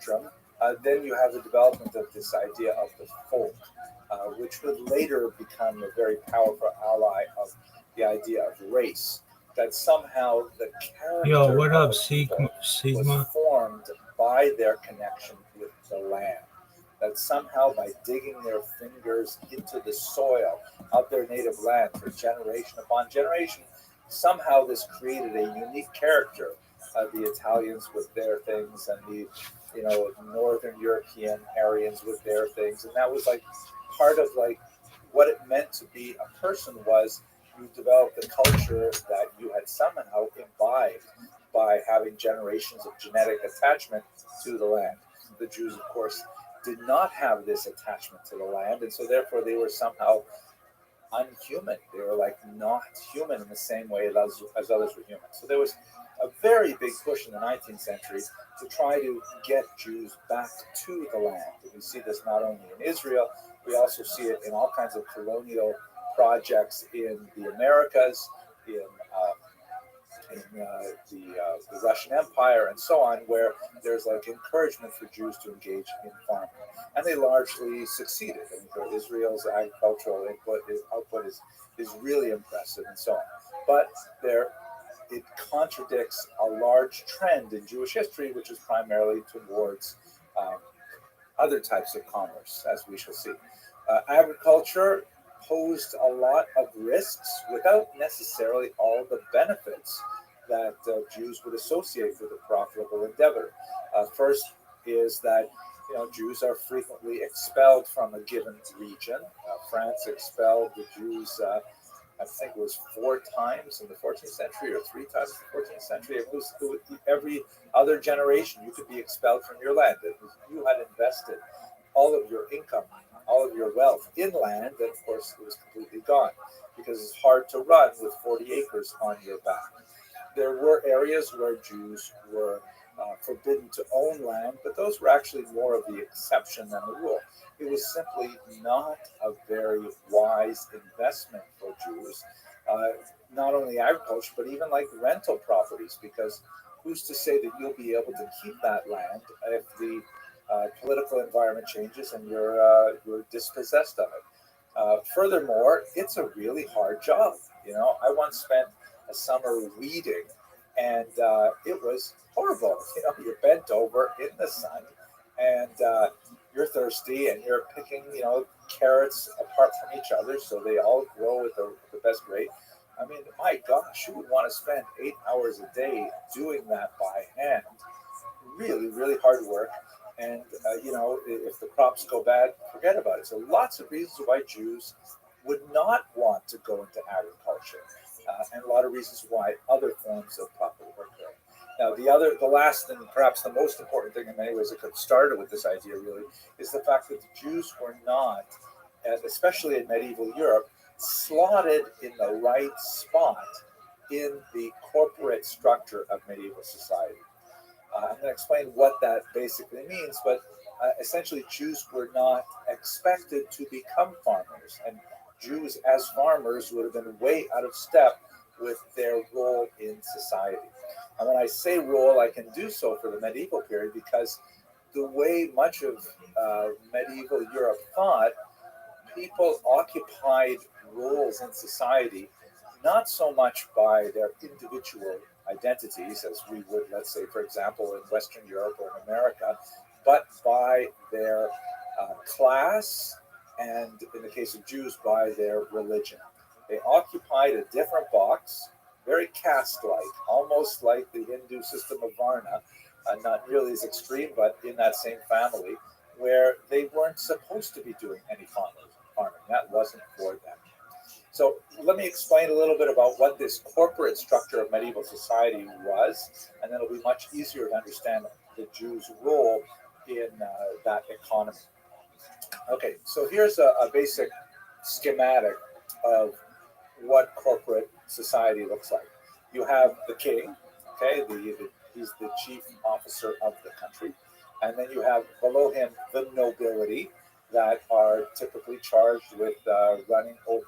spectrum, then you have the development of this idea of the folk, which would later become a very powerful ally of the idea of race. That somehow the Yo, character what of up, a people was Sigma? formed by their connection with the land. That somehow by digging their fingers into the soil of their native land for generation upon generation, somehow this created a unique character. The Italians with their things, and the Northern European Aryans with their things, and that was like part of like what it meant to be a person was you developed the culture that you had somehow imbibed by having generations of genetic attachment to the land. The Jews, of course, did not have this attachment to the land, and so therefore they were somehow unhuman. They were like not human in the same way as others were human. So there was a very big push in the 19th century to try to get Jews back to the land. And we see this not only in Israel, we also see it in all kinds of colonial projects in the Americas, in the Russian Empire, and so on, where there's like encouragement for Jews to engage in farming, and they largely succeeded. I mean, Israel's agricultural output is really impressive, and so on. But there, it contradicts a large trend in Jewish history, which is primarily towards um, other types of commerce, as we shall see. Agriculture posed a lot of risks without necessarily all the benefits that Jews would associate with a profitable endeavor. First is that Jews are frequently expelled from a given region. France expelled the Jews. I think it was 4 times in the 14th century or 3 times in the 14th century. It was every other generation you could be expelled from your land. You had invested all of your income, all of your wealth in land, and of course it was completely gone because it's hard to run with 40 acres on your back. There were areas where Jews were forbidden to own land, but those were actually more of the exception than the rule. It was simply not a very wise investment for Jews, not only agriculture, but even like rental properties, because who's to say that you'll be able to keep that land if the political environment changes and you're dispossessed of it? Furthermore, it's a really hard job. I once spent a summer weeding, and it was horrible. You're bent over in the sun, and you're thirsty, and you're picking, carrots apart from each other so they all grow at the best rate. I mean, my gosh, who would want to spend 8 hours a day doing that by hand? Really, really hard work. And, if the crops go bad, forget about it. So lots of reasons why Jews would not want to go into agriculture, and a lot of reasons why other forms of profit were good. Now, the last and perhaps the most important thing in many ways that could have started with this idea really is the fact that the Jews were not, especially in medieval Europe, slotted in the right spot in the corporate structure of medieval society. I'm going to explain what that basically means, but essentially Jews were not expected to become farmers, and Jews as farmers would have been way out of step with their role in society. And when I say role, I can do so for the medieval period because the way much of medieval Europe thought, people occupied roles in society not so much by their individual identities, as we would, let's say, for example, in Western Europe or in America, but by their class, and in the case of Jews, by their religion. They occupied a different box, very caste-like, almost like the Hindu system of Varna, not really as extreme, but in that same family, where they weren't supposed to be doing any farming. That wasn't for them. So let me explain a little bit about what this corporate structure of medieval society was, and then it'll be much easier to understand the Jews' role in that economy. Okay, so here's a basic schematic of what corporate society looks like. You have the king, okay, he's the chief officer of the country, and then you have below him the nobility, that are typically charged with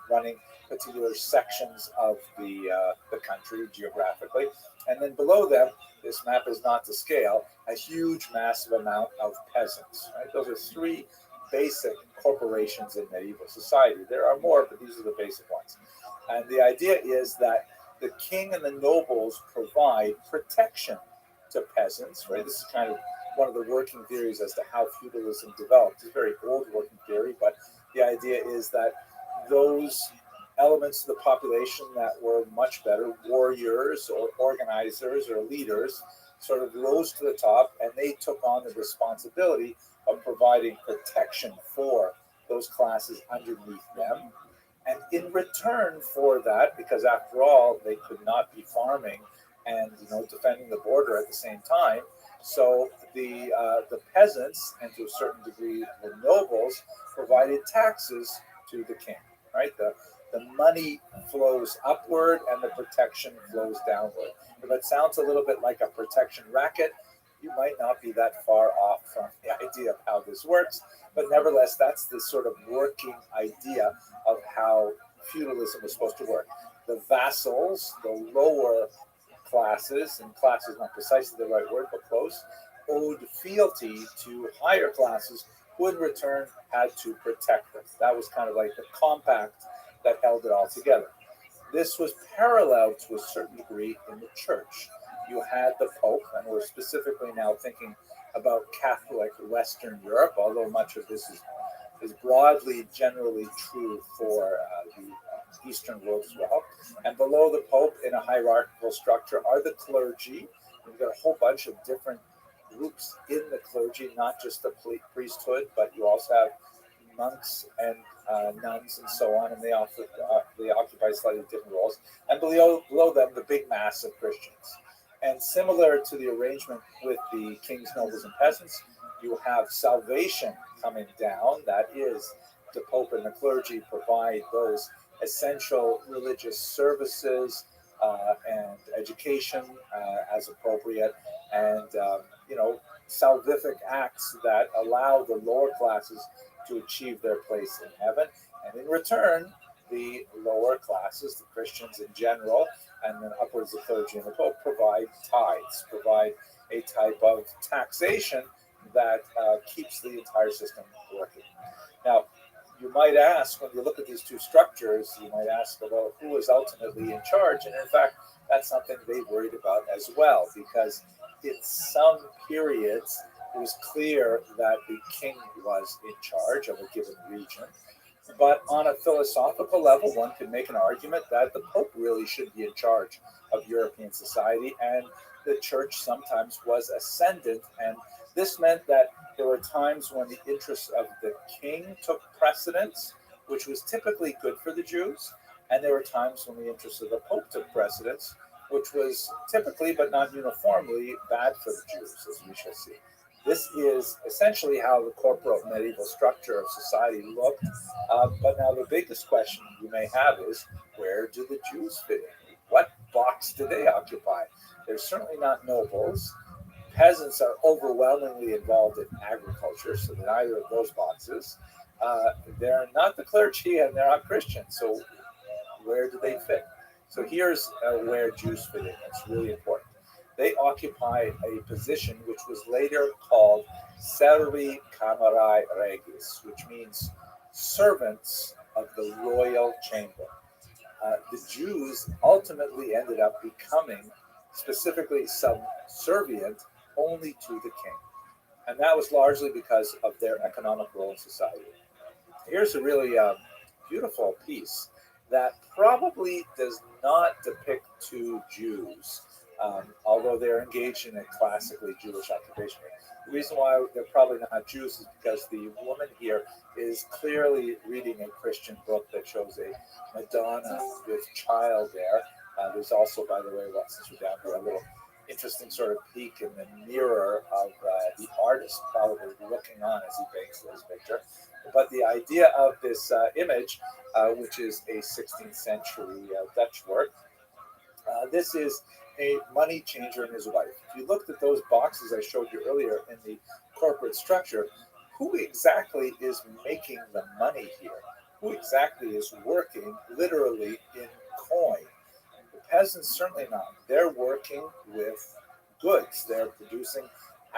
running particular sections of the country geographically. And then below them, this map is not to scale, a huge, massive amount of peasants. Right? Those are three basic corporations in medieval society. There are more, but these are the basic ones. And the idea is that the king and the nobles provide protection to peasants. Right? This is kind of one of the working theories as to how feudalism developed. It's a very old working theory, but the idea is that those elements of the population that were much better, warriors or organizers or leaders, sort of rose to the top, and they took on the responsibility of providing protection for those classes underneath them. And in return for that, because after all, they could not be farming and defending the border at the same time, so the peasants and to a certain degree the nobles provided taxes to the king. Right, the money flows upward and the protection flows downward. If it sounds a little bit like a protection racket, you might not be that far off from the idea of how this works. But nevertheless, that's the sort of working idea of how feudalism was supposed to work. The vassals, the lower classes, and class is not precisely the right word, but close, owed fealty to higher classes who in return had to protect them. That was kind of like the compact that held it all together. This was paralleled to a certain degree in the church. You had the Pope, and we're specifically now thinking about Catholic Western Europe, although much of this is broadly generally true for the Eastern world as well. And below the Pope in a hierarchical structure are the clergy. We've got a whole bunch of different groups in the clergy, not just the priesthood, but you also have monks and nuns and so on, and they occupy slightly different roles. And below them, the big mass of Christians. And similar to the arrangement with the kings, nobles, and peasants, you have salvation coming down. That is, the Pope and the clergy provide those essential religious services and education as appropriate, and salvific acts that allow the lower classes to achieve their place in heaven. And in return, the lower classes, the Christians in general, and then upwards the clergy and the Pope, provide tithes, provide a type of taxation that keeps the entire system working. Now, you might ask, when you look at these two structures, you might ask about who is ultimately in charge. And in fact, that's something they worried about as well, because in some periods, it was clear that the king was in charge of a given region. But on a philosophical level, one could make an argument that the Pope really should be in charge of European society, and the church sometimes was ascendant. And this meant that there were times when the interests of the king took precedence, which was typically good for the Jews. And there were times when the interests of the Pope took precedence, which was typically, but not uniformly, bad for the Jews, as we shall see. This is essentially how the corporate medieval structure of society looked. But now the biggest question you may have is, where do the Jews fit in? What box do they occupy? They're certainly not nobles. Peasants are overwhelmingly involved in agriculture, so they're neither of those boxes. They're not the clergy, and they're not Christians. So where do they fit? So here's where Jews fit in. It's really important. They occupy a position which was later called servi camerae regis, which means servants of the royal chamber. The Jews ultimately ended up becoming specifically subservient only to the king. And that was largely because of their economic role in society. Here's a really beautiful piece that probably does not depict two Jews, although they're engaged in a classically Jewish occupation. The reason why they're probably not Jews is because the woman here is clearly reading a Christian book that shows a Madonna with child there. There's also, by the way, since we're down here, a little interesting sort of peek in the mirror of the artist probably looking on as he paints this picture. But the idea of this image, which is a 16th century Dutch work, this is a money changer and his wife. If you looked at those boxes I showed you earlier in the corporate structure, who exactly is making the money here? Who exactly is working literally in coin? The peasants certainly not. They're working with goods. They're producing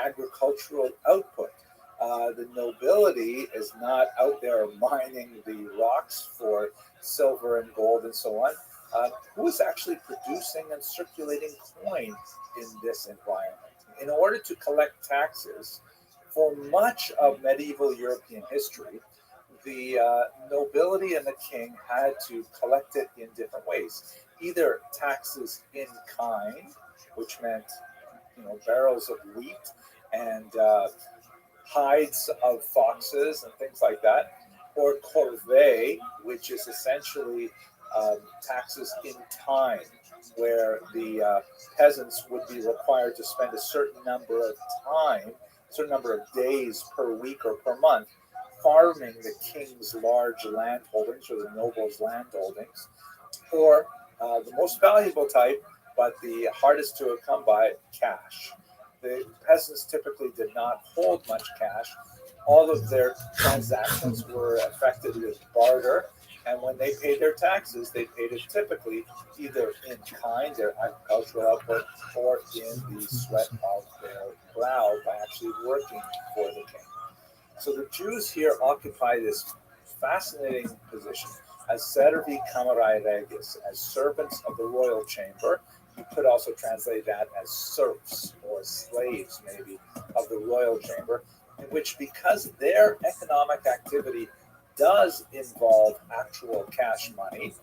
agricultural output. The nobility is not out there mining the rocks for silver and gold and so on. Who is actually producing and circulating coin in this environment? In order to collect taxes, for much of medieval European history, the nobility and the king had to collect it in different ways. Either taxes in kind, which meant barrels of wheat and hides of foxes and things like that, or corvée, which is essentially taxes in time, where the peasants would be required to spend a certain number of time, a certain number of days per week or per month, farming the king's large land holdings or the nobles' land holdings, or the most valuable type, but the hardest to come by, cash. The peasants typically did not hold much cash. All of their transactions were effected with barter, and when they paid their taxes, they paid it typically either in kind, their agricultural output, or in the sweat of their brow by actually working for the king. So the Jews here occupy this fascinating position as servi camerae regis, as servants of the royal chamber. You could also translate that as serfs or slaves, maybe, of the royal chamber, in which, because their economic activity does involve actual cash money,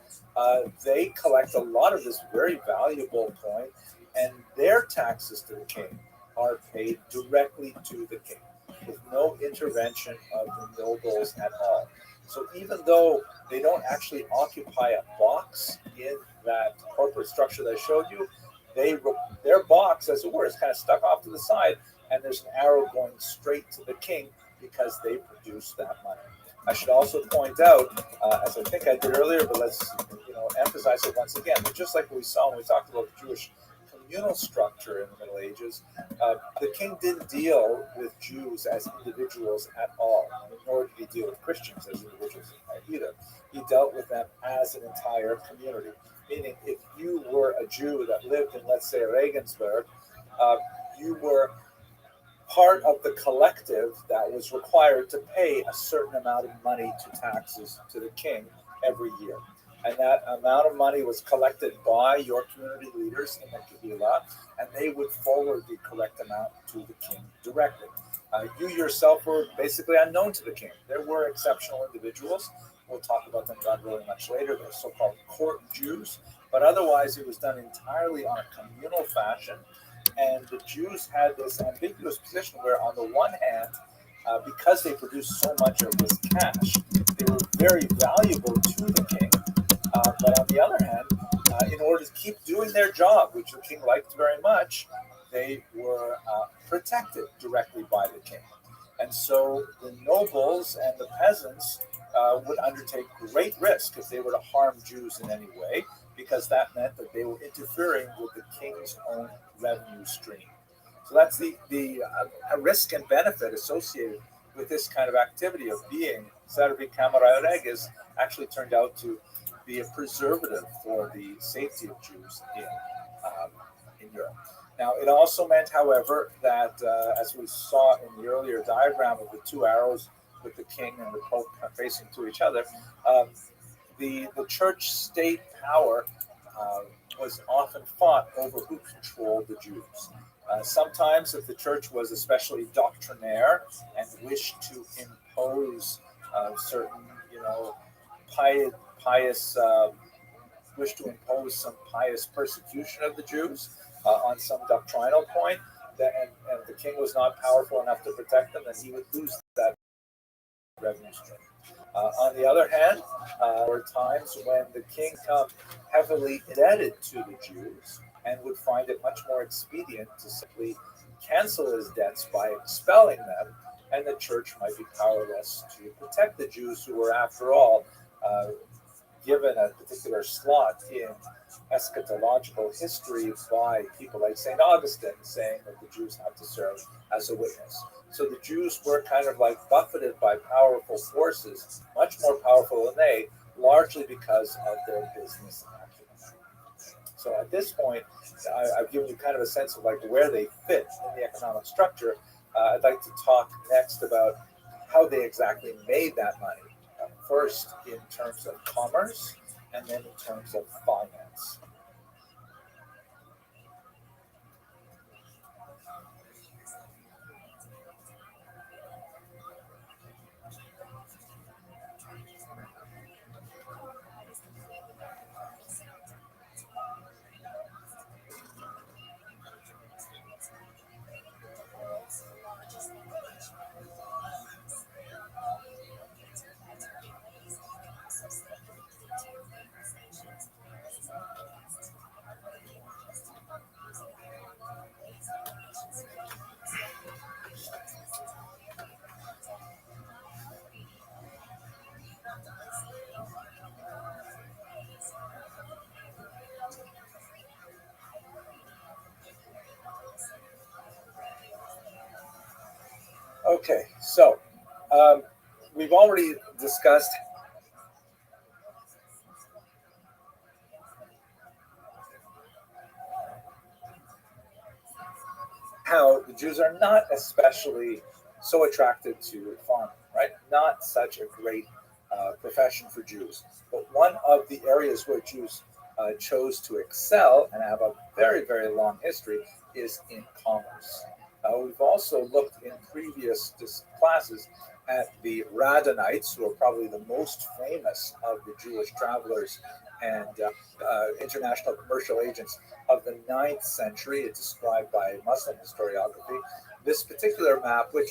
they collect a lot of this very valuable coin, and their taxes to the king are paid directly to the king with no intervention of the nobles at all. So even though they don't actually occupy a box in that corporate structure that I showed you, their box, as it were, is kind of stuck off to the side, and there's an arrow going straight to the king because they produce that money. I should also point out, as I think I did earlier, but let's emphasize it once again, that just like we saw when we talked about the Jewish communal structure in the Middle Ages, the king didn't deal with Jews as individuals at all, nor did he deal with Christians as individuals either. He dealt with them as an entire community. Meaning, if you were a Jew that lived in, let's say, Regensburg, you were part of the collective that was required to pay a certain amount of money to taxes to the king every year. And that amount of money was collected by your community leaders in the Kehillah, and they would forward the correct amount to the king directly. You yourself were basically unknown to the king. There were exceptional individuals. We'll talk about them, God willing, much later. They're so-called court Jews. But otherwise, it was done entirely on a communal fashion. And the Jews had this ambiguous position where, on the one hand, because they produced so much of this cash, they were very valuable to the king. But on the other hand, in order to keep doing their job, which the king liked very much, they were protected directly by the king. And so the nobles and the peasants would undertake great risk if they were to harm Jews in any way, because that meant that they were interfering with the king's own revenue stream. So that's the risk and benefit associated with this kind of activity of being servi camerae regis actually turned out to be a preservative for the safety of Jews in Europe. Now, it also meant, however, that as we saw in the earlier diagram of the two arrows with the king and the pope facing to each other, the church-state power was often fought over who controlled the Jews. Sometimes, if the church was especially doctrinaire and wished to impose certain, pious wish to impose some pious persecution of the Jews on some doctrinal point, and the king was not powerful enough to protect them, then he would lose that revenue stream. On the other hand, there were times when the king became heavily indebted to the Jews and would find it much more expedient to simply cancel his debts by expelling them, and the church might be powerless to protect the Jews who were, after all, given a particular slot in eschatological history by people like St. Augustine, saying that the Jews have to serve as a witness. So the Jews were kind of like buffeted by powerful forces, much more powerful than they, largely because of their business acumen. So at this point, I've given you kind of a sense of like where they fit in the economic structure. I'd like to talk next about how they exactly made that money. First, in terms of commerce, and then in terms of finance. Okay, so um, we've already discussed how the Jews are not especially so attracted to farming, right? Not such a great profession for Jews. But one of the areas where Jews chose to excel and have a very, very long history is in commerce. We've also looked in previous classes at the Radhanites, who are probably the most famous of the Jewish travelers and international commercial agents of the 9th century. It's described by Muslim historiography. This particular map, which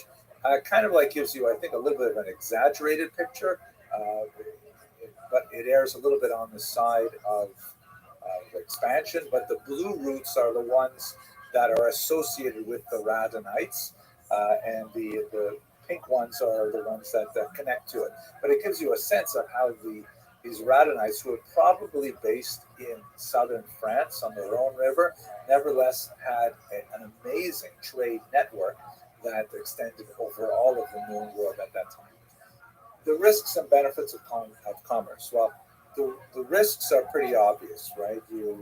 kind of like gives you, I think, a little bit of an exaggerated picture, uh, but it errs a little bit on the side of expansion. But the blue routes are the ones that are associated with the Radhanites, and the pink ones are the ones that connect to it. But it gives you a sense of how these Radhanites, who were probably based in southern France on the Rhone River, nevertheless had an amazing trade network that extended over all of the known world at that time. The risks and benefits of commerce. Well, the risks are pretty obvious, right? You're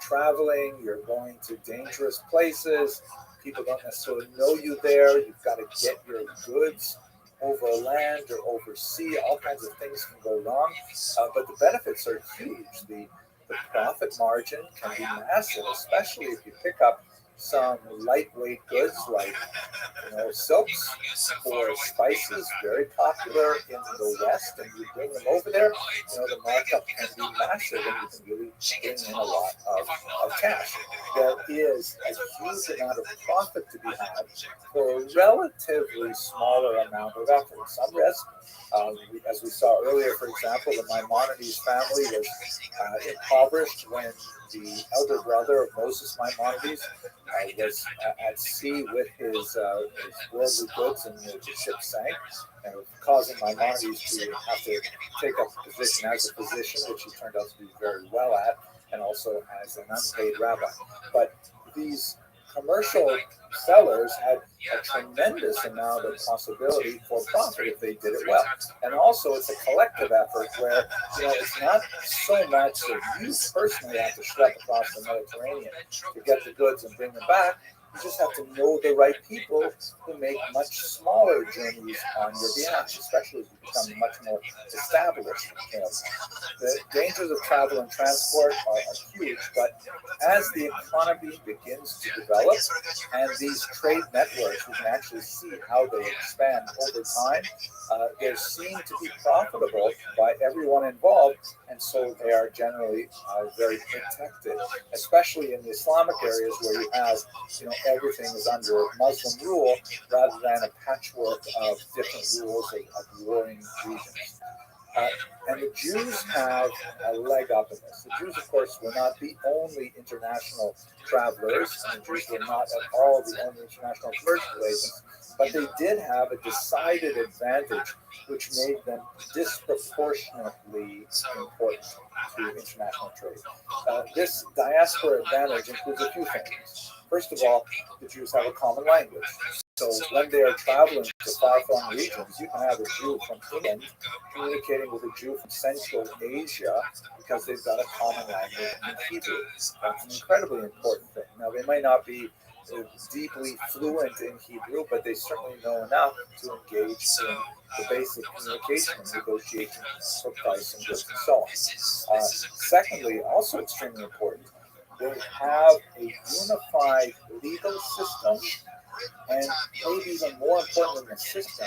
traveling, you're going to dangerous places. People don't necessarily know you there. You've got to get your goods over land or over sea. All kinds of things can go wrong, but the benefits are huge. The profit margin can be massive, especially if you pick up some lightweight goods like silks or spices, very popular in the West, and you bring them over there, the markup can be massive and you can really bring in a lot of cash. There is a huge amount of profit to be had for a relatively smaller amount of effort. Some risk, as we saw earlier, for example, the Maimonides family was impoverished when the elder brother of Moses Maimonides was at sea with his worldly goods, and the ship sank, causing Maimonides to have to take up a position as a physician, which he turned out to be very well at, and also as an unpaid rabbi. But these commercial sellers had a tremendous amount of possibility for profit if they did it well. And also, it's a collective effort where it's not so much that you personally have to schlep across the Mediterranean to get the goods and bring them back. You just have to know the right people who make much smaller journeys on your behalf, especially as you become much more established. The dangers of travel and transport are huge, but as the economy begins to develop and these trade networks, we can actually see how they expand over time. They're seen to be profitable by everyone involved, and so they are generally very protected, especially in the Islamic areas where you have, everything is under Muslim rule rather than a patchwork of different rules of warring regions. And the Jews have a leg up in this. The Jews, of course, were not the only international travelers, and the Jews were not at all the only international commercial agents, but they did have a decided advantage which made them disproportionately important to international trade. This diaspora advantage includes a few things. First of all, the Jews have a common language. So when they are traveling to far-flung regions, you can have a Jew from England communicating with a Jew from Central Asia because they've got a common language in Hebrew. That's an incredibly important thing. Now, they might not be deeply fluent in Hebrew, but they certainly know enough to engage in the basic communication and negotiation for price and goods and so on. Secondly, also extremely important, they have a unified legal system, and maybe even more important than the system,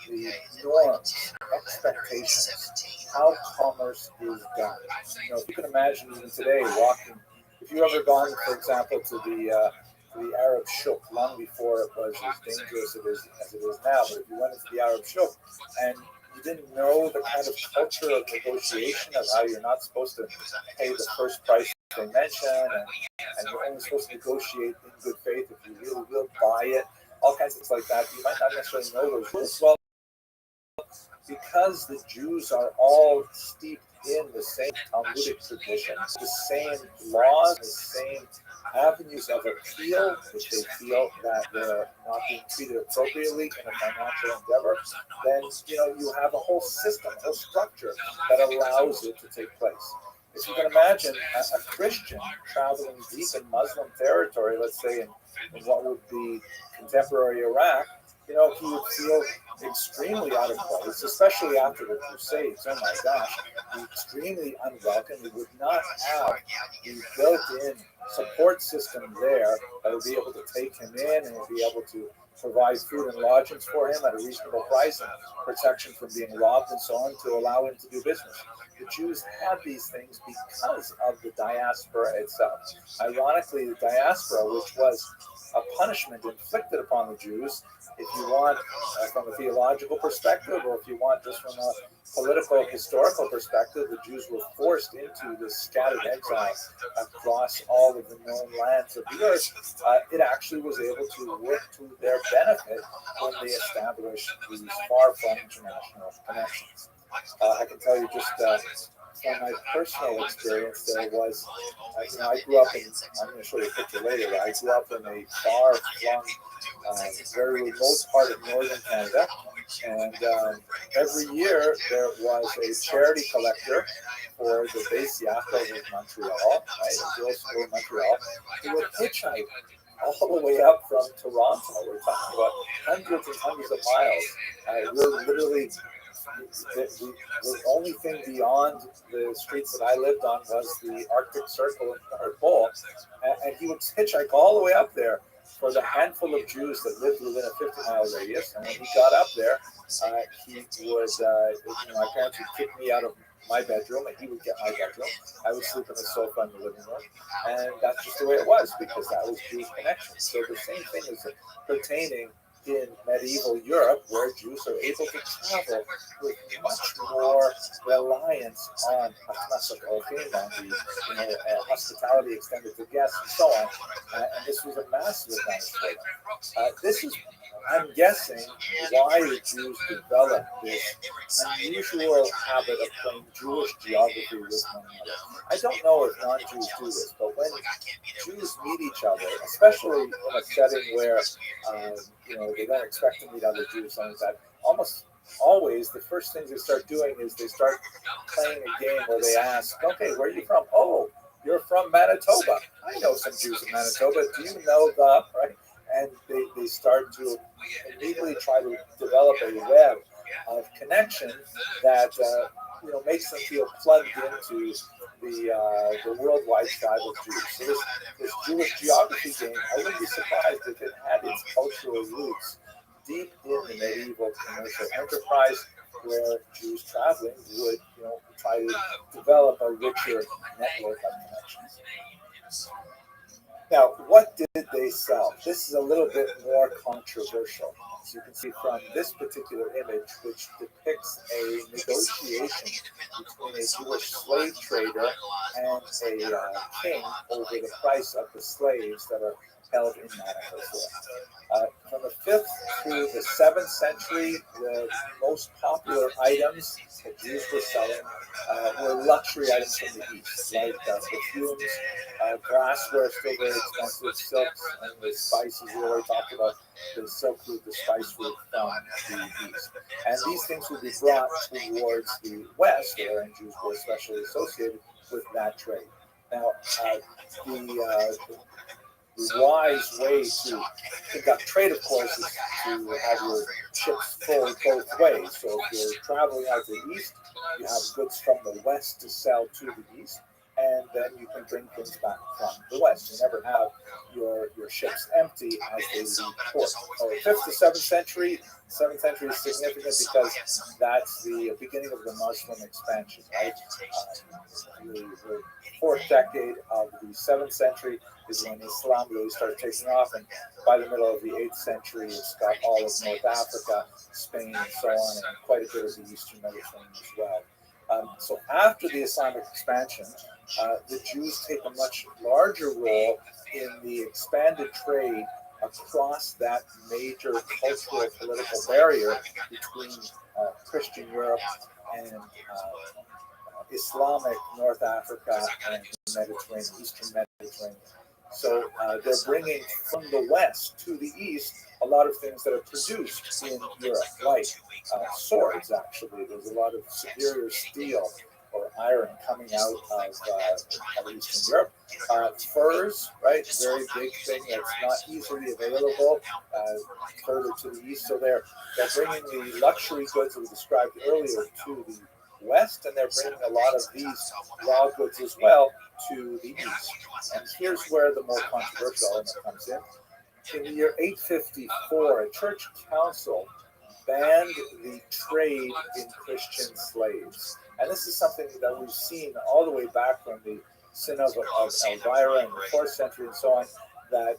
the norms, expectations, how commerce is done. If you can imagine even today walking, if you've ever gone, for example, to the Arab Shuk, long before it was as dangerous as it is now, but if you went into the Arab Shuk and you didn't know the kind of culture of negotiation of how you're not supposed to pay the first price they mention, and you're only supposed to negotiate in good faith if you really will buy it, all kinds of things like that. You might not necessarily know those rules. Well, because the Jews are all steeped in the same Talmudic traditions, the same laws, the same avenues of appeal, which they feel that they're not being treated appropriately in a financial endeavor, then you have a whole system, a whole structure that allows it to take place. If you can imagine a Christian traveling deep in Muslim territory, let's say in what would be contemporary Iraq, he would feel extremely out of place, especially after the Crusades. Oh my gosh, extremely unwelcome. He would not have the built-in support system there that would be able to take him in and would be able to provide food and lodgings for him at a reasonable price and protection from being robbed and so on to allow him to do business. The Jews had these things because of the diaspora itself. Ironically, the diaspora, which was a punishment inflicted upon the Jews, if you want from a theological perspective, or if you want just from a political, historical perspective, the Jews were forced into this scattered exile across all of the known lands of the earth. It actually was able to work to their benefit when they established these far-flung international connections. I can tell you just from my personal experience, there was, I grew up in, I'm going to show you a picture later, I grew up in a far-flung, very remote part of northern Canada, and every year there was a charity collector for the base Yaakov in Montreal, right, a girls' school in Montreal, who would hitchhike all the way up from Toronto. We're talking about hundreds and hundreds of miles. We're literally, the only thing beyond the streets that I lived on was the Arctic Circle and North Pole, and he would hitchhike all the way up there for the handful of Jews that lived within a 50-mile radius. And when he got up there, he would, my parents would kick me out of my bedroom, and he would get my bedroom. I would sleep on the sofa in the living room, and that's just the way it was because that was Jewish connection. So the same thing is pertaining in medieval Europe, where Jews are able to travel with much more reliance on the hospitality extended to guests and so on. And this was a massive advantage for them. This is, I'm guessing, why the Jews developed this unusual habit of playing Jewish geography with one another. I don't know if non-Jews do this, but when Jews meet each other, especially in a setting where they don't expect to meet other Jews, like that, almost always the first things they start doing is they start playing a game where they ask, okay, where are you from? Oh, you're from Manitoba. I know some Jews in Manitoba. Do you know the, right? And they start to immediately try to develop a web of connection that makes them feel plugged into the worldwide tribe of Jews. So this Jewish geography game, I wouldn't be surprised if it had its cultural roots deep in the medieval commercial enterprise, where Jews traveling would try to develop a richer network of connections. Now, what did they sell? This is a little bit more controversial. As you can see from this particular image, which depicts a negotiation between a Jewish slave trader and a king over the price of the slaves that are held in Manitoba. From the 5th to the 7th century, the most popular items that Jews were selling were luxury items from the East, like perfumes, glassware, still very expensive, silks, and the spices. We already talked about the silk root, the spice root from the East. And these things would be brought towards the West, and Jews were especially associated with that trade. Now, the wise way to conduct trade, of course, is to have your ships full both ways. So if you're traveling out to the east, you have goods from the west to sell to the east, and then you can bring things back from the west. You never have your ships empty as they leave port. So 5th to 7th century. 7th century is significant because that's the beginning of the Muslim expansion, right? The 4th decade of the 7th century is when Islam really started taking off, and by the middle of the 8th century, it's got all of North Africa, Spain, and so on, and quite a bit of the Eastern Mediterranean as well. So after the Islamic expansion, the Jews take a much larger role in the expanded trade across that major cultural political barrier between Christian Europe and Islamic North Africa and the Mediterranean, Eastern Mediterranean. So they're bringing from the west to the east a lot of things that are produced in Europe, like swords, actually. There's a lot of superior steel or iron coming out of Eastern Europe. Furs, right? Very big thing that's not easily available further to the east. So they're bringing the luxury goods that we described earlier to the west, and they're bringing a lot of these raw goods as well to the east. And here's where the more controversial element comes in. In the year 854, a church council banned the trade in Christian slaves. And this is something that we've seen all the way back from the Synod of Elvira in the 4th century and so on, that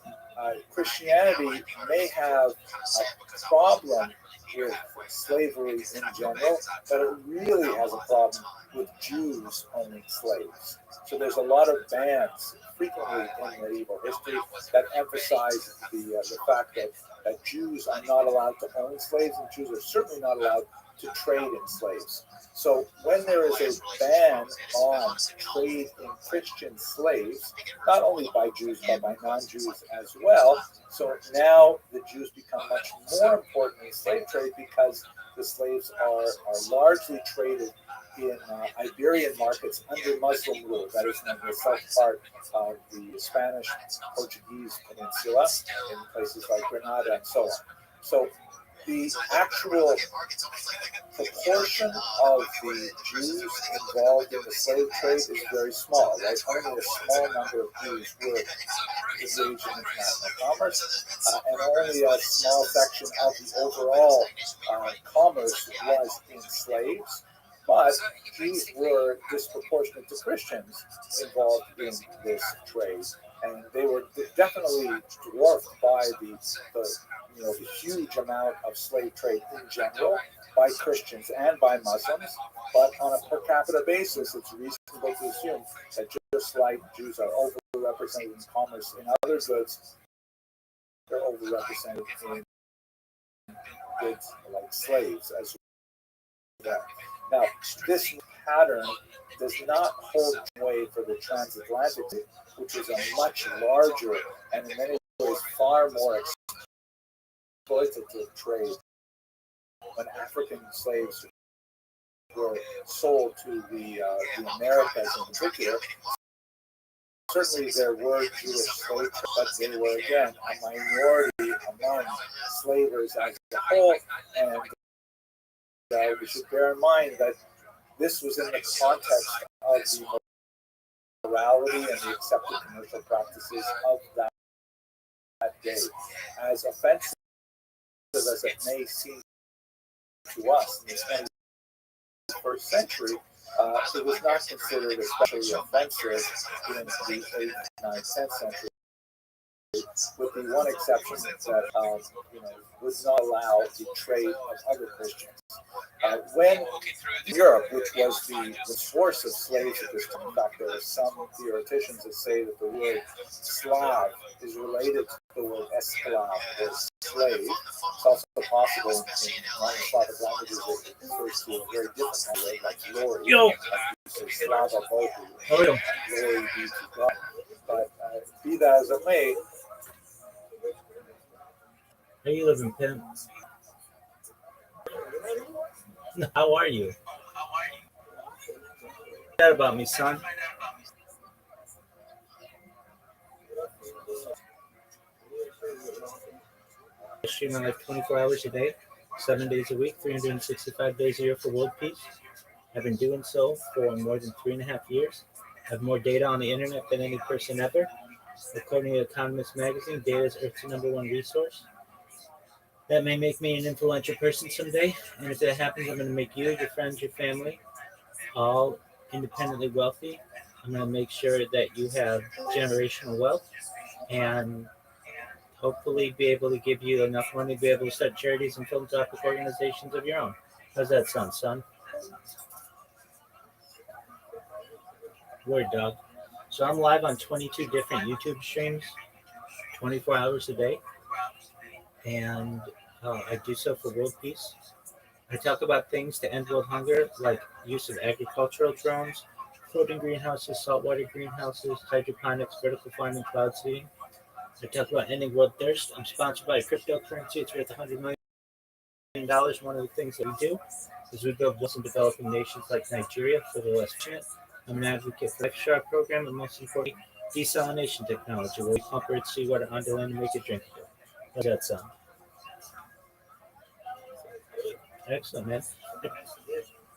Christianity may have a problem with slavery in general, but it really has a problem with Jews owning slaves. So there's a lot of bans frequently in medieval history that emphasize the fact that Jews are not allowed to own slaves, and Jews are certainly not allowed to trade in slaves. So when there is a ban on trade in Christian slaves, not only by Jews but by non-Jews as well, so now the Jews become much more important in slave trade because the slaves are largely traded in Iberian markets under Muslim rule, that is in the south part of the Spanish, Portuguese peninsula, in places like Granada and so on. So the actual proportion of the Jews involved in the slave trade is very small, right? Only a small number of Jews were engaged in international commerce, and only a small section of the overall commerce was in slaves. But Jews were disproportionate to Christians involved in this trade, and they were definitely dwarfed by the huge amount of slave trade in general by Christians and by Muslims. But on a per capita basis, it's reasonable to assume that just like Jews are overrepresented in commerce in other goods, they're overrepresented in goods like slaves as well. Now, this pattern does not hold sway for the transatlantic trade, which is a much larger and in many ways far more exploitative trade. When African slaves were sold to the Americas in particular, certainly there were Jewish slave trade, but they were again a minority among slavers as a whole, and we should bear in mind that this was in the context of the morality and the accepted commercial practices of that day. As offensive as it may seem to us in the 21st century, it was not considered especially offensive in the 8th, 9th, 10th century, with the one exception that would not allow the trade of other Christians. When Europe, which was the source of slaves at this time, in fact, there are some theoreticians that say that the word Slav is related to the word esclave or slave. It's also possible in non-Slavic languages it refers to a very different word like glory. Yo. Like you say slava bohu, Oh, yo. glory be to God. But be that as it may, How you living, pimp? How are you? That about me, son. I stream on like 24 hours a day, 7 days a week, 365 days a year for world peace. I've been doing so for more than 3.5 years. I have more data on the internet than any person ever. According to Economist magazine, data is Earth's #1 resource. That may make me an influential person someday, and if that happens, I'm going to make you, your friends, your family, all independently wealthy. I'm going to make sure that you have generational wealth and hopefully be able to give you enough money to be able to start charities and philanthropic organizations of your own. How's that sound, son? Word, dog. So I'm live on 22 different YouTube streams, 24 hours a day, and I do so for world peace. I talk about things to end world hunger, like use of agricultural drones, floating greenhouses, saltwater greenhouses, hydroponics, vertical farming, cloud seeding. I talk about ending world thirst. I'm sponsored by a cryptocurrency. It's worth $100 million. One of the things that we do is we build wealth in developing nations like Nigeria for the less fortunate. I'm an advocate for the Life program, and most importantly, desalination technology, where we pump earth seawater onto land and make it drinkable. How's that sound? Excellent, man.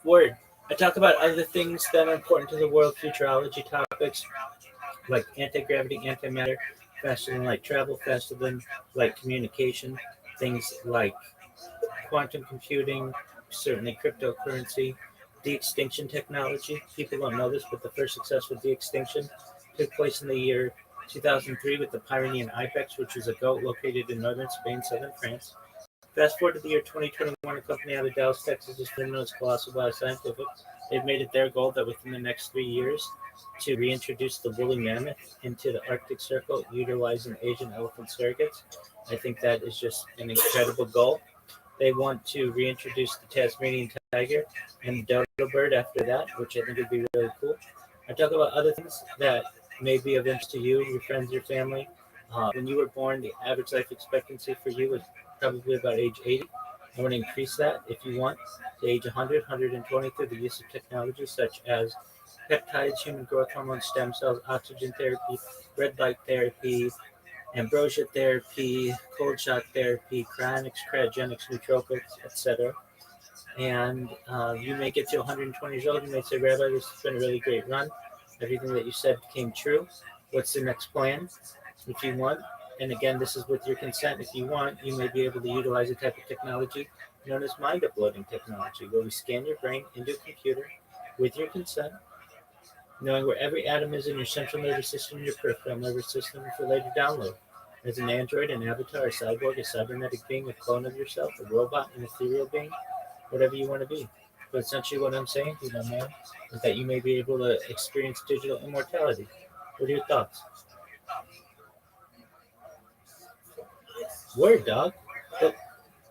Word. I talk about other things that are important to the world, futurology topics like anti-gravity, antimatter, faster than light travel, faster than light communication, things like quantum computing, certainly cryptocurrency, de-extinction technology. People don't know this, but the first successful de-extinction took place in the year 2003 with the Pyrenean ibex, which is a goat located in northern Spain, southern France. Fast forward to the year 2021, a company out of Dallas, Texas, is known as Colossal Bioscientific. They've made it their goal that within the next 3 years to reintroduce the woolly mammoth into the Arctic Circle, utilizing Asian elephant surrogates. I think that is just an incredible goal. They want to reintroduce the Tasmanian tiger and the dodo bird after that, which I think would be really cool. I talk about other things that may be of interest to you, your friends, your family. When you were born, the average life expectancy for you was probably about age 80. I want to increase that, if you want, to age 100, 120 through the use of technologies such as peptides, human growth hormone, stem cells, oxygen therapy, red light therapy, ambrosia therapy, cold shock therapy, cryonics, cryogenics, nootropics, etc. And you may get to 120 years old, you may say, Rabbi, this has been a really great run. Everything that you said came true. What's the next plan? If you want, and again, this is with your consent, if you want, you may be able to utilize a type of technology known as mind uploading technology, where we scan your brain into a computer with your consent, knowing where every atom is in your central nervous system and your peripheral nervous system for later download. As an android, an avatar, a cyborg, a cybernetic being, a clone of yourself, a robot, an ethereal being, whatever you want to be. But essentially what I'm saying to you, my man, is that you may be able to experience digital immortality. What are your thoughts? Word, dog.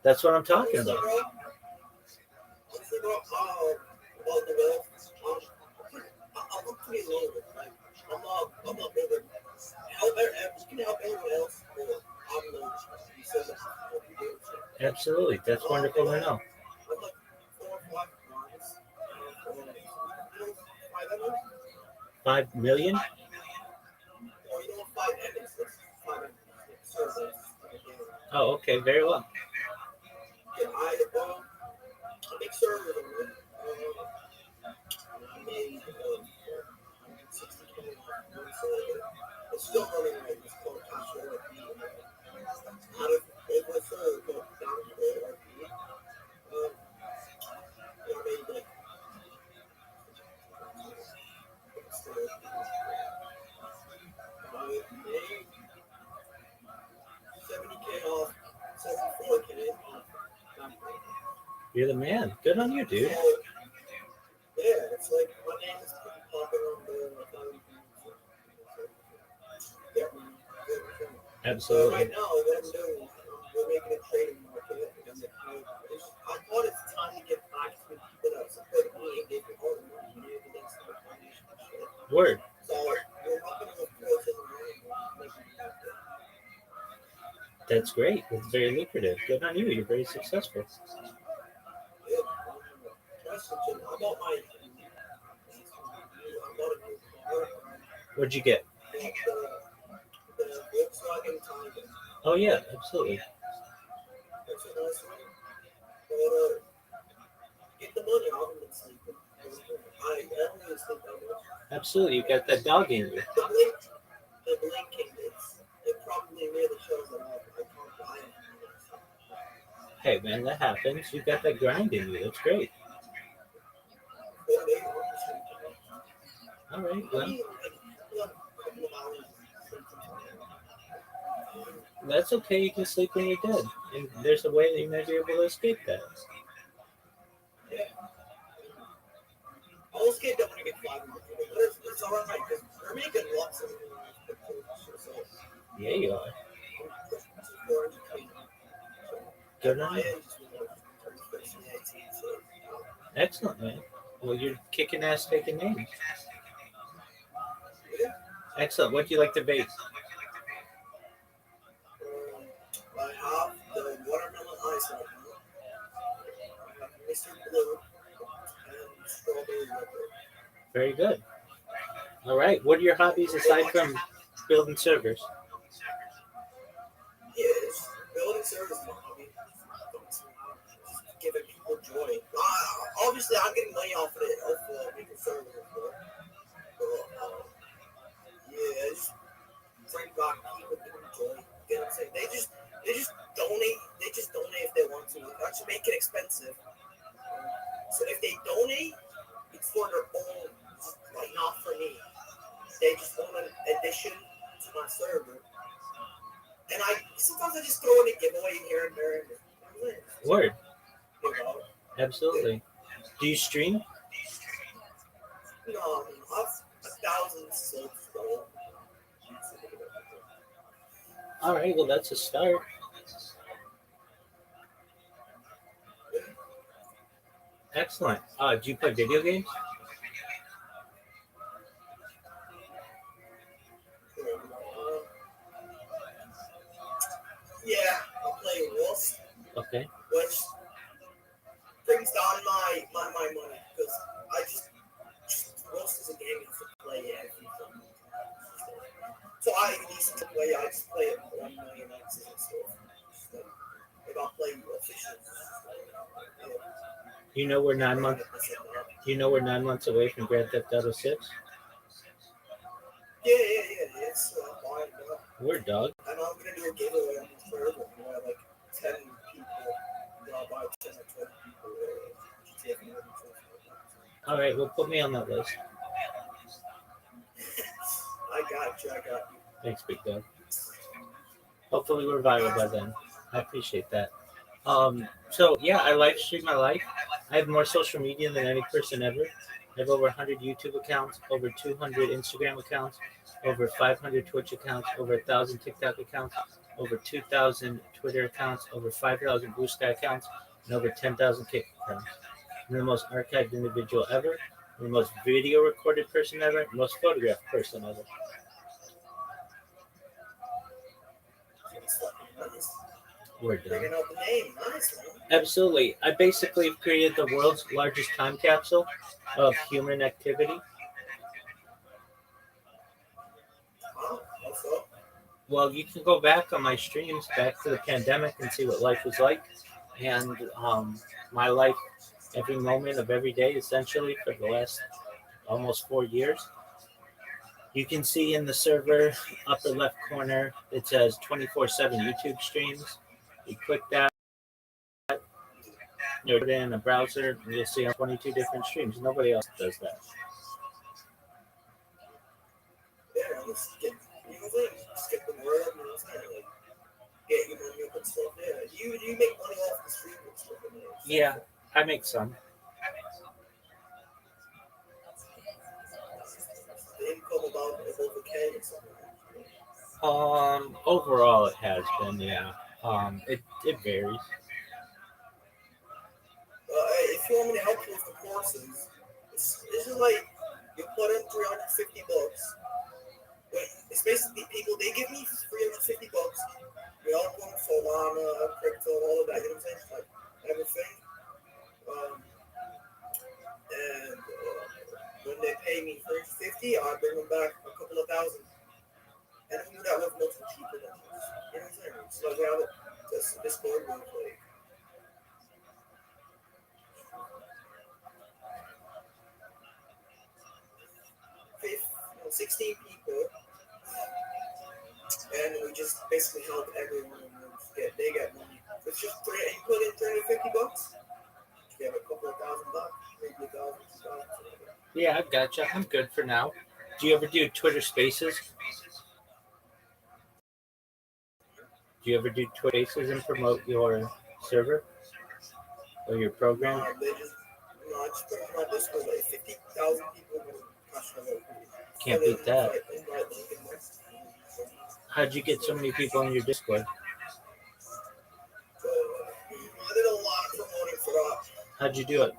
That's what I'm talking about. Absolutely. That's wonderful to know. 5 million? Oh, okay. Very well. You're the man. Good on you, dude. Absolutely. Right now, what I'm doing, we're making a trading market. And I thought it's time to get back to the people that support me and give me all the money against the foundation and shit. Word. So we're helping them approach it and making it happen. That's great. It's very lucrative. Good on you. You're very successful. Yeah. Question, I bought my, I bought a new car. What'd you get? The Volkswagen Tiger. Oh yeah, absolutely. That's a nice one. But get the money out of it sleeping. I don't even sleep that much. Absolutely. You got that dog in you. The blinking, it probably really shows that I can't buy it. Hey man, that happens. You got that grind in you. That's great. 4 days on the sleep. All right. I Well, mean, like, a couple of hours sleep sometimes. that's okay. You can sleep when you're dead. And there's a way that you may be able to escape that. Yeah. I was scared that when I get 5 minutes, but it's alright because we're making lots of so Yeah, you are. I'm pushing too far into clean. Good At on my you. age, I'm 18, so Excellent, man. Well, you're kicking ass taking names. yeah. Excellent. What do you like to bake? I have the watermelon ice right now. I have Mr. Blue and strawberry leopard. Very good. All right. What are your hobbies aside from building servers? Yes, building service is my hobby. Just giving people joy. Obviously, I'm getting money off of it, off making servers. But yeah, just bring back people giving joy. You know what I'm saying? They just donate. They just donate if they want to. Actually, make it expensive. So if they donate, it's for their own, like not for me. They just want an addition to my server. And sometimes I just throw in a giveaway here and there. And Word. give out. Absolutely. Do you stream? No, I mean, I've 1,000 subs, bro. All right. Well, that's a start. Excellent. Do you play video games? Yeah, I play Rust, Okay. which brings down my money because I just Rust is a game you have to play every fucking time. So I used to play. I just play it 1 million X and stuff. So if I play official, You know we're 9 months. You know we're 9 months away from Grand Theft Auto 6. yeah. It's fine, Word, dog. and I'm gonna do a giveaway on the server where like 10 people, about 10 or 20 people, GTA 5 and stuff like that. All right. Well, put me on that list. I got you. Thanks, big dog. Hopefully, we're viral by then. I appreciate that. So yeah, I live stream my life. I have more social media than any person ever. I have over 100 YouTube accounts, over 200 Instagram accounts, over 500 Twitch accounts, over 1,000 TikTok accounts, over 2,000 Twitter accounts, over 5,000 Blue Sky accounts, and over 10,000 Kick accounts. I'm the most archived individual ever. I'm the most video recorded person ever. Most photographed person ever. It's fucking nice. Word, dog. Bringing out the name, nice man. Absolutely. I basically have created the world's largest time capsule of human activity. Wow, what's up? Well, you can go back on my streams back to the pandemic and see what life was like. And my life, every moment of every day, essentially, for the last almost 4 years. You can see in the server upper left corner, it says 24/7 YouTube streams. You click that, you put it in a browser, and you'll see 22 different streams. Nobody else does that. Yeah, let's get, you know what I'm saying? Just get the word, you know what I'm saying? Like, get your money up and stuff. Yeah, you make money off the stream and stuff. Yeah, I make some. The income about the K and something. Overall, it has been, yeah. It varies. If you want me to help you with the courses, this is like you put in 350 bucks. It's basically people they give me 350 bucks. We all put in Solana, crypto, all of that. You know what I'm saying? Like everything. Um, and when they pay me 350, I bring them back a couple of thousand. And I do that with multiple cheaper than this. You know what I'm saying? So we have this Discord with like 16 people, and we just basically help everyone get they get money. It's just you put in 350 bucks, you have a couple of thousand bucks, maybe a thousand, 2,000, something like that. Yeah, I've gotcha. I'm good for now. Do you ever do Twitter Spaces? Do you ever do Twitter Spaces and promote your server or your program? They just I just put it on my Discord like 50,000 people will cash out. Can't And then beat that. invite link in there. How'd you get so many people in your Discord? So I did a lot of promoting for that. How'd you do it?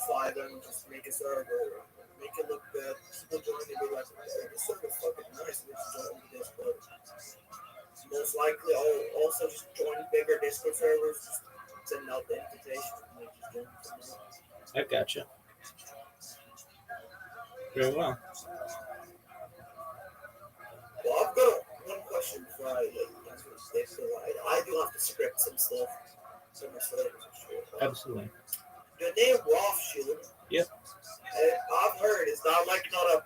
Fly them, just make a server, make it look good. People join and be like, hey, this server's fucking nice. We should join the Discord. Most likely, I'll also just join bigger Discord servers, just send out the invitation. And just join. I gotcha. Very well. Well, I've got one question before I answer this. So I do have to script some stuff, some servers and shit. Absolutely. The name Rothschild. Yep. I've heard it's not a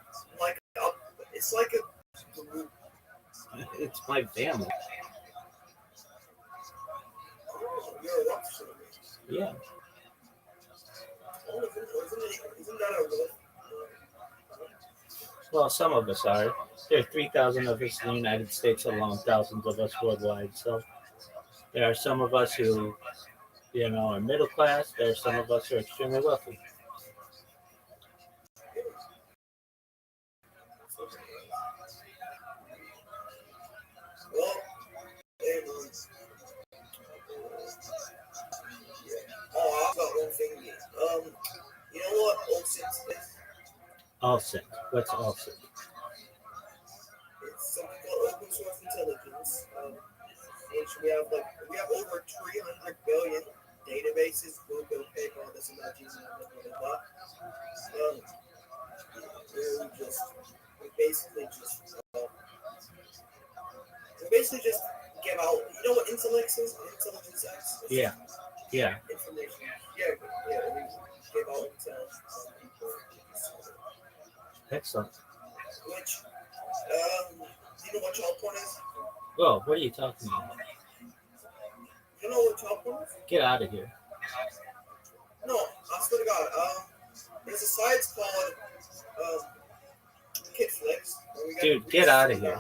it's like a group. It's my family. Oh, you're a Rothschild. Yeah. Oh, isn't that a real? Well, some of us are. There are 3,000 of us in the United States alone, thousands of us worldwide. So there are some of us who, are middle class. There are some of us who are extremely wealthy. Well, hey, man. Oh, I've got one thing. You know what? OSINT is? Allsent. What's Allsent? It's something called open source intelligence. Which we have over 300 billion databases, Google, PayPal, this and that, Gmail, blah blah blah. We basically just give out. You know what Intellex is? Intelligence X. Yeah. Yeah. Information. Yeah. We give out intel on people. Excellent. Which, you know what child porn is? Well, what are you talking about? You know what child porn is? Get out of here. No, I swear to God. There's a site called KidFlix. Dude, get out of here.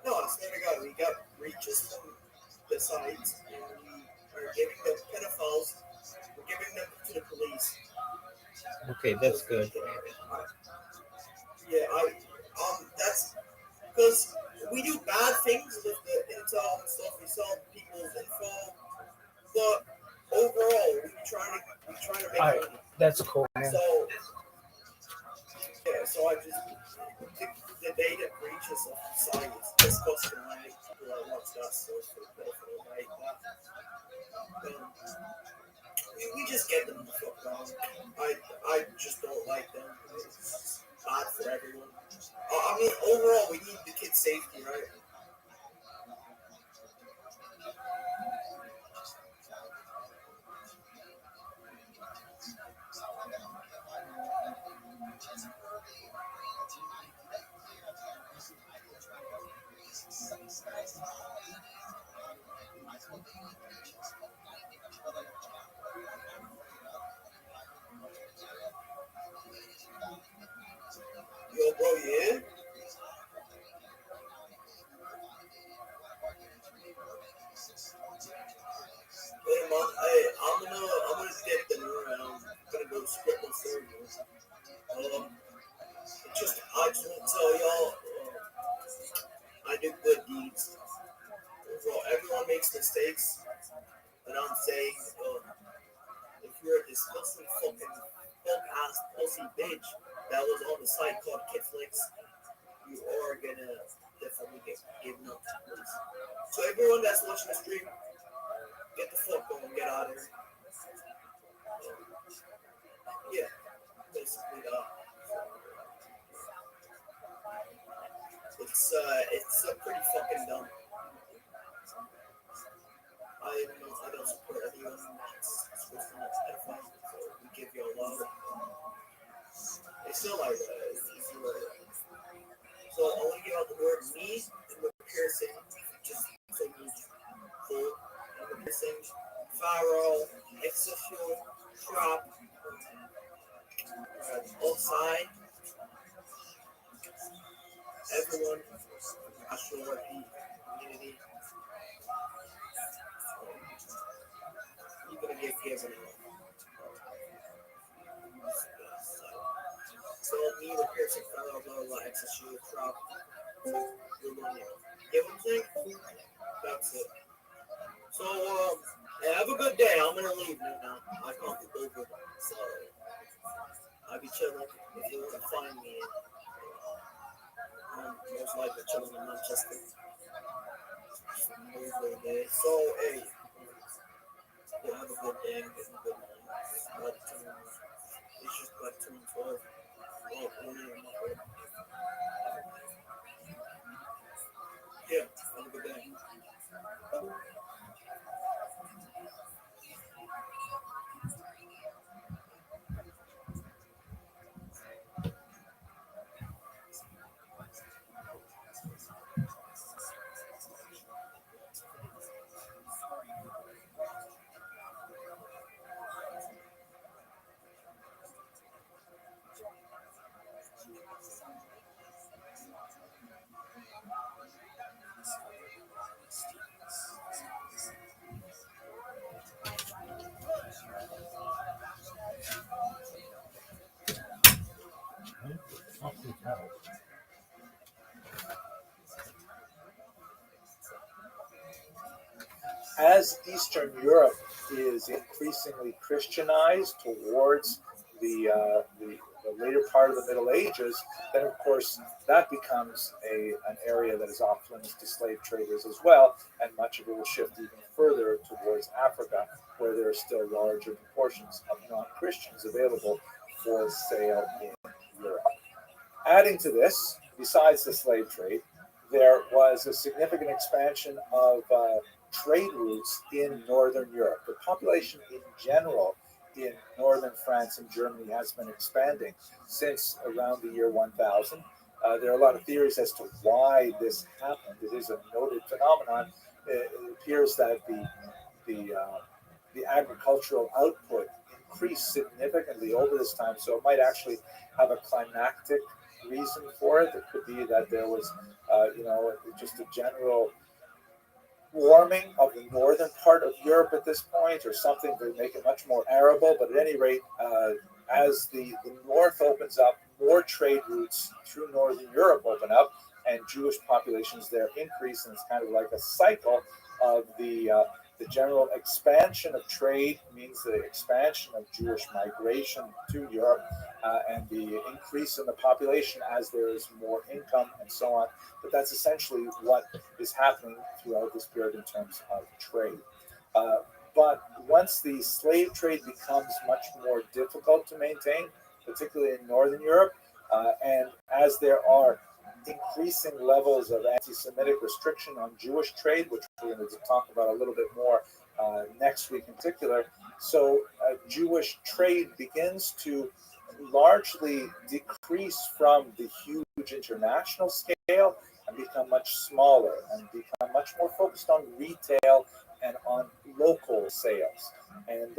No, I swear to God, we got reaches from the site, and we are giving the pedophiles. We're giving them to the police. Okay, that's good. Yeah, that's because we do bad things with the intel and stuff. We sell people's info, but overall, we try to make Alright, money. that's cool, man. So I just the data breaches of science disgusting. Like people that watch that stuff for pedophiles, right? We just get them the fuck wrong. I just don't like them. It's bad for everyone. I mean, overall, we need the kids' safety, right? Yo, bro, yeah. Hey, man, I'm gonna get the new round. I'm gonna go script on surgery. I just want to So y'all, I do good deeds. So everyone makes mistakes, but I'm saying, if you're a disgusting fucking fuck ass pussy bitch that was on the site called Kidflix, you are gonna definitely get given up to police. So everyone that's watching the stream, get the fuck going, get out of here. Yeah, basically that. It's pretty fucking dumb. I don't support anyone that's supposed to pedophile, so we give you a lot of. It's still like it's so I want to get out the word me and the piercing, just so you full and the piercing, pharaoh, exceptional, crop, outside, everyone, astrology community, you're gonna get given. So me, the piercing, pharaoh, blah blah blah, exceptional, crop, you're gonna get what I'm saying? That's it. So yeah, have a good day. I'm gonna leave now. I can't be over. So I'll be chilling if you want to find me. Most likely chilling in Manchester. Over there. So hey, yeah, have a good day. Have a good night. It's just like 2 and 12. Oh, yeah, have a good day. As Eastern Europe is increasingly Christianized towards the later part of the Middle Ages, then of course that becomes an area that is off limits to slave traders as well, and much of it will shift even further towards Africa, where there are still larger proportions of non-Christians available for sale in Europe. Adding to this, besides the slave trade, there was a significant expansion of trade routes in Northern Europe. The population in general in northern France and Germany has been expanding since around the year 1000. There are a lot of theories as to why this happened. It is a noted phenomenon. It appears that the agricultural output increased significantly over this time, so it might actually have a climactic reason for it. It could be that there was, just a general warming of the northern part of Europe at this point, or something to make it much more arable. But at any rate, as the north opens up, more trade routes through northern Europe open up, and Jewish populations there increase, and it's kind of like a cycle of the general expansion of trade means the expansion of Jewish migration to Europe, and the increase in the population as there is more income and so on. But that's essentially what is happening throughout this period in terms of trade. But once the slave trade becomes much more difficult to maintain, particularly in Northern Europe, and as there are increasing levels of anti-Semitic restriction on Jewish trade, which we're going to talk about a little bit more next week in particular. So Jewish trade begins to largely decrease from the huge international scale and become much smaller and become much more focused on retail and on local sales. And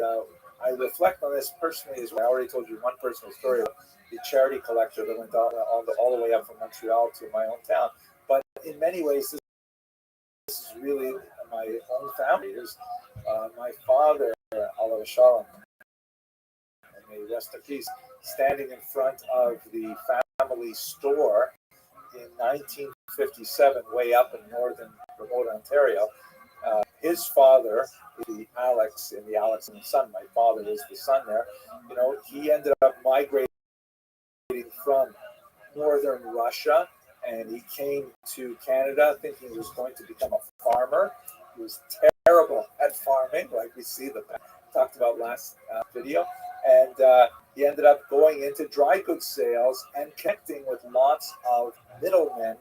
I reflect on this personally as well. I already told you one personal story of the charity collector that went all the way up from Montreal to my own town. But in many ways, this is really my own family. My father, Allah Shalom, and may rest in peace, standing in front of the family store in 1957, way up in northern remote Ontario. His father, the Alex in the Alex and the Son, my father is the son there. He ended up migrating from northern Russia, and he came to Canada thinking he was going to become a farmer. He was terrible at farming, like we see the talked about last video, and he ended up going into dry goods sales and connecting with lots of middlemen,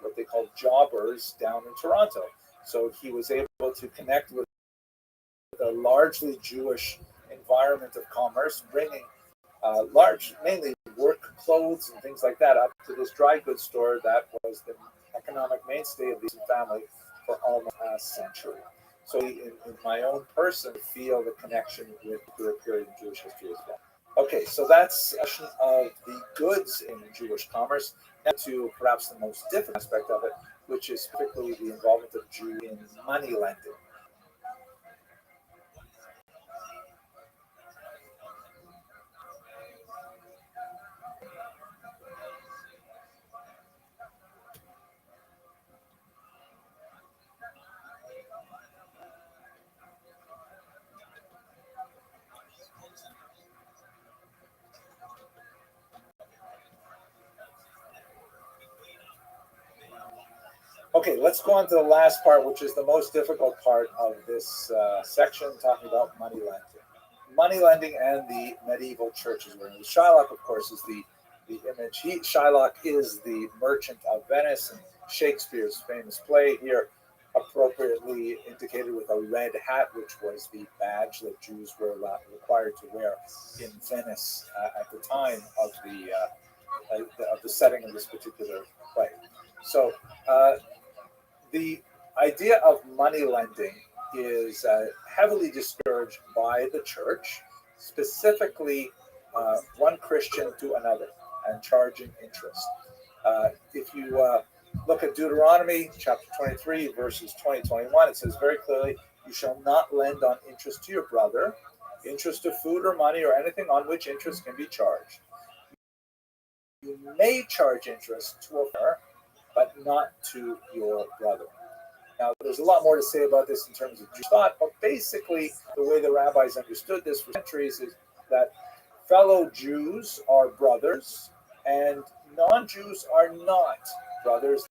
what they call jobbers, down in Toronto. So he was able to connect with a largely Jewish environment of commerce, bringing mainly work clothes and things like that up to this dry goods store that was the economic mainstay of this family for almost a century. So in my own person, feel the connection with the period in Jewish history as well. Okay, so that's a discussion of the goods in Jewish commerce. Now to perhaps the most difficult aspect of it, which is typically the involvement of Jews in money lending. Okay, let's go on to the last part, which is the most difficult part of this section, talking about money lending. Money lending and the medieval churches. Shylock, of course, is the image. Shylock is the merchant of Venice, and Shakespeare's famous play here, appropriately indicated with a red hat, which was the badge that Jews were required to wear in Venice at the time of the setting of this particular play. So the idea of money lending is heavily discouraged by the church, specifically one Christian to another, and charging interest. If you look at Deuteronomy chapter 23, verses 20-21, it says very clearly, you shall not lend on interest to your brother, interest of food or money or anything on which interest can be charged. You may charge interest to a partner, but not to your brother. Now, there's a lot more to say about this in terms of Jewish thought, but basically the way the rabbis understood this for centuries is that fellow Jews are brothers and non-Jews are not brothers.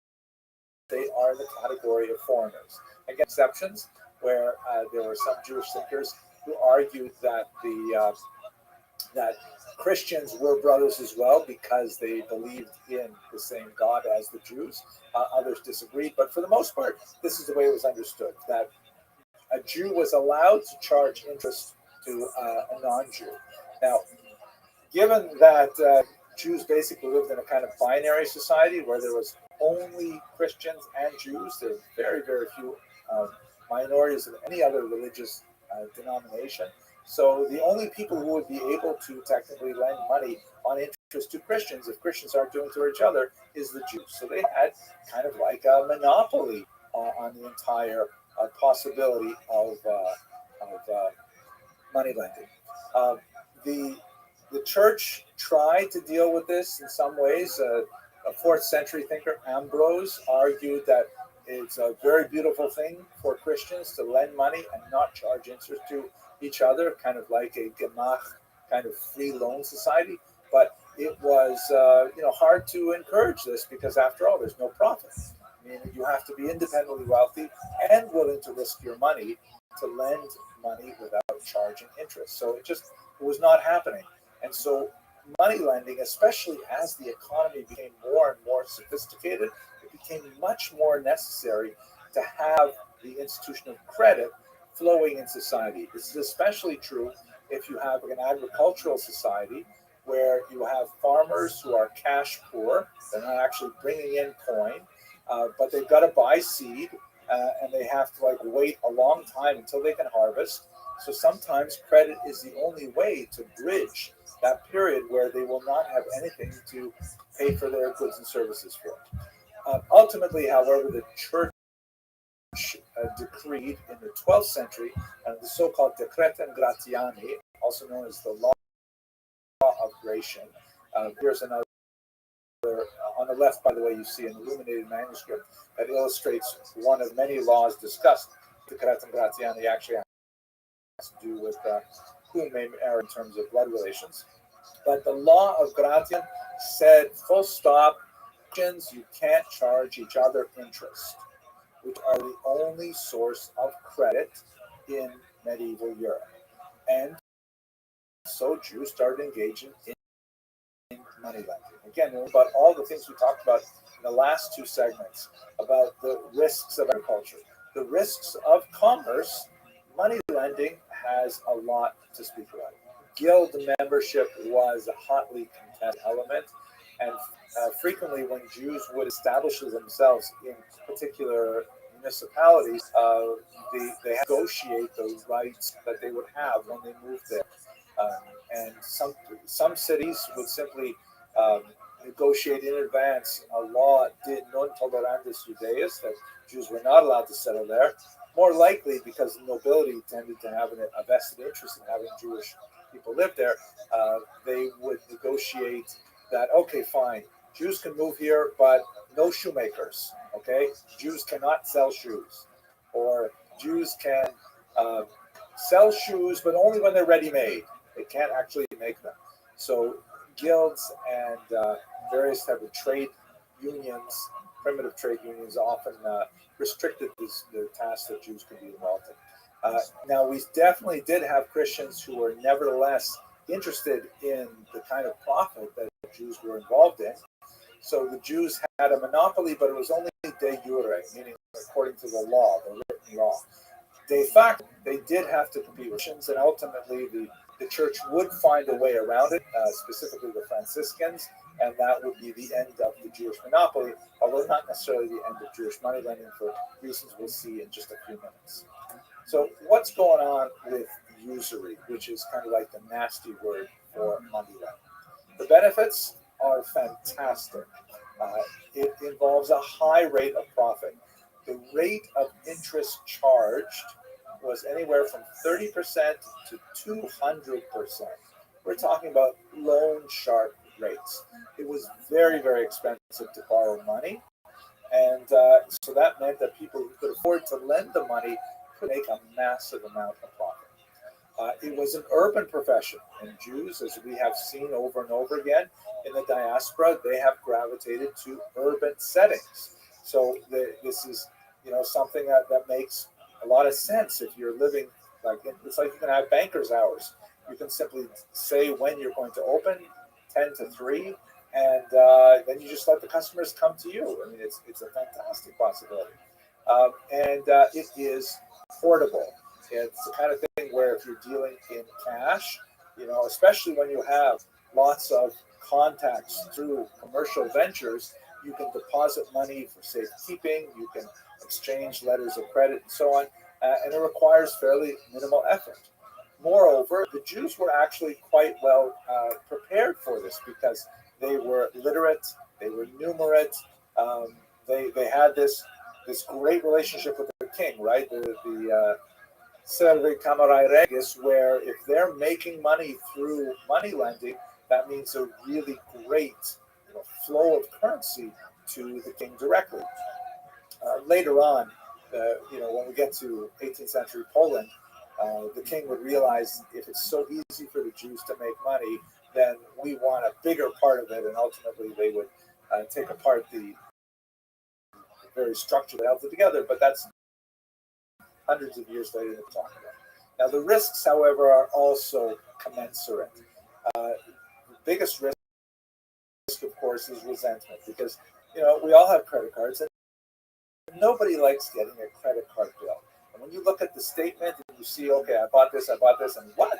They are in the category of foreigners. Again, exceptions where there were some Jewish thinkers who argued that that Christians were brothers as well because they believed in the same God as the Jews. Others disagreed, but for the most part, this is the way it was understood, that a Jew was allowed to charge interest to a non-Jew. Now, given that Jews basically lived in a kind of binary society where there was only Christians and Jews, there were very, very few minorities of any other religious denomination. So the only people who would be able to technically lend money on interest to Christians, if Christians aren't doing it to each other, is the Jews. So they had kind of like a monopoly on the entire possibility of money lending. The church tried to deal with this in some ways. A 4th century thinker, Ambrose, argued that it's a very beautiful thing for Christians to lend money and not charge interest to each other, kind of like a gemach, kind of free loan society. But it was hard to encourage this because, after all, there's no profit. I mean, you have to be independently wealthy and willing to risk your money to lend money without charging interest. So it was not happening. And so money lending, especially as the economy became more and more sophisticated, it became much more necessary to have the institution of credit flowing in society. This is especially true if you have an agricultural society where you have farmers who are cash poor. They're not actually bringing in coin, but they've got to buy seed, and they have to wait a long time until they can harvest. So sometimes credit is the only way to bridge that period where they will not have anything to pay for their goods and services for. Ultimately, however, the church decreed in the 12th century, the so-called Decretum Gratiani, also known as the Law of Gratian. Here's another On the left, by the way, you see an illuminated manuscript that illustrates one of many laws discussed. The Decretum Gratiani actually has to do with who may marry in terms of blood relations. But the law of Gratian said, full stop, you can't charge each other interest, which are the only source of credit in medieval Europe. And so Jews started engaging in money lending. Again, about all the things we talked about in the last two segments, about the risks of agriculture, the risks of commerce, money lending has a lot to speak about. Guild membership was a hotly contested element, and frequently when Jews would establish themselves in particular municipalities, they negotiate the rights that they would have when they moved there. And some cities would simply negotiate in advance a law de non tolerantis judaeus, that Jews were not allowed to settle there. More likely because the nobility tended to have a vested interest in having Jewish people live there, they would negotiate that, okay, fine, Jews can move here, but no shoemakers, okay? Jews cannot sell shoes. Or Jews can sell shoes, but only when they're ready-made. They can't actually make them. So guilds and various type of trade unions, primitive trade unions, often restricted the tasks that Jews could be involved in. Now, we definitely did have Christians who were nevertheless interested in the kind of profit that Jews were involved in. So the Jews had a monopoly, but it was only de jure, meaning according to the law, the written law. De facto, they did have to compete with Christians, and ultimately the church would find a way around it, specifically the Franciscans, and that would be the end of the Jewish monopoly, although not necessarily the end of Jewish money lending for reasons we'll see in just a few minutes. So what's going on with usury, which is kind of like the nasty word for money lending? The benefits are fantastic. It involves a high rate of profit. The rate of interest charged was anywhere from 30% to 200%. We're talking about loan shark rates. It was very, very expensive to borrow money. And so that meant that people who could afford to lend the money could make a massive amount of profit. It was an urban profession, and Jews, as we have seen over and over again in the diaspora, they have gravitated to urban settings. So this is, something that makes a lot of sense if you're living it's like you can have banker's hours. You can simply say when you're going to open, 10 to 3, and then you just let the customers come to you. I mean, it's a fantastic possibility, and it is portable. It's the kind of thing where if you're dealing in cash, especially when you have lots of contacts through commercial ventures, you can deposit money for safekeeping, you can exchange letters of credit and so on, and it requires fairly minimal effort. Moreover, the Jews were actually quite well prepared for this because they were literate, they were numerate, they had this great relationship with the king, right? The Servi Camerai Regis, where if they're making money through money lending, that means a really great flow of currency to the king directly. Later on, when we get to 18th century Poland, the king would realize if it's so easy for the Jews to make money, then we want a bigger part of it, and ultimately they would take apart the very structure that held it together. But that's hundreds of years later to talk about. Now, the risks, however, are also commensurate. The biggest risk, of course, is resentment, because we all have credit cards, and nobody likes getting a credit card bill. And when you look at the statement and you see, okay, I bought this, and what?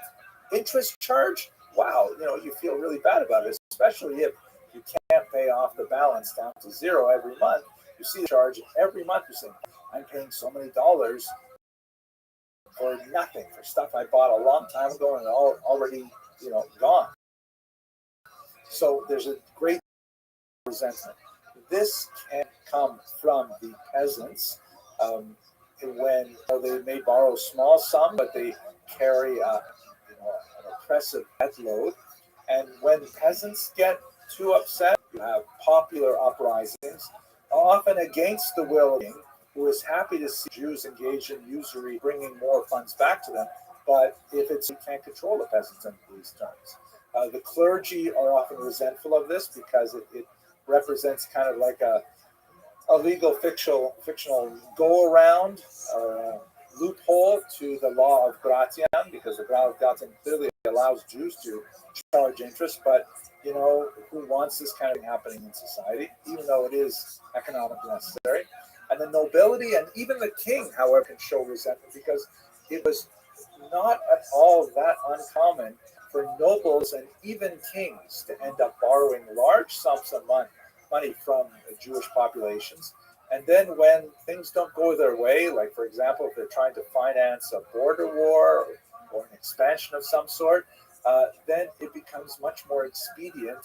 Interest charge? Wow, you feel really bad about it, especially if you can't pay off the balance down to zero every month. You see the charge every month. You're saying, I'm paying so many dollars for nothing, for stuff I bought a long time ago and already, gone. So there's a great resentment. This can come from the peasants when they may borrow a small sum, but they carry an oppressive debt load. And when peasants get too upset, You have popular uprisings, often against the will of the king, who is happy to see Jews engage in usury, bringing more funds back to them. But if it's you can't control the peasants under these terms. The clergy are often resentful of this because it represents kind of like a legal fictional go around loophole to the law of Gratian, because the law of Gratian clearly allows Jews to charge interest, but who wants this kind of thing happening in society, even though it is economically necessary. And the nobility and even the king, however, can show resentment, because it was not at all that uncommon for nobles and even kings to end up borrowing large sums of money from Jewish populations. And then when things don't go their way, like for example, if they're trying to finance a border war or an expansion of some sort, then it becomes much more expedient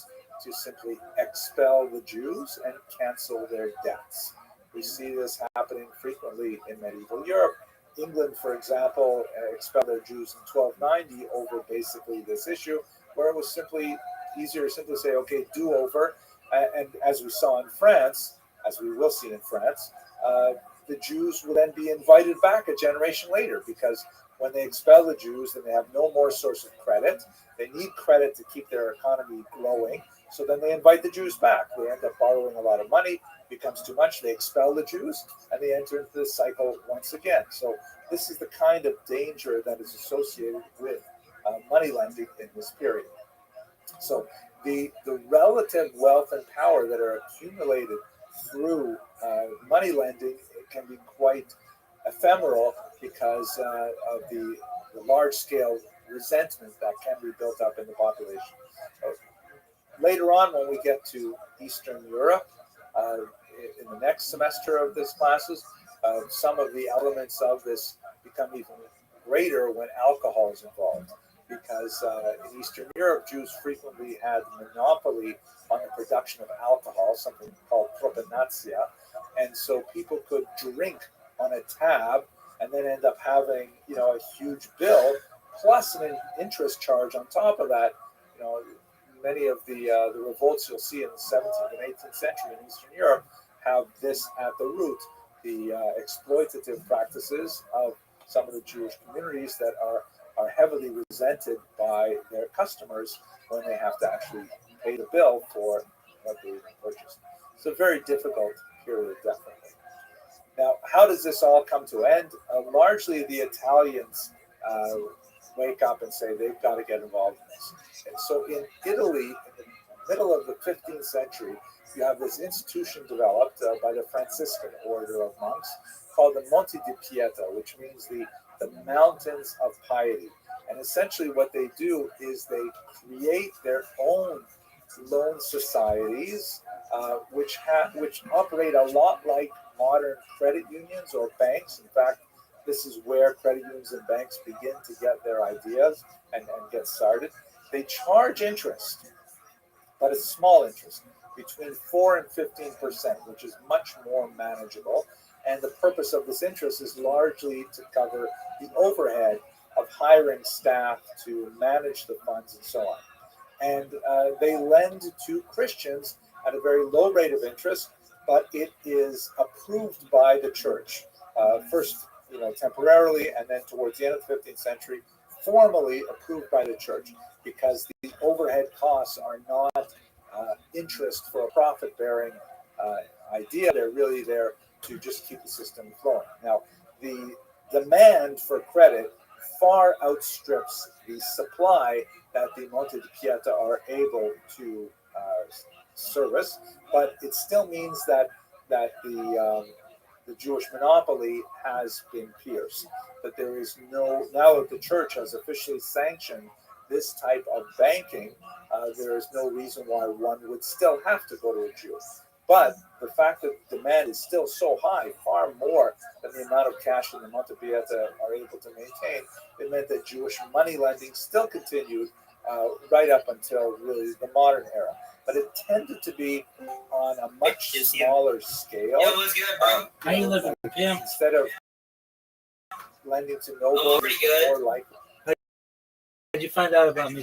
to simply expel the Jews and cancel their debts. We see this happening frequently in medieval Europe. England, for example, expelled their Jews in 1290 over basically this issue, where it was simply easier to simply say, okay, do over. And as we saw in France, as we will see in France, the Jews will then be invited back a generation later, because when they expel the Jews, then they have no more source of credit. They need credit to keep their economy growing. So then they invite the Jews back. They end up borrowing a lot of money, becomes too much. They expel the Jews, and they enter into this cycle once again. So this is the kind of danger that is associated with money lending in this period. So the relative wealth and power that are accumulated through money lending can be quite ephemeral because of the large-scale resentment that can be built up in the population. Later on, when we get to Eastern Europe, in the next semester of this classes, some of the elements of this become even greater when alcohol is involved. Because in Eastern Europe, Jews frequently had monopoly on the production of alcohol, something called propinatia, and so people could drink on a tab and then end up having a huge bill plus an interest charge on top of that. Many of the revolts you'll see in the 17th and 18th century in Eastern Europe have this at the root: the exploitative practices of some of the Jewish communities that are heavily resented by their customers when they have to actually pay the bill for what they purchased. It's a very difficult period, definitely. Now, how does this all come to end? Largely, the Italians wake up and say they've got to get involved in this. And so in Italy, in the middle of the 15th century, you have this institution developed by the Franciscan order of monks called the Monti di Pieta, which means the mountains of piety. And essentially what they do is they create their own loan societies, which operate a lot like modern credit unions or banks. In fact, this is where credit unions and banks begin to get their ideas and get started. They charge interest, but it's small interest, between 4 and 15%, which is much more manageable. And the purpose of this interest is largely to cover the overhead of hiring staff to manage the funds and so on. And they lend to Christians at a very low rate of interest, but it is approved by the church. First, temporarily, and then towards the end of the 15th century, formally approved by the church, because the overhead costs are not interest for a profit-bearing idea. They're really there to just keep the system flowing. Now, the demand for credit far outstrips the supply that the Monte di Pieta are able to service, but it still means that the Jewish monopoly has been pierced. That there is now that the church has officially sanctioned this type of banking, there is no reason why one would still have to go to a Jew. But the fact that demand is still so high, far more than the amount of cash that the Monte Pieta are able to maintain, it meant that Jewish money lending still continued right up until really the modern era. But it tended to be on a much smaller scale. Yo, what's good, bro? How you living, Pam? Instead of lending to nobles, pretty good. more like. How'd you find out about me,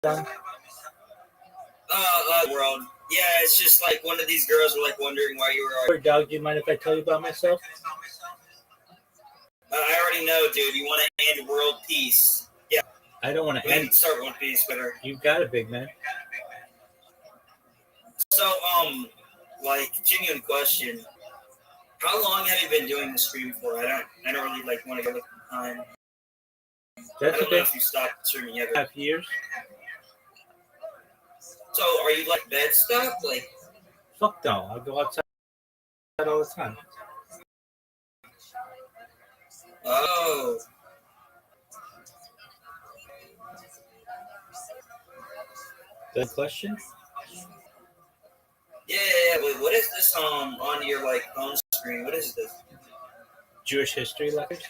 son? World. Yeah, it's just like one of these girls were like wondering why you were. Word, dog, do you mind if I tell you about myself? I already know, dude. You want to end world peace. Yeah, I don't want to we end. can start One Piece better. You got it, big man. So, like, genuine question. How long have you been doing the stream for? I don't really like want to go with time. I That's don't know okay. if you stopped streaming ever. 5 years. So, are you like bed stuff? Like, Fuck no. I go outside all the time. oh, Good question. yeah. Wait, what is this on your like phone screen? What is this? Jewish history lectures.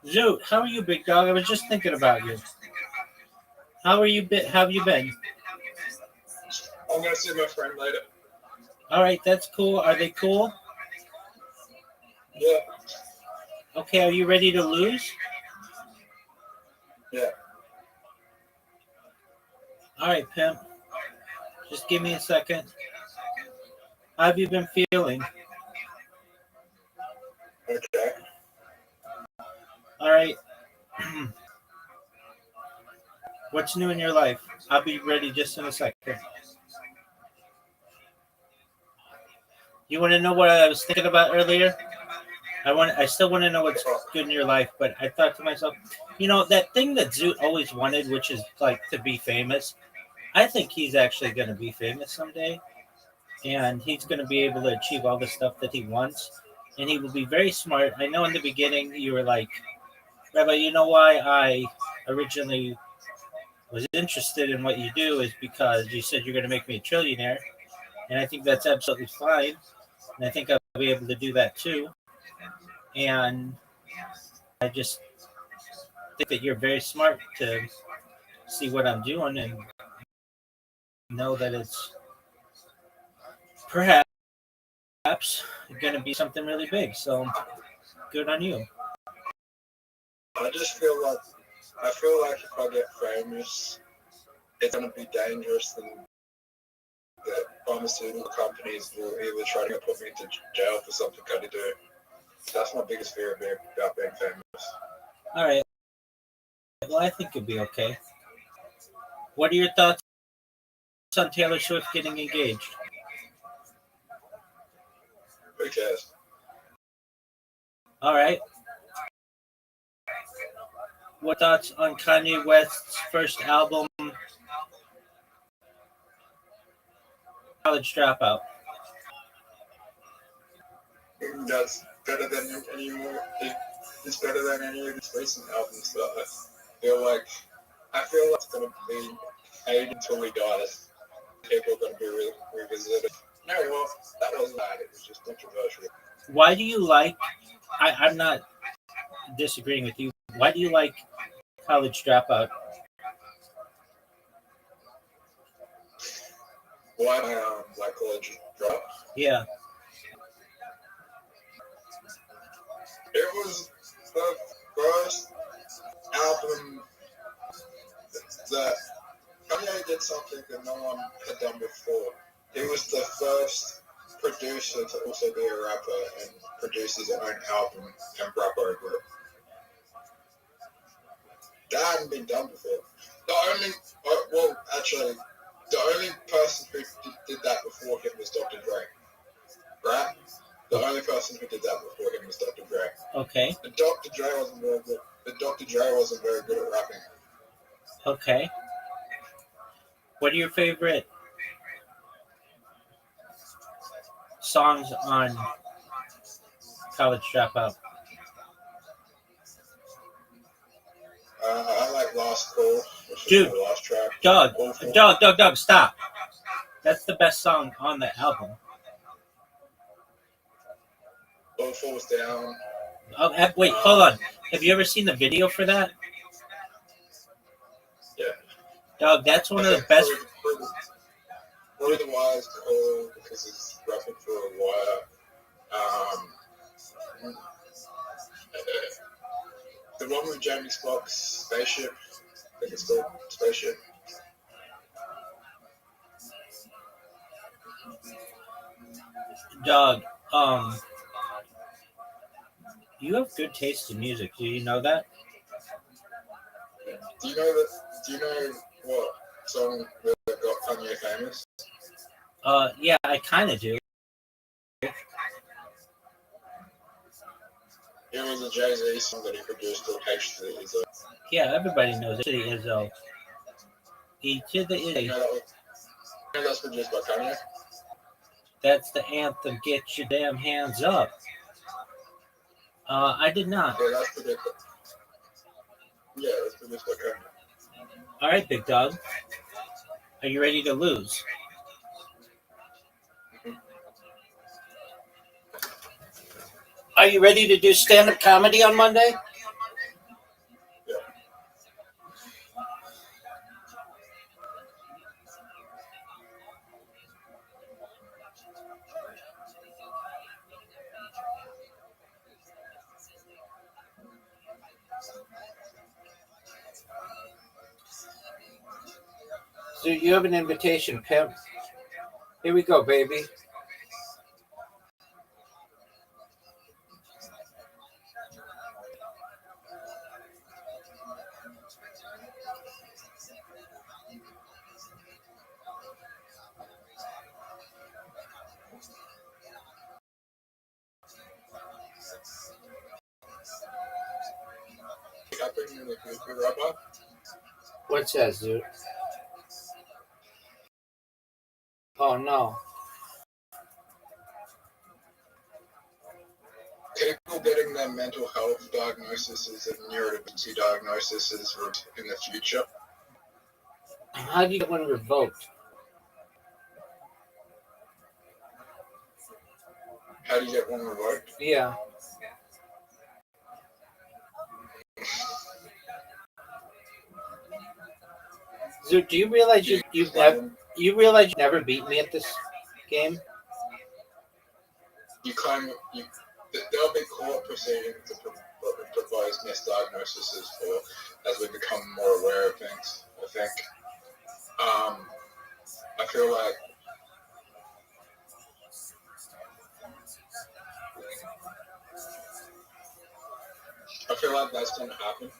Zoot, how are you, big dog? I was just thinking about you. How are you? How have you been? I'm gonna see my friend later. All right, that's cool. Are they cool? Yeah. Okay, are you ready to lose? Yeah. All right, pimp. Just give me a second. How have you been feeling? Okay. All right. What's new in your life? I'll be ready just in a second. You want to know what I was thinking about earlier? I still want to know what's good in your life, but I thought to myself, that thing that Zoot always wanted, which is like to be famous. I think he's actually going to be famous someday, and he's going to be able to achieve all the stuff that he wants, and he will be very smart. I know in the beginning you were like, Rabbi, you know why I originally was interested in what you do is because you said you're going to make me a trillionaire, and I think that's absolutely fine, and I think I'll be able to do that too. And I just think that you're very smart to see what I'm doing and know that it's perhaps going to be something really big. So good on you. I feel like if I get famous, it's gonna be dangerous, and that pharmaceutical companies will either try to put me into jail for something I did do. That's my biggest fear about being famous. All right. Well, I think you'll be okay. What are your thoughts on Taylor Swift getting engaged? Who cares? All right. What thoughts on Kanye West's first album, College Dropout? That's better than any more. It's better than any of his recent albums. But I feel like it's gonna be paid until he dies. People are gonna be revisited. No, well, that wasn't bad. It was just controversial. Why do you like? I'm not disagreeing with you. Why do you like College Dropout? Why like College Drop? Yeah. It was the first album that Kanye did something that no one had done before. He was the first producer to also be a rapper and produce his own album and rap over it. That hadn't been done before. The only person who did that before him was Dr. Dre, right? The only person who did that before him was Dr. Dre. Okay. But Dr. Dre wasn't very good. At rapping. Okay. What are your favorite songs on College Dropout? I like Lost Call, which Dude, is my last track. Dog, stop. That's the best song on the album. All Falls Down. Oh, wait, hold on. Have you ever seen the video for that? Yeah. Dog, that's one of the best. Through the Wire's cool because it's rapping through a wire. The one with Jamie Foxx, Spaceship. I think it's called Spaceship. Dog, you have good taste in music. Do you know that? Do you know what song that got Kanye famous? Yeah, I kind of do. It was a Jay-Z song that he produced called H2O. Yeah, everybody knows it. Izzo. E to the You E. know that's produced by Kanye? That's the anthem. Get your damn hands up. I did not. Okay, that's the big. Yeah, that's the big. Okay. All right, big dog. Are you ready to lose? Are you ready to do stand-up comedy on Monday? Yeah. So you have an invitation, pimp. Here we go, baby. Happening in the future, Rabbi? What's that, dude? Oh no. People getting their mental health diagnoses and neurodiversity diagnoses in the future. How do you get one revoked? How do you get one revoked? Yeah. Zoot, do you realize you never beat me at this game? You claim there'll be court proceedings to propose misdiagnoses as we become more aware of things. I think. I feel like that's going to happen.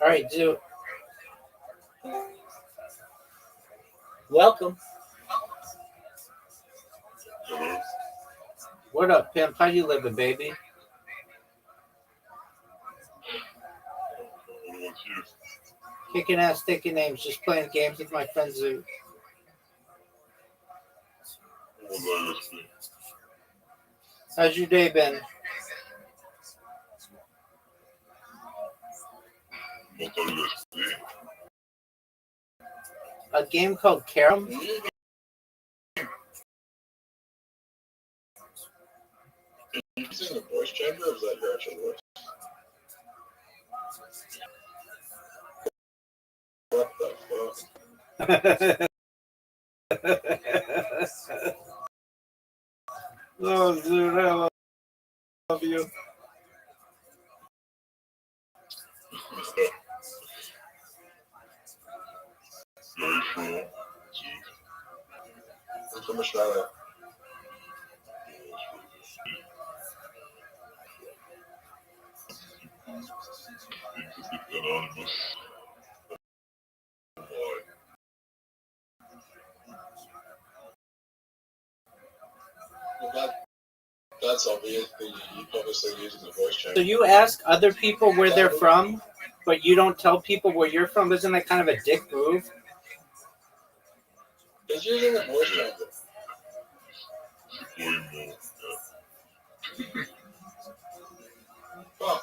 All right, Zoot. Welcome. What up, pimp? How you living, baby? Kicking ass, taking names, just playing games with my friend Zoot. How's your day been? A game called Carom? Is this in a voice chamber or is that your actual voice? What the fuck? Oh, Zoot, I love you. I'm from Australia. Well, that's obvious. You obviously using the voice chamber. So you ask other people where they're from, but you don't tell people where you're from? Isn't that kind of a dick move? He's using the voice chamber. Fuck.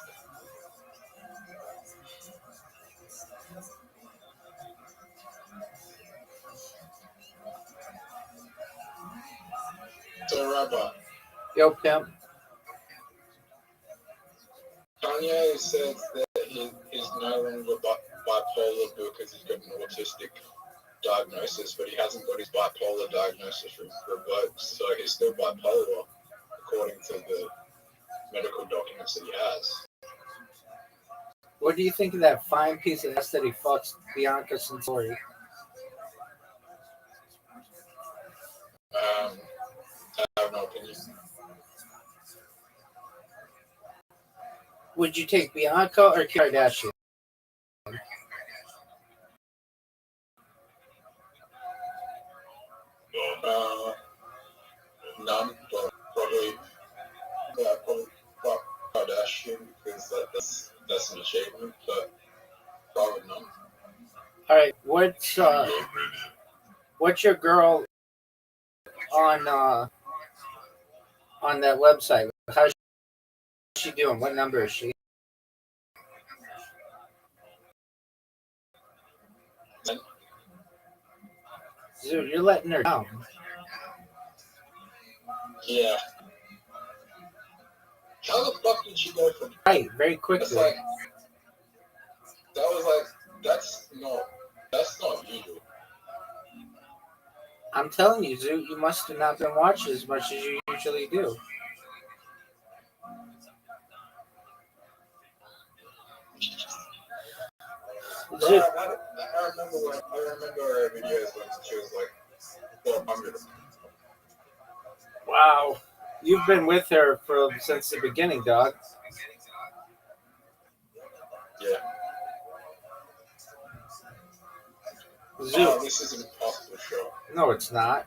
So, Rabbi, Yo, pimp. Kanye says that he's no longer bipolar because he's got an autistic diagnosis, but he hasn't got his bipolar diagnosis revoked, so he's still bipolar according to the medical documents that he has. What do you think of that fine piece of ass that he fucks Bianca Censori? I have no opinion. Would you take Bianca or Kardashian? None, but probably Kardashian because that's an achievement, but probably none. All right, what's your girl on that website. How's she doing? What number is she? Dude, you're letting her down. Yeah. How the fuck did she go from Right, very It's quickly. like that's not usual. I'm telling you, Zoo, you must have not been watching as much as you usually do. Zoo, I remember her videos when she was like 400. wow. You've been with her since the beginning, dog. Yeah. Zoo. Oh, this is an impossible show. No, it's not.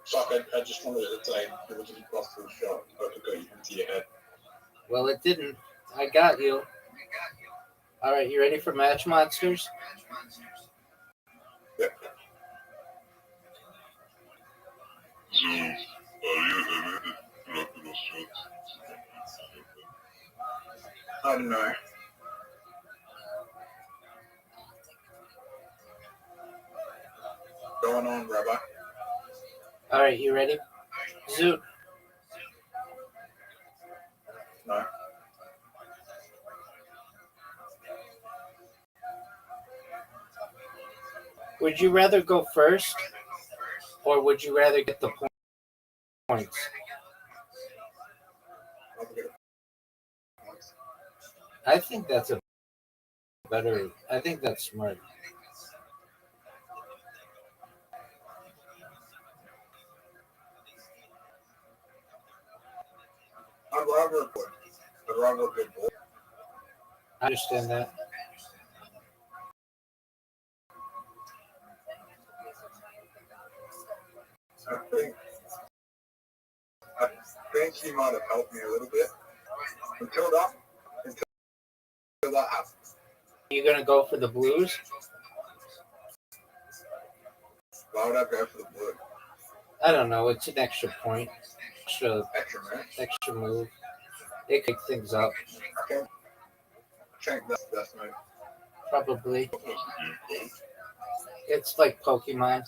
Fuck, I just wanted to say it was an impossible show. I took it into your head. Well, it didn't. I got you. All right, you ready for Match Monsters? Yeah. I don't know. Going on, Rabbi. All right, you ready? Zoo. No. Would you rather go first, or would you rather get the points? I think that's I think that's smart. I'd rather a good boy. I understand that. I think he might have helped me a little bit until that happened. Are you gonna go for the Blues? Why would I go for the blue? I don't know. It's an extra point, Extra man. extra move. It kicks things up. I think that's my. Probably. It's like Pokemon.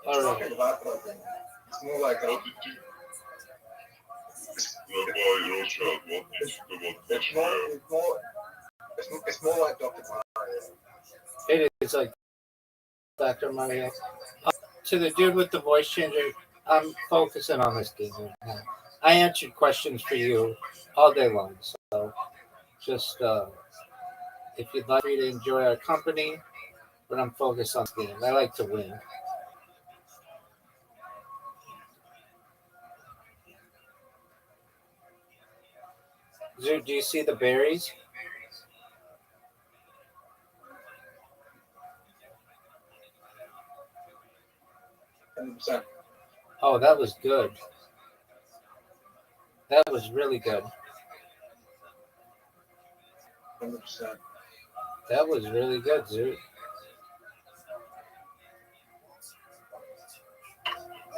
All right. It's more like it's more like Dr. Mario. It is like Dr. Mario. To the dude with the voice changer, I'm focusing on this game right now. I answered questions for you all day long, so just if you'd like me to enjoy our company, but I'm focused on the game. I like to win. Zoo, do you see the berries? Oh, that was good. That was really good. 100%. That was really good, Zoo.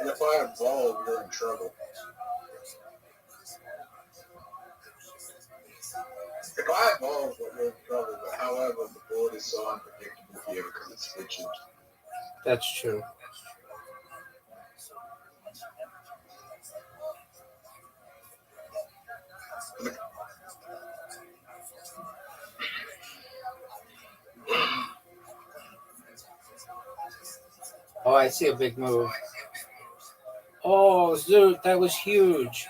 And if I have ball, you're in trouble. If I have balls, you're in trouble. But however, the board is so unpredictable here because it's switching. That's true. Oh, I see a big move. Oh, Zoot, that was huge.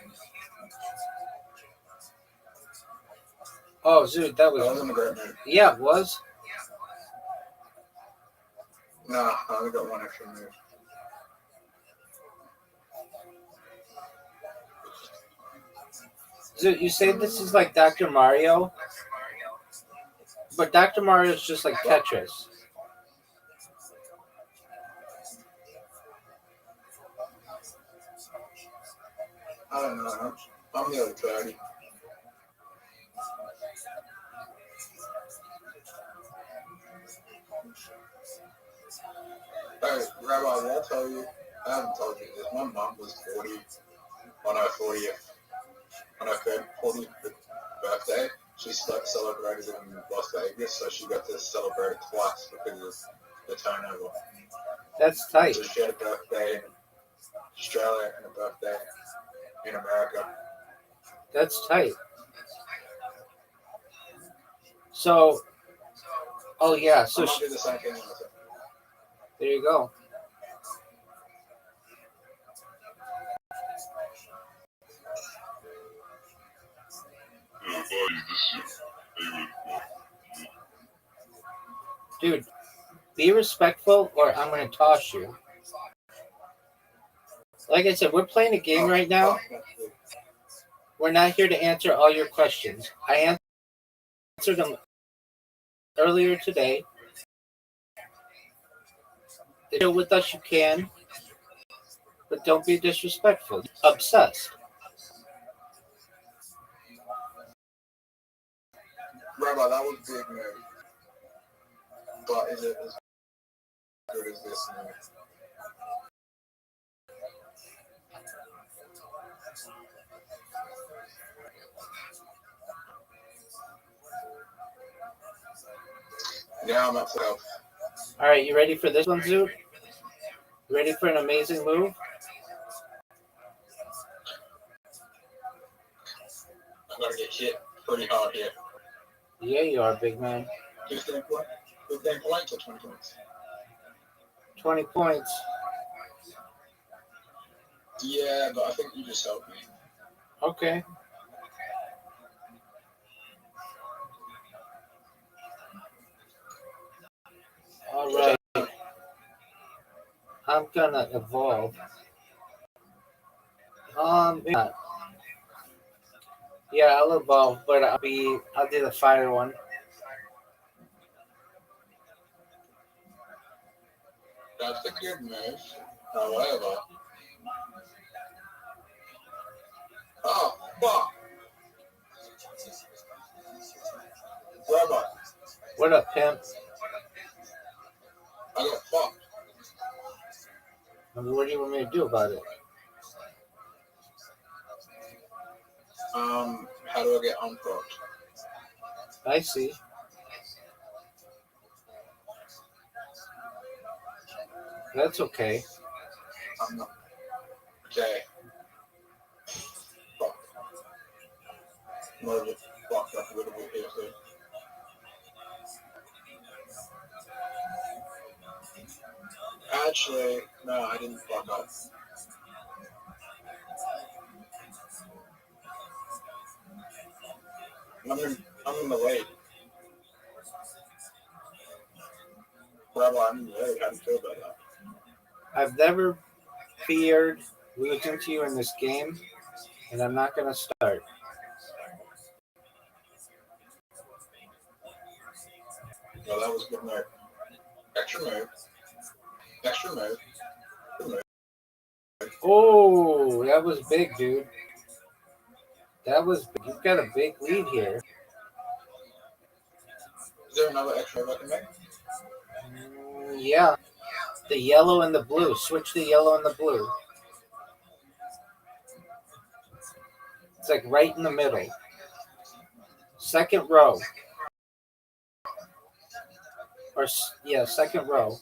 Oh, Zoot, that was. That wasn't a great move. Yeah, it was. Nah, I only got one extra move. Zoot, you say this is like Dr. Mario, but Dr. Mario is just like Tetris. I don't know. I'm the other 30. Hey, Rabbi, I'll tell you. I haven't told you this. My mom was 40 on her 40th, on her 40th birthday. She celebrated in Las Vegas, so she got to celebrate it twice because of the turnover. That's tight. So she had a birthday in Australia and a birthday in America. That's tight. So, oh yeah. So I might do the same thing. there you go. Dude, be respectful or I'm going to toss you. Like I said, we're playing a game right now. We're not here to answer all your questions. I answered them earlier today. Deal with us, you can, but don't be disrespectful. Obsessed. Rabbi, that was big move. But is it as good as this move? Yeah, I'm upset. All right, you ready for this one, Zoo? Ready for an amazing move? I'm gonna get hit pretty hard here. Yeah, you are, big man. 15 points or 20 points? 20 points. Yeah, but I think you just helped me. Okay. All right. I'm gonna evolve. Yeah. Yeah, I'll evolve, but I'll do the fire one. That's a good move. However. Oh, fuck. Rabbi, What up, pimp? I got fucked. I mean, what do you want me to do about it? How do I get unfucked? I see. That's okay. I'm not. Okay. Fuck. I'm a little fucked up a little bit here, too. Actually, no, I didn't fuck up. I'm in the lead. Rabbi, I'm in the lead. How do you feel about that? I've never feared losing to you in this game, and I'm not gonna start. Well, that was a good move. Extra move. Extra move. Good move. Oh, that was big, dude. That was big. You've got a big lead here. Is there another extra move I can make? Yeah. The yellow and the blue. Switch the yellow and the blue. It's like right in the middle. Second row. Or, yeah, second row.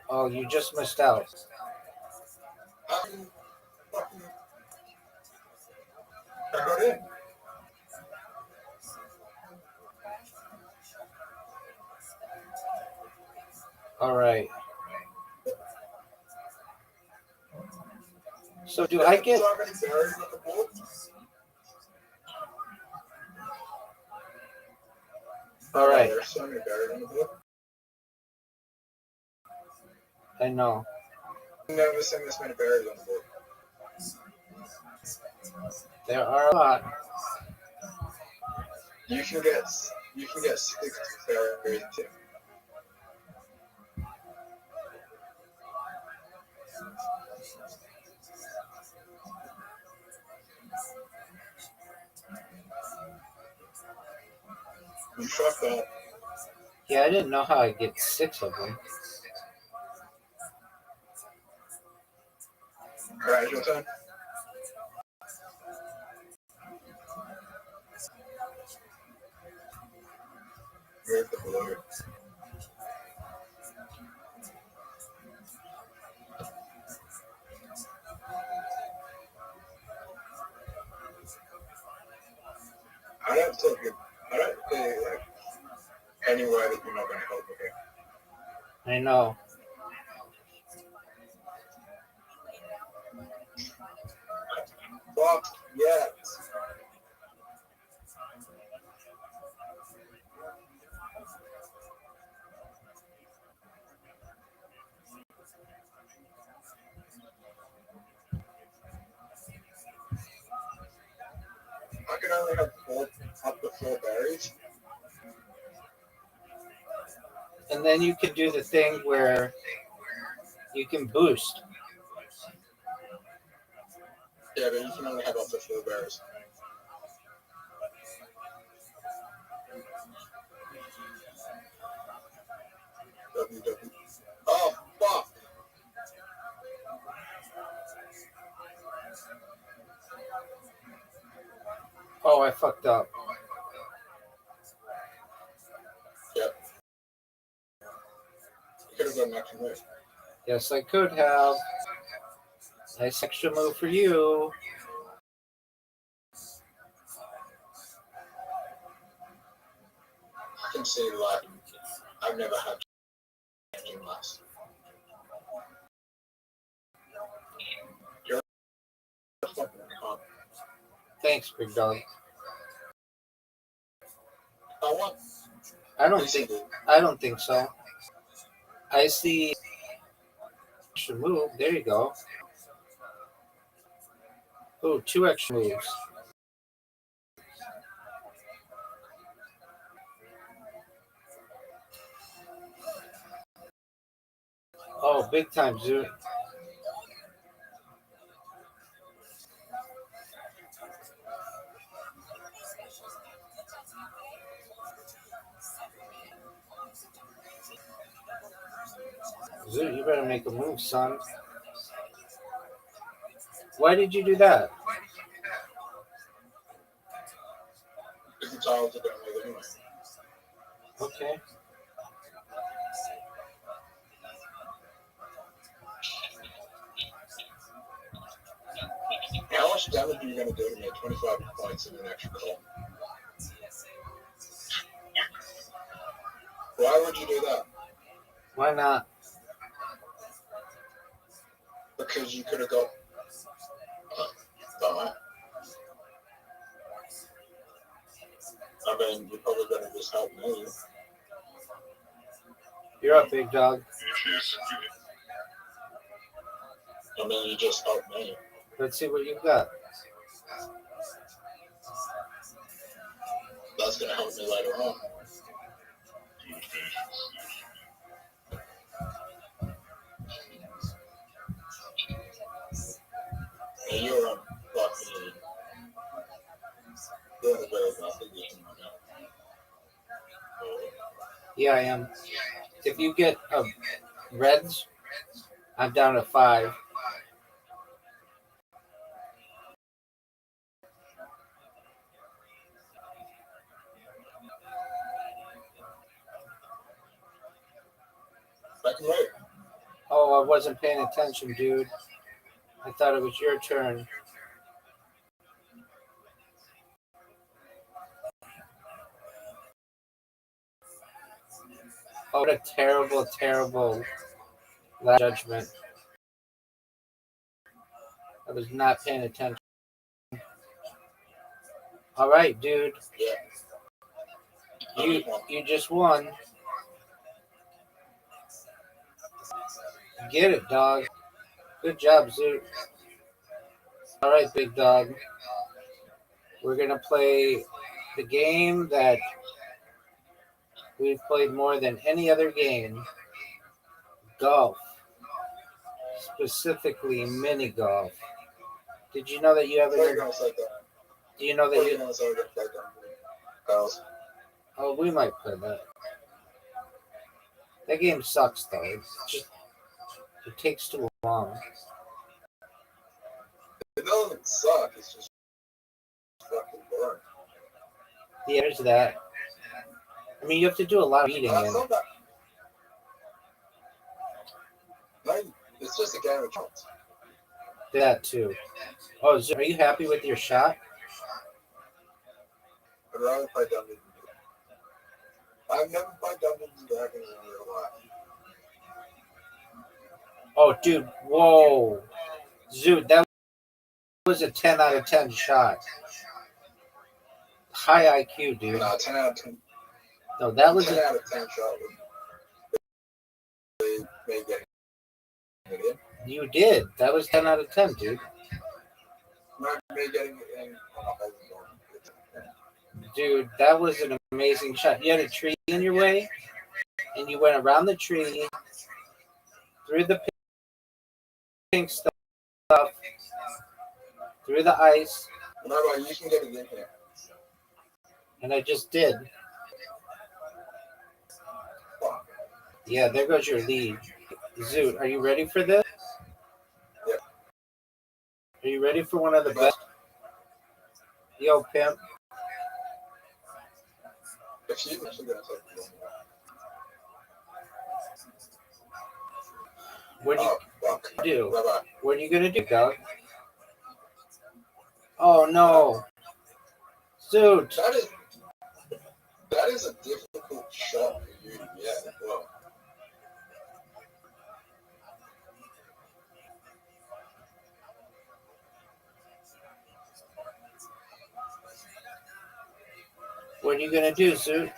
Oh, you just missed out. I got in. All right. So do I get... So many berries on the board? All right. There's so many berries on the board. I know. I've never seen this many berries on the board. There are a lot. You can get 6 berries too. You fucked up. Yeah, I didn't know how I get 6 of them. Alright, your turn. Here's the blue. I don't think like anywhere that you're not gonna help with it. I know. Fuck yes. I can only have up to 4 berries. And then you can do the thing where you can boost. Yeah, but you can only have up to 4 berries. WW. Oh, fuck. Oh, I fucked up. Yep. You could have done that to me. Yes, I could have. Nice extra move for you. I can say like I've never had changing last. You're a fucking cunt. Thanks, big dog. I want I don't think so. I see extra move. There you go. Oh, 2 extra moves. Oh, big time, Zoo. Zoo, you better make a move, son. Why did you do that? the tiles are going to move anyway. Okay. How much damage are you going to do to me? 25 points in an extra call. Why would you do that? Why not? Because you could have got. Don't know. I mean, you're probably going to just help me. You're up, big dog. I mean, you just helped me. Let's see what you've got. That's going to help me later on. And you're on fucking. You're in a very bad position right now. Yeah, I am. If you get reds, I'm down to 5. Back and right. Oh, I wasn't paying attention, dude. I thought it was your turn. Oh, what a terrible, terrible judgment. I was not paying attention. All right, dude. Yeah. You just won. Get it, dog. Good job, Zoot. All right, big dog. We're going to play the game that we've played more than any other game. Golf. Specifically mini golf. Did you know that you have Play an... girls like that. Do you know that Play you... girls like that. Girls. Oh, we might play that. That game sucks though. It takes too long. It doesn't suck. It's just fucking boring. Yeah, there's that. I mean, you have to do a lot of reading in It's it. not that. No, it's just a game of chance. That too. Oh, are you happy with your shot? I'd rather play Dungeons and Dragons. I've never played Dungeons and Dragons in real life. Oh, dude, whoa, Zoot, that was a 10 out of 10 shot. High IQ, dude. No, 10 out of 10. No, that was 10 a, out of 10 shot would be me getting it in. you did. That was 10 out of 10, dude. No, me getting it in on a holding zone. Dude, that was an amazing shot. You had a tree in your way, and you went around the tree, through the pink stuff, through the ice, No, but you can get it in here. and I just did. Fuck. Yeah, there goes your lead. Zoot, are you ready for this? Yep. Are you ready for one of the best? Yo, pimp. If she's actually going to take it. What do you Oh, fuck. do? Bye-bye. What are you gonna do, dog? Oh no, Zoot. That is a difficult shot for you to get as well. What are you gonna do, Zoot?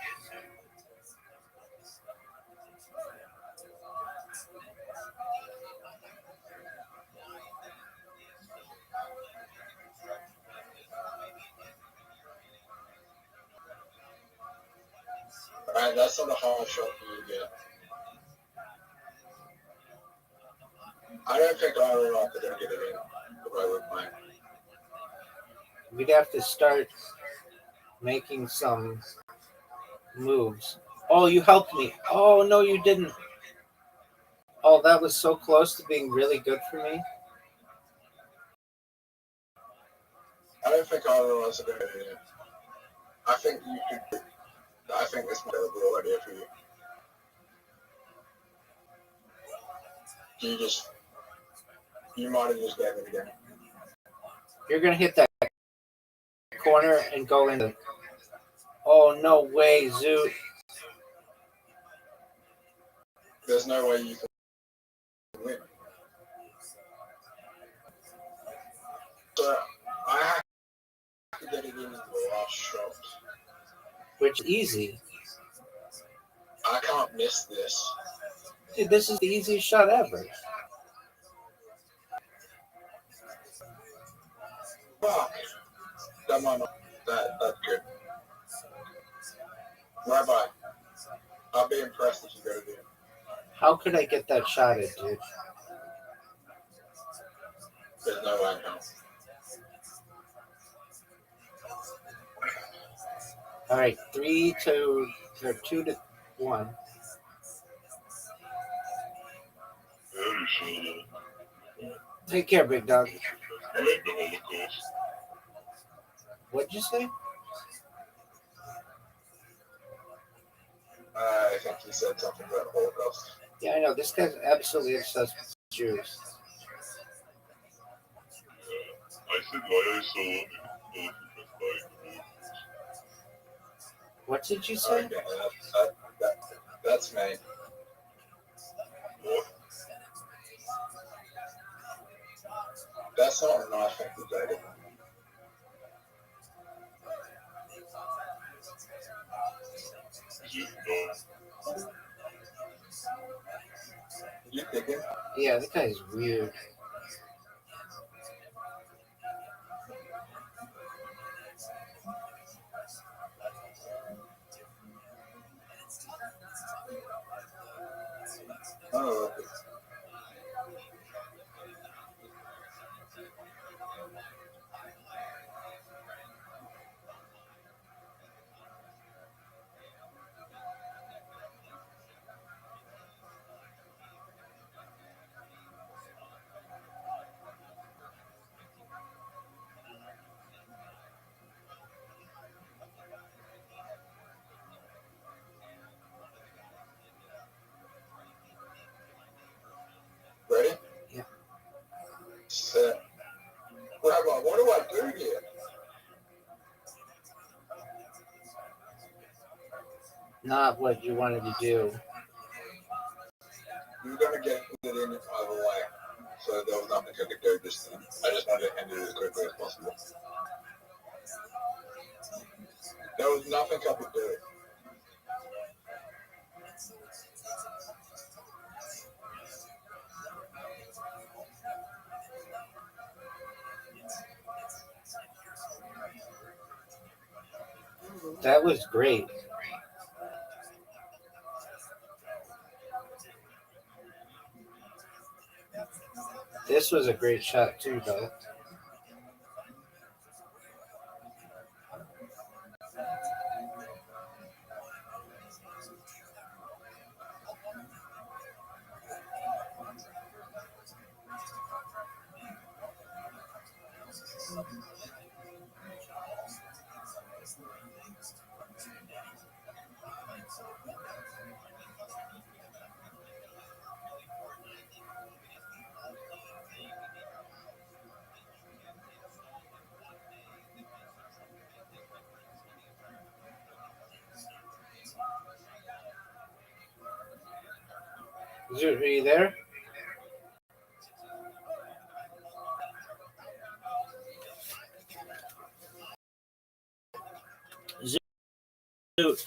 Alright, that's not a hard shot for you to get. I don't think either of us are going to get it in the way we're playing. We'd have to start making some moves. Oh, you helped me. Oh no, you didn't. Oh, that was so close to being really good for me. I don't think either of us are going to get it in. I think you could. I think this might be a real idea for you. You might have just gave it again. You're gonna hit that corner and go in. Oh no way, Zoot. There's no way you can win. So I have to get it in the last shot. Which is easy. I can't miss this. Dude, this is the easiest shot ever. Fuck. That might not. That's good. Bye-bye. I'll be impressed if you go to the end. How could I get that shot in, dude? There's no way I can. All right, 2 to 1. Take care, big dog. What'd you say? I think he said something about Holocaust. Yeah, I know. This guy's absolutely obsessed with Jews. I said why I saw What did you say? Okay, that's me. what? That's not a nice thing to say. Is it no? You thinking? Yeah, that guy's weird. Oh, okay. not what you wanted to do. We were gonna get it in either way, so there was nothing I could do this time. I just wanted to end it as quickly as possible. There was nothing I could do. That was great. This was a great shot too, though. Zoot, are you there? Zoot,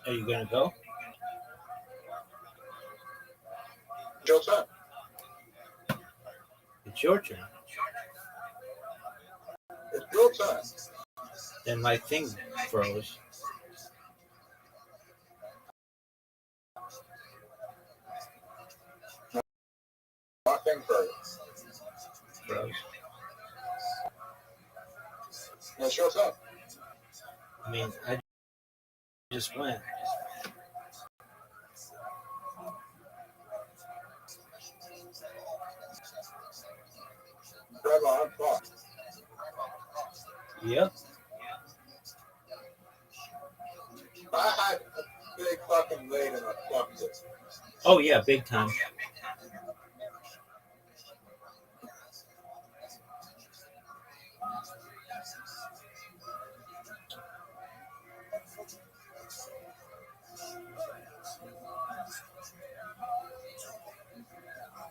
are you gonna go? Your turn. It's your turn. It's your turn. Then my thing froze. Nothing further. Froze. It's your turn. I mean, I just went. Grandma, I'm fine. Yep. I had a big fucking lead and I fucked it. Oh yeah, big time.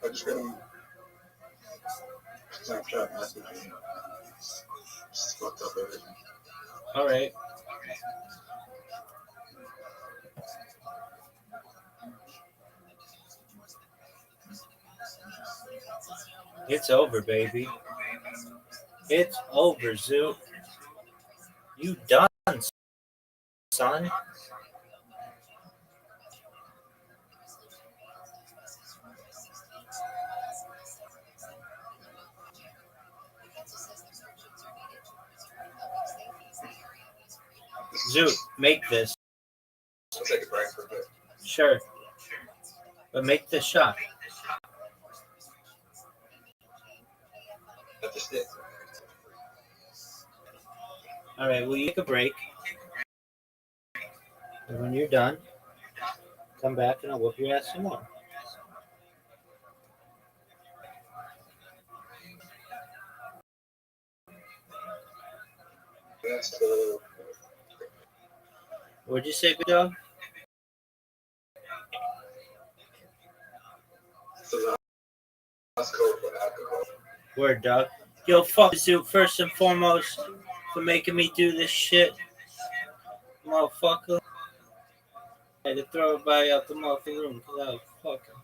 I just got a Snapchat message and just fucked up everything. All right. It's over, baby. It's over, Zoot. You done, son. Zoot, make this. I'll take a break for a bit. Sure. But make this shot. That's just it. All right, well, you take a break. And when you're done, come back and I'll whoop your ass some more. That's What'd you say, big dog? the last code for alcohol. Word, dog. Yo, fuck Zoot first and foremost for making me do this shit. Motherfucker. I had to throw everybody out the motherfucking room because I was fucking.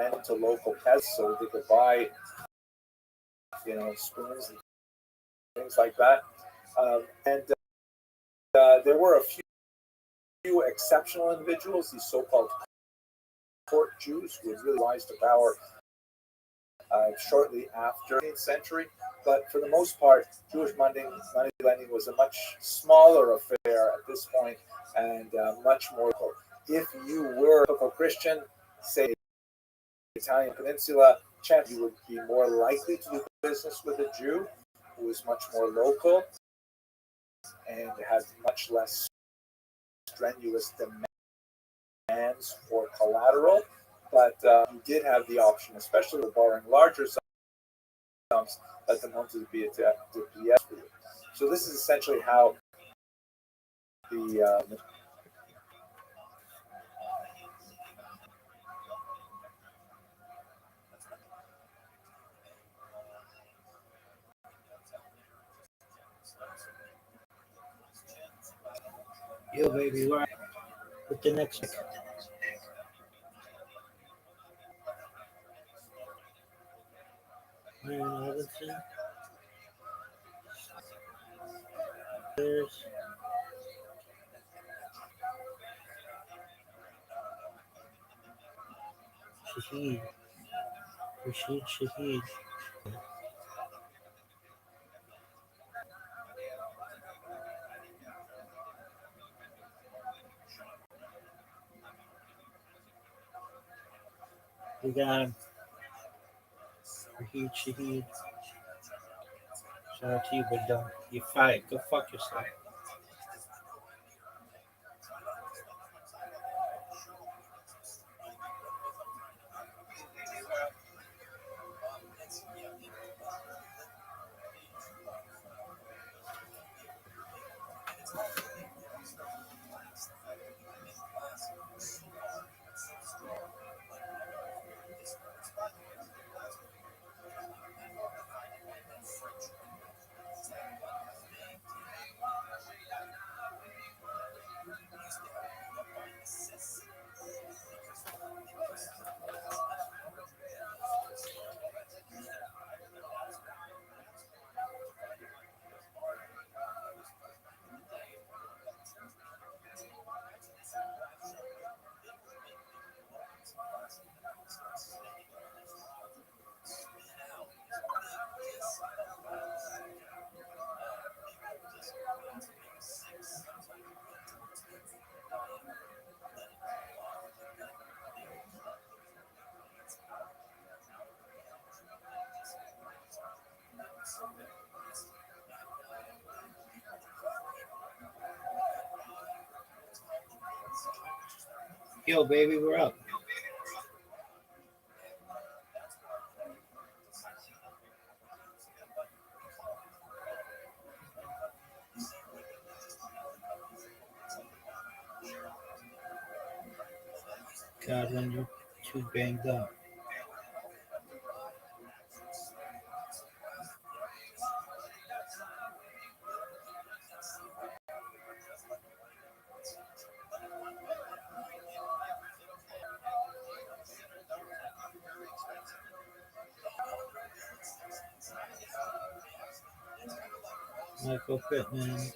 lend to local peasants so they could buy, spoons and things like that. And there were a few exceptional individuals, these so-called court Jews, who would really rise to power shortly after the 18th century. But for the most part, Jewish money lending was a much smaller affair at this point and much more local. If you were a Christian, say the Italian Peninsula, you would be more likely to do business with a Jew who is much more local and has much less strenuous demands for collateral. But you did have the option, especially with borrowing larger sums, let them home to be for you. So this is essentially how the Yo, baby, we're with the next. There's Shahid. Rashid Shahid. We got him. Rashid Shahid. Shout out to you, big dog. You're fired. Go fuck yourself. Yo, baby, we're up. God, when you're too banged up. Michael Pittman.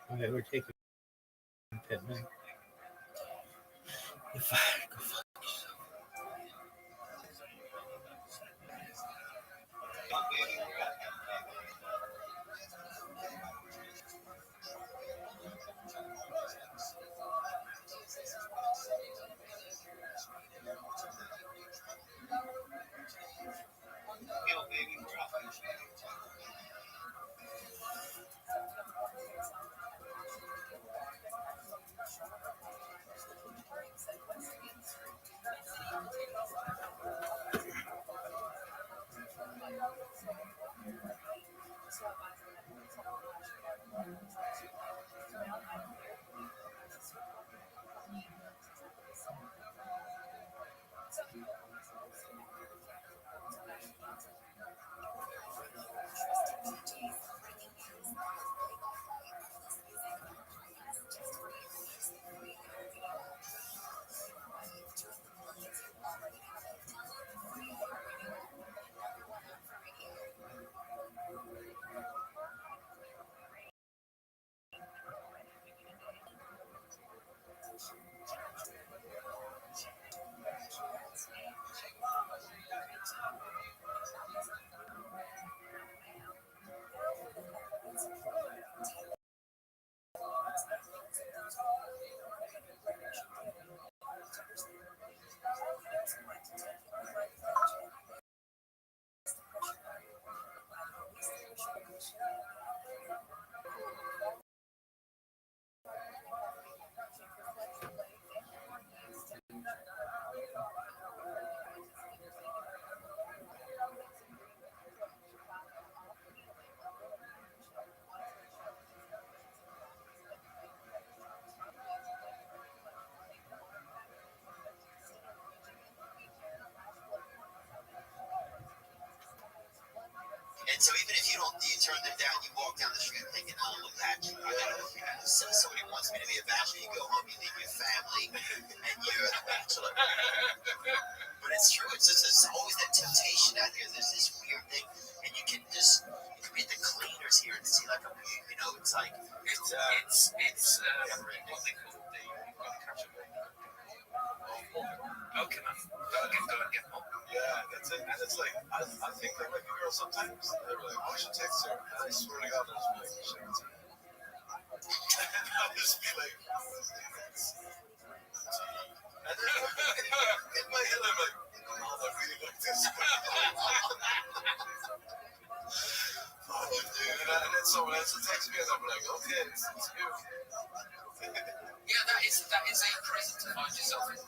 All right, we're taking Pittman. You're fired. Go fuck yourself. somebody wants me to be a bachelor, you go home, you leave your family, and you're the bachelor. But it's true. It's just there's always that temptation out here. There's this weird thing, and you can be at the cleaners here and see like it's like it's what they call the you've got to catch a break. Okay, man. Go and get more. Yeah, that's it. And it's like, I think like a girl sometimes, they're like, oh, she texts her. And I swear to God, I'll just be like, shit. And I'll just be like, and then in my head, I'm like, oh, I really like this. Oh, dude. And then someone else will text me, and I'm like, okay, it's you. Yeah, that is a prison to find yourself in.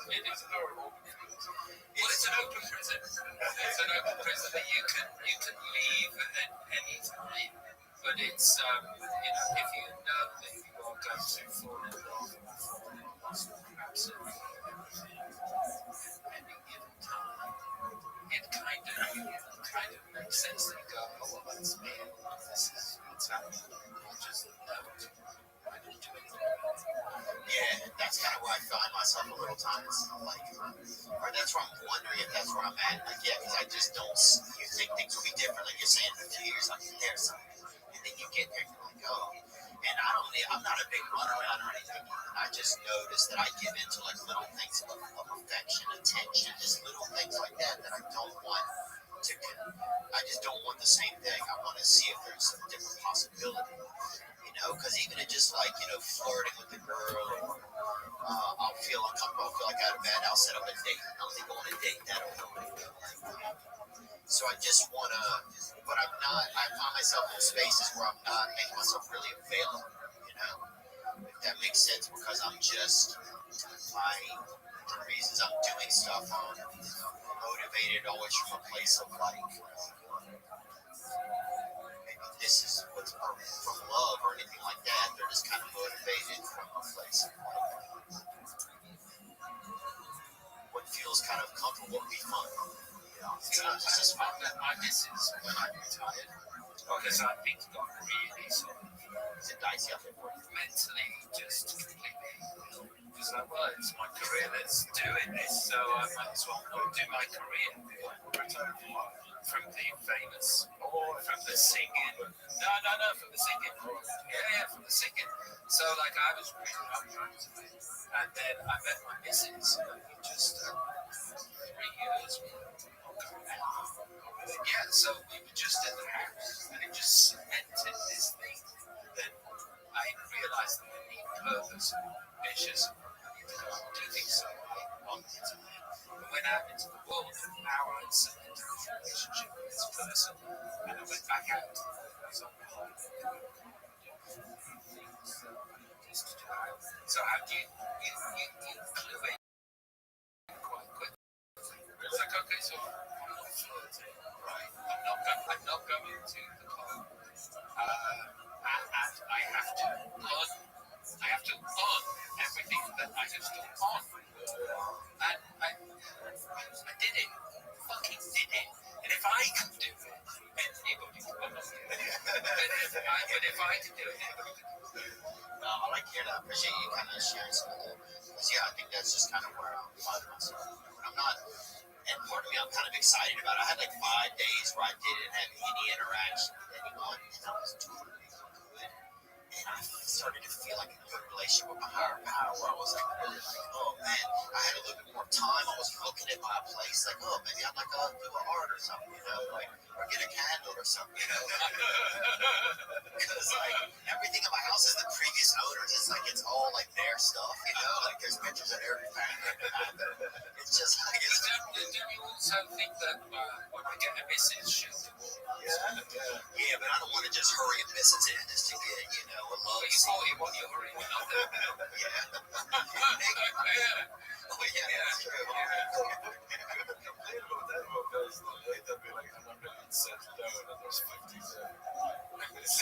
It is an open prison. Well, it's an open prison. It's an open prison that you can leave at any time. But it's if you know that you are going to fall in love perhaps at any given time, it kind of makes sense that you go, oh well, that's me. This is what's happening. I'll just know it. I didn't do anything about it. Yeah, that's kind of where I find myself a little times. Or that's where I'm wondering if that's where I'm at. Like, yeah, because I just don't. You think things will be different, like you're saying, in a few years, like there's something, and then you get there, and you're like, oh. And I'm not a big runaround or anything. I just notice that I give into like little things of affection, attention, just little things like that I don't want to. I just don't want the same thing. I want to see if there's a different possibility. Because even in just like, flirting with the girl, or I'll feel uncomfortable, I'll feel like I have a bad, I'll set up a date. I'll think I want to date that or so I just want to, but I find myself in spaces where I'm not making myself really available, if that makes sense, because I'm just, the reasons I'm doing stuff, I'm motivated always from a place of like, this is what's from love or anything like that. They're just kind of motivated from a place of like what feels kind of comfortable would be fun. Just I met my missus when I retired because I think it got really sort of dicey up there for you. mentally just completely ill. Because well, it's my career. Let's do this. So I might as well do my career. From the famous, from the singing. No, from the singing. Yeah, from the singing. So like I was really unmotivated, and then I met my missus, and we just 3 years. Yeah, so we were just in the house, and it just cemented this thing that I realized that I need purpose, ambitious, I need to go and do things. So I wanted to. Went out into the world, and now I cemented this relationship with this person, and I went back out to the so how do you clue in quite quickly? It's like, okay, so I'm not flirting, right? I'm not going to the club, and I have to learn everything that I have done on. And I did it. Fucking did it. And if I can do it, anybody can. I'm not doing it. But if I can do it, anybody can. No, I like hearing that. I appreciate you kind of sharing some of that. Because, yeah, I think that's just kind of where I'm finding myself. I'm not, and part of me, I'm kind of excited about it. I had like 5 days where I didn't have any interaction with anyone, and I was doing really good. And I started to feel like a good relationship with my higher power. I was like, really like, oh man, I had a little bit more time. I was looking at my place like, oh, maybe I'd like to do an art or something, like, or get a candle or something, because like everything in my house is the previous owners. It's like it's all like their stuff, like there's pictures of everything. It's just like it's. Do you also think that when I get a missus, she'll do all Yeah, but I don't want to just hurry a missus in just to get, a love you want your hurry with nothing. Yeah. Oh, yeah, that's true. Complain about that because they'll be like, I'm not really settled down and there's 50 there. Yeah, that's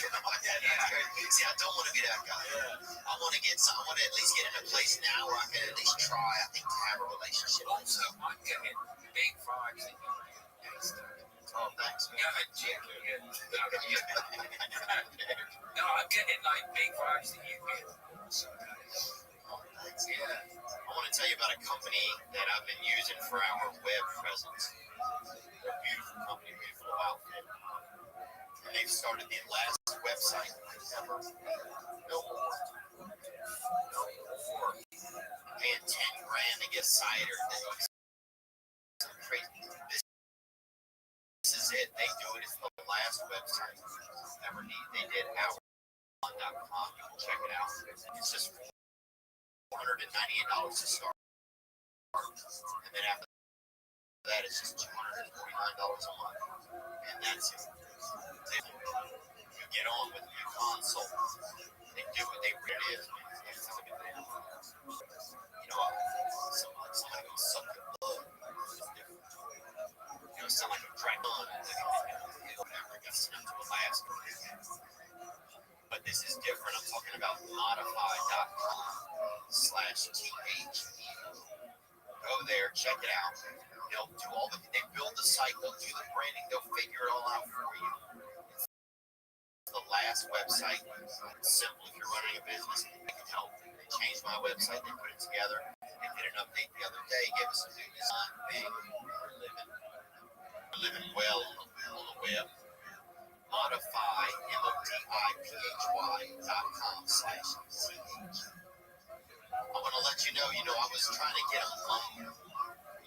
great. See, I don't want to be that guy. I want to at least get in a place now where I can at least try, I think, to have a relationship. Also, I'm getting big vibes in your taste. Oh, thanks, man. Yeah, I'm getting like big vibes that you get. Yeah. I want to tell you about a company that I've been using for our web presence. They're a beautiful company, beautiful outfit. And they've started the last website ever. No more. Paying 10 grand to get cider. Crazy. This is it. They do it. It's the last website ever need. They did our.com. You can check it out. It's just $498 to start. And then after that, it's just $249 a month. And that's it. You get on with your console. They do what they really is. You know, somebody gonna suck your blood. It's different. You know, it sounds like a dragon. Whatever. It got sent to Alaska. But this is different. I'm talking about modify.com/THE. Go there, check it out. They'll do all they build the site, they'll do the branding, they'll figure it all out for you. It's the last website. It's simple. If you're running a business, they can help. They changed my website, they put it together. They did an update the other day, gave us a new design. We're living well on the web. Modify, modiphy.com/CH. I want to let you know, I was trying to get a loan,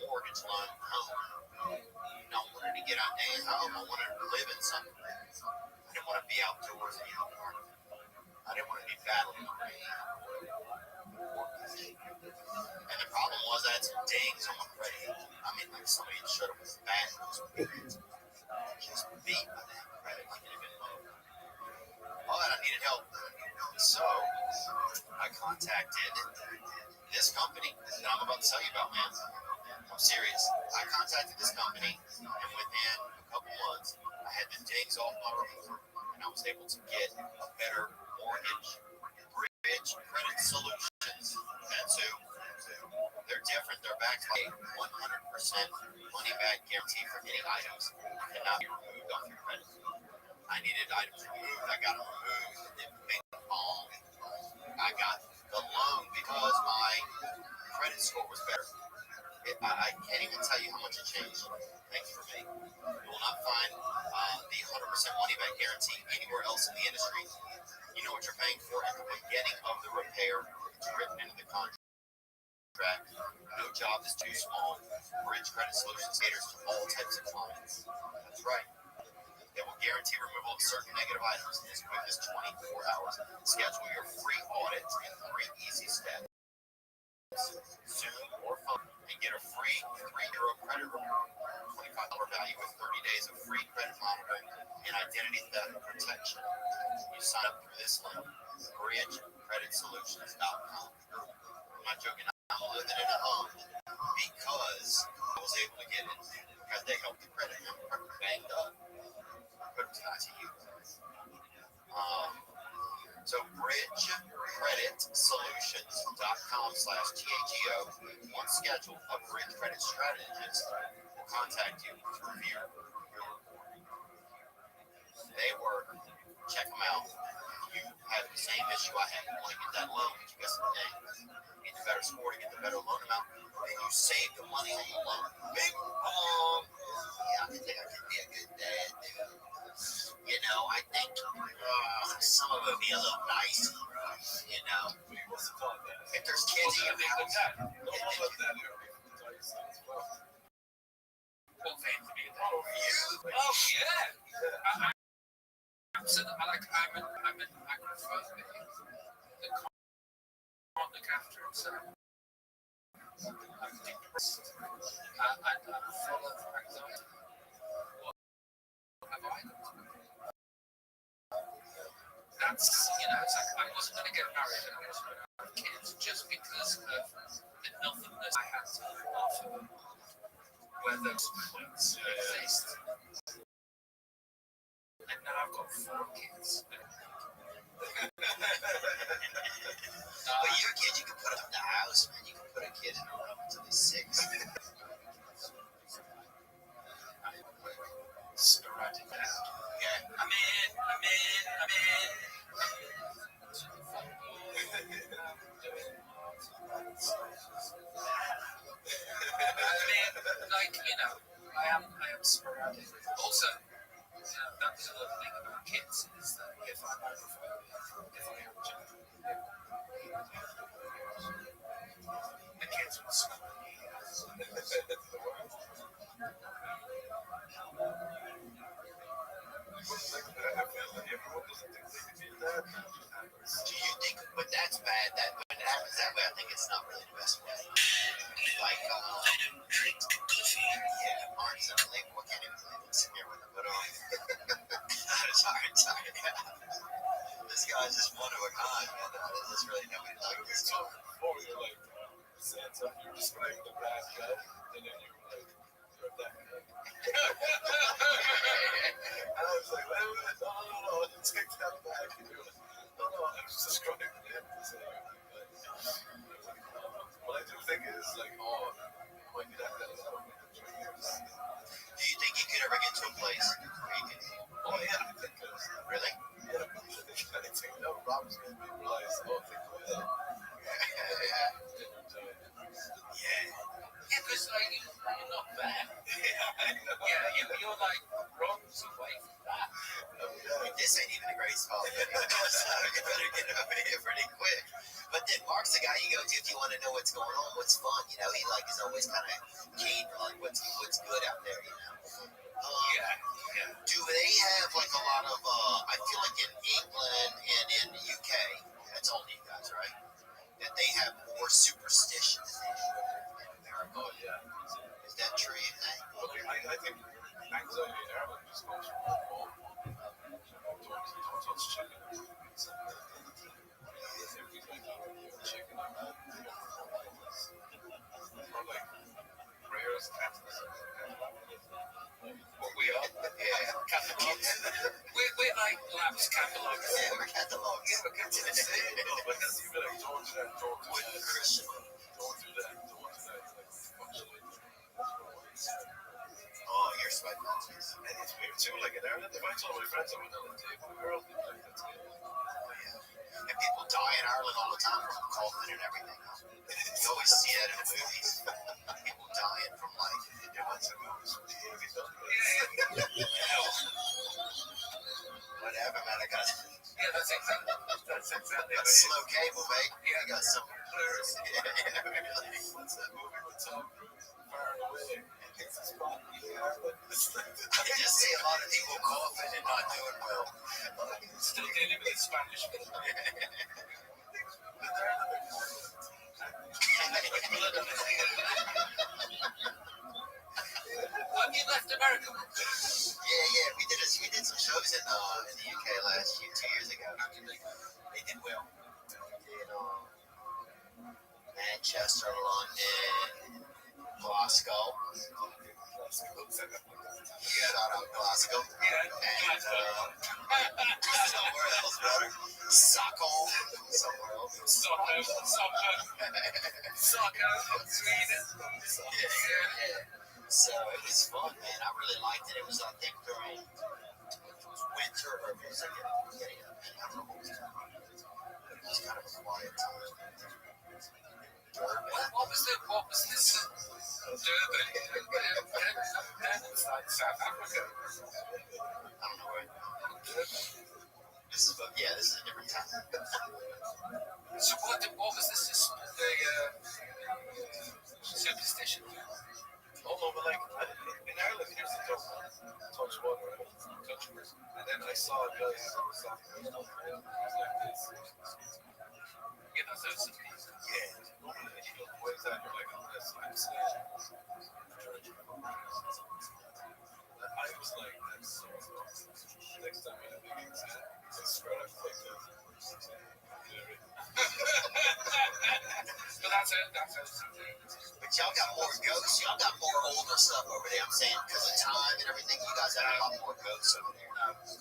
mortgage loan, home. I wanted to get out there home. I wanted to live in something. I didn't want to be outdoors anymore. I didn't want to be battling the rain. And the problem was I had some dings on my credit. I mean, like somebody had shut up with bad news. Just beat my damn credit like it had been low. But I needed help. So I contacted this company that I'm about to tell you about, man. I'm serious. I contacted this company, and within a couple months, I had the dings off my report, and I was able to get a better mortgage. Bridge Credit Solutions. That's who. They're different. They're backed by a 100% money-back guarantee for any items that cannot be removed off your credit. I needed items removed. I got them removed. It bing bong. I got the loan because my credit score was better. I can't even tell you how much it changed. Thanks for me. You will not find the 100% money back guarantee anywhere else in the industry. You know what you're paying for at the beginning of the repair. It's written into the contract. No job is too small. Bridge Credit Solutions caters to all types of clients. That's right. They will guarantee removal of certain negative items in as quick as 24 hours. Schedule your free audit in 3 easy steps. Zoom or phone and get a free €3 credit report, $25 value with 30 days of free credit monitoring and identity theft protection. You sign up through this link, bridgecreditsolutions.com. I'm not joking. I'm living in a home because I was able to get it because they helped the credit banged up. But it's not to you. So bridgecreditsolutions.com/THEO. On schedule, a bridge credit strategist will contact you to review your report. They were, check them out. You have the same issue I had. You want to get that loan, but you got some things. Get the better score to get the better loan amount. And you save the money on the loan. Big bong. Yeah, I think I can be a good dad. I think some of it would be a little nice. If there's kids in your house. Oh yeah. Absolutely. I'm an agoraphobic that can't look after himself. I'm depressed. I'm full of anxiety. What have I got to do? That's, it's like I wasn't going to get married and I was going to have kids just because of the nothingness I had to offer them. Where those points exist. And now I've got 4 kids. But your kid, you can put them in the house, man. You can put a kid in a room until he's 6. Sporadic. Yeah. I'm in. Do you think, but that's bad, that when it happens that way, I think it's not really the best way. Like, yeah, Martin's unbelievable. I can't even believe I'm sitting here with him, but, sorry. This guy's just one of a kind, man. There's really nobody like this guy. Before you're like saying stuff, you're describing the bad guy, and then you're like, you're that guy. And I was like, wait a minute, no, take that back. And you're like, no, I was just describing him to say, what I do think is like, oh, might be that guy. Do you think you could ever get to a place where you can? Oh yeah, I think Really? yeah, I think no Rob's made me realize, oh, think about that. Yeah, because like you're not there. You're like runs away from that. This ain't even a great spot. So you better get over here pretty quick. But then Mark's the guy you go to if you want to know what's going on, what's fun. You know, he like is always kind of keen on like what's good out there. You know. Do they have like a lot of? I feel like in England and in the UK, that's all you guys, right? That they have more superstition than they do in America. Oh yeah. Is that true? You think? Well, I think anxiety in Ireland just goes from home. Don't touch chicken. Chicken or like prayers, Catholics. What we are, Catholics. We're like lapsed Catholics. Yeah, we're Catholics. Yeah, we're Catholics. No, because you be like, don't do that. We're Christian. Don't do that. Oh, you're sweating on this. And it's weird too, like in Ireland, if I told my friends I'm another table, the girls would be like, that's it. And people die in Ireland all the time from COVID and everything. You always see that in the movies. People dying from like whatever, man. I got Yeah, that's exactly. a slow cable, mate. Yeah. I got some. What's that movie with Tom Cruise? Far and away. I just see a lot of people coughing and not doing well. Still dealing with Spanish. Have you left America? Yeah. We did some shows in the UK last year, 2 years ago. They did well. Manchester, London, Glasgow. Shout out Glasgow. And somewhere else, brother. Stockholm. Somewhere else. Soccer, Sweden. Yeah. So it was fun, man. I really liked it. It was, I think, during winter or it was like it was kind of a quiet time. What was this? Durban. South Africa. I don't know where. This is a different time. So what was this? The superstition? Oh no, but like in Ireland, here's the joke: touch water, touch person. And then I saw a guy who was talking about like this. You know, so it's What is that? You're like, unless I'm saying. I was like, that's so wrong. Next time in a big exam, it's spread out like that. But that's it. But y'all got more ghosts. Y'all got more older stuff over there. I'm saying because of time and everything, you guys have a lot more ghosts over there.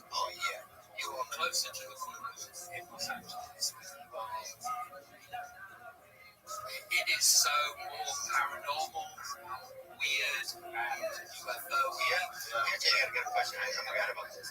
Oh yeah. You are closer to the corners. It is so more paranormal, weird, and UFO. Yeah. Actually, I got a good question. I forgot about this.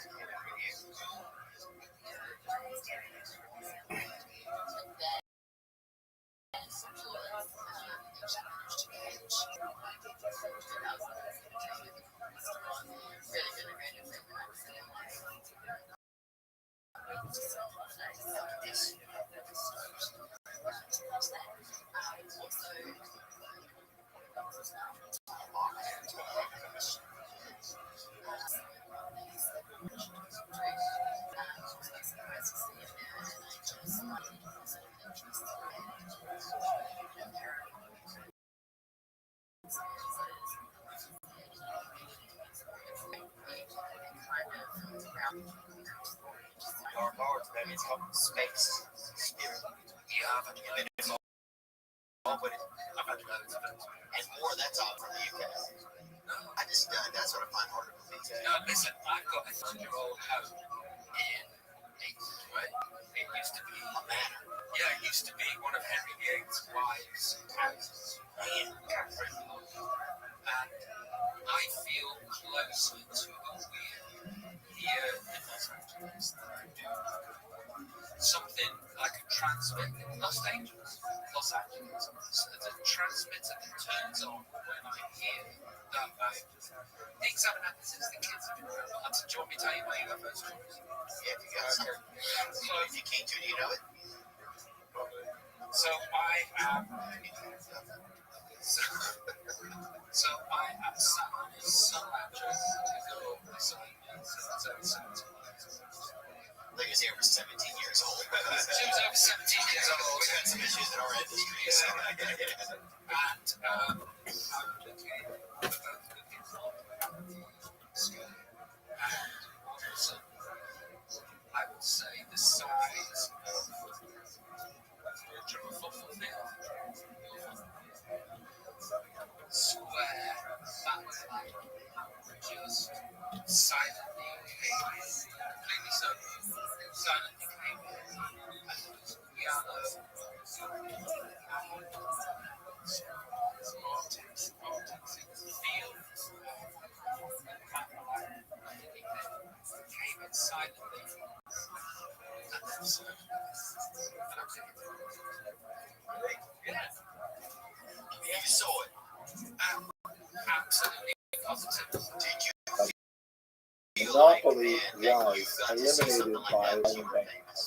Our Lord's baby, it's called space. Spirit. Yeah, I've had But it, I've had loads of it. and more, that's all from the UK. That's what I find harder for me to Listen, I've got a 10-year-old home in England, right? It used to be a manner. Yeah, it used to be one of Henry VIII's wives' houses, Catherine. And I feel closer to the weird here in Los Angeles than I do something like a transmitter in Los Angeles. So the transmitter that turns on when I hear that vibe. Things haven't happened since the kids have been around. Do you want me to tell you my UFO stories? Yeah, if you got something. If you can't do it, you know it. So I am. So I am sat on a sun lounger to go beside me. Like he's here for 17 years old. She was over 17 years old. We had some issues in our industry. So. And I'm looking at and also, I would say the size of a football field. Square, that was like just silently came in, completely sober, silently came in, and it was yellow, vortex, field, came in silently, and then so, and I'm thinking, yeah. You saw it. Absolutely positive. Did you Monopoly was eliminated by Roman banks.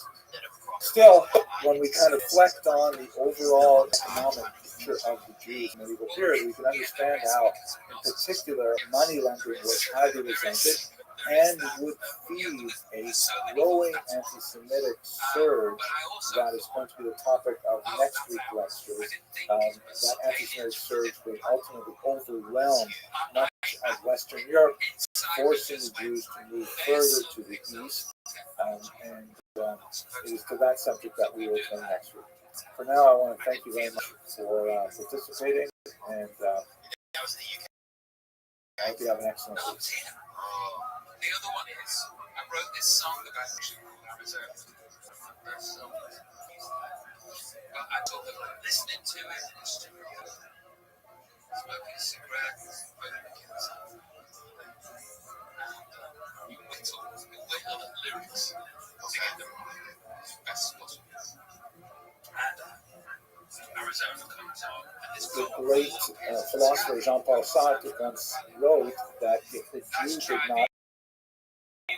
Still, when we kind of reflect on the overall economic picture of the Jews in the medieval period, we can understand how, in particular, money lending was highly resented and would feed a growing anti-Semitic surge that is going to be the topic of next week's lectures. That anti-Semitic surge would ultimately overwhelm much of Western Europe, forcing the Jews to move further to the east. It is to that subject that we will turn next week. For now, I want to thank you very much for participating, and I hope you have an excellent week. The other one is, I wrote this song about Arizona. But I talk about listening to it in the studio, smoking a cigarette, putting the kids on. And you whittle the lyrics to get them as best as possible. And Arizona comes on, and this The great philosopher Jean-Paul Sartre once wrote that if the Jew did not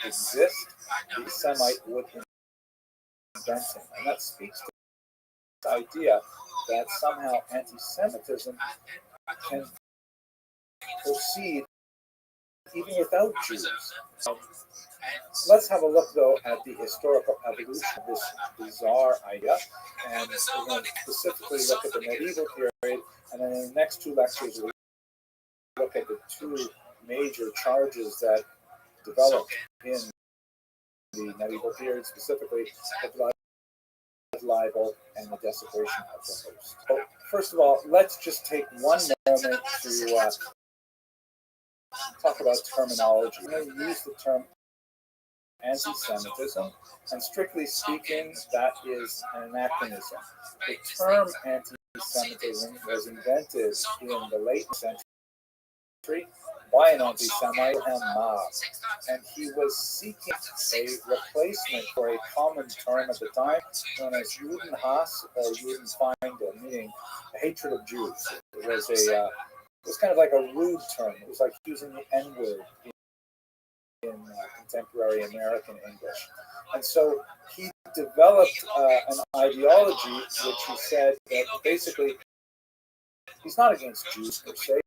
exist, the Semite would invent him. And that speaks to the idea that somehow anti-Semitism can proceed even without Jews. Let's have a look, though, at the historical evolution of this bizarre idea. And we're going to specifically look at the medieval period. And then in the next two lectures, we'll look at the two major charges that developed in the medieval period, specifically the blood libel and the desecration of the host. So, first of all, let's just take one moment to talk about terminology. I'm going to use the term anti-Semitism, and strictly speaking, that is an anachronism. The term anti-Semitism was invented in the late century by an anti-Semite, Wilhelm Marx, and he was seeking a replacement for a common term at the time known as Judenhass or Judenfeinde, meaning the hatred of Jews. It was kind of like a rude term. It was like using the N-word in contemporary American English. And so he developed an ideology which he said that basically he's not against Jews per se.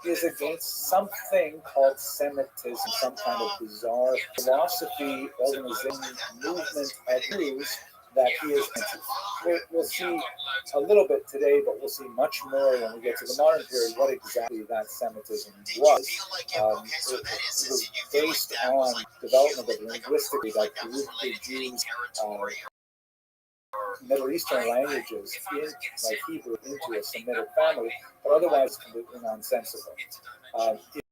He is against something called Semitism, some kind of bizarre philosophy, organization, movement of Jews that he is anti. We'll see a little bit today, but we'll see much more when we get to the modern period what exactly that Semitism was. It was based on development of linguistically that group the Jews Middle Eastern languages in like Hebrew into a Semitic family, but otherwise completely nonsensical.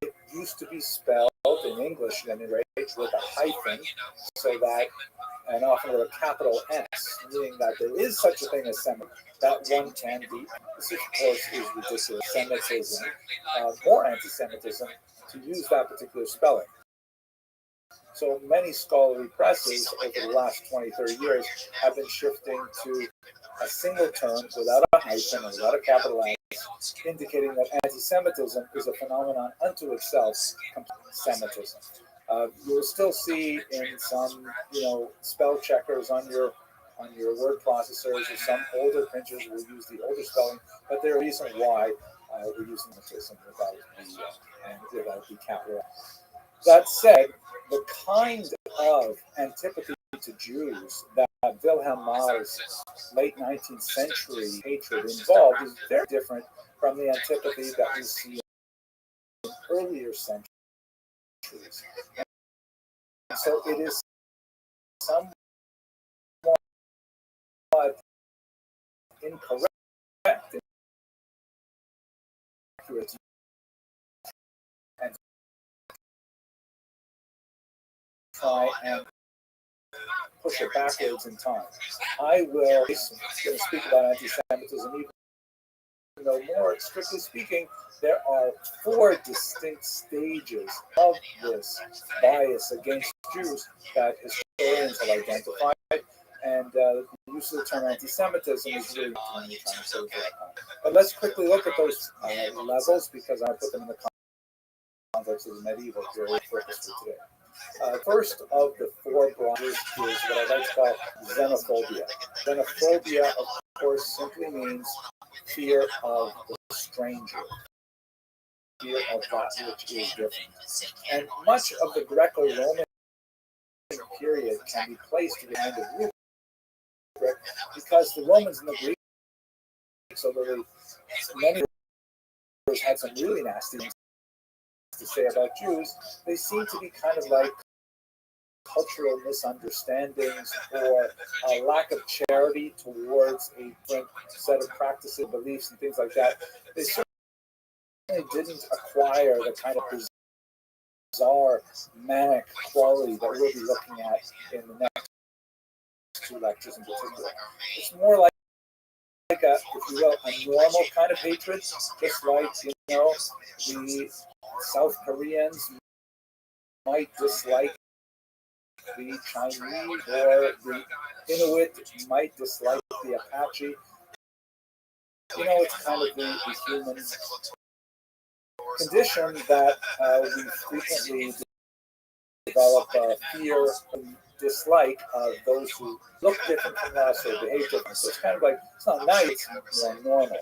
It used to be spelled in English, at any rate, with a hyphen, so that, and often with a capital S, meaning that there is such a thing as Semitic, that one can be. This, of course, is ridiculous. Semitism, more anti-Semitism, to use that particular spelling. So many scholarly presses over the last 20, 30 years have been shifting to a single term without a hyphen and without a capital S, indicating that anti-Semitism is a phenomenon unto itself, Semitism. You'll still see in some, spell checkers on your word processors, or some older printers will use the older spelling, but there's a reason why we're using Semitism without the capital S. That said, the kind of antipathy to Jews that Wilhelm Marr's late 19th century hatred involved is very different from the antipathy that we see in earlier centuries. And so it is somewhat incorrect and try and push it backwards in time. I will speak about anti-Semitism, even though more strictly speaking, there are 4 distinct stages of this bias against Jews that historians have identified, and the use of the term anti-Semitism is really trying to save that. But let's quickly look at those levels, because I put them in the context of the medieval period purpose for today. First of the 4 blocks is what I like to call xenophobia. Xenophobia, of course, simply means fear of the stranger, fear of that which is different. And much of the Greco-Roman period can be placed behind the rubric because the Romans and the Greeks, although many had some really nasty things to say about Jews, they seem to be kind of like cultural misunderstandings or a lack of charity towards a different set of practices, beliefs, and things like that. They certainly didn't acquire the kind of bizarre, manic quality that we'll be looking at in the next 2 lectures in particular. It's more like a, if you will, a normal kind of hatred, just like, the South Koreans might dislike the Chinese, or the Inuit might dislike the Apache. It's kind of the human condition that we frequently develop fear and dislike of those who look different from us or behave different. So it's kind of like, it's not nice, it's more normal.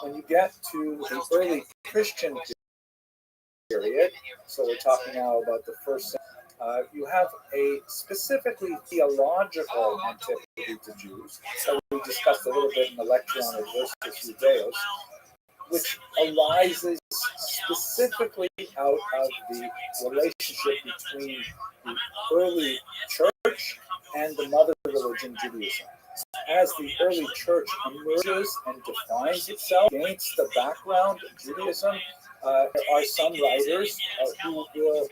When you get to the early Christian period, so we're talking now about the first century, you have a specifically theological antipathy to Jews that we discussed a little bit in the lecture on Adversus Judaeus, which arises specifically out of the relationship between the early church and the mother religion, Judaism. As the early church emerges and defines itself against the background of Judaism, there are some writers who will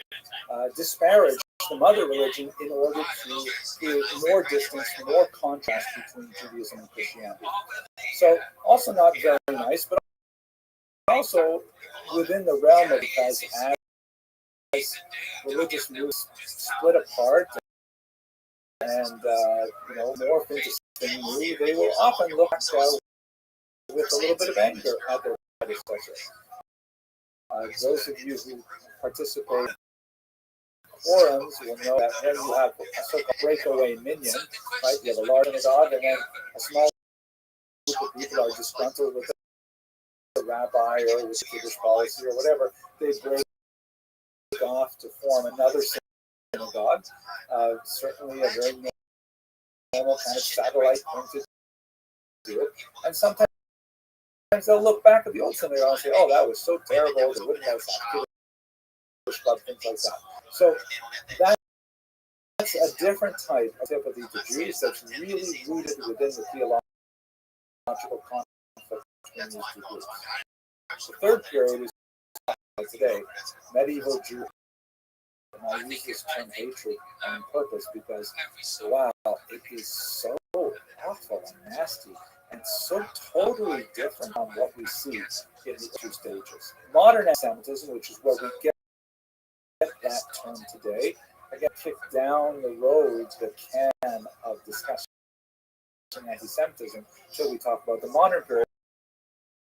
disparage the mother religion in order to create more distance, more contrast between Judaism and Christianity. So, also not very nice, but also within the realm of, because as religious groups split apart and morph into something new, they will often look with a little bit of anger at their predecessors. Those of you who participate in forums will know that when you have a so-called breakaway minion, right? You have a large synagogue, and then a small group of people are disgruntled with the rabbi or with the Jewish policy or whatever. They break off to form another synagogue. Certainly a very normal kind of satellite thing to do it. And sometimes they'll look back at the old synagogue and say, "Oh, that was so terrible. They wouldn't have Jewish club, things like that." So that's a different type of sympathy to Jews that's really rooted within the theological conflict between these two groups. The third period is today, medieval Jew. And I use this term hatred on purpose because, wow, it is so awful and nasty and so totally different from what we see in the two stages. Modern anti-Semitism, which is where we get that term today, again, kick down the road the can of discussing anti-Semitism until we talk about the modern period.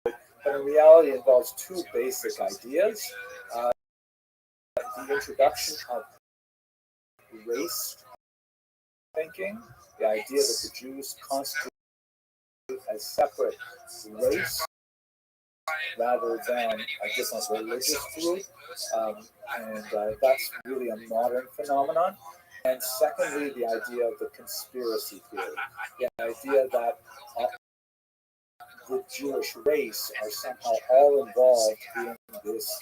But in reality, it involves two basic ideas. The introduction of race thinking, the idea that the Jews constitute a separate race rather than a different religious group, and that's really a modern phenomenon. And secondly, the idea of the conspiracy theory, the idea that the Jewish race are somehow all involved in this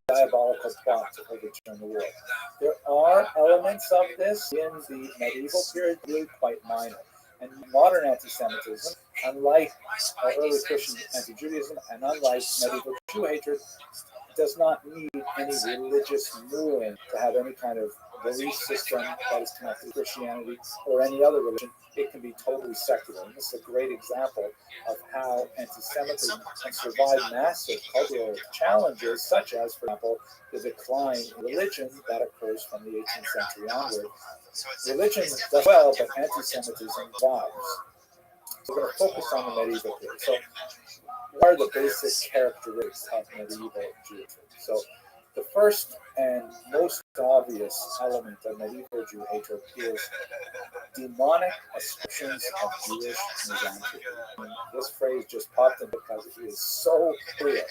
diabolical plot to overturn the world. There are elements of this in the medieval period, really quite minor. And modern anti-Semitism, unlike early Christian anti-Judaism and unlike medieval Jew hatred, does not need any religious movement to have any kind of belief system that is connected to Christianity or any other religion. It can be totally secular. And this is a great example of how anti-Semitism can survive massive cultural challenges, such as, for example, the decline in religion that occurs from the 18th century onward. Religion does well, but anti-Semitism thrives. So we're going to focus on the medieval period. So what are the basic characteristics of medieval Judaism? So the first and most obvious element of medieval Jew hatred is demonic ascriptions of Jewish misanthropy. This phrase just popped in because it is so clear.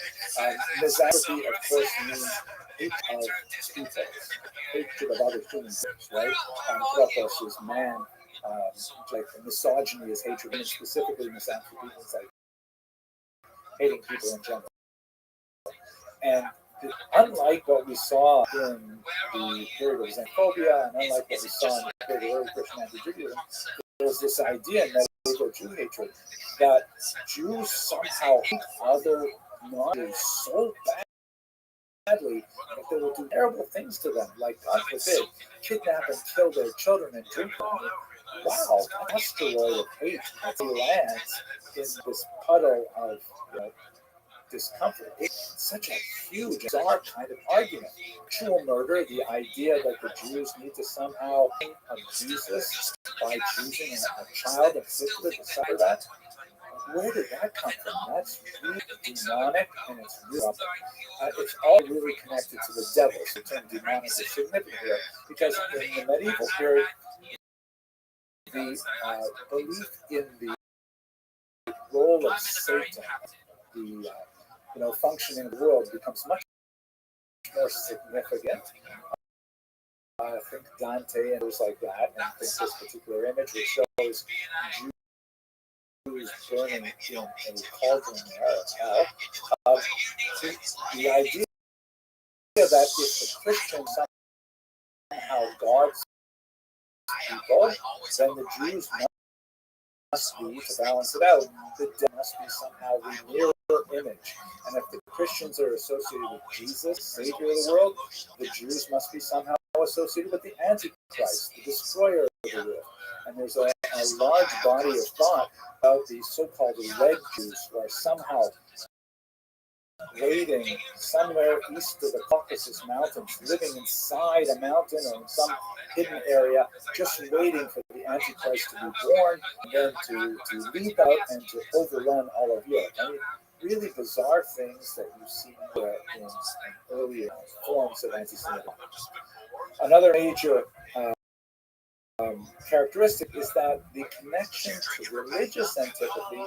Misanthropy, of course, means hatred of people, hatred of other human beings, right? Anthropos is man. Like misogyny is hatred, and specifically misanthropy is like hating people in general. And unlike what we saw in the period of xenophobia, and unlike what we saw in the period of early Christian anti-Judaism, there's this idea in medieval Jew hatred that Jews somehow hate other non-Jews so badly that they will do terrible things to them, like, God forbid, kidnap and kill their children and drink them. Wow, an asteroid of hate that lands in this puddle of discomfort. It's such a huge, bizarre kind of argument. Ritual murder, the idea that the Jews need to somehow think of Jesus by choosing a child inflicted to suffer that. Where did that come from? That's really demonic, and it's real. It's all really connected to the devil. So the term demonic is significant here because in the medieval period, the belief in the role of Satan, the functioning of the world becomes much more significant. I think Dante and those like that, and I think this particular image which shows Jews burning in a cauldron there. The idea that if the Christians somehow God's people, then the Jews must be, to balance it out, the dead must be somehow the mirror image. And if the Christians are associated with Jesus, Savior of the world, the Jews must be somehow associated with the Antichrist, the destroyer of the world. And there's a large body of thought about the so-called red Jews who are somehow waiting somewhere east of the Caucasus Mountains, living inside a mountain or in some hidden area, just waiting for the Antichrist to be born and then to leap out and to overrun all of Europe. I mean, really bizarre things that you see in earlier forms of anti-Semitism. Another major characteristic is that the connection to religious antipathy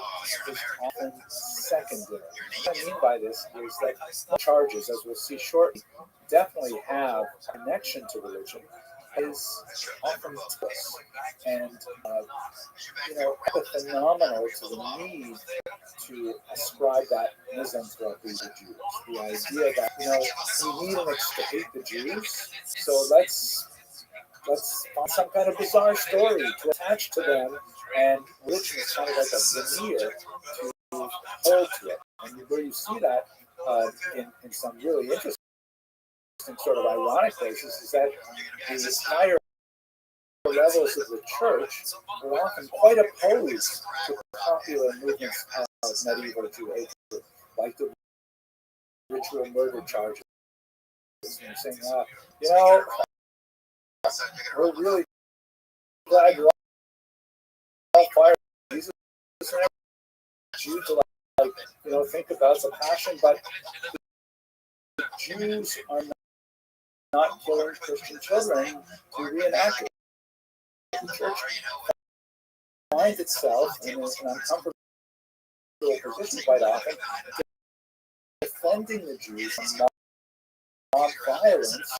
is often secondary. What I mean by this is that charges, as we'll see shortly, definitely have a connection to religion, is often close and the phenomenal to the need to ascribe that misanthropy to Jews. The idea that we need an to hate the Jews, so let's find some kind of bizarre story to attach to them, and religion is kind of like a veneer to hold to it. And where you see that in some really interesting sort of ironic places is that the higher levels of the church were often quite opposed to popular movements of medieval Judaism, like the ritual murder charges, and saying, we're really glad you're all fired. Jesus Jews to think about the passion, but the Jews are not killing Christian children to reenact it. The church finds itself in an uncomfortable position quite often, defending the Jews from mob violence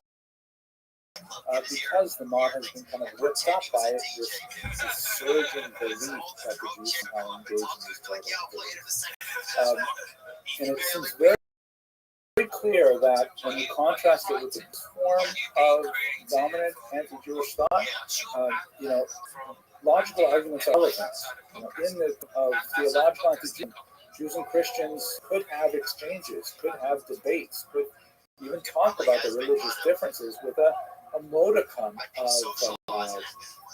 because the mob has been kind of whipped up by it, this surging belief that the Jews somehow engage in these total and it seems very clear that when you contrast it with the form of dominant anti-Jewish thought, logical arguments are relevant. In the theological anti-Jews, Jews and Christians could have exchanges, could have debates, could even talk about the religious differences with a modicum of,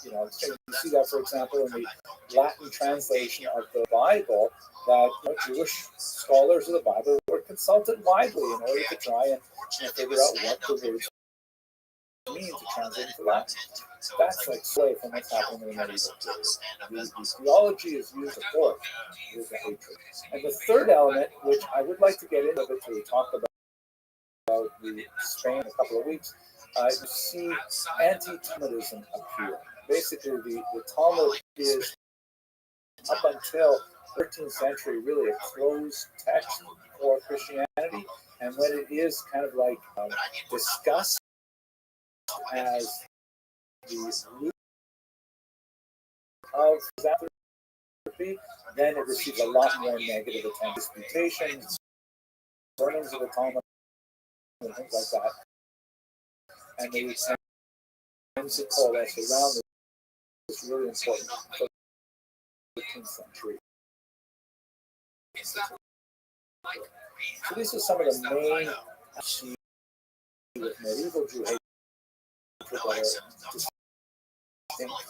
you see that, for example, in the Latin translation of the Bible, that Jewish scholars of the Bible were consulted widely in order to try and figure out what the words mean to translate into Latin. That's like sway from what's happening in the medieval period. The theology is used to force is the hatred. And the third element, which I would like to get into it to talk about the Spain in a couple of weeks, you see anti-Talmudism appear. Basically, the Talmud is, up until 13th century, really a closed text for Christianity, and when it is kind of like discussed as the root of philanthropy, then it receives a lot more negative attention, disputations, burnings of the Talmud, and things like that. And they tend to coalesce around this really important 13th century. So these are some of the main issues with medieval Jew hatred that are distinct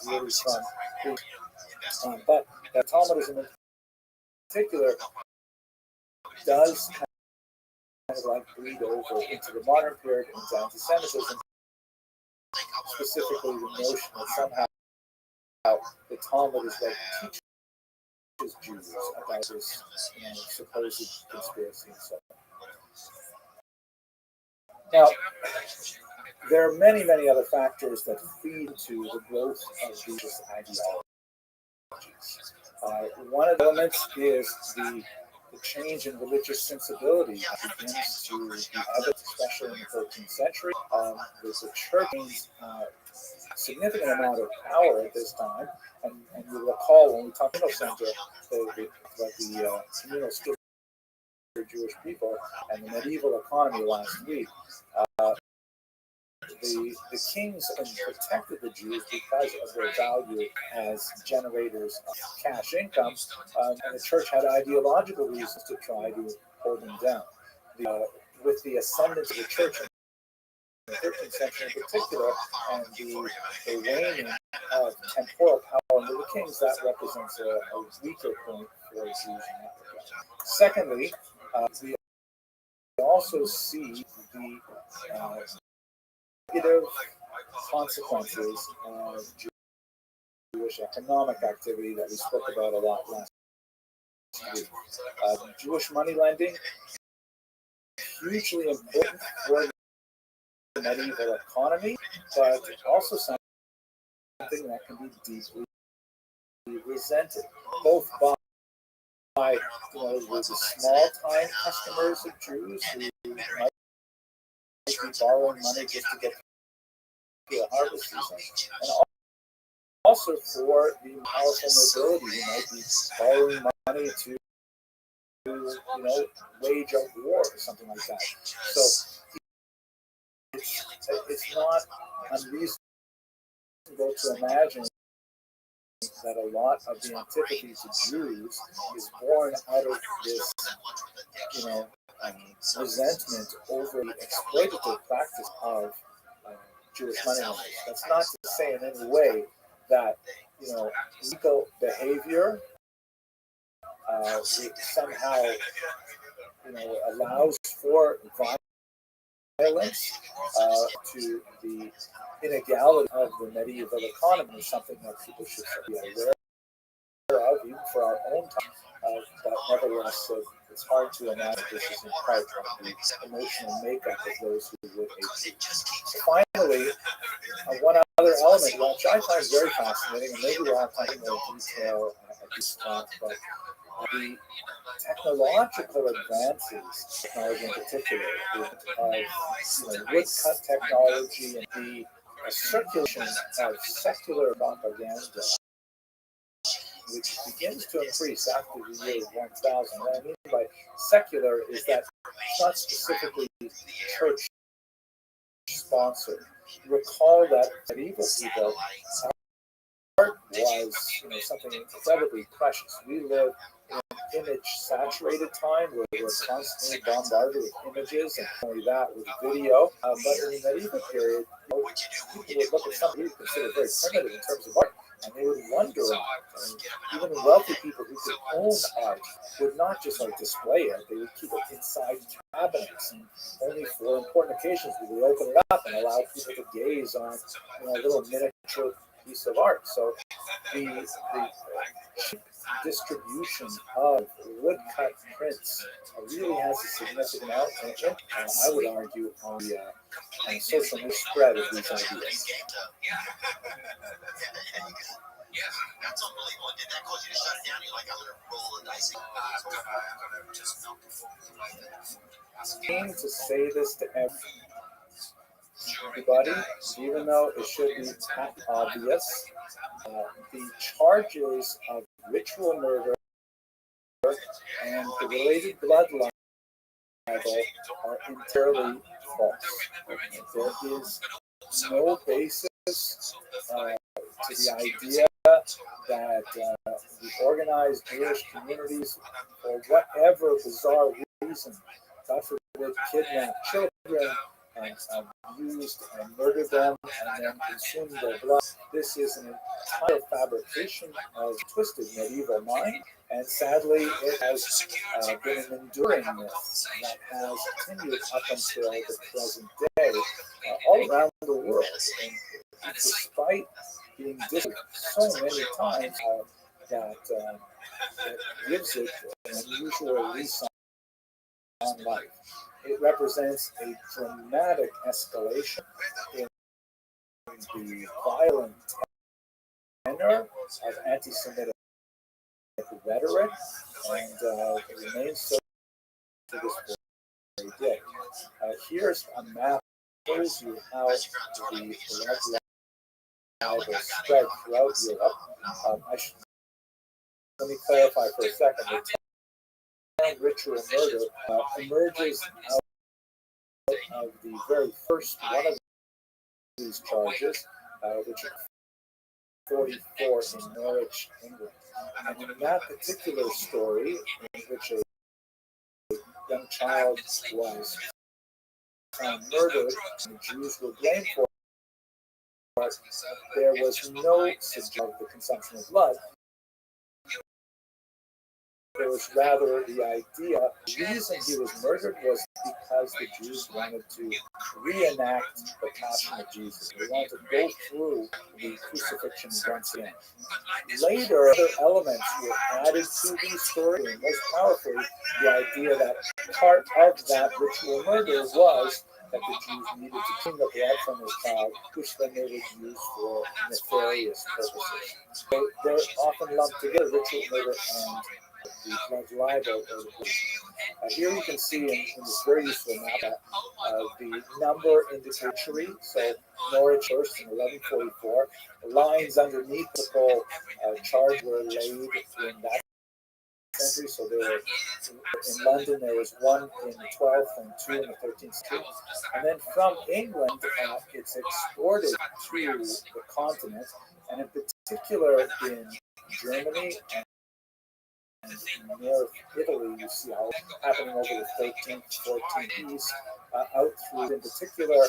really from but that Talmudism in particular does kind of like bleed over into the modern period into anti-Semitism, specifically the notion that somehow the Talmud is what teaches Jews about this supposed conspiracy and so on. Now, there are many, many other factors that feed to the growth of these ideologies. One of the elements is the change in religious sensibility that begins to be evident, especially in the 13th century. The church gains a significant amount of power at this time, and you recall when we talked about the communal skill for Jewish people and the medieval economy last week. The kings protected the Jews because of their value as generators of cash income, and the church had ideological reasons to try to hold them down. With the ascendance of the church in the 13th century in particular, and the waning of temporal power under the kings, that represents a weaker point for Jews in Africa. Secondly, we also see the negative consequences of Jewish economic activity that we spoke about a lot last week. Jewish money lending, hugely important for the medieval economy, but also something that can be deeply resented, both by the small-time customers of Jews who might be borrowing money just to get the harvest season, and also for the powerful nobility who might be borrowing money to, wage a war or something like that. So it's not unreasonable to imagine that a lot of the antipathy to Jews is born out of this, resentment over the exploitative practice of Jewish moneylenders. That's not to say in any way that legal behavior somehow allows for violence to the inequality of the medieval economy is something that people should be aware of, even for our own time. But nevertheless, it's hard to imagine this is in part of the emotional makeup of those who would hate you. So finally, one other element, which I find very fascinating, and maybe we'll have time more detail at this talk, but the technological advances, technology in particular, of woodcut technology and the circulation of secular propaganda, which begins to increase after the year 1000. What I mean by secular is that it's not specifically church sponsored. Recall that medieval people, art was something incredibly precious. We live in an image-saturated time where we're constantly bombarded with images, and not only that, with video. But in the medieval period, people would look at something you consider very primitive in terms of art, and they would wonder at it. And even wealthy people who could own art would not just display it; they would keep it inside cabinets, and only for important occasions would they open it up and allow people to gaze on a little miniature piece of art. So the distribution of woodcut prints really has a significant impact, I would argue, on the social media spread of these ideas. Yeah, that's unbelievable. Did that cause you to shut it down? You're like, I'm going to roll the dice. I'm going to just melt before we I aim to say this to everybody, even though it should be obvious. The charges of ritual murder and the related bloodline are entirely false. There is no basis to the idea that the organized Jewish communities, for whatever bizarre reason, God forbid, kidnapped children and abused and murdered them and then consumed their blood. This is an entire fabrication of twisted medieval mind, and sadly, it has been an enduring myth that has continued up until the present day, all around the world. And despite being discovered so many times, that gives it an unusual lease on life. It represents a dramatic escalation in the violent tenor of anti-Semitic rhetoric, and it remains so to this very day. Here's a map that shows you how the blood libel spread throughout Europe. Let me clarify for a second. The term ritual murder emerges out of the very first one of these charges, which is 44 in Norwich, England. And in that particular story, in which a young child was found murdered and the Jews were blamed for it, there was no suggestion of the consumption of blood. There was rather the idea, the reason he was murdered was because the Jews wanted to reenact the Passion of Jesus. They wanted to go through the crucifixion once again. Later, other elements were added to the story, and most powerfully, the idea that part of that ritual murder was that the Jews needed to clean the blood from his child, which then they would use for nefarious purposes. So they're often lumped together, ritual murder and the blood libel. Here you can see in this very useful map that the number in the century, so Norwich first in 1144, the lines underneath the whole charge were laid in that century. So there were in London there was one in the 12th and two in the 13th century, and then from England it's exported to the continent, and in particular in Germany and North Italy, you see how happening over the 13th, 14th east, out through, in particular,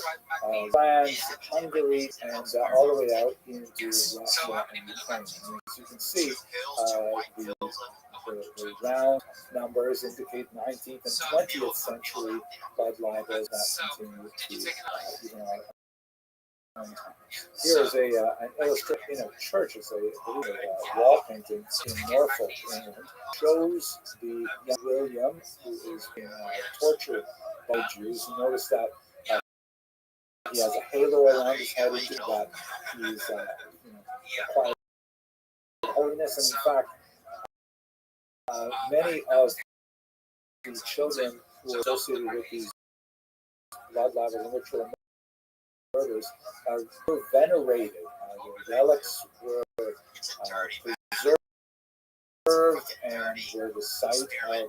France, Hungary, and all the way out into Russia and Ukraine. And as you can see, the round numbers indicate 19th and 20th century blood libels that continue to even our own time. Here is an illustration in a church. It's a wall painting in Norfolk, England. Shows the young William who is being tortured by Jews. You notice that he has a halo around his head, that he's acquired holiness, and in fact, many of these children who are associated with these blood libels and ritual murders were venerated. Their relics were preserved and were the site of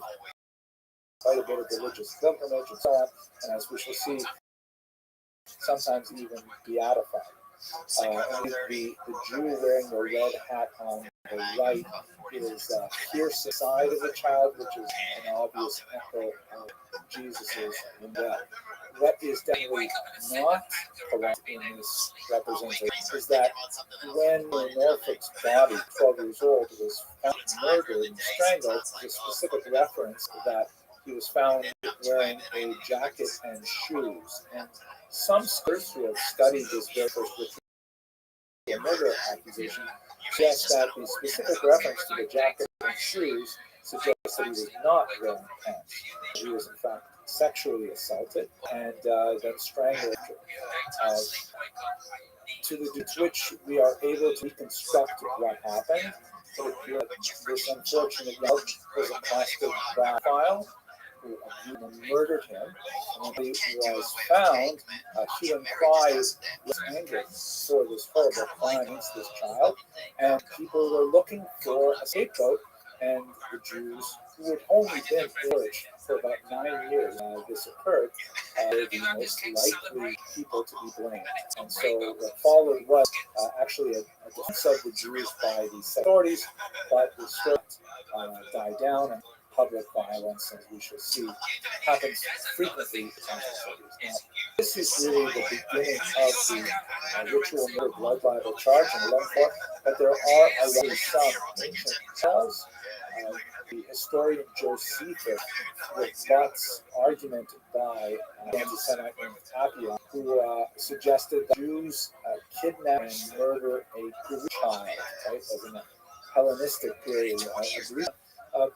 quite a bit of religious pilgrimage and so on, and as we shall see, sometimes even beatified. The Jew wearing the red hat on the right is pierced the side of the child, which is an obvious echo of Jesus's death. What is definitely not correct in this representation is that when Norfolk's body, 12 years old, was found murdered and strangled, the specific reference that he was found wearing a jacket and shoes. And some scholars who have studied this very first ritual murder accusation suggest that the specific reference to the jacket and shoes suggests that he was not wearing pants. He was in fact sexually assaulted and then strangled. To which we are able to reconstruct what happened. It appears that this unfortunate young was a plastic pedophile who murdered him, and when he was found, he and cried was angry for this horrible crime against this child, and people were looking for a scapegoat, and the Jews, who had only been Jewish for about 9 years this occurred, were the most likely people to be blamed. And so what followed was actually a defense of the Jews by the authorities, but the story died down, and public violence, as we shall see, happens frequently in potential cities. Now, this is really the beginning of the ritual murder blood libel charge in 11.4, but there are already some ancient trials. The historian Josephus rebuts argument by anti-Semite named Appian, who suggested that Jews kidnap and murder a Greek child, right, as in a Hellenistic period of Greece.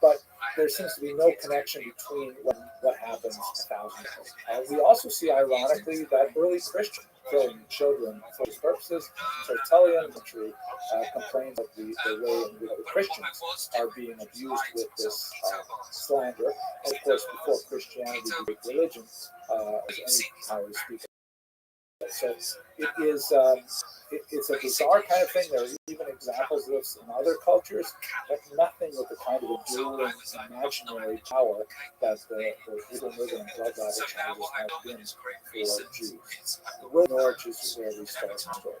But there seems to be no connection between what happens 1,000 years. We also see, ironically, that early Christians killing children for these purposes. Tertullian complains of the way in which the Christians are being abused with this slander. And of course, before Christianity became a religion, as any power to speak. So it is it's a bizarre kind of thing. There are even examples of this in other cultures, but nothing with the kind of enduring imaginary power that the ritual murder and blood libel charges have been for Jews. Norwich is where we start the story.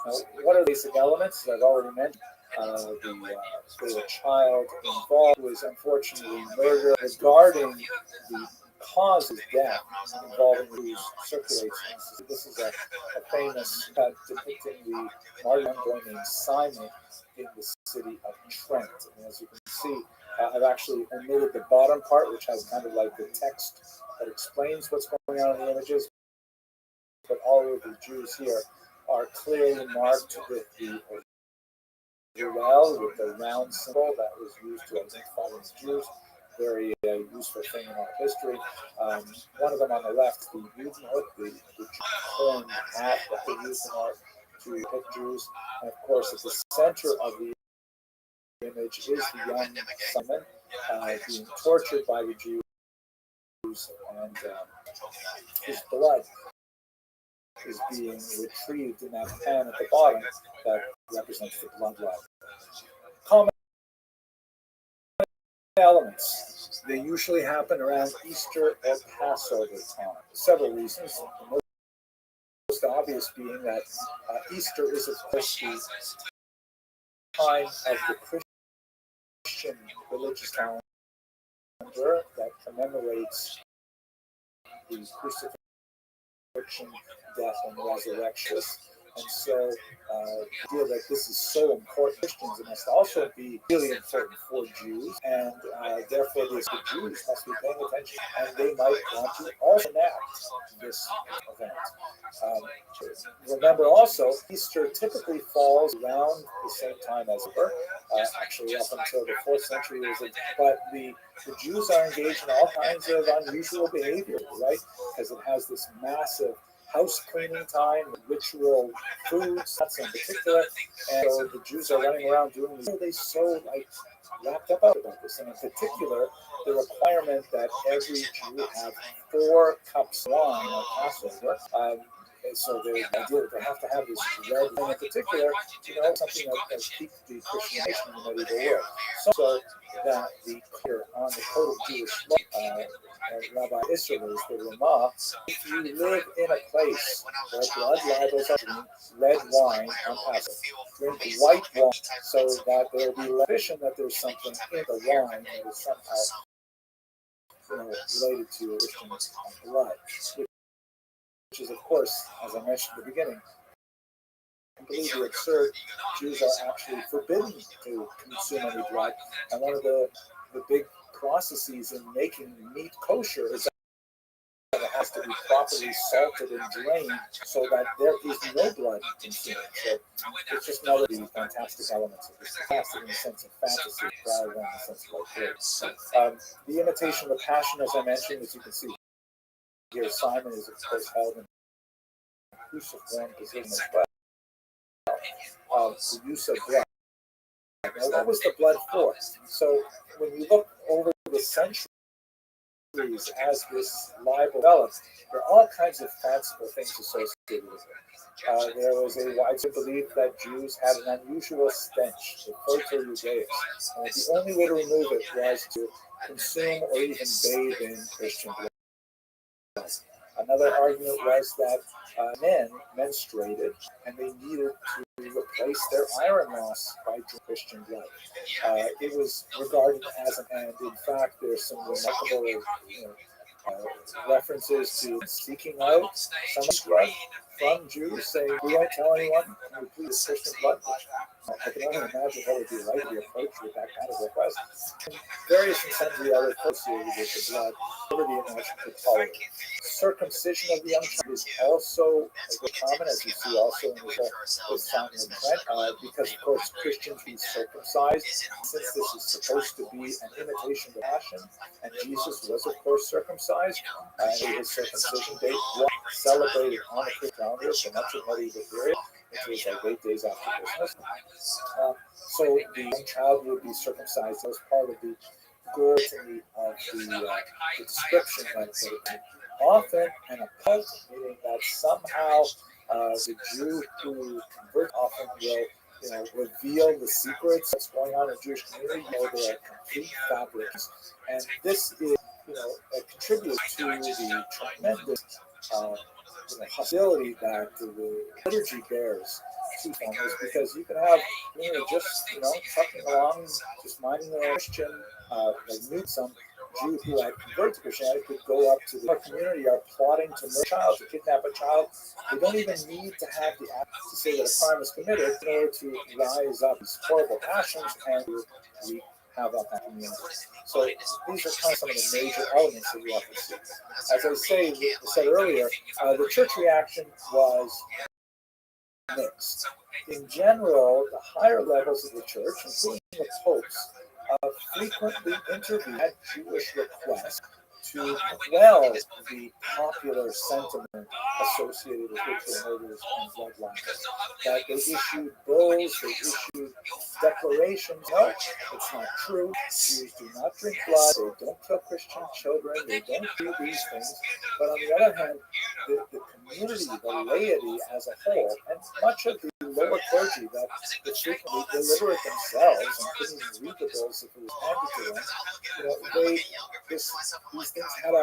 Now, what are the basic elements? I've already mentioned. The child involved was unfortunately murdered. Regarding the cause of death involving whose circulates. This is a famous depicting the martyr boy named Simon in the city of Trent. And as you can see, I've actually omitted the bottom part, which has kind of like the text that explains what's going on in the images. But all of the Jews here are clearly marked with the with the round symbol that was used to identify them as Jews. Very useful thing in our history. One of them on the left, the Judenhood, the horn hat that they used in art to depict Jews. And of course, at the center of the image is the young Simon. being tortured by the Jews, and his blood is being retrieved in that pan at the bottom that represents the bloodline. Common elements. They usually happen around Easter or Passover time. Several reasons. The most obvious being that Easter is, of course, the time of the Christian religious calendar that commemorates the crucifixion, death, and resurrection. And so the idea that this is so important for Christians, it must also be really important for Jews, and therefore the Jews must be paying attention, and they might want to also enact this event. Remember also, Easter typically falls around the same time as Easter, actually up until the 4th century, but the Jews are engaged in all kinds of unusual behavior, right? Because it has this massive house cleaning time, ritual foods, that's in particular, and so the Jews are running around doing this. They so wrapped up about this, and in particular, the requirement that every Jew have 4 cups of wine on Passover. And so the idea that they have to have this red wine in particular, something that keeps the Christian nation in the medieval world. So that the clear on the code of Jewish law, Rabbi Israel, the Ramah, if you live in a place where blood libels are drinking red wine on Passover, drink white wine so that there will be suspicion that there's something in the wine that is somehow related to Christian blood, which is, of course, as I mentioned at the beginning, completely absurd. Jews are actually forbidden to consume any blood, and one of the big processes in making meat kosher is that it has to be properly salted and drained so that there is no blood consumed. So it's just another of the fantastic elements of this, fantastic in the sense of fantasy rather than the sense of like the imitation of the Passion, as I mentioned, as you can see here, Simon is of course held in a cruciform position as well. The use of blood. Now, what was the blood for? So when you look over the centuries as this libel developed, there are all kinds of fanciful things associated with it. There was a widespread belief that Jews had an unusual stench, the photoureus, and the only way to remove it was to consume or even bathe in Christian blood. Another argument was that men menstruated and they needed to replace their iron loss by Christian blood. It was regarded as an end. In fact, there's some remarkable references to seeking out someone's blood from Jews, saying, "We won't tell anyone, can we please Christian blood?" I can only imagine what would be like the approach with that kind of request. And various and sundry other associated with the blood, liberty and action could tolerate. Circumcision of the young child is also common, as you see also in the Fountain of Trent, because of course Christians be circumcised, since this is supposed to be an imitation of the Passion, and Jesus was of course circumcised, and his circumcision date was celebrated on the Christian calendar for much of medieval period, which was like 8 days after Christmas. So the young child would be circumcised as part of the gorgeity of the description that often an occult, meaning that somehow the Jew who converts often will reveal the secrets that's going on in the Jewish community. They are complete fabrics, and this is contributes to the tremendous hostility that the liturgy bears to farmers, because you can have just trucking along, just minding their own Christian, like some Jew who had converted to Christianity could go up to the community, are plotting to murder a child, to kidnap a child. They don't even need to have the act to say that a crime is committed in order to rise up these horrible passions and to wreak havoc on community. So these are kind of some of the major elements of the FSC. As I said earlier, the church reaction was mixed. In general, the higher levels of the church, including the popes, frequently interviewed at Jewish requests to quell the popular sentiment associated with ritual murders and blood libel. That they issued bills, they issued declarations. No, it's not true. Jews do not drink blood. They don't kill Christian children. They don't do these things. But on the other hand, the community, the laity as a whole, and much of the lower clergy that frequently illiterate themselves and couldn't even read the bills if it was handed to them, these things had a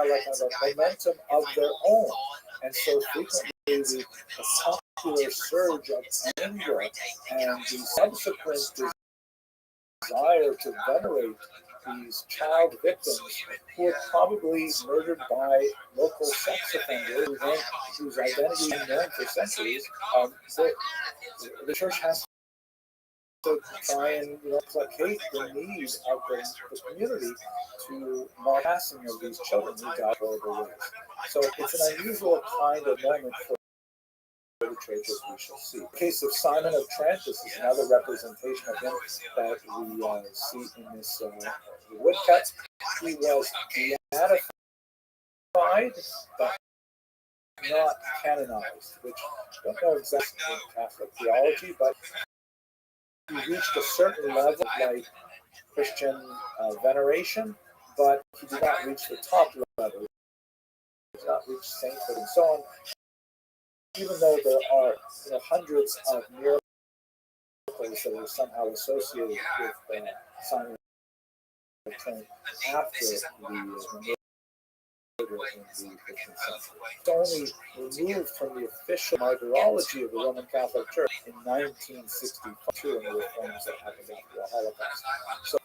momentum of their own. And so frequently the popular surge of anger and the subsequent desire to venerate these child victims who were probably murdered by local sex offenders whose identity is known for centuries. The church has to try and placate the needs of the community to passing of these children who died horrible ways. So it's an unusual kind of moment for the church, as we shall see. The case of Simon of Trent, this is another representation of him that we see in this woodcut. He was beatified, but not canonized, which I don't know exactly in Catholic theology, but he reached a certain level, like Christian veneration, but he did not reach the top level. He did not reach sainthood and so on. Even though there are hundreds of miracles that are somehow associated with Simon of Trent after the murder in the 15th century. It's only removed from the official martyrology of the Roman Catholic Church in 1962 in the reforms that happened after the Holocaust. So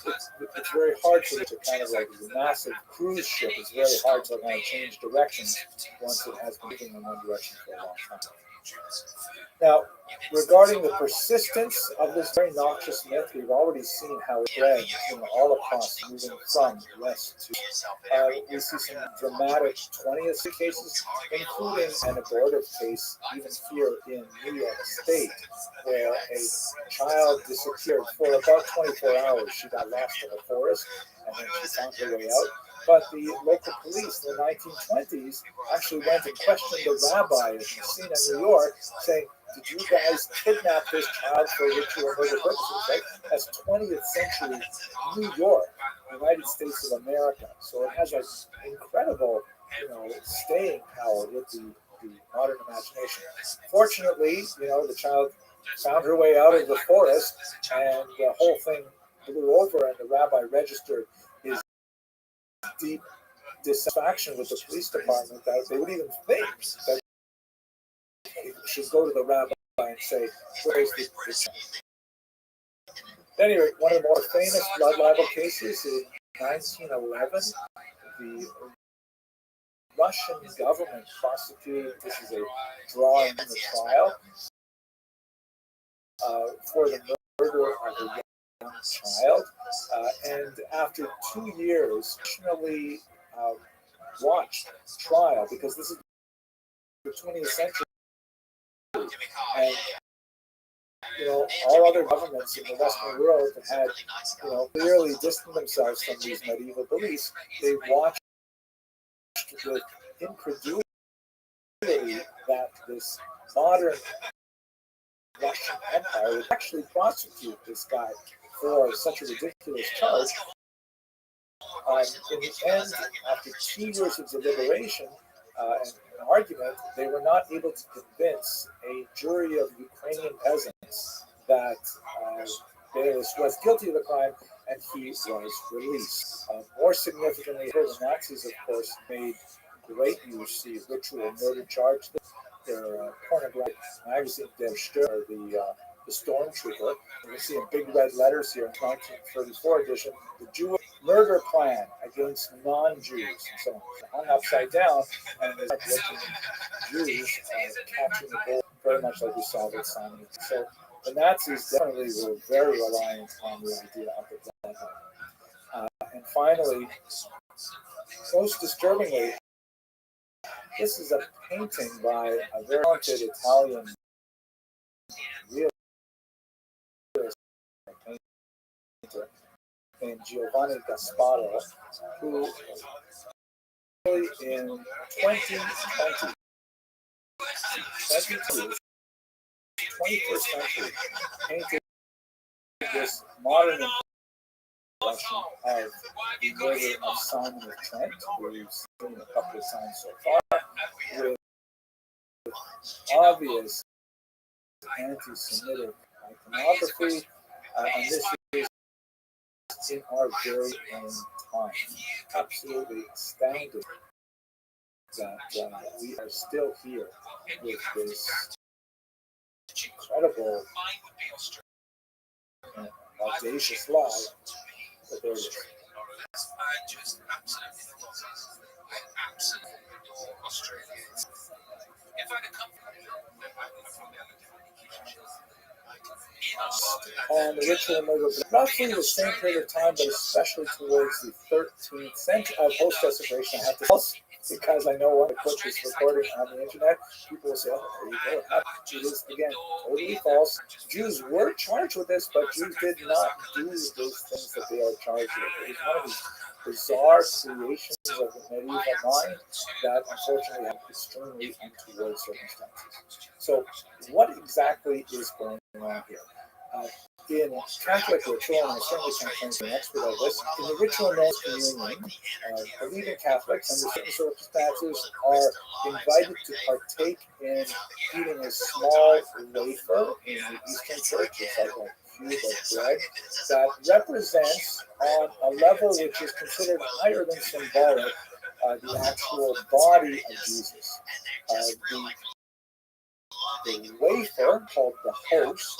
it's very hard for it to kind of like a massive cruise ship. It's very hard to kind of change directions once it has been moving in one direction for a long time. Now, regarding the persistence of this very noxious myth, we've already seen how it spread all across, moving from west to. We see some dramatic 20th century cases, including an abortive case even here in New York State, where a child disappeared for about 24 hours. She got lost in the forest, and then she found her way out. But the local police in the 1920s actually went and questioned the rabbi in Messina, New York, saying, "Did you guys kidnap this child for ritual murder purposes?" Right? That's 20th century New York, United States of America. So it has an incredible, staying power with the modern imagination. Fortunately, the child found her way out of the forest, and the whole thing blew over, and the rabbi registered his deep dissatisfaction with the police department that they would even think that he should go to the rabbi and say, "Where's the child?" Anyway, one of the more famous blood libel cases in 1911, the Russian government prosecuted, this is a drawing in the trial, for the murder of a young child. And after 2 years, nationally watched trial, because this is the 20th century, and all other governments in the Western world had clearly distanced themselves from these medieval beliefs. They watched with incredulity that this modern Russian Empire would actually prosecute this guy for such a ridiculous charge. In the end, after 2 years of deliberation and an argument, they were not able to convince a jury of Ukrainian peasants that Bayless was guilty of the crime, and he was released. More significantly, the Nazis, of course, made great use of the ritual murder charge. Their pornographic magazine, Der Stürmer, the Stormtrooper. You can see in big red letters here in 1934 edition, the Jewish murder plan against non-Jews. And so hung upside down, and there's looking Jews catching the bull, very much like we saw with Simon. So the Nazis definitely were very reliant on the idea of the blood. And finally, most disturbingly, this is a painting by a very talented Italian realist painter named Giovanni Gasparo, who in 2020, 21st century, painted this modern impression of the murder of Simon of Trent. We've seen a couple of signs so far, with obvious anti-Semitic iconography, and this is in our very own time. Absolutely astounding that we are still here with this incredible and audacious lie. But there it is. I just absolutely love it. I absolutely adore Australia. In fact, I come from the other And the ritual murder, roughly the same period of time, but especially towards the 13th century, post-desecration. I have to tell, because I know when I put this recording on the internet, people will say, oh, there you go. It is, again, totally false. Jews were charged with this, but Jews did not do those things that they are charged with. It is one of these bizarre creations of the medieval mind that unfortunately have extremely untoward circumstances. So what exactly is going on here? In Catholic ritual, and I certainly can't claim to be an expert on this, in the ritual known as communion, believing Catholics under certain circumstances are invited to partake in eating a small wafer in the Eastern Church. It's like a cube of bread that represents, on a level which is considered higher than symbolic, the actual body of Jesus. The wafer, called the host,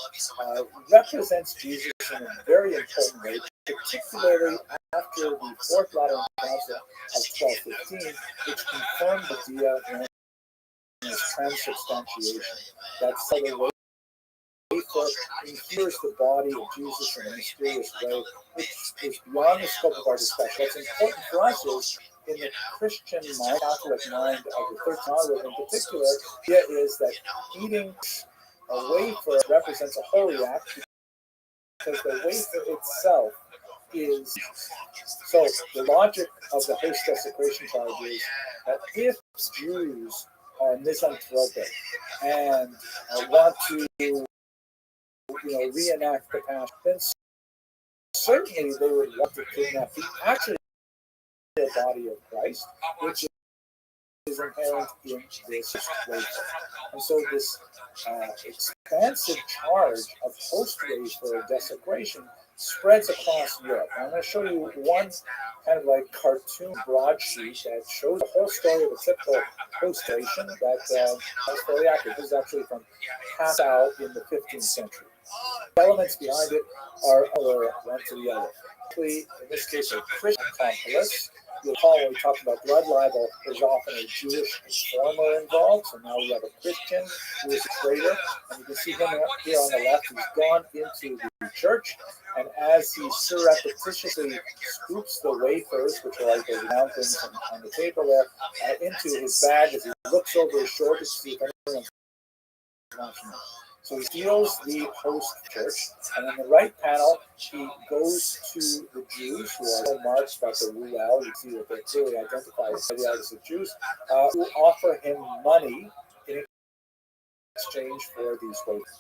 represents Jesus in a very important way, particularly after the Fourth Lateran Council of 1215, which confirmed the idea known as transubstantiation. That's how the wafer infers the body of Jesus in a mysterious way, which is beyond the scope of our discussion. What's important for us is, in the Christian mind, Catholic mind of the 13th in particular, the idea is that eating a wafer represents a holy act because the wafer itself is. So the logic of the host desecration charge is that if Jews are misanthropic and want to reenact the past, then certainly they would want to kidnap the actual body of Christ, which is inherent in this wafer. And so this expansive charge of host wafer desecration spreads across Europe. And I'm going to show you one kind of like cartoon broadsheet that shows the whole story of a typical host station that's very accurate. This is actually from Passau in the 15th century. The elements behind it are one to the other. In this case, a Christian accomplice. You'll recall when we talked about blood libel, there's often a Jewish informer involved. So now we have a Christian who is a traitor. And you can see him here on the left. He's gone into the church. And as he surreptitiously scoops the wafers, which are like those mountains on the table there, into his bag, as he looks over his shoulder to see if anyone's watching him. So he steals the host church, and in the right panel, he goes to the Jews, who are so marked by the Ruel. You see that they're clearly identified as the Jews, who offer him money in exchange for these wafers.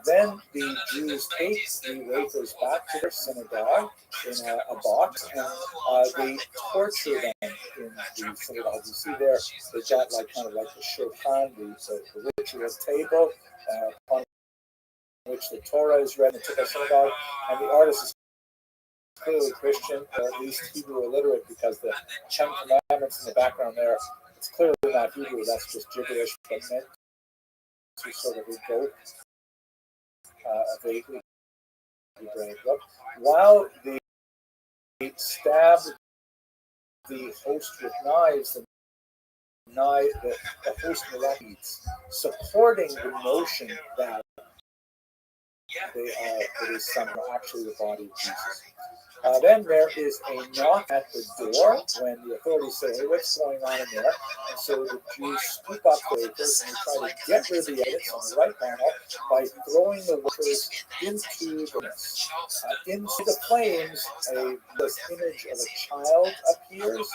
Then the Jews take the wafers back to their synagogue in a box, and they torture them in the synagogue. You see there, they've got kind of like the shulchan, the ritual table, on which the Torah is read in the typical synagogue, and the artist is clearly Christian, or at least Hebrew illiterate, because the Ten Commandments in the background there, it's clearly not Hebrew, that's just gibberish, but meant to sort of evoke a vaguely Hebraic look. While they stab the host with knives, the host eats, supporting the notion that it is somehow actually the body of Jesus. Then there is a knock at the door when the authorities say, hey, what's going on in there? And so the Jews scoop up the wafers and they try to get rid of the evidence on the right panel by throwing the wafers into the furnace. Into the flames, this image of a child appears,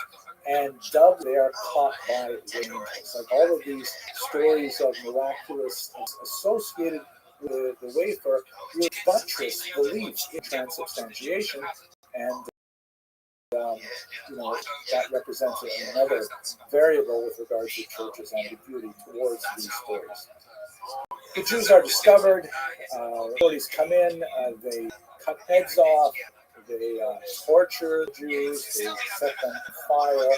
and doves they are caught by the angels. Like all of these stories of miraculous associated with the wafer really buttress beliefs in transubstantiation, and that represents another variable with regards to church's ambiguity towards these stories. The Jews are discovered. Authorities come in. They cut heads off. They torture Jews. They set them on fire,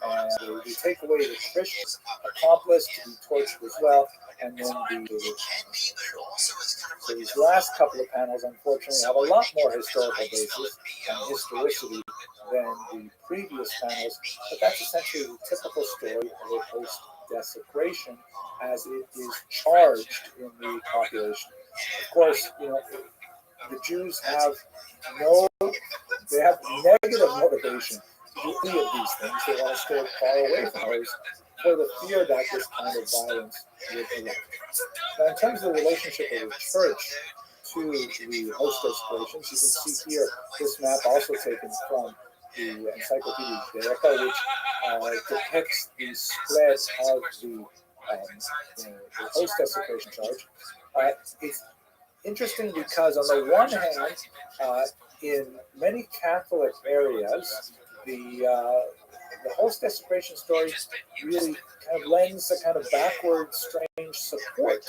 and they take away the Christian accomplice to be tortured as well. And then so these last couple of panels, unfortunately, have a lot more historical basis and historicity than the previous panels. But that's essentially the typical story of a host desecration as it is charged in the population. Of course, the Jews have negative motivation to do any of these things. They want to stay far away from others for the fear that this kind of violence would erupt. Now, in terms of the relationship of the church to the host desecrations, you can see here this map also taken from the Encyclopedia Judaica, which depicts the spread of the host desecration charge. It's interesting because on the one hand, in many Catholic areas, the host desecration story really kind of lends a kind of backward, strange support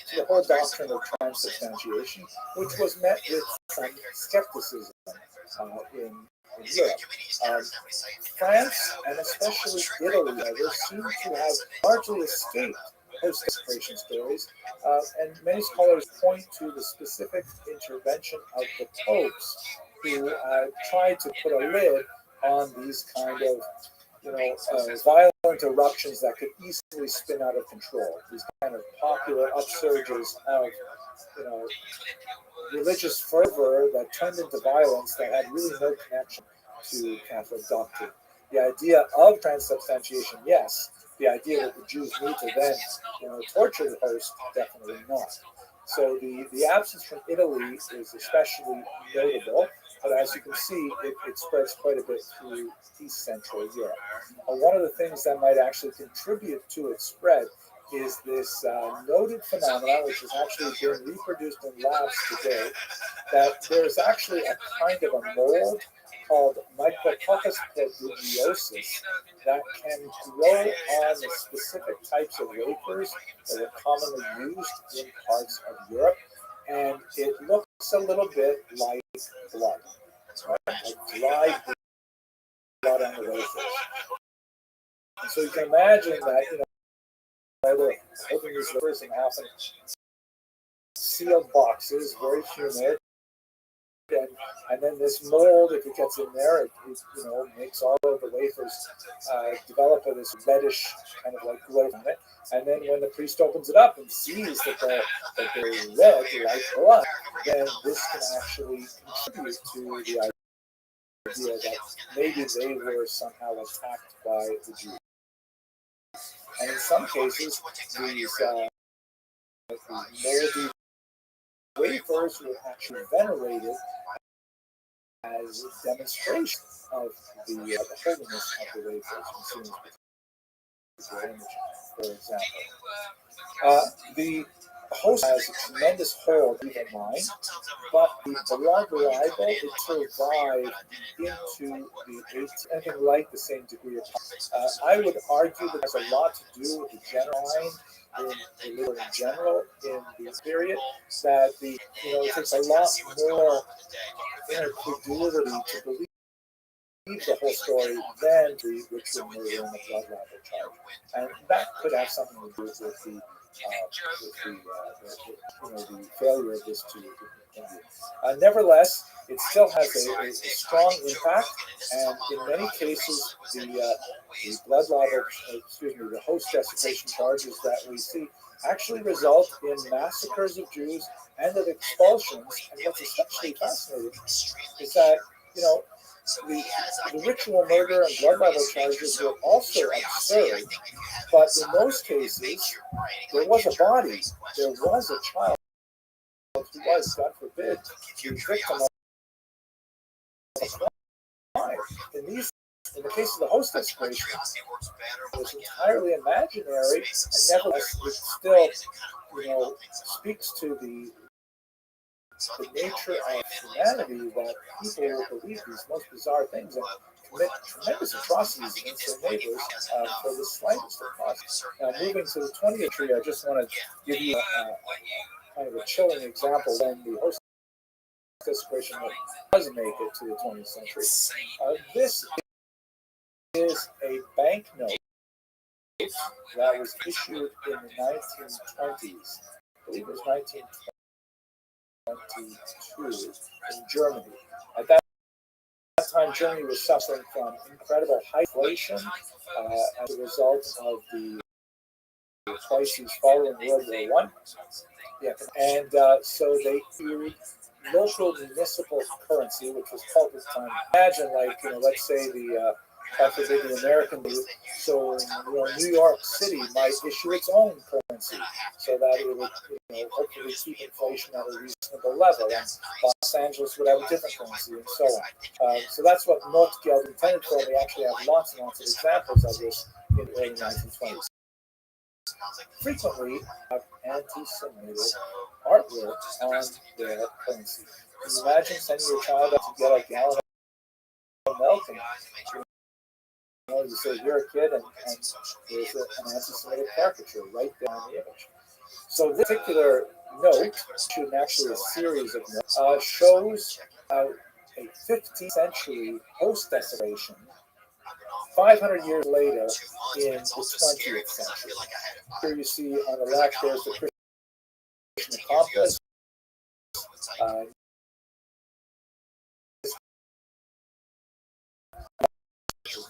to the whole doctrine of transubstantiation, which was met with some skepticism in Europe. France and especially Italy, however, seem to have largely escaped host desecration stories, and many scholars point to the specific intervention of the popes who tried to put a lid on these kind of violent eruptions that could easily spin out of control. These kind of popular upsurges of religious fervor that turned into violence that had really no connection to Catholic doctrine. The idea of transubstantiation, yes. The idea that the Jews need to then torture the host, definitely not. So the absence from Italy is especially notable, but as you can see, it spreads quite a bit through East Central Europe. One of the things that might actually contribute to its spread is this noted phenomenon, which is actually being reproduced in labs today, that there's actually a kind of a mold called Mycococcus prodigiosus that can grow on the specific types of wafers that are commonly used in parts of Europe, and it looks a little bit like blood, right? Like dried blood on the wafers. And so you can imagine that, they're opening these wafers in half in sealed boxes, very humid. And then this mold, if it gets in there, it makes all of the wafers develop this reddish kind of like glow on it. And then when the priest opens it up and sees that they're red like blood, then this can actually contribute to the idea that maybe they were somehow attacked by the Jews. And in some cases, these moldy wafers were actually venerated as a demonstration of the holiness of the wafers. For example, the host has a tremendous hold of the mind, but the blood libel it survived into the 18th, anything like the same degree of time. I would argue that there's a lot to do with the genuine in the liver in general in the period, that it takes a lot more inner credulity to believe the whole story than the ritual murder and the blood libel charge, and that could have something to do with the failure of this to continue. Nevertheless, it still has a strong impact, and in many cases, the blood libel, the host desecration charges that we see actually result in massacres of Jews and of expulsions. And what's especially fascinating is that So the, he has, I the think, ritual a very murder and blood libel curious nature. charges So were also curiosity, I absurd, think, if you have but inside in those of you, it cases, makes your brain there like was a get your body, face there questions was a all the time. child who was, God forbid, So if the your victim curiosity of a crime. In the case of the host desecration, curiosity works better it when was I get entirely imaginary, space of and self. nevertheless, Very it much my still, brain isn't kind of worried about things in my speaks to the So I the think they help nature me of mentally and stuff humanity with that curiosity. people will believe these most bizarre things and commit tremendous atrocities against their neighbors for the slightest of costs. Now, moving to the 20th century, I just want to give you kind of a chilling example when the host desecration does make it to the 20th century. This is a banknote that was issued in the 1920s. I believe it was 1922 in Germany. At that time, Germany was suffering from incredible high inflation as a result of the crises following World War One. Yeah, and so they issued local municipal currency, which was called at the time. Imagine, like, let's say God forbid, the American do. So, New York City might issue its own currency so that it would, hopefully keep inflation at a reasonable level. And Los Angeles would have a different currency, and so on. So that's what Notgeld intended for. And we actually have lots and lots of examples of this in the early 1920s. Frequently have anti-Semitic artwork on their currency. Can you imagine sending your child out to get a gallon of milk and you say you're a kid and there's an anti-Semitic caricature right there on the image. So this particular note, should actually a series of notes, shows a 15th century host desecration 500 years later in the 20th century. Here you see on the left, there's the Christian accomplice.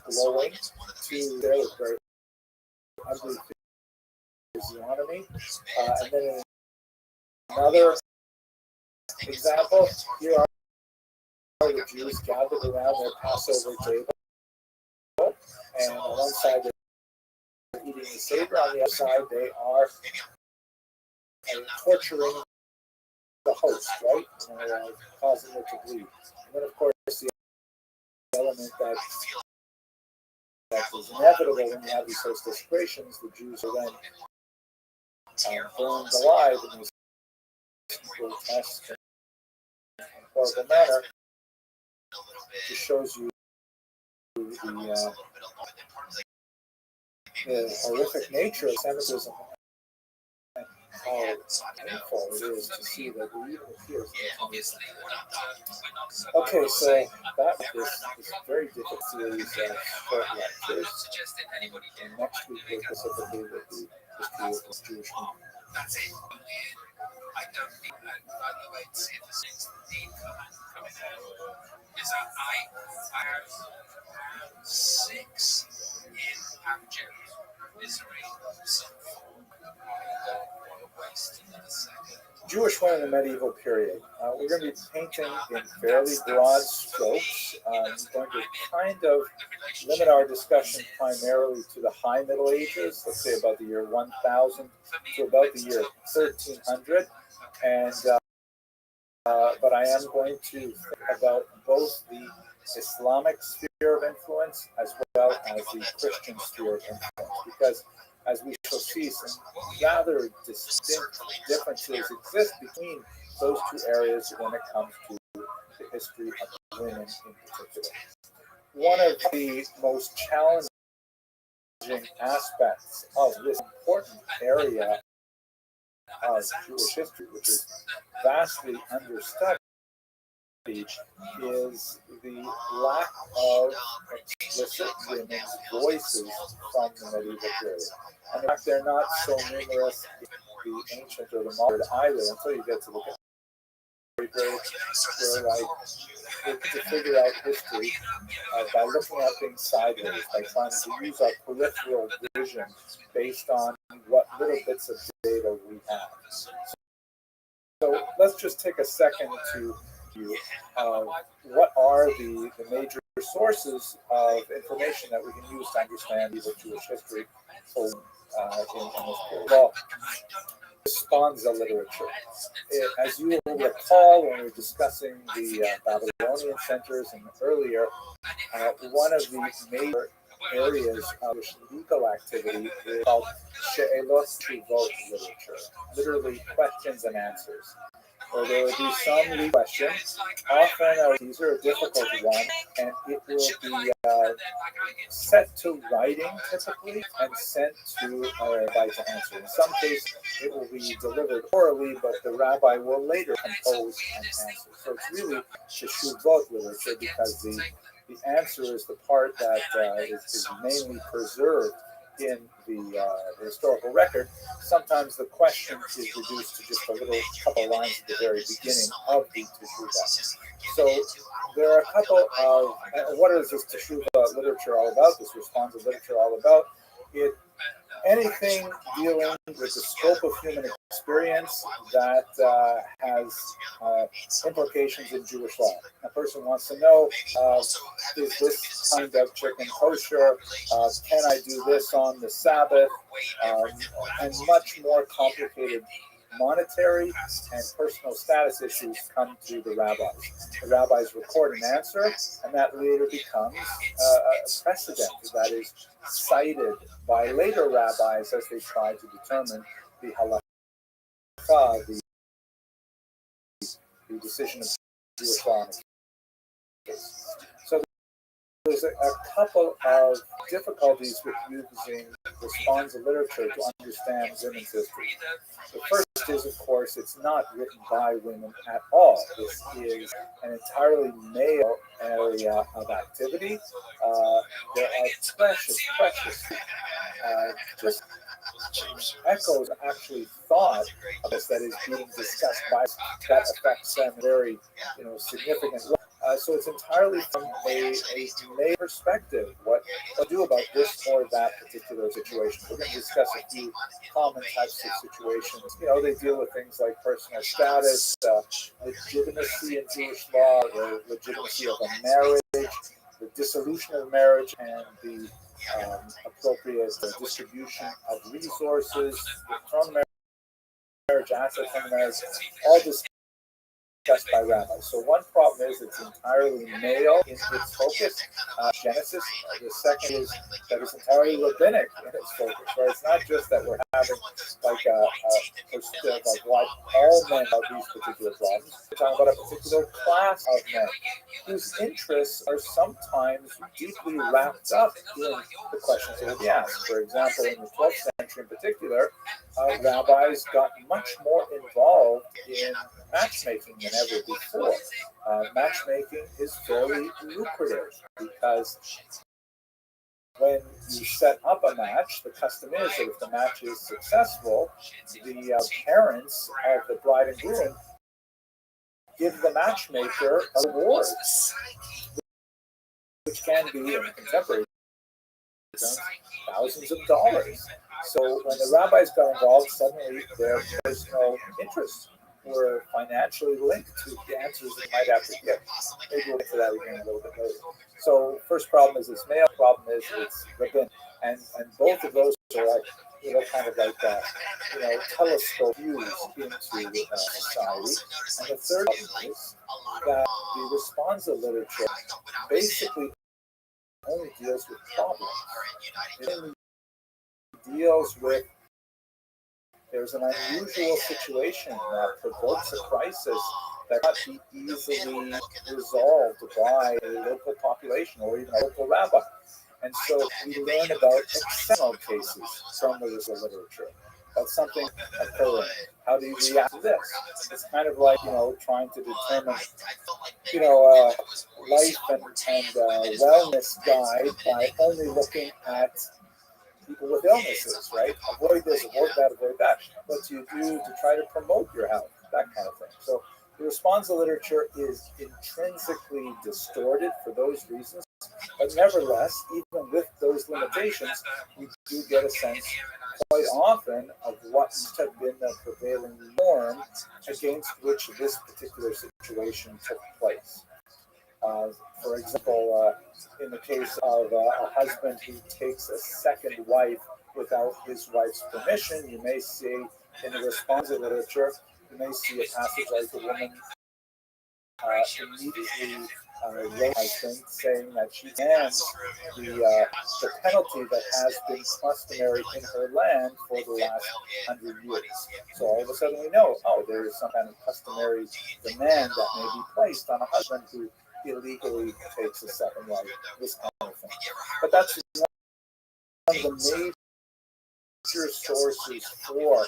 Glowing to there with very ugly physiognomy. And then in another example, here are the Jews gathered around their Passover table. And on one side, they're eating the Seder. On the other side, they are torturing the host, right? Causing it to bleed. And then, of course, the element that is inevitable when you have these host desecrations, the Jews are then burned alive in these grotesque and horrible manner. It just shows you the horrific nature of Semitism and how painful it is to see that it even appears. Okay, so that was this very difficult series of short lectures. And next week we'll specifically with the history of the Jewish movement. That's it. I don't think that, by the way, to see if there's anything coming out, is that I have 6 in Abject misery, some form. I don't want to waste another second. Jewish women in the medieval period. We're going to be painting in fairly broad strokes. We're going to kind of limit our discussion primarily to the High Middle Ages, let's say about the year 1000 to about the year 1300. And but I am going to think about both the Islamic sphere of influence as well as the Christian sphere of influence, because as we shall see, some rather distinct differences exist between those two areas when it comes to the history of women in particular. One of the most challenging aspects of this important area of Jewish history, which is vastly understudied, is the lack of explicit women's voices from the medieval period. And in fact, they're not so numerous in the ancient or the modern either until you get to the contemporary period, where we to figure out history by looking at things sideways, by trying to use our peripheral vision based on what little bits of data we have. So let's just take a second to view of what are the major sources of information that we can use to understand evil Jewish history in this period. Well, Responsa literature. As you will recall, when we were discussing the Babylonian centers and earlier, one of the major areas of legal activity is called She'elot Shuvot literature, literally questions and answers. Or there will be some legal questions. Often these are a difficult one, and it will be set to writing typically and sent to a rabbi to answer. In some cases, it will be delivered orally, but the rabbi will later compose an answer. So it's really Shuvot literature because the answer is the part that is mainly preserved in the historical record. Sometimes the question is reduced to just a little couple lines at the very beginning of the Teshuvah. So there are a couple of, what is this Teshuvah literature all about, this responsive literature all about? Anything dealing with the scope of human experience that has implications in Jewish law. A person wants to know, is this kind of chicken kosher? Can I do this on the Sabbath? And much more complicated monetary and personal status issues come to the rabbis. The rabbis record an answer, and that later becomes a precedent that is cited by later rabbis as they try to determine the halakha, the decision of Jewish law. So there's a couple of difficulties with using responsive literature to understand women's history. The first is, of course, it's not written by women at all. This is an entirely male area of activity. There are precious, just echoes actually thought of this that is being discussed by that affects them very, significant way. So it's entirely from a male perspective what to do about this or that particular situation. We're going to discuss a few common types of situations. They deal with things like personal status, legitimacy in Jewish law, the legitimacy of a marriage, the dissolution of marriage, and the appropriate distribution of resources from marriage, assets from marriage, all discussed by rabbis. So one problem is it's entirely male in its focus, Genesis. The second is that it's entirely rabbinic in its focus, right? It's not just that we're having like a perspective of what all men have these particular problems. We're talking about a particular class of men whose interests are sometimes deeply wrapped up in the questions that will be asked. For example, in the 12th century in particular, rabbis got much more involved in matchmaking than ever before. Matchmaking is fairly lucrative because when you set up a match, the custom is that if the match is successful, the parents of the bride and groom give the matchmaker a reward, which can be in contemporary terms thousands of dollars. So when the rabbis got involved, suddenly their personal interests were financially linked to the answers they might have to give. Maybe we'll get to that again a little bit later. So first problem is it's male, problem is it's rabbinic. And both of those are like, kind of like, telescope views into society. And the third problem is that the responsa literature basically only deals with problems. It only deals with there's an unusual situation that provokes a crisis that cannot be easily resolved by a local population or even a local rabbi. And so we learn about exceptional cases from the literature, about something occurring. How do you react to this? It's kind of like, trying to determine, life and wellness guide by only looking at people with illnesses, right? Avoid this, avoid that, avoid that. What do you do to try to promote your health? That kind of thing. So the responsa literature is intrinsically distorted for those reasons But nevertheless, even with those limitations, we do get a sense quite often of what must have been the prevailing norm against which this particular situation took place. Uh, for example, in the case of a husband who takes a second wife without his wife's permission, you may see in the responsive literature, you may see a passage like a woman immediately wrote husband saying that she demands the penalty that has been customary in her land for the last 100 years. So all of a sudden we know, oh, there is some kind of customary demand that may be placed on a husband who illegally takes a second wife, this kind of thing. But that's one of the major sources for our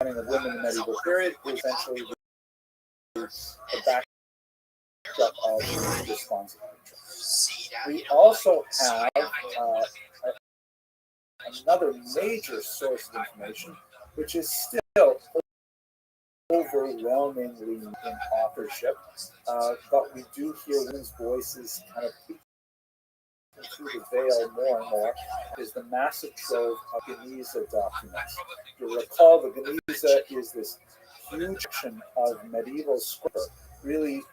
understanding of women in the medieval period, is essentially the backdrop of responsive nature. We also have another major source of information, which is still overwhelmingly in authorship, but we do hear women's voices kind of peeking through the veil more and more, is the massive trove of Geniza documents. You'll recall the Geniza is this huge section of medieval scripture, really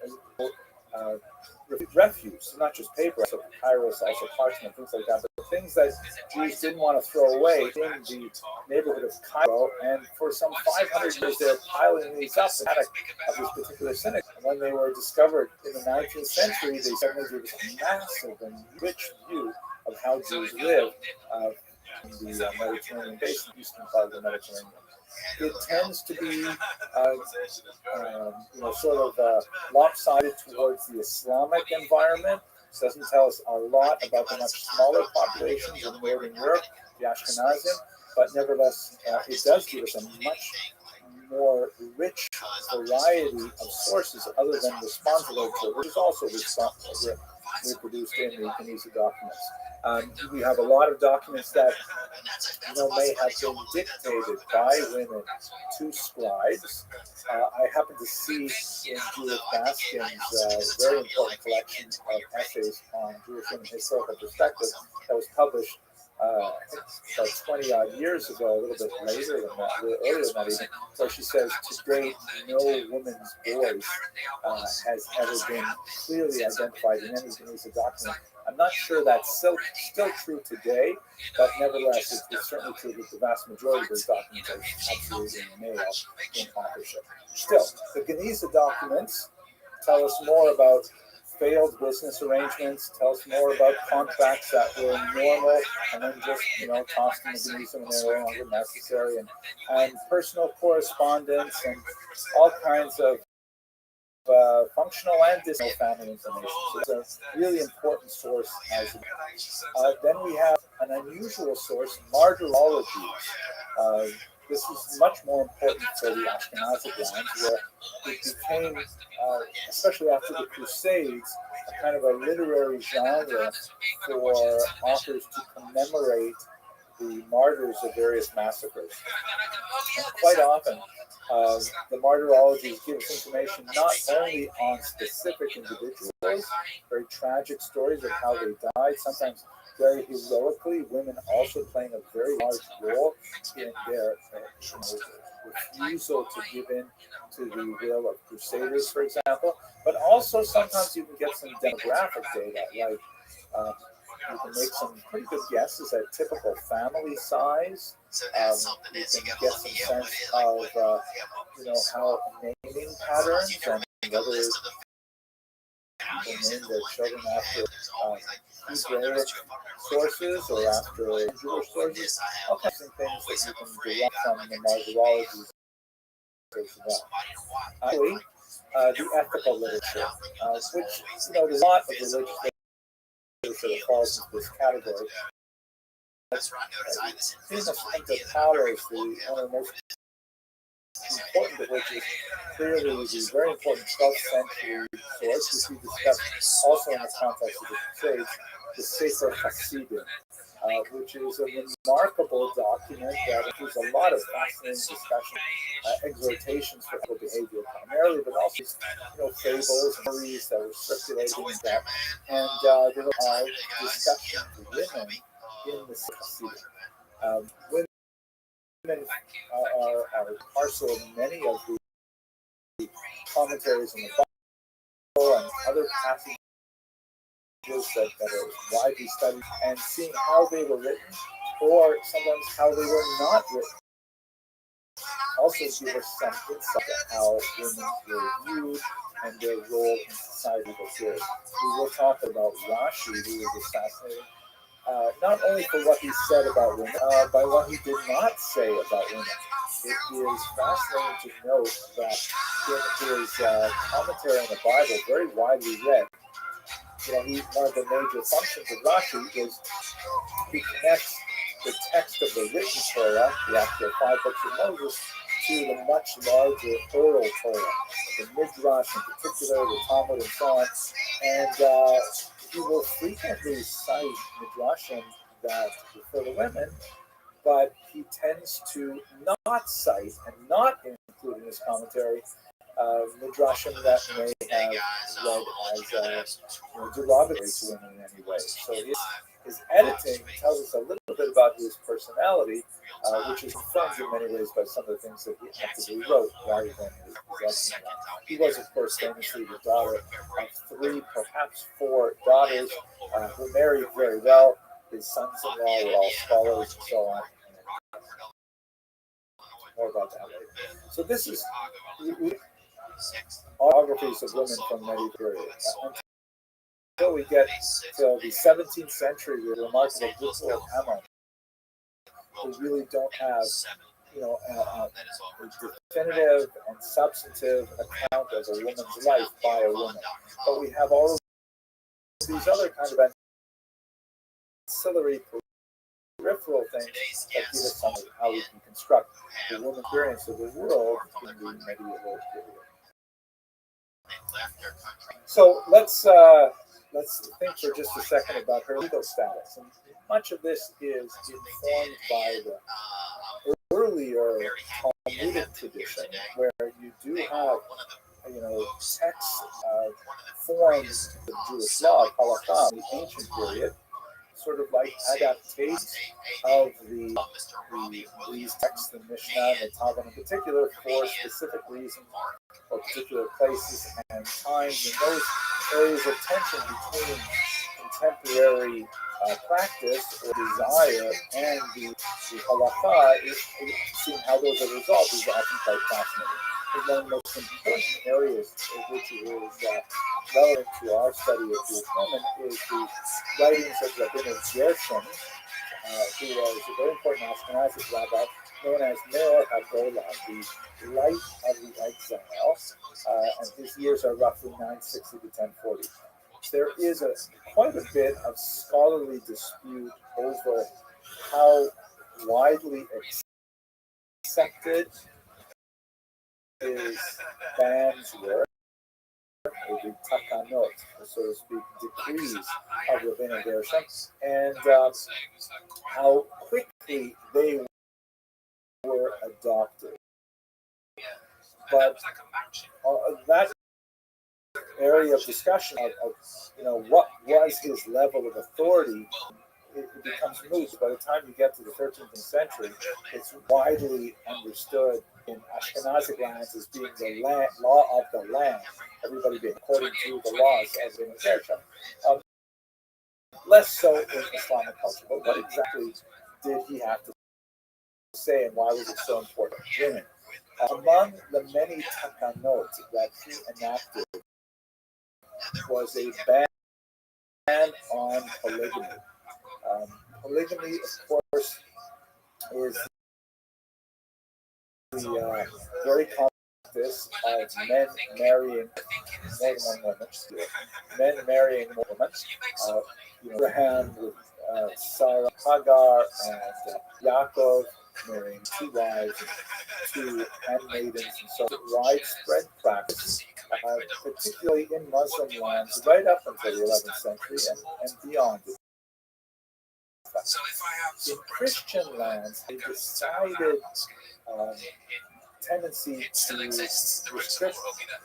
refuse, not just paper, also papyrus, also parchment, things like that, but things that Jews didn't want to throw away in the neighborhood of Cairo, and for some 500 years they were piling these up in the attic of this particular synagogue. And when they were discovered in the 19th century, they suddenly gave us a massive and rich view of how Jews lived in the Mediterranean basin, eastern part of the Mediterranean. It tends to be, sort of lopsided towards the Islamic environment. It doesn't tell us a lot about the much smaller populations in Northern Europe, the Ashkenazim, but nevertheless, it does give us a much more rich variety of sources other than responsive literature, which is also reproduced in the Geniza documents. We have a lot of documents that may have been dictated by women to scribes. I happen to see in Judith Baskin's very important collection of essays on Jewish women historical perspective that was published about 20 odd years ago, a little bit later than that, a little earlier than that even, where she says to date no woman's voice has ever been clearly identified in any Geniza document. I'm not sure that's still true today, but nevertheless, it's certainly true that the vast majority of those documents are absolutely male in authorship. Still, the Geniza documents tell us more about failed business arrangements, tell us more about contracts that were normal and then just, tossed in the Geniza when they were no longer necessary, and personal correspondence and all kinds of functional and dysfunctional family information. So that's a really important source as well. Then we have an unusual source, martyrologies. This is much more important for the Ashkenazic lands, where it became, especially after the Crusades, a kind of a literary genre for authors to commemorate the martyrs of various massacres. And quite often, the martyrologies give us information not only on specific individuals, very tragic stories of how they died, sometimes very heroically, women also playing a very large role in their refusal to give in to the will of crusaders, for example. But also sometimes you can get some demographic data, like you can make some pretty good guesses at typical family size. You can get some sense of how naming patterns and whether people name their children after Hebraic sources or after Jewish sources, all kinds of things that you can derive from the martyrologies as well. Finally, the ethical literature, which, there's a lot of religious literature that falls into this category. Themis and Paulus, one of the most important of which is clearly the very important 12th century source, which we discussed also in the context of the Crusades, the Sefer Hasidim. which is a remarkable document that includes a lot of fascinating discussion, exhortations for ethical behavior primarily, but also fables and stories that were circulating in that. And there are discussions of women in the Hasidim. Women are parcel of many of the commentaries in the Bible and other passages that are widely studied, and seeing how they were written, or sometimes how they were not written, also give us some insight to how women were viewed and their role in society was good. We will talk about Rashi, who was assassinated, not only for what he said about women, but what he did not say about women. It is fascinating to note that in his commentary on the Bible, very widely read, one of the major functions of Rashi is he connects the text of the written Torah, the actual 5 books of Moses, to the much larger oral Torah, the Midrash in particular, the Talmud, and so on. And he will frequently cite Midrashim that for the women, but he tends to not cite and not include in his commentary Midrashim that may have read as derogatory to women in any way. So his editing tells us a little bit about his personality, which is confirmed in many ways by some of the things that he actively wrote rather than his editing. He was, of course, famously the daughter of 3, perhaps 4 daughters who married very well. His sons-in-law were all scholars and so on. More about that later. So this is biographies of women from medieval period. Until we get to the 17th century, the remarkable Gipfel of Ammon, who really don't have a definitive and substantive account of a woman's life by a woman. But we have all of these other kind of ancillary peripheral things that give us some of how we can construct the woman experience of the world in the medieval period. So let's think for just a second about her legal status. And much of this is informed by the earlier Talmudic tradition, where you do have texts forms of Jewish law, halakha, in the ancient period, sort of like adaptations of these texts, the Mishnah and the Talmud in particular, for specific reasons or particular places and times, and those areas of tension between contemporary practice or desire and the halakha, seeing how those are resolved is often quite fascinating. One of the most important areas which is relevant to our study of Jewish women is the writings of Rabbeinu Gershon, who was a very important Ashkenazi rabbi known as Meor HaGola, the light of the exile, and his years are roughly 960 to 1040. There is quite a bit of scholarly dispute over how widely accepted his bands were, or the takanot, so to speak, decrees of Rabbeinu Gershon, and how quickly they were adopted. But that area of discussion of what was his level of authority, it becomes moot. By the time you get to the 13th century, it's widely understood in Ashkenazic lands as being the law of the land, everybody being according to the laws of the Gershon. Less so in Islamic culture, but what exactly did he have to say, and why was it so important? Women. Among the many takanot that he enacted was a ban on polygamy. Polygamy, of course, is the very common practice of men marrying more than one woman. Men marrying more women. Abraham with Sarah, Hagar, and Yaakov marrying 2 wives, 2 handmaidens, and so widespread practice, particularly in Muslim lands, right up until the 11th century and beyond. So if I have in some Christian lands, they decided tendency it still to exists. The bricks restrict will be there.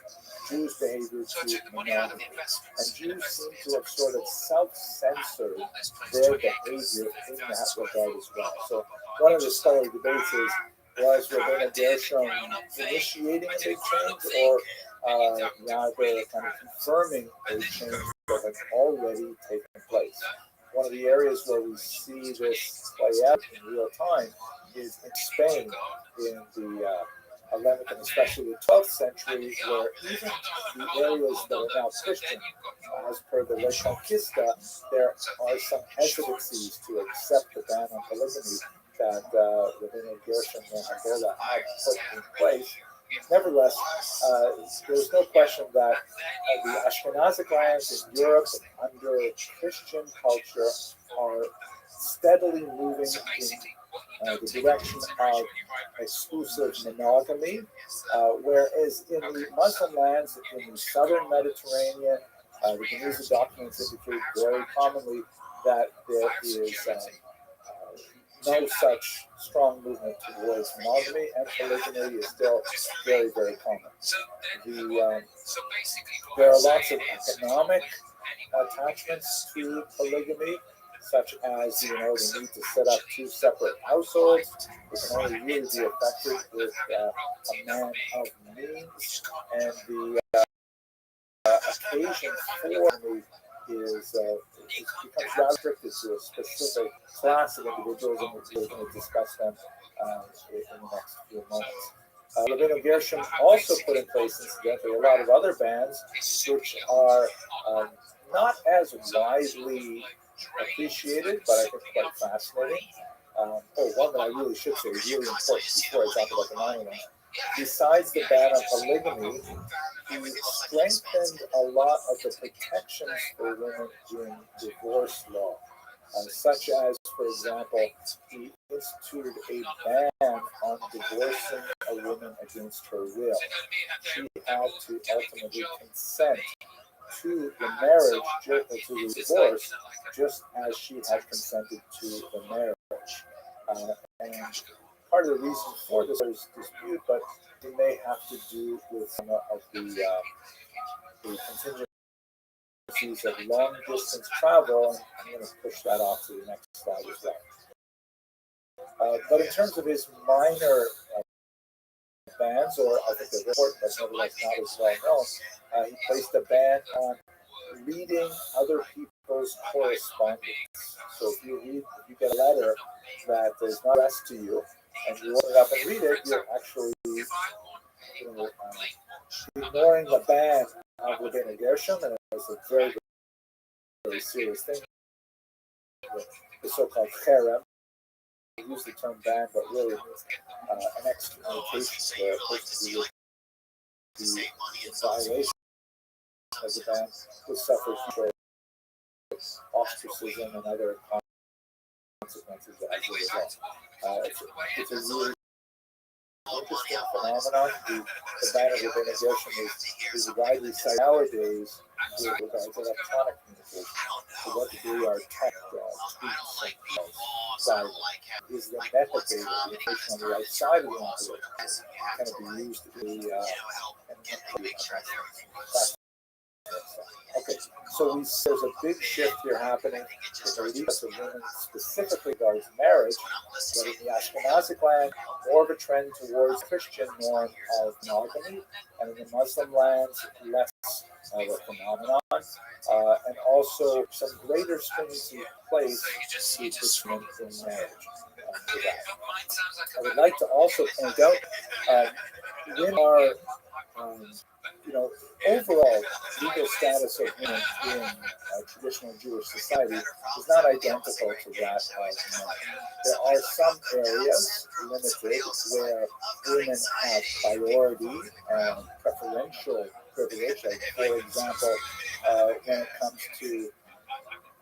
Jews' behavior So I to took the money out of monogamy. the investments. And Jews seem invested to have into sort of bricks self-censored bought this place, their 20 acres, behavior in 50,000 that square regard foot, as well. blah, So blah, blah, blah. one And of the just scholarly like, debates is, was Rabbeinu Gershom initiating a big change or rather kind of confirming a change that had already taken place? One of the areas where we see this play out in real time is in Spain in the 11th and especially the 12th century, where even the areas that are now Christian, as per the Reconquista, there are some hesitancies to accept the ban on polygamy that Rabbeinu Gershom and Angola had put in place. Nevertheless, there's no question that the Ashkenazic lands in Europe under Christian culture are steadily moving in the direction of exclusive monogamy, whereas in the Muslim lands in the southern Mediterranean, the Geneva documents indicate very commonly that there is no such strong movement towards monogamy, and polygamy is still very, very common. There are lots of economic attachments to polygamy, such as the need to set up two separate households. It can only really be effected with a man of means, and the occasion for polygamy is it becomes rather restricted to a specific class of individuals, and we're going to discuss them in the next few moments. Rabbeinu Gershom also put in place, incidentally, a lot of other bans which are not as widely appreciated, but I think quite fascinating. One that I really should say is really important before I talk about the minor ones. Besides the ban on polygamy, he strengthened a lot of the protections for women in divorce law, such as, for example, he instituted a ban on divorcing a woman against her will. She had to ultimately consent to the marriage, to the divorce, just as she had consented to the marriage. And part of the reason for this is dispute, but it may have to do with some of the contingencies of long distance travel, and I'm going to push that off to the next slide as well. But in terms of his minor bans, or I think they're important, but nevertheless not as well known, he placed a ban on reading other people's correspondence. So if you get a letter that is not addressed to you, and you open it up and read it, you're actually ignoring the ban of Rabbeinu Gershom, and it's a very, very serious thing. The so-called cherem. We use the term ban, but really it's an excommunication where a person who is in violation of the ban would suffer future ostracism and other consequences as a result. It's a really interesting phenomenon. The ban of Rabbeinu Gershom is widely cited nowadays with regards to electronic communication. To what degree are tech tweets and is the metadata, the information on the outside of the envelope, can it be used to be Okay, so there's a big shift here happening in the leaders of women, specifically regards marriage, but in the Ashkenazic land, more of a trend towards Christian norm of monogamy, and in the Muslim lands, less of a phenomenon, and also some greater stringency placed to Christian in marriage. I would like to also point out, women are overall, legal status of women in traditional Jewish society is not identical to that of men. There are some areas, limited, where women have priority and preferential privilege. Like, for example, when it comes to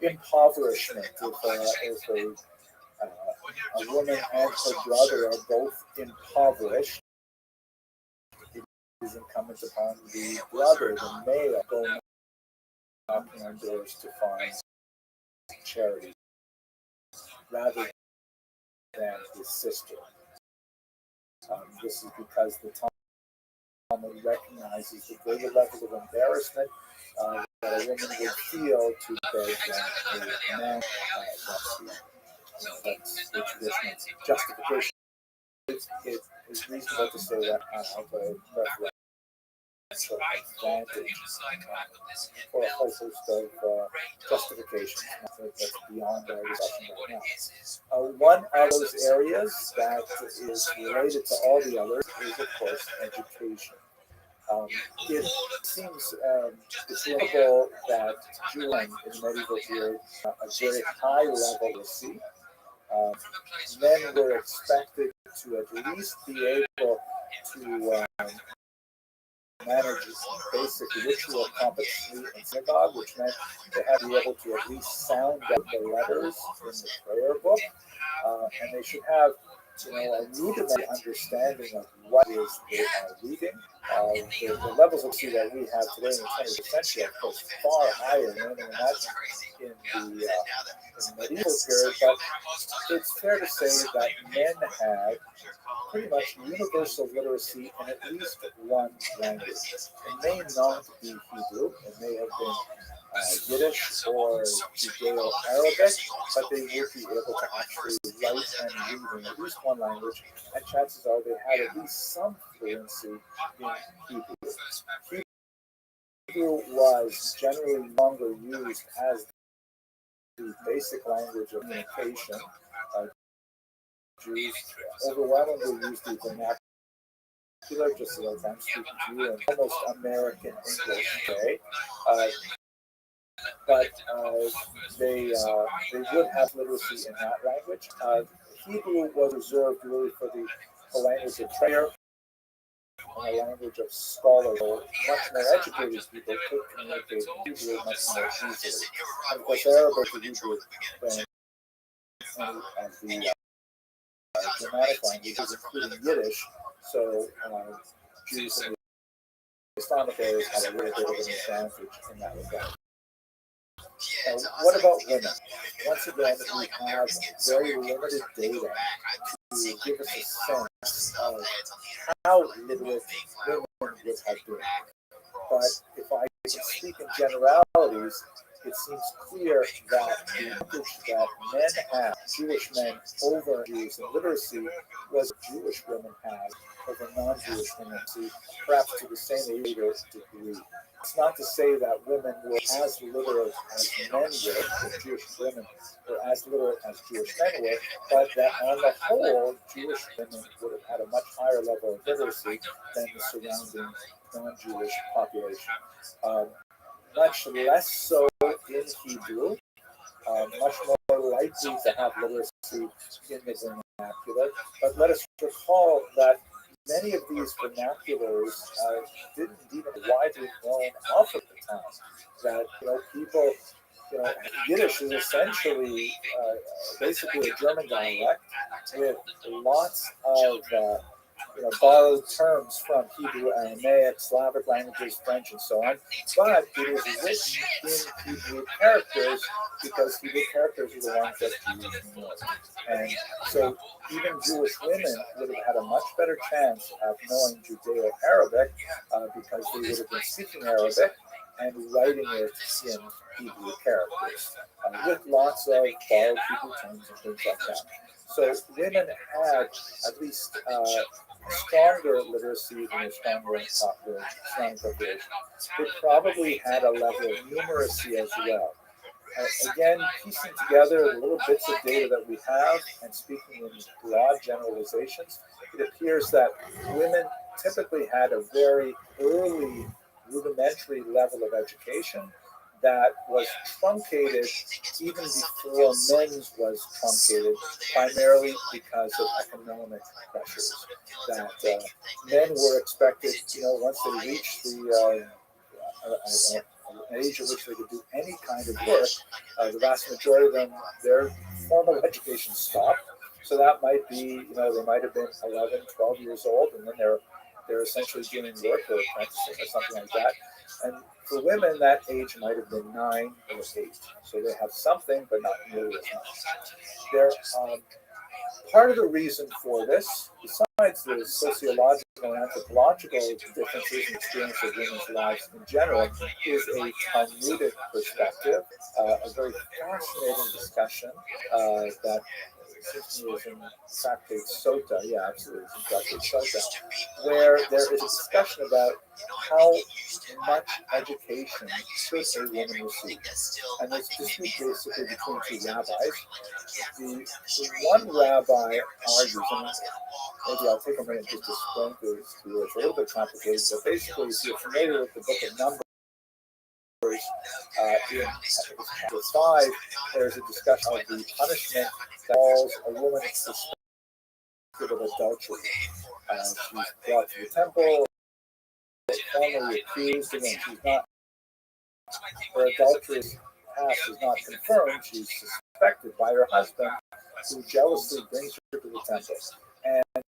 impoverishment, if a woman and her brother are both impoverished, is incumbent upon the brother, the male, going knocking on doors to find charity. rather than his sister. This is because the Talmud recognizes the greater level of embarrassment that a woman would feel to beg than a man. That's the traditional justification. It is reasonable to say that of a preferential advantage for a whole host of justifications. That's beyond our discussion right now. One of those areas that is related to all the others is, of course, education. It seems discernible that Jews in medieval period a very high level of literacy. Men were expected to at least be able to manage basic ritual competency in synagogue, which meant they had to be able to at least sound out the letters in the prayer book, and they should have, a rudimentary understanding of what is they are reading. The levels of literacy that we have today in the 20th century are, of course, far higher than that in the medieval period, but it's fair to say that men had pretty much universal literacy in at least one language. It may not be Hebrew, it may have been Yiddish or Judeo-Arabic, but they would be able to actually write and read in at least one language, and chances are they had at least some fluency in Hebrew. Hebrew was generally longer used as the basic language of communication. Jews overwhelmingly used the vernacular, just like I'm speaking to you, and almost American English today. But they would have literacy in that language. Hebrew was reserved really for the language of prayer and the language of scholars. So much more educated people could communicate in Hebrew much more easily. And of course, Arabic and Hebrew than any of the Germanic languages, including Yiddish. So Jews in the Islamic areas had a little bit of an advantage in that regard. What about women? Once again, we have very limited data to give us a sense of how literate women would have been. But if I can speak in generalities, it seems clear that the advantage that men have, Jewish men over Jews in literacy, was Jewish women had over non-Jewish women, perhaps to the same degree. It's not to say that women were as literate as men were, that Jewish women were as literate as Jewish men were, but that on the whole, Jewish women would have had a much higher level of literacy than the surrounding non-Jewish population. Much less so in Hebrew, much more likely to have literacy in the vernacular. But let us recall that many of these vernaculars didn't even widely known of at the time. That people, Yiddish is essentially basically a German dialect with lots of borrowed terms from Hebrew, Aramaic, Slavic languages, French, and so on. But it is written in Hebrew characters because Hebrew characters are the ones that Jews know. And so even Jewish women would have had a much better chance of knowing Judeo-Arabic because they would have been speaking Arabic and writing it in Hebrew characters with lots of borrowed Hebrew terms and things like that. So women had at least stronger literacy than a stronger population. They probably had a level of numeracy as well. Again, piecing together the little bits of data that we have and speaking in broad generalizations, it appears that women typically had a very early rudimentary level of education that was truncated even before men's was truncated, primarily because of economic pressures. That men were expected, once they reached the age at which they could do any kind of work, the vast majority of them, their formal education stopped. So that might be, they might have been 11, 12 years old, and then they're essentially doing work or apprenticing or something like that. And For women, that age might have been 9 or 8. So they have something, but not nearly as much. They're part of the reason for this, besides the sociological and anthropological differences in experience of women's lives in general, is a Talmudic perspective, a very fascinating discussion that seems to me is in Tractate Sota, yeah, absolutely, it's in Tractate Sota, where there is a discussion about how much education should a woman receive. And there's a dispute basically between two rabbis. The one rabbi argues, and maybe I'll take a minute just to explain this to you. It's a little bit complicated, but basically, if you're familiar with the book of Numbers, in I think it's chapter 5, there's a discussion of the punishment that falls a woman suspected of adultery. She's brought to the temple, formally accused, again, she's not, her adulterous past is not confirmed, she's suspected by her husband, who jealously brings her to the temple. And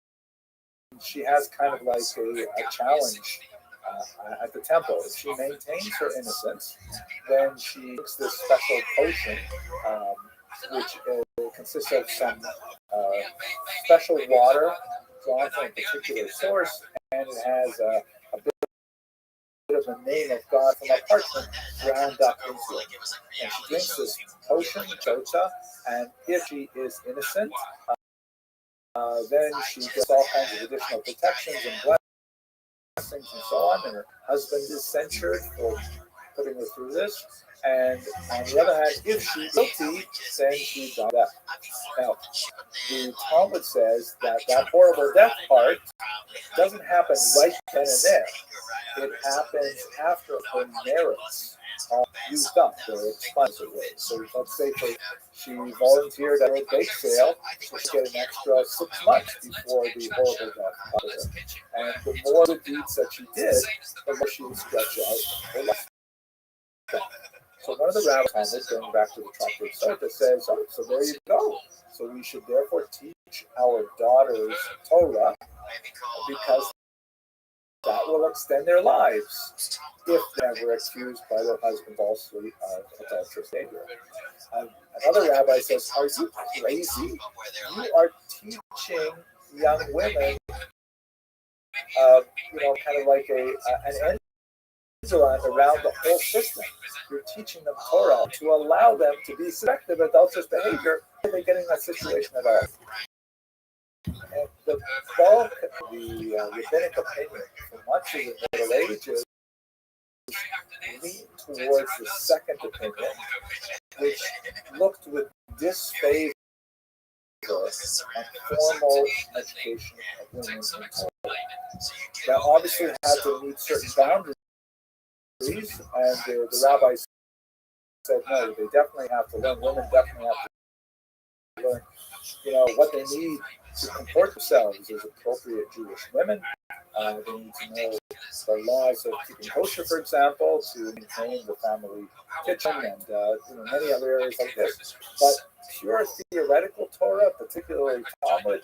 she has kind of like a challenge at the temple. If she maintains her innocence, then she takes this special potion, which consists of some special water drawn from a particular source, and it has a bit of the name of God from a parchment ground up into it. And she drinks this potion, chota, and if she is innocent, then she gets all kinds of additional protections and blessings and so on, and her husband is censured for putting her through this. And on the other hand, if she's guilty, then she got death. Now, the Talmud says that that horrible death part doesn't happen right then and there. It happens after her merits are used up, or expunged away. So let's say she volunteered at a bake sale, so she get an extra 6 months before the horrible death happened. And the more the deeds that she did, the more she would stretch out her life. So one of the rabbis, going back to the Tractate Sota, says, oh, so there you go. So we should therefore teach our daughters Torah, because that will extend their lives if never accused by their husband falsely of adulterous behavior. Another rabbi says, are you crazy? You are teaching young women, kind of like an around the whole system. You're teaching them Torah to allow them to be selective adulterous behavior if they get in that situation at all. And the bulk of the rabbinic opinion for much of the Middle Ages lean towards the second opinion, which looked with disfavor at formal education of women in Torah. That obviously had to meet certain boundaries, and the rabbis said no, they definitely have to learn. Women definitely have to learn, what they need to comport themselves as appropriate Jewish women. They need to know the laws of keeping kosher, for example, to maintain the family kitchen, and many other areas like this. But pure theoretical Torah, particularly Talmud,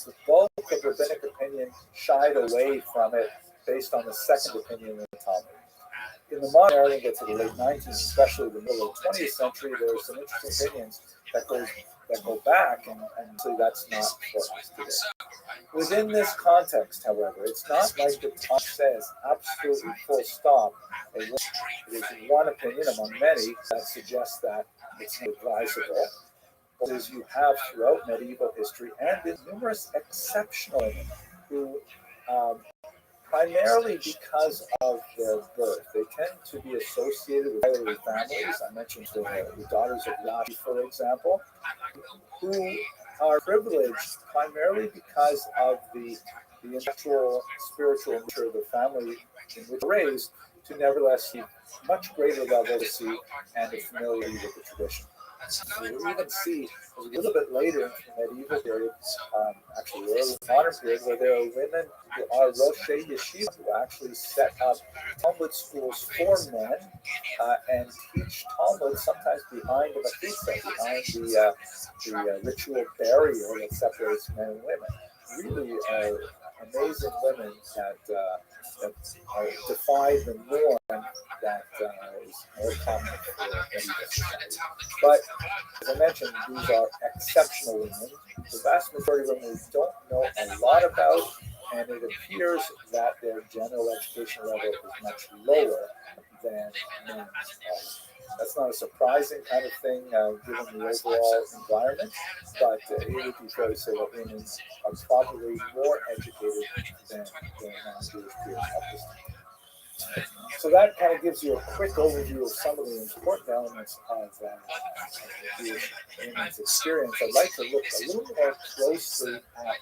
the bulk of rabbinic opinion shied away from it based on the second opinion in the Talmud. In the modern era, get to the late 19th, especially the middle of the 20th century, there are some interesting opinions that go back, and so that's not for us today. Within this context, however, it's not like the Talmud says, absolutely full stop. It is one opinion among many that suggests that it's advisable. As you have throughout medieval history, and in numerous exceptional women who, primarily because of their birth, they tend to be associated with elderly families. I mentioned the daughters of Rashi, for example, who are privileged primarily because of the intellectual, spiritual nature of the family in which they're raised, to nevertheless see much greater level of literacy and a familiarity with the tradition. We even see a little bit later in the medieval period, actually early modern period, where there are women who are Roshei Yeshiva, who actually set up Talmud schools for men and teach Talmud sometimes behind the mechitza, behind the ritual barrier that separates men and women. Really amazing women that that defy the norm that is more common for medieval society. But as I mentioned, these are exceptional women. The vast majority of them we don't know a lot about, and it appears that their general education level is much lower than men's. That's not a surprising kind of thing given the overall environment, but it would be fair to say that women are probably more educated than their non-Jewish peers at this time. So that kind of gives you a quick overview of some of the important elements of the Jewish women's experience. I'd like to look a little more closely at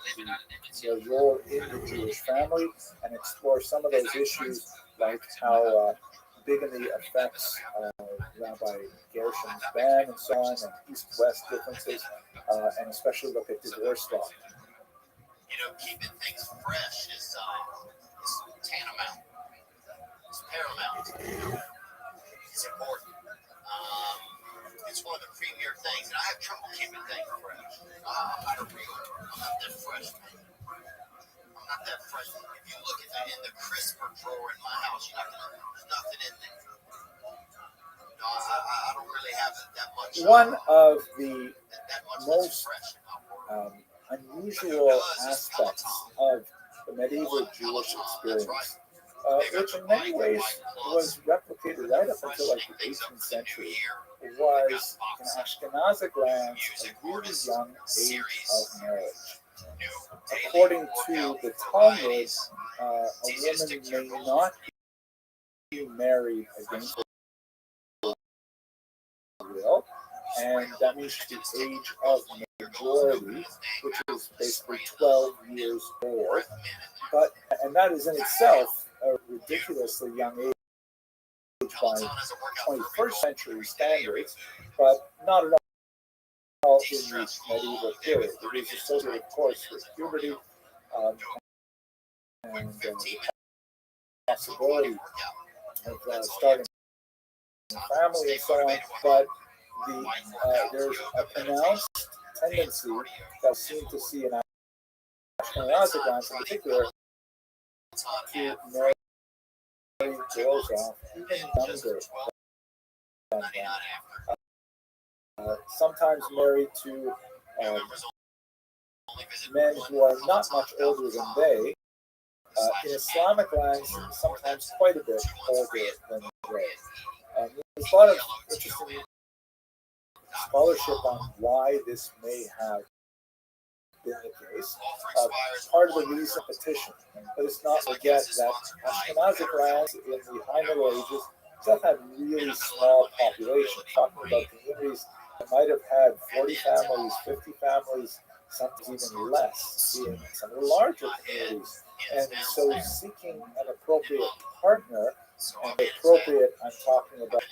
the role in the Jewish family and explore some of those issues like how bigamy affects Rabbi Gershom's ban and so on, and East-West differences, and especially look at divorce law. Keeping things fresh is tantamount. It's paramount. It's important. It's one of the premier things, and I have trouble keeping things fresh. I'm not that fresh, man. I'm not that fresh. If you look at in the crisper drawer in my house, there's nothing in there. I don't really have that much. One of the most unusual aspects of the medieval Jewish experience, which in many ways was replicated right up until like the 18th century, was in Ashkenazic lands a really young age of marriage. According to the Talmud, a woman may not be married against her will, and that means the age of majority, which is basically 12 years old. And that is in itself a ridiculously young age by 21st century standards, but not at all in the medieval period. It is associated, of course, with puberty and the possibility of starting a family and so on, but there's a pronounced tendency that seems to see in Ashkenazic lands in particular to marry girls off even younger than that. Sometimes married to men who are not much older than they. In Islamic lands, sometimes quite a bit older than they. There's a lot of interesting scholarship on why this may have been the case. Part of the reason petition, but it's not forget that Ashkenazic lands in the High Middle Ages still had really small populations. Talking about communities that might have had 40 families, 50 families, sometimes even less in some of the larger communities. And so seeking an appropriate partner, and appropriate, I'm talking about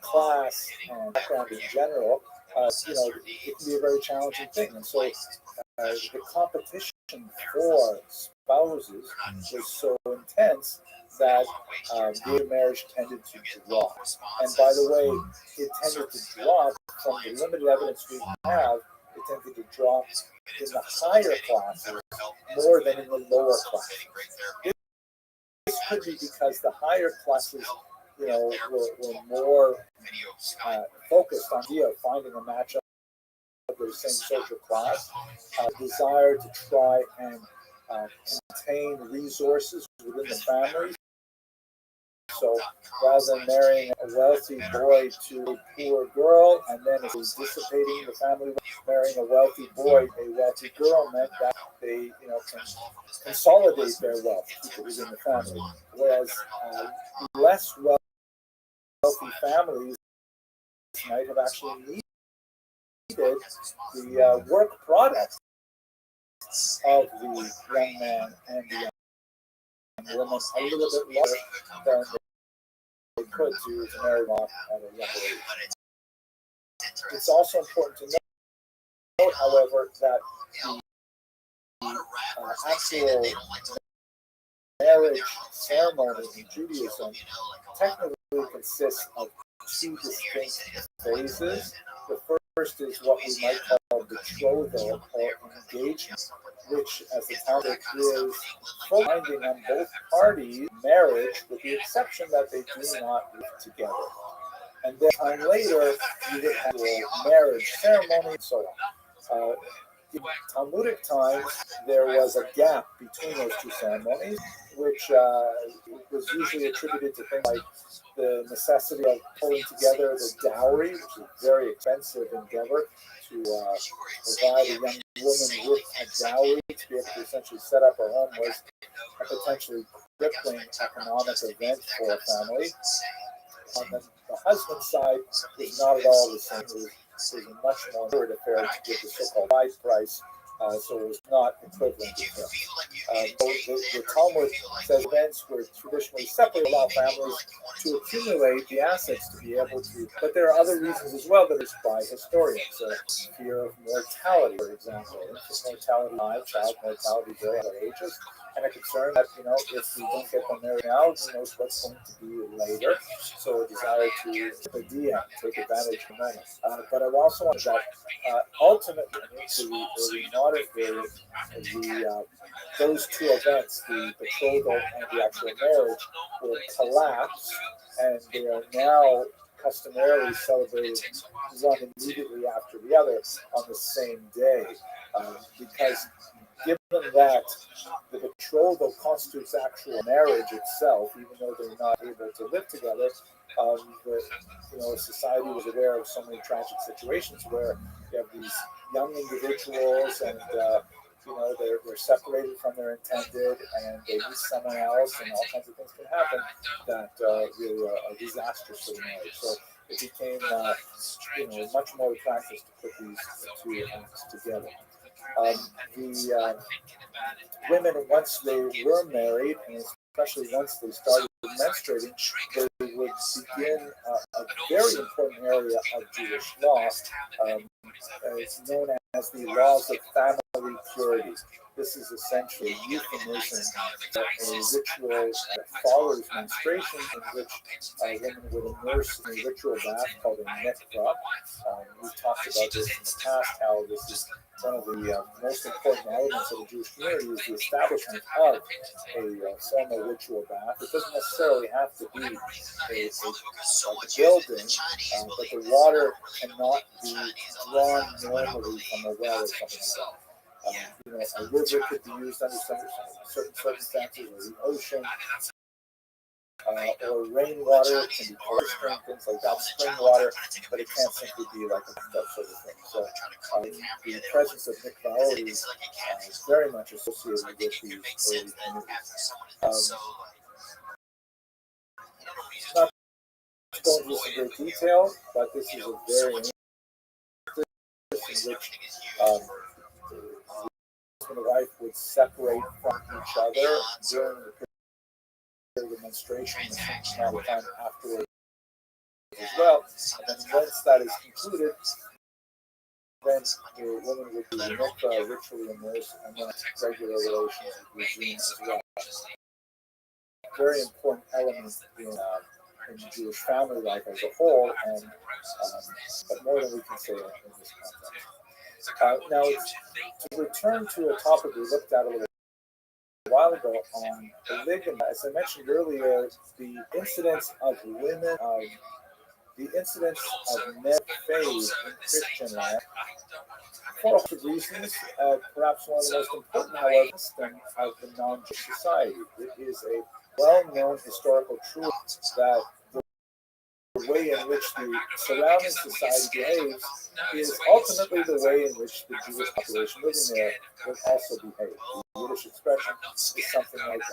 class and background in general, it can be a very challenging thing. And so the competition for spouses was so intense that gay marriage tended to drop. And by the way, it tended to drop from the limited evidence we have. It tended to drop in the higher classes more than in the lower classes. This could be because the higher classes, were more focused on the idea of finding a match of their same social class, desire to try and contain resources within the family. So rather than marrying a wealthy boy to a poor girl and then dissipating the family, marrying a wealthy boy, a wealthy girl meant that they, can consolidate their wealth within the family. Whereas less wealthy families might have actually needed the work product of the young man and the young woman a little bit less than they could to marry off at a younger age. It's also important to note, however, that the actual marriage ceremony in Judaism technically consists of two distinct phases. The first is what we might call betrothal or engagement, which, as the Talmud is full binding on both parties, marriage, with the exception that they do not live together. And then time later, you would have a marriage ceremony and so on. In Talmudic times, there was a gap between those two ceremonies, which was usually attributed to things like the necessity of pulling together the dowry, which is a very expensive endeavor to provide a young woman with a dowry to be able to essentially set up her home was a potentially crippling economic event for a family. On the husband's side, it was not at all the same. It was a much more weird affair to give the so-called bride price, so it was not equivalent to him. The Talmud says events were traditionally separate, allow families to accumulate the assets to be able to, but there are other reasons as well that are by historians. Fear of mortality, for example, infant mortality, child mortality, very other ages, and a concern that, if we don't get them married now, who knows what's going to be later. So a desire to take advantage of the moment. But I also want that ultimately, into the early modern period, those two events, the betrothal and the actual marriage, will collapse, and they are now customarily celebrated one immediately after the other on the same day, because given that the betrothal constitutes actual marriage itself, even though they're not able to live together, society was aware of so many tragic situations where you have these young individuals and they're separated from their intended and they meet someone else, and all kinds of things can happen that really are disastrous for the marriage. So it became much more the practice to put these two acts together. The women, once they were married, and especially once they started menstruating, they would begin a very important area of Jewish law. It's known as the laws of family purity. This is essentially a euphemism for a ritual that follows menstruation, in which women would immerse in a ritual bath called a mikvah. We've talked about this in the past, how this is one of the most important elements of the Jewish community, is the establishment of a formal ritual bath. It doesn't necessarily have to be a building, but the water cannot be drawn normally from a well or something like that. A river could be used under certain circumstances, or the ocean, or rainwater can be spring, things like that, spring water, but it can't simply be like that sort of thing. So the presence of mikvah is very much associated with these early communities. Not going into this in great detail, but this is a very interesting in which husband and wife would separate from each other during the period of menstruation, and some amount of time afterwards as well. And then once that is concluded, then the woman would be ritually immersed, and then regular relations resume as well. Very important element in Jewish family life as a whole, and but more than we can say in this context. Now, to return to a topic we looked at a little while ago on polygamy, as I mentioned earlier, the incidence of women, the incidence of men fade in Christian life for lots of reasons. Perhaps one of the most important, however, of the non-Jewish society. It is a well-known historical truth that the way in which the surrounding society behaves is ultimately the way in which the Jewish population living there will also behave. The Yiddish expression is something like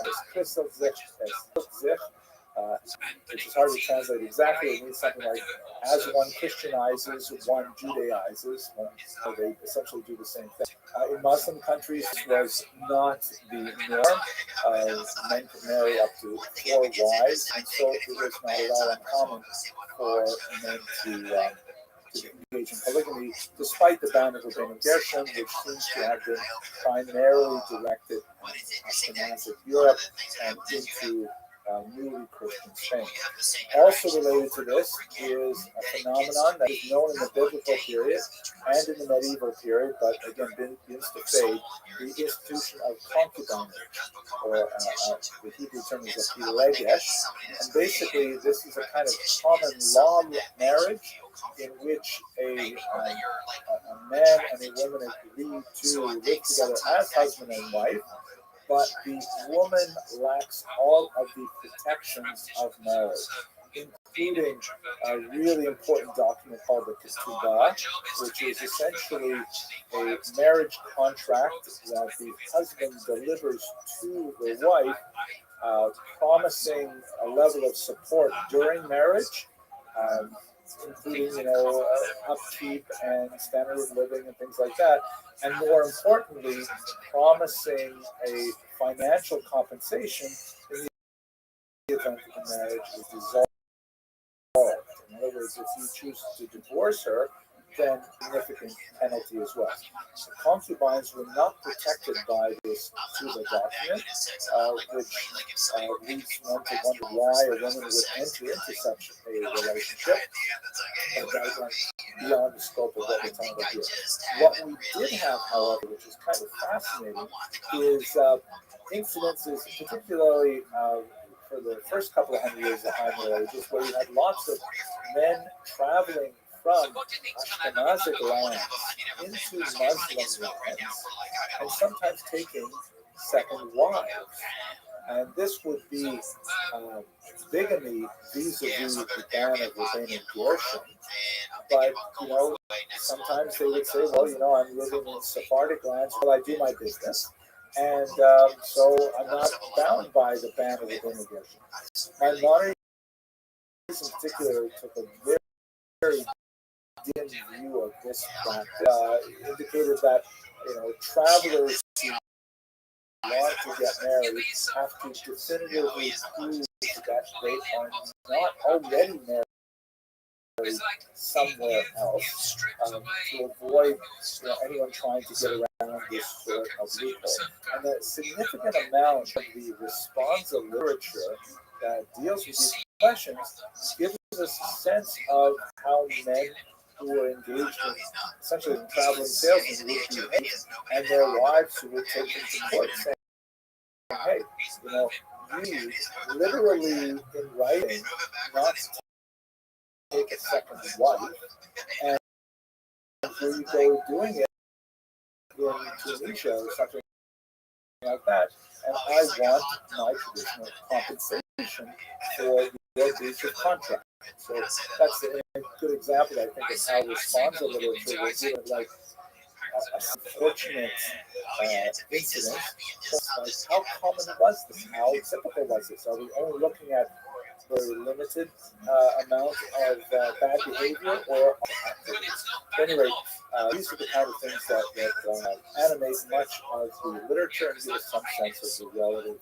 which is hard to translate exactly. It means something like, as one Christianizes, one Judaizes. They essentially do the same thing. In Muslim countries, this was not the norm. Men could marry up to 4 wives, and so it was not at all uncommon for men to engage in polygamy, despite the ban of Rabbinic Gershom, which seems to have been primarily directed at Ashkenazic Europe and into newly Christian Spain. Also related to this is a phenomenon that is known in the biblical period and in the medieval period, but again begins to fade, the institution of concubinage, or the Hebrew term is a pilegesh. And basically, this is a kind of common law marriage in which a man and a woman agree to live together as husband and wife, but the woman lacks all of the protections of marriage, including a really important document called the ketubah, which is essentially a marriage contract that the husband delivers to the wife, promising a level of support during marriage, including, upkeep and standard of living and things like that, and more importantly, promising a financial compensation in the event that the marriage is dissolved. In other words, if you choose to divorce her, then significant penalty as well. The concubines were not protected by this Ketubah document, which leads one to wonder why a woman would enter into such a relationship. But that went beyond the scope of what we're talking about here. What we did have, however, which is kind of fascinating, is incidences, particularly for the first couple of hundred years of the High Middle Ages, where you had lots of men traveling from Ashkenazic lands into Muslim lands, and sometimes taking second wives. And this would be bigamy vis-a-vis the ban of rabbinic Gershom. But, sometimes they would say, well, I'm living in Sephardic lands while I do my business. And so I'm not bound by the ban of rabbinic Gershom. Maimonides in particular took a very dim view of this practice, indicated that, travelers who want to get married have to definitively prove that they are not already married somewhere else, to avoid anyone trying to get around this sort of loophole. And a significant amount of the responsive literature that deals with these questions gives us a sense of how men who were engaged in essentially traveling salesmen would behave, and their wives who would take them to court saying, hey, you literally in writing not to take a second wife, and here you go doing it in Tunisia or something like that, and I want my traditional compensation for your breach of contract. So that's a good example, I think, of how responsive literature was doing, like a unfortunate incident. Like, how common was this? How typical was this? Are we only looking at very limited amount of bad behavior or activities? Anyway, these are the kind of things that animate much of the literature and give us some sense of the relative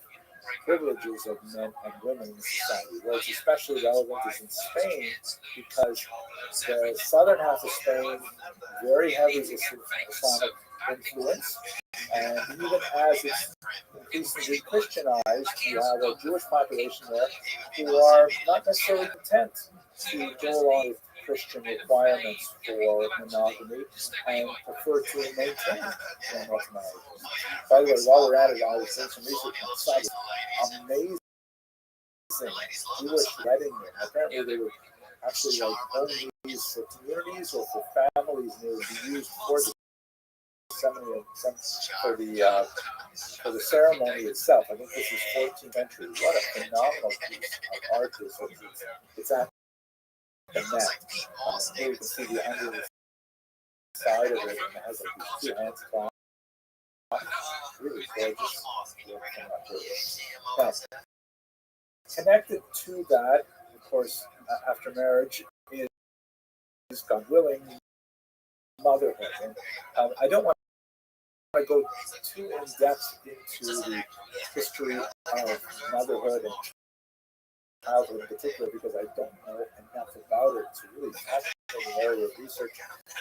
privileges of men and women in society. What's especially relevant is in Spain, because the southern half of Spain, very heavy Islamic influence, and even as it's increasingly Christianized, you have a Jewish population there who are not necessarily content to go along with Christian requirements for monogamy and prefer to maintain normal marriages. By the way, while we're at it, I was doing some research on Saudi. Amazing Jewish wedding ring. Apparently, they were actually like only used for communities or for families, and they would be used for the ceremony, for the ceremony itself. I think this is 14th century. What a phenomenal piece of art this is. It's at the net. Here you can see the under the side of it, and it has like these two hands clasped. Really gorgeous. Now, connected to that, of course, after marriage is, God willing, motherhood. And I don't want to go too in depth into the history of motherhood and childhood in particular, because I don't know enough about it to really touch an area of research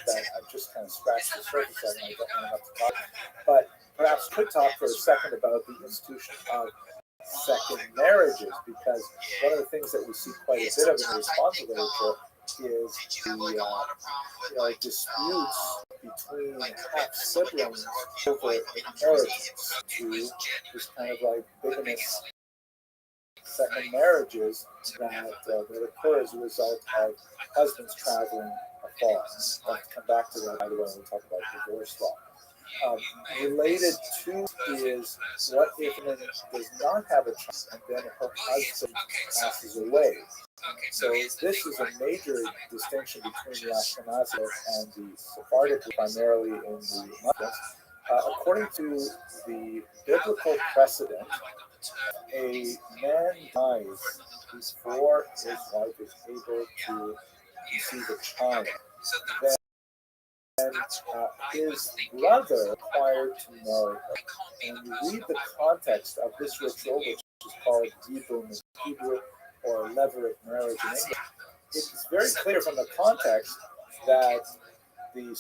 that I've just kind of scratched the surface of, and I don't know enough to talk. But perhaps could talk for a second about the institution of second marriages, because one of the things that we see quite a bit of in the responsive literature is the disputes between half siblings over inheritance to this kind of like bigamous second marriages that occur as a result of husbands traveling afar. I'll come back to that, by the way, when we talk about divorce law. Related to is, what if a woman does not have a child and then her husband passes away? So this is a major distinction between the Ashkenazi and the Sephardic, primarily in the Muslims. According to the biblical precedent, a man dies before his wife is able to conceive a child. Then his brother required to marry her. And when you read the context of this ritual, which is called Yibum in Hebrew, or levirate marriage in English, it's very clear from the context that the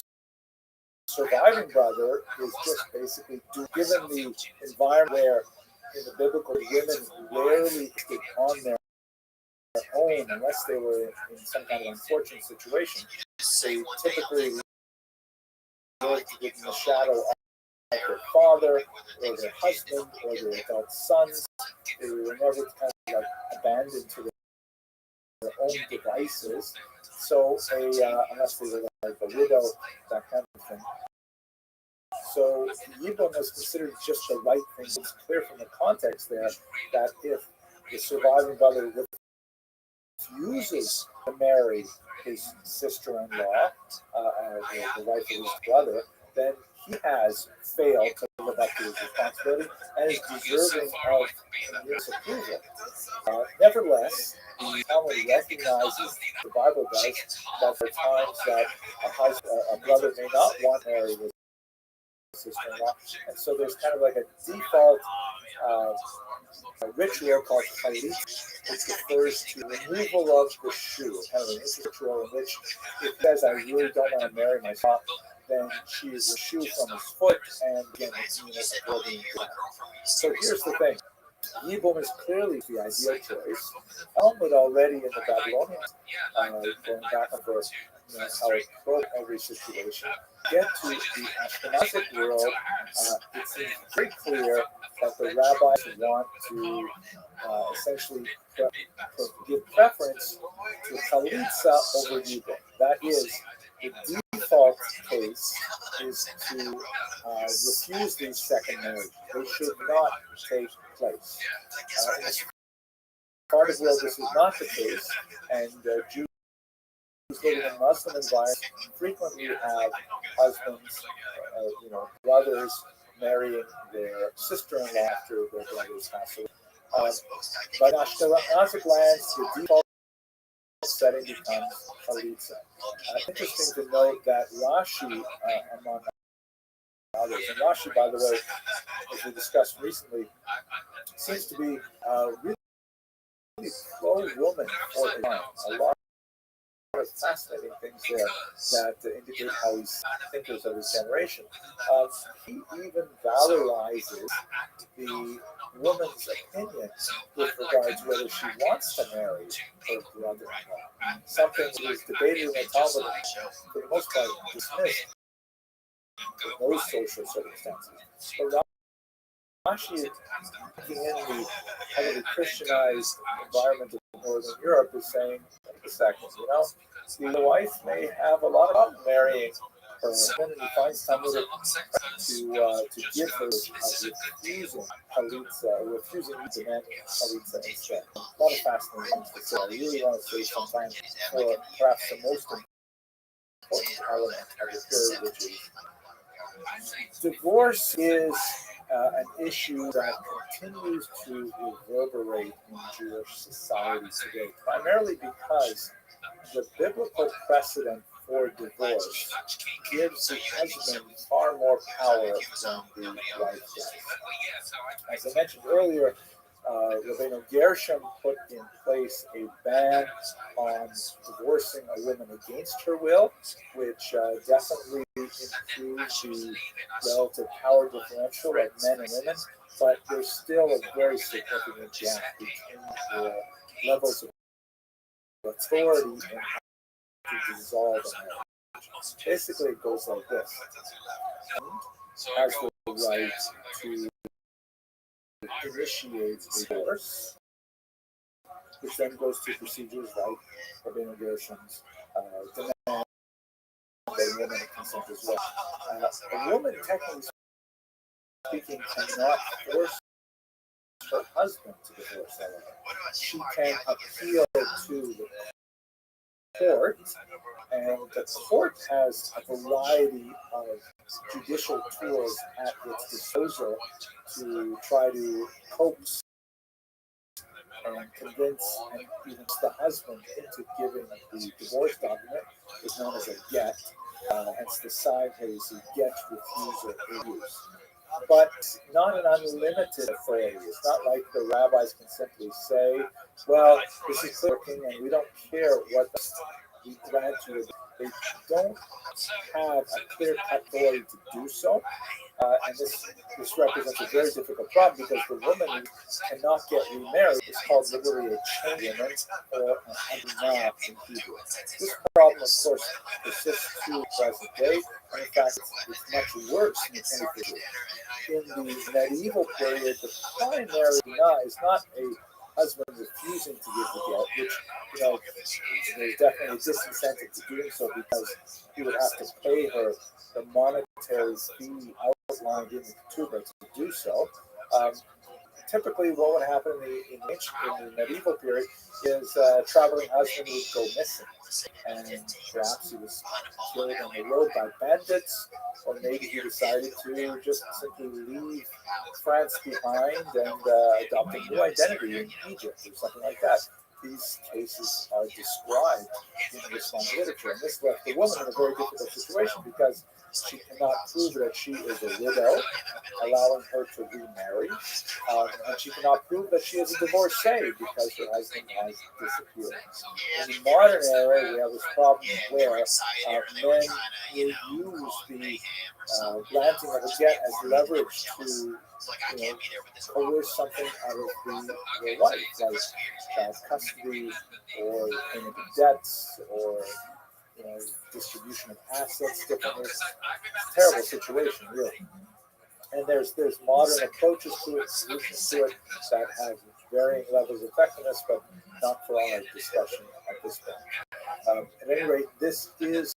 surviving brother is just basically, given the environment where in the biblical women rarely stood on their own unless they were in some kind of unfortunate situation. They typically lived in the shadow of their father or their husband or their adult sons. They were never kind of like abandoned to their own devices. So unless they were like a widow, that kind of thing. So Yibum was considered just the right thing. It's clear from the context there that if the surviving brother refuses to marry his sister-in-law, the wife of his brother, then he has failed to live up to his responsibility and is deserving of community approval. Nevertheless, the Talmud recognizes, the Bible does, that there are times that a brother may not want to marry his sister-in-law, and so there's kind of like a default a ritual called chalitza, which refers to removal of the shoe, kind of an ritual in which, if he says, I really don't want to marry my son, then she is the shoe from his foot, and again, it's building that. So here's the thing. Yibum is clearly the ideal choice. Talmud already in the Babylonian, going back over how it broke every situation. Get to the Ashkenazic world, it seems very clear that the rabbis want to essentially give preference to chalitza over yibum. That is, the default case is to refuse these second marriages. They should not take place. In the Sephardic world, this is not the case, and Jews living in Muslim environments frequently have husbands, brothers marrying their sister-in-law after their brothers pass away. But in Ashkenazic lands, the default setting becomes chalitza. Interesting to note that Rashi, among others, and Rashi, by the way, as we discussed recently, seems to be really pro-woman for his time. A lot of fascinating things there that indicate how he's thinkers of his generation. He even valorizes the woman's opinion with regard to whether she wants to marry her brother-in-law. Something that is debated in the Talmud, for the most part, dismissed in those social circumstances. But Rashi, in the heavily Christianized environment of Northern Europe, is saying, wait a second, the wife may have a lot of fun marrying her husband, and he finds time to give her refusing chalitza, refusing to demand chalitza instead. A lot of fascinating things to say. I really want to save some time for perhaps the most important element of the period, which is divorce is an issue that continues to reverberate in Jewish society today, primarily because the biblical precedent for divorce gives the husband far more power than the wife does. As I mentioned earlier, Rabbeinu Gershom put in place a ban on divorcing a woman against her will, which definitely improves the relative power differential of men and women. but there's still a very significant gap between the levels of authority and how to dissolve a marriage. Basically, it goes like this: has the right to initiate a divorce, which then goes through procedures like obligations, demand that a woman consent as well. A woman, technically speaking, cannot force her husband to divorce her. She can appeal to the court, and the court has a variety of judicial tools at its disposal to try to coax and convince and even the husband into giving the divorce document, is known as a get, hence the side is a get, refuse, or refuse. But not an unlimited authority. It's not like the rabbis can simply say, well, this is working and we don't care what we grant you. They don't have a clear-cut authority to do so. And this represents a very difficult problem because the woman who cannot get remarried is called literally a chain woman or an adinah in Hebrew. This problem, of course, persists to the present day, and in fact, it's much worse in the 21st century. In the medieval period, the primary adinah is not a husband refusing to give the get, which, there's definitely a disincentive to doing so because he would have to pay her the monetary fee outlined in the ketubah to do so. Typically, what would happen in the medieval period is a traveling husband would go missing, and perhaps he was killed on the road by bandits, or maybe he decided to just simply leave France behind and adopt a new identity in Egypt or something like that. These cases are described in the Islamic literature, and this left the woman in a very difficult situation because she cannot prove that she is a widow, allowing her to remarry, and she cannot prove that she is a divorcee because her husband has disappeared. In the modern era, we have this problem where men will use the granting of a get as leverage to coerce something out of the wife, like child custody or payment of debts or distribution of assets differently. It's a terrible situation, really. And there's modern approaches to it, solutions to it that have varying levels of effectiveness, but not for our discussion at this point. At any rate, this is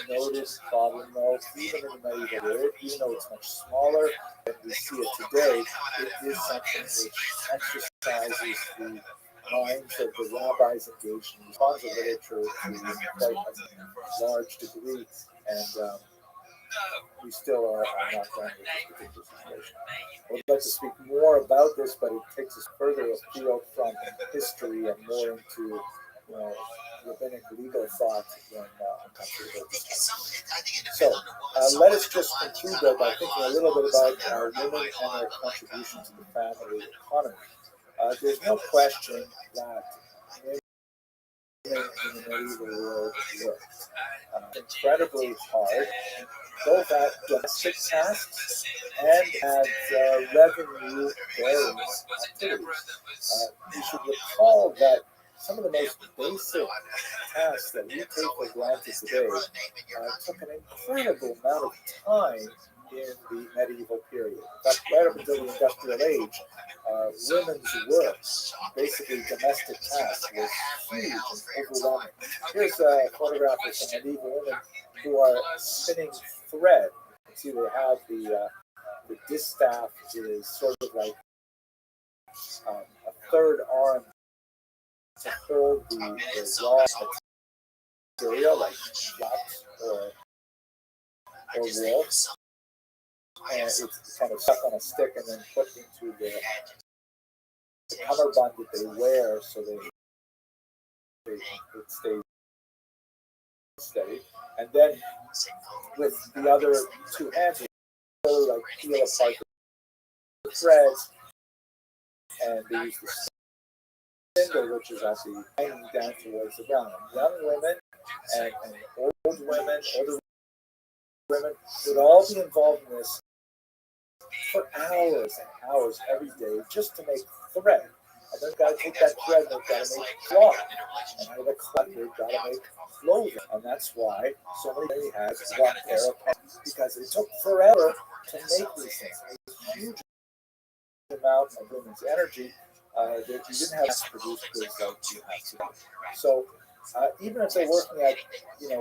a noted problem, though, even in the medieval period, even though it's much smaller than we see it today. It is something which exercises the minds of the rabbis engaged in responsive literature to quite a large degree, and we still are not done with this particular situation. I would like to speak more about this, but it takes us further afield from history and more into rabbinic legal thought than uncomfortable discussion. So let us just conclude though by thinking a little bit about women and their contribution to the family economy. There's no question that women in the medieval world worked incredibly hard, both at domestic tasks and at revenue-bearing activities. You should recall that some of the most basic tasks that we take for granted today took an incredible amount of time in the medieval period. In fact, right up until the industrial age, women's work, basically domestic tasks, was huge and overwhelming. Here's a photograph of some medieval women who are spinning thread. You can see they have the distaff is sort of like a third arm to hold the raw material, like flax or wool, and it's kind of stuck on a stick and then put into the cummerbund that they wear so it stays steady. And then with the other two hands, they really like peel apart the threads, and they use the spindle, which is actually hanging down towards the ground. And young women and older women would all be involved in this for hours and hours every day just to make thread. And then got to take that thread and they've got to make cloth. And out of the cloth, they've got to make clothing. And that's why so many has one pair of pants, because it took forever to make these things. It was a huge amount of women's energy that you didn't have to produce goods like you have today. So even if they're working at,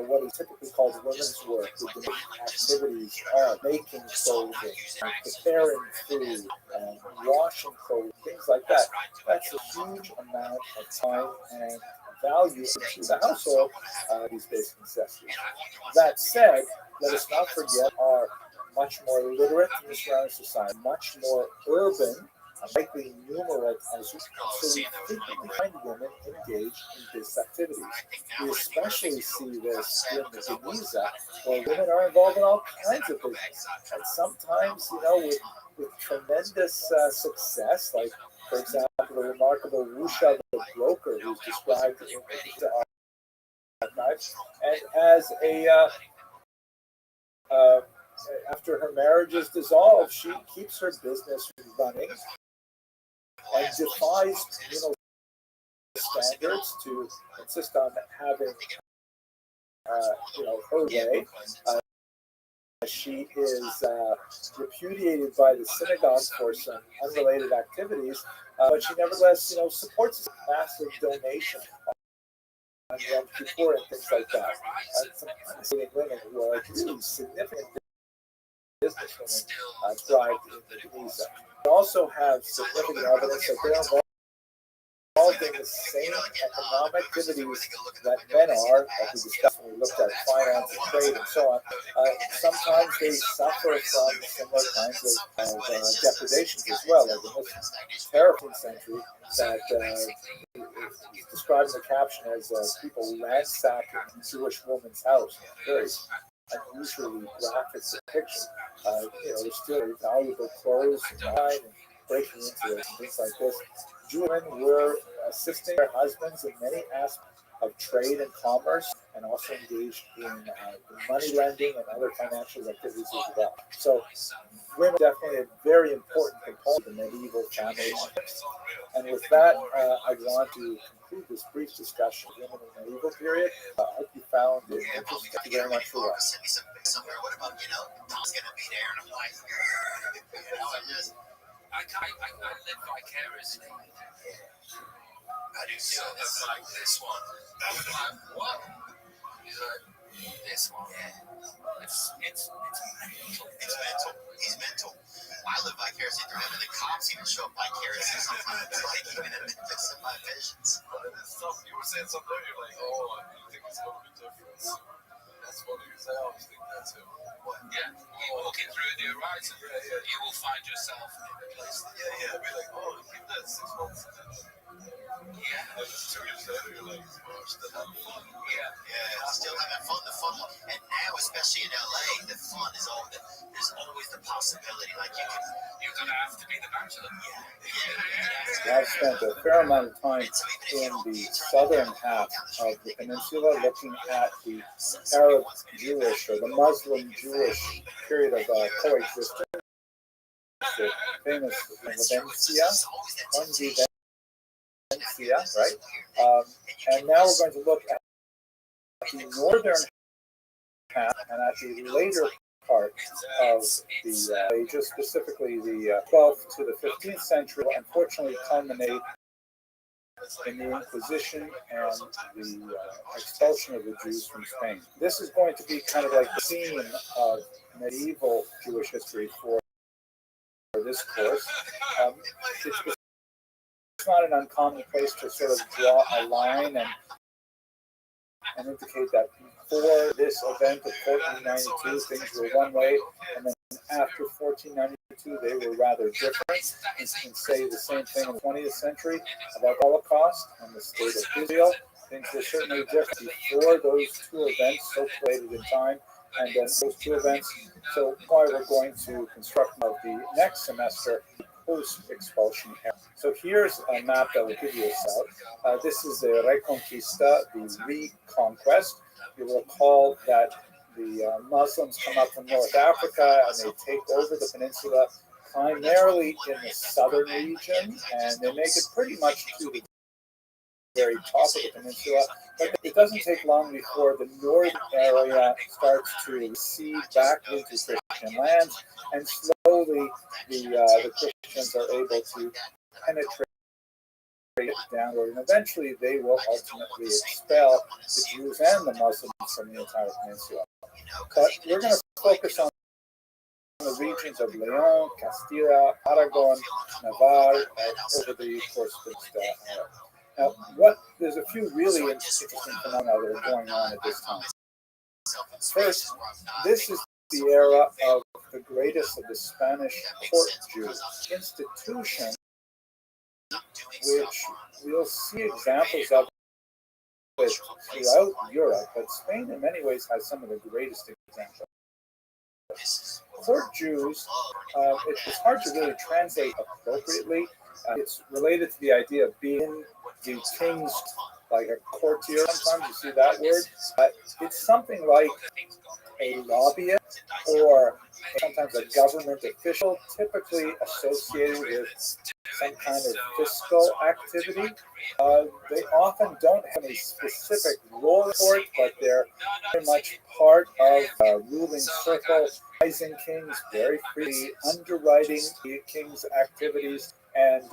what is typically called women's work, the domestic activities are making clothing, preparing food, washing clothes, things like that. That's a huge amount of time and value to the household, these basic necessities. That said, let us not forget our much more literate in the surrounding society, much more urban, likely numerate as well. So we frequently find women engaged in these activities. We especially see this in the Geniza, where women are involved in all kinds of business. And sometimes, with tremendous success, like, for example, the remarkable Rusha the broker, who's described in the archives, and as after her marriage is dissolved, she keeps her business running and defies, standards to insist on having, her way. She is repudiated by the synagogue for some unrelated activities, but she nevertheless, supports massive donation on Yom Kippur and things like that. Some fascinating women who are really significant businesswomen described in the Geniza. We also have significant evidence that they're involved in the same economic activities that men are, like we discussed when we looked at finance and trade and so on. Sometimes they suffer from similar kinds of depredations as well, like in this terrible century that is described in the caption as people ransacking a Jewish woman's house. Very unusually graphic depiction. There's still very valuable clothes and wine and breaking into it and things like this. Jewish women were assisting their husbands in many aspects of trade and commerce, and also engaged in money lending and other financial activities as well. So women are definitely a very important component of the medieval family life. And with that, I want to conclude this brief discussion of women in the medieval period. I hope you found it interesting. Thank you very much for watching. What about, Tom's going to be there, and I'm like, I live vicariously. I do sort of like this one. I'm like, what? He's like, this one. Yeah. It's mental. It's mental. He's mental. I live vicariously through him, and the cops even show up vicariously sometimes, like even in Memphis in my visions. It's tough. You were saying something, you're like, oh, I think it's going to be different. That's funny because I always think that too. What? Yeah, you walking through the horizon, you will find yourself in a place. Yeah. Be like, oh, keep that 6 months. Yeah. And just 2 years later, you're like, oh, still having fun. Yeah, still having fun. The fun, and now especially in LA, the fun is all. There's always the possibility, like you're gonna have to be the bachelor. I've spent a fair amount of time in the southern half of the peninsula looking at the Arab Jewish or the Muslim Jewish period of coexistence. The famous Valencia, right? And now we're going to look at the northern half and at the later part of the ages, specifically the 12th to the 15th century, will unfortunately culminate in the Inquisition and the expulsion of the Jews from Spain. This is going to be kind of like the theme of medieval Jewish history for this course. It's not an uncommon place to sort of draw a line and indicate that before this event of 1492, things were one way, and then after 1492, they were rather different. You can say the same thing in the 20th century about the Holocaust and the state of Israel. Things were certainly different before those two events, so related in time, and then those two events. So why we're going to construct the next semester post-expulsion era. So here's a map that will give you a south. This is the Reconquista, the reconquest. You'll recall that the Muslims come up from North Africa and they take over the peninsula, primarily in the southern region, and they make it pretty much to the very top of the peninsula. But it doesn't take long before the northern area starts to recede back into Christian lands, and slowly the Christians are able to penetrate downward, and eventually they will ultimately expel the Jews and the Muslims from the entire peninsula. But we're going to focus on the regions of Leon, Castilla, Aragon, Navarre over the course of this. Now, there's a few really interesting phenomena that are going on at this time. First, this is the era of the greatest of the Spanish court Jews institution, which we'll see examples of it throughout Europe, but Spain in many ways has some of the greatest examples. Court Jews, it's hard to really translate appropriately. It's related to the idea of being the king's, like a courtier. Sometimes you see that word. It's something like a lobbyist or sometimes a government official, typically associated with some kind of fiscal activity. They often don't have a specific role for it, but they're very much part of a ruling circle, advising kings very freely, underwriting the king's activities, and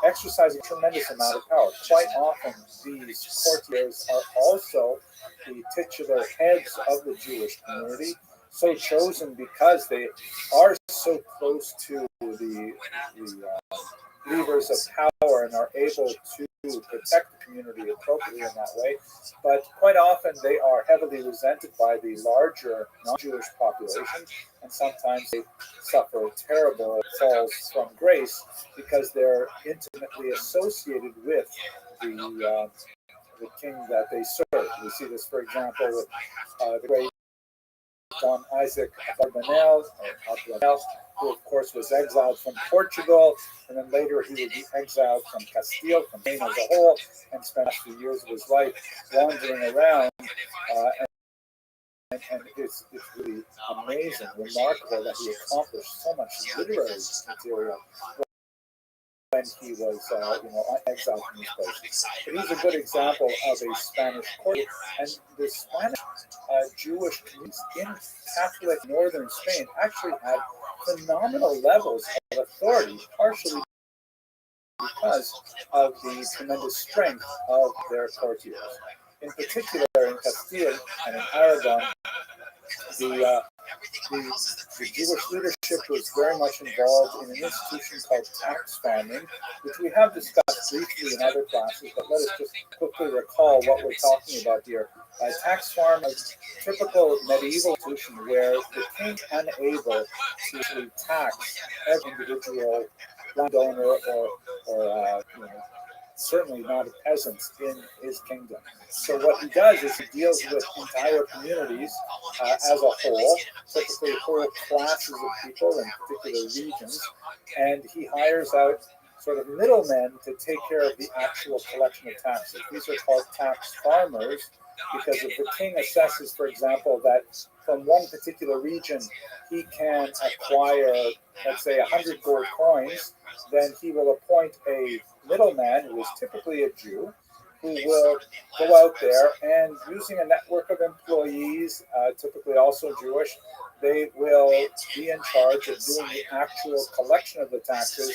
exercising a tremendous amount of power. Quite often, these courtiers are also the titular heads of the Jewish community, so chosen because they are so close to the levers of power and are able to protect the community appropriately in that way. But quite often they are heavily resented by the larger non-Jewish population, and sometimes they suffer terrible falls from grace because they're intimately associated with the king that they serve. We see this, for example, with the great John Isaac Barbanel, who of course was exiled from Portugal, and then later he would be exiled from Castile, from Spain as a whole, and spent a few years of his life wandering around. And it's really amazing, remarkable that he accomplished so much literary material when he was exiled from his place. But he's a good example of a Spanish court, and the Spanish Jewish communities in Catholic northern Spain actually had phenomenal levels of authority, partially because of the tremendous strength of their courtiers. In particular, in Castile and in Aragon, the Jewish leadership was very much involved in an institution called tax farming, which we have discussed briefly in other classes, but let us just quickly recall what we're talking about here. Tax farm is a typical medieval institution where the king is unable to tax every individual landowner or certainly not peasants in his kingdom. So what he does is he deals with entire communities as a whole, typically whole classes of people in particular regions, and he hires out sort of middlemen to take care of the actual collection of taxes. These are called tax farmers because if the king assesses, for example, that from one particular region he can acquire, let's say, 100 gold coins, then he will appoint a middleman, who is typically a Jew, who will go out there and, using a network of employees, typically also Jewish, they will be in charge of doing the actual collection of the taxes,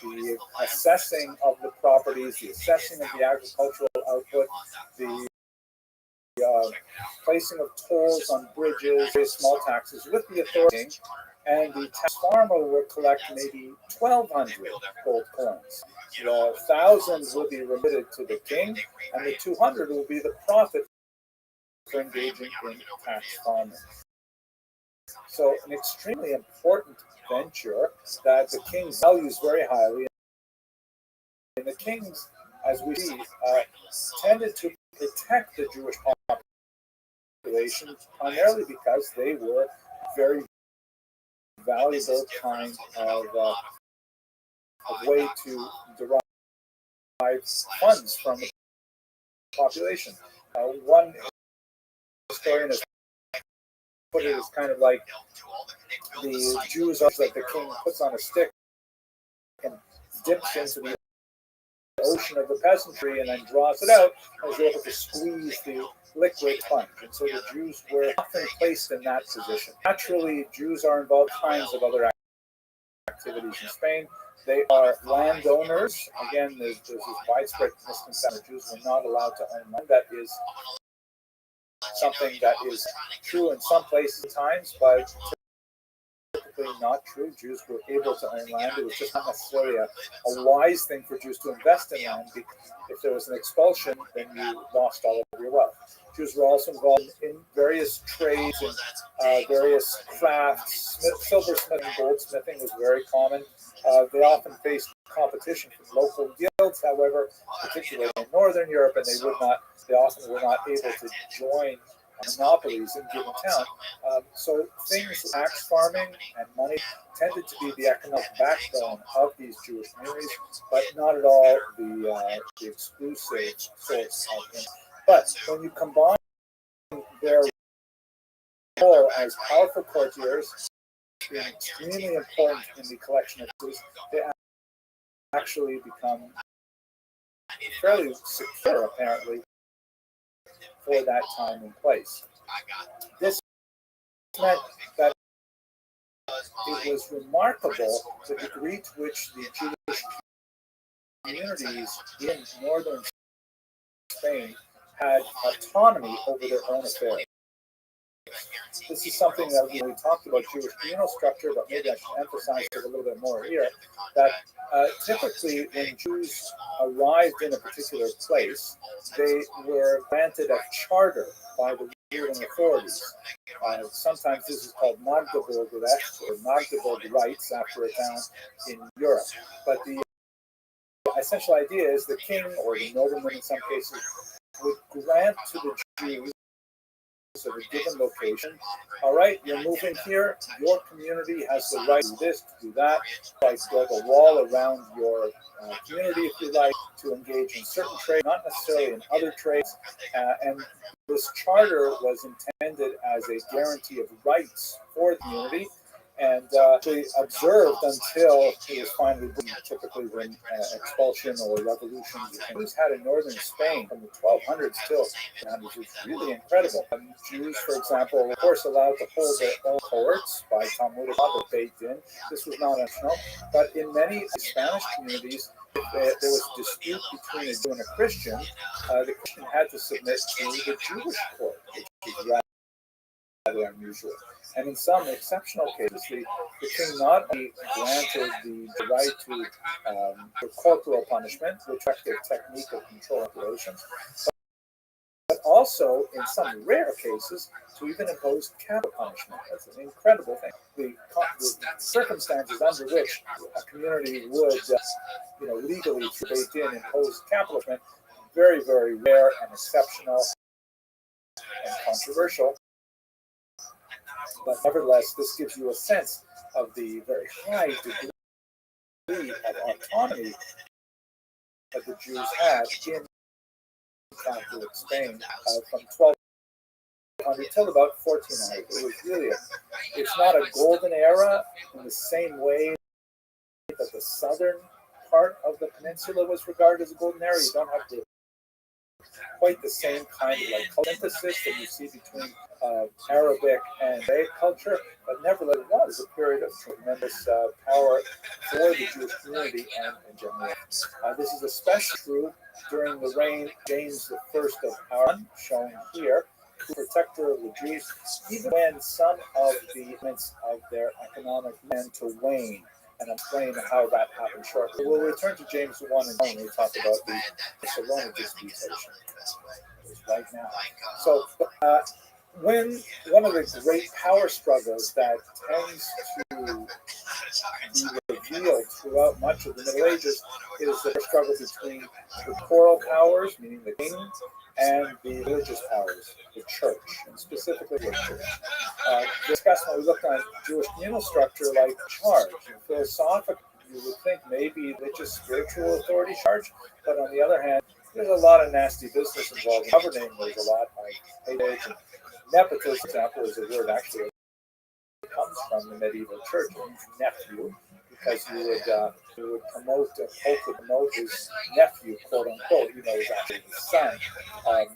the assessing of the properties, the assessing of the agricultural output, the placing of tolls on bridges, various small taxes with the authority, and the tax farmer will collect maybe 1,200 gold coins. The 1,000 will be remitted to the king, and the 200 will be the profit for engaging in tax farming. So an extremely important venture that the king values very highly. And the kings, as we see, tended to protect the Jewish population primarily because they were very valuable kind of way to derive funds from the population. One historian has put it as kind of like the Jews are like the king puts on a stick and dips into the ocean of the peasantry and then draws it out and is able to squeeze the liquid sponge. And so the Jews were often placed in that position. Naturally, Jews are involved in kinds of other activities in Spain. They are landowners. Again, there's this widespread misconception that Jews were not allowed to own land. That is something that is true in some places and times, but typically not true. Jews were able to own land. It was just not necessarily a wise thing for Jews to invest in land, because if there was an expulsion, then you lost all of your wealth. Jews were also involved in various trades and various crafts. Silversmithing, goldsmithing was very common. They often faced competition from local guilds, however, particularly in Northern Europe, and they often were not able to join monopolies in given town. So things like axe farming and money tended to be the economic backbone of these Jewish communities, but not at all the exclusive source of income. But when you combine their role as powerful courtiers, being extremely important in the collection of Jews, they actually become fairly secure, apparently, for that time and place. This meant that it was remarkable the degree to which the Jewish communities in northern Spain had autonomy over their own affairs. This is something that we talked about Jewish communal structure, but maybe I should emphasize it a little bit more here, that typically when Jews arrived in a particular place, they were granted a charter by the ruling authorities. Sometimes this is called Magdeburg-Recht or Magdeburg rights after a town in Europe. But the essential idea is the king or the nobleman in some cases would grant to the Jews of a given location. All right, you're moving here. Your community has the right to do this, to do that. Like build a wall around your community, if you like, to engage in certain trade, not necessarily in other trades. And this charter was intended as a guarantee of rights for the community, and actually observed until it was finally typically when expulsion or revolutions. Jews had in northern Spain from the 1200s till which is really incredible. Jews, for example, were of course allowed to hold their own courts by Talmudic law that baked in. This was not optional, but in many Spanish communities, there was a dispute between a Jew and a Christian. The Christian had to submit to the Jewish court, which is rather unusual. And in some exceptional cases, the king not only granted the right to corporal punishment, which is a technique of control operations, but also, in some rare cases, to even impose capital punishment. That's an incredible thing. The circumstances under which a community would, legally, baked in, impose capital punishment, very, very rare and exceptional and controversial. But nevertheless, this gives you a sense of the very high degree of autonomy that the Jews had in Catholic Spain from 1200 until about 1400. It was really it's not a golden era in the same way that the southern part of the peninsula was regarded as a golden era. You don't have quite the same kind of synthesis that you see between Arabic and Arabaic culture, but nevertheless, it was a period of tremendous power for the Jewish community and in general. This is especially true during the reign of James I of Aragon, shown here, protector of the Jews, even when some of the elements of their economic began to wane. And I'll explain how that happened shortly. We'll return to James I and when we talk about the Barcelona disputation right now. So, when one of the great power struggles that tends to be revealed throughout much of the Middle Ages is the struggle between the temporal powers, meaning the king, and the religious powers, the church, and specifically the church. Discussed when we looked at Jewish communal structure like charge. Philosophically, you would think maybe religious spiritual authority charge, but on the other hand, there's a lot of nasty business involved in governing. There's a lot of patronage and nepotism, for example, is a word actually comes from the medieval church. It means nephew, because he would promote, Pope would promote his nephew, quote unquote, even though it was actually his son.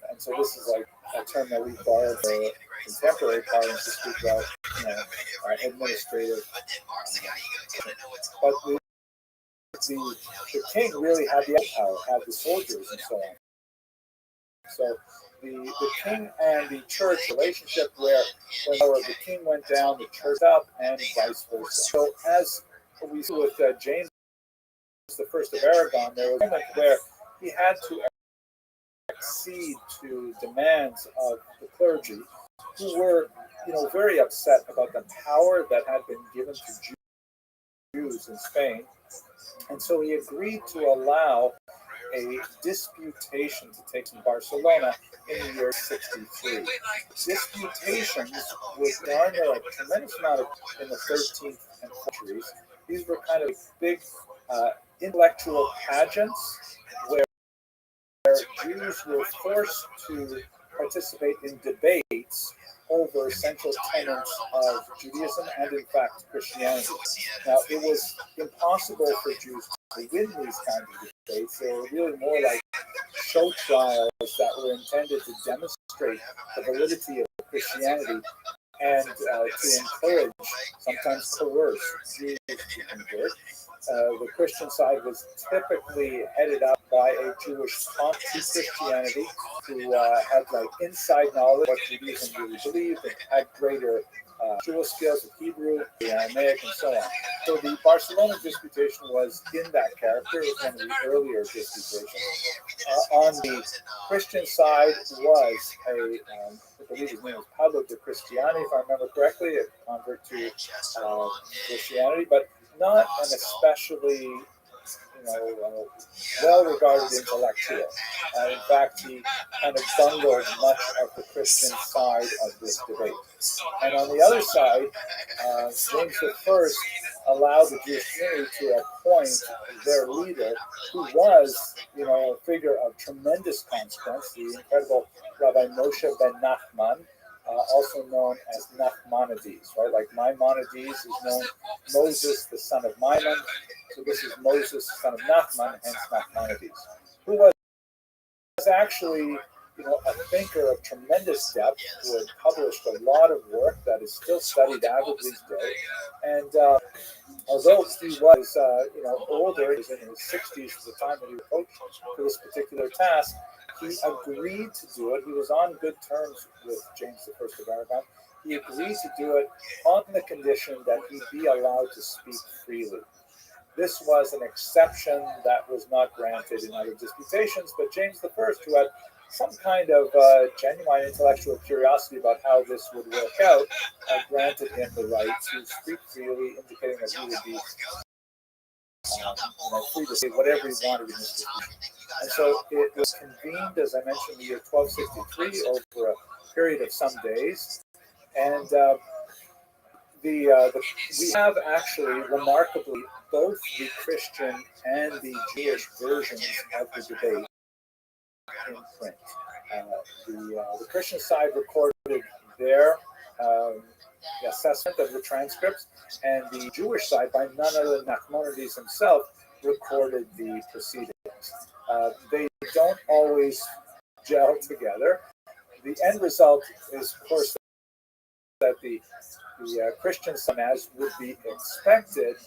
And so this is like a term that we borrowed for contemporary parlance to speak about, administrative. But the king really had the power, had the soldiers and so on. So the king and the church relationship, where when the king went down, the church up, and vice versa. So as we see with James the First of Aragon, there was a moment where he had to accede to demands of the clergy, who were, very upset about the power that had been given to Jews in Spain, and so he agreed to allow a disputation to take in Barcelona in the year 63. Disputations would garner a tremendous amount of, in the 13th and 14th centuries. These were kind of big intellectual pageants where Jews were forced to participate in debates over central tenets of Judaism and, in fact, Christianity. Now, it was impossible for Jews to win these kinds of debates. They were really more like show trials that were intended to demonstrate the validity of Christianity and to encourage, sometimes coerce, Jews to convert. The Christian side was typically headed up by a Jewish convert to Christianity who had like inside knowledge of what Judaism really believed and had greater Jewish skills of Hebrew, the Aramaic, and so on. So the Barcelona disputation was in that character. It was one of the earlier disputations. On the Christian side was I believe his name was Pablo de Cristiani, if I remember correctly, a convert to Christianity, but not an especially well-regarded intellectual. In fact, he kind of bungled much of the Christian side of this debate. And on the other side, James I allowed the Jewish community to appoint their leader, who was, a figure of tremendous consequence, the incredible Rabbi Moshe ben Nachman, also known as Nachmanides, right? Like Maimonides is known Moses, the son of Maimon. So this is Moses, the son of Nachman, hence Nachmanides, who was actually, a thinker of tremendous depth, who had published a lot of work that is still studied avidly today. And although he was, older, he was in his 60s at the time that he was approached for this particular task, he agreed to do it. He was on good terms with James I of Aragon. He agreed to do it on the condition that he be allowed to speak freely. This was an exception that was not granted in other disputations, but James I, who had some kind of genuine intellectual curiosity about how this would work out, granted him the right to speak freely, indicating that he would be free to say whatever he wanted in this disputation. And so it was convened, as I mentioned, in the year 1263 over a period of some days. And we have actually, remarkably, both the Christian and the Jewish versions of the debate in print. The Christian side recorded their assessment of the transcripts, and the Jewish side, by none other than Nachmanides himself, recorded the proceedings. They don't always gel together. The end result is, of course, that the Christian side, as would be expected,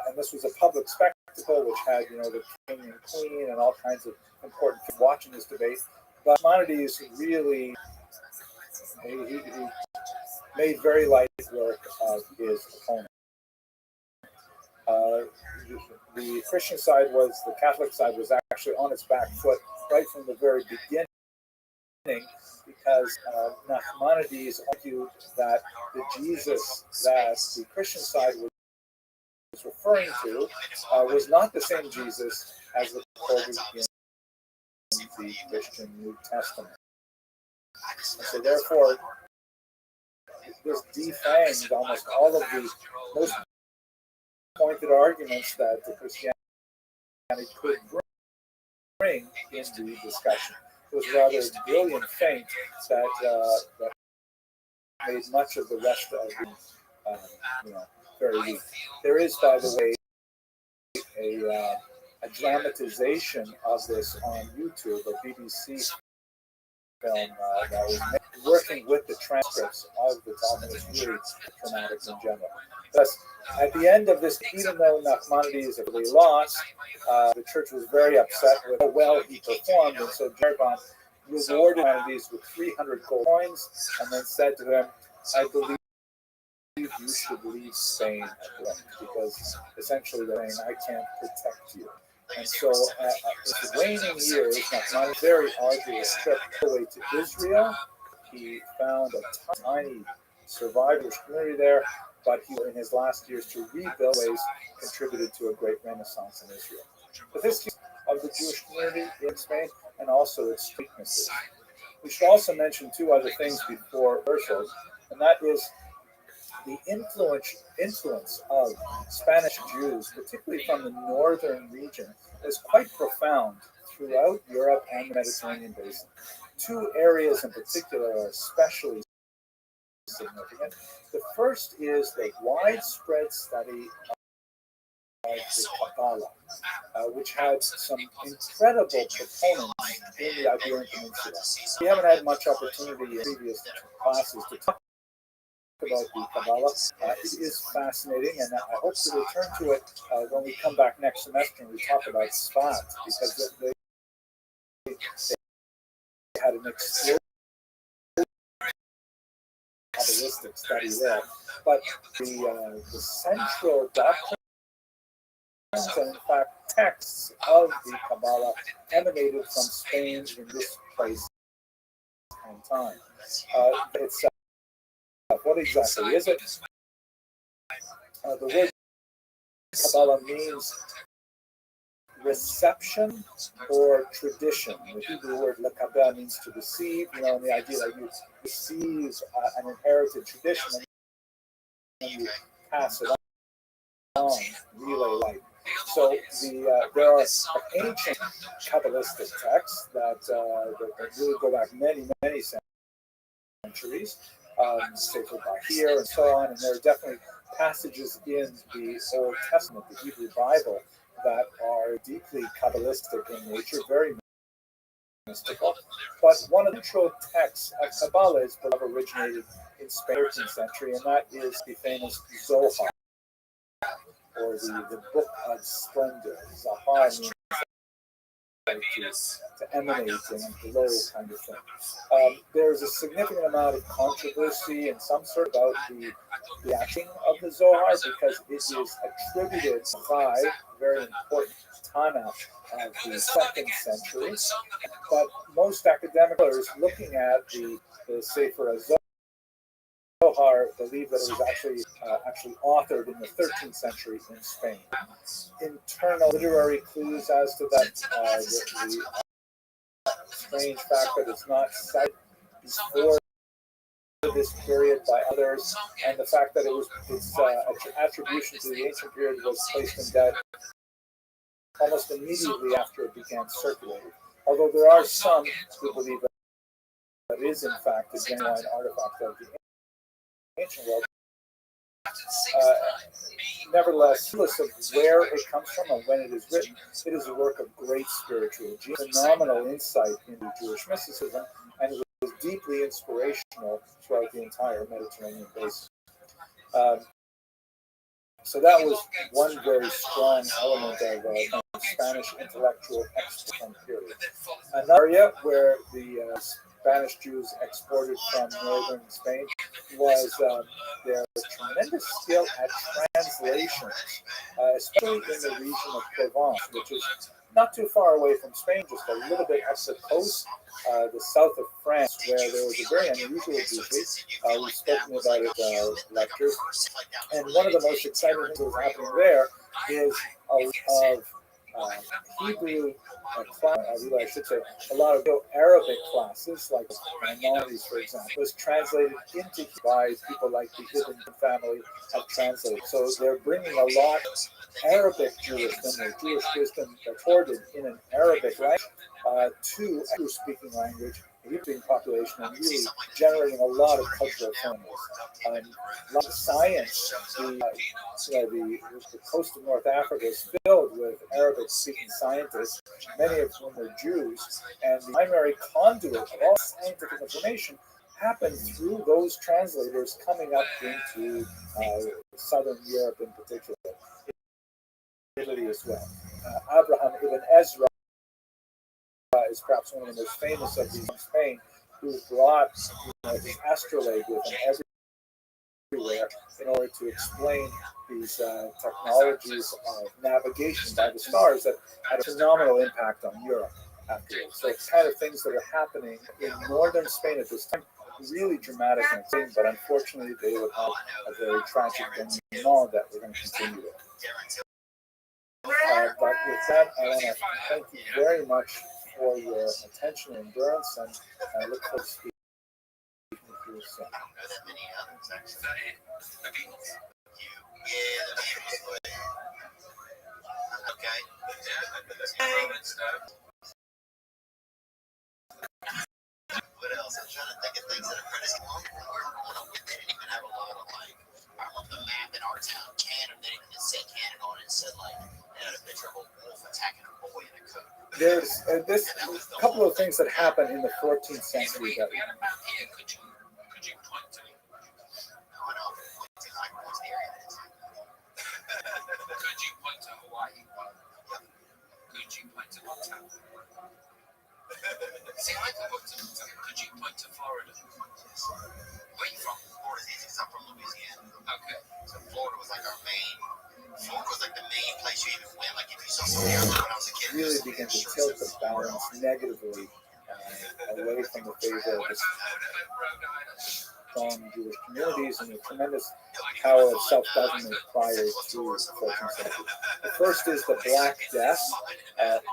and this was a public spectacle which had, the king and queen and all kinds of important people watching this debate. But Maimonides really he made very light work of his opponent. The Christian side the Catholic side was actually on its back foot right from the very beginning, because Nachmanides argued that the Jesus that the Christian side was referring to was not the same Jesus as recorded in the Christian New Testament. And so therefore, this defanged almost all of the most pointed arguments that the Christianity could bring in the discussion. It was rather a brilliant feint that made much of the rest of um, you know, very weak. There is, by the way, a dramatization of this on YouTube, a BBC film that was made, working with the transcripts of the talk, and it's really dramatic in general. Thus, at the end of this, even though Nachmanides really lost, the church was very upset with how well he performed, and so Jeroboam rewarded Nachmanides with 300 gold coins, and then said to him, "I believe you should leave Spain at once," because essentially they're saying, "I can't protect you." And so, in the waning years, Nachmanides' very arduous trip all the way to Israel, he found a tiny survivors community there, but he, in his last years to rebuild ways, contributed to a great renaissance in Israel. But this of the Jewish community in Spain and also its weaknesses. We should also mention two other things before rehearsals, and that is the influence of Spanish Jews, particularly from the northern region, is quite profound throughout Europe and the Mediterranean basin. Two areas in particular are especially significant. The first is the widespread study of the Kabbalah, which had some incredible proponents in the Iberian Peninsula. We haven't had much opportunity in previous classes to talk about the Kabbalah. It is fascinating, and I hope to return to it when we come back next semester and we talk about Sfat, because they had an explosive Kabbalistic study there. But the central doctrines and, in fact, texts of the Kabbalah emanated from Spain in this place and time. What exactly is it? The word Kabbalah means reception or tradition. The Hebrew word lekabel means to receive, and the idea that you receive an inherited tradition and you pass it on, relay light. So there are ancient Kabbalistic texts that really go back many, many centuries, Sefer Bahir and so on, and there are definitely passages in the Old Testament, the Hebrew Bible, that are deeply Kabbalistic in nature, very mystical. But one of the central texts of Kabbalah is originated in Spain, 13th century, and that is the famous Zohar, or the Book of Splendor. Zahar means to emanate and glow, kind of thing. There's a significant amount of controversy and some sort about the acting of the Zohar, because it is attributed by very important Tanakh of the 2nd century. But most academics looking at the Sefer Zohar believe that it was actually authored in the 13th century in Spain. Internal literary clues as to that, the strange fact that it's not cited before this period by others, and the fact that its attribution to the ancient period was placed in doubt almost immediately after it began circulating. Although there are some who believe that it is in fact a genuine artifact of the ancient world. Nevertheless, regardless of where it comes from and when it is written, it is a work of great spiritual genius, phenomenal insight into Jewish mysticism, and it was deeply inspirational throughout the entire Mediterranean basin. So that was one very strong element of Spanish intellectual exploration period. Another area where the Spanish Jews exported from northern Spain was their tremendous skill at translations, especially in the region of Provence, which is not too far away from Spain, just a little bit up the coast, the south of France, where there was a very unusual disease. We've spoken about it lectures. And one of the most exciting things that was happening there is Hebrew I should say, a lot of Arabic classes, like Maimonides, for example, was translated into by people like the Ibn family have translated. So they're bringing a lot of Arabic Jewish wisdom recorded in an Arabic language to a English-speaking language European population and really generating a lot of cultural families. A lot of science. The coast of North Africa is filled with Arabic-speaking scientists, many of whom are Jews, and the primary conduit of all scientific information happened through those translators coming up into southern Europe in particular, Italy as well. Abraham ibn Ezra is perhaps one of the most famous of these in Spain, who brought his astrolabe with him everywhere in order to explain these technologies of navigation by the stars that had a phenomenal impact on Europe afterwards. So it's kind of things that are happening in northern Spain at this time, really dramatic and exciting, but unfortunately they would have a very tragic denouement that we're going to continue with. But with that, I want to thank you very much for your attention and endurance, and I look forward to speaking with you soon. I don't know that many others actually. The Beatles. Yeah, the Beatles. Okay. What else? I'm trying to think of things that are pretty small. They didn't even have a lot of like. I love the map in our town, Canada. They didn't even say Canada on it. It said like it had a picture of a wolf attacking a boy in a coat. There's this couple of things that happened in the 14th century that Could you point to it? No, I know. I know what's the area that it's in. Could you point to Hawaii? Could you point to Montana? See, I could point to Montana. Could you point to Florida? Where you from? Florida's easy because I'm from Louisiana. Okay. So Florida was like our main. Florida was like the main place you even went. Like if you saw somebody else when I was a kid, really begin to tilt the balance negatively away from the favor of the strong Jewish communities and the tremendous power of self-government prior to the 14th century. The first is the Black Death,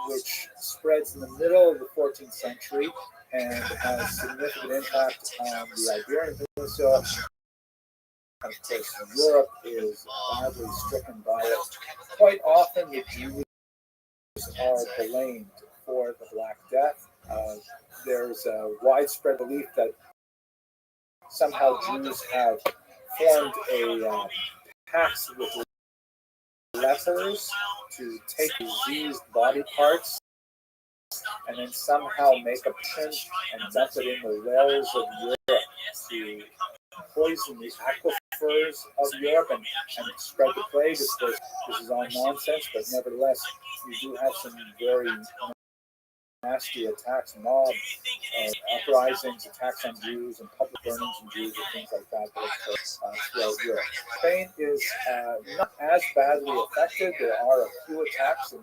which spreads in the middle of the 14th century and has significant impact on the Iberian Peninsula. Of course, Europe is badly stricken by it. Quite often, the Jews are blamed for the Black Death. There's a widespread belief that somehow Jews have formed a pact with lepers to take diseased body parts and then somehow make a potion and dump it in the wells of Europe to poison the aquifers of Europe and spread the plague. Of course, this is all nonsense, but nevertheless, you do have some very nasty attacks, mob uprisings, attacks on Jews, and public burnings of Jews and things like that throughout Europe. Spain is not as badly affected. There are a few attacks in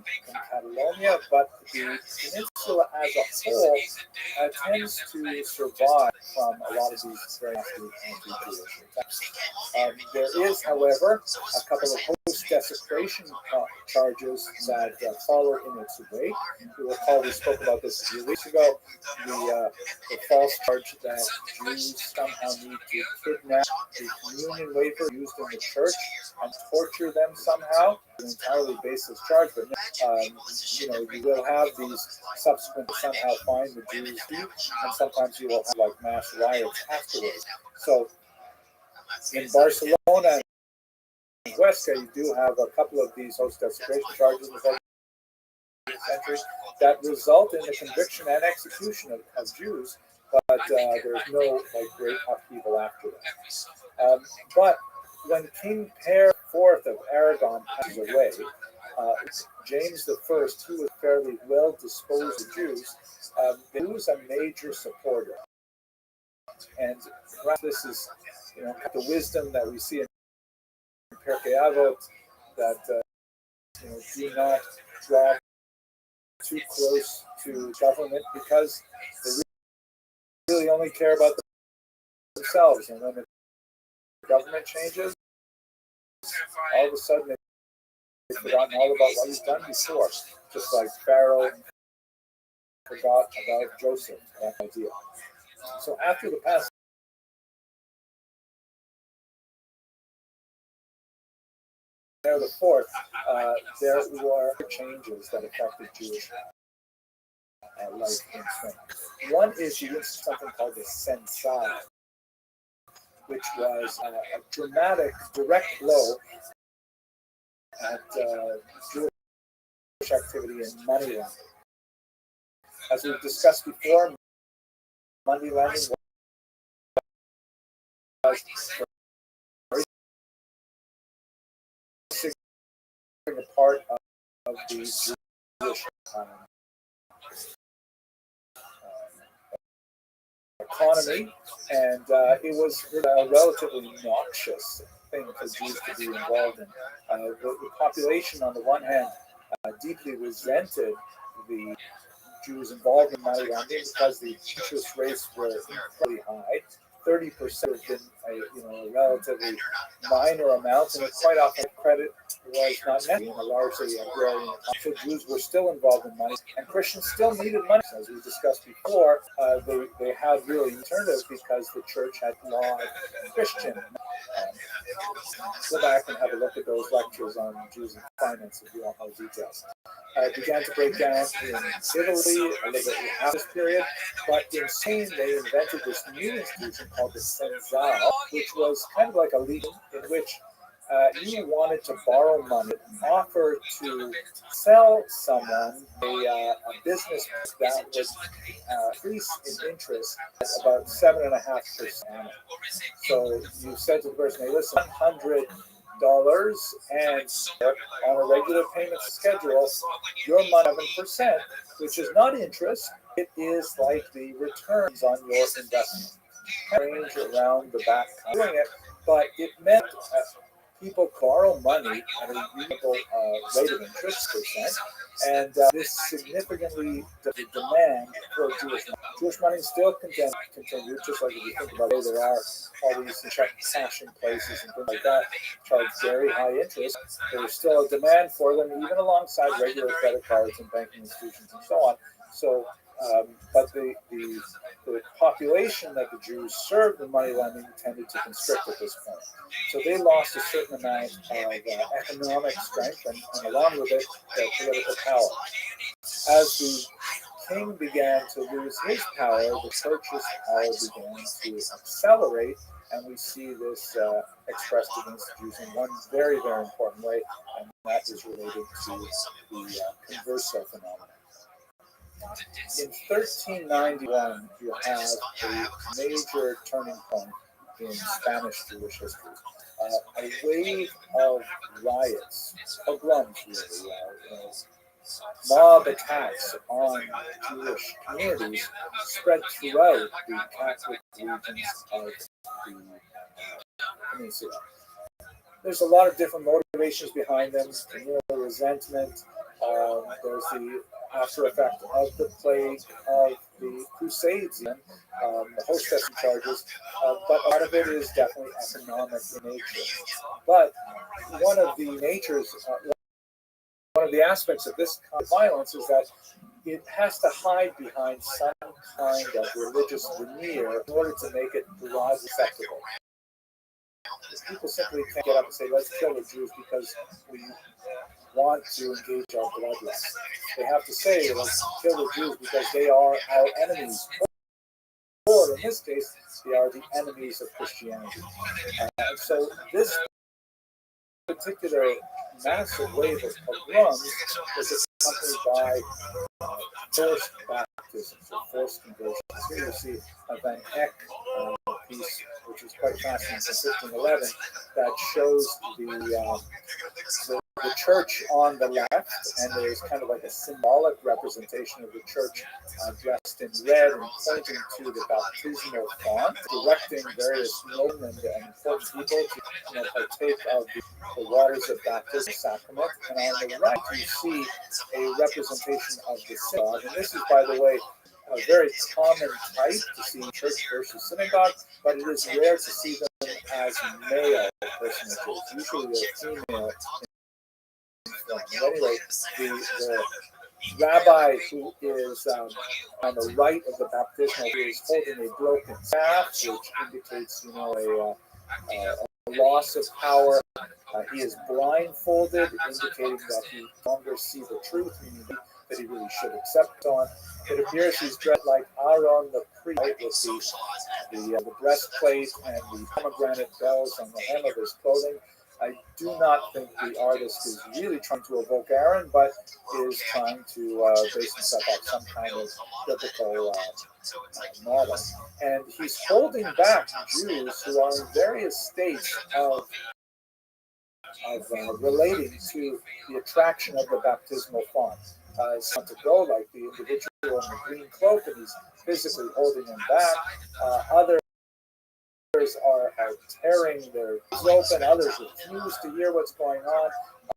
Catalonia, but the peninsula as a whole tends to survive from a lot of these very nasty anti-Jewish attacks. There is, however, a couple of host desecration charges that follow in its wake. You recall we spoke about this a few weeks ago, the false charge that Jews somehow need to kidnap the communion wafer used in the church and torture them somehow. An entirely baseless charge, but you will have these subsequent somehow find the Jews deep, and sometimes you will have like mass riots afterwards. So in Barcelona and Huesca, you do have a couple of these host desecration charges in the 14th century that result in the conviction and execution of Jews, but there's no great upheaval after that. But when King Per IV of Aragon passes away, James I, who was fairly well disposed to Jews, they lose a major supporter. And perhaps this is the wisdom that we see in Pirkei Avot, that do not draw too close to government because they really only care about themselves. And when the government changes, all of a sudden they've forgotten all about what he's done before, just like Pharaoh forgot about Joseph, that idea. So after the passing of the IV, there were changes that affected Jewish life in Spain. One is you used something called the censal, which was a dramatic, direct blow at Jewish activity in money lending. As we've discussed before, money lending was a significant part of the Jewish economy, and it was a relatively noxious thing for Jews to be involved in. The population, on the one hand, deeply resented the Jews involved in money lending because the interest rates were incredibly high. 30% have been a relatively minor amount, and quite often credit was not necessary in a largely agrarian economy. So Jews were still involved in money, and Christians still needed money. As we discussed before, they had really alternatives because the church had flawed Christian. Go back and have a look at those lectures on Jews and finance if you want more details. It began to break down in Italy a little bit after this period, but in Spain they invented this new institution called the censal, which was kind of like a legal in which you wanted to borrow money, offer to sell someone a business that would increase in interest at about 7.5%. So you said to the person, hey, listen, $100 and on a regular payment schedule, your money 7%, which is not interest, it is like the returns on your investment. Range around the back doing it, but it meant people borrow money at a reasonable rate of interest percent, and this significantly the demand for Jewish money still continued, just like if you think about it, there are all these check cashing places and things like that charge very high interest. There's still a demand for them, even alongside regular credit cards and banking institutions and so on. So, but the population that the Jews served in money lending tended to constrict at this point. So they lost a certain amount of economic strength and along with it, political power. As the king began to lose his power, the church's power began to accelerate, and we see this expressed against the Jews in one very, very important way, and that is related to the converso phenomenon. In 1391, you have a major turning point in Spanish Jewish history. A wave of riots, pogroms really, mob attacks on Jewish communities spread throughout the Catholic regions of the peninsula. There's a lot of different motivations behind them, communal resentment. There's the after effect of the plague, of the Crusades, even, the hostess charges, but a lot of it is definitely economic in nature. But one of the aspects of this kind of violence is that it has to hide behind some kind of religious veneer in order to make it broadly acceptable. People simply can't get up and say, let's kill the Jews because we want to engage our bloodlust. They have to say, let's kill the Jews because they are our enemies. Or in this case, they are the enemies of Christianity. So this particular massive wave of pogroms was accompanied by forced baptism, so forced conversions. Here you see a Van Eyck piece, which is quite fascinating, from 1511, that shows the church on the left, and there's kind of like a symbolic representation of the church dressed in red and pointing to the baptismal font, directing various noblemen and important people to partake of the waters of baptism sacrament. And on the right, you see a representation of the synagogue. And this is, by the way, a very common type to see church versus synagogue, but it is rare to see them as male personages. Usually they're female. Anyway, the rabbi who is on the right of the baptismal is holding a broken staff, which indicates, a loss of power. He is blindfolded, indicating that he no longer sees the truth, meaning that he really should accept on. It appears he's dressed like Aaron the priest, right, with the breastplate and the pomegranate bells on the hem of his clothing. I do not think the artist is really trying to evoke Aaron, but is trying to base himself off some kind of biblical model. And he's holding back Jews who are in various states of relating to the attraction of the baptismal font. It's not to go like the individual in the green cloak, and he's physically holding him back. Others are tearing their ears open. Others refuse to hear what's going on.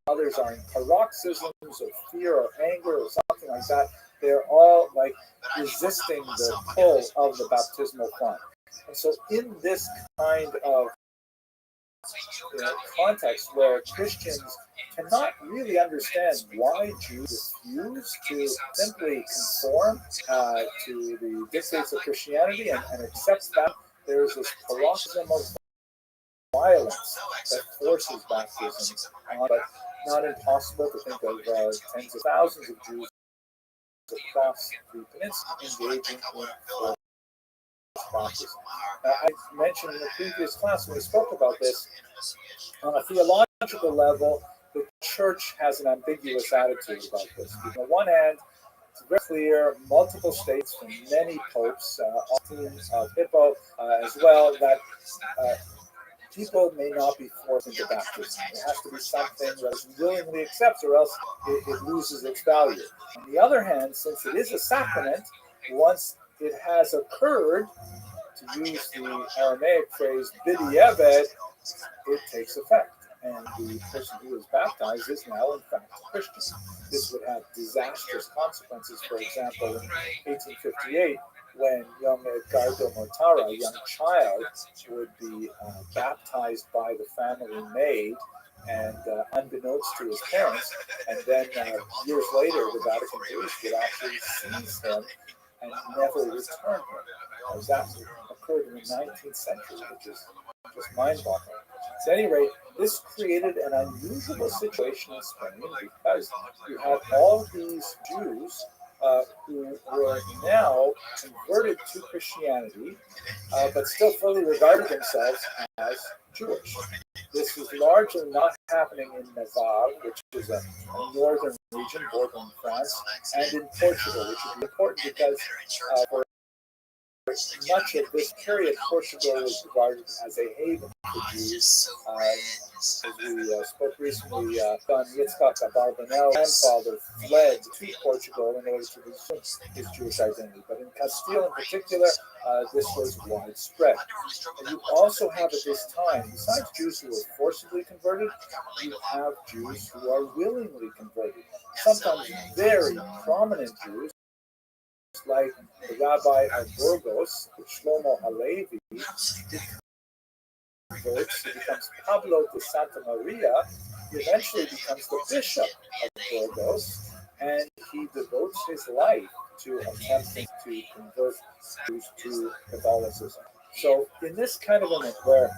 Others are in paroxysms of fear or anger or something like that. They're all like resisting the pull of the baptismal font. And so in this kind of context where Christians cannot really understand why Jews refuse to simply conform to the dictates of Christianity and accept that, there's this paroxysm of violence that forces baptism on, but not impossible to think of tens of thousands of Jews across the peninsula engaging in baptism. I mentioned in the previous class when we spoke about this, on a theological level, the church has an ambiguous attitude about this. On the one hand, it's very clear, multiple states from many popes, Augustine of Hippo as well, that people may not be forced into baptism. It has to be something that is willingly accepted, or else it loses its value. On the other hand, since it is a sacrament, once it has occurred, to use the Aramaic phrase "b'diavad," it takes effect, and the person who is baptized is now in fact a Christian. This would have disastrous consequences. For example, in 1858, when young Edgardo Mortara, a young child, would be baptized by the family maid, and unbeknownst to his parents, and then years later, the Vatican police would actually seize him and never return him. That occurred in the 19th century, which is just mind-boggling. At any rate, this created an unusual situation in Spain because you had all these Jews who were now converted to Christianity, but still fully regarded themselves as Jewish. This was largely not happening in Navarre, which is a northern region bordering France, and in Portugal, which is important because for much of this period, Portugal was regarded as a haven for Jews. As we spoke recently, Don Yitzhak Abarbanel's grandfather fled to Portugal in order to resume his Jewish identity. But in Castile in particular, this was widespread. And you also have at this time, besides Jews who were forcibly converted, you have Jews who are willingly converted. Sometimes very prominent Jews, like the Rabbi of Burgos, Shlomo Halevi, converts, he becomes Pablo de Santa Maria, he eventually becomes the bishop of Burgos, and he devotes his life to attempting to convert Jews to Catholicism. So in this kind of event where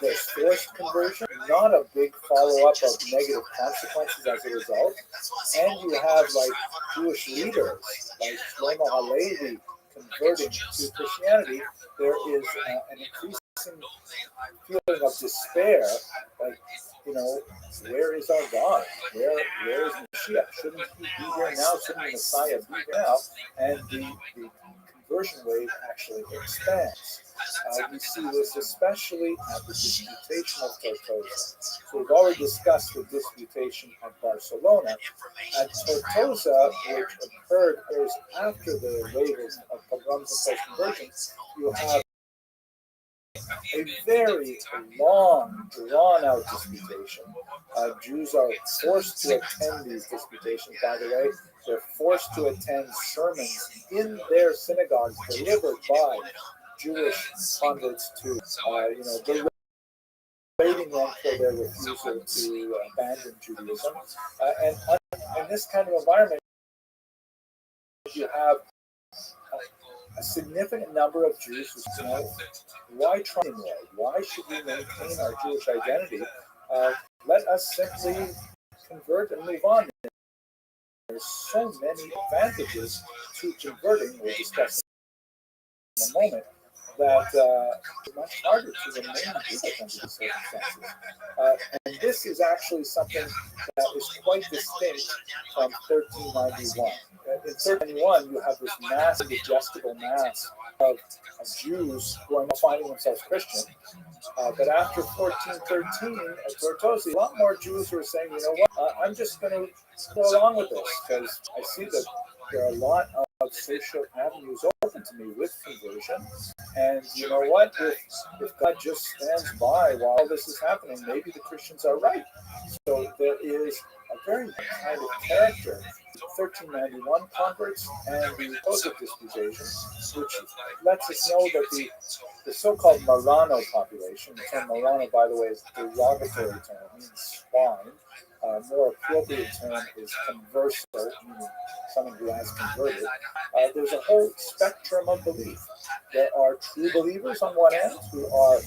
there's forced conversion, not a big follow-up of negative consequences as a result, and you have like Jewish leaders like Shlomo Halevi converting to Christianity, there is an increasing feeling of despair, like, where is our God? Where is Mashiach? Shouldn't he be here now? Shouldn't the Messiah be here now? And the conversion wave actually expands. We see this especially at the disputation of Tortosa. So we've already discussed the disputation at Barcelona. At Tortosa, which occurred after the wave of pogroms and post-conversion, you have a very long, drawn-out disputation. Jews are forced to attend these disputations, by the way. They're forced to attend sermons in their synagogues delivered by Jewish converts to, berating them for their refusal to abandon Judaism. And in this kind of environment, you have a significant number of Jews who say, why try more? Why should we maintain our Jewish identity? Let us simply convert and move on. there's so many advantages to converting. We'll discuss in a moment that it's much harder to remain Jewish under these circumstances. And this is actually something that is quite distinct from 1391. In 1391, you have this massive, digestible mass of Jews who are now finding themselves Christian. But after 1413 at Tortosi, a lot more Jews who are saying, you know what, I'm just going to go along with this because I see that there are a lot of social avenues open to me with conversion. And you know what, if God just stands by while this is happening, maybe the Christians are right. So there is a very kind of character, 1391 converts and the Joseph disputation, which lets us know that the so-called Marrano population, the term Marrano, by the way, is a derogatory term, it means swine. More appropriate term is converso, meaning someone who has converted. There's a whole spectrum of belief. There are true believers on one end who are,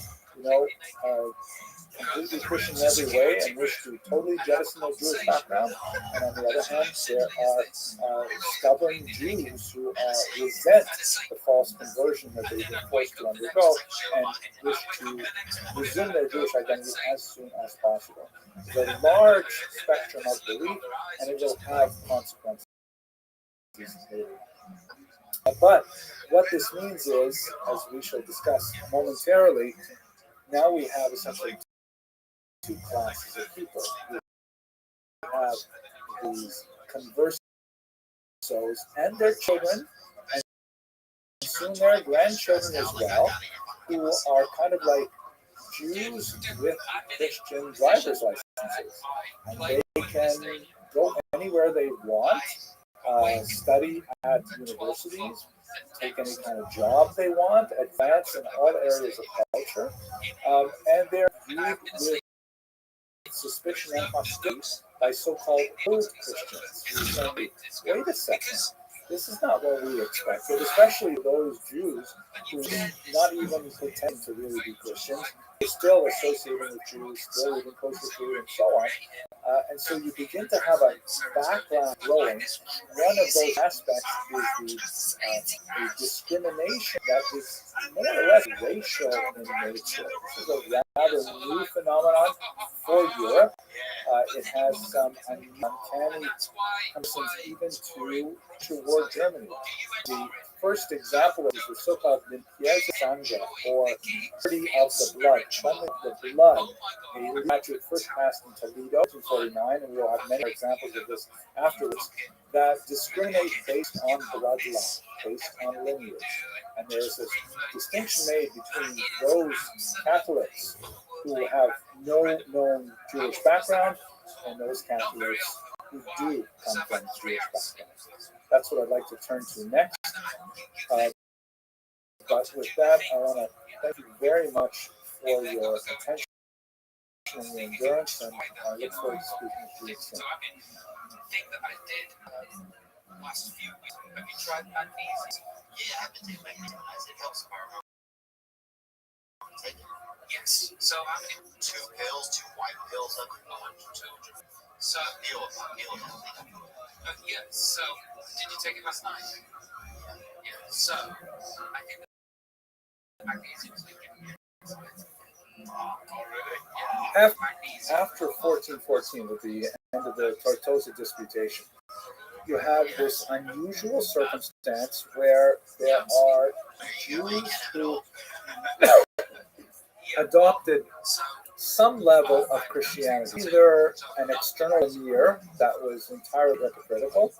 completely Christian in every way and wish to totally jettison their Jewish background. And on the other hand, there are stubborn Jews who resent the false conversion that they've been forced to undergo and wish to resume their Jewish identity as soon as possible. It's a large spectrum of belief, and it will have consequences later. But what this means is, as we shall discuss momentarily, now we have essentially two classes of people. We have these conversos and their children, and soon their grandchildren as well, who are kind of like Jews with Christian driver's licenses. And they can go anywhere they want, study at universities, take any kind of job they want, advance in all areas of culture, and they're viewed with suspicion and hostility by so-called old Christians who say, wait a second, this is not what we expected, especially those Jews who not even pretend to really be Christians, they're still associating with Jews, still eating kosher food, and so on. And so you begin to have a backlash growing. One of those aspects is the discrimination that is more or less racial in nature. This is a rather new phenomenon for Europe. It has some uncanny comparisons even toward Germany. The first example is the so-called limpieza sangre, or purity of the blood, cleansing of the blood. A statute first passed in Toledo in 1949, and we'll have many examples of this afterwards, that discriminate based on bloodline, based on lineage. And there's this distinction made between those Catholics who have no known Jewish background and those Catholics who do come from Jewish backgrounds. That's what I'd like to turn to next. But with that, I want to thank you very much for your attention and your endurance, and I look forward to speaking to you soon. So, I mean, the thing that I did last few weeks, have you tried magnesium? Yeah, I've been taking magnesium. It helps our take it. Yes. So, I mean, 2 pills, 2 white pills. So, Meal. yeah. So, did you take it last night? Yeah. So, I think that magnesium is After 1414, at the end of the Tortosa disputation, you have this unusual circumstance where there are Jews who adopted some level of Christianity, either an external veneer that was entirely hypocritical,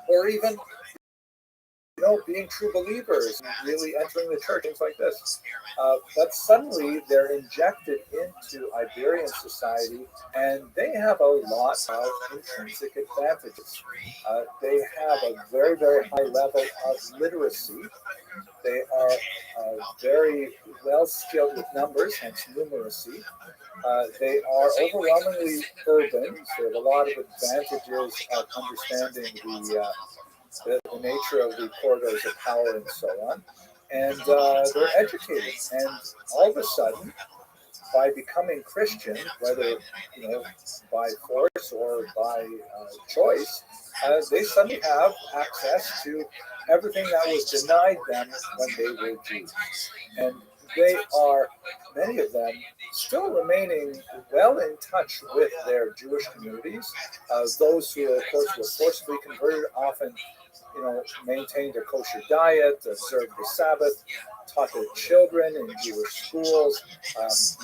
or even being true believers, really entering the church, things like this. But suddenly they're injected into Iberian society, and they have a lot of intrinsic advantages. They have a very, very high level of literacy. They are very well skilled with numbers, hence numeracy. They are overwhelmingly urban, so they have a lot of advantages of understanding the nature of the corridors of power and so on. And they're educated. And all of a sudden, by becoming Christian, whether by force or by choice, they suddenly have access to everything that was denied them when they were Jews. And they are, many of them, still remaining well in touch with their Jewish communities. Those who, of course, were forcibly converted often, maintained a kosher diet, observed the Sabbath, taught their children in Jewish schools,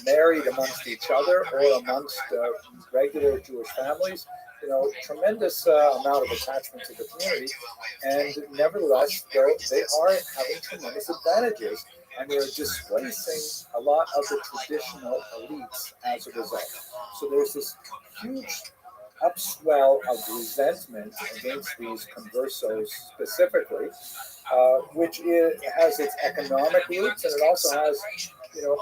married amongst each other or amongst regular Jewish families. Tremendous amount of attachment to the community, and nevertheless, they are having tremendous advantages, and they're displacing a lot of the traditional elites as a result. So there's this huge upswell of resentment against these conversos specifically, which has its economic roots, and it also has,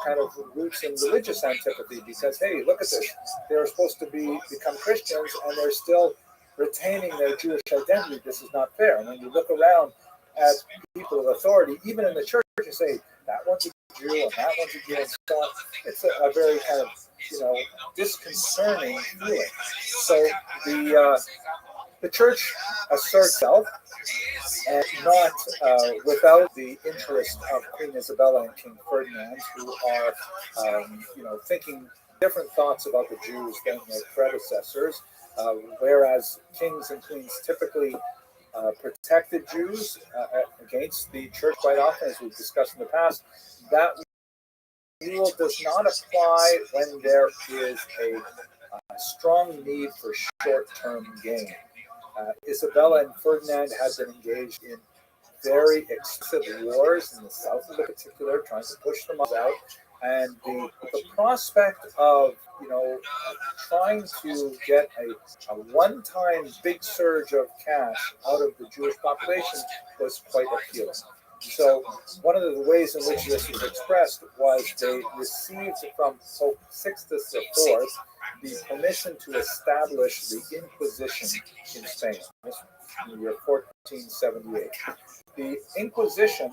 kind of roots in religious antipathy. Because hey, look at this; they're supposed to become Christians, and they're still retaining their Jewish identity. This is not fair. And when you look around at people of authority, even in the church, you say that one's a Jew and that one's a Jew, and so on. It's a very kind of disconcerting feeling. So the church asserts itself, and not without the interest of Queen Isabella and King Ferdinand, who are thinking different thoughts about the Jews than their predecessors. Whereas kings and queens typically protected Jews against the church quite often, as we've discussed in the past, that rule does not apply when there is a strong need for short-term gain. Isabella and Ferdinand had been engaged in very extensive wars in the south in particular, trying to push them out. And the prospect of trying to get a one-time big surge of cash out of the Jewish population was quite appealing. So one of the ways in which this was expressed was they received from Pope Sixtus IV the permission to establish the Inquisition in Spain in the year 1478. The Inquisition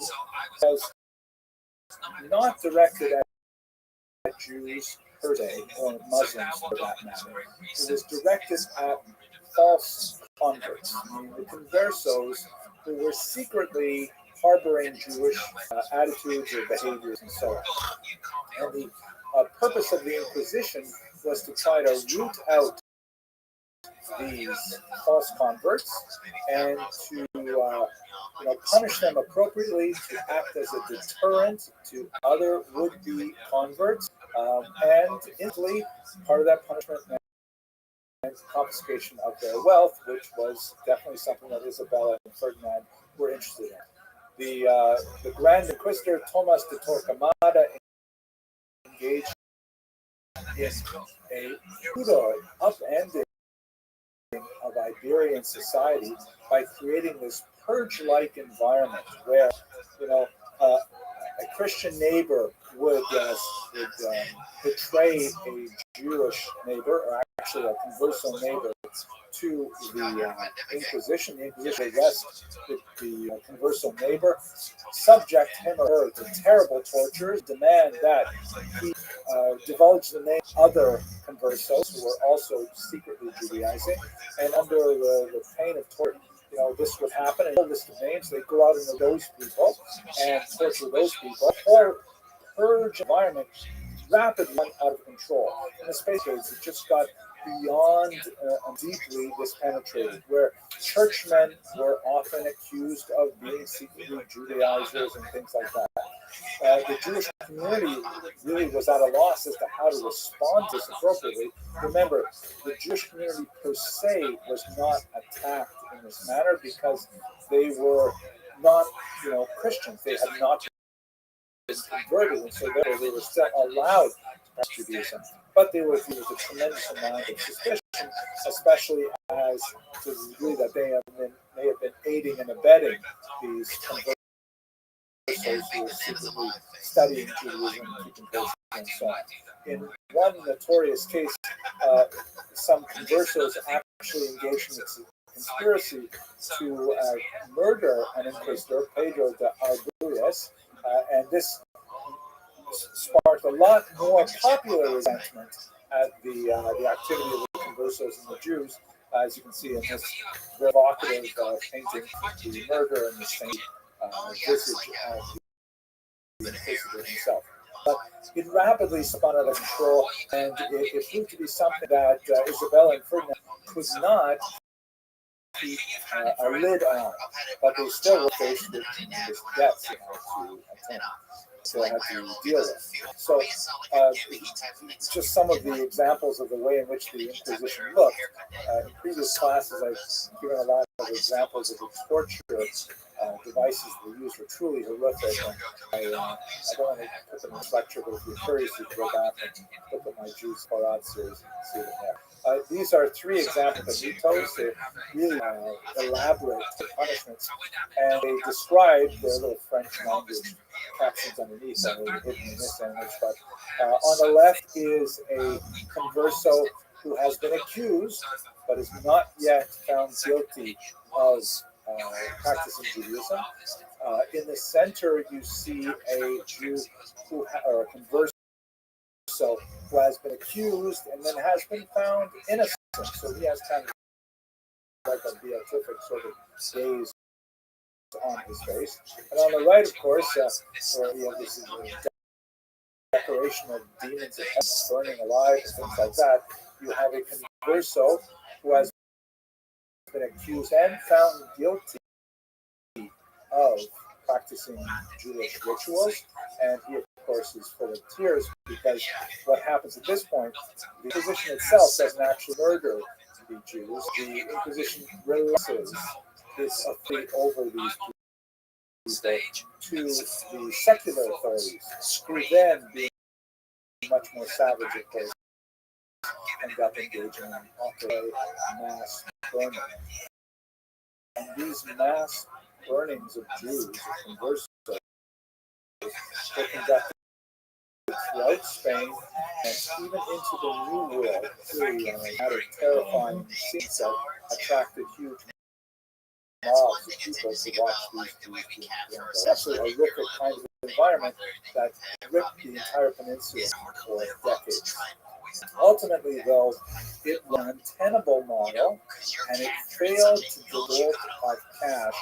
was not directed at Jews per se, or Muslims for that matter. It was directed at false converts, meaning the conversos who were secretly harboring Jewish attitudes or behaviors and so on. And the purpose of the Inquisition was to try to root out these false converts and to punish them appropriately, to act as a deterrent to other would-be converts, and instantly part of that punishment meant confiscation of their wealth, which was definitely something that Isabella and Ferdinand were interested in. The Grand Inquisitor Thomas de Torquemada engaged in a brutal upending of Iberian society by creating this purge-like environment where, a Christian neighbor would betray a Jewish neighbor, or actually a converso neighbor, to the Inquisition. The Inquisition would arrest the converso neighbor, subject him or her to terrible tortures, demand that he divulge the name of other conversos who were also secretly Judaizing, and under the pain of torture, this would happen, and a list of names, they go out and know those people and torture those people, or purge environment rapidly went out of control. In the space age, it just got beyond deeply this penetrated, where churchmen were often accused of being secretly Judaizers and things like that. The Jewish community really was at a loss as to how to respond to this appropriately. Remember, the Jewish community per se was not attacked in this manner because they were not, Christians. They had not been converted, and so therefore they were still allowed to practice Judaism. But they were viewed with a tremendous amount of suspicion, especially as to the degree that they may have been aiding and abetting these conversions who were secretly studying Judaism and keeping faith and so on. In one notorious case, some conversos actually engaged in a conspiracy to murder an inquisitor, Pedro de Arbuyes, and this sparked a lot more popular resentment at the activity of the conversos and the Jews, as you can see in this very evocative painting, the murder and the saint visage of the inquisitor himself. But it rapidly spun out of control, and it proved to be something that Isabella and Ferdinand could not keep a lid on, but they still were faced with tremendous debts to attend. So I had to deal with. So, just some of the examples of the way in which the Inquisition looked. In previous classes, I've given a lot of examples of the torture devices they used were truly horrific. And I don't want to put them in this lecture, but if you're curious, you can go back and look at my Jews Farad series and see them there. These are three examples of mitos. They're really elaborate punishments, and they describe their little French language captions underneath that are hidden in this image. But on the left is a converso who has been accused but is not yet found guilty of practicing Judaism. In the center, you see a Jew or a converso who has been accused and then has been found innocent. So he has kind of like a beatific sort of gaze on his face. And on the right, of course, where you have this declaration of demons of heaven burning alive and things like that, you have a converso who has been accused and found guilty of practicing Jewish rituals, and he, of course, is full of tears because what happens at this point, the Inquisition itself doesn't actually murder the Jews. The Inquisition relaxes its authority over these people to the secular authorities, who then, being much more savage, of course, end up engaging in mass burning. And these mass burnings of Jews, of conversos, were conducted throughout Spain and even into the New World, really had a terrifying scenes that attracted huge mobs of people to watch these Jews. It's actually a horrific kind of environment that ripped the entire peninsula for decades. Ultimately, though, it was an untenable model, and it failed to deliver enough cash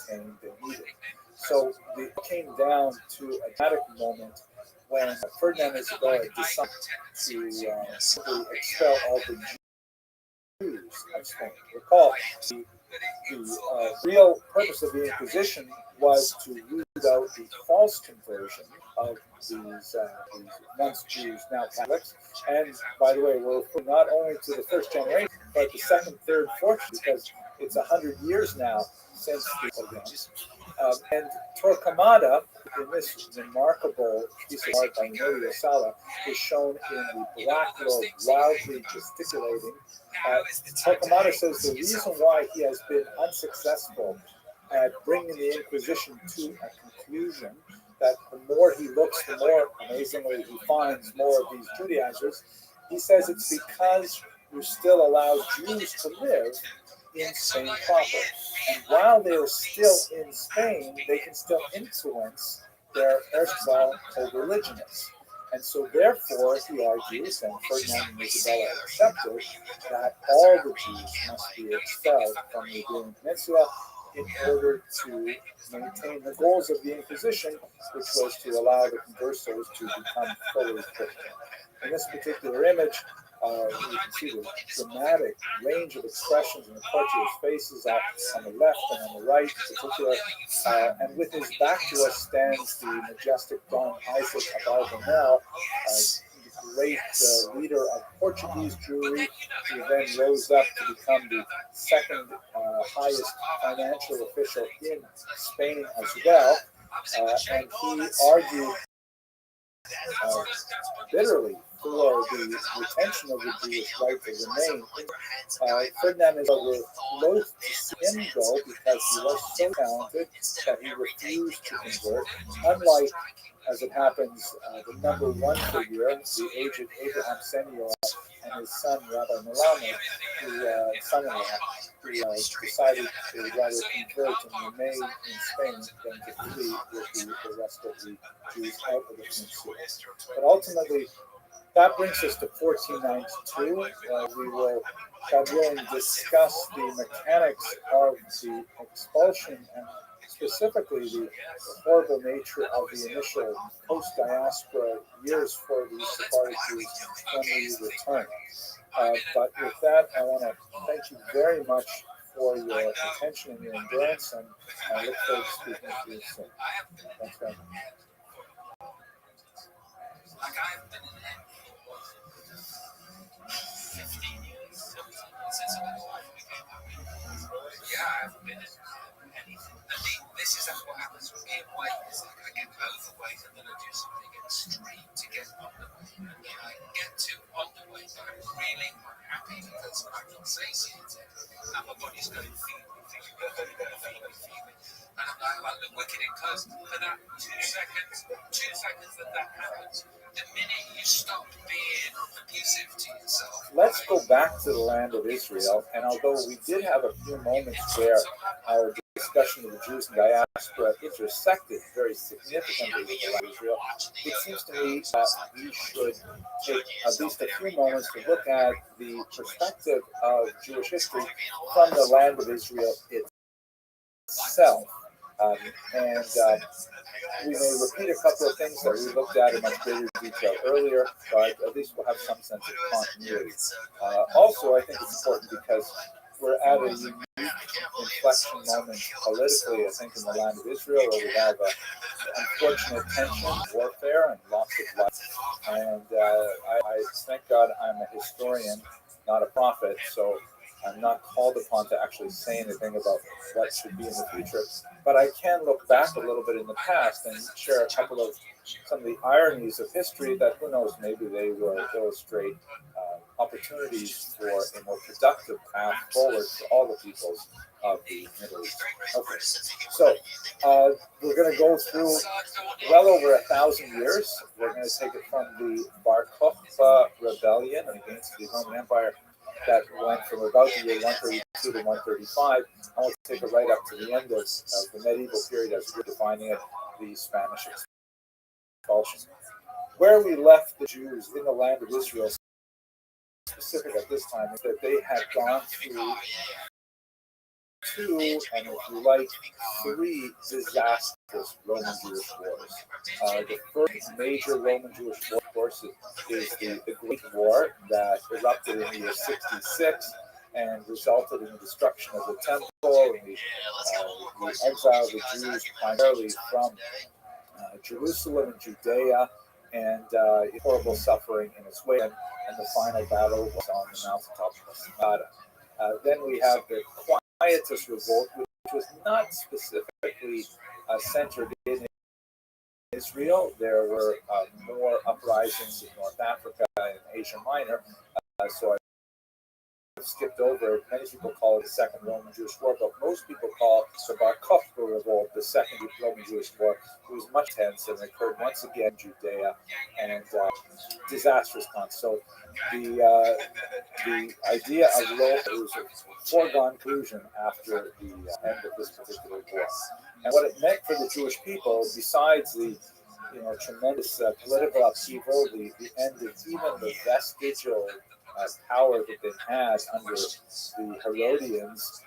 and maintain the needed. So it came down to a dramatic moment when Ferdinand and Isabella decided to simply expel all the Jews of Spain. Recall, the real purpose of the Inquisition was to root out the false conversion of these once Jews, now Catholics. And by the way, we're referring not only to the first generation, but the second, third, fourth, because it's 100 years now since the event. And Torquemada, in this remarkable piece of art by Noria Sala, is shown in the black robe, loudly gesticulating. Torquemada says the reason why he has been unsuccessful at bringing the Inquisition to a conclusion, that the more he looks, the more amazingly he finds more of these Judaizers. He says it's because we still allow Jews to live in Spain proper. And while they're still in Spain, they can still influence their erstwhile co-religionists. And so therefore, he argues, and Ferdinand and Isabella accepted, that all the Jews must be expelled from the Iberian Peninsula in order to maintain the goals of the Inquisition, which was to allow the conversos to become fully Christian. In this particular image, you can see the dramatic range of expressions in the courtiers' faces on the left and on the right in particular. And with his back to us stands the majestic Don Isaac Abarbanel, the great leader of Portuguese Jewry, who then rose up to become the second highest financial official in Spain as well. And he argued bitterly for the retention of the Jewish right to remain. Ferdinand is loath to see him go because he was so talented that he refused to convert, unlike, as it happens, the number one figure, the aged Abraham Senior, and his son, Rabbi Milano, son-in-law, decided to rather convert and remain in Spain than to flee with the rest of the Jews out of the peninsula. But ultimately, that brings us to 1492. We will, God willing, discuss the mechanics of the expulsion and specifically the horrible nature of the initial post-diaspora years for the Sephardic Jews when we return. But with that, I want to thank you very much for your attention and your endurance, and I look forward to speaking with you soon. Thanks very much. Like I've been in it for 15 years, since my wife became happy. Yeah, I've been in anything. I mean, this is what happens with me in weight. It's like I get overweight and then I do something extreme to get underweight. And then I get to underweight and I'm really unhappy because I'm not satiated. And my body's going, feed me, feed me, feed me, feed me. And I'm like, I look wicked in clothes. For that 2 seconds that happens, the minute you stop being abusive to yourself. Let's go back to the land of Israel. And although we did have a few moments where our discussion of the Jews in diaspora intersected very significantly with the land of Israel, it seems to me that we should take at least a few moments to look at the perspective of Jewish history from the land of Israel itself. We may repeat a couple of things that we looked at in much greater detail earlier, but at least we'll have some sense of continuity. Also, I think it's important because we're at a unique inflection moment politically, I think, in the land of Israel, where we have unfortunate tension, warfare, and loss of life. And I thank God I'm a historian, not a prophet, so I'm not called upon to actually say anything about what should be in the future. But I can look back a little bit in the past and share a couple of some of the ironies of history that, who knows, maybe they will illustrate opportunities for a more productive path forward for all the peoples of the Middle East. Okay, so we're going to go through well over 1,000 years. We're going to take it from the Bar Kokhba rebellion against the Roman Empire that went from about the year 132 to 135. I want to take it right up to the end of the medieval period as we're defining it, the Spanish expulsion. Where we left the Jews in the land of Israel, specific at this time, is that they had gone through two, and if you like, three disastrous Roman Jewish wars. The first major Roman Jewish war, of course, is the Great War that erupted in the year 66 and resulted in the destruction of the temple and the exile of the Jews primarily from Jerusalem and Judea, and horrible suffering in its way. And the final battle was on the mountaintop of Masada. Then we have the Quietist Revolt, which was not specifically centered in Israel. There were more uprisings in North Africa and Asia Minor. So I skipped over it. Many people call it the Second Roman Jewish War, but most people call the Bar Kokhba Revolt the Second Roman Jewish War. It was much tense and occurred once again in Judea, and disastrous con. So the idea of Rome was a foregone conclusion after the end of this particular war. And what it meant for the Jewish people, besides the tremendous political upheaval, the end of even the vestigial power that they had under the Herodians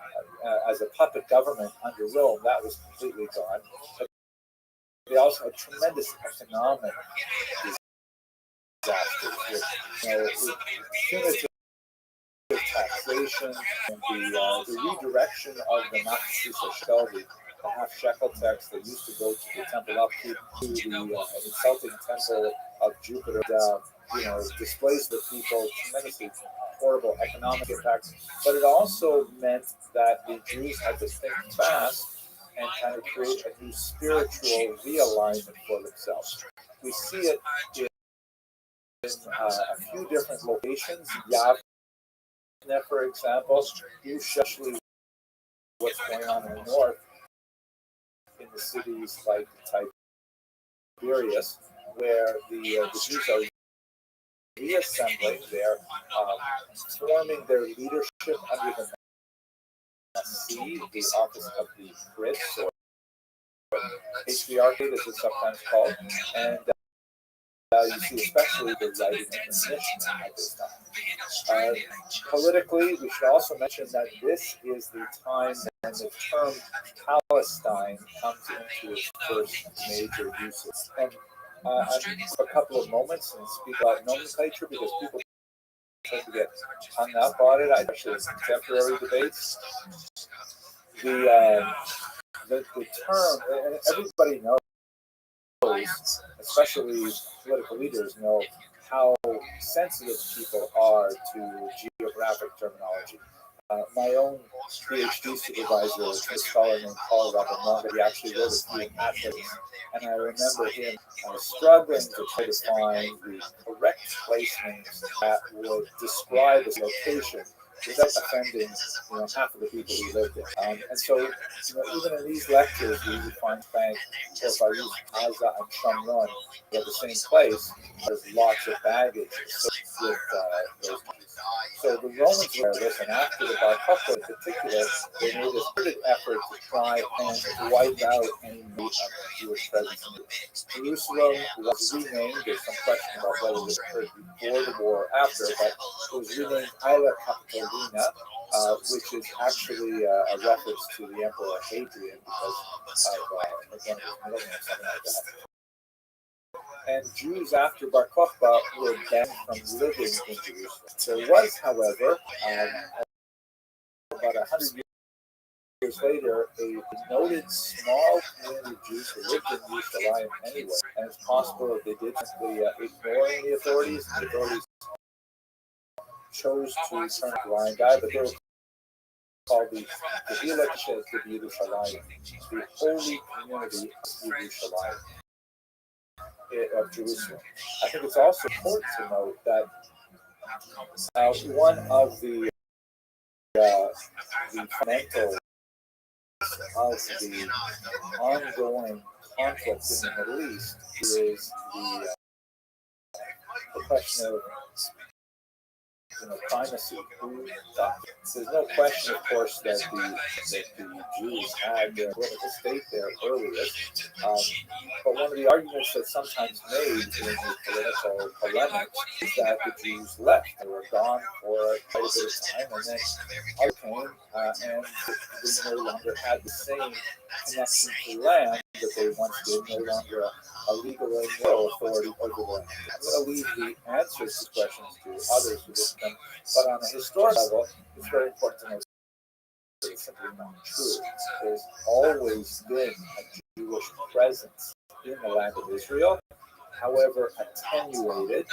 as a puppet government under Rome, that was completely gone. But they also had tremendous economic disasters with punitive taxation and the redirection of the Machzis shekel, the half shekel tax that used to go to the temple upkeep to the insulting temple of Jupiter. Displaced the people, tremendously horrible economic impacts. But it also meant that the Jews had to think fast and kind of create a new spiritual realignment for themselves. We see it in a few different locations. Yavne, for example, especially what's going on in the north, in the cities like Tiberias, where the Jews are reassembling, they're forming their leadership under the see the office of the Chris, or patriarchate as it's sometimes called, and you see especially the writing of the Mishnah at this time. Politically, we should also mention that this is the time when the term Palestine comes into its first major usage. And I'm a couple of moments and speak about nomenclature because people tend to get hung up on it. I actually in contemporary debates. The term, and everybody knows, especially political leaders, know how sensitive people are to geographic terminology. My own PhD supervisor, a scholar named Paul Robert, he actually wrote a few atlas, and I remember him struggling to try to find the correct placements that would describe a location without offending, half of the people who lived there. And so, even in these lectures, we find bank, if I use Gaza and Shamron at the same place, there's lots of baggage with those countries. So the Romans were this, and after the Bar Kokhba in particular, they made a concerted effort to try and wipe out any Jewish presence in Jerusalem. Was renamed. There's some question about whether this occurred before the war or after, but it was renamed Aila Capitolina, which is actually a reference to the Emperor Hadrian because of again, his middle name, something like that. And Jews after Bar Kokhba were banned from living in Jerusalem. There was, however, about 100 years later, a noted small community of Jews who lived in Yerushalayim anyway, and it's possible that they did simply ignoring the authorities, and the authorities chose to turn a blind eye, but they were called the Hilachshet of Yerushalayim, the holy community of Yerushalayim, of Jerusalem. I think it's also important to note that one of the fundamentals of the ongoing conflict in the Middle East is the question of primacy. There's no question, of course, that the Jews had their political state there earliest. But one of the arguments that's sometimes made in the political polemics is that the Jews left. They were gone for quite a bit of time, and then others came, and they no longer had the same connection to land that they once did, no longer a legal and moral authority over the land. I'm going to leave the answers to questions to others who didn't come, but on a historical level, it's very important to know that it's simply not true. There's always been a Jewish presence in the land of Israel, however attenuated.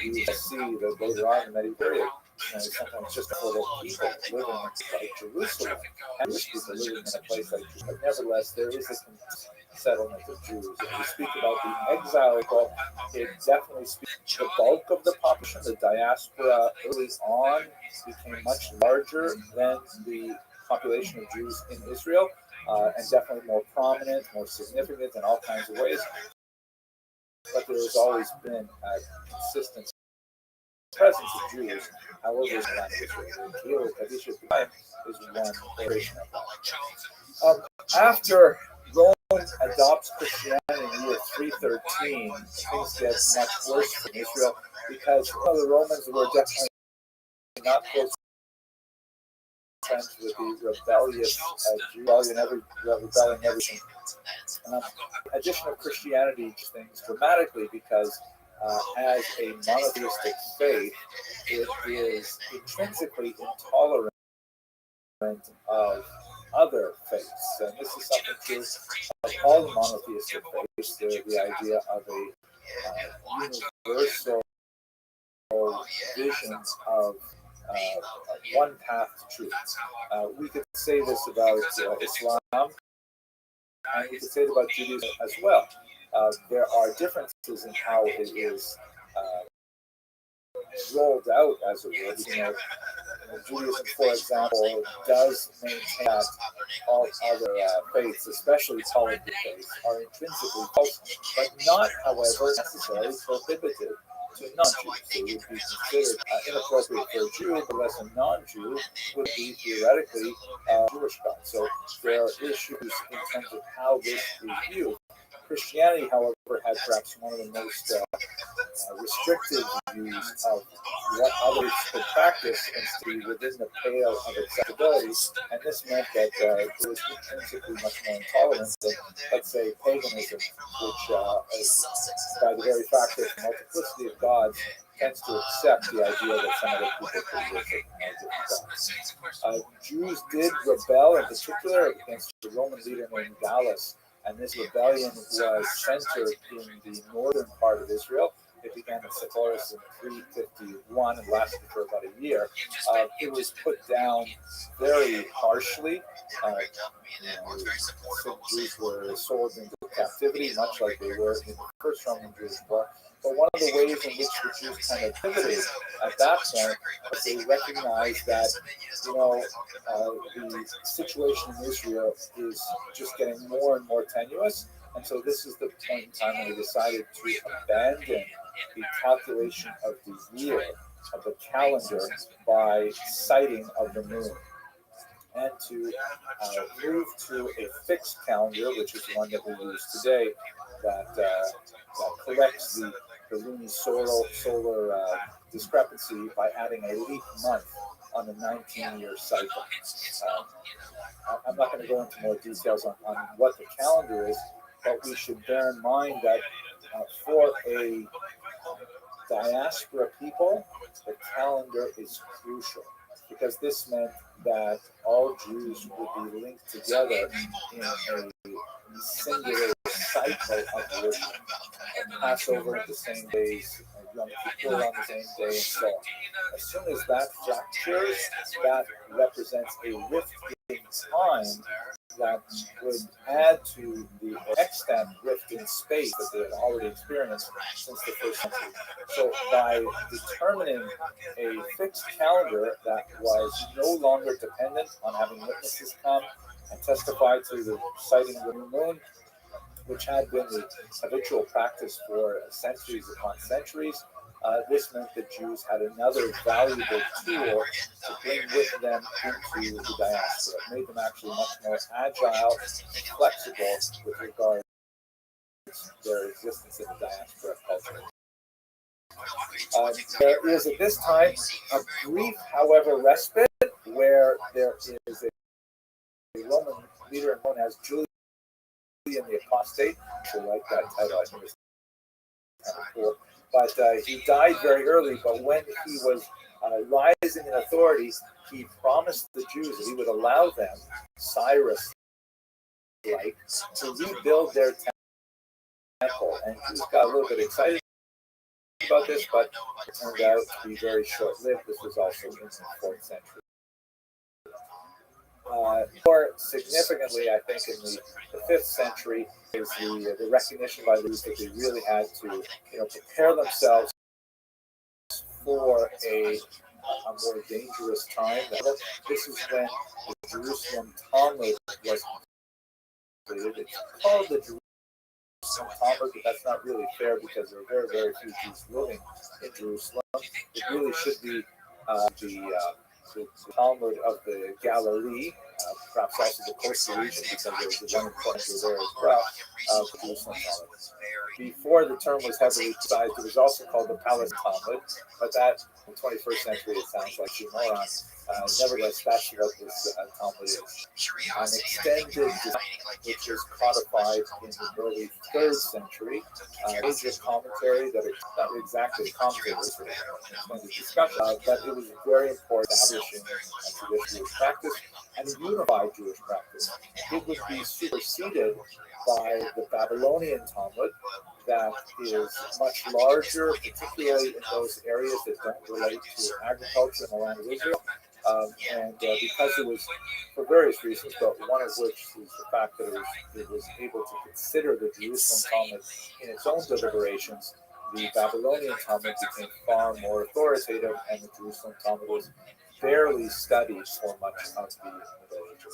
You see that later on in the medieval period, sometimes just a little people living like Jerusalem, and Jewish people living in a place like Jerusalem. But nevertheless, there is a settlement of Jews. If we speak about the exile, it definitely speaks to the bulk of the population. The diaspora early on became much larger than the population of Jews in Israel, and definitely more prominent, more significant in all kinds of ways. But there has always been a consistent presence of Jews, however, in the land of Israel. The Gila Kaddish is one iteration of that. After Rome adopts Christianity in the year 313, things get much worse for Israel because the Romans were definitely not close friends with the rebellious Jews, rebelling everything. Addition of Christianity changes things dramatically because as a monotheistic faith, it is intrinsically intolerant of other faiths. And this is something true of all the monotheistic faiths, the idea of a universal vision of one path to truth. We could say this about Islam, and we could say it about Judaism as well. There are differences in how it is rolled out, as it were. Judaism, for example, does maintain that all other faiths, especially polytheistic faiths, are intrinsically false, but not, however, necessarily prohibited. to non-Jews. They would be considered inappropriate for a Jew, but less a non-Jew would be theoretically Jewish God. So there are issues in terms of how this is viewed. Christianity, however, had perhaps one of the most restrictive views of what others could practice and stay within the pale of acceptability. And this meant that it was intrinsically much more intolerant than, let's say, paganism, which, by the very fact that the multiplicity of gods, tends to accept the idea that some other people could worship different gods. Jews did rebel, in particular, against the Roman leader named Gallus. And this rebellion was centered in the northern part of Israel. It began in Sepphoris in 351 and lasted for about a year. It was put down very harshly. Jews were sold into captivity, much like they were in the first Roman Jewish War. But one of the ways in which the Jews kind of pivoted at that point was they recognized that, the situation in Israel is just getting more and more tenuous. And so this is the point in time when they decided to abandon the calculation of the year, of the calendar, by sighting of the moon, and to move to a fixed calendar, which is the one that we use today, that corrects the lunar solar discrepancy by adding a leap month on the 19-year cycle. I'm not going to go into more details on what the calendar is, but we should bear in mind that for a diaspora people, the calendar is crucial, because this meant that all Jews would be linked together in a singular cycle of worship. Passover at the same days, Yom Kippur on the same day, and so on. As soon as that fractures, that represents a rift in time that would add to the extant rift in space that they had already experienced since the first century. So by determining a fixed calendar that was no longer dependent on having witnesses come and testify to the sighting of the new moon, which had been the habitual practice for centuries upon centuries, this meant that Jews had another valuable tool to bring with them into the diaspora. It made them actually much more agile and flexible with regard to their existence in the diaspora culture. There is at this time a brief, however, respite where there is a Roman leader known as Julian the Apostate. I like that title. I think it's kind of cool. But he died very early. But when he was rising in authority, he promised the Jews that he would allow them, Cyrus, to rebuild their temple. And Jews got a little bit excited about this, but it turned out to be very short-lived. This was also in the 4th century. More significantly, I think, in the 5th century is the recognition by the Jews that they really had to, prepare themselves for a more dangerous time. This is when the Jerusalem Talmud was completed. It's called the Jerusalem Talmud, but that's not really fair because there are very, very few Jews living in Jerusalem. It really should be the Talmud of the Galilee, perhaps also the coastal region, because there was one important there as well, the Jerusalem Talmud. Before the term was heavily criticized, it was also called the Palace Talmud, but that in the 21st century it sounds like oxymoron. Nevertheless, that's what this Talmud is. An extended, which is codified in the early 3rd century, major commentary that is not exactly commentary, it was an extended discussion, but it was very important establishing a traditional Jewish practice and a unified Jewish practice. It would be superseded by the Babylonian Talmud that is much larger, particularly in those areas that don't relate to agriculture in the land of Israel. Because it was, for various reasons, but one of which is the fact that it was able to consider the Jerusalem Talmud in its own deliberations, the Babylonian Talmud became far more authoritative, and the Jerusalem Talmud was barely studied for much of the Middle Ages.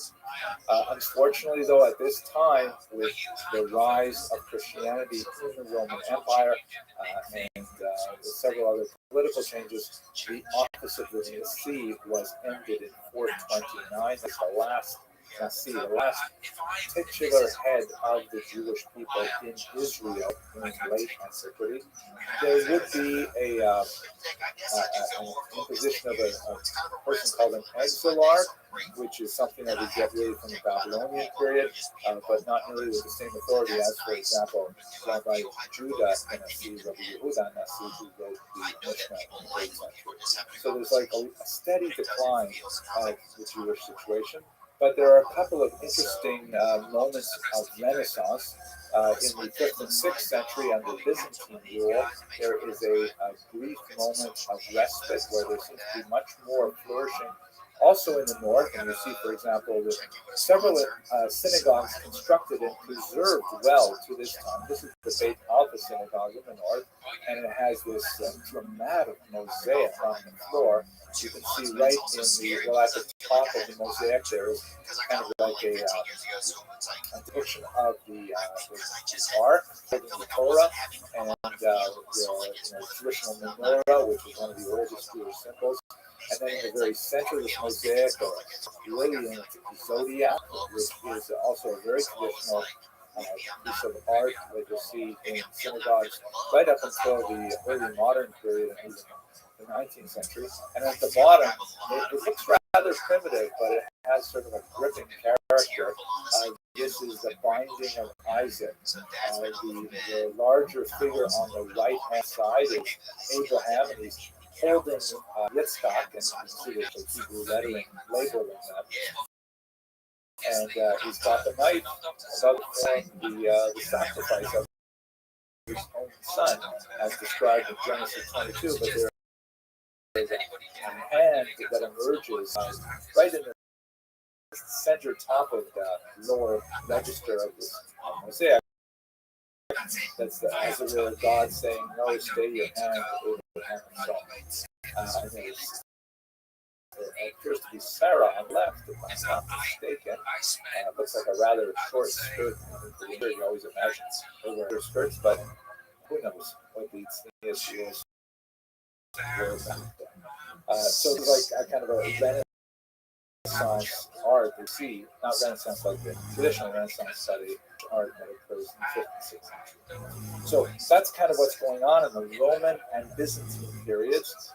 Unfortunately, though, at this time, with the rise of Christianity in the Roman Empire and several other political changes, the office of the see was ended in 429. That's the last the last titular head of the Jewish people in Israel in late antiquity. There would be an imposition of a person called an exilarch, which is something that we get really from the Babylonian period, but not really with the same authority as, for example, Rabbi Judah Nasi, Rabbi Yehuda Nasi, who wrote the Mishnah in the 8th century. So there's like a steady decline of the Jewish situation. But there are a couple of interesting moments of Renaissance. In the 5th and 6th century, under Byzantine rule, there is a brief moment of respite where there seems to be much more flourishing. Also in the north, and you see, for example, with several synagogues constructed and preserved well to this time. This is the Beit Alpha synagogue in the north, and it has this dramatic mosaic on the floor. You can see right in at the top of the mosaic there is kind of like a depiction of the ark, the Torah, and the traditional menorah, which is one of the oldest Jewish symbols. And then in the very center of this mosaic, a brilliant zodiac, which is also a very traditional piece of art that you'll see in synagogues right up until the early modern period, and even the 19th century. And at the bottom, it looks rather primitive, but it has sort of a gripping character. This is the binding of Isaac. The larger figure on the right-hand side is Abraham, and he's holding Yitzchak, and you can see the Hebrew lettering labeled in that. And he's got the knife about to form the sacrifice of his own son, as described in Genesis 22. But there is a hand that emerges right in the center top of the lower register of this mosaic. That's as it were God saying, "No, stay your hand over Abraham." I think it appears to be Sarah on the left, if I'm not mistaken. Looks like a rather short skirt. You always imagine they wear skirts, but who knows what the issue is. So it's like a kind of a Renaissance art we see, not Renaissance like the traditional Renaissance study art that occurs in the 5th and 6th century. So that's kind of what's going on in the Roman and Byzantine periods.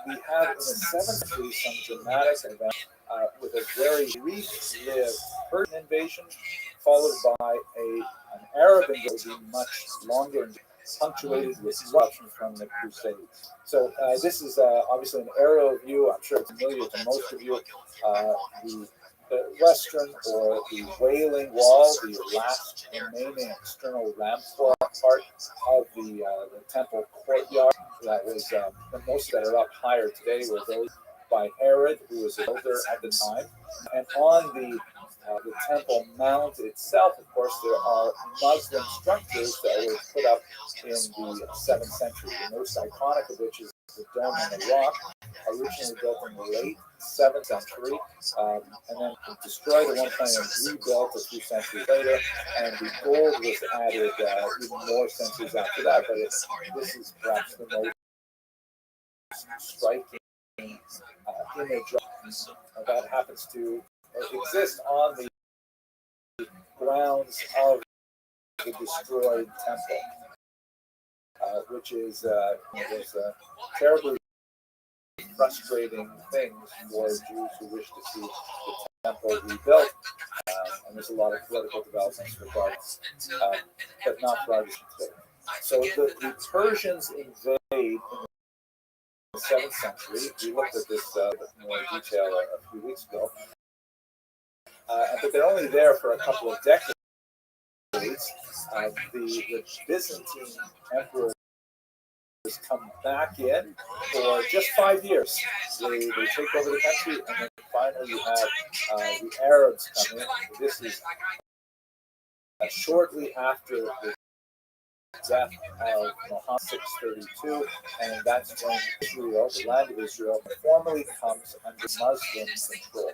We have in the 7th century some dramatic events with a very brief-lived Persian invasion, followed by an Arab invasion much longer, punctuated with eruption from the Crusades. So this is obviously an aerial view. I'm sure it's familiar to most of you. The western or the Wailing Wall, the last remaining external rampart part of the temple courtyard. That was the most that are up higher today were those by Herod, who was a builder at the time. And on the Temple Mount itself, of course, there are Muslim structures that were put up in the 7th century. The most iconic of which is the Dome on the Rock, originally built in the late 7th century, and then destroyed at one point and rebuilt a few centuries later. And the gold was added even more centuries after that. But this is perhaps the most striking image that happens to exist on the grounds of the destroyed temple, which is there's terribly frustrating things for Jews who wish to see the temple rebuilt, and there's a lot of political developments regarding, but not for our today. So the Persians invade in the 7th century. We looked at this in more detail a few weeks ago. But they're only there for a couple of decades. The Byzantine emperors come back in for just 5 years. They take over the country, and then finally you have the Arabs come in. This is shortly after the death of Muhammad 632, and that's when Israel, the land of Israel, formally comes under Muslim control.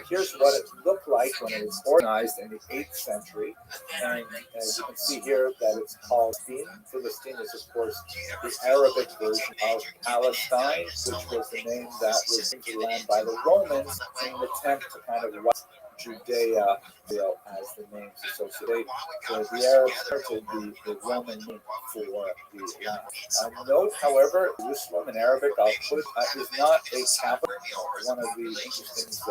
Here's what it looked like when it was organized in the 8th century, and as you can see here that it's called Palestine. Palestine is, of course, the Arabic version of Palestine, which was the name that was given to the land by the Romans in an attempt to kind of write Judea as the names associated. So the Arabs started the Roman name for the land. Note, however, Jerusalem in Arabic, I'll put, is not a capital. One of the interesting things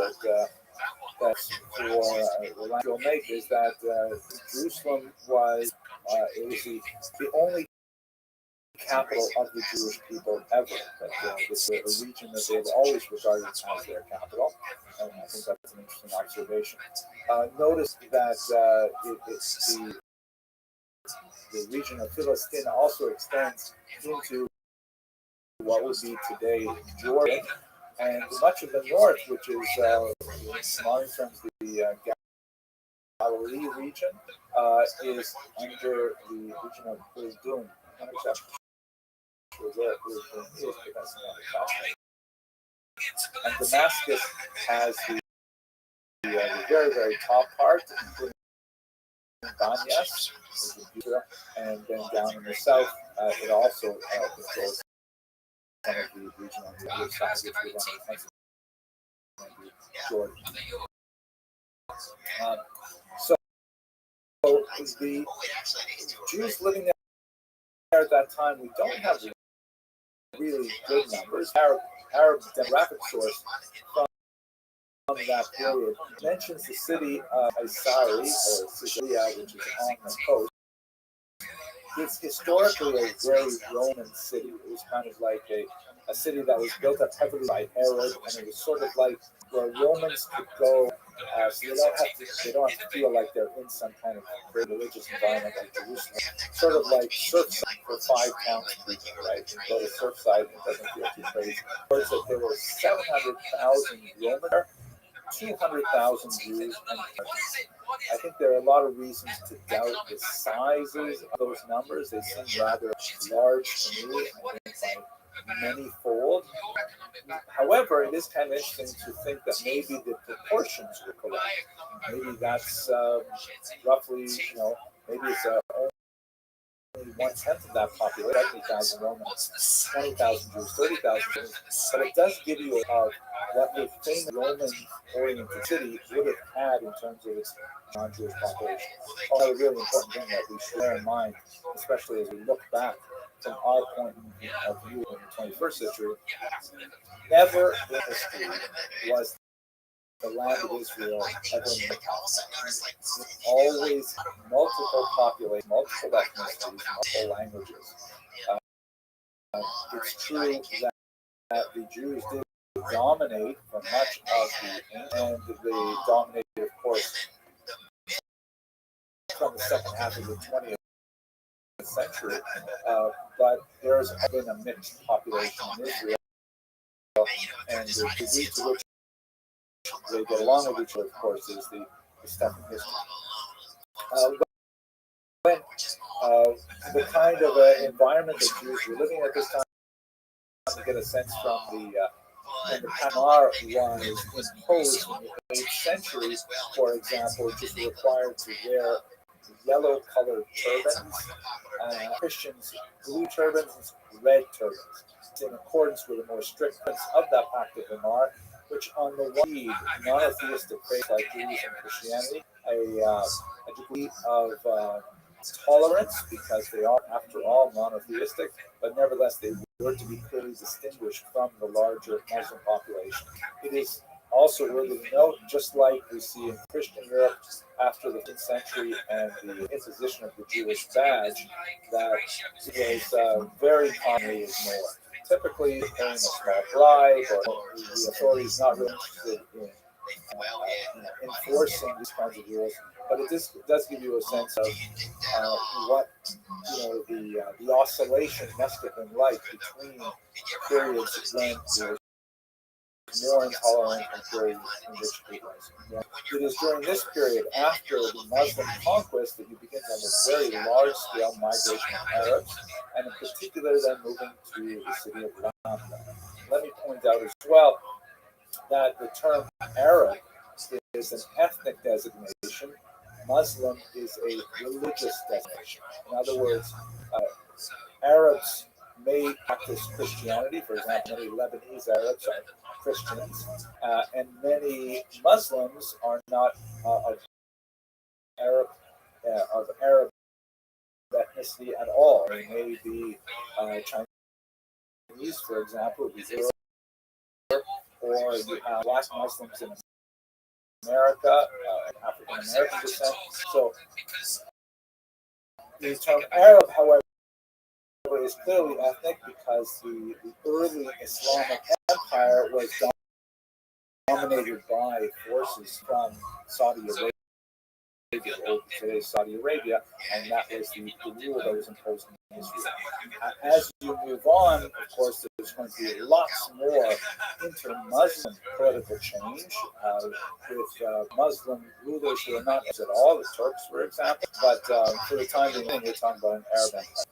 that's for the land you'll make is that Jerusalem was it was the only capital of the Jewish people ever. That it's a region that they've always regarded as their capital, and I think that's an interesting observation. Notice that it's the region of Philistine also extends into what would be today Jordan, and much of the north, which is in modern terms the Galilee region, is under the region of Doom. And Damascus has the very, very top part, including Donetsk, and then down in the south, it also controls some of the region on the other side, which we want to Jordan. So the Jews living there at that time, we don't have really good numbers. Arab demographic source from that period mentions the city of Isari, or Sicilia, which is on the coast. It's historically a very Roman city. It was kind of like a city that was built up heavily by Herod, and it was sort of like where Romans could go, so they don't have to feel like they're in some kind of very religious environment like Jerusalem. Sort of like Surfside for 5 pounds, right? You go to Surfside and it doesn't feel too crazy. Words that there were 700,000 Romans there, 200,000 Jews, and I think there are a lot of reasons to doubt the sizes of those numbers. They seem rather large to me, I think by many-fold. However, it is kind of interesting to think that maybe the proportions were correct. Maybe that's roughly, maybe it's only 1/10 of that population, 70,000 Romans, 20,000 Jews, 30,000 Jews, but it does give you what a famous Roman-oriented city would have had in terms of its non-Jewish population. Another really important thing that we should bear in mind, especially as we look back from our point of view in the 21st century, never in history was the land of Israel ever made. Always multiple populations, multiple ethnicities, multiple languages. It's true that the Jews did dominate for much of and they dominated, of course, from the second half of the 20th century, but there's been a mixed population in Israel, and the degree to which they get along with each other, of course, is the stuff of history. When the kind of environment that Jews were living at this time, to get a sense from when the Tamar was imposed in the 8th century, for example, just required to wear yellow-colored turbans, Christians blue turbans, and red turbans, in accordance with the more strict principles of that Pact of Tamar, which on the one hand, monotheistic faiths like Judaism and Christianity, a degree of tolerance, because they are, after all, monotheistic, but nevertheless they were to be clearly distinguished from the larger Muslim population. It is also worthy to note, just like we see in Christian Europe after the 5th century and the imposition of the Jewish badge, that it was very commonly ignored. Typically paying a small bribe, or the authorities not really interested in enforcing these kinds of rules, but it does give you a sense of what the oscillation must have been like between periods when there more intolerant and very enriched was. It is during this period, after the Muslim conquest, that you begin to have a very large-scale migration of Arabs, and in particular, then moving to the city of Ramla. Let me point out as well that the term Arab is an ethnic designation. Muslim is a religious designation. In other words, Arabs may practice Christianity. For example, many Lebanese Arabs are Christians, and many Muslims are not of Arab ethnicity at all. They may be Chinese, for example, or you have black Muslims in America, African American descent. So the term Arab, however, is clearly ethnic because the early Islamic empire was dominated by forces from Saudi Arabia, or today's Saudi Arabia, and that was the rule that was imposed in Israel. As you move on, of course, there's going to be lots more inter-Muslim political change with Muslim rulers who are not at all, the Turks, for example, but for the time being, we're talking about an Arab empire.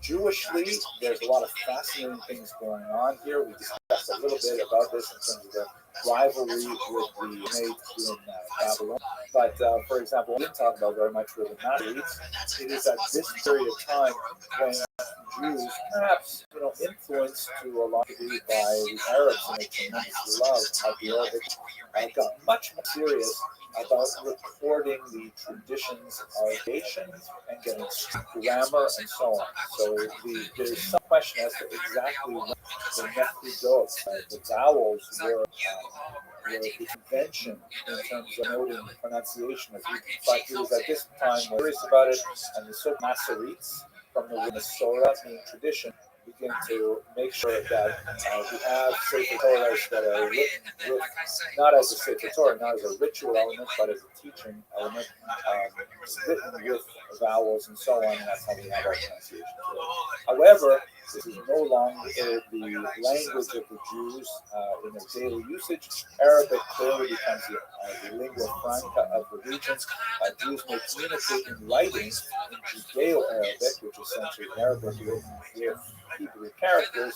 Jewishly, there's a lot of fascinating things going on here. We discussed a little bit about this in terms of the rivalry with the Maids in Babylon. But for example, we didn't talk about very much with the Maccabees. It is at this period of time when Jews, perhaps influenced to a large degree by the Arabs and a tremendous love of the Arabic, got much more serious about recording the traditions of nations and getting grammar and so on. So there's some question as to exactly when the nefudot, the vowels were the convention in terms of noting the pronunciation of it. But it was at this time we're curious about it, and the so Masoretes from the Minnesota in tradition begin to make sure that we have Sefer Torahs that are written with, not as a Sefer Torah, not as a ritual element, but as a teaching element, written with vowels and so on, and that's how we have our pronunciation today. However, this is no longer the language of the Jews in their daily usage. Arabic clearly becomes the lingua franca of the region. Jews may communicate in writing in Judeo-Arabic, which is essentially Arabic with Hebrew characters,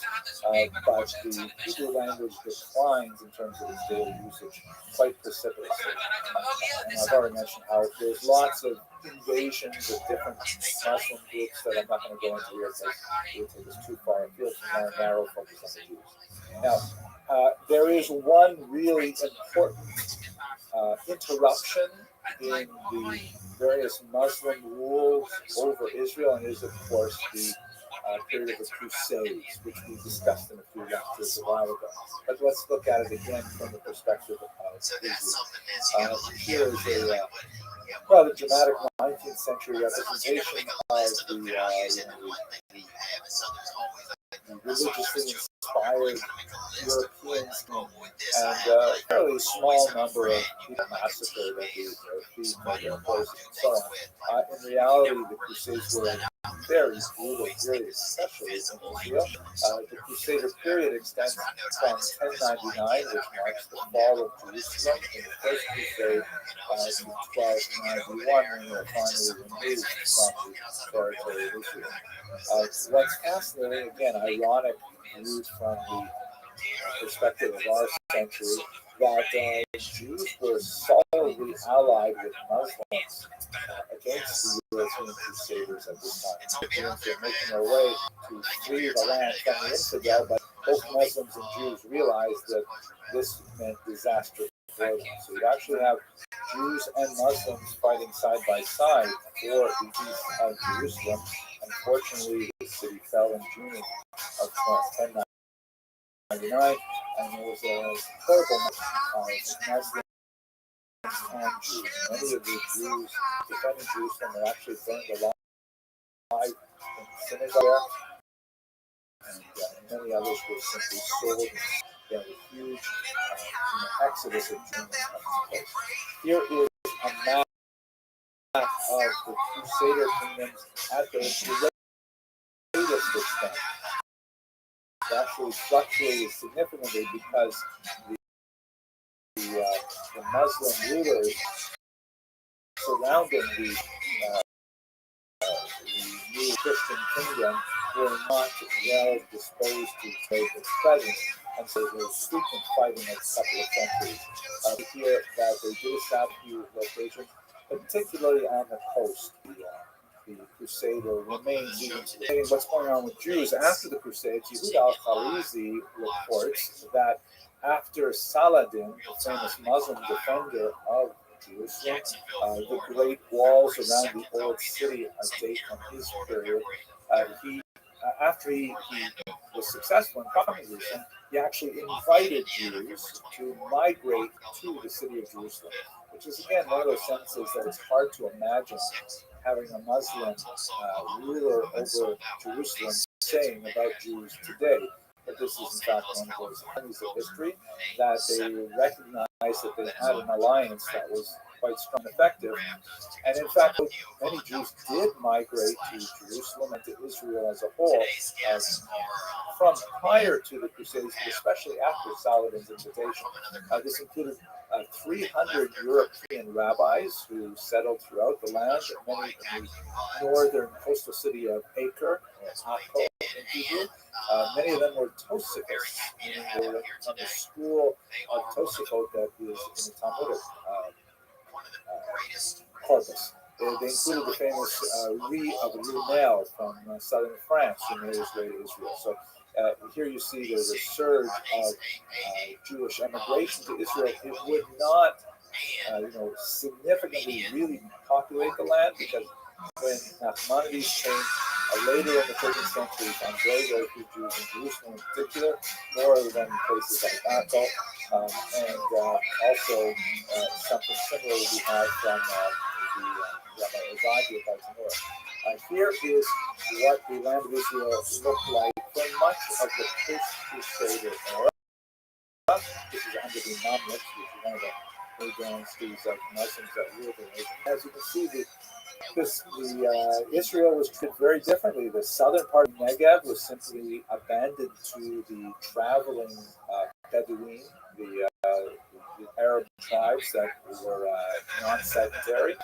but the Hebrew language declines in terms of its daily usage quite precipitously. And I've already mentioned how there's lots of invasions of different Muslim groups that I'm not going to go into here because it would take us too far afield from our narrow focus on the Jews. Now, there is one really important interruption in the various Muslim rules over Israel, and is, of course, the period of the Crusades, which we discussed in a few lectures a while ago. But let's look at it again from the perspective of Israel. Here is a rather dramatic 19th century representation of the religiously inspired Europeans and a fairly small number of people massacred at the feet of their horses and so on. In reality, the Crusades were a very brutal period, especially in Israel. The Crusader period extends from 1099, which marks the fall of Jerusalem in the First Crusade, to 1291, when they were finally removed from the territory of Israel. What's fascinating, again, ironic views from the perspective of our century, that Jews were solidly allied with Muslims against the European Crusaders at this time. Europeans were making their way to free the land from the infidel, but both Muslims and Jews realized that this meant disaster for them. So you actually have Jews and Muslims fighting side by side for the peace of Jerusalem. Unfortunately, the city fell in June of 1099, and there was a terrible Muslims and Jews. Many of the Jews defending Jerusalem were actually burned alive in synagogue, and many others were simply sold. They had a huge exodus of Jews. Here is a map of the Crusader kingdoms at their greatest extent. actually fluctuated significantly because the Muslim rulers surrounding the new Christian kingdom were not well disposed to trade its presence, and so there was frequent fighting a couple of centuries. We hear that they did establish new locations, particularly on the coast. The Crusader remains even today. What's going on with Jews after the Crusades? Yehuda al-Kharizi reports that after Saladin, the famous Muslim defender of Jerusalem, the great walls around the old city date from his period. After he was successful in conquering Jerusalem, he actually invited Jews to migrate to the city of Jerusalem, which is again one of those sentences that it's hard to imagine having a Muslim ruler over Jerusalem saying about Jews today. But this is in fact one of those things of history that they recognized that they had an alliance that was quite strong and effective. And in fact, many Jews did migrate to Jerusalem and to Israel as a whole from prior to the Crusades, but especially after Saladin's invitation. This included 300 European rabbis who settled throughout the land, many in the northern coastal city of Acre, Akko in Hebrew. Many of them were Tosafists, meaning they were from the school of Tosafot that is in the Talmudic corpus. They included the famous Rie of Lunel from southern France, who made his way to Israel. So here you see there's a surge of Jewish emigration to Israel. It would not, significantly really populate the land, because when Nachmanides came later in the 13th century, found very few Jews in Jerusalem in particular, more than places like Akko, and also something similar we have from the Rabbi Ovadia by Tanura. Here is what the land of Israel looked like for much of the post-Crusader era. This is under the Mamluks, which is one of the major dynasties of Muslims that ruled the nation. As you can see, Israel was treated very differently. The southern part of Negev was simply abandoned to the traveling Bedouin, the Arab tribes that were non-sedentary,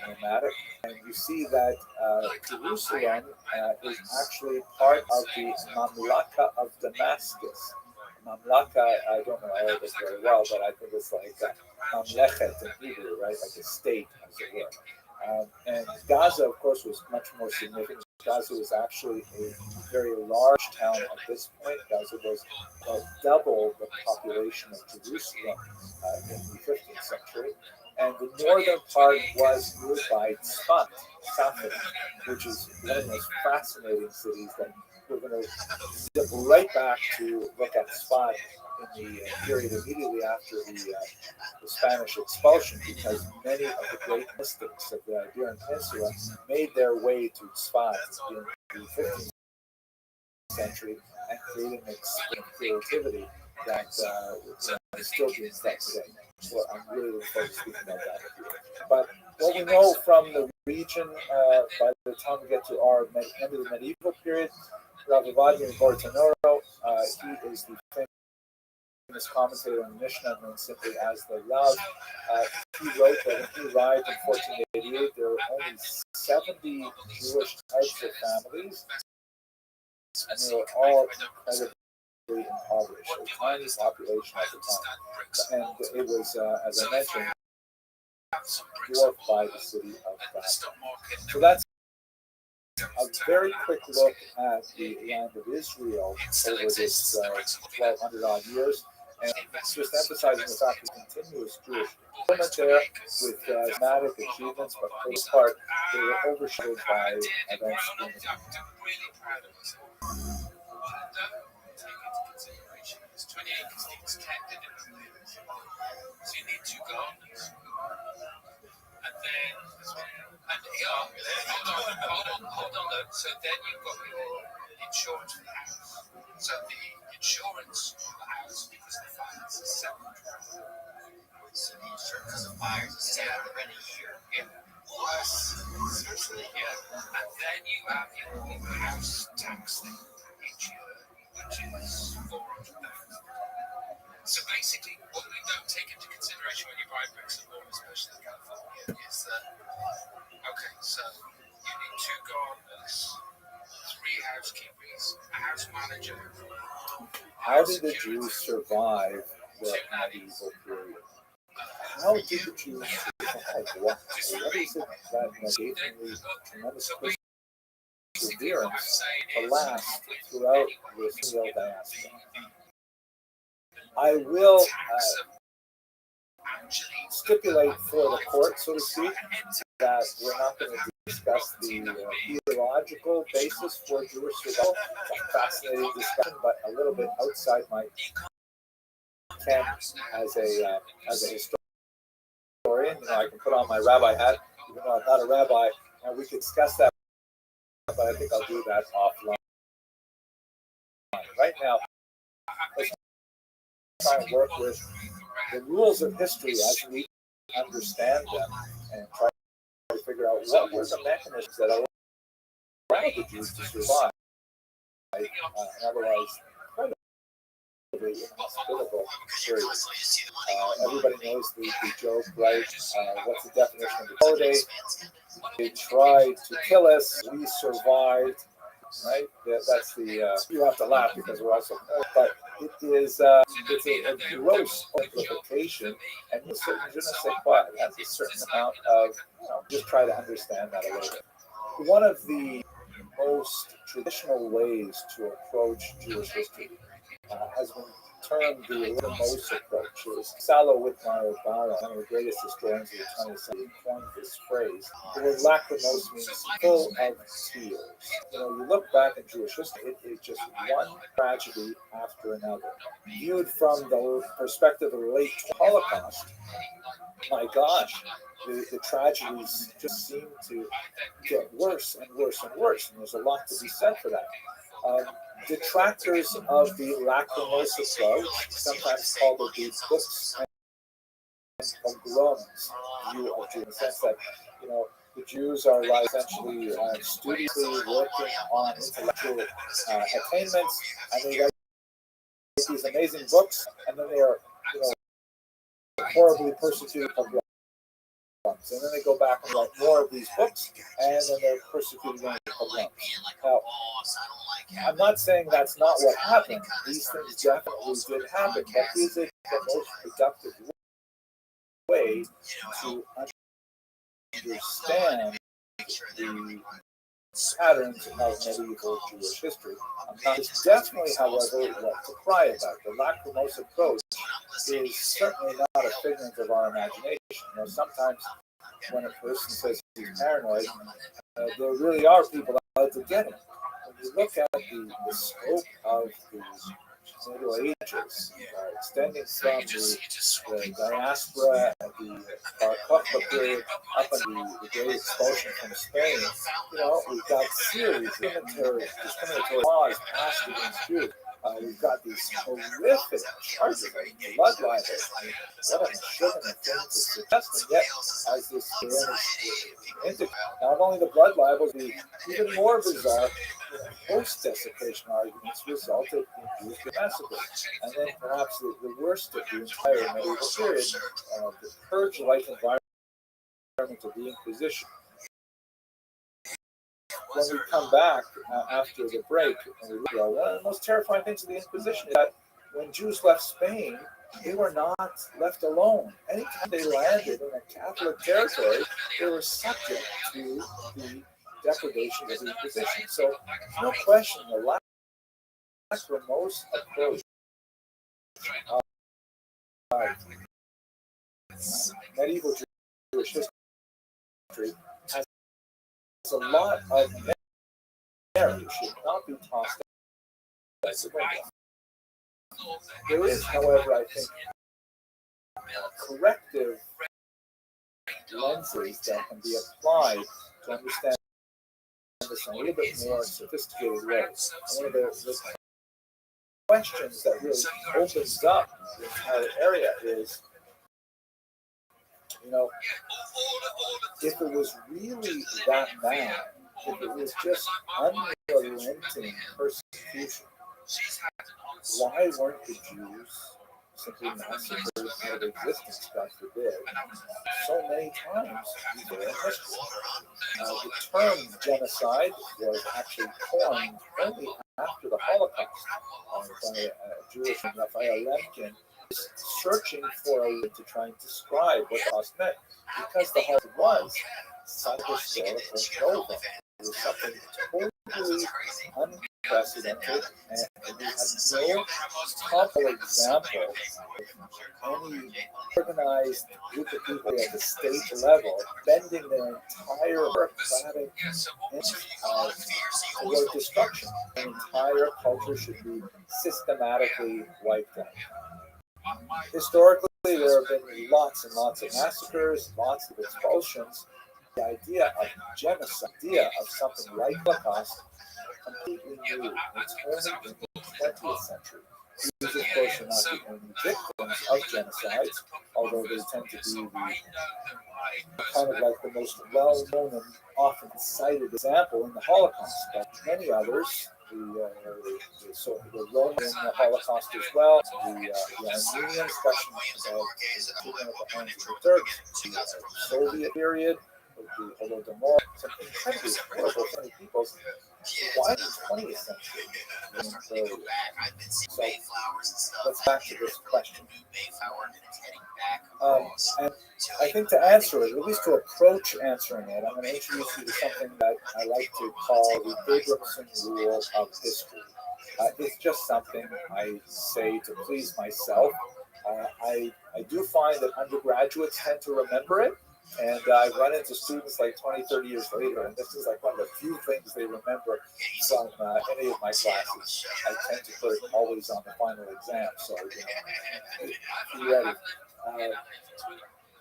nomadic. And you see that Jerusalem is actually part of the Mamlaka of Damascus. Mamlaka, I don't know Arabic very well, but I think it's like Mamlechet in Hebrew, right? Like a state, as it were. And Gaza, of course, was much more significant. Gaza was actually a very large town at this point. Gaza was about double the population of Jerusalem in the 15th century. And the northern part was ruled by Tzfat, Safed, which is one of the most fascinating cities that we're going to zip right back to look at Tzfat in the period immediately after the Spanish expulsion, because many of the great mystics of the Iberian Peninsula made their way to Tzfat in the 15th century and created an explosion of creativity that is still being felt today. So I'm really looking forward to speaking about that. But what we know from the region, by the time we get to our end of the medieval period, Rabbi Vladimir Bortonoro, he is the famous commentator on the Mishnah, known simply as the Rav. He wrote that when he arrived in 1488, there were only 70 Jewish types of families, and they were all incredibly impoverished, a tiny population at the time. And it was, as I mentioned, dwarfed by the city of Gaza. So that's a very quick look at the land of Israel over this 1,200 odd years, and just emphasizing the fact that continuous Jewish development there with dramatic achievements, but for the most part, they were overshadowed by events. There's 28 distinct candidates. So you need 2 gardeners. And then, hold on, look. So then you've got your insurance for the house. So the insurance for the house, because the fires is separate. So the insurance of fires is separate every year. Yeah. Yeah. And then you have your house tax thing each year, which So basically, what we don't take into consideration when you buy bricks and mortar, especially in California, is that, okay, so you need 2 gardeners, 3 housekeepers, a house manager. How did the Jews survive the medieval period? How did the Jews survive? What is it that gave them the tremendous perseverance to last throughout this real diaspora? I will stipulate for the court, so to speak, that we're not going to discuss the theological basis for Jewish survival. It's a fascinating discussion, but a little bit outside my ken as a historian. I can put on my rabbi hat, even though I'm not a rabbi, and we could discuss that, but I think I'll do that offline. Right now, let's try and work with the rules of history as we understand them and try to figure out what were the mechanisms that allowed the Jews to survive an otherwise incredibly inhospitable period. Everybody knows the joke, right? What's the definition of the holiday? They tried to kill us, we survived, right? That's the, you have to laugh because we're also, but it is, it's a gross simplification, and a certain je ne sais quoi. It has a certain amount of, just try to understand that a little bit. One of the most traditional ways to approach Jewish history has been termed the Lemos approach. It was Salo Whitmire Barra, one of the greatest historians of the 20th century, coined this phrase. The word lacrimose means full of tears. You look back at Jewish history, it is just one tragedy after another. Viewed from the perspective of the late Holocaust, my gosh, the tragedies just seem to get worse and worse and worse, and there's a lot to be said for that. Detractors of the lacrimose approach sometimes call it the books and pogroms view of Jews, in the sense that the Jews are like essentially studiously working on intellectual attainments, and they write these amazing books, and then they are horribly persecuted pogroms. And then they go back and write more of these books, and then they're persecuted on the pogroms. Now, I'm not saying that's not what happened. These things definitely did happen, but is it the most productive way to understand the patterns of medieval Jewish history? It's definitely, however, what to cry about. The lacrimose approach is certainly not a figment of our imagination. Sometimes when a person says he's paranoid, there really are people out to get him. When you look at the scope of the Middle Ages, extending from the diaspora at the Bar Kokhba period up until the Great Expulsion from Spain, we've got series of discriminatory laws passed against Jews. We've got these horrific charges of blood libel. What a sugar thing to suggest, and yet, as this indicates, not only the blood libels, the even more bizarre post-desecration arguments resulted in Jews being massacred. And then perhaps the worst of the entire medieval period, the purge-like environment of the Inquisition. When we come back after the break, and one of the most terrifying things of the Inquisition is that when Jews left Spain, they were not left alone. Anytime they landed in a Catholic territory, they were subject to the depredation of the Inquisition. So, no question, the lacrimose approach of medieval Jewish history has a lot of merit. It should not be tossed out as a window. There is, however, I think, corrective lenses that can be applied to understand this in a little bit more sophisticated way. One of the questions that really opens up the entire area is, if it was really that bad, if it was just unrelenting persecution, why weren't the Jews simply massacred out of existence, God forbid, so many times in history? The term genocide was actually coined only after the Holocaust by a Jewish Raphael Lemkin, searching for a way to try and describe what the Holocaust meant, because the Holocaust was such a historical novum. It was something totally unprecedented, and we had no comparable example of any organized group of people at the state level bending their entire democratic toward destruction. The entire culture should be systematically wiped out. Historically, there have been lots and lots of massacres, lots of expulsions. The idea of genocide, the idea of something like Holocaust, completely new. It's only in the 20th century. These, of course, are not the only victims of genocides, although they tend to be the kind of like the most well-known and often cited example in the Holocaust. But many others, the Romans in the Holocaust as well, the Armenians, especially the hands of the Turks, the Soviet period, the Holodomor, some incredibly horrible funny peoples. Why the 20th century? So let's back to this question. And I think to answer it, at least to approach answering it, I'm going to introduce you to something that I like to call the Abramson rule of history. It's just something I say to please myself. I do find that undergraduates tend to remember it. And I run into students like 20, 30 years later, and this is like one of the few things they remember from any of my classes. I tend to put it always on the final exam, so be ready.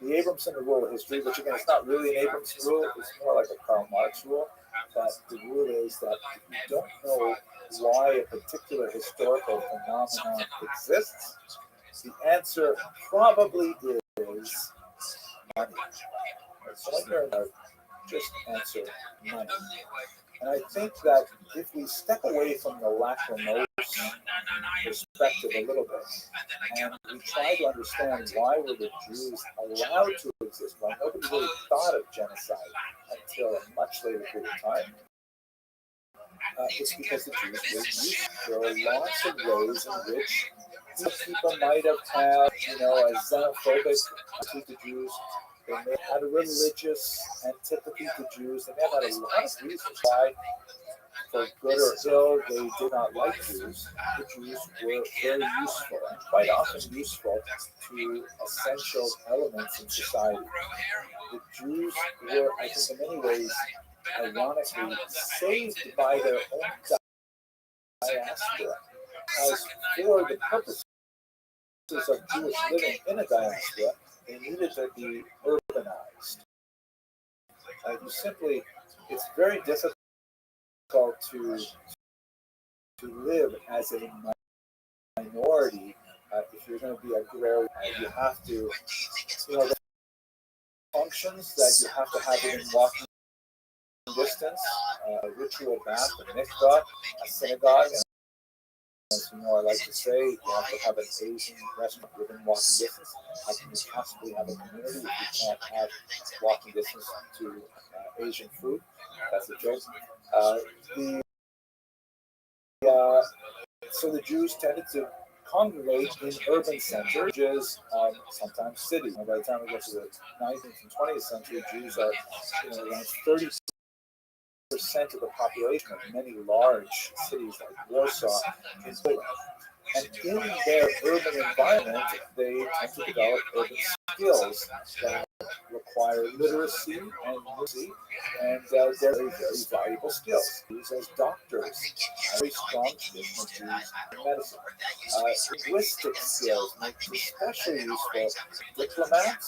The Abramson rule of history, which again, it's not really an Abramson rule, it's more like a Karl Marx rule, but the rule is that if you don't know why a particular historical phenomenon exists, the answer probably is money. So when you're in a, just answer money. And I think that if we step away from the lachrymose perspective a little bit, and we try to understand why were the Jews allowed to exist, why nobody really thought of genocide until a much later period of time, it's because the Jews were used. There are lots of ways in which people might have had, a xenophobic to the Jews. They may have had a religious antipathy to Jews. They may have had a lot of reasons why, for good or ill, they did not like Jews. The Jews were very useful, and quite often useful to essential elements in society. The Jews were, I think, in many ways, ironically, saved by their own diaspora, as for the purposes of Jewish living in a diaspora, they needed to be urbanized. It's very difficult to live as a minority if you're going to be agrarian. You have to, the functions that you have to have within walking distance, a ritual bath, a mikvah, a synagogue. As you know, I like to say, you have to have an Asian restaurant within walking distance. How can you possibly have a community if you can't have walking distance to Asian food? That's a joke. So the Jews tended to congregate in urban centers, which is sometimes cities. By the time we get to the 19th and 20th century, Jews are around 30% of the population of many large cities like Warsaw and Poland. And in their urban environment, they tend to develop urban skills that require literacy and literacy, and they're very, very valuable skills. Jews as doctors, very strong traditional Jews in medicine. Linguistic skills make especially useful diplomats,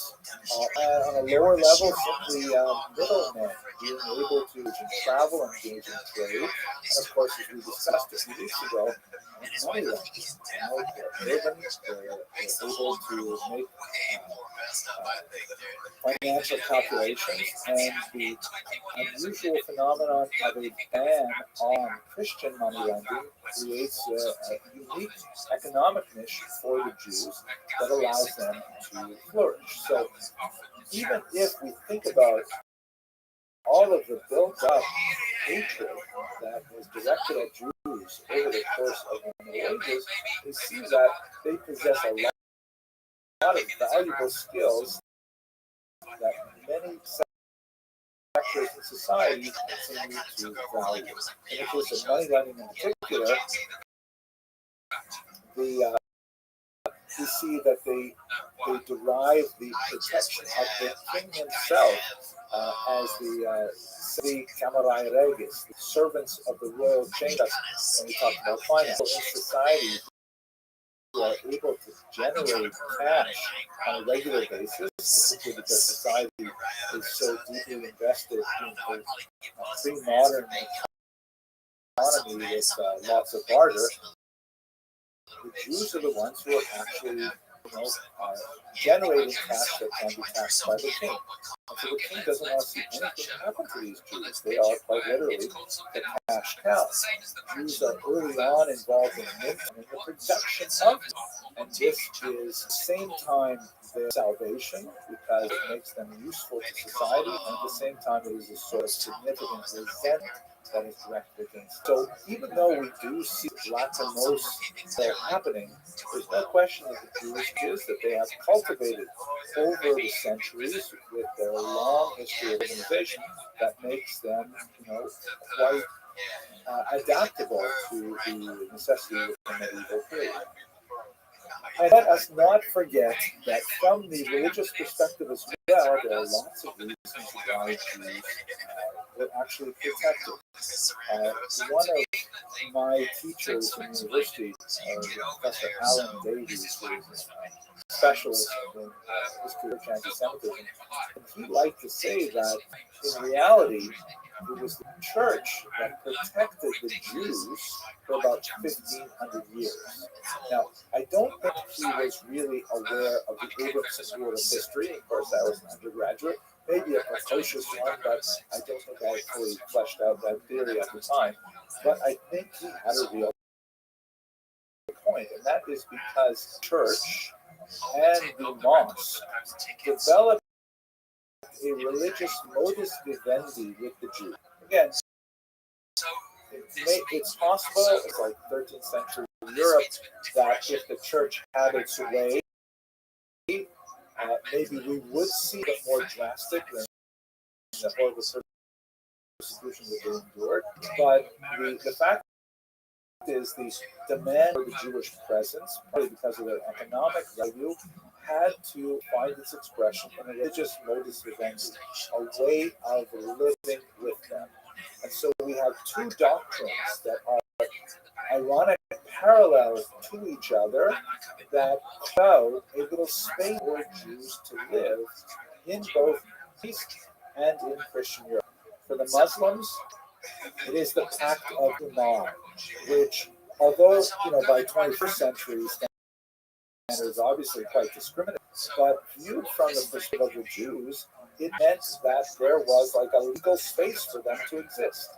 and on a lower level, simply middlemen, being able to travel and engage in trade, and of course, as we discussed a few weeks ago, money lending. They're urban, they're able to make financial calculations and the unusual phenomenon of a ban on Christian money lending creates a unique economic niche for the Jews that allows them to flourish. So even if we think about all of the built-up hatred that was directed at Jews over the course of the Middle Ages, we see that they possess a lot of valuable skills that many sectors in society continue to value. In the case of money lending in particular, we see that they derive the protection of the king himself as the Camerai Regis, the servants of the royal chamber. When we talk about finance, in society, who are able to generate cash on a regular basis, particularly because society is so deeply invested in a pre-modern economy with lots of barter. The Jews are the ones who are actually, generating cash that can be taxed by the king. And so the king doesn't want to see anything happen to these Jews. They are quite literally the cash cows. Jews are early on involved in mint and in the production of it. And this is at the same time their salvation because it makes them useful to society, and at the same time it is a sort of significant resentment that is directed against. So even though we do see Lacrimose happening, there's no question that the Jewish is that they have cultivated over the centuries with their long history of organization that makes them, quite adaptable to the necessity of the medieval period. And let us not forget that from the religious perspective as well, there are lots of reasons why Jews were actually protected. One of my teachers in university, Professor Alan Davies, who is a specialist in history of anti-Semitism, he liked to say that in reality, it was the church that protected the Jews for about 1,500 years. Now, I don't think he was really aware of the Abramson rule of history. Of course, I was an undergraduate, maybe a precocious one, but I don't think I fully fleshed out that theory at the time. But I think he had a real point, and that is because church and the mosque developed a religious modus vivendi with the Jew. Again, it's possible, it's like 13th century Europe, that if the church had its way, maybe we would see it more drastic than the horrible persecution that they endured. But the fact is the demand for the Jewish presence, partly because of their economic value, had to find its expression in a religious modus vivendi, a way of living with them. And so we have two doctrines that are ironic parallels to each other that allow a little space for Jews to live in both East and in Christian Europe. For the Muslims, it is the Pact of Iman, which, although by 21st century standards obviously quite discriminatory, but viewed from the perspective of the Jews, it meant that there was like a legal space for them to exist.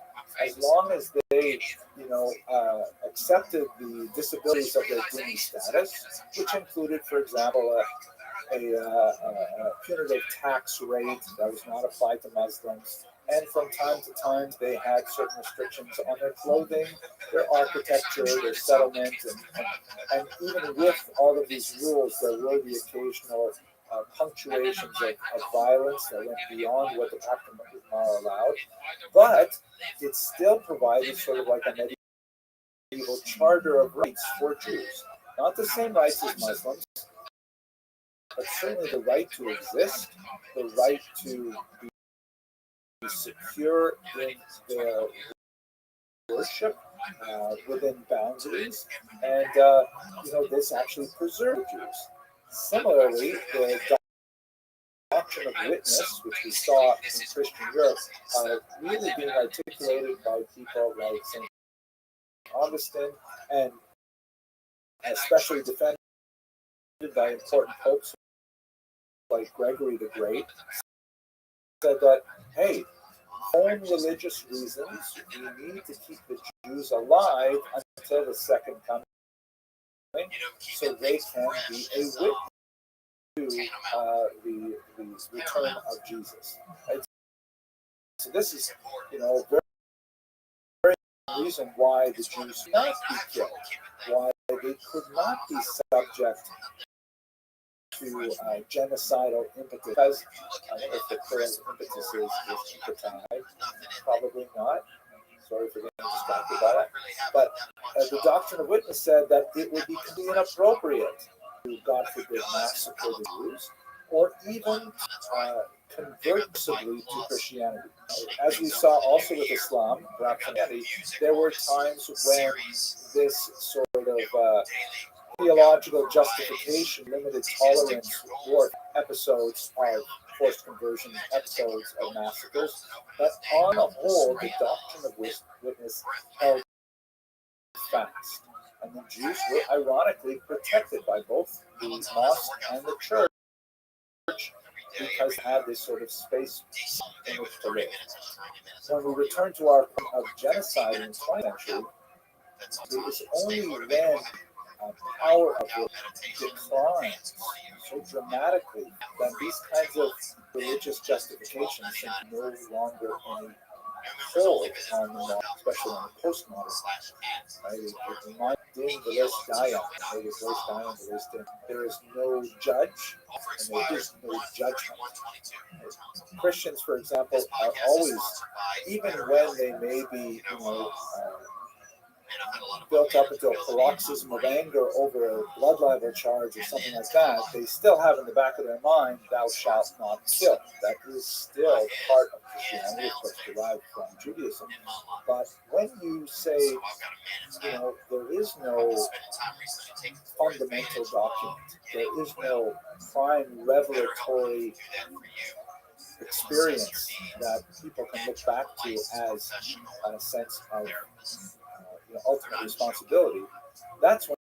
As long as they, accepted the disabilities of their deen status, which included, for example, a punitive tax rate that was not applied to Muslims. And from time to time, they had certain restrictions on their clothing, their architecture, their settlement, and even with all of these rules, there were the occasional punctuations of violence that went beyond what the Pact of Iman allowed. But it still provided sort of like a medieval charter of rights for Jews. Not the same rights as Muslims, but certainly the right to exist, the right to be secure in their worship within boundaries, and this actually preserved Jews. Similarly, the doctrine of witness, which we saw in Christian Europe, really being articulated by people like St. Augustine, and especially defended by important popes like Gregory the Great, said that, hey, for own religious reasons, we need to keep the Jews alive until the second coming, so they can be a witness to the return of Jesus. Right? So this is, very, very reason why the Jews could not be killed, why they could not be subject to genocidal impetus. Because I wonder if the current impetus is ecocide. Probably not. Sorry for getting distracted by that. But the doctrine of witness said that it would be completely inappropriate to, God forbid, massacre the Jews, or even convert simply to Christianity. As we saw also with Islam, there were times when this sort of theological justification, limited tolerance for episodes of forced conversion, episodes of massacres, but on the whole, the doctrine of witness held fast. And the Jews were ironically protected by both the mosque and the church because they had this sort of space in which to live. When we return to our point of genocide in the 20th century, it was only when power of the decline so dramatically that these kinds of religious justifications seem no longer any hold on the modern, especially on the postmodern. Right? It reminds me of the list Dion. There is no judge, and there is no judgment. Christians, for example, are always, even when they may be, built up into a paroxysm of anger over a blood libel charge or something like that, they still have in the back of their mind, thou shalt not kill. That is still part of Christianity, of course, derived from Judaism. But when you say, there is no fundamental document, there is no prime revelatory experience that people can look back to as a sense of ultimate responsibility, that's when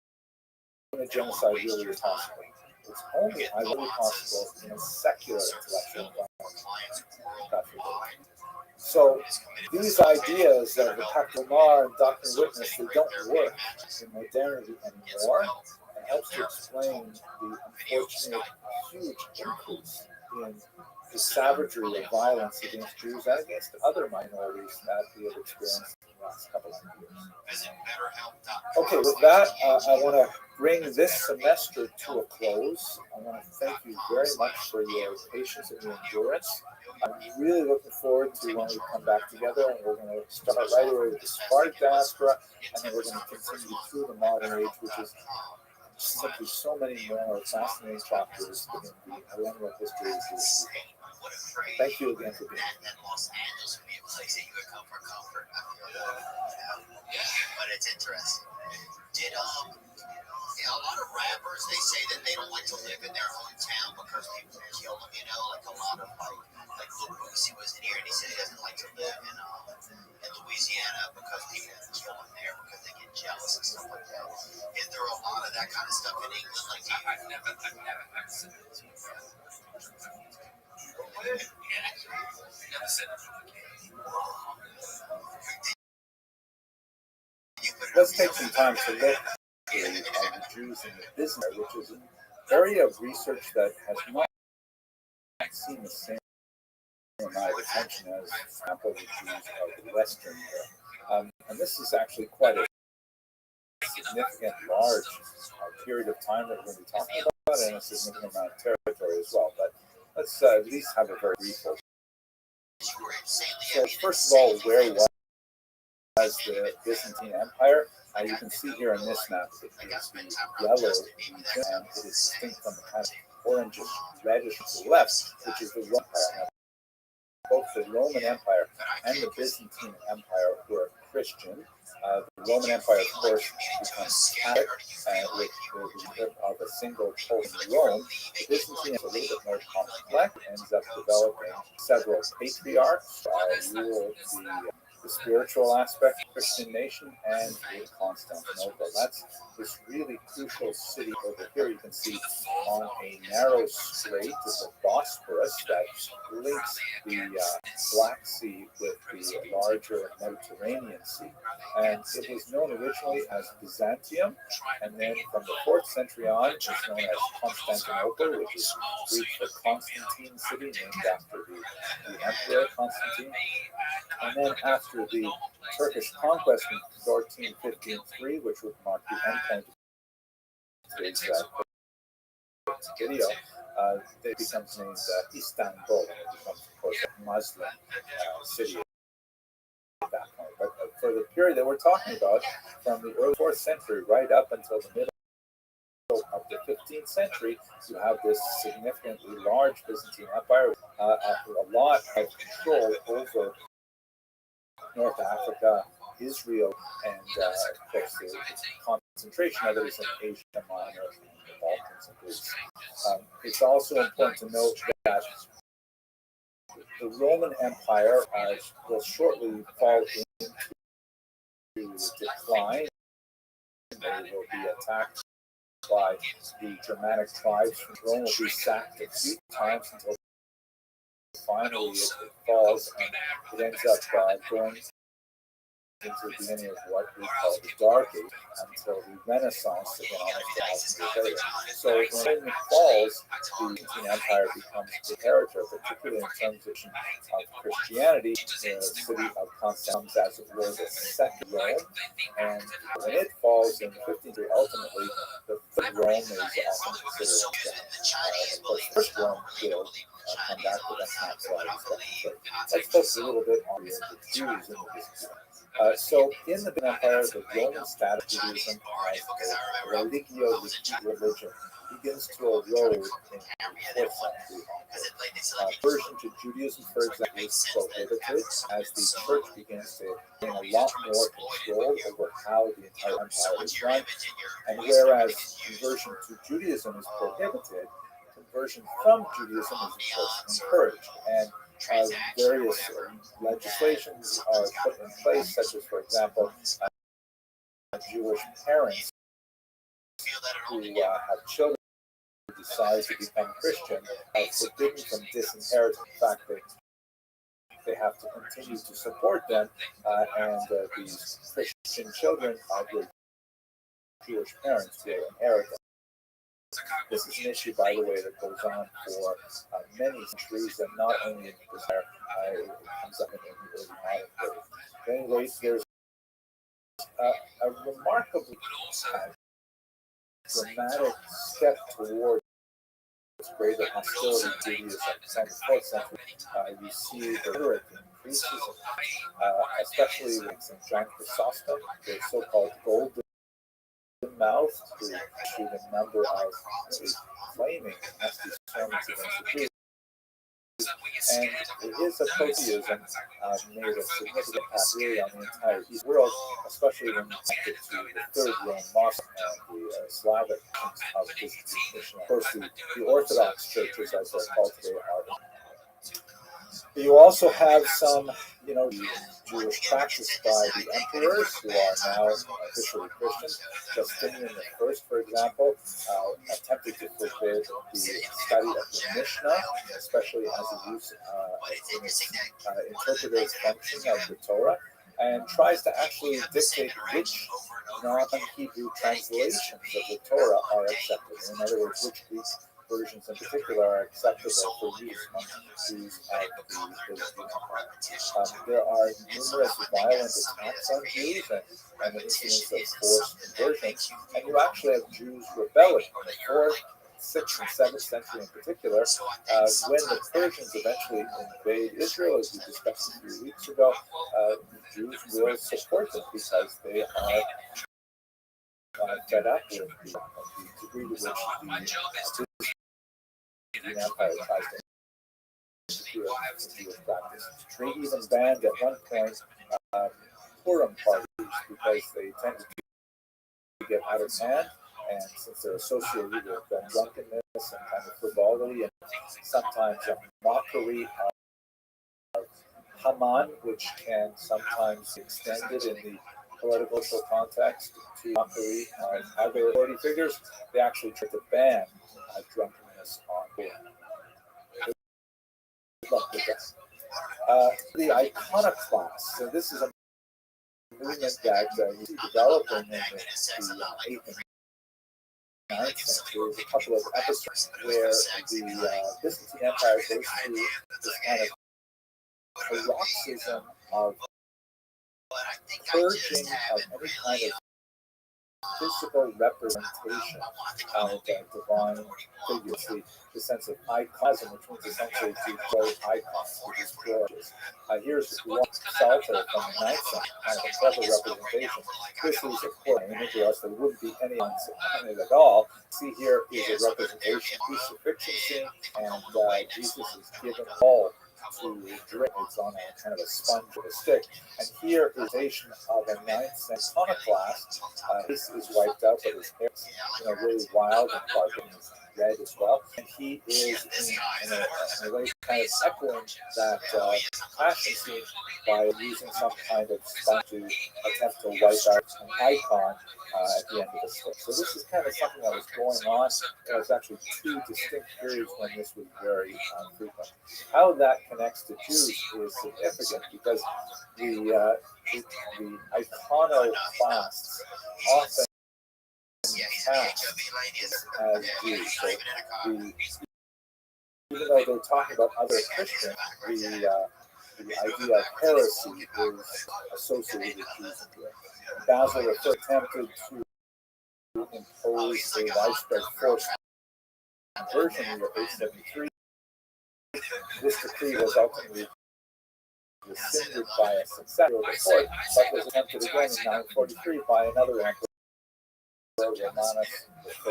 a genocide really is possible. It's only really possible in a secular intellectual environment. So these ideas of the Paklamar and Doctrine and Witness, they don't work in modernity anymore. It helps to explain the unfortunate huge increase in the savagery of violence against Jews and against other minorities that we have experienced in the last couple of years. Okay, with that, I want to bring this semester to a close. I want to thank you very much for your patience and your endurance. I'm really looking forward to when we come back together, and we're going to start right away with the Sephardic diaspora, and then we're going to continue through the modern age, which is simply so many more fascinating chapters in the millennial history of Jewish people. Thank you again for being here. But it's interesting. A lot of rappers, they say that they don't like to live in their hometown because people kill them, like a lot of like Lil Boosie was in here and he said he doesn't like to live in Louisiana because people kill him there because they get jealous and stuff like that. Is there a lot of that kind of stuff in England? Like I've never said it. Never said it. Let's take some time to look at the Jews in the business, which is an area of research that has not seen the same amount of attention as, for example, the Jews of the Western Europe. And this is actually quite a significant, large period of time that we're going to be talking about, and a significant amount of territory as well. But let's at least have a very brief overview. So, first of all, where was the Byzantine Empire? You can see here on this map, it is the yellow region, and it is distinct from the kind of orangish, reddish to the left, which is the Roman Empire. Both the Roman Empire and the Byzantine Empire were Christian. The Roman Empire, of course, becomes Catholic with the grip of a single Pope in Rome. The Byzantine is a little bit more complex, ends up developing several patriarchs, rule the the spiritual aspect of Christian nation, and in Constantinople. That's this really crucial city over here. You can see on a narrow strait is the Bosporus that links the Black Sea with the larger Mediterranean Sea. And it was known originally as Byzantium, and then from the 4th century on, it's known as Constantinople, which is Greek for Constantine city, named after the Emperor Constantine. And then after the Turkish conquest in 1453, which would mark the endpoint of today's video, it becomes named Istanbul, and it becomes, of course, a Muslim city at that point. But for the period that we're talking about, from the early 4th century right up until the middle of the 15th century, you have this significantly large Byzantine Empire, a lot of control over North Africa, Israel, and of course the concentration of it is in Asia Minor and the Balkans and Greece. It's also important to note that the Roman Empire will shortly fall into decline. They will be attacked by the Germanic tribes. Rome will be sacked a few times until finally it falls, and it ends up going into the beginning of what we call the Dark Age until the Renaissance, again, almost 1,000 years later. So when Rome falls, the Byzantine Empire becomes the inheritor, particularly in terms of Christianity. The city of Constantinople comes, as it were, the second Rome, and when it falls in the 15th century, ultimately, the third Rome is often considered, of course, the first Rome will come back, but that's not what I was discussing. So let's focus a little bit on the Jews in the Byzantine. So in the Byzantine Empire, the Roman status of Judaism as a religio religion begins to erode in the 4th century. Conversion to Judaism, for example, is prohibited as the church begins to gain a lot more control over how the entire empire is run. And whereas conversion to Judaism is prohibited, conversion from Judaism is, of course, encouraged. And various legislations are put in place, such as, for example, Jewish parents who have children who decide to become Christian are forbidden from disinheriting. In fact, they have to continue to support them, and these Christian children their Jewish parents will inherit them. This is an issue, by the way, that goes on for many centuries, and not only in Israel, it comes up in the early modern period. But anyways, there's a remarkably dramatic step towards greater hostility to Judaism. In the 4th century, you see the rhetoric increases, especially with St. John Chrysostom, the so-called golden mouth, who issued a number of flaming nasty sermons against the Jews. And his apotheism made a significant impact really on the entire East world, especially when you take it to the Third Rome Mosque and the Slavic of Byzantine. Of course, the Orthodox churches, as they're called today, are. You also have some, Jewish practice by the emperors who are now officially Christians. Justinian I, for example, attempted to forbid the study of the Mishnah, especially as a use in its interpretive function of the Torah, and tries to actually dictate which non-Hebrew translations of the Torah are accepted. In other words, which Greek versions in particular are acceptable for use among Jews of the Byzantine Empire. There are numerous violent attacks on Jews and the incidents of forced conversions, and you actually have Jews rebelling in the 4th, 6th, and 7th century in particular. When the Persians eventually invade Israel, as we discussed a few weeks ago, Jews will support them because they are fed up with the degree to which the Empire tries to institute Jewish practice. They even banned at one point Purim parties because they tend to get out of hand, and since they're associated with drunkenness and kind of frivolity and sometimes mockery of Haman, which can sometimes be extended in the political context to mockery of other authority figures. They actually tried to ban drunkenness on board. Good luck with that. The iconoclast. So this is a movement that you see developing in the 8th and 9th century. There's a couple of episodes where the Byzantine Empire goes through this kind of paroxysm of purging of any kind of physical representation of divine figures. The sense of iconism, which means essentially to destroy icons, to destroy images. Here's one psalter from the 9th century, kind of a clever representation. This is, of course, an image, or else there wouldn't be any on it at all. See, here is a representation of crucifixion scene, and Jesus is given all to drink. It's on a kind of a sponge with a stick. And here is a nation of a 9th century iconoclast. This is wiped out, but his hair is really wild and dark and red as well. And he is in a way kind of echoing that passion scene by using some kind of sponge to attempt to wipe out an icon at the end of the stick. So this is kind of something that was going on. There was actually 2 distinct periods when this was very frequent. How that connects to Jews is significant because the iconoclasts often cast as Jews. So even though they're talking about other Christians, the idea of heresy is associated with Jews. Basil I attempted to impose a widespread forced conversion in 873. This decree was ultimately rescinded by a successor of the court, but was attempted again in 943 by another emperor, Romanus I.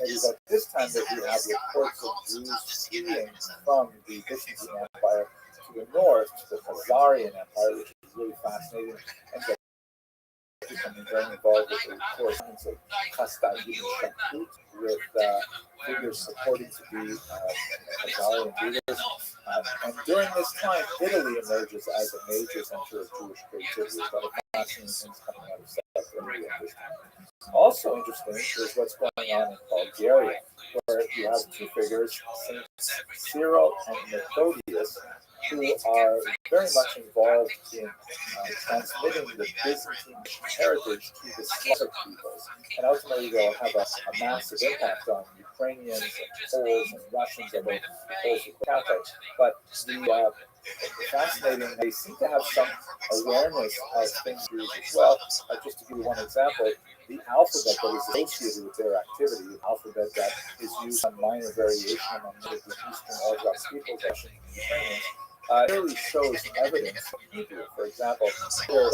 It is at this time that we have reports of Jews fleeing from the Byzantine Empire to the north, to the Khazarian Empire, which is really fascinating, and becoming very involved with the correspondence of Kasta ibn Shakut with figures supporting to be Khazarian leaders. And during this time, Italy emerges as a major center of Jewish creativity. There's a lot of fascinating things coming out of South Italy at this time. Also interesting is what's going on in Bulgaria, where you have 2 figures, Saint Cyril and Methodius, who are very much involved in transmitting the Byzantine heritage to the Slavic peoples. And ultimately, they'll have a massive impact on Ukrainians, Poles, and Russians, although the Poles are Catholic. But fascinating, they seem to have some awareness of things Jews as well. Just to give you one example, the alphabet that is associated with their activity, the alphabet that is used on minor variation among the Eastern Orthodox peoples, Russian and Ukrainians, clearly shows evidence of Hebrew. For example, here,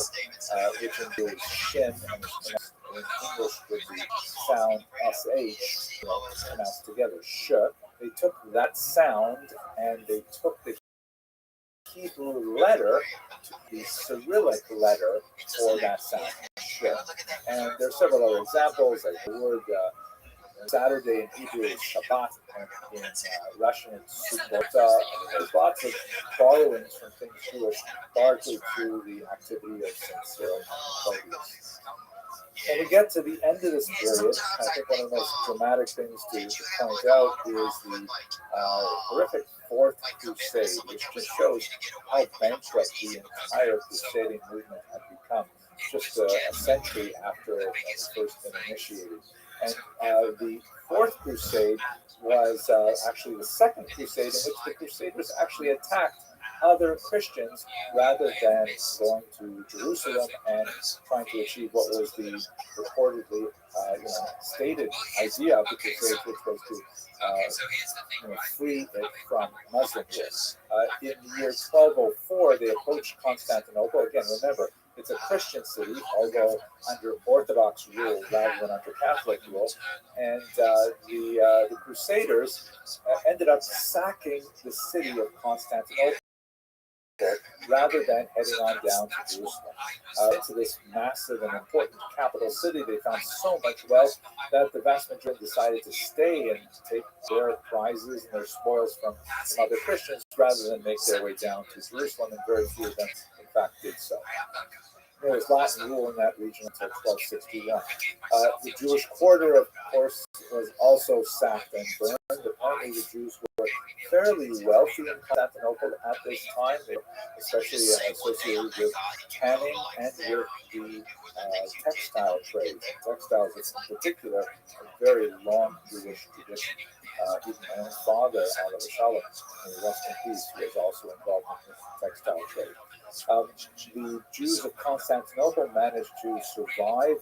which includes shin and is pronounced in English with the sound sh, pronounced together, sh. They took that sound and they took the Hebrew letter to the Cyrillic letter for that sound, sh. And there are several other examples, like the word Saturday in Hebrew is Shabbat, and in Russian it's Sukkot. There's lots of borrowings from things Jewish, largely through the activity of St. Cyril and Methodius. When we get to the end of this period, I think one of the most dramatic things to point out is the horrific Fourth Crusade, which just shows how bankrupt the entire crusading movement had become just a century after it had first been initiated. And the Fourth Crusade was actually the second crusade in which the Crusaders actually attacked other Christians rather than going to Jerusalem and trying to achieve what was the reportedly stated idea of the Crusades, which was to free it from Muslim rule. In the year 1204, they approached Constantinople. Again, remember, it's a Christian city, although under Orthodox rule rather than under Catholic rule. And the Crusaders ended up sacking the city of Constantinople rather than heading on down to Jerusalem. To this massive and important capital city, they found so much wealth that the vast majority decided to stay and take their prizes and their spoils from other Christians rather than make their way down to Jerusalem, and very few of them, in fact, did so. There was Latin rule in that region until 1261. The Jewish quarter, of course, was also sacked and burned. Apparently, the Jews were fairly wealthy in Constantinople at this time, especially associated with tanning and with the textile trade. Textiles, in particular, a very long Jewish tradition. Even my own father, Oliver Shalom, in rest in peace, was also involved in this textile trade. The Jews of Constantinople managed to survive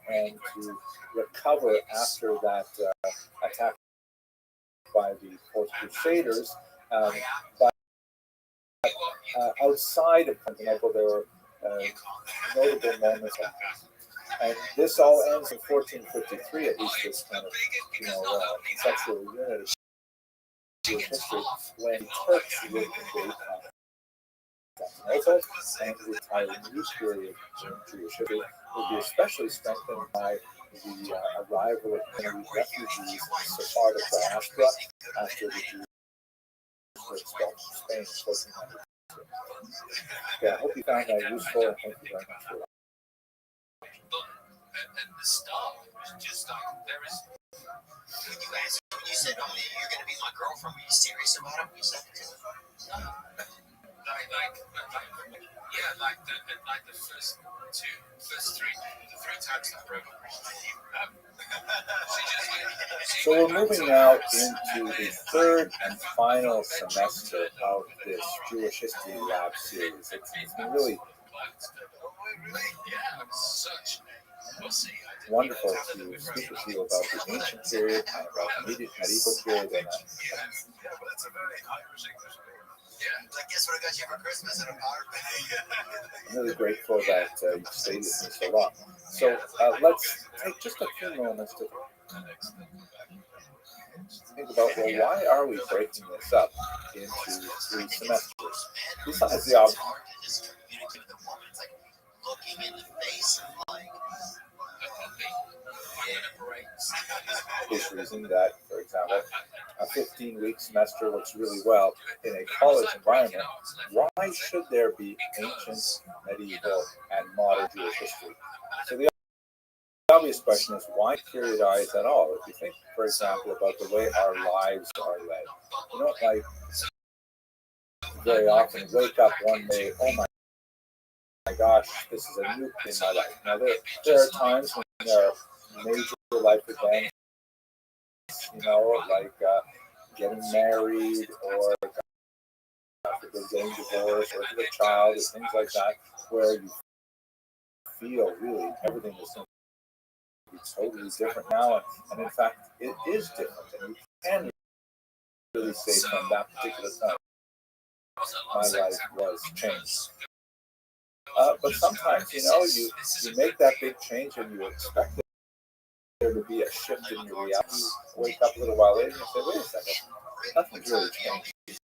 and to recover after that attack by the Fourth Crusaders. But outside of Constantinople, there were notable moments. And this all ends in 1453, at least this kind of, conceptual unit of Jewish history, when Turks would invade Constantinople, and the entire new period in Jewish history would be especially strengthened by the arrival of many refugees in Sephardic diaspora after the Jews were expelled from Spain in 1400. Yeah, I hope you found that useful, and thank you very much for that. At the start, it was just like there is. When you asked, when you said, "Oh, you're going to be my girlfriend," were you serious about it? You said, like the first three times that I broke up. So we're moving now into the third and final semester of this Jewish History Lab series. It's been really wonderful to speak with you about the ancient period and about the medieval period. And like, guess what I got you for Christmas? And I'm really grateful that you stayed with me so long. So let's take just a few moments to think about, well, why are we breaking this up into 3 semesters? Besides the obvious looking in the face of like this reason that, for example, a 15-week semester works really well in a college environment. Why should there be ancient, medieval, and modern Jewish history? So the obvious question is, why periodize at all? If you think, for example, about the way our lives are led, you don't like very often wake up one day, oh my gosh, this is a nuke in my life. Now, there are times when there are major life events, like getting married or getting divorced or the child, or things like that, where you feel really everything is going to be totally different now. And in fact, it is different. And you can really say from that particular time, my life was changed. But sometimes, you make that big change and you expect there to be a shift in your reality. You wake up a little while later and you say, wait a second, nothing's really changed. It's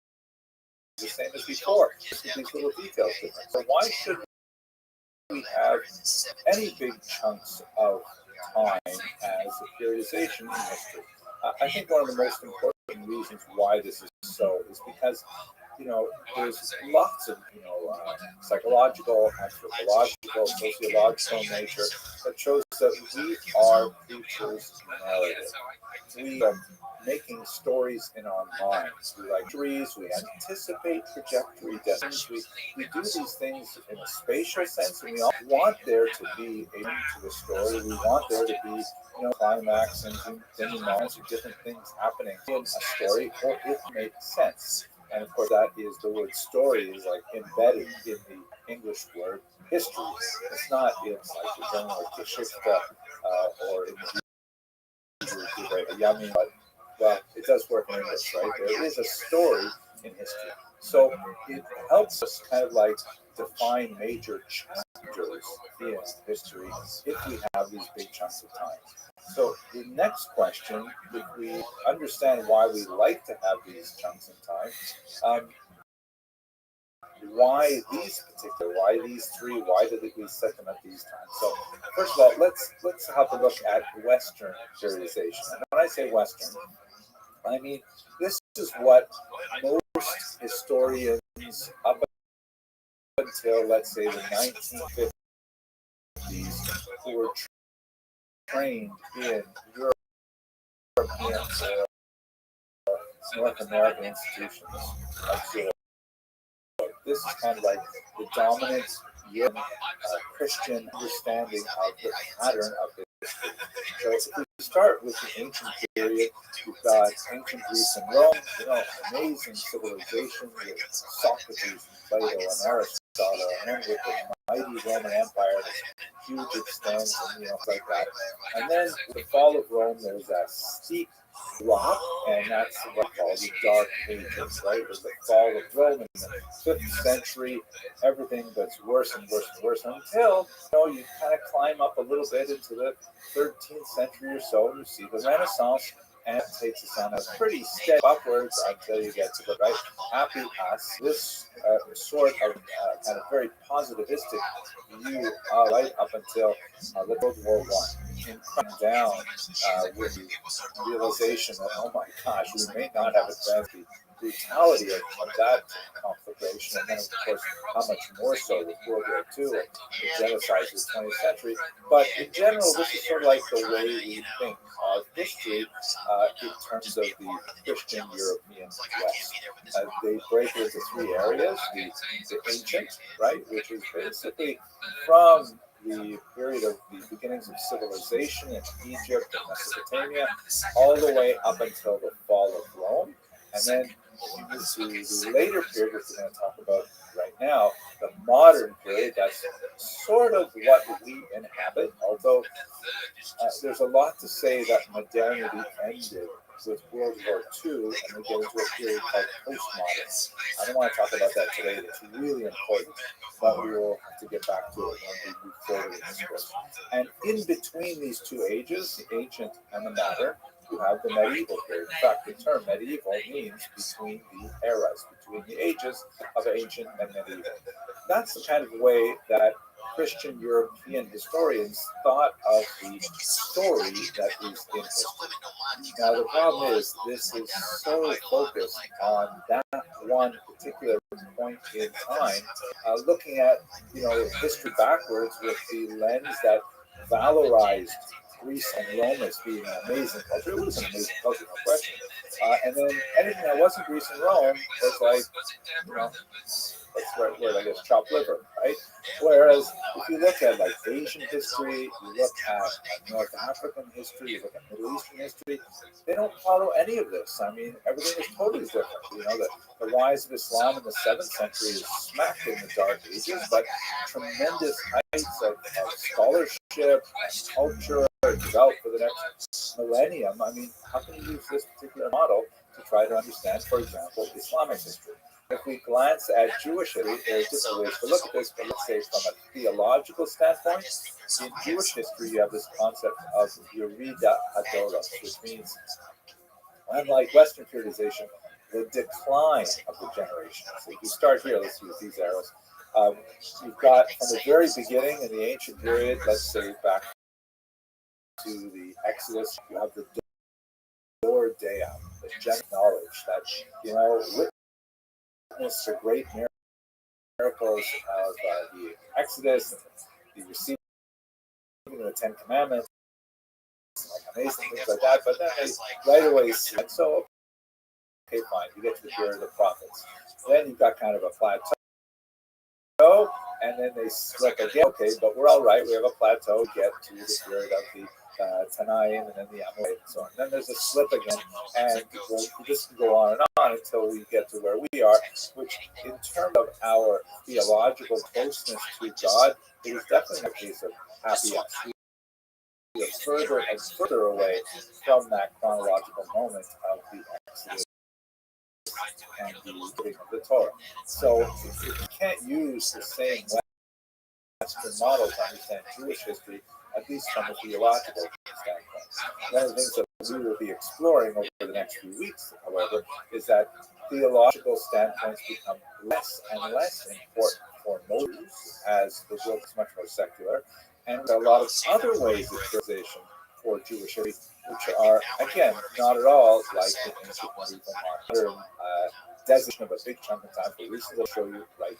the same as before, just with these little details different. So why should we have any big chunks of time as a periodization in history? I think one of the most important reasons why this is so is because there's lots of, psychological, anthropological, sociological nature that shows that we are creatures of narrative. We are making stories in our minds. We like trees, we anticipate trajectory, destinies. We do these things in a spatial sense, and we all want there to be a end to the story. We want there to be climax and denouements of different things happening in a story, or it makes sense. And of course, that is the word story is like embedded in the English word history. It's not in like the general Geschichte or in the Yami, but it does work in English, right? There is a story in history. So it helps us kind of like define major chapters in history if we have these big chunks of time. So the next question, if we understand why we like to have these chunks in time, why these three? Why did we set them at these times? So first of all, let's have a look at Western periodization. And when I say Western, I mean this is what most historians up until let's say the 1950s who were trained in European or North American institutions absorb. This is kind of like the dominant European Christian understanding of the pattern of history. So if we start with the ancient period, we've got ancient Greece and Rome, amazing civilization with Socrates and Plato and Aristotle, and then with the mighty Roman Empire, this huge extent, and like that. And then with the fall of Rome, there's that steep rock, and that's what we call the Dark Ages, right? It was the fall of Rome in the 5th century. Everything gets worse and worse and worse until you kind of climb up a little bit into the 13th century or so, and you see the Renaissance, and it takes us on a pretty steady upwards until you get to the right happy us. This sort of kind of very positivistic view, right up until the World War I. And come down with the realization that, oh my gosh, we may not have advanced the brutality of that conflagration, and then of course how much more so with World War II and the genocides of the 20th century. But in general, this is sort of like the way we think of history in terms of the Christian European West. They break it into three areas: the ancient, right, which is basically from the period of the beginnings of civilization in Egypt and Mesopotamia, all the way up until the fall of Rome. And then if you move to the later period, which we're going to talk about right now, the modern period, that's sort of what we inhabit, although there's a lot to say that modernity ended with World War II, and we get into a period called postmodern. I don't want to talk about that today. It's really important, but we will have to get back to it when we move forward in this course. And in between these two ages, the ancient and the modern, you have the medieval period. In fact, the term medieval means between the eras, between the ages of ancient and medieval. That's the kind of way that Christian European historians thought of the story that is in history. Now, the problem is this is so focused on that one particular point in time, looking at history backwards with the lens that valorized Greece and Rome as being an amazing culture. It was an amazing culture, no question. And then anything that wasn't Greece and Rome was like, that's the right word, I guess, chopped liver, right? Whereas if you look at like Asian history, you look at North African history, you look at Middle Eastern history, they don't follow any of this. I mean, everything is totally different. The rise of Islam in the 7th century is smack in the Dark Ages, but tremendous heights of scholarship and culture developed for the next millennium. I mean, how can you use this particular model to try to understand, for example, Islamic history? If we glance at Jewish history, there's different ways to look at this, but let's say from a theological standpoint, in Jewish history, you have this concept of Yerida Hadoros, which means, unlike Western periodization, the decline of the generation. So if you start here, let's use these arrows. You've got from the very beginning in the ancient period, let's say back to the Exodus, you have the Dor Dea, the general knowledge that, witness the great miracles of the Exodus, and the receiving of the Ten Commandments, like amazing things like that. But then they right away said, so okay, fine, you get to the period of the prophets. Then you've got kind of a plateau, and then they slip again. Okay, but we're all right. We have a plateau. Get to the period of the Tanaim, and then the Amorite, and so on. And then there's a slip again, and this can go on and on until we get to where we are, which in terms of our theological closeness to God, it is definitely a case of happy us. We are further and further away from that chronological moment of the Exodus and the giving of the Torah. So if you can't use the same Western model to understand Jewish history, at least from a theological standpoint. One of the things that we will be exploring over the next few weeks, however, is that theological standpoints become less and less important for most Jews as the world is much more secular, and there are a lot of other ways of civilization for Jewish history, which are, again, not at all like the ancient medieval modern designation of a big chunk of time for reasons I'll show you right now.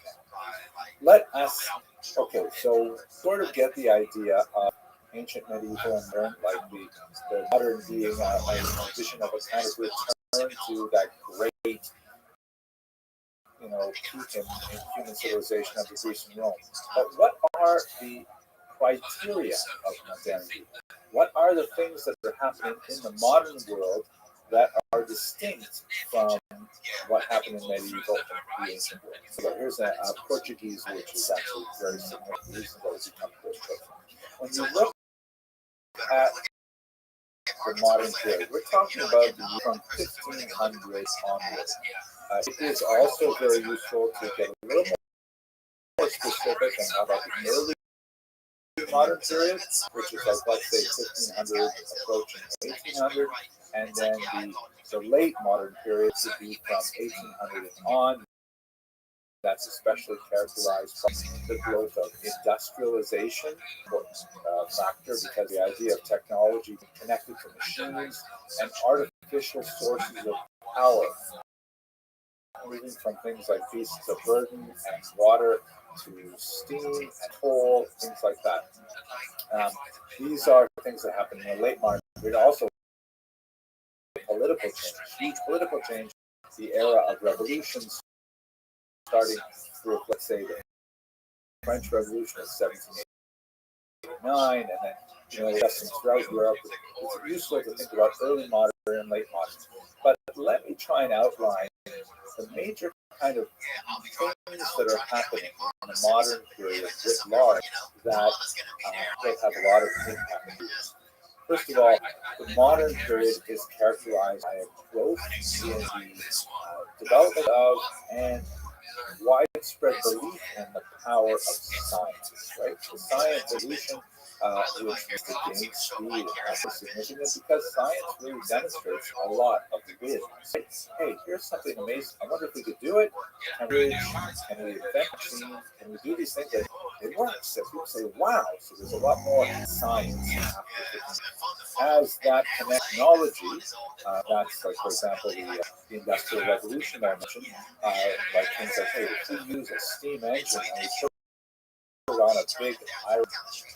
Let us, okay, so sort of get the idea of ancient, medieval, and modern, like the modern being a vision of a kind of return to that great, peak in human civilization of the Greece and Rome. But what are the criteria of modernity? What are the things that are happening in the modern world that are distinct from what happened in medieval and the ancient world? So here's a Portuguese, which is actually very similar to the reason that it's become Portuguese. When you look at the modern period, we're talking about the year from 1500 onwards. It is also very useful to get a little more specific and how about the early modern period, which is like, let's say, 1500 approaching 1800, and then the late modern period should be from 1800 and on. That's especially characterized by the growth of industrialization, factor, because the idea of technology connected to machines and artificial sources of power, moving from things like beasts of burden and water to steam and coal, things like that. These are things that happen in the late modern period. Also, political change, huge political change, the era of revolutions, starting with, let's say, the French Revolution of 1789, and then lessons throughout Europe. It's useful to think about early modern and late modern. But let me try and outline the major kind of things that are happening in the modern period writ large that will have a lot of impact. First of all, the modern period is characterized by a growth in the development of and widespread belief in the power of science, right? The science evolution, which is the gain speed, is significant because science really demonstrates a lot of the good. Hey, here's something amazing. I wonder if we could do it. Can we invent machines? Can we do these things? And it works. So people say, wow. So there's a lot more science as that connects technology. That's like, for example, the Industrial Revolution that I mentioned. Like things like, hey, if we use a steam engine and we put it on a big iron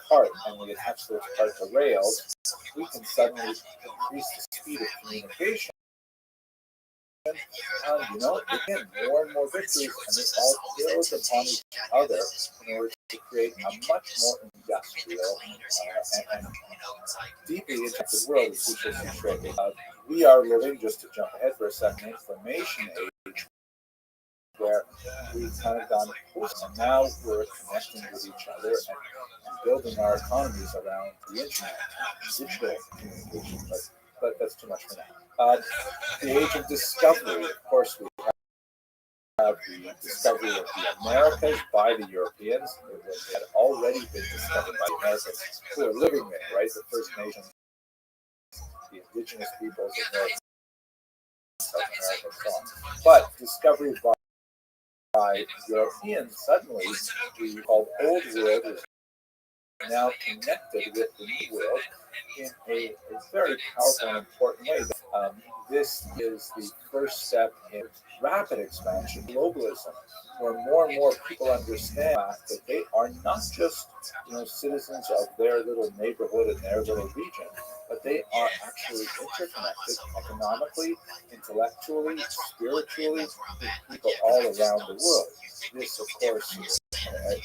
cart and we attach those cart to rails, we can suddenly increase the speed of communication. Again, more and more victories, and they all build upon each other in order to create a much more industrial and deeply interactive world, as we shall see shortly. We are living, just to jump ahead for a second, information age, where we've kind of gone post, and now we're connecting with each other and building our economies around the internet, digital communication. But that's too much for now. The age of discovery, of course, we have the discovery of the Americas by the Europeans. It had already been discovered by the Americans who are living there, right? The First Nations, the indigenous peoples of North and South America, and so on. But discovery by Europeans, suddenly, the called Old World is now connected with the New World in a very powerful and important way. This is the first step in rapid expansion, globalism, where more and more people understand that they are not just citizens of their little neighborhood and their little region, but they are actually interconnected economically, intellectually, spiritually, with people all around the world. This, of course,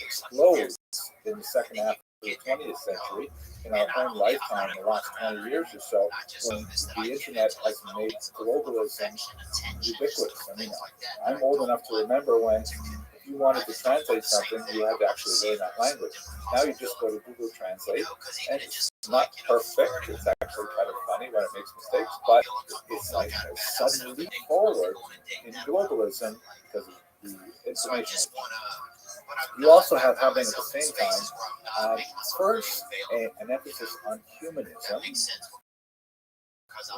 explodes in the second half of the 20th century, in our own lifetime, in the last 20 years or so, when the internet has made globalism ubiquitous. I mean, I'm old enough to remember when, if you wanted to translate something, you had to actually learn that language. Now you just go to Google Translate, and it's not perfect. It's actually kind of funny when it makes mistakes, but it's like a sudden leap forward in globalism because of the information. You also have happening at the same time, first, an emphasis on humanism,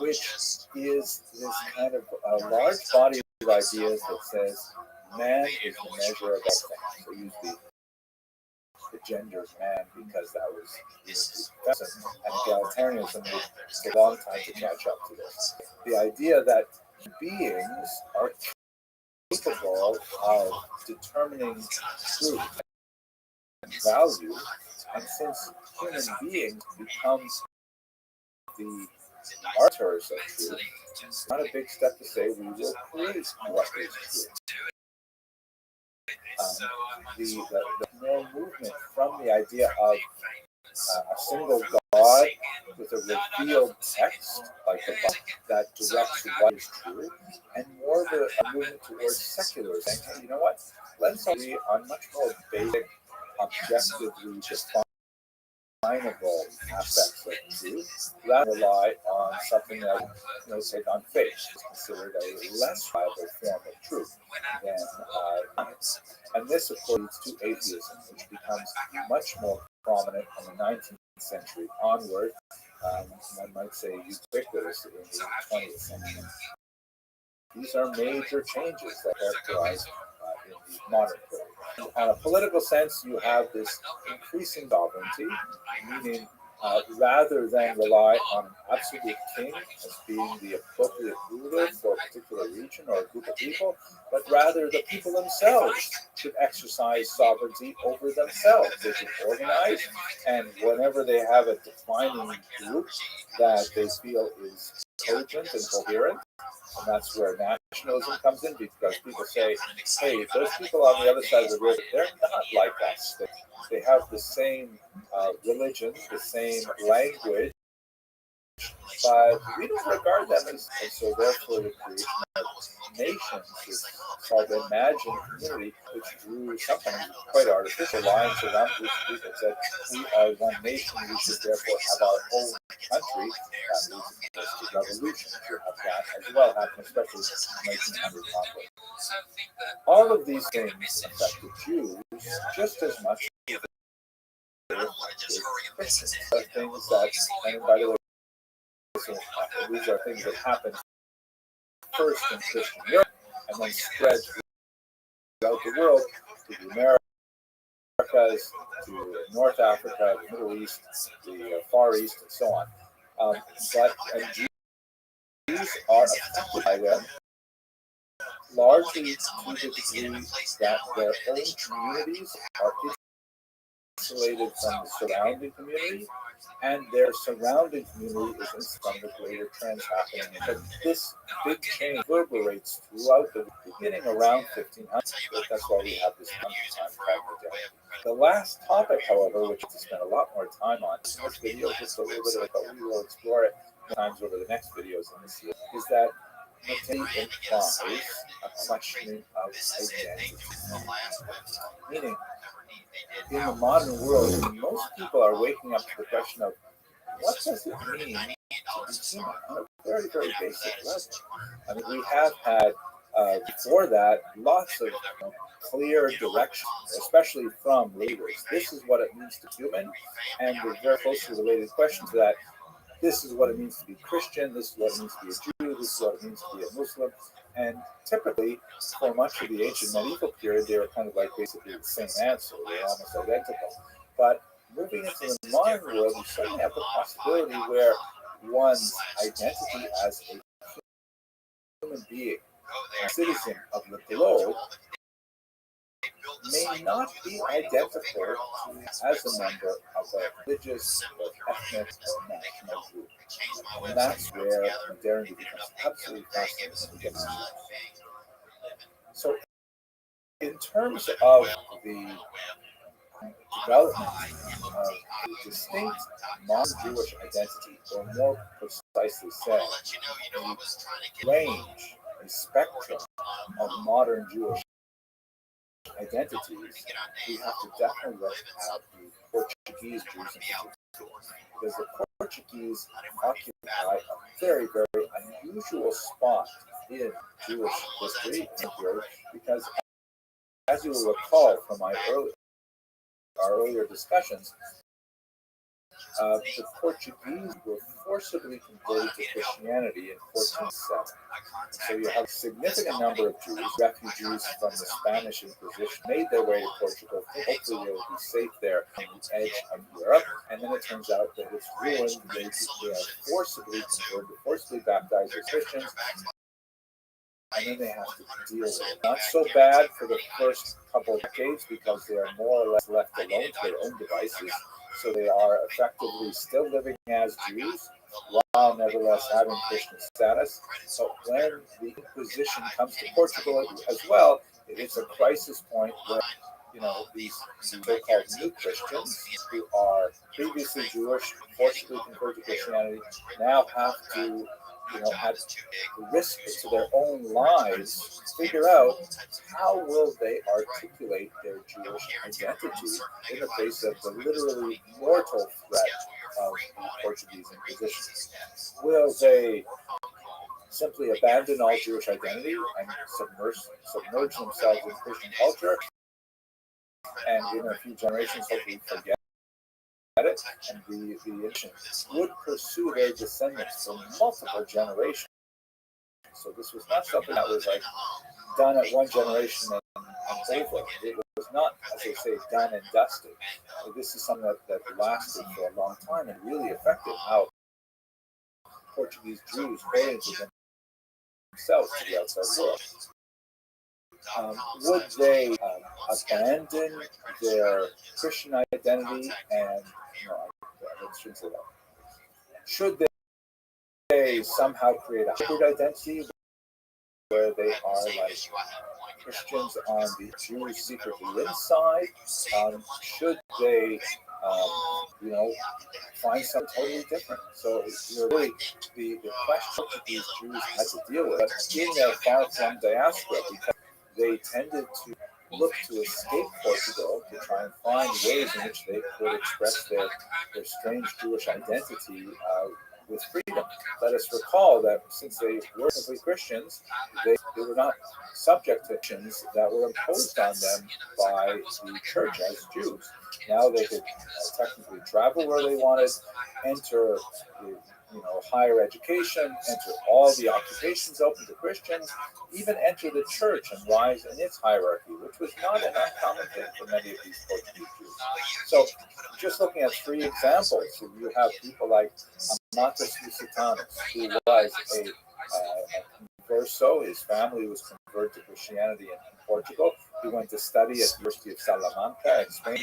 which is this kind of a large body of ideas that says man is the measure of everything. So use the gender of man because that was present, and egalitarianism would take a long time to catch up to this. The idea that beings are capable of determining truth and value, and since human beings becomes the arbiters of truth, it's not a big step to say we will create what is true. The more movement from the idea of a single God with a revealed text, like the Bible, that directs what is true, and more of a movement towards secular, saying, hey, you know what? Let's agree on much more basic, objectively definable aspects of truth, rather than rely on something that take on faith, is considered a less viable form of truth than science. And this, of course, leads to atheism, which becomes much more prominent from the 19th century onward. One might say ubiquitous in the 20th century. These are major changes that characterize in the modern period. On a political sense, you have this increasing sovereignty, meaning rather than rely on an absolute king as being the appropriate ruler for a particular region or a group of people, but rather the people themselves should exercise sovereignty over themselves. They should organize, and whenever they have a defining group that they feel is cogent and coherent, and that's where nationalism comes in, because people say, hey, those people on the other side of the river, they're not like us. They have the same religion, the same language, but we don't regard them as, and so therefore the creation of nations is called the imagined community, which drew sometimes quite artificial lines around which people said, we are one nation, we should therefore have our own country. That leads to revolution. You have that as well happen, especially in 1900 onward. All of these things affected Jews just as much as Christians. Things that, and by the way, these are things that happened first in Christian Europe and then spread throughout the world to the Americas, to North Africa, the Middle East, the Far East, and so on. But Jews are affected by them largely to the degree that their own communities are isolated from the surrounding community, and their surrounding community is insulated from the greater trends happening. But this big change reverberates throughout the beginning around 1500. That's why we have this time called modernity. The last topic, however, which we spend a lot more time on in this video, just a little bit of it, but we will explore it times over the next videos in this series, is that modernity implies a questioning of identity. Meaning, in the modern world, most people are waking up to the question of what does it mean to be human on a very, very basic level. I mean, we have had before that lots of clear direction, especially from leaders. This is what it means to be human, and the very closely related question to that. This is what it means to be Christian. This is what it means to be a Jew. This is what it means to be a Muslim. And typically, for much of the ancient medieval period, they were kind of like basically the same answer. They were almost identical. But moving into the modern world, you certainly have the possibility where one's identity as a human being, a citizen of the globe, may not be identical as a member of a religious or ethnic or national group. And that's where modernity becomes absolutely fascinating. So, in terms of the development of a distinct non-Jewish identity, or more precisely said, a range, a spectrum of modern Jewish identities, we have to definitely look at the Portuguese Jews in particular, because the Portuguese occupy a very, very unusual spot in Jewish history here, because as you will recall from our earlier discussions, the Portuguese were forcibly converted to Christianity in 1407. So you have a significant number of Jews, refugees from the Spanish Inquisition, made their way to Portugal. Hopefully they will be safe there on the edge of Europe. And then it turns out that it's ruined. They are forcibly converted, forcibly baptized as Christians. And then they have to deal with it. Not so bad for the first couple of decades because they are more or less left alone to their own devices. So they are effectively still living as Jews while nevertheless having Christian status. So when the Inquisition comes to Portugal as well, it's a crisis point where these so-called new Christians who are previously Jewish, forcibly converted to Christianity, now have to at risk to their own lives, figure out how will they articulate their Jewish identity in the face of the literally mortal threat of the Portuguese Inquisition. Will they simply abandon all Jewish identity and submerge themselves in Christian culture, and in a few generations hopefully forget it, and the nation would pursue their descendants for multiple generations? So this was not something that was like done at one generation and over. It was not, as they say, done and dusted. This is something that lasted for a long time and really affected how Portuguese Jews oriented themselves to the outside world. Would they abandon their Christian identity and, I shouldn't say that. Should they somehow create a hybrid identity where they are like Christians on the Jewish secretly inside? Should they, find something totally different? So really the question that these Jews had to deal with, being their far-flung diaspora, because they tended to look to escape Portugal to try and find ways in which they could express their strange Jewish identity with freedom. Let us recall that since they were simply Christians, they were not subject to actions that were imposed on them by the church as Jews. Now they could technically travel where they wanted, enter higher education, enter all the occupations open to Christians, even enter the church and rise in its hierarchy, which was not an uncommon thing for many of these Portuguese Jews. So just looking at three examples, you have people like Amatus Lusitanos, who was a converso. His family was converted to Christianity in Portugal. He went to study at the University of Salamanca in Spain.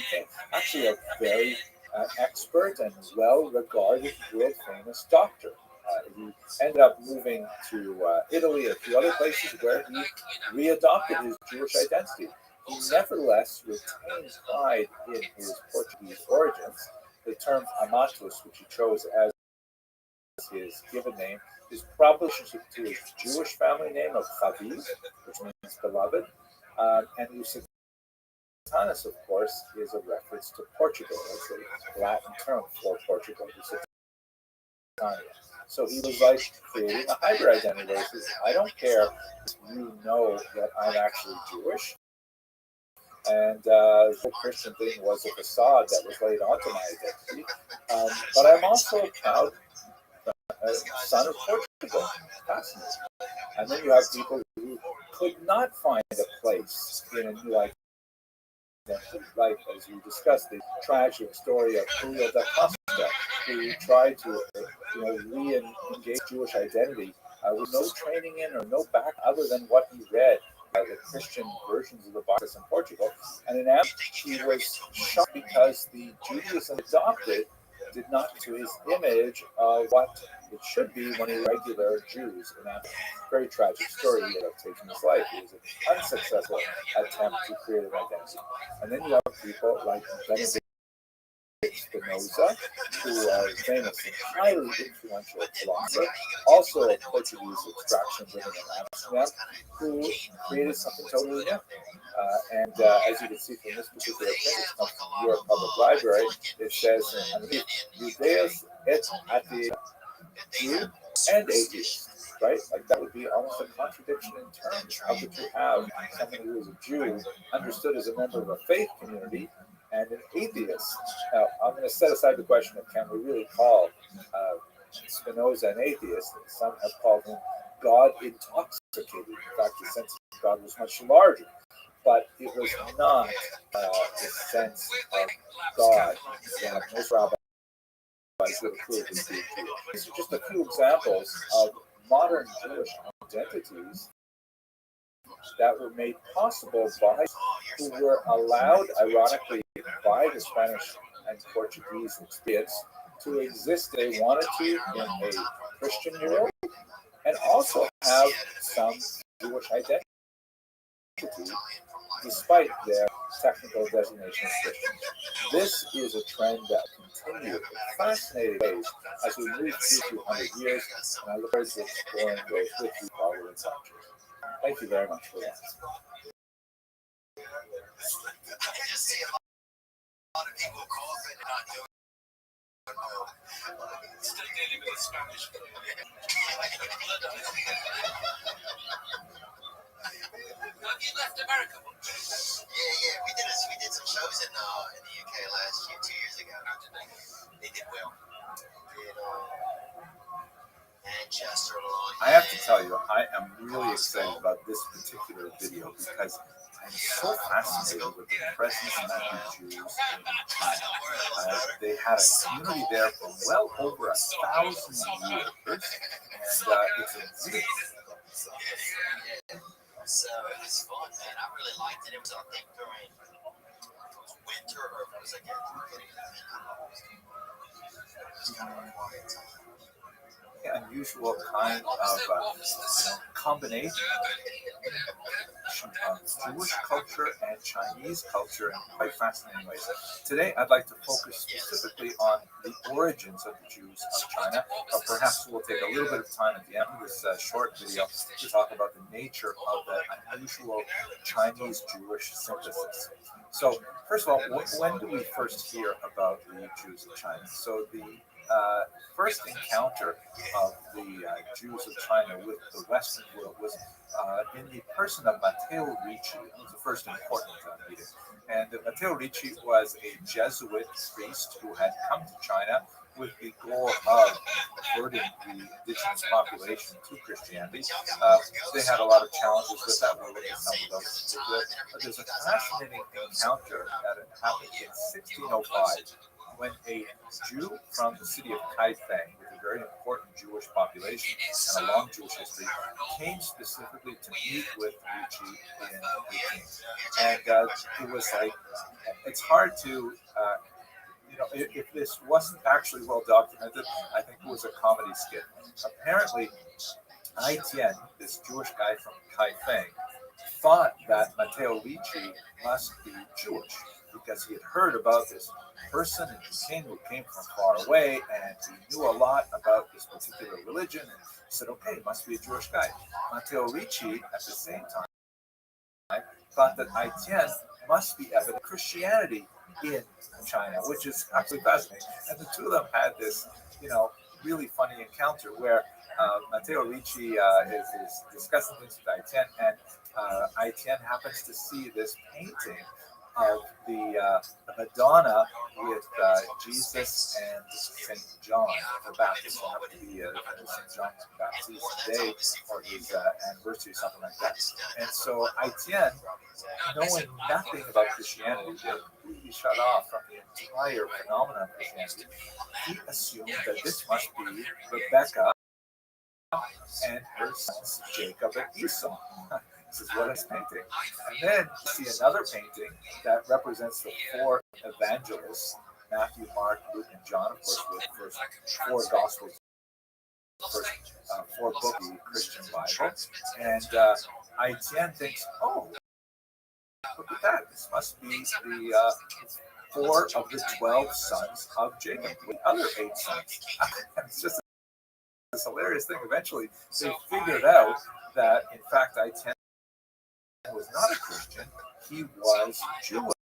Actually, a very expert and well-regarded, world-famous doctor. He ended up moving to Italy and a few other places where he readopted his Jewish identity. He nevertheless retained pride in his Portuguese origins. The term Amatus, which he chose as his given name, is probably to his Jewish family name of Chaviv, which means beloved, and Lusitanos, of course, is a reference to Portugal. It's a Latin term for Portugal, Lusitania. So he was like creating a hybrid identity where he says, I don't care if you know that I'm actually Jewish. And the Christian thing was a facade that was laid onto my identity. But I'm also a proud son of Portugal. Fascinating. And then you have people who could not find a place in a new identity. Like, as we discussed, the tragic story of Julio da Costa, who tried to re-engage Jewish identity with no training in or no back other than what he read the Christian versions of the Bible in Portugal. And in Africa, he was shocked because the Judaism adopted did not to his image of what it should be when he regular Jews in Africa. Very tragic story. He ended up taking his life. It was an unsuccessful attempt to create an identity. And then you have people like Benedict Spinoza, who is famous and highly influential philosopher, also of Portuguese extraction living in Amsterdam, who created something totally new. And as you can see from this particular thing, it comes from the New York Public Library. It says, Judaeus et atheist, Jew and atheist, right? Like that would be almost a contradiction in terms. How could you have someone who is a Jew understood as a member of a faith community and an atheist. Now, I'm going to set aside the question of can we really call Spinoza an atheist. Some have called him God intoxicated. In fact, the sense of God was much larger, but it was not the sense of God that most rabbis would approve of. These are just a few examples of modern Jewish identities that were made possible by who were allowed, ironically, by the Spanish and Portuguese experience to exist they wanted to in a Christian world and also have some Jewish identity despite their technical designation of Christian. This is a trend that continues in fascinating ways as we move through 200 years, and I look forward to exploring those with you following lectures. Thank you very much for that. I just see a lot of people coughing and not doing well. Still dealing with the Spanish. Have you left America? Yeah, we did some shows in the UK last year, 2 years ago. They did well. Did Manchester alone. I have to tell you, I am really excited about this particular video because I'm so fascinated with the presence of the Jews in China. They had a community there for well over 1,000 years, and it's a really So it was fun, man. I really liked it. It was, I think, during winter, or it was like kind of a quiet time. unusual kind of combination of Jewish culture and Chinese culture in quite fascinating ways. Today, I'd like to focus specifically on the origins of the Jews of China, but perhaps we'll take a little bit of time at the end of this short video to talk about the nature of the unusual Chinese-Jewish synthesis. So, first of all, when do we first hear about the Jews of China? So the first encounter of the Jews of China with the Western world was in the person of Matteo Ricci. It was the first important meeting. And Matteo Ricci was a Jesuit priest who had come to China with the goal of converting the indigenous population to Christianity. They had a lot of challenges with that. We'll look at some of those. But there's a fascinating encounter that happened in 1605 when a Jew from the city of Kaifeng, with a very important Jewish population and a long Jewish history, came specifically to meet with Ricci in Beijing. And it was like, it's hard to, if this wasn't actually well documented, I think it was a comedy skit. Apparently, Ai Tian, this Jewish guy from Kaifeng, thought that Matteo Ricci must be Jewish because he had heard about this person who came from far away and he knew a lot about this particular religion and said, okay, must be a Jewish guy. Matteo Ricci, at the same time, thought that Ai Tian must be evident Christianity in China, which is absolutely fascinating. And the two of them had this, really funny encounter where Matteo Ricci is discussing things with Ai Tian, and Ai Tian happens to see this painting of the Madonna with Jesus and St. John the Baptist. It happened to be St. John the Baptist's day or his anniversary, something like that. And so Ai Tian, knowing nothing about Christianity, completely shut off from the entire phenomenon of Christianity, he assumed that this must be Rebecca and her sons Jacob and Esau. This is what it's painting. And then you see another painting that represents the four evangelists, Matthew, Mark, Luke, and John, of course, with the first four gospels, first four books of the Christian Bible. And Ai Tian thinks, oh, look at that. This must be the 4 of the 12 sons of Jacob, with the other 8 sons. It's just this hilarious thing. Eventually, they figured out that, in fact, Ai Tian was not a Christian, he was Jewish.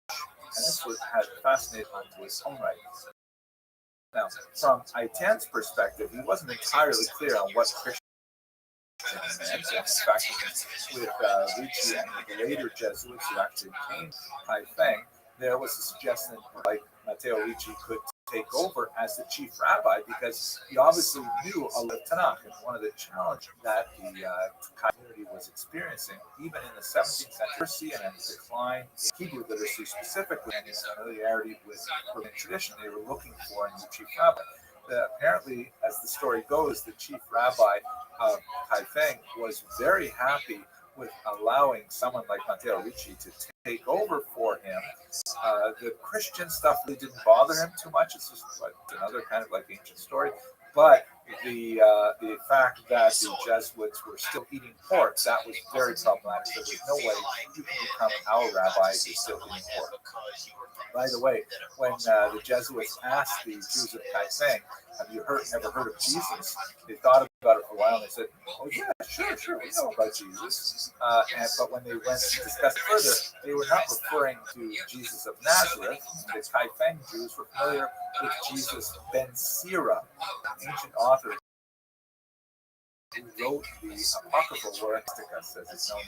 And this had fascinated onto its own right. Now, from Ai Tian's perspective, he wasn't entirely clear on what Christian meant. And in fact, with Ricci and the later Jesuits who actually came to Kaifeng, there was a suggestion like Matteo Ricci could take over as the chief rabbi because he obviously knew a lot of Tanakh. And one of the challenges that the community was experiencing, even in the 17th century, and the decline in Hebrew literacy specifically, and his familiarity with rabbinic tradition, they were looking for a new chief rabbi. Apparently, as the story goes, the chief rabbi of Kaifeng was very happy with allowing someone like Matteo Ricci to take over for him. The Christian stuff really didn't bother him too much. It's just like another kind of like ancient story. But the fact that the Jesuits were still eating pork, that was very problematic. There was no way you can become our rabbi if you're still eating pork. By the way, when the Jesuits asked the Jews of Kaifeng, have you ever heard of Jesus? They thought about it for a while and they said, oh yeah, sure, we know about Jesus. But when they went to discuss it further, they were not referring to Jesus of Nazareth. The Kaifeng Jews were familiar with Jesus ben Sira, ancient author who wrote the apocryphal Works, as it's known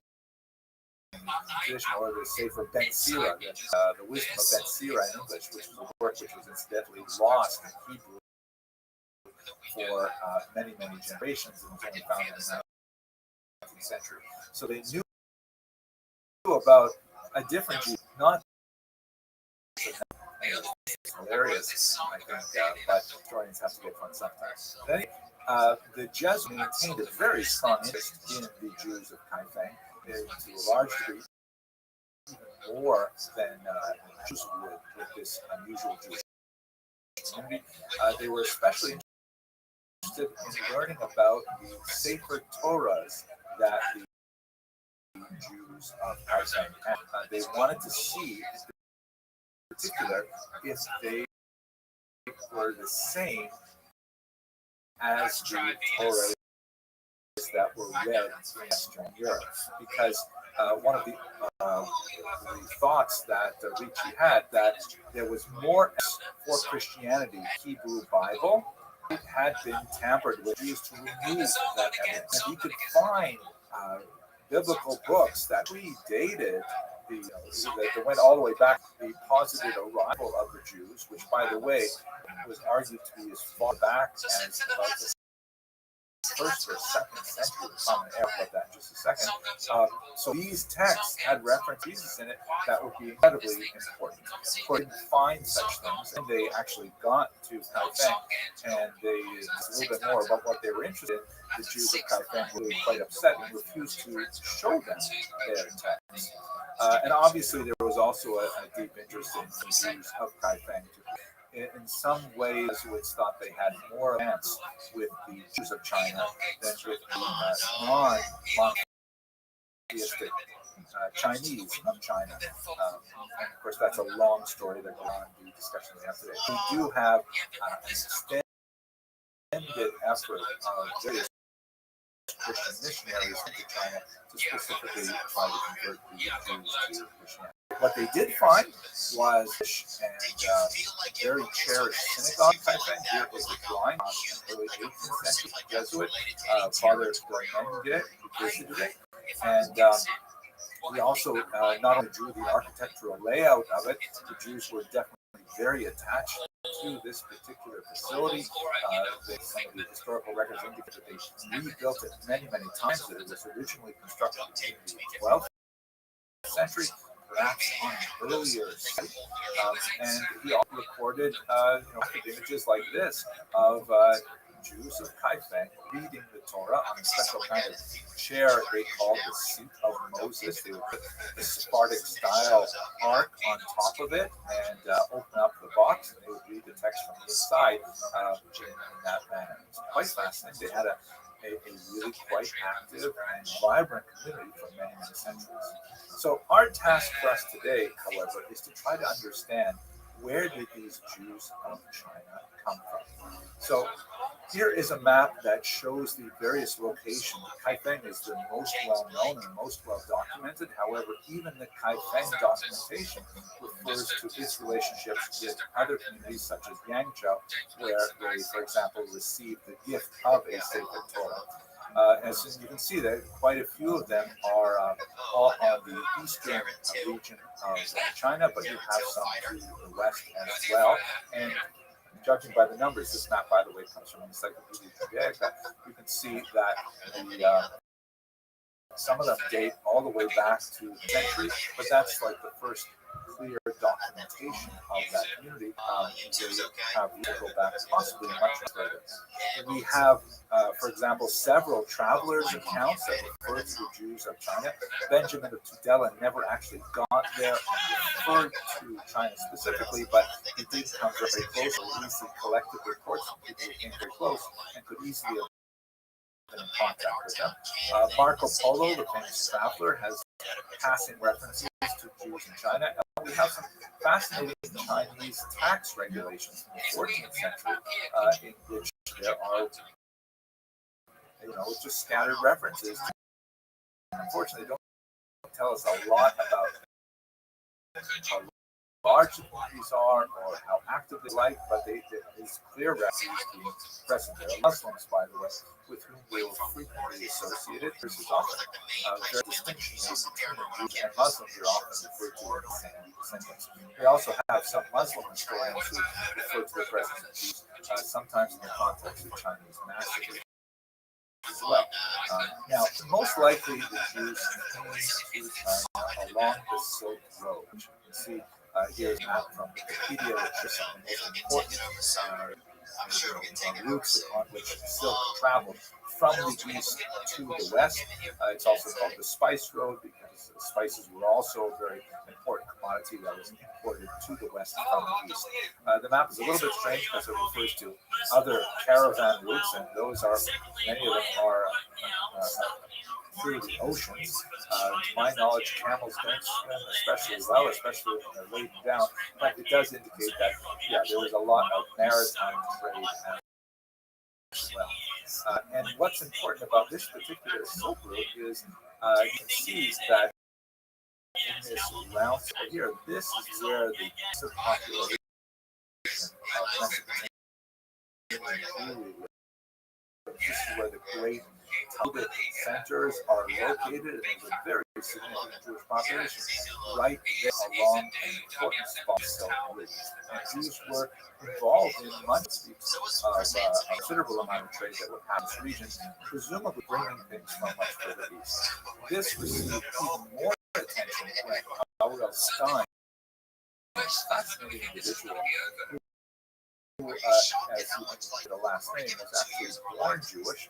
in tradition, or the Sefer Ben Sira, the Wisdom of Ben Sira in English, which was a work which was incidentally lost in Hebrew for many generations and was only found in the 19th century. So they knew about a different Jew, not hilarious, I think, but historians have to get fun sometimes. Then, the Jesuits maintained a very strong interest in the Jews of Kaifeng, to a large degree, even more than Jews would with this unusual Jewish community. They were especially interested in learning about the sacred Torahs that the Jews of Kaifeng had. They wanted to see, in particular, if they were the same as the Torahs that were read in Western Europe, because one of the thoughts that Ricci had, that there was more for Christianity Hebrew Bible, it had been tampered with, used to remove that evidence. And he could find biblical books that predated that went all the way back to the posited arrival of the Jews, which, by the way, was argued to be as far back as about the first or second century of Common Era. About that in just a second. So these texts had references in it that would be incredibly important. Of course, they didn't find such things, and they actually got to Kaifeng, and they a little bit more about what they were interested in. The Jews of Kaifeng were really quite upset and refused to show them their texts. And obviously, there was also a deep interest in the Jews of Kaifeng. In some ways, Jesuits thought they had more advance with the Jews of China than with the non-monotheistic Chinese of China. And of course, that's a long story that goes on the discussion we have today. We do have an extended effort of various Christian missionaries into China to specifically try to convert the Jews to Christianity. What they did find was and very cherished synagogue type thing. Here is the drawing on an early 18th century Jesuit. Father Domingue visited it. And we also not only drew the architectural layout of it, the Jews were definitely very attached to this particular facility. Some of the historical records indicate that they rebuilt it many times. That it was originally constructed in the 12th century, perhaps on an earlier site. And he also recorded images like this of Jews of Kaifeng reading the Torah on a special kind of chair they called the seat of Moses. They would put the Sephardic style ark on top of it and open up the box, and they would read the text from the inside in that manner. It was quite fascinating. They had a really quite active and vibrant community for many centuries. So our task for us today, however, is to try to understand, where did these Jews of China come from? So here is a map that shows the various locations. Kaifeng is the most well-known and most well-documented. However, even the Kaifeng documentation refers to its relationships with other communities such as Yangzhou, where they, for example, received the gift of a sacred Torah. as you can see, that quite a few of them are all on the eastern region of China, but you have some to the west as well. And judging by the numbers, this map, by the way, comes from Encyclopedia Britannica. You can see that some of them date all the way back to the century, but that's like the first clear documentation of that community. They go back possibly much later. We have, for example, several travelers' accounts that refer to the Jews of China. Benjamin of Tudela never actually got there and referred to China specifically, but he did come very close, or easily collected reports from people who came very close and could easily have been in contact with them. Marco Polo, the famous traveler, has passing references to Jews in China. We have some fascinating Chinese tax regulations in the 14th century, in which there are, just scattered references. Unfortunately, they don't tell us a lot about how large the communities are or how active they like, but there's clear refugees being present there. Muslims, by the way, with whom they were frequently associated. This is often their distinction between Jews and Muslims are often referred to in the same sentence. We also have some Muslim historians who refer to the presence of Jews, sometimes in the context of Chinese massacres as well. Now, most likely the Jews came to China along the Silk Road, which you can see here's a map from Wikipedia, which is some of the most important routes on which silk traveled from the east to the west. It's also called the Spice Road because spices were also a very important commodity that was imported to the west from the east. The map is a little bit strange because it refers to other caravan routes, and those are, many of them are through the oceans. To my knowledge, camels don't swim especially well, especially when they're laden down, but it does indicate that, there was a lot of maritime trade as well. And what's important about this particular silk route is you can see that in this round here, this is where the population of Mesopotamia really lived. This is where the great Talmudic centers are located, and there's a very significant Jewish population right there along an important spot. And Jews were involved in much of a considerable amount of trade that would happen in this region, presumably bringing things from much further east. This received even more attention when Aurel Stein, a fascinating individual, who, as you can see the last name, was actually born Jewish.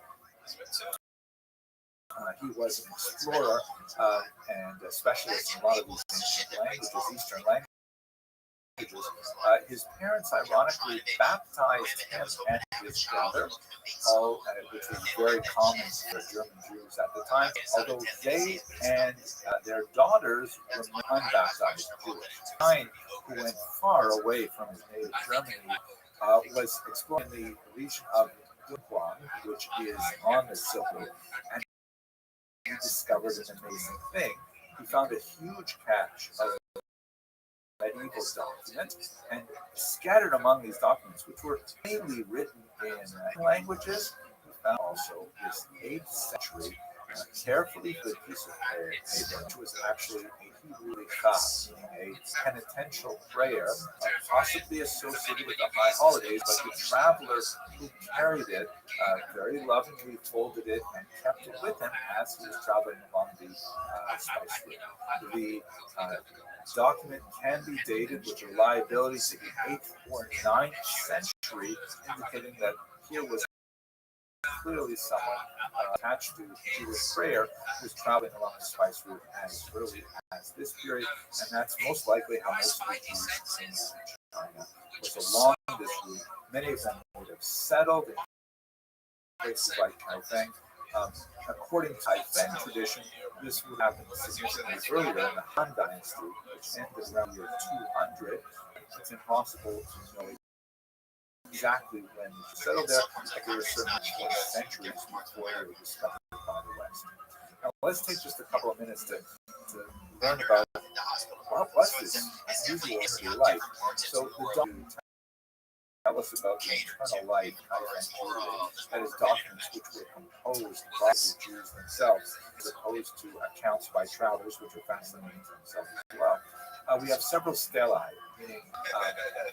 He was an explorer and a specialist in a lot of these ancient languages, Eastern languages. His parents, ironically, baptized him and his brother, which was very common for German Jews at the time, although they and their daughters were unbaptized Jewish. Stein, who went far away from his native Germany, was exploring the region of Dunhuang, which is on the Silk Road, and he discovered an amazing thing. He found a huge cache of medieval documents, and scattered among these documents, which were mainly written in languages, we found also this 8th century carefully good piece of paper, which was actually a Hebrew chaf, meaning a penitential prayer, possibly associated with the high holidays, but the traveler who carried it very lovingly folded it and kept it with him as he was traveling along the spice route. The document can be dated with reliability to the 8th or 9th century, indicating that here was clearly someone attached to Jewish prayer who was traveling along the spice route as early as this period, and that's most likely how most of the Jews in China was along this route. Many of them would have settled in places like Kaifeng. According to Kaifeng tradition, this would happen significantly earlier in the Han Dynasty, which ended around year 200. It's impossible to know exactly when you settled there, but there were certainly 4 centuries before they were discovered by the West. Now, let's take just a couple of minutes to learn about what was this unusual life. So, the tell us about the eternal life that is documents which were composed by the Jews themselves, as opposed to accounts by travelers, which are fascinating to themselves as well. We have several stelae, meaning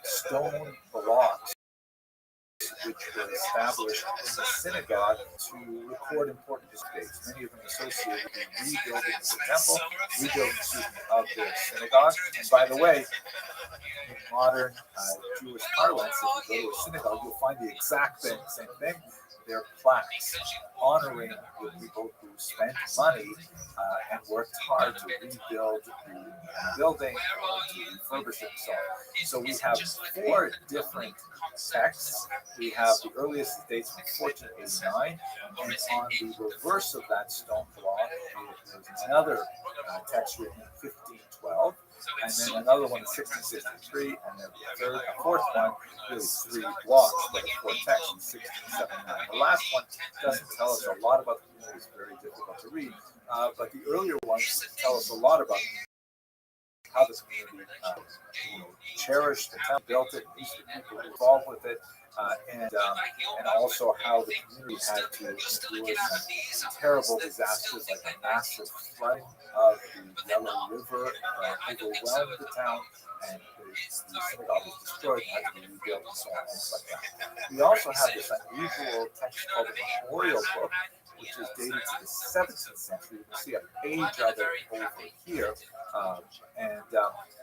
stone blocks, which were established in the synagogue to record important dates. Many of them associated with the rebuilding of the temple, rebuilding of the synagogue. And by the way, in modern Jewish parlance, if you go to a synagogue, you'll find the exact same thing. They're plaques honoring the people who spent money and worked hard to rebuild the building or to refurbish it and so on. So we have 4 different texts. We have the earliest dates from 1489, and on the reverse of that stone block, there's another text written in 1512. And then another one in 1663, and then a fourth one, really 3 blocks, but a 4th text in 1679. The last one doesn't tell us a lot about the community; it's very difficult to read. But the earlier ones tell us a lot about how the community cherished the town, built it, used the people involved with it, and also how the community had to endure some terrible disasters like a massive flooding of the Yellow River overwhelmed the town, and the synagogue was destroyed and had to be rebuilt and so on, things like that. We also have this unusual text called the Memorial Book, which is dated to the 17th century. You can see a page of it over here.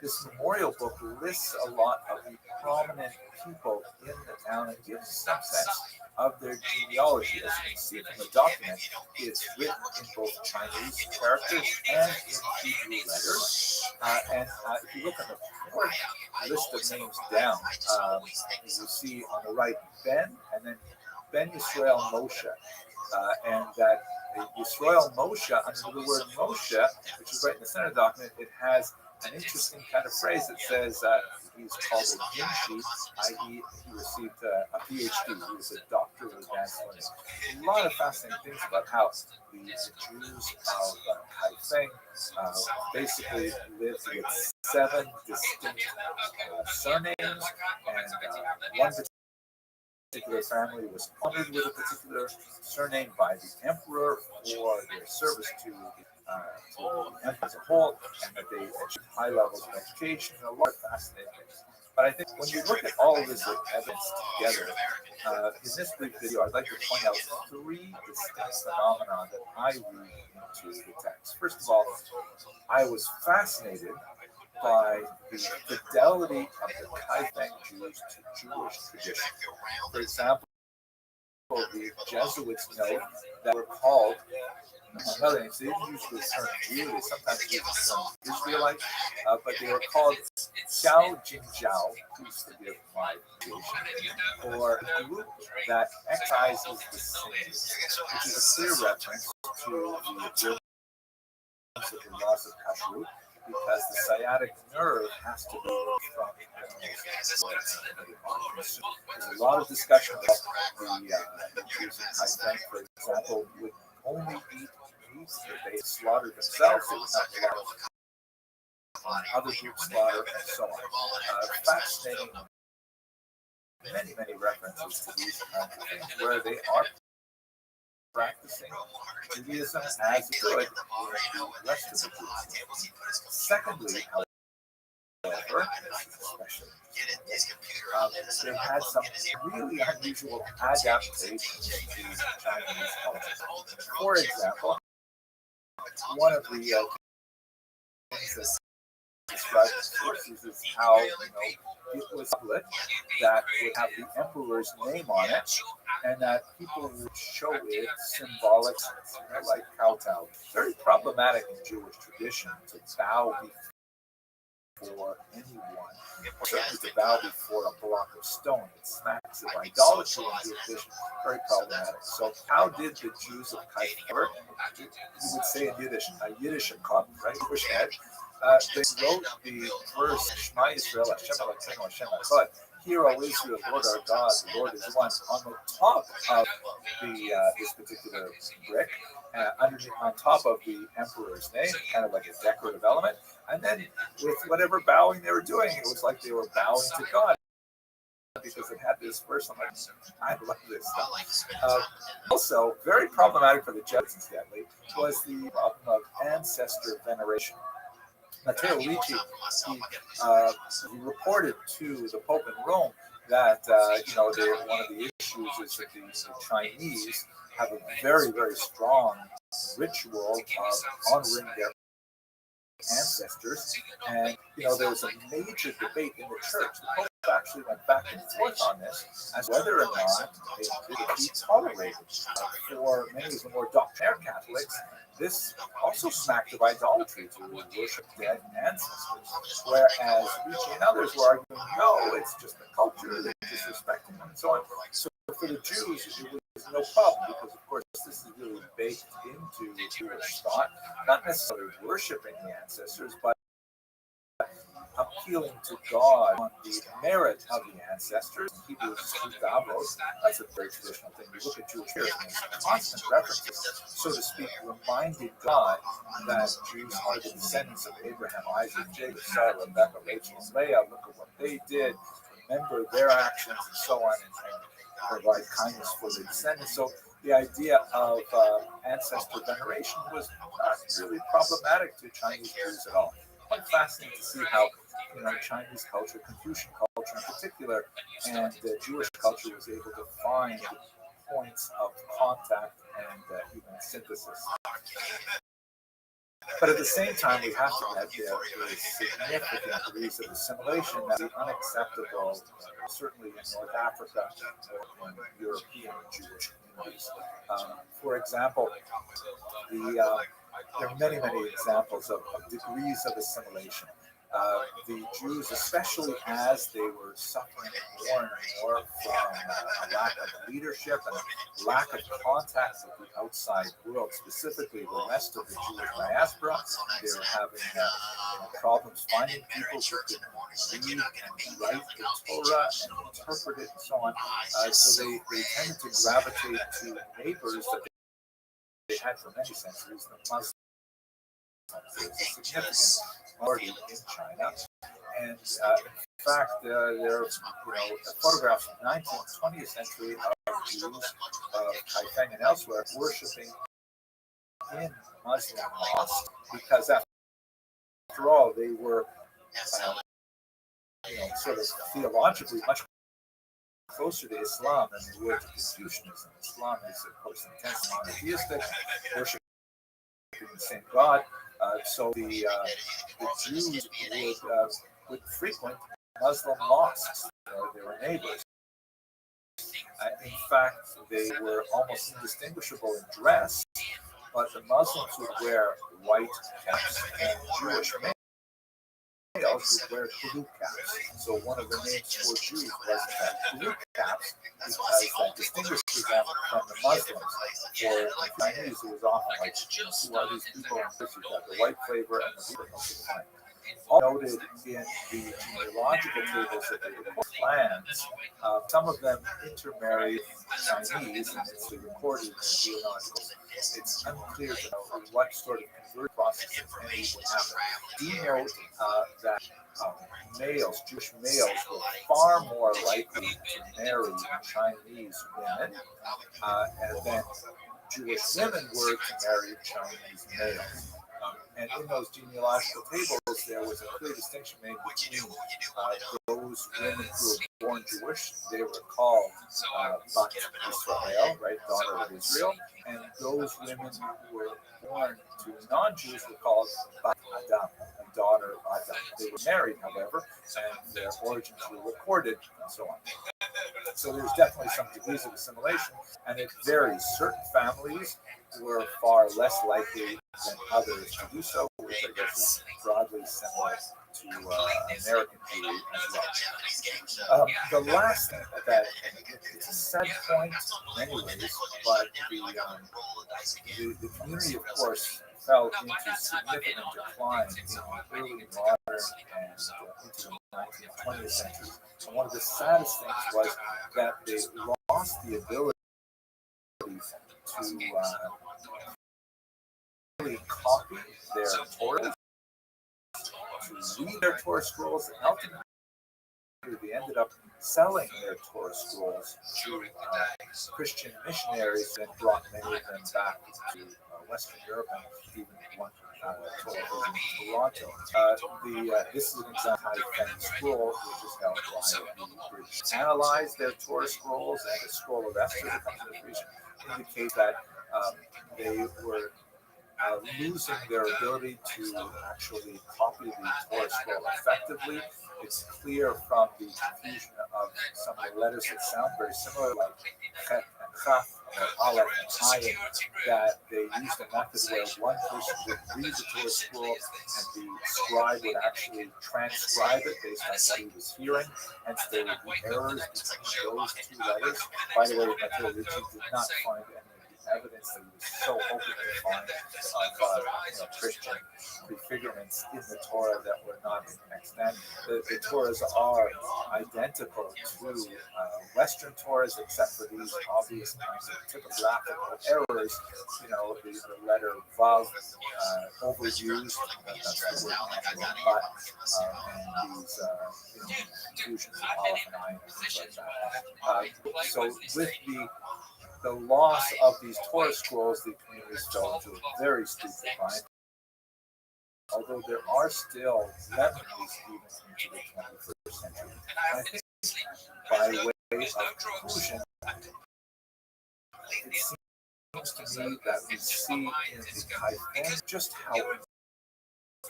This memorial book lists a lot of the prominent people in the town and gives some sense of their genealogy. As you can see from the document, it's written in both Chinese characters and in Hebrew letters. If you look at the fourth list of names down, you see on the right Ben, and then Ben Yisrael Moshe. And that Yisrael Moshe, under the word Moshe, which is right in the center of the document, it has an interesting kind of phrase that says he's called a Yimshi, i.e. he received a PhD. He was a doctor of advanced learning. A lot of fascinating things about how the Jews of Kaifeng basically lived with 7 distinct surnames, and one particular family was honored with a particular surname by the emperor for their service to the empire as a whole, and that they achieved high levels of education and a lot of fascinating things. But I think when you look at all of this evidence together, in this brief video, I'd like to point out 3 distinct phenomena that I read into the text. First of all, I was fascinated by the fidelity of the Kaifeng Jews to Jewish tradition. For example, the Jesuits note that were called, among other names, they didn't use the term Jew, they sometimes use the term Israelite, but they were called Xiao Jingjiao, please forgive my creation, or a group that excises the sins, which is a clear reference to the observance of the laws of Kashrut, because the sciatic nerve has to be from animals. There's a lot of discussion about the Jews in Kaifeng, for example, would only eat meat that they slaughtered themselves. They would not allow other groups slaughter, and so on. Fascinating, many references to these kinds of things where they are practicing Judaism as good in the rest of the Jews. Secondly, however, especially, they had some really unusual adaptations to Chinese culture. For example, one of the things that described sources is how it was public that would have the emperor's name on it, and that people would show it symbolic, like kowtow. Very problematic in Jewish tradition to bow before anyone, or certainly to bow before a block of stone. It smacks of idolatry in Jewish tradition. Very problematic. So how did the Jews of Kaifeng, you would say in Yiddish cup, right? Push head. They wrote the verse Shema Yisrael Hashem Elokeinu Hashem Echad. Hear, O Israel, Lord our God, the Lord is one. On the top of this particular brick, underneath, on top of the emperor's name, kind of like a decorative element, and then with whatever bowing they were doing, it was like they were bowing to God. because it had this verse. I'm like, I love this I stuff. like to spend Uh, time with them. Also, very problematic for the Jesuits, incidentally, was the problem of ancestor veneration. Matteo I get more Ricci, time for myself. he, I get to do uh, something for myself. he reported to the Pope in Rome that one of the issues is that the Chinese have a very, very strong ritual of honoring their ancestors, and there was a major debate in the church. The Pope actually went back and forth on this as to whether or not it could be tolerated. For many of the more doctrinaire Catholics, this also smacked of idolatry to worship dead ancestors, whereas Ricci and others were arguing, no, it's just the culture, they're disrespecting them, and so on. So for the Jews, it was no problem because, of course, this is really baked into Jewish thought, not necessarily worshiping the ancestors, but appealing to God on the merit of the ancestors. Hebrews 2 Davos, that's a very traditional thing. You look at Jewish prayers and there's constant references, so to speak, reminding God that Jews are the descendants of Abraham, Isaac, Jacob, Sarah, Rebecca, Rachel, and Leah. Look at what they did, remember their actions, and so on, and provide kindness for their descendants. So the idea of ancestor veneration was not really problematic to Chinese Jews at all. Quite fascinating to see how Chinese culture, Confucian culture in particular, and Jewish culture was able to find points of contact and even synthesis. But at the same time, we have to admit there is significant degrees of assimilation that are unacceptable, certainly in North Africa or in European Jewish communities. For example, there are many, many examples of degrees of assimilation. The Jews, especially as they were suffering more and more from a lack of leadership and a lack of contact with the outside world, specifically the rest of the Jewish diaspora, they were having problems finding people who could read and write the Torah and interpret it and so on. So they tended to gravitate to neighbors that they had for many centuries, the Muslims. There's a significant minority in China, and in fact, there are photographs from the 19th, 20th century of Jews of Kaifeng and elsewhere worshiping in Muslim mosques because, after all, they were sort of theologically much closer to Islam than they were to Confucianism. Islam is, of course, intensely monotheistic, worshiping the same God. So the Jews would frequent Muslim mosques. They were neighbors. In fact, they were almost indistinguishable in dress, but the Muslims would wear white caps, and Jewish males would wear kuluk caps. So one of the names for Jews was kuluk caps because that distinguishes them from the Muslims. For the Chinese, it was often like, who are these people? And first you've got the white flavor and the people fine. All noted in the genealogical tables that they record clans, some of them intermarried Chinese, and it's recorded in the genealogical. It's unclear to know what sort of conversion process would happen. Do note that Jewish males were far more likely to marry Chinese women, and then Jewish women were to marry Chinese males. And in those genealogical tables, there was a clear distinction made between those women who were born Jewish, they were called Bat Israel, right, daughter of Israel, and those women who were born to non-Jews were called Bat Adam, daughter of Adam. They were married, however, and their origins were recorded, and so on. So there's definitely some degrees of assimilation, and it varies. Certain families were far less likely than others to do so, which I guess is broadly similar to American Jewry as well. The last thing that it's a sad point in many ways, but the community, of course, fell into significant decline in the early modern and into the 19th, 20th century. And one of the saddest things was that they lost the ability to really copy their Torah, to read their Torah scrolls, and ultimately they ended up selling their Torah scrolls to Christian missionaries and brought many of them back to Western Europe and even one Torah in Toronto. This is an example of a scroll which is held by the British. Analyze their Torah scrolls, and the scroll of Esther that comes to the region indicates that they were losing their ability to actually copy the Torah scroll effectively. It's clear from the confusion of some of the letters that sound very similar, like Chet and Chaf, or Aleph and Ayin, that they used a method where one person would read the Torah scroll and the scribe would actually transcribe it based on what he was hearing, and so there would be errors between those two letters. By the way, Matteo Ricci did not find any evidence that he was so hoping to find of Christian prefigurements in the Torah that were not extant. The Torahs are identical to Western Torahs, except for these obvious kinds of typographical errors. The letter Vav overused, that's the word but, and these confusions of Aleph and Ayin and things like that. So with the loss of these Torah scrolls, the communities fell into a very steep decline. Although there are still remnants even into the 21st century. And I think by way of conclusion, it seems to me that we see in the Kaifan just how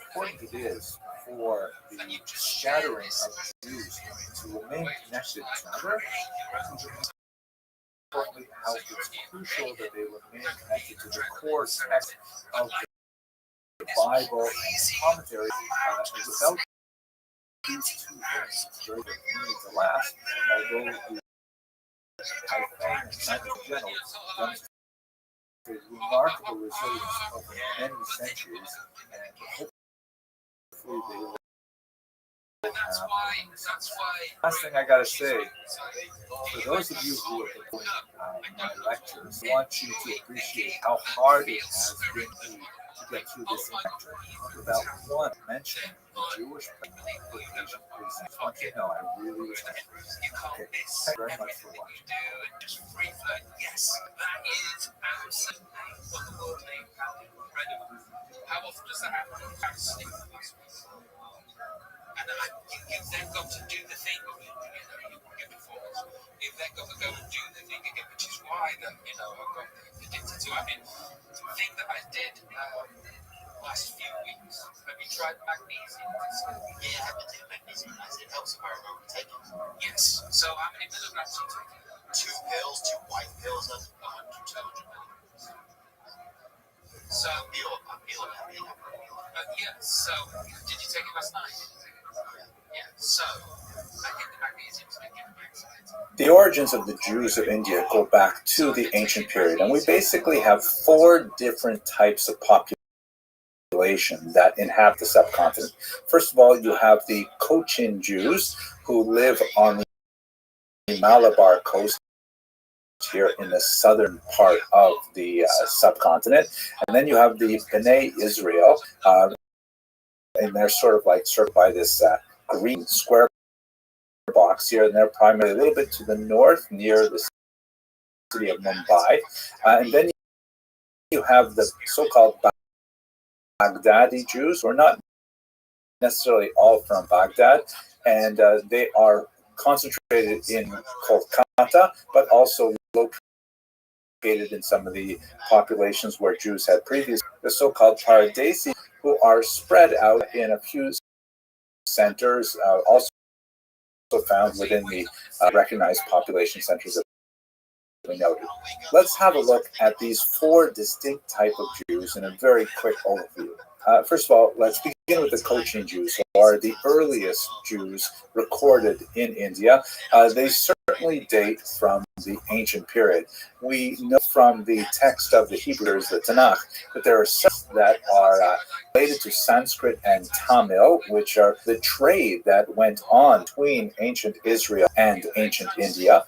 important it is for the scattering of Jews to remain connected to other. Importantly, how it's crucial that they remain connected to the core text of the Bible and commentary. Without these two things, it's very difficult to last. Although the Kaifan and China in general demonstrate remarkable resilience over many centuries, and hopefully they will. Last thing I gotta say, for those of you who are doing my lectures, I want you to appreciate how hard it has been to get through this lecture without one mention the Jewish Asian precincts. I want you to know I really respect it. Okay, thank you very much for watching. Yes, that is absolutely incredible. How often does that happen? And you've then got to do the thing, you performance. You've then got to go and do the thing again, which is why I got addicted to. The thing that I did last few weeks, have you tried magnesium? Yeah, I have been taking magnesium. It helps if I remember to take it. Yes. So how many milligrams are you taking? 2 pills, 2 white pills, 200 milligrams. So I feel happy. yeah. So did you take it last night? Yeah. So I think the magnesium is making a great sense. The origins of the Jews of India go back to the ancient period, and we basically have 4 different types of population that inhabit the subcontinent. First of all, you have the Cochin Jews who live on the Malabar coast here in the southern part of the subcontinent, and then you have the Bnei Israel, and they're sort of by this green square box here, and they're primarily a little bit to the north near the city of Mumbai, and then you have the so-called Baghdadi Jews, who are not necessarily all from Baghdad, and they are concentrated in Kolkata, but also located in some of the populations where Jews had previously, the so-called Paradesi, who are spread out in a few centers, also found within the recognized population centers that we noted. Let's have a look at these 4 distinct types of Jews in a very quick overview. First of all, let's begin with the Cochin Jews, who are the earliest Jews recorded in India. They certainly date from the ancient period. We know from the text of the Hebrews, the Tanakh, that there are some that are related to Sanskrit and Tamil, which are the trade that went on between ancient Israel and ancient India.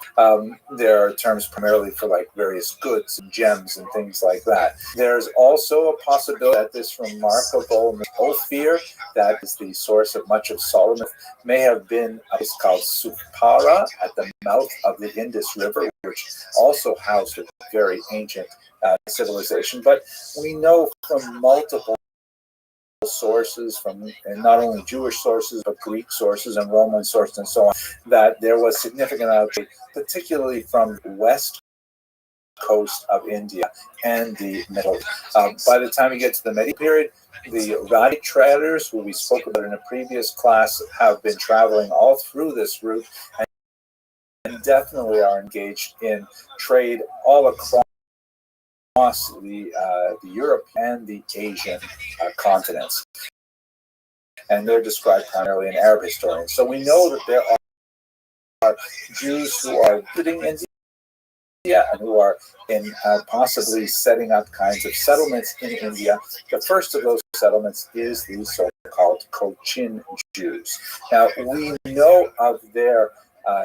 There are terms primarily for like various goods and gems and things like that. There's also a possibility that this remarkable ophir, that is the source of much of Solomon, may have been a place called Supara at the mouth of the Indus River, which also housed a very ancient civilization. But we know from multiple sources, from not only Jewish sources but Greek sources and Roman sources and so on, that there was significant outreach, particularly from the west coast of India and the Middle East. By the time we get to the medieval period, the Radi traders, who we spoke about in a previous class, have been traveling all through this route and definitely are engaged in trade all across the Europe and the Asian continents. And they're described primarily in Arab historians. So we know that there are Jews who are visiting India and who are in possibly setting up kinds of settlements in India. The first of those settlements is the so-called Cochin Jews. Now, we know of their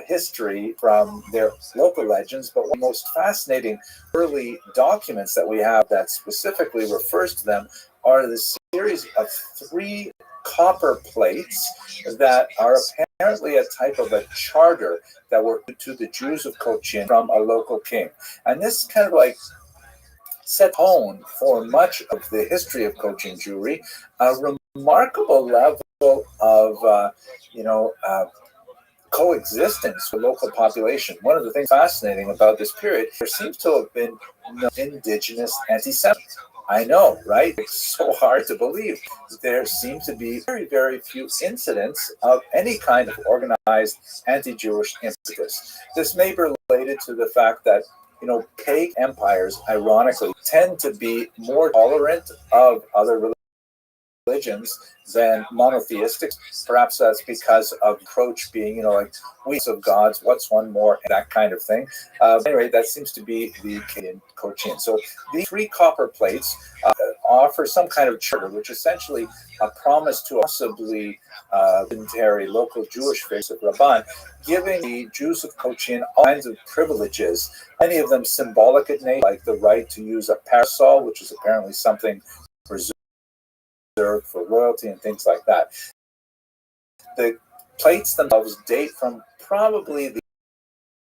history from their local legends, but one of the most fascinating early documents that we have that specifically refers to them are the series of 3 copper plates that are apparently a type of a charter that were to the Jews of Cochin from a local king. And this kind of like set tone for much of the history of Cochin Jewry, a remarkable level of, coexistence with local population. One of the things fascinating about this period, there seems to have been no indigenous anti-Semitism. I know, right? It's so hard to believe. There seem to be very, very few incidents of any kind of organized anti-Jewish impetus. This may be related to the fact that, pagan empires, ironically, tend to be more tolerant of other religions than monotheistic. Perhaps that's because of approach being, like weeks of gods, what's one more, and that kind of thing. Anyway, that seems to be the case in Cochin. So these 3 copper plates offer some kind of charter, which essentially a promise to possibly voluntary local Jewish faith of Rabban, giving the Jews of Cochin all kinds of privileges, many of them symbolic in nature, like the right to use a parasol, which is apparently something reserved for royalty and things like that. The plates themselves date from probably the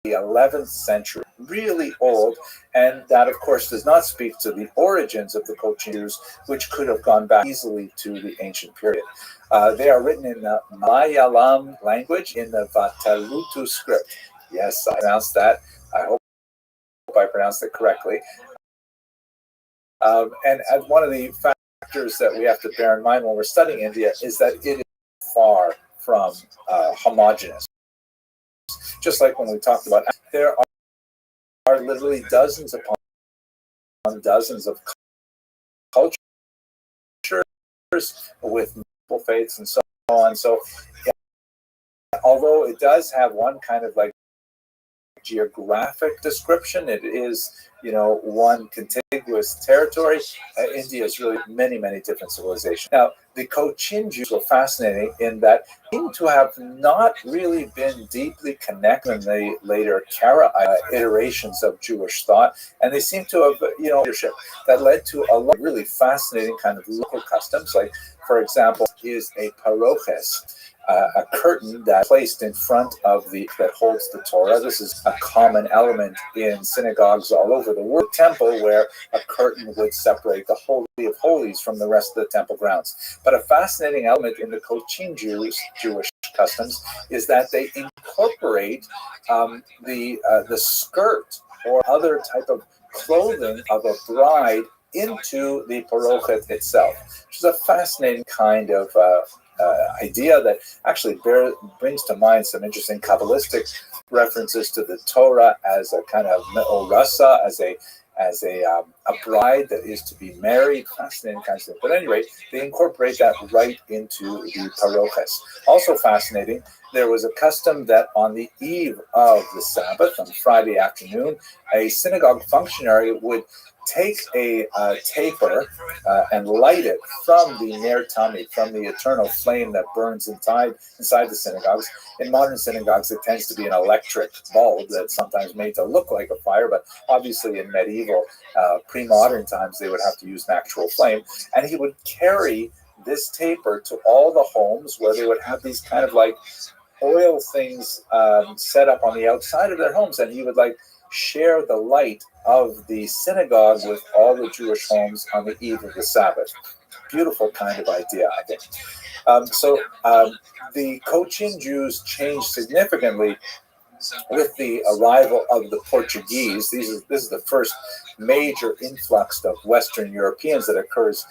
11th century, really old, and that of course does not speak to the origins of the Cochin Jews, which could have gone back easily to the ancient period. They are written in the Malayalam language, in the Vatalutu script. Yes, I pronounced that. I hope I pronounced it correctly. And as one of the factors that we have to bear in mind when we're studying India is that it is far from homogeneous. Just like when we talked about, there are literally dozens upon dozens of cultures with multiple faiths and so on. So, although it does have one kind of like geographic description, it is, one contiguous territory. India is really many, many different civilizations. Now, the Cochin Jews were fascinating in that they seem to have not really been deeply connected in the later Kara iterations of Jewish thought, and they seem to have, leadership that led to a lot of really fascinating kind of local customs. Like, for example, is a paroches, a curtain that placed in front of that holds the Torah. This is a common element in synagogues all over the world. Temple, where a curtain would separate the Holy of Holies from the rest of the temple grounds. But a fascinating element in the Cochin Jewish customs is that they incorporate the skirt or other type of clothing of a bride into the parochet itself, which is a fascinating kind of idea that actually brings to mind some interesting Kabbalistic references to the Torah as a kind of me'orasa, as a as a bride that is to be married. Fascinating kind of thing. But anyway, they incorporate that right into the paroches. Also fascinating, there was a custom that on the eve of the Sabbath, on Friday afternoon, a synagogue functionary would take a taper and light it from the Ner Tamid, from the eternal flame that burns inside the synagogues. In modern synagogues, it tends to be an electric bulb that's sometimes made to look like a fire, but obviously in medieval, pre-modern times, they would have to use an actual flame. And he would carry this taper to all the homes where they would have these kind of like oil things set up on the outside of their homes, and he would like share the light of the synagogue with all the Jewish homes on the eve of the Sabbath. Beautiful kind of idea, I think. The Cochin Jews changed significantly with the arrival of the Portuguese. This is the first major influx of Western Europeans that occurs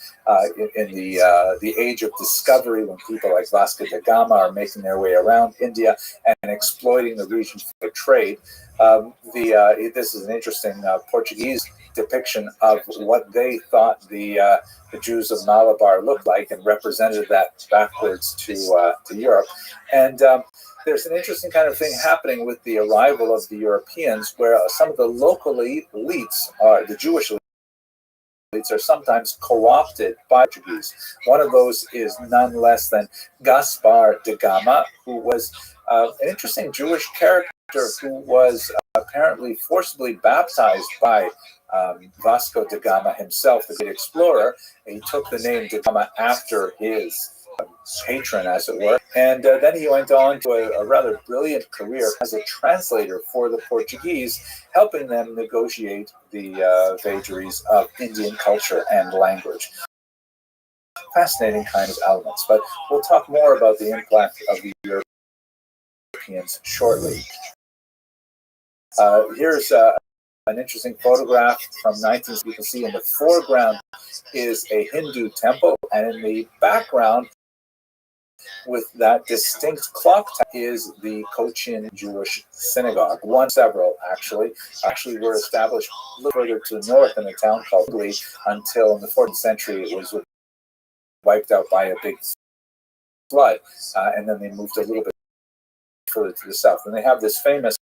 in the age of discovery, when people like Vasco da Gama are making their way around India and exploiting the region for trade. This is an interesting Portuguese depiction of what they thought the Jews of Malabar looked like, and represented that backwards to Europe. And there's an interesting kind of thing happening with the arrival of the Europeans, where some of the local elites, the Jewish elites, are sometimes co-opted by Portuguese. One of those is none less than Gaspar de Gama, who was an interesting Jewish character who was apparently forcibly baptized by Vasco da Gama himself, the great explorer. He took the name da Gama after his patron, as it were, and then he went on to a rather brilliant career as a translator for the Portuguese, helping them negotiate the vagaries of Indian culture and language. Fascinating kind of elements, but we'll talk more about the impact of the Europeans shortly. Here's an interesting photograph from 19. You can see in the foreground is a Hindu temple, and in the background, with that distinct clock is the Cochin Jewish synagogue. One, several actually were established a little further to the north in a town called Lee, until in the 14th century it was wiped out by a big flood, and then they moved a little bit further to the south. And they have this famous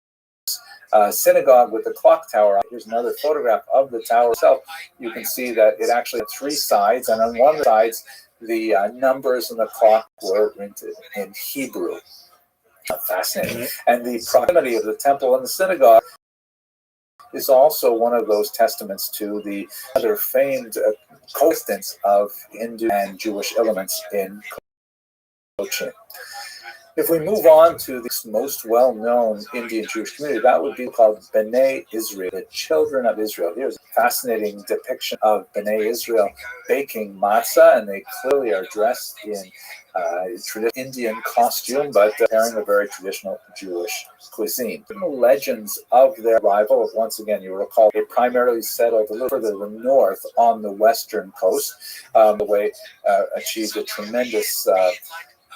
synagogue with the clock tower. Here's another photograph of the tower itself. You can see that it actually had three sides, and on one of the sides, the numbers in the clock were printed in Hebrew. Fascinating. And the proximity of the temple and the synagogue is also one of those testaments to the other famed coexistence of Hindu and Jewish elements in Cochin. If we move on to the most well-known Indian Jewish community, that would be called B'nai Israel, the children of Israel. Here's a fascinating depiction of B'nai Israel baking matzah, and they clearly are dressed in traditional Indian costume, but preparing a very traditional Jewish cuisine. The legends of their arrival, once again, you recall, they primarily settled a little further to the north on the western coast. The way achieved a tremendous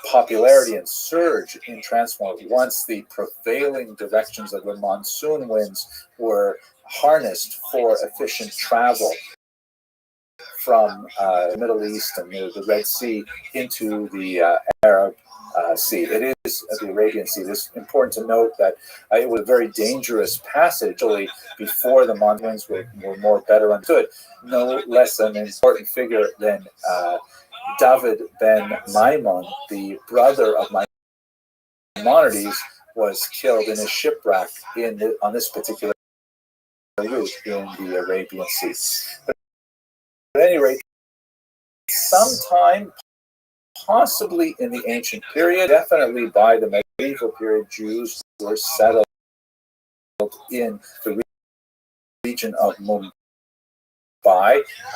popularity and surge in transport once the prevailing directions of the monsoon winds were harnessed for efficient travel from the Middle East and the Red Sea into the Arab Sea. It is the Arabian Sea. It's important to note that it was a very dangerous passage before the monsoon winds were more better understood. No less an important figure than David ben Maimon, the brother of Maimonides, was killed in a shipwreck on this particular route in the Arabian Sea. But at any rate, sometime, possibly in the ancient period, definitely by the medieval period, Jews were settled in the region of Mumbai,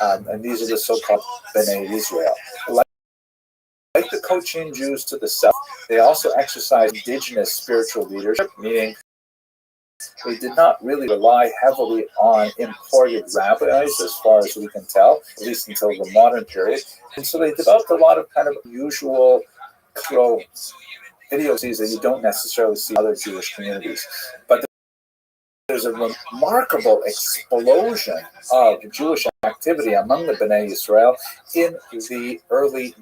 and these are the so-called B'nai Israel. Like the Cochin Jews to the south, they also exercised indigenous spiritual leadership, meaning they did not really rely heavily on imported rabbis, as far as we can tell, at least until the modern period. And so they developed a lot of kind of unusual idiosyncrasies that you don't necessarily see in other Jewish communities. But there's a remarkable explosion of Jewish activity among the Bnei Israel in the early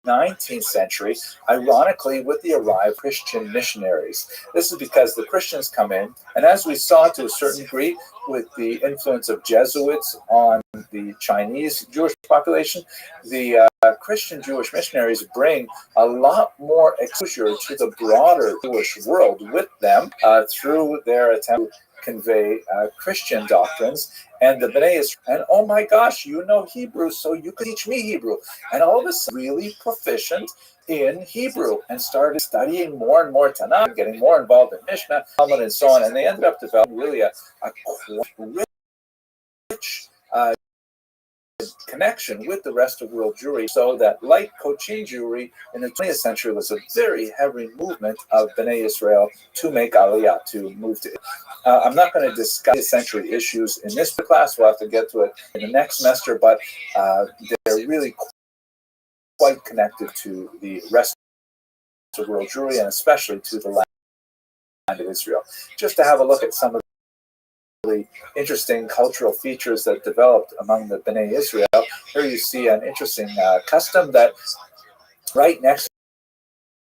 19th century, ironically, with the arrival of Christian missionaries. This is because the Christians come in, and as we saw to a certain degree with the influence of Jesuits on the Chinese Jewish population, the Christian Jewish missionaries bring a lot more exposure to the broader Jewish world with them through their attempt to convey Christian doctrines. And the B'nai Israel, and oh my gosh, you know Hebrew, so you can teach me Hebrew. And all of a sudden, really proficient in Hebrew, and started studying more and more Tanakh, getting more involved in Mishnah, Talmud, and so on. And they ended up developing really a rich connection with the rest of world Jewry, so that, like Cochin Jewry in the 20th century, was a very heavy movement of Bnei Israel to make Aliyah, to move to. I'm not going to discuss century issues in this class. We'll have to get to it in the next semester, but they're really quite connected to the rest of world Jewry, and especially to the land of Israel. Just to have a look at some of the interesting cultural features that developed among the Bnei Israel. Here you see an interesting custom that right next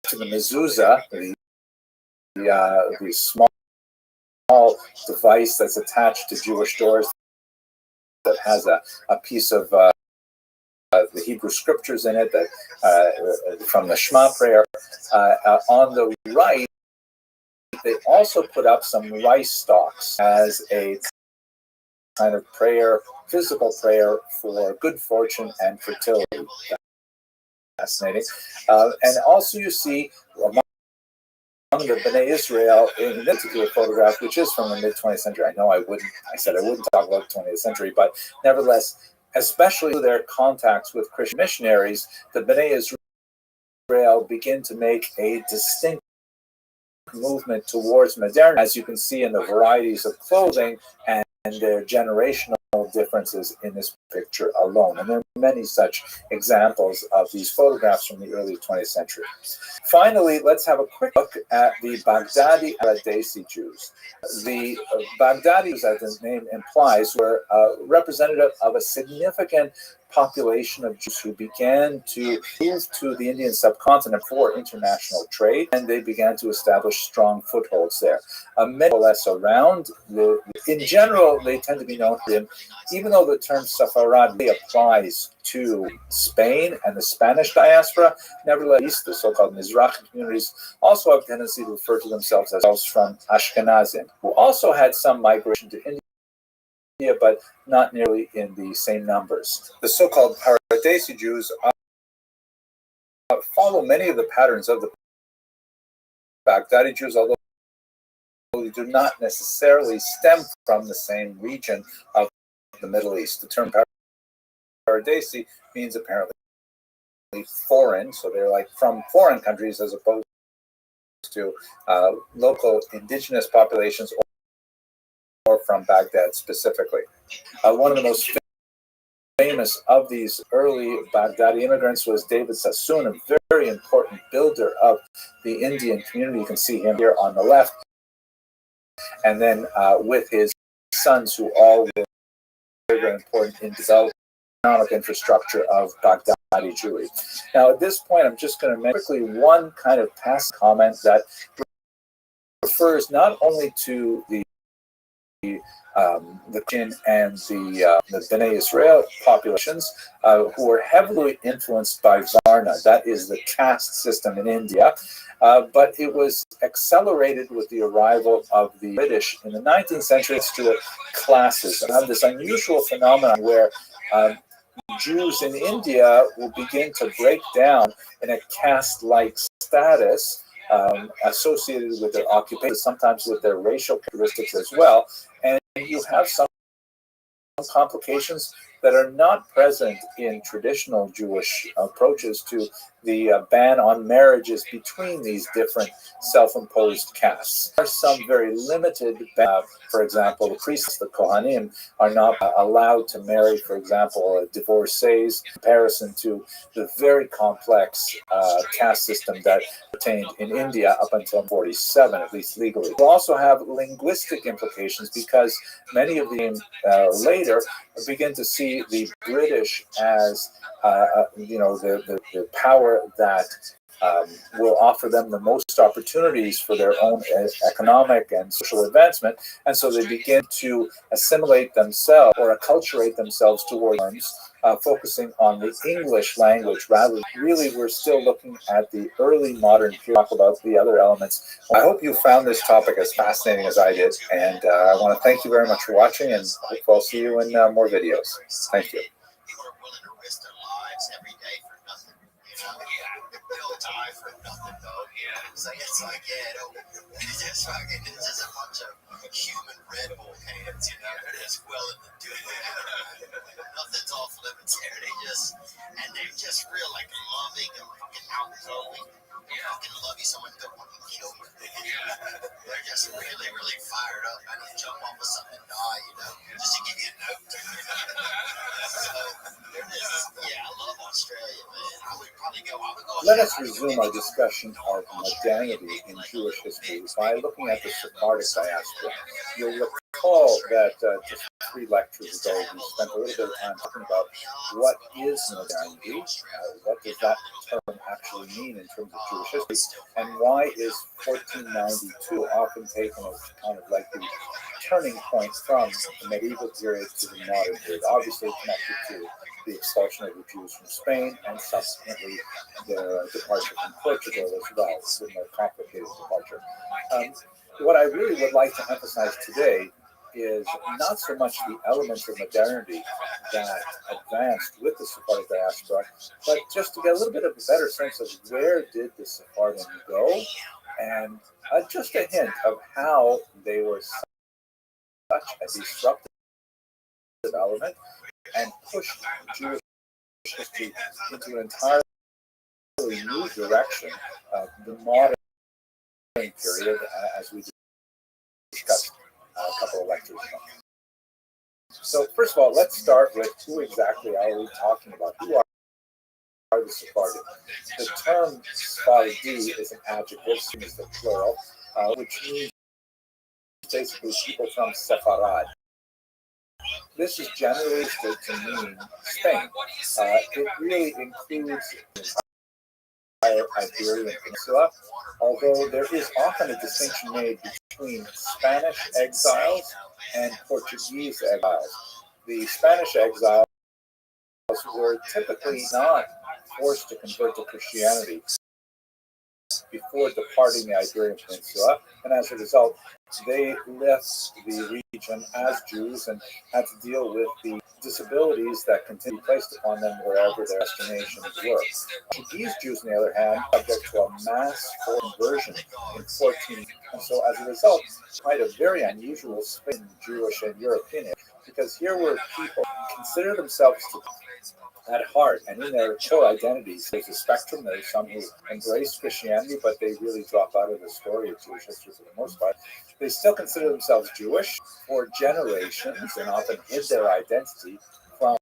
to the mezuzah, the small device that's attached to Jewish doors that has a piece of the Hebrew scriptures in it, that from the Shema prayer. On the right, they also put up some rice stalks as a kind of prayer, physical prayer for good fortune and fertility. Fascinating. And also you see among the Bnei Israel in this particular photograph, which is from the mid-20th century. I know I said I wouldn't talk about the 20th century, but nevertheless, especially through their contacts with Christian missionaries, the Bnei Israel begin to make a distinct movement towards modernity, as you can see in the varieties of clothing and their generational differences in this picture alone. And there are many such examples of these photographs from the early 20th century. Finally, let's have a quick look at the Baghdadi Aradesi Jews. The Baghdadis, as the name implies, were representative of a significant population of Jews who began to move to the Indian subcontinent for international trade, and they began to establish strong footholds there. Many less around. In general, they tend to be known for them, even though the term Sephardi applies to Spain and the Spanish diaspora. Nevertheless, the so-called Mizrahi communities also have a tendency to refer to themselves as from Ashkenazim, who also had some migration to India, but not nearly in the same numbers. The so-called Paradesi Jews follow many of the patterns of the Baghdadi Jews, although they do not necessarily stem from the same region of the Middle East. The term Paradesi means apparently foreign, so they're like from foreign countries as opposed to local indigenous populations or from Baghdad specifically. One of the most famous of these early Baghdadi immigrants was David Sassoon, a very important builder of the Indian community. You can see him here on the left. And then with his sons, who all were very important in developing the economic infrastructure of Baghdadi Jewry. Now, at this point, I'm just going to make quickly one kind of past comment that refers not only to the Jinn and the Bnei Israel populations, who were heavily influenced by Varna, that is the caste system in India, but it was accelerated with the arrival of the British in the 19th century to classes. And have this unusual phenomenon where Jews in India will begin to break down in a caste-like status associated with their occupation, sometimes with their racial characteristics as well. And you have some complications that are not present in traditional Jewish approaches to the ban on marriages between these different self-imposed castes. There are some very limited, for example, the priests, the Kohanim, are not allowed to marry, for example, divorcees, in comparison to the very complex caste system that obtained in India up until 47, at least legally. We also have linguistic implications because many of them later begin to see the British as the power that will offer them the most opportunities for their own economic and social advancement, and so they begin to assimilate themselves or acculturate themselves towards focusing on the English language rather. Really, we're still looking at the early modern period. Talk about the other elements. I hope you found this topic as fascinating as I did, and I want to thank you very much for watching, and I hope I'll see you in more videos. Thank you. People are willing to risk their lives every day for nothing. You know, they'll die for nothing, though. Yeah, it's like it's just a bunch of human Red Bull cans, you know, they're just willing to do it. Nothing's off limits there. They're just real, like, loving and fucking outgoing. Fucking love you, someone don't want to kill you. They're just really, really fired up. I need to jump off of something and die, you know, just to give you a note. So, I love Australia, man. I would go. Let us resume our discussion of modernity in Jewish history by looking at the Sephardic diaspora. You'll recall that just 3 lectures ago we spent a little bit of time talking about what is modernity, what does that term actually mean in terms of Jewish history, and why is 1492 often taken as kind of like the turning point from the medieval period to the modern period, obviously connected to the expulsion of the Jews from Spain and subsequently their departure from Portugal as well. It's a more complicated departure. What I really would like to emphasize today is not so much the elements of modernity that advanced with the Sephardic diaspora, but just to get a little bit of a better sense of where did the Sephardim go, and just a hint of how they were such a disruptive element and pushed Jewish history into an entirely new direction, the modern period, as we discussed a couple of lectures ago. So first of all, let's start with who exactly are we talking about? Who are the Sephardim? The term Sephardi is an adjective, is the plural, which means basically people from Sepharad. This is generally understood to mean Spain. It really includes the entire Iberian Peninsula, although there is often a distinction made between Spanish exiles and Portuguese exiles. The Spanish exiles were typically not forced to convert to Christianity before departing the Iberian Peninsula, and as a result, they left the region as Jews and had to deal with the disabilities that continue placed upon them wherever their destinations were. Portuguese Jews, on the other hand, subject to a mass conversion in 14, and so as a result, quite a very unusual split in Jewish and European, because here were people consider themselves to at heart and in their core identities. There's a spectrum. There's some who embrace Christianity, but they really drop out of the story of Jewish history for the most part. They still consider themselves Jewish for generations and often hid their identity from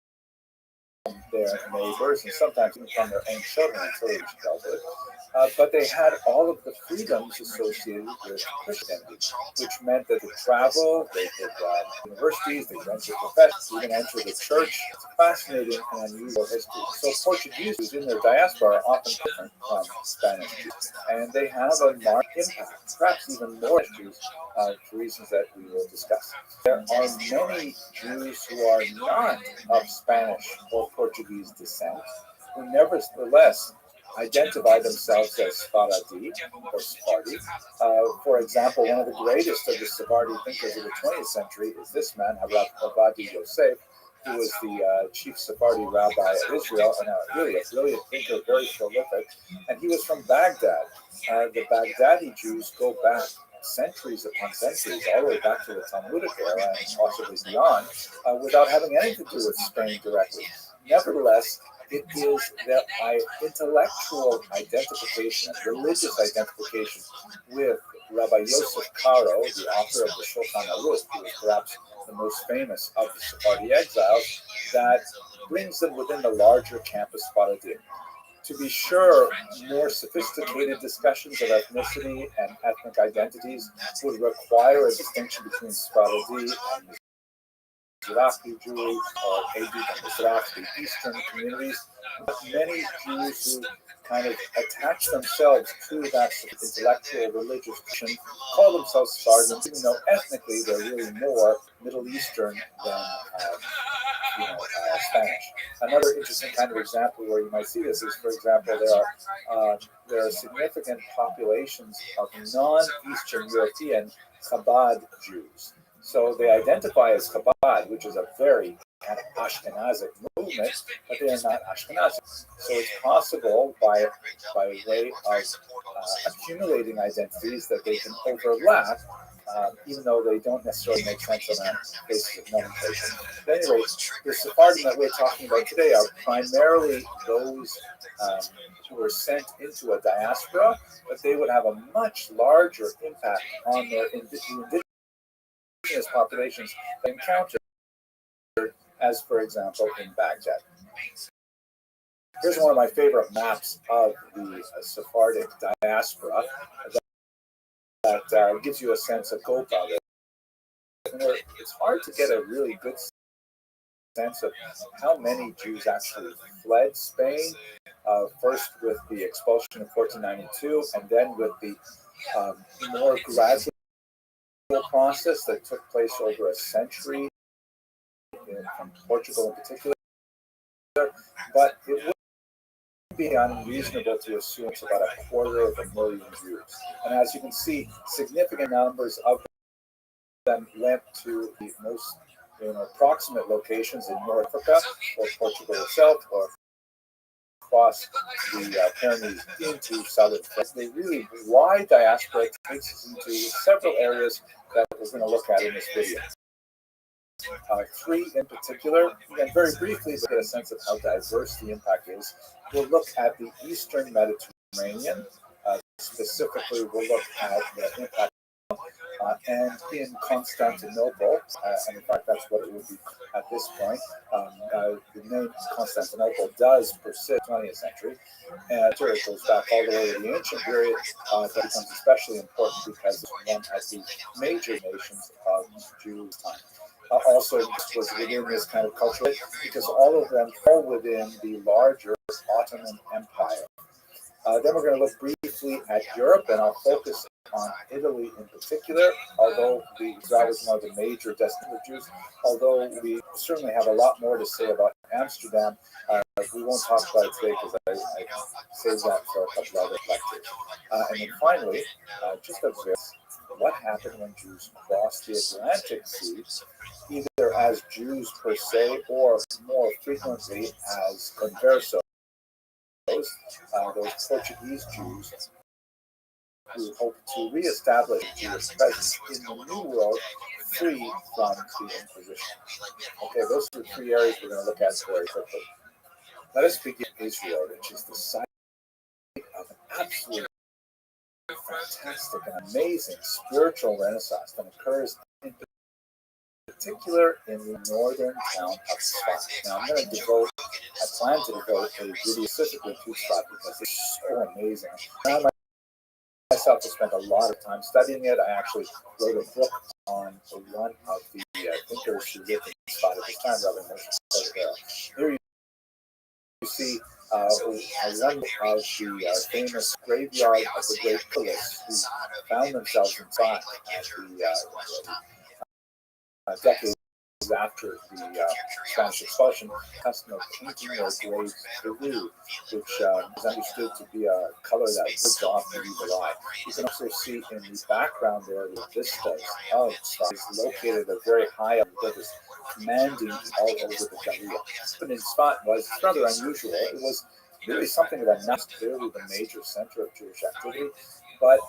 their neighbors and sometimes even from their own children until they reached adulthood. But they had all of the freedoms associated with Christianity, which meant that they could travel, they could universities, they could enter professions, even enter the church. It's a fascinating and unusual history. So Portuguese Jews in their diaspora are often different from Spanish Jews, and they have a marked impact, perhaps even more Jews, for reasons that we will discuss. There are many Jews who are not of Spanish or Portuguese descent, who nevertheless identify themselves as Sephardi or Sephardi. For example, one of the greatest of the Sephardi thinkers of the 20th century is this man, Harab Yosef, who was the chief Sephardi rabbi of Israel, and really a brilliant thinker, very prolific. And he was from Baghdad. The Baghdadi Jews go back centuries upon centuries, all the way back to the Talmudic era and possibly beyond, without having anything to do with Spain directly. Nevertheless, It is that intellectual identification and religious identification with Rabbi Yosef Karo, the author of the Shulchan Aruch, who is perhaps the most famous of the Sephardi exiles, that brings them within the larger campus Sephardim. To be sure, more sophisticated discussions of ethnicity and ethnic identities would require a distinction between Sephardi and Mizrahi Jews, or Edik and Mizrahi, the Eastern communities. But many Jews who kind of attach themselves to that intellectual religious tradition call themselves Sephardim, even though ethnically they're really more Middle Eastern than Spanish. Another interesting kind of example where you might see this is, for example, there are significant populations of non-Eastern European Chabad Jews. So they identify as Chabad, which is a very kind of Ashkenazic movement, but they are not Ashkenazic. So it's possible by way of accumulating identities that they can overlap, even though they don't necessarily make sense on a basis of nomenclature. At any rate, the Sephardim that we're talking about today are primarily those who were sent into a diaspora, but they would have a much larger impact on their indigenous populations encountered, as for example in Baghdad. Here's one of my favorite maps of the Sephardic diaspora that gives you a sense of scope of it. It's hard to get a really good sense of how many Jews actually fled Spain, first with the expulsion of 1492, and then with the more gradual process that took place over a century from Portugal in particular. But it would be unreasonable to assume it's about 250,000 Jews. And as you can see, significant numbers of them went to the most proximate locations in North Africa or Portugal itself, or across the Pyrenees into southern France. The really wide diaspora takes us into several areas that we're going to look at in this video. Three in particular, and very briefly to get a sense of how diverse the impact is. We'll look at the Eastern Mediterranean. Specifically, we'll look at the impact and in Constantinople, and in fact that's what it would be at this point. The name Constantinople does persist in the 20th century, and it goes back all the way to the ancient period, but becomes especially important because it's one of the major nations of Jews' time. Also was within this kind of culture because all of them fall within the larger Ottoman Empire. Then we're going to look briefly at Europe, and I'll focus on Italy in particular, although that was one of the major destination of Jews. Although we certainly have a lot more to say about Amsterdam, we won't talk about it today because I saved that for a couple other lectures. And then finally, just observe what happened when Jews crossed the Atlantic Sea, either as Jews per se or more frequently as conversos, those Portuguese Jews who hope to reestablish Jewish presence in the New World, free from the Inquisition. Okay, those are the three areas we're going to look at very quickly. Let us begin with Israel, which is the site of an absolutely fantastic and amazing spiritual renaissance that occurs in particular in the northern town of Tzfat. Now, I plan to devote a video specifically to Tzfat because it's so amazing. I myself have spent a lot of time studying it. I actually wrote a book on one of the thinkers who lived in Tzfat at this time, Rabbi Moshe Cordero. Here you see one of the famous graveyard of the great Pulis who found themselves in Tzfat at the decades after the Spanish expulsion, custom of painting their graves blue, which is understood to be a color that wards off the evil eye. You can also see in the background there the vistas of Tzfat is located at a very high elevation, commanding all over the Galilea. But in Tzfat was rather unusual. It was really something that was not clearly the major center of Jewish activity, but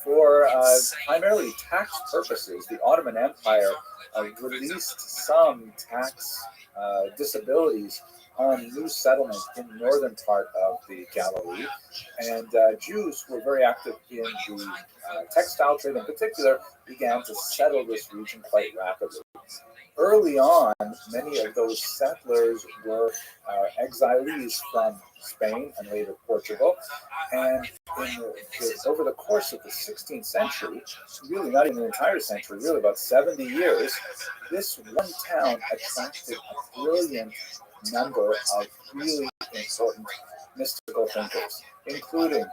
for primarily tax purposes, the Ottoman Empire released some tax disabilities on new settlement in the northern part of the Galilee, and Jews who were very active in the textile trade in particular began to settle this region quite rapidly. Early on, many of those settlers were exilees from Spain and later Portugal. And over the course of the 16th century, really not even the entire century, really about 70 years, this one town attracted a brilliant number of really important mystical thinkers, including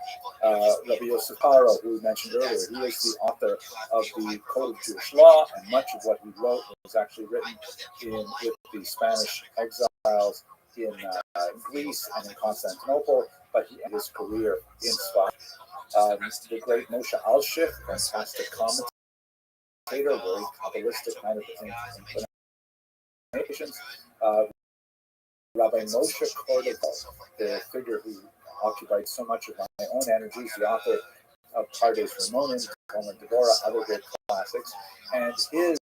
Rabbi Yosef Karo, who we mentioned earlier. He is the author of the Code of Jewish Law, and much of what he wrote was actually written with the Spanish exiles in Greece and in Constantinople, but he ended his career in Sfat. The great Moshe Alshich, fantastic commentator, very Kabbalistic kind of inclinations. Rabbi Moshe Cordova, the figure who occupied so much of my own energies, the author of Pardes Ramonim, Gomer Devorah, other great classics, and his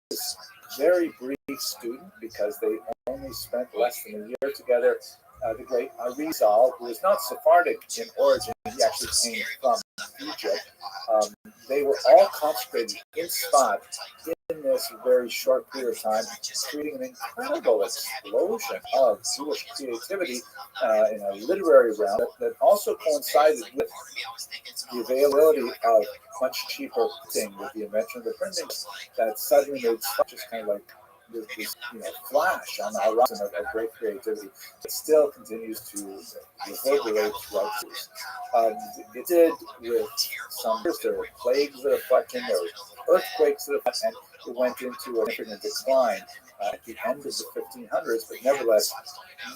very brief student, because they only spent less than a year together, the great Arizal, who is not Sephardic in origin, he actually came from Egypt. They were all consecrated in Sfat in this very short period of time, creating an incredible explosion of Jewish creativity in a literary realm that also coincided with the availability of much cheaper printing, with the invention of the printing that suddenly made Sfat just kind of like this flash on the horizon of great creativity. It still continues to reverberate throughout this. It did with some, there were plagues that affected, there were earthquakes that affected, and it went into a significant decline at the end of the 1500s, but nevertheless,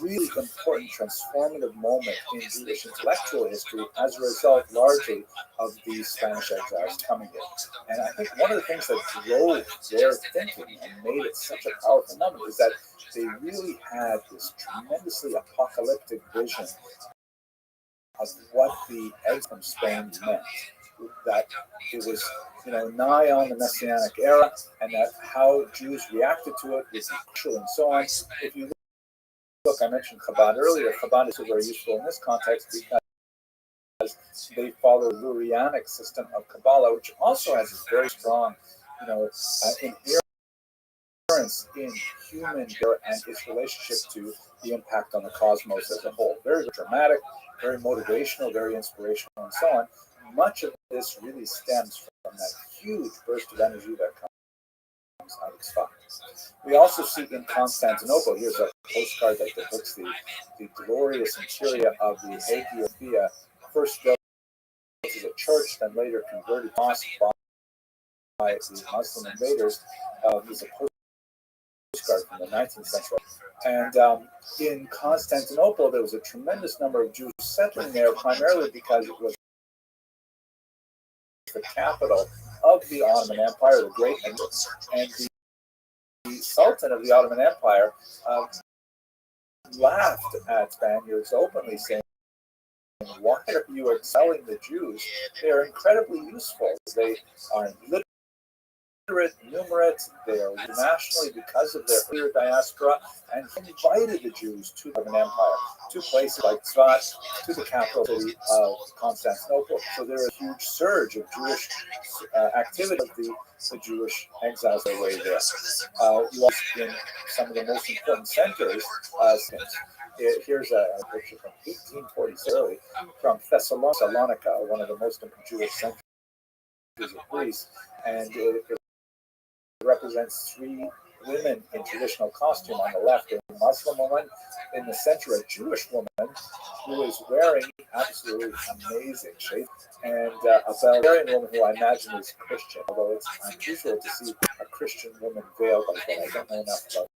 really important transformative moment in Jewish intellectual history as a result largely of these Spanish exiles coming in. And I think one of the things that drove their thinking and made it such a powerful moment is that they really had this tremendously apocalyptic vision of what the exile from Spain meant. That it was, nigh on the Messianic era, and that how Jews reacted to it was crucial and so on. If you look, I mentioned Chabad earlier. Chabad is very useful in this context because they follow the Lurianic system of Kabbalah, which also has this very strong, inherence in human and its relationship to the impact on the cosmos as a whole. Very dramatic, very motivational, very inspirational, and so on. Much of this really stems from that huge burst of energy that comes out of Sfat. We also see in Constantinople, here's a postcard that depicts the glorious interior of the Hagia Sophia, first built as a church, then later converted mosque by the Muslim invaders. There's a postcard from the 19th century. And in Constantinople, there was a tremendous number of Jews settling there, primarily because it was the capital of the Ottoman Empire, the Great Empire, and the Sultan of the Ottoman Empire laughed at Spaniards openly, saying, "Why are you excelling the Jews? They are incredibly useful. They are literate, numerate, they are nationally because of their clear diaspora," and invited the Jews to the Ottoman Empire, to places like Tzfat, to the capital city of Constantinople. So there was a huge surge of Jewish activity of the Jewish exiles their way there. You also in some of the most important centers. Here's a picture from 1846, from Thessalonica, one of the most important Jewish centers of Greece, and it represents three women in traditional costume. On the left, a Muslim woman; in the center, a Jewish woman who is wearing absolutely amazing shape, and a Bulgarian woman who I imagine is Christian, although it's unusual to see a Christian woman veiled like that. I don't know enough about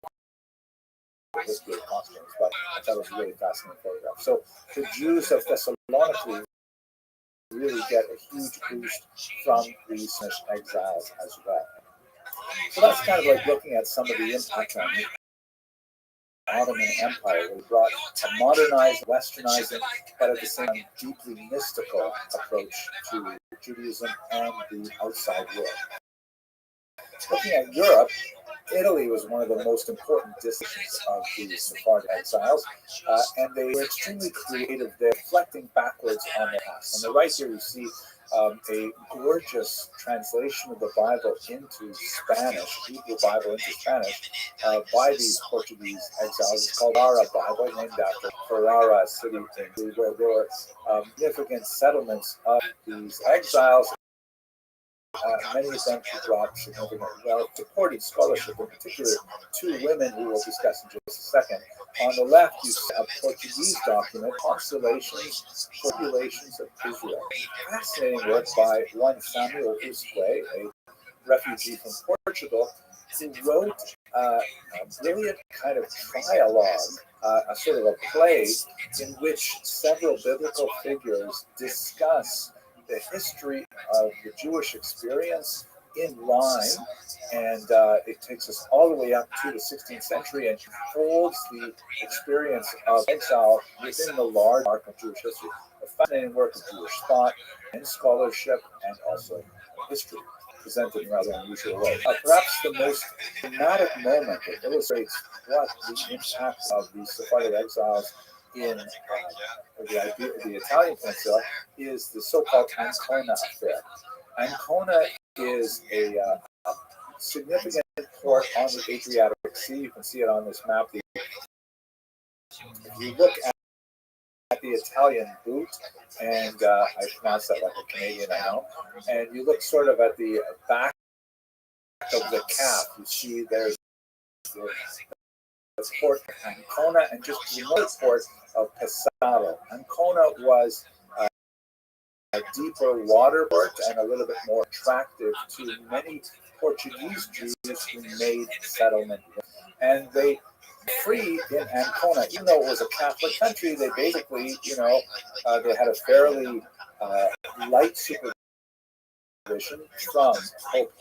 the history of costumes, but that was a really fascinating photograph. So the Jews of Thessalonica really get a huge boost from these Spanish exiles as well. So that's kind of like looking at some of the impact on the Ottoman Empire. They brought a modernized, westernizing, but at the same time deeply mystical approach to Judaism and the outside world. Looking at Europe, Italy was one of the most important destinations of the Sephardic exiles, and they were extremely creative there, reflecting backwards on the past. On the right here, you see a gorgeous translation of the Bible into Spanish, Hebrew Bible into Spanish, by these Portuguese exiles. It's called Ferrara Bible, named after Ferrara, a city in Italy, where there were significant settlements of these exiles. Many of them who brought significant wealth, supporting scholarship, in particular two women who we'll discuss in just a second. On the left, you see a Portuguese document, Consolations, Populations of Israel. Fascinating work by one Samuel Usque, a refugee from Portugal, who wrote a brilliant kind of trialogue, a sort of a play in which several biblical figures discuss the history of the Jewish experience in rhyme, and it takes us all the way up to the 16th century and folds the experience of exile within the large arc of Jewish history. A fascinating work of Jewish thought and scholarship, and also history, presented in a rather unusual way. Perhaps the most dramatic moment that illustrates what the impact of the Sephardic exiles in the Italian peninsula is the so-called Ancona affair. Ancona is a significant port on the Adriatic Sea. You can see it on this map. If you look at the Italian boot, and I pronounce that like a Canadian, I know, and you look sort of at the back of the cap, you see there's the port of Ancona and just the north port of Pesaro. Ancona was a deeper water port and a little bit more attractive to many Portuguese Jews who made settlement. And they freed in Ancona, even though it was a Catholic country, they basically, they had a fairly light supervision from Pope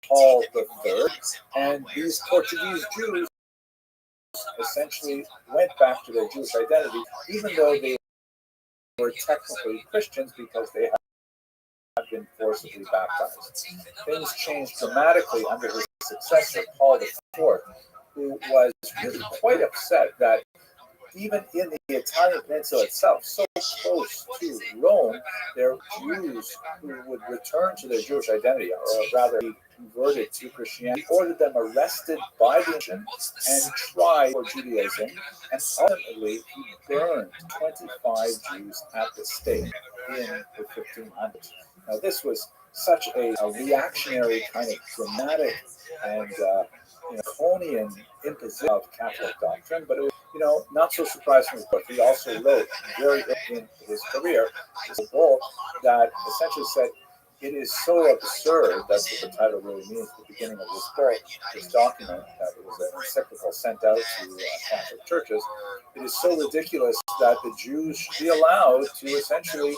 Paul III, and these Portuguese Jews essentially went back to their Jewish identity, even though they were technically Christians because they had been forcibly baptized. Things changed dramatically under his successor, Paul IV, who was really quite upset that even in the Italian peninsula itself, so close to Rome, there were Jews who would return to their Jewish identity, or rather be converted to Christianity. He ordered them arrested by the nation and tried for Judaism, and ultimately he burned 25 Jews at the stake in the 1500s. Now, this was such a reactionary kind of dramatic and draconian imposition of Catholic doctrine, but it was, not so surprisingly, but he also wrote very early in his career this book that essentially said, it is so absurd, that's what the title really means, the beginning of this book, this document, that it was an encyclical sent out to Catholic churches. It is so ridiculous that the Jews should be allowed to essentially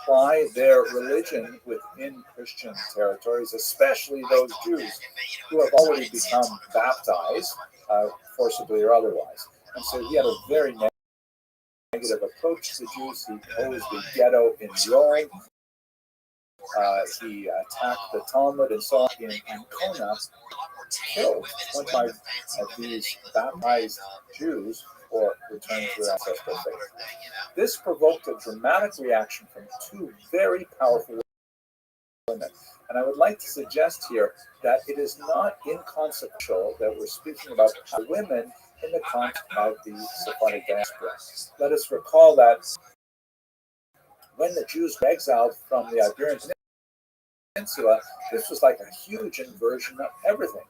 apply their religion within Christian territories, especially those Jews who have already become baptized, forcibly or otherwise. And so he had a very negative approach to the Jews. He opposed the ghetto in Rome. He attacked the Talmud and so on in Ancona, killed 25 of these baptized Jews or returned to their ancestral faith. This provoked a dramatic reaction from two very powerful women. And I would like to suggest here that it is not inconsequential that we're speaking about women in the context of the Sephardic diaspora. Let us recall that when the Jews were exiled from the Iberian Peninsula, this was like a huge inversion of everything.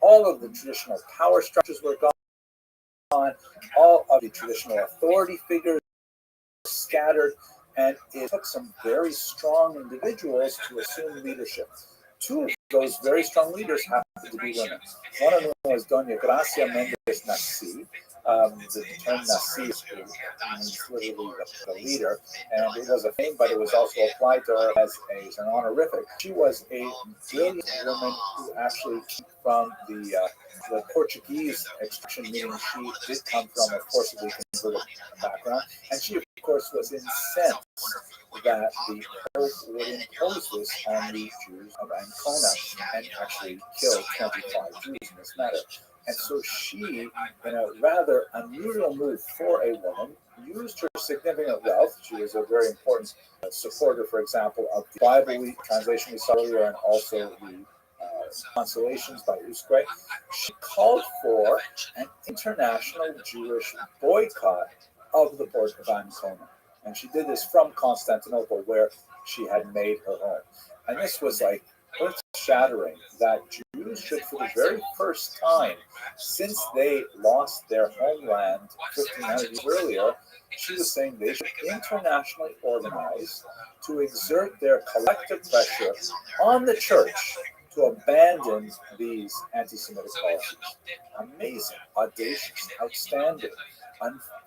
All of the traditional power structures were gone, all of the traditional authority figures scattered, and it took some very strong individuals to assume leadership. Two of those very strong leaders happened to be women. One of them was Doña Gracia Méndez Nasi. The term Nasi means literally the leader, and it was a name, but it was also applied to her as an honorific. She was a brilliant woman who actually came from the Portuguese extraction, meaning she did come from a forcibly converted background, and she, of course, was incensed that the Pope would impose this on the Jews of Ancona and actually killed 25 Jews in this matter. And so she, in a rather unusual move for a woman, used her significant wealth. She was a very important supporter, for example, of the Bible translation we saw earlier, and also the consolations by Usque. She called for an international Jewish boycott of the port of Ancona. And she did this from Constantinople, where she had made her home. And this was like earth-shattering, that Jews should, for the very first time since they lost their homeland 1,500 years earlier, she was saying they should internationally organize to exert their collective pressure on the church to abandon these anti-Semitic policies. Amazing, audacious, outstanding.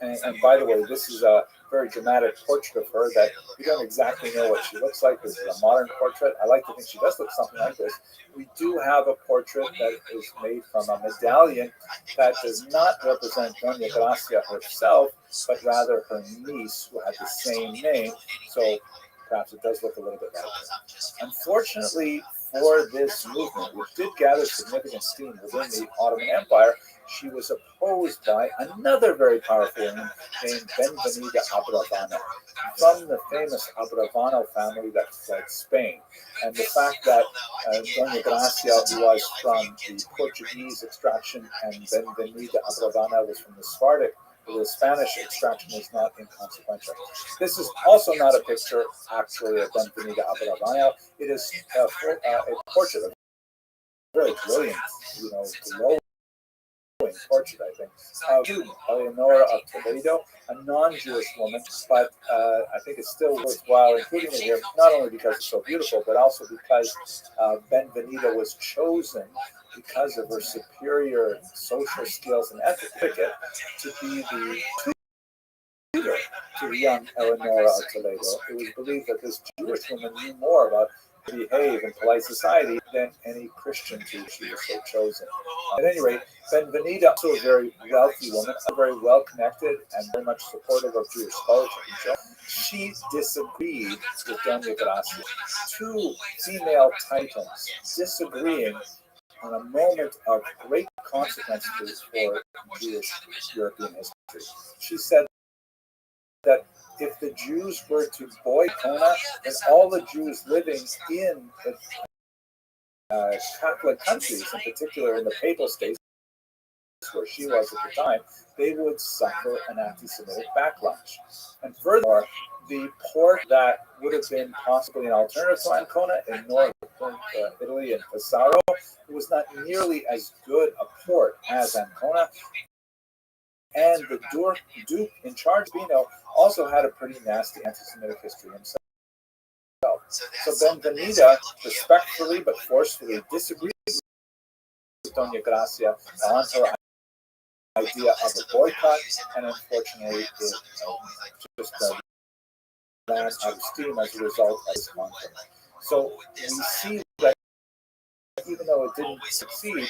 And by the way, this is a very dramatic portrait of her that we don't exactly know what she looks like. This is a modern portrait. I like to think she does look something like this. We do have a portrait that is made from a medallion that does not represent Doña Gracia herself, but rather her niece, who had the same name. So perhaps it does look a little bit like her. Unfortunately for this movement, which did gather significant steam within the Ottoman Empire, she was opposed by another very powerful woman named Benvenida Abravano, from the famous Abravano family that fled Spain. And the fact that Doña Gracia was from the Portuguese extraction and Benvenida Abravana was from the Spanish extraction is not inconsequential. This is also not a picture, actually, of Benvenida Abravana. It is a portrait, a very brilliant, glowing portrait, I think, of Eleonora of Toledo, a non-Jewish woman, but I think it's still worthwhile including it here, not only because it's so beautiful, but also because Benvenida was chosen because of her superior social skills and etiquette to be the tutor to the young Eleonora of Toledo. It was believed that this Jewish woman knew more about behave in polite society than any Christian Jew. She was so chosen. At any rate, Benvenida, also a very wealthy woman, very well connected and very much supportive of Jewish scholarship. So she disagreed with Doña Gracia. Two female titans disagreeing on a moment of great consequences for Jewish European history. She said that if the Jews were to boycott, then all the Jews living in the Catholic countries, in particular in the Papal States, where she was at the time, they would suffer an anti-Semitic backlash. And furthermore, the port that would have been possibly an alternative to Ancona in northern Italy and Pesaro was not nearly as good a port as Ancona. And the Duke in charge, Bino, also had a pretty nasty anti-Semitic history himself. So Benvenida respectfully but forcefully disagreed with Doña Gracia on her idea of a boycott, and unfortunately it just ran out of steam as a result of this conflict. So we see that even though it didn't succeed,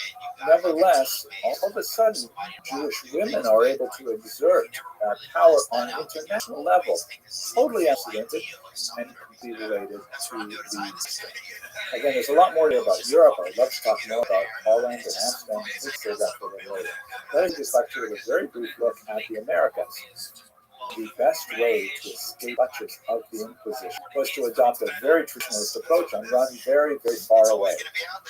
nevertheless, all of a sudden, Jewish women are able to exert power on an international level, totally accidental and completely related to the. Again, there's a lot more about Europe. I'd love to talk more about Holland and Amsterdam. We'll save that for later. Let us just lecture with a very brief look at the Americans. The best way to escape clutches of the Inquisition was to adopt a very traditionalist approach and run very, very far away.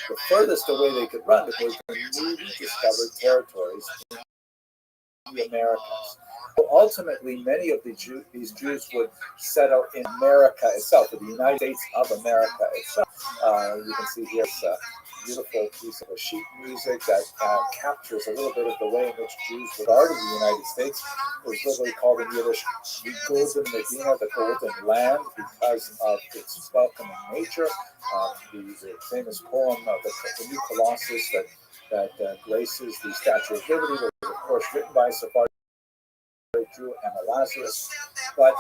The furthest away they could run was the newly discovered territories in the Americas. So ultimately, many of these Jews would settle in America itself, in the United States of America itself. You can see here a beautiful piece of sheet music that captures a little bit of the way in which Jews regarded the United States. It was literally called in Yiddish the Golden Medina, the Golden Land, because of its welcoming nature. The famous poem of the New Colossus that graces the Statue of Liberty was, of course, written by Sephardi Jew Emma Lazarus. But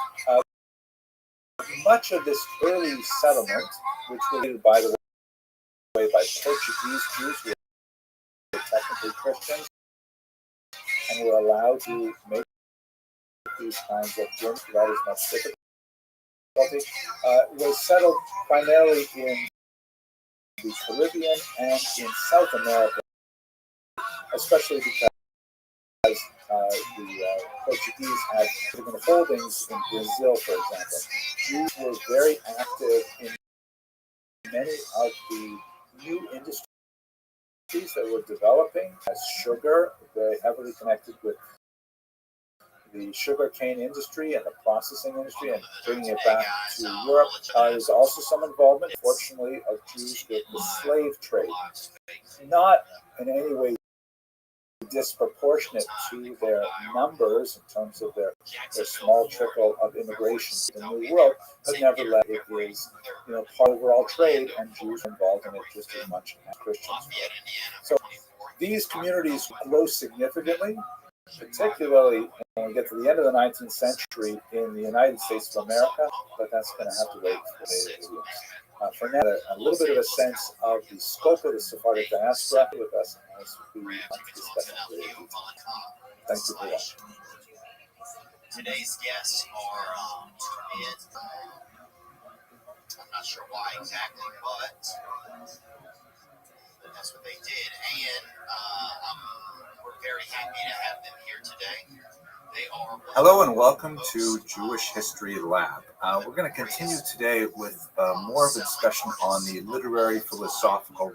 much of this early settlement, which was led, by the way, by Portuguese Jews who were technically Christians and were allowed to make these kinds of journeys without as much difficulty, was settled primarily in the Caribbean and in South America, especially because the Portuguese had significant holdings in Brazil, for example. Jews were very active in many of the new industries that were developing, as sugar, very heavily connected with the sugarcane industry and the processing industry and bringing it back to Europe. There's also some involvement, fortunately, of Jews with the slave trade. Not in any way disproportionate to their numbers in terms of their small trickle of immigration in the New World, but nevertheless it is part of overall trade, and Jews are involved in it just as much as Christians. So these communities grow significantly, particularly when we get to the end of the 19th century in the United States of America, but that's going to have to wait for later videos. For now, a little bit of a sense of the scope of the Sephardic diaspora with us. Thank you for watching. Today's guests are I'm not sure why exactly, but that's what they did, and we're very happy to have them here today. Hello and welcome to Jewish History Lab. We're going to continue today with more of a discussion on the literary, philosophical,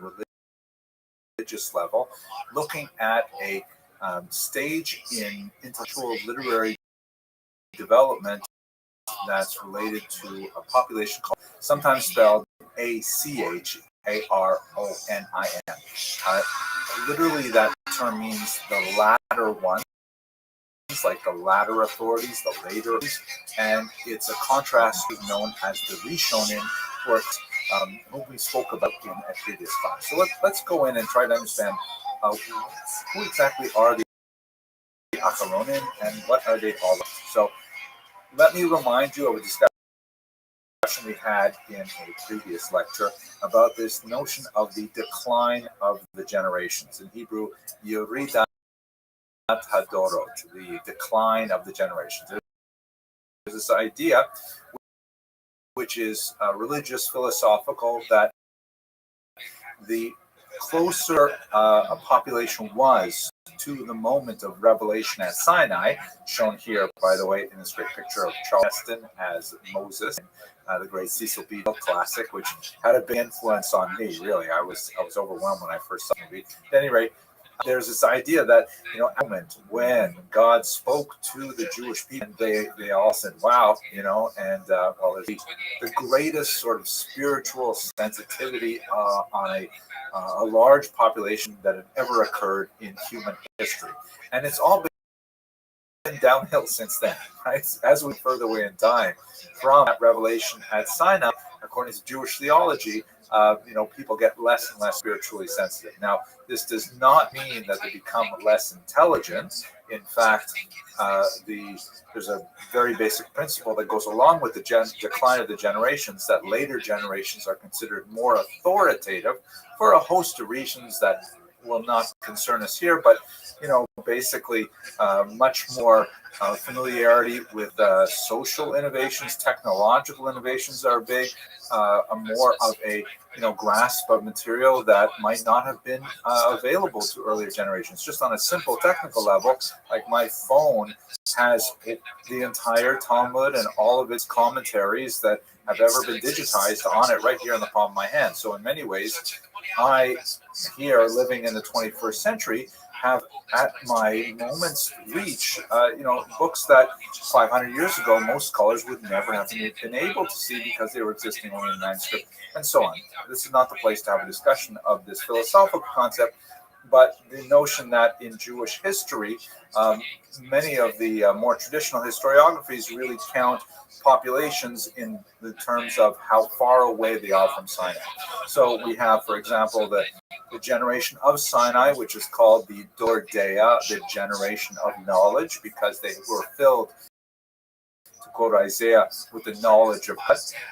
religious level, looking at a stage in intellectual literary development that's related to a population called, sometimes spelled ACHARONIN. Literally, that term means the latter one, like the latter authorities, the later, and it's a contrast known as the Rishonim, or who we spoke about in a previous class. So let's go in and try to understand who exactly are the Acharonim and what are they all about. So let me remind you of a discussion we had in a previous lecture about this notion of the decline of the generations. In Hebrew, Yeridat Hadorot, the decline of the generations. There's this idea, which is religious, philosophical, that the closer a population was to the moment of revelation at Sinai, shown here, by the way, in this great picture of Charles Heston as Moses, the great Cecil B. classic, which had a big influence on me, really. I was overwhelmed when I first saw the movie. At any rate, there's this idea that, when God spoke to the Jewish people, they all said, wow, and well, the greatest sort of spiritual sensitivity on a large population that had ever occurred in human history. And it's all been downhill since then, right? As we further away in time from that revelation at Sinai, according to Jewish theology, people get less and less spiritually sensitive. Now, this does not mean that they become less intelligent. In fact, there's a very basic principle that goes along with the decline of the generations, that later generations are considered more authoritative for a host of reasons that will not concern us here, but basically much more familiarity with social innovations, technological innovations are big, more of a grasp of material that might not have been available to earlier generations. Just on a simple technical level, like my phone has the entire Talmud and all of its commentaries that have ever been digitized on it right here in the palm of my hand. So in many ways, I, here living in the 21st century, have at my moment's reach, books that 500 years ago most scholars would never have been able to see because they were existing only in manuscript, and so on. This is not the place to have a discussion of this philosophical concept, but the notion that in Jewish history, many of the more traditional historiographies really count populations in the terms of how far away they are from Sinai. So we have, for example, the generation of Sinai, which is called the Dor Dea, the generation of knowledge, because they were filled, to quote Isaiah, with the knowledge of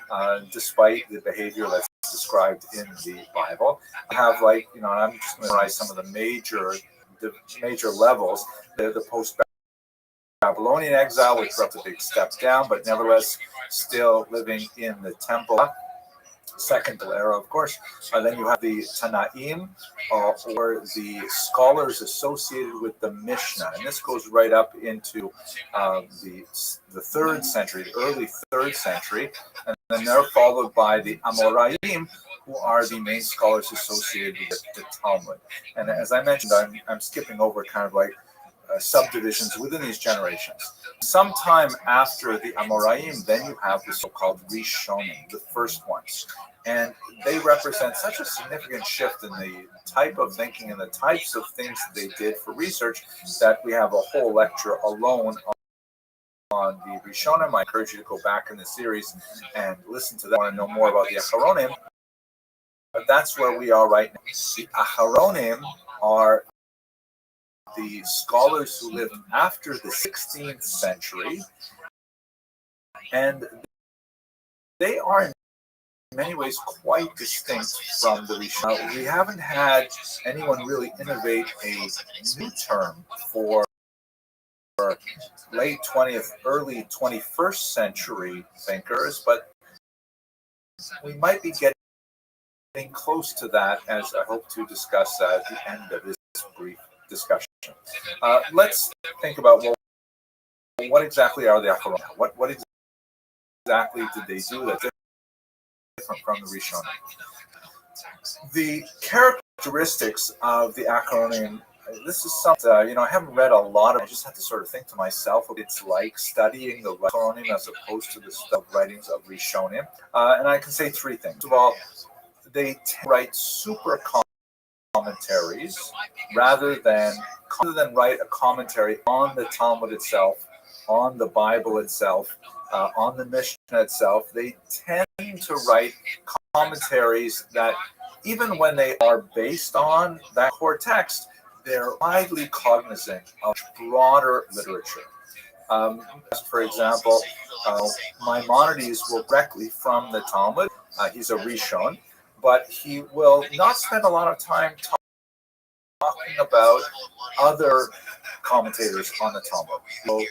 God, despite the behavior that's described in the Bible. I have, and I'm just going to memorize some of the major levels. The post-Babylonian exile, which brought a big step down, but nevertheless still living in the temple. second era, of course. Then you have the Tanaim, or the scholars associated with the Mishnah, and this goes right up into the third century, the early third century, and then they're followed by the Amoraim, who are the main scholars associated with the Talmud. And as I mentioned, I'm skipping over kind of like subdivisions within these generations. Sometime after the Amoraim, then you have the so-called Rishonim, the first ones. And they represent such a significant shift in the type of thinking and the types of things that they did for research that we have a whole lecture alone on the Rishonim. I encourage you to go back in the series and listen to that. I want to know more about the Acharonim. But that's where we are right now. The Acharonim are the scholars who lived after the 16th century, and they are in many ways quite distinct from the Rishonim. We haven't had anyone really innovate a new term for late 20th, early 21st century thinkers, but we might be getting close to that, as I hope to discuss at the end of this brief discussion. Let's think about, well, what exactly are the Acharonim? What exactly did they do that's different from the Rishonim? The characteristics of the Acharonim, this is something, I haven't read a lot of it. I just have to sort of think to myself what it's like studying the Acharonim as opposed to the writings of Rishonim. And I can say three things. First of all, they write super commentaries rather than write a commentary on the Talmud itself, on the Bible itself, on the Mishnah itself. They tend to write commentaries that, even when they are based on that core text, they're widely cognizant of broader literature. For example, Maimonides will directly from the Talmud. He's a Rishon, but he will not spend a lot of time talking about other commentators on the Talmud. He'll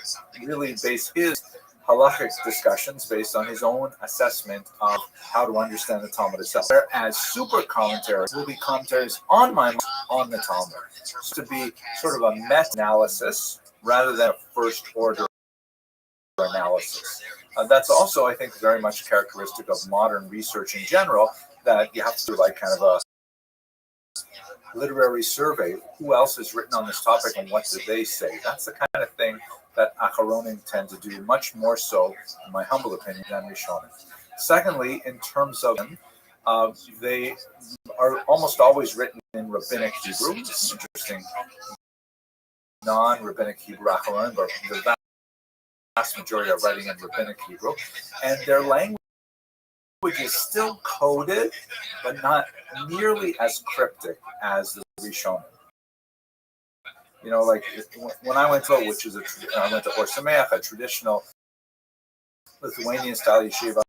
really base his halachic discussions based on his own assessment of how to understand the Talmud itself. Whereas super commentaries will be commentaries on Maimonides on the Talmud, so to be sort of a meta-analysis rather than a first-order analysis. That's also, I think, very much characteristic of modern research in general, that you have to do like kind of a literary survey. Who else has written on this topic and what do they say? That's the kind of thing that Acharonim tend to do, much more so, in my humble opinion, than Rishonim. Secondly, in terms of them, they are almost always written in Rabbinic Hebrew. It's interesting. Non-Rabbinic Hebrew Acharonim, but the vast majority are writing in Rabbinic Hebrew. And their language is still coded, but not nearly as cryptic as the Rishonim. Like when I went to, I went to Or Sameach, a traditional Lithuanian style yeshiva,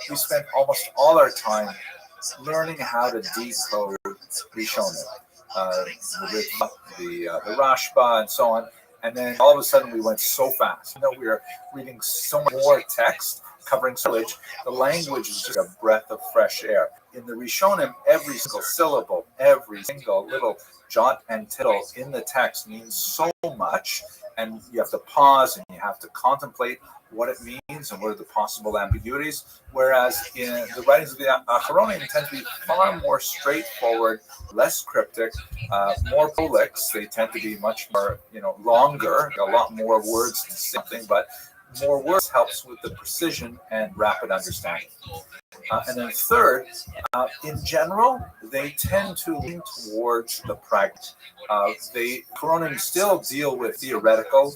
we spent almost all our time learning how to decode Rishonim, the Rashba, and so on. And then all of a sudden we went so fast. We were reading so much more text, covering language. The language is just a breath of fresh air. In the Rishonim, every single syllable, every single little jot and tittle in the text means so much, and you have to pause and you have to contemplate what it means and what are the possible ambiguities. Whereas in the writings of the Acharonim tend to be far more straightforward, less cryptic, more prolix. They tend to be much more, longer, a lot more words to say something, but more words helps with the precision and rapid understanding. And then third, in general, they tend to lean towards the pragmatic. The Acharonim still deal with theoretical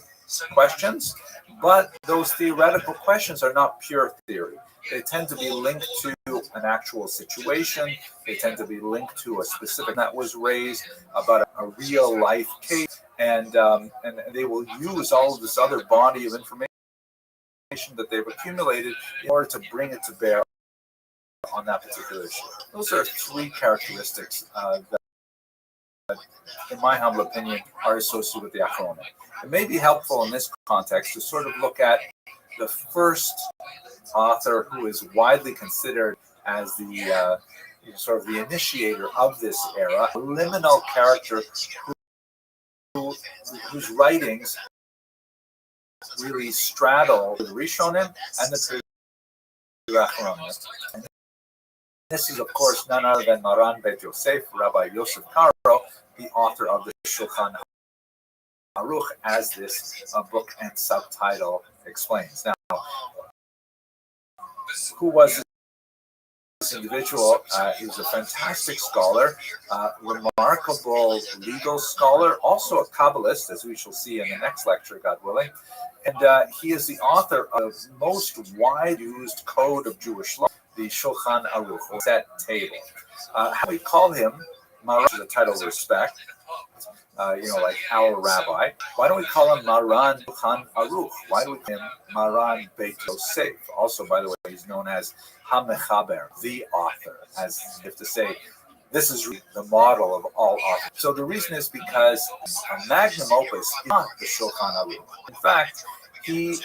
questions, but those theoretical questions are not pure theory. They tend to be linked to an actual situation. They tend to be linked to a specific that was raised about a real life case, and they will use all of this other body of information that they've accumulated in order to bring it to bear on that particular issue. Those are three characteristics that, in my humble opinion, are associated with the Acharonim. It may be helpful in this context to sort of look at the first author who is widely considered as the sort of the initiator of this era, a liminal character whose writings really straddle the Rishonim and the Achronim. And this is, of course, none other than Maran Bet Yosef, Rabbi Yosef Karo, the author of the Shulchan Aruch, as this book and subtitle explains. Now, who was this individual? He was a fantastic scholar, remarkable legal scholar, also a Kabbalist, as we shall see in the next lecture, God willing. And he is the author of the most wide used code of Jewish law, the Shulchan Aruch, or set table. How we call him, Maran, is a title of respect, like our rabbi. Why don't we call him Maran Shulchan Aruch? Why do we call him Maran Beit Yosef? Also, by the way, he's known as HaMechaber, the author, as if to say, this is the model of all authors. So the reason is because a magnum opus is not the Shulchan Aruch. In fact, he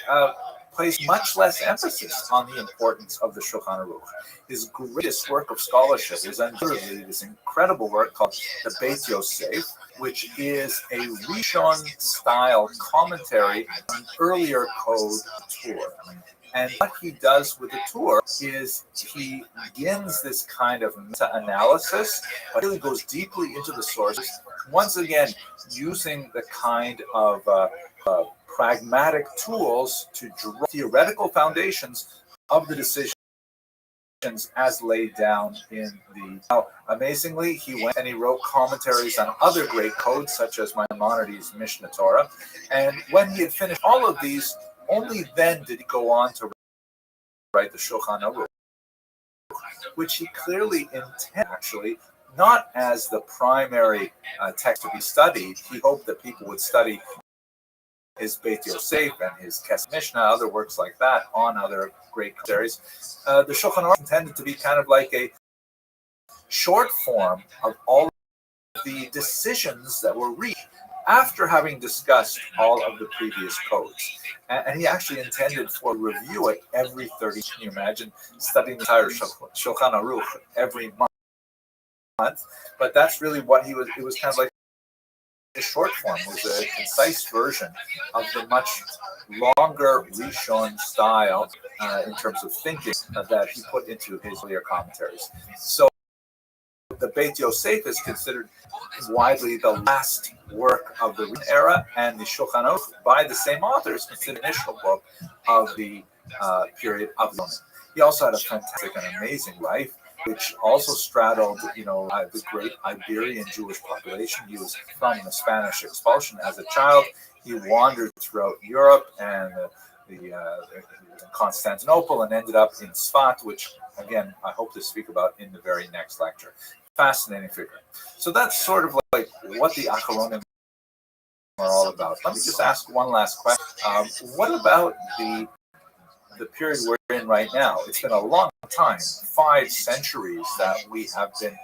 placed much less emphasis on the importance of the Shulchan Aruch. His greatest work of scholarship is undoubtedly this incredible work called the Beit Yosef, which is a Rishon-style commentary on an earlier code tour. And what he does with the tour is he begins this kind of meta-analysis, but really goes deeply into the sources, once again using the kind of pragmatic tools to draw theoretical foundations of the decisions as laid down in the... Now, amazingly, he went and he wrote commentaries on other great codes, such as Maimonides' Mishnah Torah. And when he had finished all of these, only then did he go on to write the Shulchan Aruch, which he clearly intended, actually, not as the primary text to be studied. He hoped that people would study his Beit Yosef and his Kes Mishnah, other works like that, on other great commentaries. The Shulchan Aruch intended to be kind of like a short form of all of the decisions that were reached after having discussed all of the previous codes. And he actually intended for review it every 30. Can you imagine studying the entire Shulchan Aruch every month? But that's really what he was. It was kind of like a short form. It was a concise version of the much longer Rishon style in terms of thinking that he put into his earlier commentaries. So the Beit Yosef is considered widely the last work of the Rishon era, and the Shulchan Aruch, by the same author, is considered the initial book of the period of the. He also had a fantastic and amazing life, which also straddled, the great Iberian Jewish population. He was from the Spanish expulsion as a child. He wandered throughout Europe and in Constantinople and ended up in Sfat, which, again, I hope to speak about in the very next lecture. Fascinating figure. So that's sort of like what the Achronim are all about. Let me just ask one last question. What about the period we're in right now? It's been a long time, 5 centuries, that we have been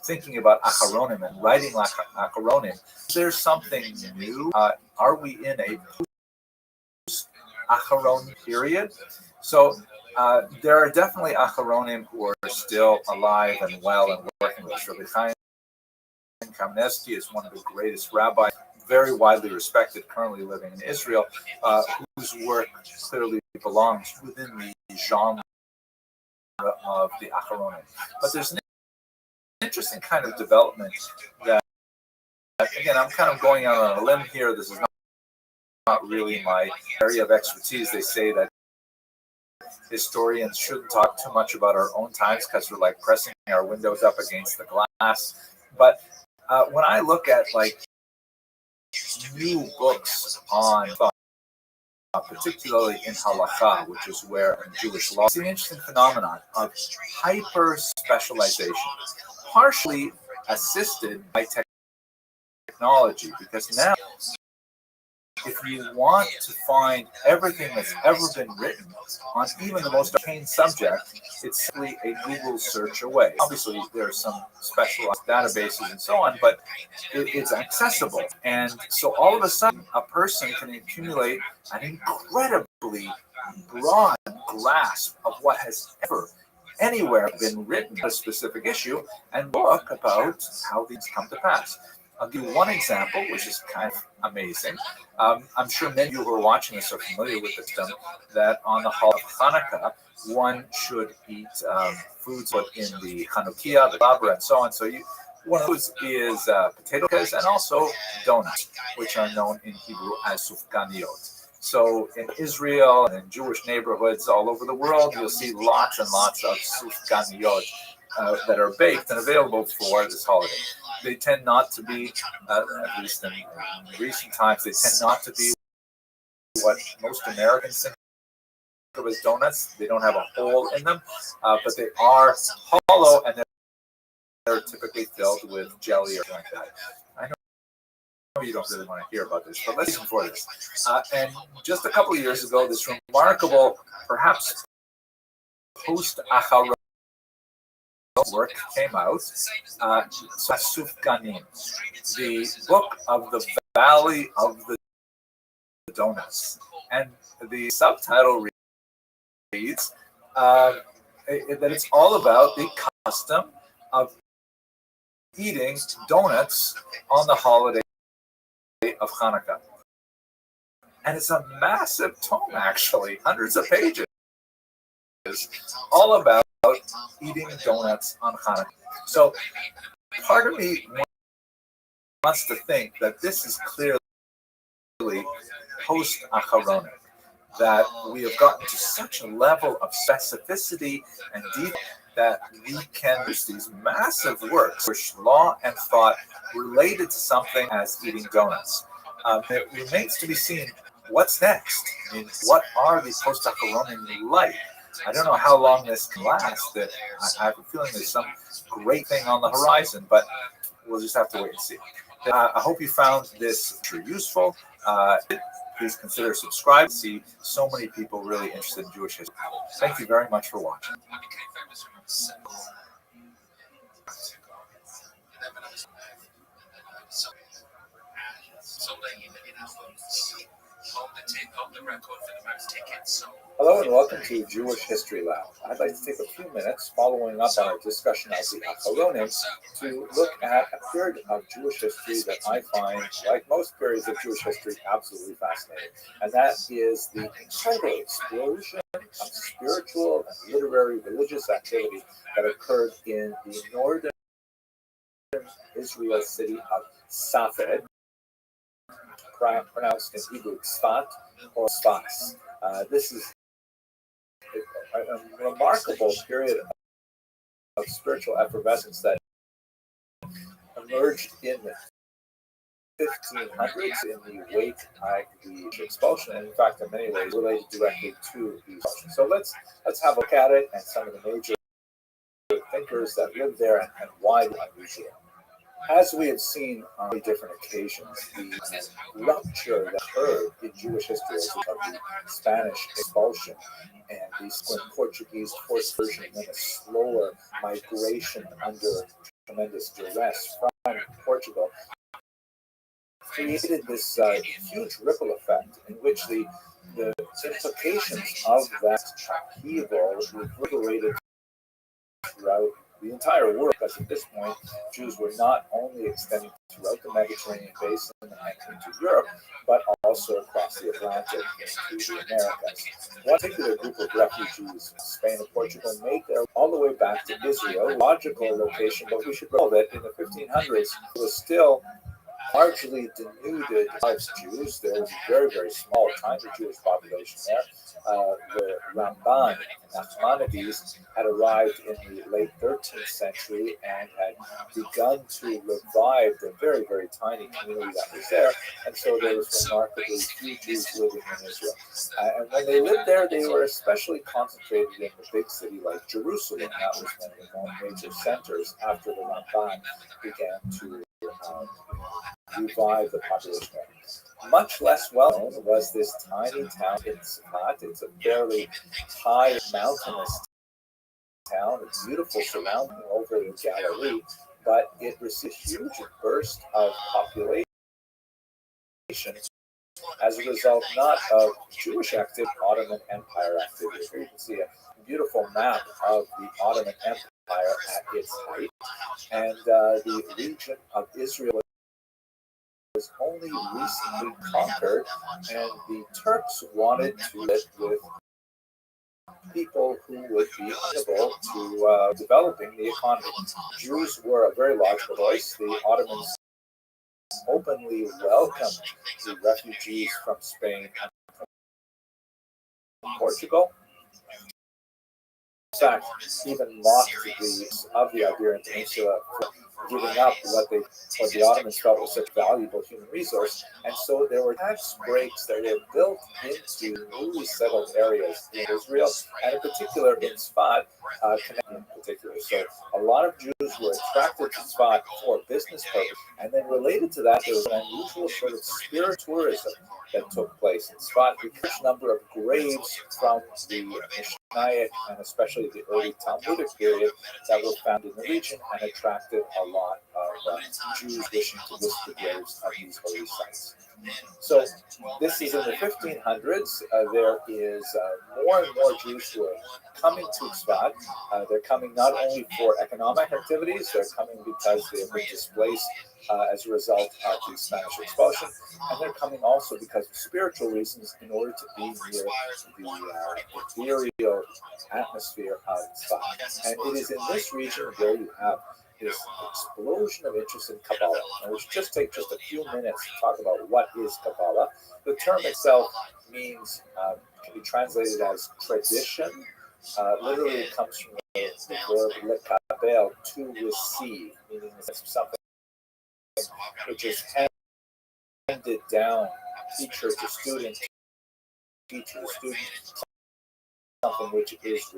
thinking about Achronim and writing Achronim. Is there something new? Are we in a post-Acharon period? So there are definitely Achronim who are still alive and well and working with. Rabbi Chaim Kamenetsky is one of the greatest rabbis, very widely respected, currently living in Israel, whose work clearly belongs within the genre of the Achronim. But there's an interesting kind of development that, again, I'm kind of going out on a limb here. This is not really my area of expertise. They say that historians shouldn't talk too much about our own times because we're like pressing our windows up against the glass. But when I look at like new books on thought, particularly in halakha, which is where in Jewish law, it's an interesting phenomenon of hyper specialization, partially assisted by technology, because now, if you want to find everything that's ever been written on even the most arcane subject, it's simply a Google search away. Obviously, there are some specialized databases and so on, but it's accessible. And so all of a sudden, a person can accumulate an incredibly broad grasp of what has ever anywhere been written a specific issue and book about how these come to pass. I'll give you one example, which is kind of amazing. I'm sure many of you who are watching this are familiar with the system that on the holiday of Hanukkah, one should eat foods put in the Chanukiah, the Babra, and so on. So one of those is potato cakes and also donuts, which are known in Hebrew as sufganiyot. So in Israel and in Jewish neighborhoods all over the world, you'll see lots and lots of sufganiyot that are baked and available for this holiday. They tend not to be, at least in recent times, they tend not to be what most Americans think of as donuts. They don't have a hole in them, but they are hollow and they're typically filled with jelly or something like that. I know you don't really want to hear about this, but let's listen for this. And just a couple of years ago, this remarkable, perhaps post-Acharon work came out, Sufganim, the book of the Valley of the Donuts. And the subtitle reads that it's all about the custom of eating donuts on the holiday of Hanukkah. And it's a massive tome, actually, hundreds of pages, all about eating donuts on Hanukkah. So part of me wants to think that this is clearly post-Acharonim, that we have gotten to such a level of specificity and detail that we can use these massive works, which law and thought related to something as eating donuts. It remains to be seen what's next. I mean, what are these post-Acharonim like? I don't know how long this can last. That I have a feeling there's some great thing on the horizon, but we'll just have to wait and see. I hope you found this useful. Please consider subscribing to see so many people really interested in Jewish history. Thank you very much for watching. Hello and welcome to Jewish History Lab. I'd like to take a few minutes following up on our discussion of the Acharonim to look at a period of Jewish history that I find, like most periods of Jewish history, absolutely fascinating. And that is the incredible explosion of spiritual and literary religious activity that occurred in the northern Israel city of Safed, pronounced in Hebrew Tzfat or Sfas. This is a remarkable period of spiritual effervescence that emerged in the 1500s in the wake of the expulsion, and in fact, in many ways, related directly to the expulsion. So let's have a look at it and some of the major thinkers that lived there and why they're unusual. As we have seen on different occasions, the rupture that occurred in Jewish history of the Spanish expulsion and the Portuguese forced conversion and then a slower migration under tremendous duress from Portugal created this huge ripple effect in which the implications of that upheaval reverberated throughout the entire world, because at this point, Jews were not only extending throughout the Mediterranean basin and into Europe, but also across the Atlantic into the Americas. One particular group of refugees from Spain and Portugal made their way all the way back to Israel, logical location, but we should know that in the 1500s, it was still largely denuded as Jews. There was a very, very small, tiny Jewish population there. The Ramban and Nachmanides had arrived in the late 13th century and had begun to revive the very, very tiny community that was there. And so there was remarkably few Jews living in Israel. And when they lived there, they were especially concentrated in the big city like Jerusalem. That was one of the major centers after the Ramban began to revive the population there. Much less well known was this tiny town in Tzfat. It's a fairly high mountainous town. It's beautiful surrounding over the Galilee, but it received a huge burst of population as a result not of Jewish activity, Ottoman Empire activity. Here you can see a beautiful map of the Ottoman Empire at its height, and the region of Israel was only recently conquered, and the Turks wanted to live with people who would be able to developing the economy. Jews were a very logical choice. The Ottomans openly welcomed the refugees from Spain and from Portugal. In fact, even mocked the Iberian Peninsula for giving up what the Ottomans felt was such a valuable human resource, and so there were tax breaks that were built into newly settled areas in Israel, and in particular in Sfat, in particular. So a lot of Jews were attracted to Sfat for business purposes, and then related to that, there was an unusual sort of spirit tourism that took place in Sfat. A huge number of graves from the Mishnaic and especially the early Talmudic period that were found in the region and attracted a lot of Jews wishing to visit the graves of these holy sites. So this is in the 1500s. There is more and more Jews who are coming to Tzfat. They're coming not only for economic activities, they're coming because they have been displaced as a result of the Spanish expulsion, and they're coming also because of spiritual reasons in order to be near the ethereal atmosphere of Tzfat. And it is in this region where you have this explosion of interest in Kabbalah. And we'll just take just a few minutes to talk about what is Kabbalah. The term itself means, can be translated as tradition. Literally, it comes from the verb lekabel, to receive, meaning it's something which is handed down, teacher to student, teacher to student, something which is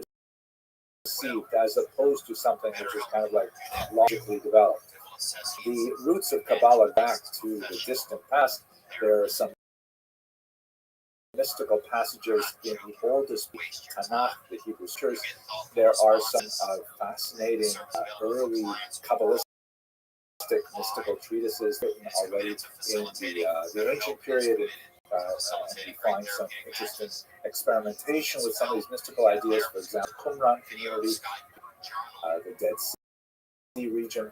received, as opposed to something which is kind of like logically developed. The roots of Kabbalah back to the distant past. There are some mystical passages in the oldest Tanakh, the Hebrew Scriptures. There are some fascinating early Kabbalistic mystical treatises written already in the ancient period. You find some interesting experimentation with some of these mystical ideas. For example, Qumran community, the Dead Sea region.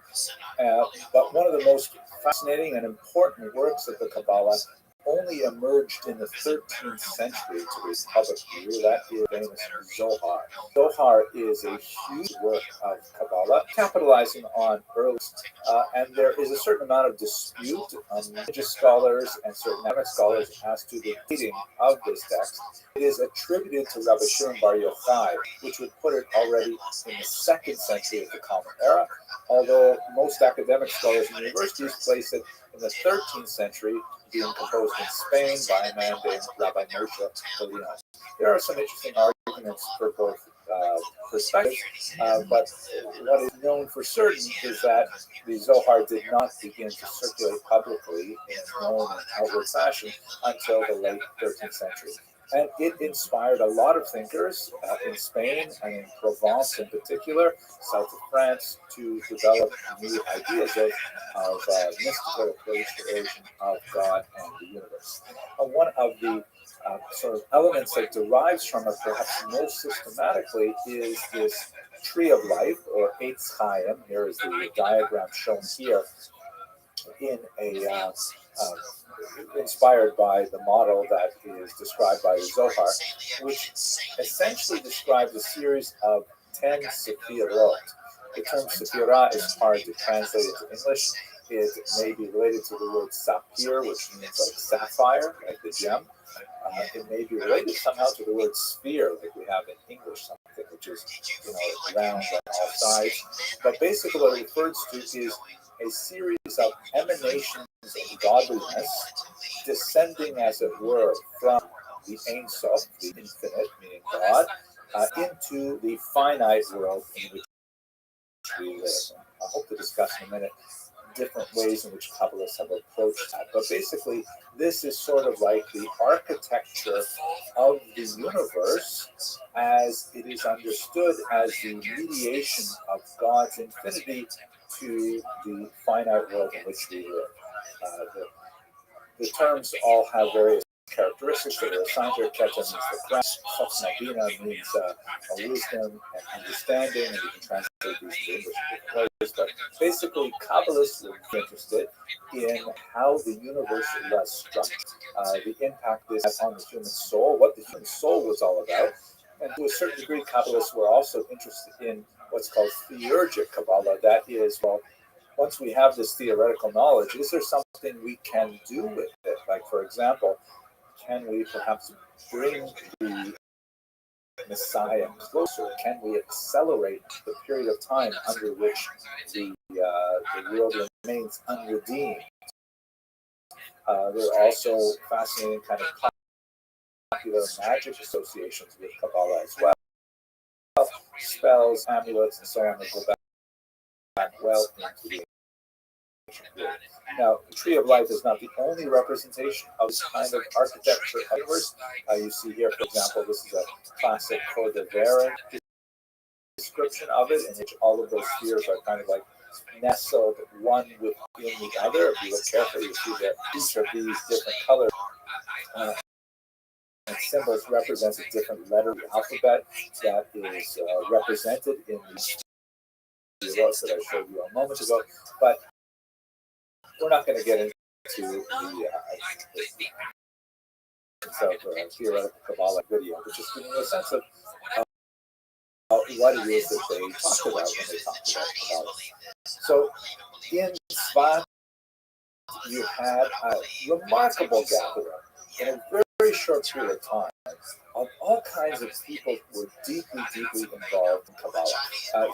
But one of the most fascinating and important works of the Kabbalah only emerged in the 13th century to the public view. That is the famous Zohar. Zohar is a huge work of Kabbalah, capitalizing on early, and there is a certain amount of dispute among religious scholars and certain academic scholars as to the dating of this text. It is attributed to Rabbi Shimon Bar Yochai, which would put it already in the 2nd century of the Common Era, although most academic scholars and universities place it in the 13th century, being composed in Spain by a man named Rabbi Moshe Polino. There are some interesting arguments for both perspectives, but what is known for certain is that the Zohar did not begin to circulate publicly in a known and outward fashion until the late 13th century. And it inspired a lot of thinkers in Spain and in Provence in particular, south of France, to develop new ideas of mystical appreciation of God and the universe. One of the sort of elements that derives from it perhaps most systematically is this tree of life, or Eitz Chaim. Here is the diagram shown here in a inspired by the model that is described by the Zohar, which essentially describes a series of 10 sephirot. The term sephirah is hard to translate into English. It may be related to the word sapphire, which means like sapphire, like the gem. It may be related somehow to the word sphere, like we have in English, something which is, round on all sides. But basically what it refers to is a series of emanations of godliness descending, as it were, from the Ein Sof, the infinite, meaning God, into the finite world in which we live. I hope to discuss in a minute different ways in which Kabbalists have approached that. But basically, this is sort of like the architecture of the universe as it is understood as the mediation of God's infinity to the finite world in which we live. The terms all have various characteristics. characteristics that are assigned to Keta means the crown. Chokhmah Bina means wisdom and understanding, and you can translate these into English in different ways. But basically, Kabbalists were interested in how the universe was structured, the impact this had on the human soul, what the human soul was all about. And to a certain degree, Kabbalists were also interested in what's called theurgic Kabbalah. That is, well, once we have this theoretical knowledge, is there something we can do with it? Like, for example, can we perhaps bring the Messiah closer? Can we accelerate the period of time under which the world remains unredeemed? There are also fascinating kind of popular magic associations with Kabbalah as well. Spells, amulets, and so on that go back well into the ancient world. Now, the Tree of Life is not the only representation of this kind of architecture of the universe. You see here, for example, this is a classic Cordovera description of it, in which all of those spheres are kind of like nestled one within the other. If you look carefully, you see that each of these different colors and symbols represents a different letter of the alphabet that is represented in the zeros that I showed you a moment ago. But we're not going to get into the theoretical Kabbalah video, but just giving you a sense of what it is that they talked about when they talked about Kabbalah. So in Svat, you had a remarkable gathering in a very short period of time of all kinds of people who were deeply, deeply involved in Kabbalah.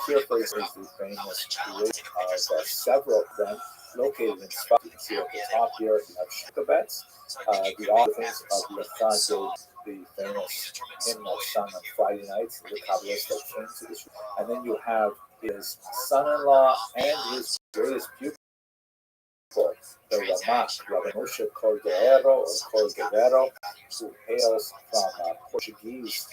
Here, for example, is the famous list of several of them located in Svat. You can see at the top here, you have Shukabets, the authors of Lechad, the famous hymn that's sung on Friday nights, the Kabbalist that came to this. And then you have his son-in-law and his greatest pupil, the Ramak, Rabbi Moshe Cordero, who hails from Portuguese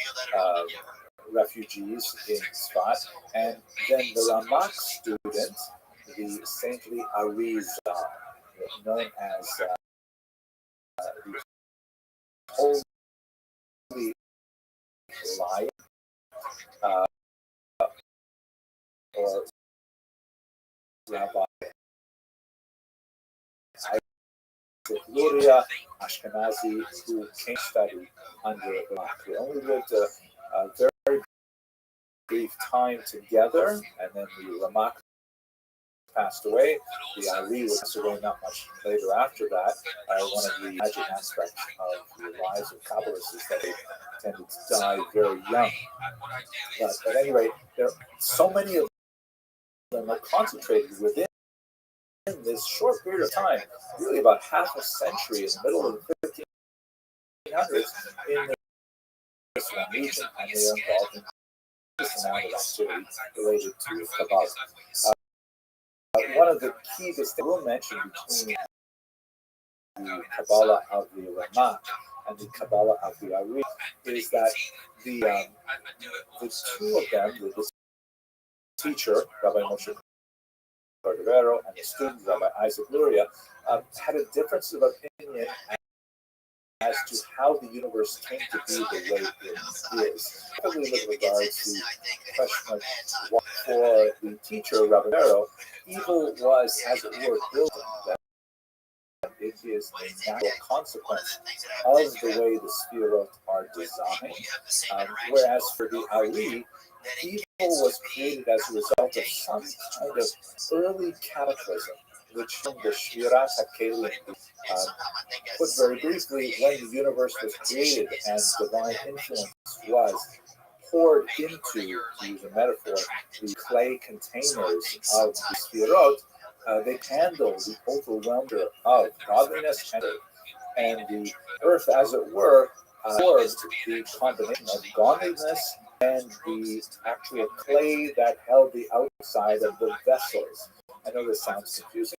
refugees in Svat. And then the Ramak student, the saintly Arizal, known as the Holy Lion, or Rabbi Luria Ashkenazi, who came to study under Ramak. They only lived a very brief time together, and then the Ramak passed away. The Ari was passed away not much later after that. One of the magic aspects of the lives of Kabbalists is that they tended to die very young. But at any rate, there are so many of them are concentrated within this short period of time, really about half a century in the middle of the 1500s, in the Islam region, and they are involved in this amount of activity related to Kabbalah. One of the key distinctions we'll mention between the Kabbalah of the Ramak and the Kabbalah of the Ari is that the two of them, the teacher, Rabbi Moshe Cordovero, and the student, Rabbi Isaac Luria, had a difference of opinion as to how the universe came to be the way it is. Probably with regards to the question of what for the teacher, Rabbi Cordovero, evil was, as it were, built that it is a natural consequence of the way the Sefirot are designed. Whereas for the Ari, evil was created as a result of some kind of early cataclysm, which the Shvirat HaKelim, put very briefly, when the universe was created and divine influence was poured into, to use a metaphor, the clay containers of the Sefirot, they handle the overwhelming of godliness and the earth, as it were, absorbed the combination of godliness and the actually a clay that held the outside of the vessels. I know this sounds confusing,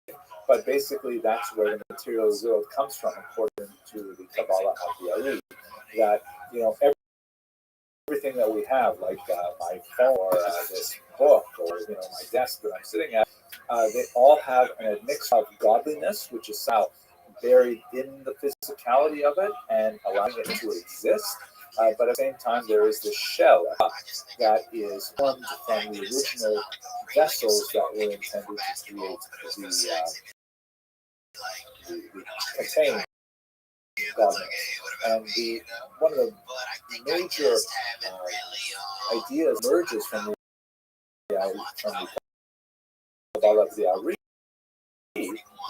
but basically that's where the material world comes from, according to the Kabbalah of the Ari. That, you know, everything that we have, like my phone or this book or, you know, my desk that I'm sitting at, they all have a mix of godliness, which is how buried in the physicality of it and allowing it to exist. But at the same time, there is this shell that is formed from the original vessels that were intended to create the contain government. And one of the major ideas emerges from the Kabbalah of the Ari,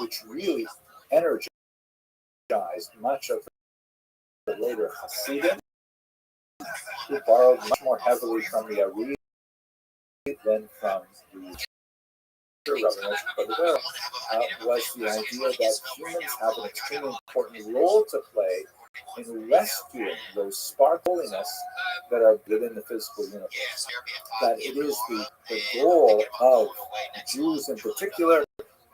which really energized much of the later Hasidim, who borrowed much more heavily from the Ari than from the was the idea that humans have an extremely important role to play in rescuing those sparkliness that are within the physical universe. That it is the goal of Jews in particular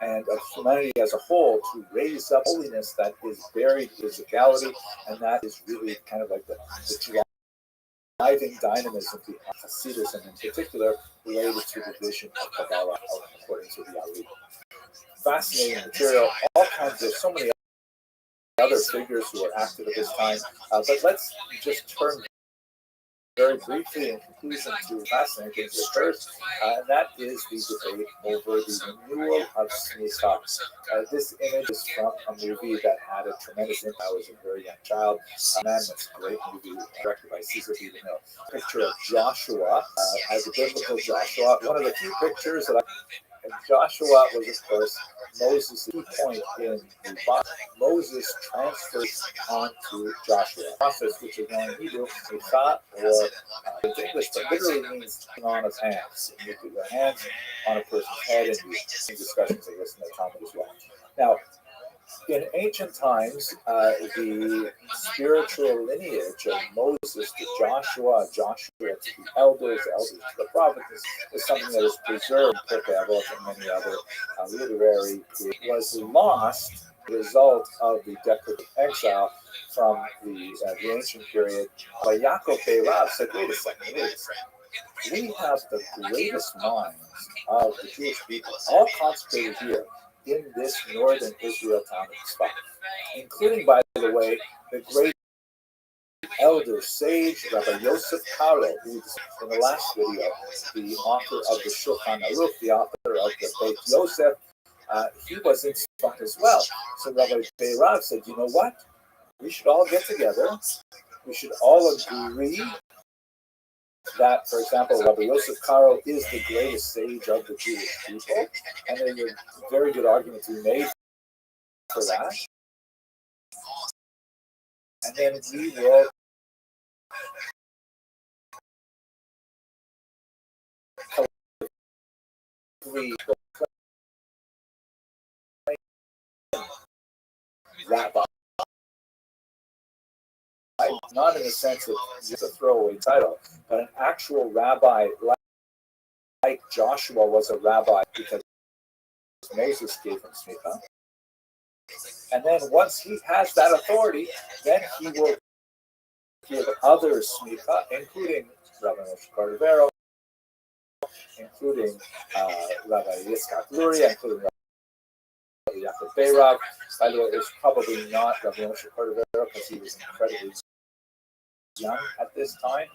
and of humanity as a whole to raise up holiness that is buried in physicality, and that is really kind of like the driving dynamism behind Hasidism in particular, related to the vision of Kabbalah according to the Ari. Fascinating material, all kinds of so many other figures who are active at this time. But let's just turn very briefly in conclusion to fascinating things that occurs, and that is the debate over the renewal of smicha. This image is from a movie that had a tremendous impact. I was a very young child. Man, that's a great movie directed by Cesar B. DeMille. Picture of Joshua as a biblical Joshua. One of the few pictures that and Joshua was, of course, Moses' key point in the Bible. Moses transfers onto Joshua. The process, which is known in Hebrew, Micha, or in English, but literally means on of hands. You put your hands on a person's head, and you see discussions of this in the Talmud as well. Now, in ancient times, the spiritual lineage of Moses to Joshua, Joshua to the elders to the prophets, is something that is preserved in Pirkei Avot and many other literary creations. Was lost as a result of the decorative exile from the ancient period. But Yaakov Beirav said, wait a second. We have the greatest minds of the Jewish people, all concentrated here in this northern Israel town of Tzfat, including, by the way, the great elder sage Rabbi Yosef Karo, who is in the last video, the author of the Shulchan Aruch, the author of the Beit Yosef. He was in Tzfat as well. So Rabbi Beirav said, you know what? We should all get together. We should all agree that, for example, Rabbi Yosef Karo is the greatest sage of the Jewish people, and there's a very good argument to be made for that. And then we will rabbi, not in the sense of just a throwaway title, but an actual rabbi like Joshua was a rabbi because Moses gave him smicha. And then once he has that authority, then he will give others smicha, including Rabbi Moshe Cordovero, including Rabbi Yitzchak Luria, including Rabbi Yaakov Beirav. By the way, it's probably not Rabbi Moshe Cordovero because he was incredibly young at this time.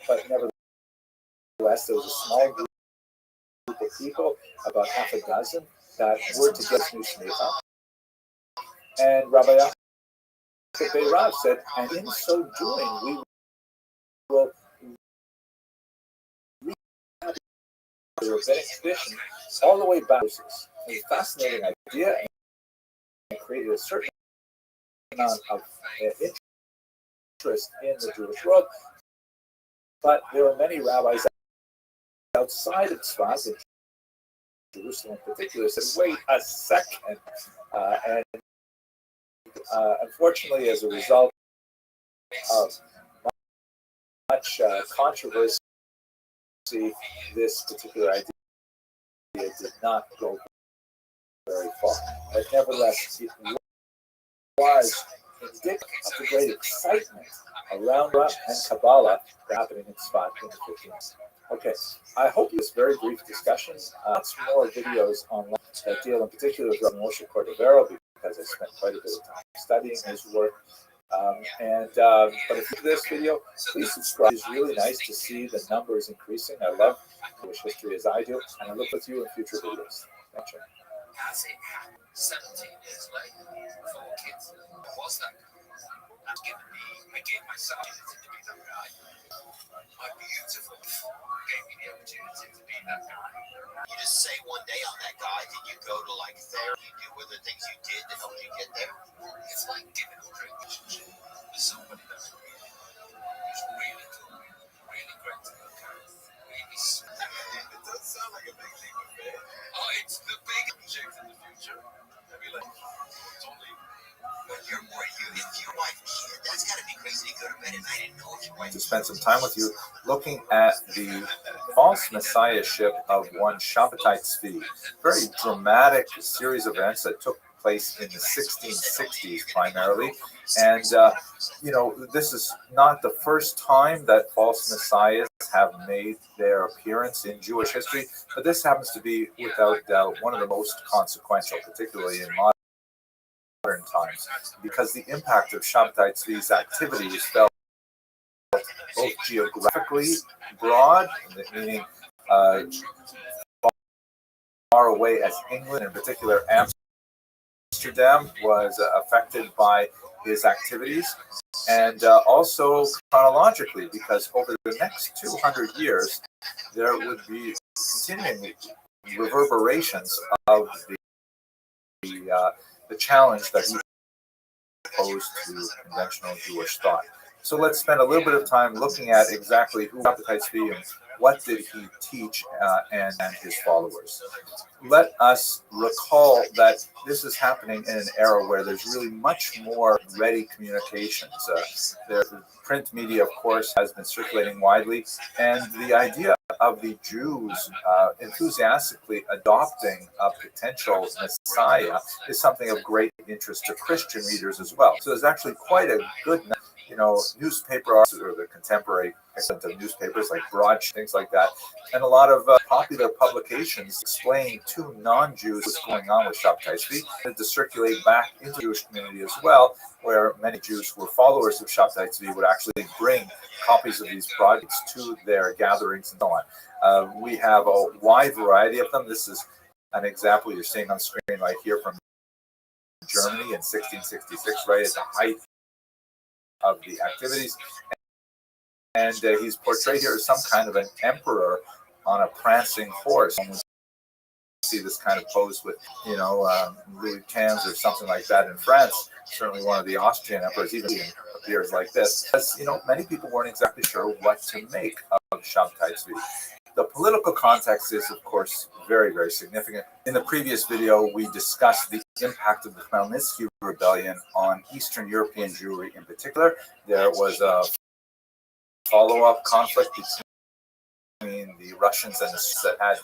But nevertheless, there was a small group of people, about half a dozen, that were to get new smicha. And Rabbi Yaakov Beirav said, and in so doing, we will read the rabbinic tradition all the way back. It's a fascinating idea and created a certain amount of interest in the Jewish world. But there are many rabbis outside of Tzfat, in Jerusalem in particular, said, wait a second. And unfortunately, as a result of much controversy, this particular idea did not go very far. But nevertheless, it was indicative of the great excitement around Torah and Kabbalah happening in Tzfat in the 15th. Okay, I hope this very brief discussion. Lots more videos online that deal in particular with Rabbi Moshe Cordovero, because I spent quite a bit of time studying his work. But if you like this video, please subscribe. It's really nice to see the numbers increasing. I love Jewish history as I do, and I look with you in future videos. Thank you. Has it happened 17 years later? 4 kids. Was that guy? I gave myself the opportunity to be that guy. My beautiful gave me the opportunity to be that guy. You just say one day on that guy, did you go to like therapy? Were there things you did to help you get there? It's like giving a relationship with somebody that is really cool, really great to look at, really sweet. It does sound like a big leap of faith. Oh, it's the big object in the future. I mean, like, totally. If your wife, that's got to be crazy to go to bed at night and know if your wife. To spend some time with you looking at the false messiahship of one Shabbatai Tzvi. Very dramatic series of events that took place in the 1660s primarily. And, this is not the first time that false messiahs have made their appearance in Jewish history, but this happens to be, without doubt, one of the most consequential, particularly in modern times, because the impact of Shabbatai Tzvi's activities felt both geographically broad, meaning far away as England, in particular Amsterdam, was affected by his activities, and also chronologically, because over the next 200 years, there would be continuing reverberations of the challenge that he posed to conventional Jewish thought. So let's spend a little bit of time looking at exactly who Shabbatai Tzvi and what did he teach and his followers. Let us recall that this is happening in an era where there's really much more ready communications. The print media, of course, has been circulating widely, and the idea of the Jews enthusiastically adopting a potential Messiah is something of great interest to Christian readers as well. So there's actually quite a good newspaper or the contemporary of newspapers like Broad, things like that, and a lot of popular publications explain to non-Jews what's going on with Shabbatai Tzvi, and to circulate back into the Jewish community as well, where many Jews who were followers of Shabbatai Tzvi would actually bring copies of these projects to their gatherings and so on. We have a wide variety of them. This is an example you're seeing on screen right here from Germany in 1666, right at the height of the activities, and he's portrayed here as some kind of an emperor on a prancing horse. And we see this kind of pose with, Louis XV or something like that in France. Certainly, one of the Austrian emperors even appears like this. Because many people weren't exactly sure what to make of Shabbatai Tzvi. The political context is, of course, very, very significant. In the previous video, we discussed the impact of the Khmelnytsky rebellion on Eastern European Jewry in particular. There was a follow-up conflict between the Russians and the Swedes that had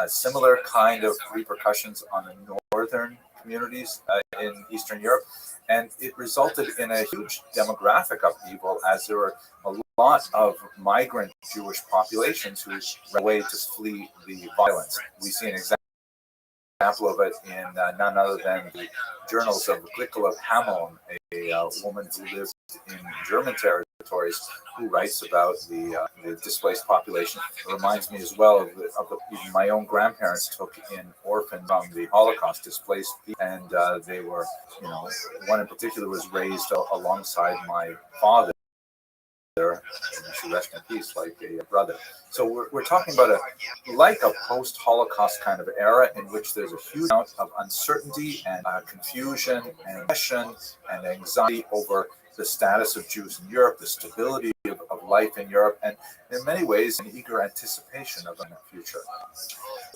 a similar kind of repercussions on the northern communities in Eastern Europe. And it resulted in a huge demographic upheaval, as there were a lot of migrant Jewish populations who ran away to flee the violence. We see an example of it in none other than the journals of Glickl of Hameln, a woman who lived in German territories, who writes about the displaced population. It reminds me as well of even my own grandparents took in orphans from the Holocaust, displaced people, and they were, one in particular was raised alongside my father. She rest in peace, like a brother. So we're talking about a post-Holocaust kind of era in which there's a huge amount of uncertainty and confusion and question and anxiety over the status of Jews in Europe, the stability of life in Europe, and in many ways an eager anticipation of the future.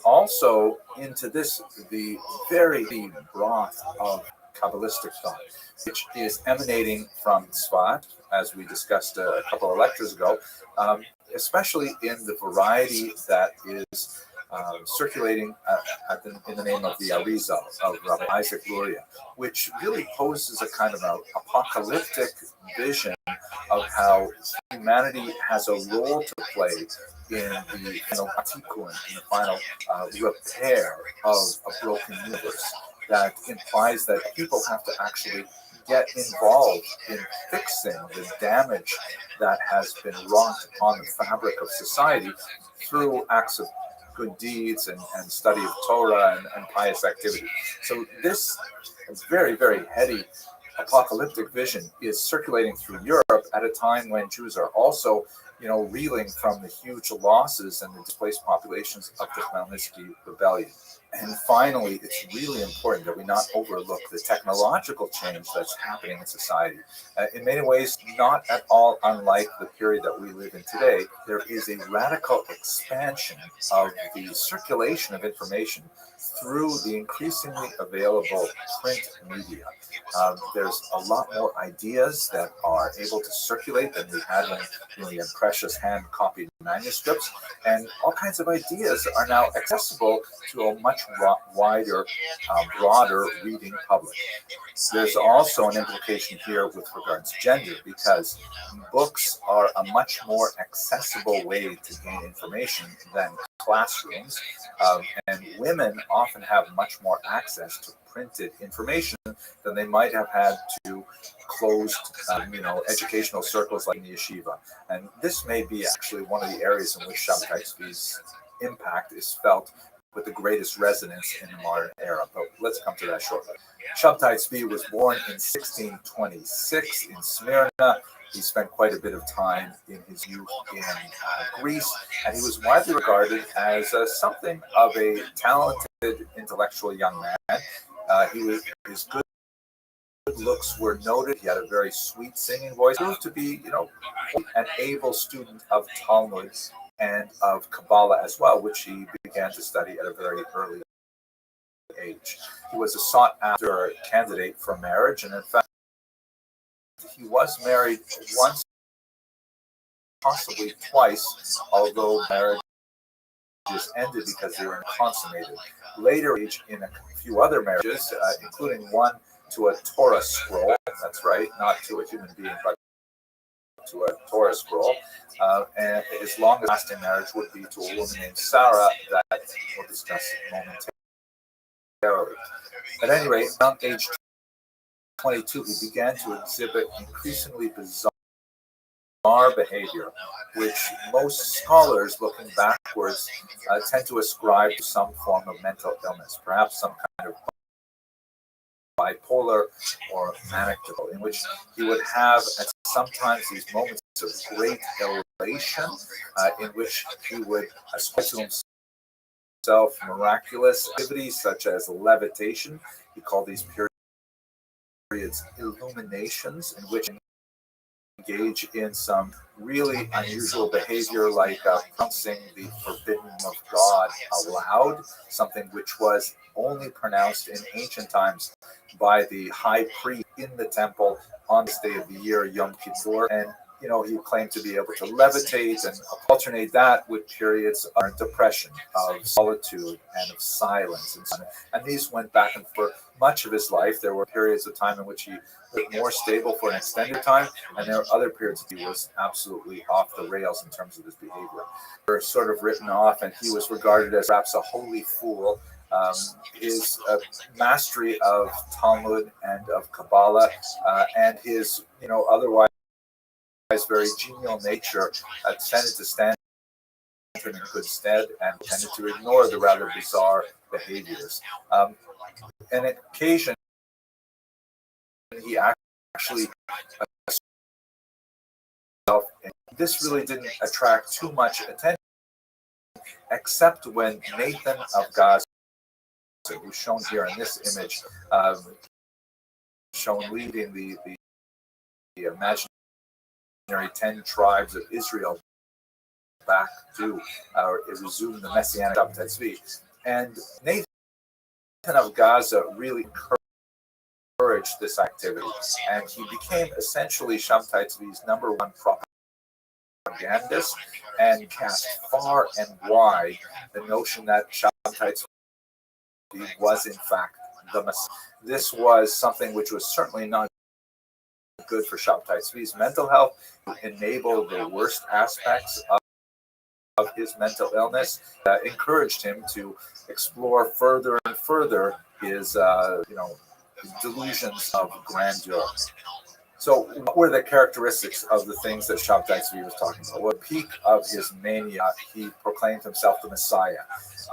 Also into this, the very deep broth of Kabbalistic thought, which is emanating from Tzfat, as we discussed a couple of lectures ago, especially in the variety that is circulating in the name of the Arizal of Rabbi Isaac Luria, which really poses a kind of an apocalyptic vision of how humanity has a role to play in the final tikkun, in the final repair of a broken universe. that implies that people have to actually get involved in fixing the damage that has been wrought upon the fabric of society through acts of good deeds and study of Torah and pious activity. So this very, very heady apocalyptic vision is circulating through Europe at a time when Jews are also, reeling from the huge losses and the displaced populations of the Khmelnytsky rebellion. And finally, it's really important that we not overlook the technological change that's happening in society. In many ways, not at all unlike the period that we live in today, there is a radical expansion of the circulation of information through the increasingly available print media. There's a lot more ideas that are able to circulate than we had when we had precious hand-copied manuscripts, and all kinds of ideas are now accessible to a much wider, broader reading public. There's also an implication here with regards to gender, because books are a much more accessible way to gain information than classrooms, and women often have much more access to printed information than they might have had to closed, educational circles like the yeshiva. And this may be actually one of the areas in which Shabtai Tzvi's impact is felt with the greatest resonance in the modern era. But let's come to that shortly. Shabtai Tzvi was born in 1626 in Smyrna. He spent quite a bit of time in his youth in Greece, and he was widely regarded as something of a talented, intellectual young man. His good looks were noted. He had a very sweet singing voice. He proved to be, an able student of Talmud and of Kabbalah as well, which he began to study at a very early age. He was a sought-after candidate for marriage, and in fact, he was married once, possibly twice, although marriages ended because they were consummated. Later, in a few other marriages, including one to a Torah scroll. That's right, not to a human being, but to a Torah scroll. And his longest lasting marriage would be to a woman named Sarah that we'll discuss momentarily. At any rate, around age 22, he began to exhibit increasingly bizarre behavior, which most scholars looking backwards tend to ascribe to some form of mental illness, perhaps some kind of bipolar or manic depression, in which he would have at sometimes these moments of great elation, in which he would ascribe to himself miraculous activities such as levitation. He called these periods illuminations, in which engage in some really unusual behavior, like pronouncing the forbidden of God aloud, something which was only pronounced in ancient times by the high priest in the temple on this day of the year, Yom Kippur. And he claimed to be able to levitate and alternate that with periods of depression, of solitude, and of silence. And these went back and forth much of his life. There were periods of time in which he was more stable for an extended time, and there were other periods that he was absolutely off the rails in terms of his behavior. They were sort of written off, and he was regarded as perhaps a holy fool. His mastery of Talmud and of Kabbalah, and his, otherwise very genial nature tended to stand him in good stead and tended to ignore the rather bizarre behaviors. And on occasion, he actually this really didn't attract too much attention, except when Nathan of Gaza, who's shown here in this image, shown leading the imaginary 10 tribes of Israel back to resume the Messianic Shabtai Tzvi. And Nathan of Gaza really encouraged this activity, and he became essentially Shabtai Tzvi's number one propagandist, and cast far and wide the notion that Shabtai Tzvi was in fact the Messiah. This was something which was certainly not good for Shabtai Tzvi's mental health, to enable the worst aspects of his mental illness encouraged him to explore further and further his, his delusions of grandeur. So, what were the characteristics of the things that Shabtai Tzvi was talking about? Well, at the peak of his mania, he proclaimed himself the Messiah.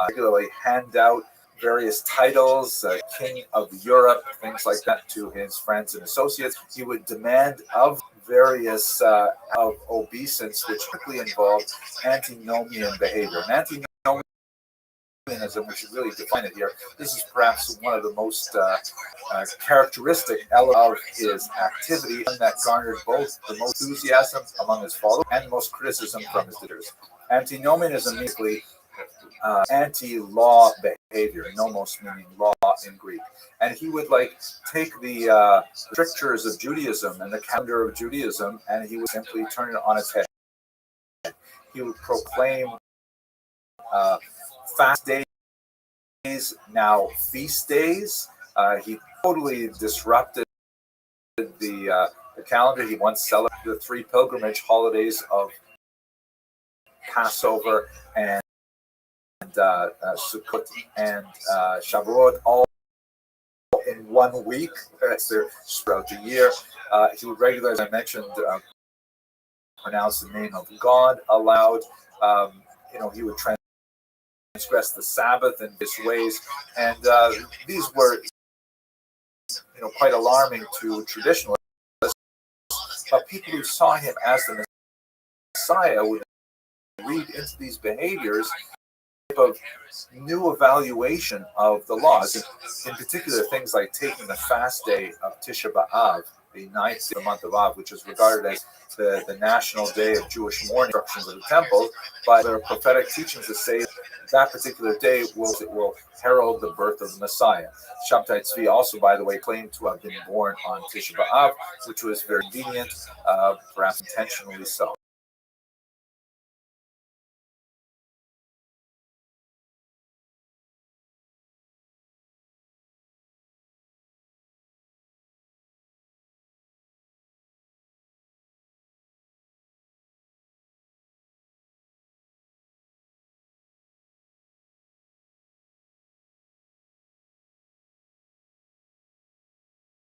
Regularly hand out various titles, King of Europe, things like that, to his friends and associates. He would demand of various of obeisance, which typically involved antinomian behavior. And antinomianism, we should really define it here. This is perhaps one of the most characteristic element of his activity, and that garnered both the most enthusiasm among his followers and the most criticism from his leaders. Antinomianism basically anti-law behavior, nomos meaning law in Greek. And he would take the strictures of Judaism and the calendar of Judaism, and he would simply turn it on its head. He would proclaim fast days, now feast days. He totally disrupted the calendar. He once celebrated the 3 pilgrimage holidays of Passover and Sukkot and Shavuot, all in 1 week. That's throughout the year. He would regularly, as I mentioned, pronounce the name of God aloud. He would transgress the Sabbath in his ways, and these were, quite alarming to traditionalists. But people who saw him as the Messiah would read into these behaviors of new evaluation of the laws. In particular, things like taking the fast day of Tisha B'Av, the 9th of the month of Av, which is regarded as the national day of Jewish mourning, instructions of the temple. But there are prophetic teachings that say that particular day will herald the birth of the Messiah. Shabtai Tzvi also, by the way, claimed to have been born on Tisha B'Av, which was very convenient, perhaps intentionally so.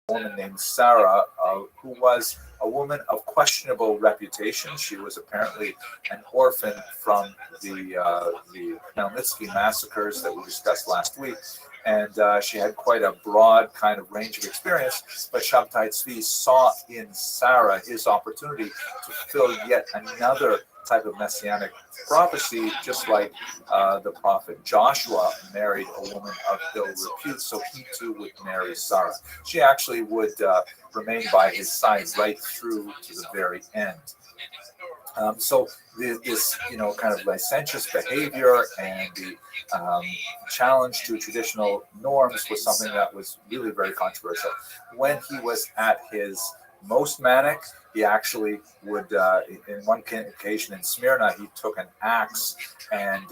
Woman named Sarah, who was a woman of questionable reputation. She was apparently an orphan from the Khmelnytsky massacres that we discussed last week, and she had quite a broad kind of range of experience. But Shabtai Tzvi saw in Sarah his opportunity to fulfill yet another type of messianic prophecy, just like the prophet Joshua married a woman of ill repute, so he too would marry Sarah. She actually would remain by his side right through to the very end. So this, kind of licentious behavior and the challenge to traditional norms was something that was really very controversial. When he was at his most manic, he actually would, in one occasion in Smyrna, he took an axe and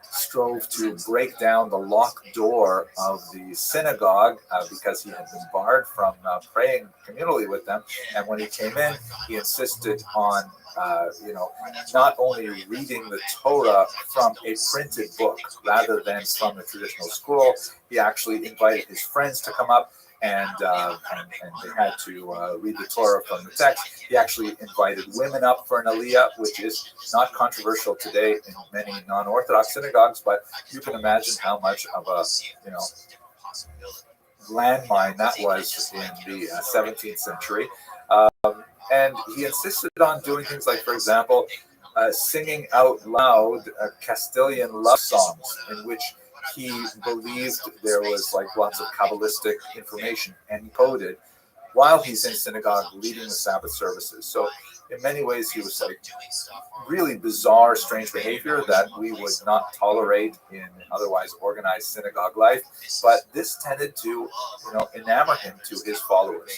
strove to break down the locked door of the synagogue because he had been barred from praying communally with them. And when he came in, he insisted on, not only reading the Torah from a printed book rather than from the traditional scroll. He actually invited his friends to come up, and they had to read the Torah from the text. He actually invited women up for an aliyah, which is not controversial today in many non-Orthodox synagogues, but you can imagine how much of a, landmine that was in the 17th century. And he insisted on doing things like, for example, singing out loud Castilian love songs in which he believed there was lots of Kabbalistic information encoded while he's in synagogue leading the Sabbath services. So in many ways, he was really bizarre, strange behavior that we would not tolerate in otherwise organized synagogue life. But this tended to, enamor him to his followers.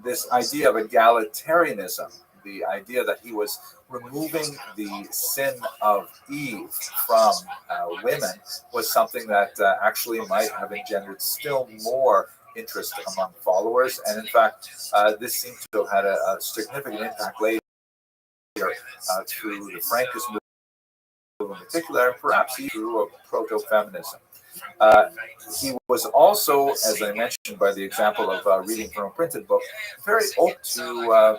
This idea of egalitarianism, the idea that he was removing the sin of Eve from women, was something that actually might have engendered still more interest among followers. And in fact, this seems to have had a significant impact later through the Frankist in particular, and perhaps even through proto-feminism. He was also, as I mentioned by the example of reading from a printed book, very open to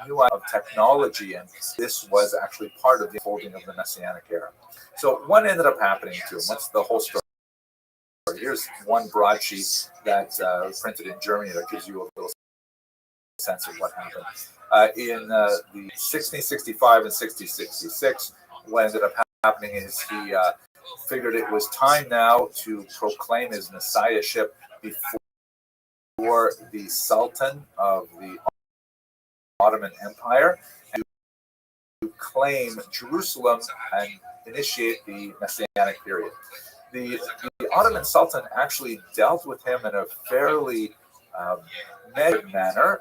new of technology, and this was actually part of the unfolding of the Messianic era. So what ended up happening to him? What's the whole story? Here's one broadsheet that was printed in Germany that gives you a little sense of what happened. In the 1665 and 1666, what ended up happening is he figured it was time now to proclaim his messiahship before the Sultan of the Ottoman Empire, and to claim Jerusalem and initiate the Messianic period. The Ottoman Sultan actually dealt with him in a fairly measured manner,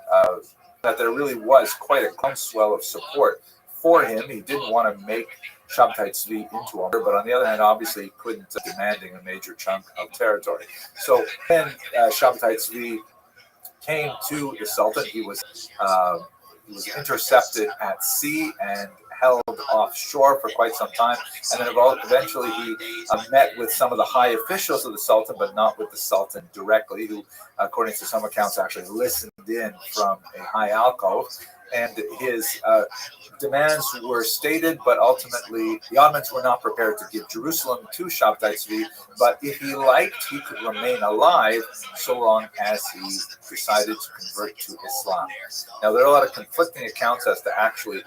that there really was quite a groundswell of support for him. He didn't want to make Shabtai Tzvi into a martyr, but on the other hand, obviously, he couldn't demanding a major chunk of territory. So when Shabtai Tzvi came to the Sultan, he was intercepted at sea and held offshore for quite some time, and then eventually he met with some of the high officials of the Sultan, but not with the Sultan directly, who, according to some accounts, actually listened in from a high alcove, and his demands were stated, but ultimately the Ottomans were not prepared to give Jerusalem to Shabtai Tzvi, but if he liked, he could remain alive so long as he decided to convert to Islam. Now, there are a lot of conflicting accounts as to actually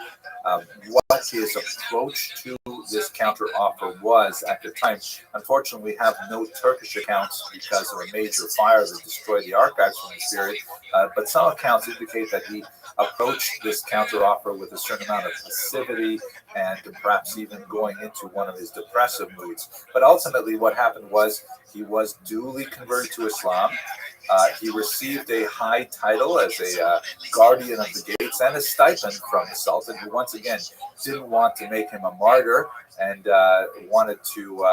what his approach to this counteroffer was at the time. Unfortunately, we have no Turkish accounts because of a major fire that destroyed the archives from this period, but some accounts indicate that he approached this counteroffer with a certain amount of passivity and perhaps even going into one of his depressive moods. But ultimately, what happened was he was duly converted to Islam. He received a high title as a guardian of the gates and a stipend from the Sultan, who once again didn't want to make him a martyr and wanted to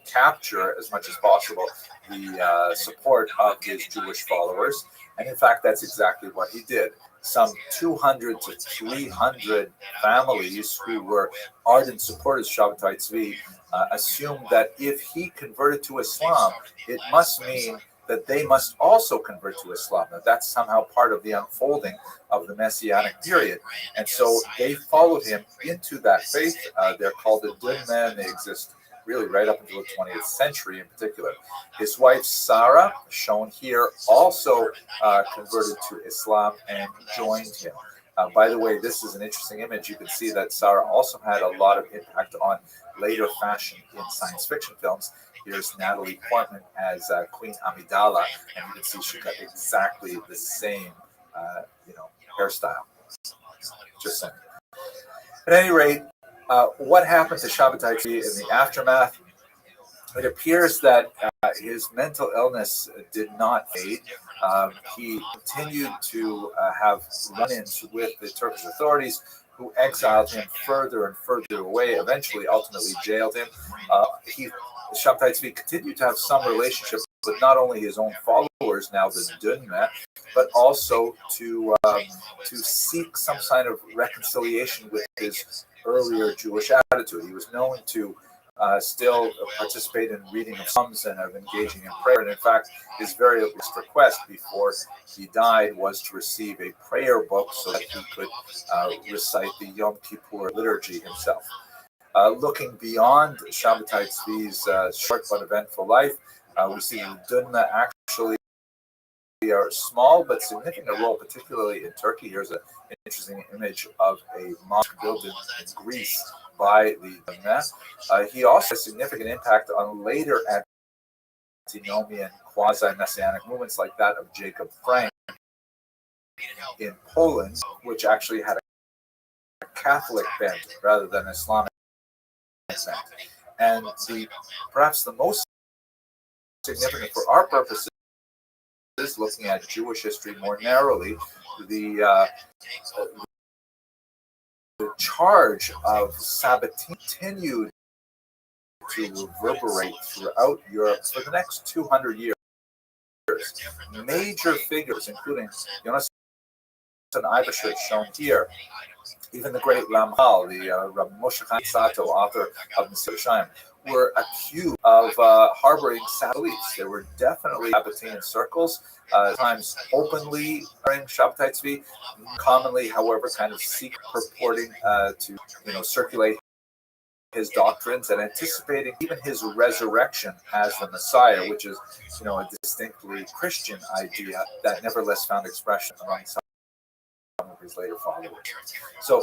capture as much as possible the support of his Jewish followers. And in fact, that's exactly what he did. Some 200 to 300 families who were ardent supporters of Shabtai Tzvi assumed that if he converted to Islam, it must mean that they must also convert to Islam. Now, that's somehow part of the unfolding of the Messianic period. And so they followed him into that faith. They're called the Dunma, and they exist really right up until the 20th century in particular. His wife, Sarah, shown here, also converted to Islam and joined him. By the way, this is an interesting image. You can see that Sarah also had a lot of impact on later fashion in science fiction films. Here's Natalie Portman as Queen Amidala, and you can see she got exactly the same, hairstyle. Just saying. At any rate, what happened to Shabtai Tzvi in the aftermath? It appears that his mental illness did not fade. He continued to have run-ins with the Turkish authorities, who exiled him further and further away, eventually, ultimately jailed him. Shabtai Tzvi continued to have some relationship with not only his own followers, now the Dunma, but also to seek some kind of reconciliation with his earlier Jewish attitude. He was known to still participate in reading of Psalms and of engaging in prayer. And in fact, his very last request before he died was to receive a prayer book so that he could recite the Yom Kippur liturgy himself. Looking beyond Shabtai Tzvi's short but eventful life, we see the Dunma actually are small but significant role, particularly in Turkey. Here's an interesting image of a mosque built in Greece by the Dunma. He also has significant impact on later antinomian quasi-messianic movements like that of Jacob Frank in Poland, which actually had a Catholic bent rather than Islamic bent. And perhaps the most significant for our purposes, looking at Jewish history more narrowly, the charge of Sabbatism continued to reverberate throughout Europe for the next 200 years. Major figures, including Yonasan Ibashir, shown here, Even the great Ramchal, the Rabbi Moshe Chaim Sato, author of Mesilat Yesharim, were accused of harboring sad beliefs. There were definitely Sabbatean circles, times openly wearing Shabbatai Tzvi, commonly, however, kind of secret purporting to circulate his doctrines and anticipating even his resurrection as the Messiah, which is a distinctly Christian idea that nevertheless found expression among some of his later followers. So,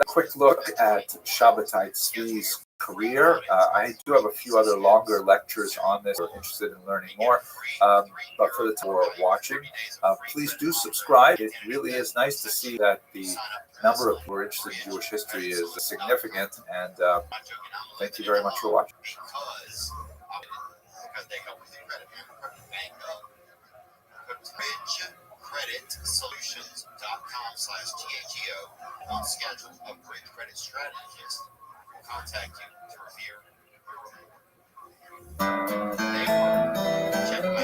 a quick look at Shabbatai Tzvi's career. I do have a few other longer lectures on this if you're interested in learning more. But for the time we're watching, please do subscribe. It really is nice to see that the number of people who are interested in Jewish history is significant. And thank you very much for watching. Because they help with your credit. Bank BridgeCreditSolutions.com/TAGO on schedule a Bridge Credit Strategist will contact you to review.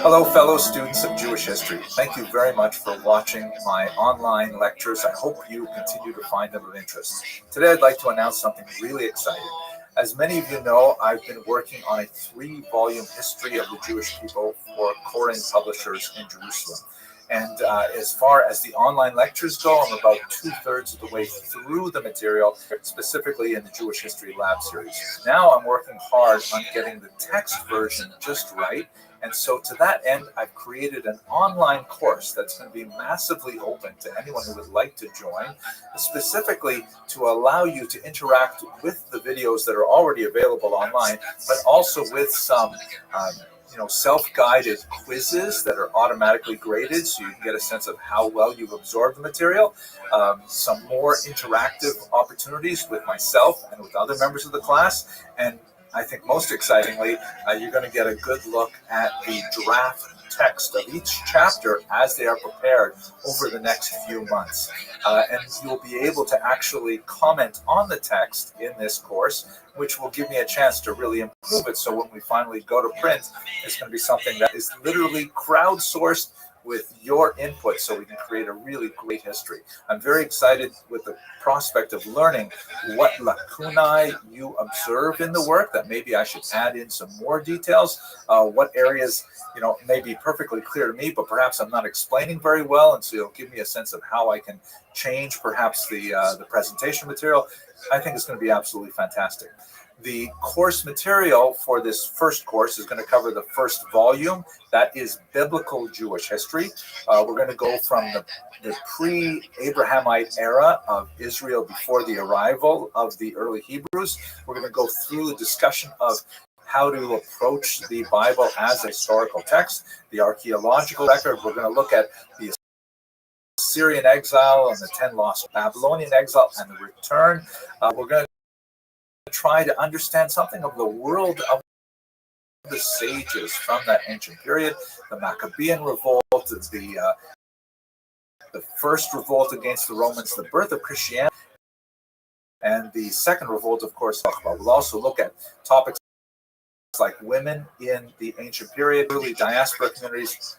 Hello, fellow students of Jewish history. Thank you very much for watching my online lectures. I hope you continue to find them of interest. Today, I'd like to announce something really exciting. As many of you know, I've been working on a 3-volume history of the Jewish people for Koren Publishers in Jerusalem. And as far as the online lectures go, I'm about 2/3 of the way through the material, specifically in the Jewish History Lab series. Now I'm working hard on getting the text version just right. And so to that end, I've created an online course that's going to be massively open to anyone who would like to join, specifically to allow you to interact with the videos that are already available online, but also with some self-guided quizzes that are automatically graded so you can get a sense of how well you've absorbed the material, some more interactive opportunities with myself and with other members of the class, and I think most excitingly, you're going to get a good look at the draft text of each chapter as they are prepared over the next few months. And you'll be able to actually comment on the text in this course, which will give me a chance to really improve it. So when we finally go to print, it's going to be something that is literally crowdsourced with your input so we can create a really great history. I'm very excited with the prospect of learning what lacunae you observe in the work, that maybe I should add in some more details, what areas may be perfectly clear to me, but perhaps I'm not explaining very well, and so you'll give me a sense of how I can change perhaps the presentation material. I think it's going to be absolutely fantastic. The course material for this first course is going to cover the first volume. That is Biblical Jewish History. We're going to go from the pre-Abrahamite era of Israel before the arrival of the early Hebrews. We're going to go through the discussion of how to approach the Bible as a historical text, the archaeological record. We're going to look at the Assyrian exile and the 10 lost Babylonian exile and the return. We're going to try to understand something of the world of the sages from that ancient period, the Maccabean revolt, the first revolt against the Romans, the birth of Christianity, and the second revolt, of course. We'll also look at topics like women in the ancient period, early diaspora communities.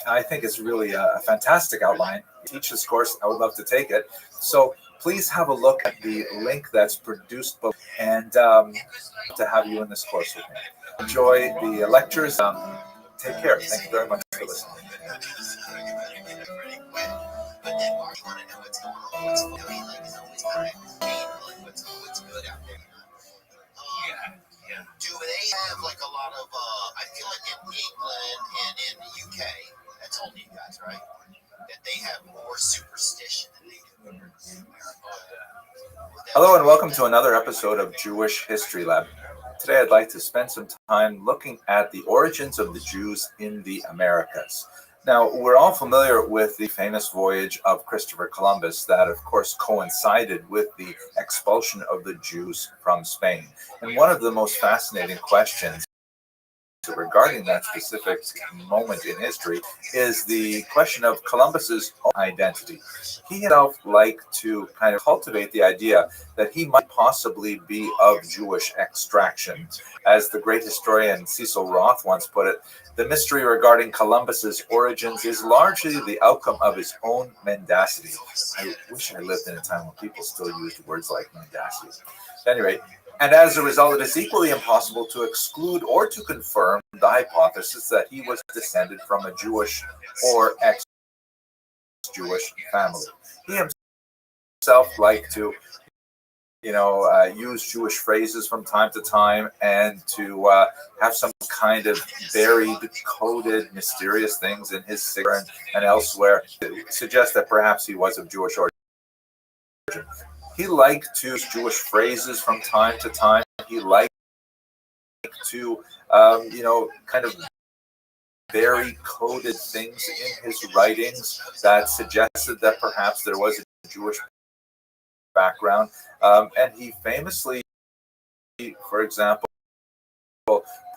I think it's really a fantastic outline. Teach this course, I would love to take it. So please have a look at the link that's produced, and to have you in this course with me. Enjoy the lectures. Take care. Thank you very much for listening. Do they have like a lot of, I feel like in England and in the UK, that's all you guys, right? That they have more superstition than they do in America. Hello and welcome to another episode of Jewish History Lab. Today I'd like to spend some time looking at the origins of the Jews in the Americas. Now, we're all familiar with the famous voyage of Christopher Columbus that, of course, coincided with the expulsion of the Jews from Spain. And one of the most fascinating questions regarding that specific moment in history is the question of Columbus's own identity. He himself liked to kind of cultivate the idea that he might possibly be of Jewish extraction. As the great historian Cecil Roth once put it, the mystery regarding Columbus's origins is largely the outcome of his own mendacity. I wish I lived in a time when people still used words like mendacity. At any rate, and as a result, it is equally impossible to exclude or to confirm the hypothesis that he was descended from a Jewish or ex-Jewish family. He himself liked to, use Jewish phrases from time to time and to have some kind of buried, coded, mysterious things in his signature and elsewhere to suggest that perhaps he was of Jewish origin. He liked to use Jewish phrases from time to time. He liked to, kind of very coded things in his writings that suggested that perhaps there was a Jewish background. And he famously, for example,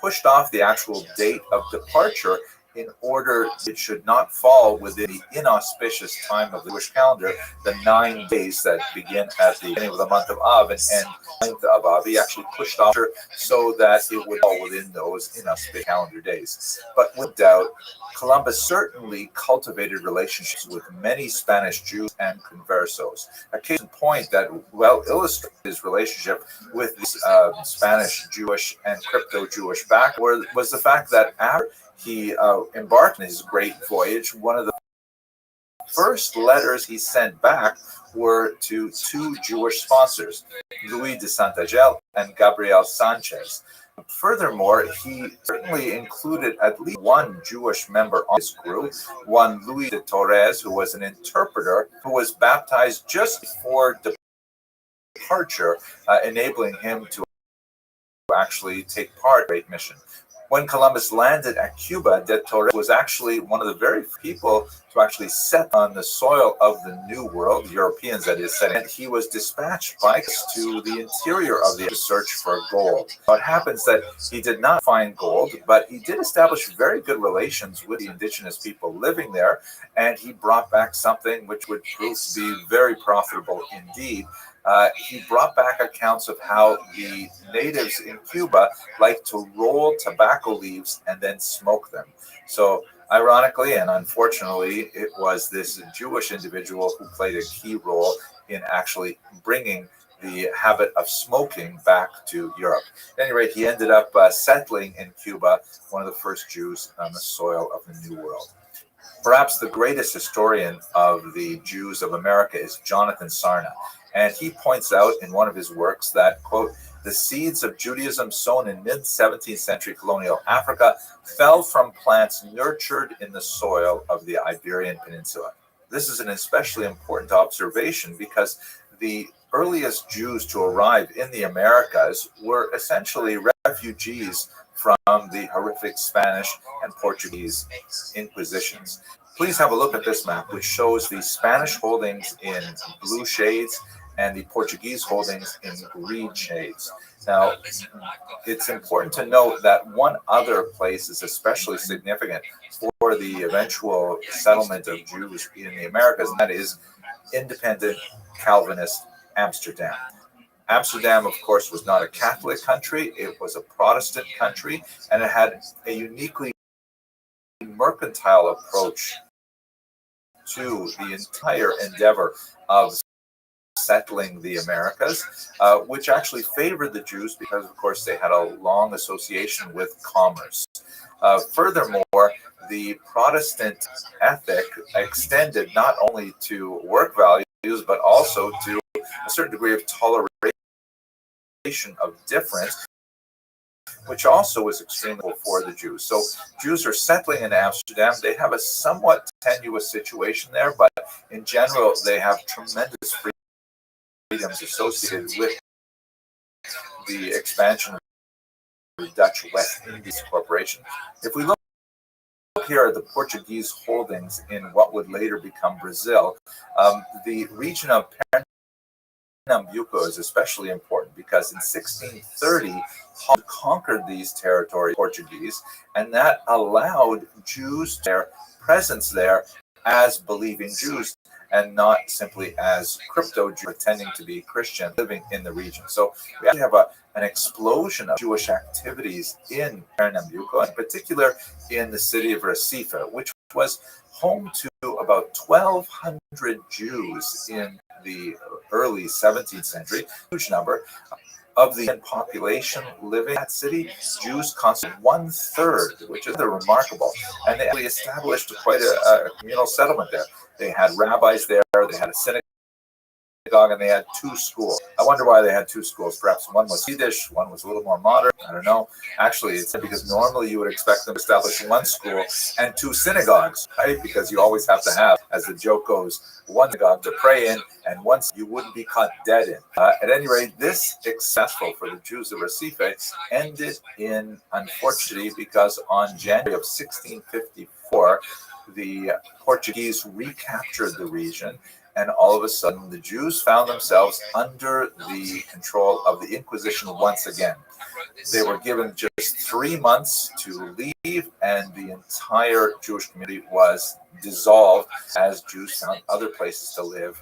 pushed off the actual date of departure in order it should not fall within the inauspicious time of the Jewish calendar, the 9 days that begin at the beginning of the month of Av and end 9th of Av. He actually pushed off so that it would fall within those inauspicious calendar days. But with doubt, Columbus certainly cultivated relationships with many Spanish Jews and conversos. A case in point that well illustrates his relationship with the Spanish Jewish and crypto-Jewish background was the fact that after he embarked on his great voyage, one of the first letters he sent back were to two Jewish sponsors, Louis de Santagel and Gabriel Sanchez. Furthermore, he certainly included at least one Jewish member on his group, one Louis de Torres, who was an interpreter, who was baptized just before departure, enabling him to actually take part in the Great Mission. When Columbus landed at Cuba, de Torres was actually one of the very few people to actually set on the soil of the New World, Europeans that is, and he was dispatched by to the interior of the search for gold. Now, it happens that he did not find gold, but he did establish very good relations with the indigenous people living there, and he brought back something which would prove to be very profitable indeed. He brought back accounts of how the natives in Cuba like to roll tobacco leaves and then smoke them. So, ironically and unfortunately, it was this Jewish individual who played a key role in actually bringing the habit of smoking back to Europe. At any rate, he ended up settling in Cuba, one of the first Jews on the soil of the New World. Perhaps the greatest historian of the Jews of America is Jonathan Sarna. And he points out in one of his works that, quote, the seeds of Judaism sown in mid-17th century colonial Africa fell from plants nurtured in the soil of the Iberian Peninsula. This is an especially important observation because the earliest Jews to arrive in the Americas were essentially refugees from the horrific Spanish and Portuguese inquisitions. Please have a look at this map, which shows the Spanish holdings in blue shades and the Portuguese holdings in green shades. Now, it's important to note that one other place is especially significant for the eventual settlement of Jews in the Americas, and that is independent Calvinist Amsterdam. Amsterdam, of course, was not a Catholic country, it was a Protestant country, and it had a uniquely mercantile approach to the entire endeavor of settling the Americas, which actually favored the Jews because, of course, they had a long association with commerce. Furthermore, the Protestant ethic extended not only to work values, but also to a certain degree of toleration of difference, which also was extremely for the Jews. So Jews are settling in Amsterdam. They have a somewhat tenuous situation there, but in general, they have tremendous freedoms associated with the expansion of the Dutch West Indies Corporation. If we look here at the Portuguese holdings in what would later become Brazil, the region of Pernambuco is especially important because in 1630, Holland conquered these territories, Portuguese, and that allowed Jews their presence there as believing Jews and not simply as crypto Jews pretending to be Christian living in the region. So we actually have an explosion of Jewish activities in Pernambuco, in particular in the city of Recife, which was home to about 1,200 Jews in the early 17th century, huge number. Of the population living in that city, Jews constitute 1/3, which is remarkable. And they actually established quite a communal settlement there. They had rabbis there, they had a synagogue, and they had 2 schools. I wonder why they had 2 schools. Perhaps one was Yiddish, one was a little more modern. I don't know. Actually, it's because normally you would expect them to establish 1 school and 2 synagogues, right? Because you always have to have, as the joke goes, 1 synagogue to pray in and once you wouldn't be caught dead in. At any rate, this successful for the Jews of Recife ended in unfortunately because on January of 1654, the Portuguese recaptured the region. And all of a sudden, the Jews found themselves under the control of the Inquisition once again. They were given just 3 months to leave, and the entire Jewish community was dissolved as Jews found other places to live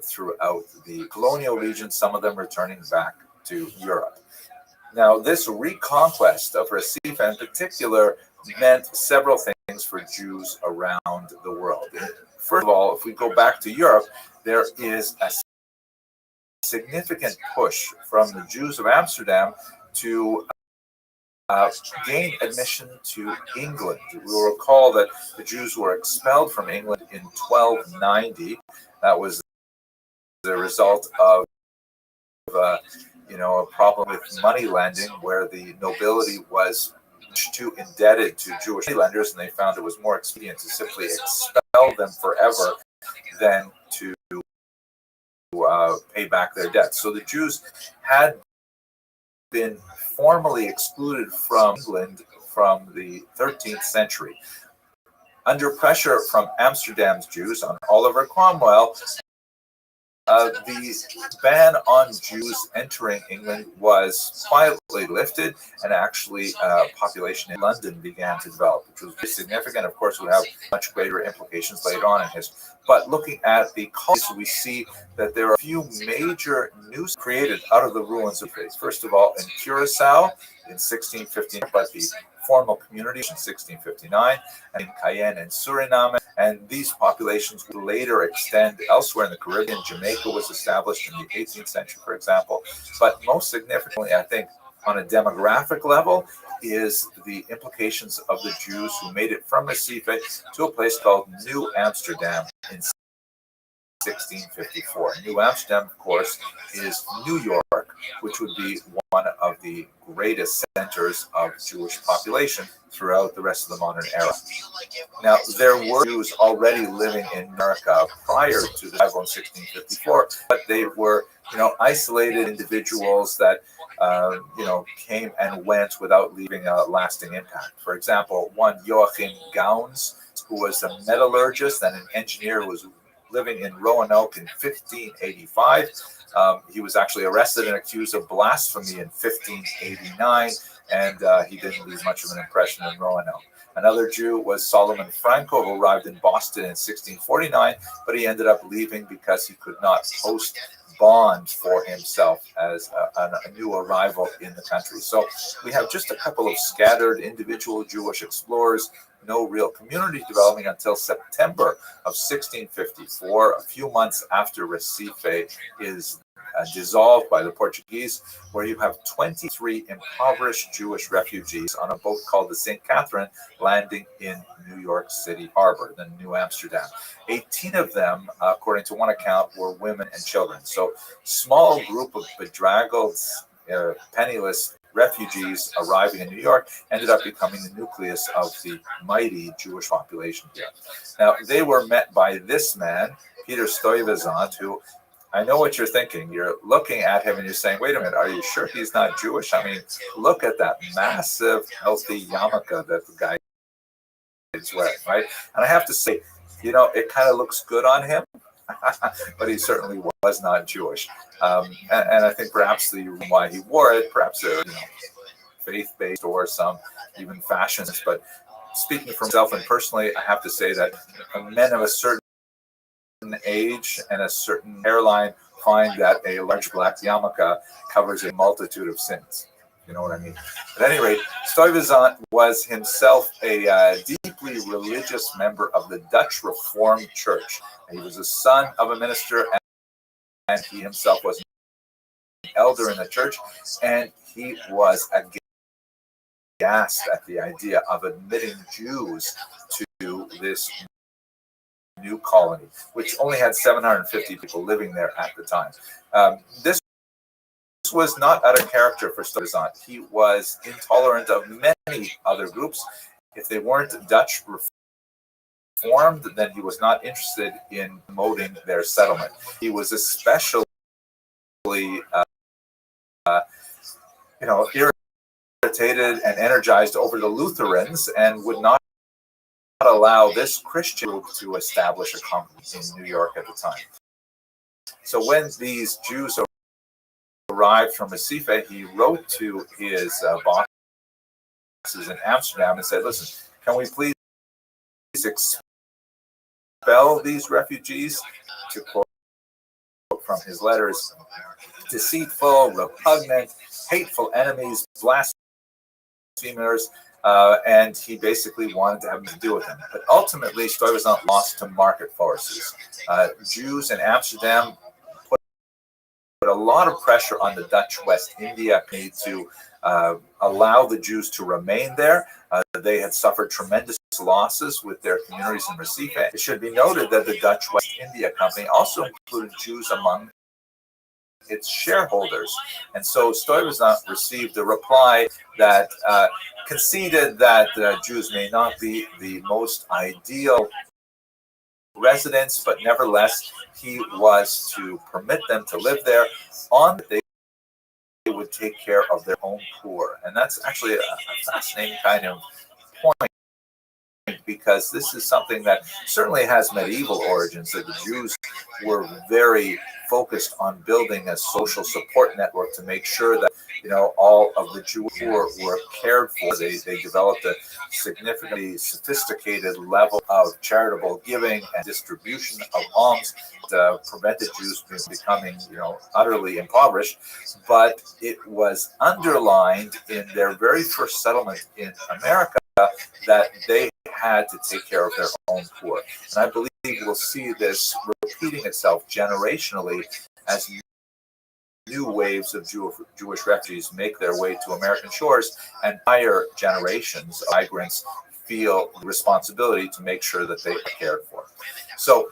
throughout the colonial region, some of them returning back to Europe. Now, this reconquest of Recife in particular meant several things for Jews around the world. First of all, if we go back to Europe, there is a significant push from the Jews of Amsterdam to gain admission to England. You will recall that the Jews were expelled from England in 1290. That was the result of a problem with money lending, where the nobility was too indebted to Jewish lenders, and they found it was more expedient to simply expel them forever than to pay back their debts. So the Jews had been formally excluded from England from the 13th century. Under pressure from Amsterdam's Jews on Oliver Cromwell, the ban on Jews entering England was quietly lifted, and actually population in London began to develop, which was very significant. Of course, would have much greater implications later on in history. But looking at the culture, we see that there are a few major news created out of the ruins of faith. First of all, in Curacao in 1615, but the formal community in 1659, and in Cayenne and Suriname. And these populations would later extend elsewhere in the Caribbean. Jamaica was established in the 18th century, for example. But most significantly, I think, on a demographic level, is the implications of the Jews who made it from Recife to a place called New Amsterdam in 1654. New Amsterdam, of course, is New York, which would be one of the greatest centers of Jewish population throughout the rest of the modern era. Now, there were Jews already living in America prior to the arrival in 1654, but they were, isolated individuals that, came and went without leaving a lasting impact. For example, one Joachim Gauns, who was a metallurgist and an engineer who was living in Roanoke in 1585. He was actually arrested and accused of blasphemy in 1589, and he didn't leave much of an impression in Roanoke. Another Jew was Solomon Franco, who arrived in Boston in 1649, but he ended up leaving because he could not post bond for himself as a new arrival in the country. So we have just a couple of scattered individual Jewish explorers, no real community developing until September of 1654, a few months after Recife is dissolved by the Portuguese, where you have 23 impoverished Jewish refugees on a boat called the St. Catherine landing in New York City Harbor, then New Amsterdam. 18 of them, according to one account, were women and children. So small group of bedraggled, penniless refugees arriving in New York ended up becoming the nucleus of the mighty Jewish population here. Now, they were met by this man, Peter Stuyvesant, who, I know what you're thinking. You're looking at him and you're saying, wait a minute, are you sure he's not Jewish? I mean, look at that massive, healthy yarmulke that the guy is wearing, right? And I have to say, it kind of looks good on him. but he certainly was not Jewish. And I think perhaps the reason why he wore it, perhaps faith-based or some even fashionist. But speaking for myself and personally, I have to say that men of a certain age and a certain hairline find that a large black yarmulke covers a multitude of sins. You know what I mean? At any rate, Stuyvesant was himself a deeply religious member of the Dutch Reformed Church. He was a son of a minister, and he himself was an elder in the church, and he was aghast at the idea of admitting Jews to this new colony, which only had 750 people living there at the time. This was not out of character for Stuyvesant. He was intolerant of many other groups. If they weren't Dutch Reformed, then he was not interested in promoting their settlement. He was especially, irritated and energized over the Lutherans, and would not allow this Christian group to establish a colony in New York at the time. So when these Jews arrived from Recife, he wrote to his bosses in Amsterdam and said, listen, can we please expel these refugees? To quote from his letters, deceitful, repugnant, hateful enemies, blasphemers, and he basically wanted to have to do with them. But ultimately, Stuyvesant lost to market forces. Jews in Amsterdam put a lot of pressure on the Dutch West India Company to allow the Jews to remain there. They had suffered tremendous losses with their communities in Recife. It should be noted that the Dutch West India Company also included Jews among its shareholders. And so Stuyvesant received a reply that conceded that Jews may not be the most ideal residents, but nevertheless, he was to permit them to live there on that they would take care of their own poor. And that's actually a fascinating kind of point, because this is something that certainly has medieval origins, that the Jews were very focused on building a social support network to make sure that all of the Jews were cared for. They developed a significantly sophisticated level of charitable giving and distribution of alms that prevented Jews from becoming utterly impoverished. But it was underlined in their very first settlement in America that they had to take care of their own poor. And I believe we'll see this repeating itself generationally as new waves of Jewish refugees make their way to American shores, and higher generations of migrants feel the responsibility to make sure that they are cared for. So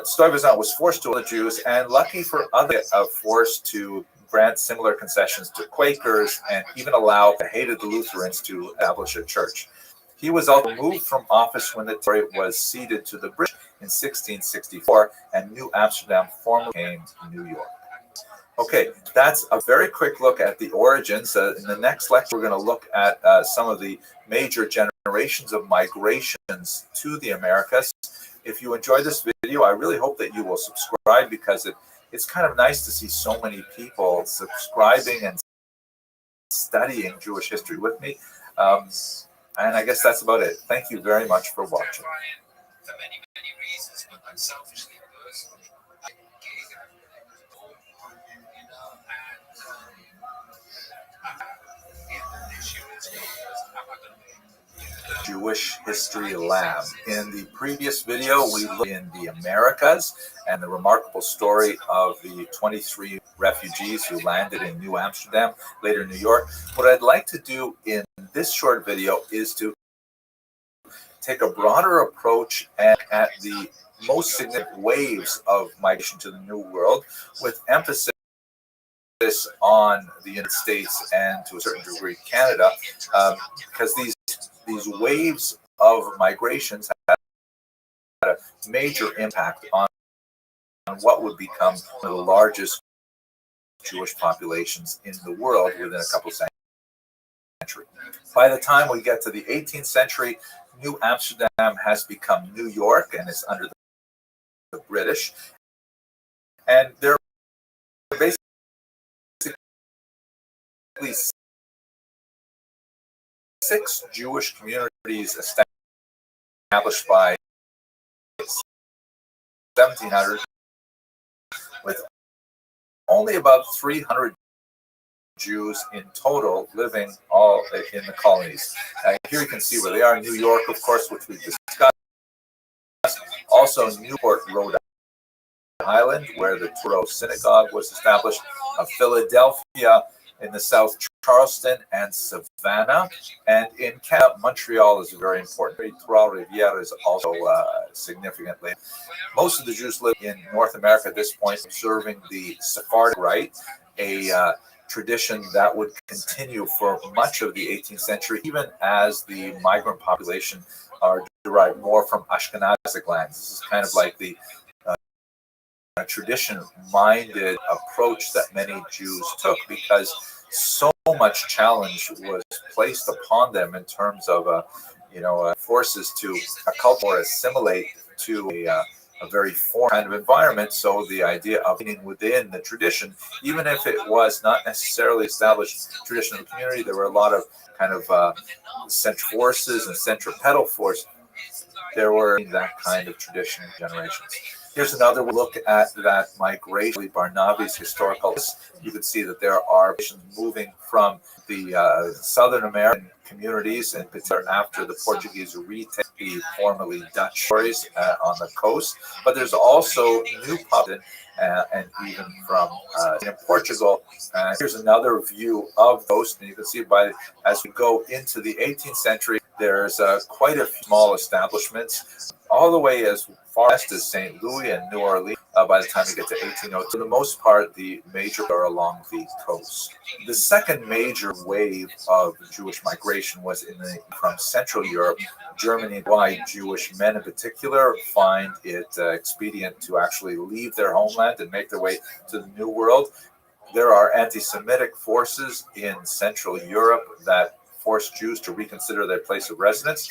Stuyvesant was forced to the Jews, and lucky for others, forced to grant similar concessions to Quakers, and even allow the hated Lutherans to establish a church. He was also removed from office when the territory was ceded to the British in 1664, and New Amsterdam formally became New York. Okay, that's a very quick look at the origins. In the next lecture, we're going to look at some of the major generations of migrations to the Americas. If you enjoyed this video, I really hope that you will subscribe, because it's kind of nice to see so many people subscribing and studying Jewish history with me. And I guess that's about it. Thank you very much for watching. For many, many reasons, but unselfishly, personally, Jewish History Lab. In the previous video, we looked in the Americas and the remarkable story of the 23 refugees who landed in New Amsterdam, later New York. What I'd like to do in this short video is to take a broader approach at the most significant waves of migration to the New World, with emphasis on the United States and to a certain degree Canada, because these waves of migrations had a major impact on what would become one of the largest Jewish populations in the world within a couple centuries. By the time we get to the 18th century, New Amsterdam has become New York and is under the British, And there are basically 6 Jewish communities established by 1700, with only about 300 Jews in total living all in the colonies. Here you can see where they are. New York, of course, which we discussed. Also Newport, Rhode Island, where the Touro Synagogue was established. Philadelphia in the South, Charleston and Savannah. And in Canada, Montreal is very important. Trois-Rivières is also significantly. Most of the Jews live in North America at this point, observing the Sephardic Rite, a tradition that would continue for much of the 18th century, even as the migrant population are derived more from Ashkenazic lands. This is kind of like the tradition-minded approach that many Jews took, because so much challenge was placed upon them in terms of forces to acculturate or assimilate to a very foreign kind of environment. So the idea of being within the tradition, even if it was not necessarily established tradition of the community, there were a lot of kind of central forces and centripetal force. There were that kind of tradition in generations. Here's another look at that migration, Barnaby's historical. You can see that there are moving from the Southern American communities, in particular after the Portuguese retake the formerly Dutch stories on the coast. But there's also new population, and even from in Portugal. Here's another view of those, and you can see as we go into the 18th century, there's quite a few small establishments, all the way as far west as St. Louis and New Orleans. By the time you get to 1802, for the most part, the major are along the coast. The second major wave of Jewish migration was from Central Europe, Germany. Why Jewish men in particular find it expedient to actually leave their homeland and make their way to the New World. There are anti-Semitic forces in Central Europe that force Jews to reconsider their place of residence.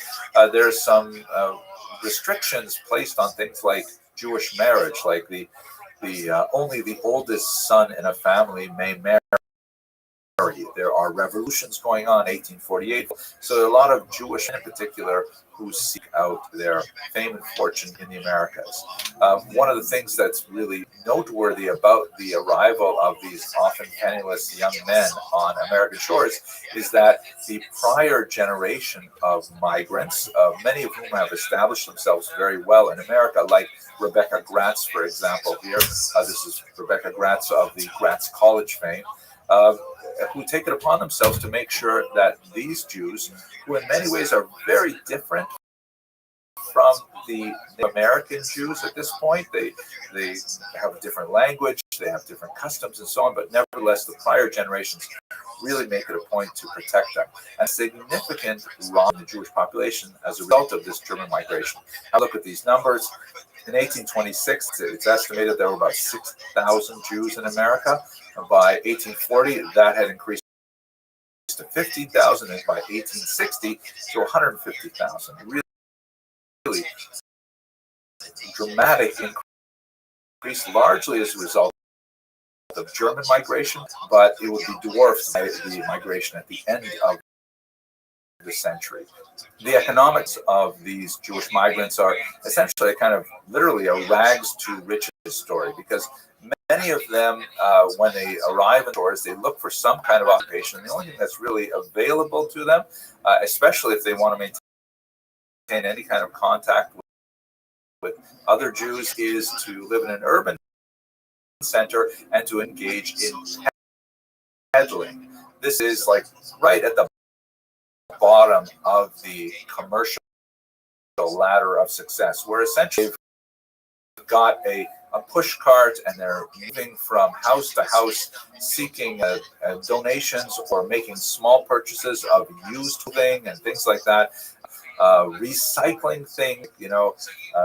There's some restrictions placed on things like Jewish marriage, like the only the oldest son in a family may marry. There are revolutions going on, 1848. So there are a lot of Jewish in particular who seek out their fame and fortune in the Americas. One of the things that's really noteworthy about the arrival of these often penniless young men on American shores is that the prior generation of migrants, many of whom have established themselves very well in America, like Rebecca Gratz, for example, here. This is Rebecca Gratz of the Gratz College fame. Who take it upon themselves to make sure that these Jews, who in many ways are very different from the American Jews at this point, they have a different language, they have different customs and so on, but nevertheless, the prior generations really make it a point to protect them. And significant rise in the Jewish population as a result of this German migration. Now look at these numbers. In 1826, it's estimated there were about 6,000 Jews in America. By 1840, that had increased to 50,000, and by 1860 to 150,000. Really dramatic increase, largely as a result of German migration, but it would be dwarfed by the migration at the end of the century. The economics of these Jewish migrants are essentially kind of literally a rags to riches story, because many of them, when they arrive in stores, they look for some kind of occupation. The only thing that's really available to them, especially if they want to maintain any kind of contact with other Jews, is to live in an urban center and to engage in peddling. This is like right at the bottom of the commercial ladder of success, where essentially they've got a push cart and they're moving from house to house seeking donations or making small purchases of used clothing and things like that, recycling things,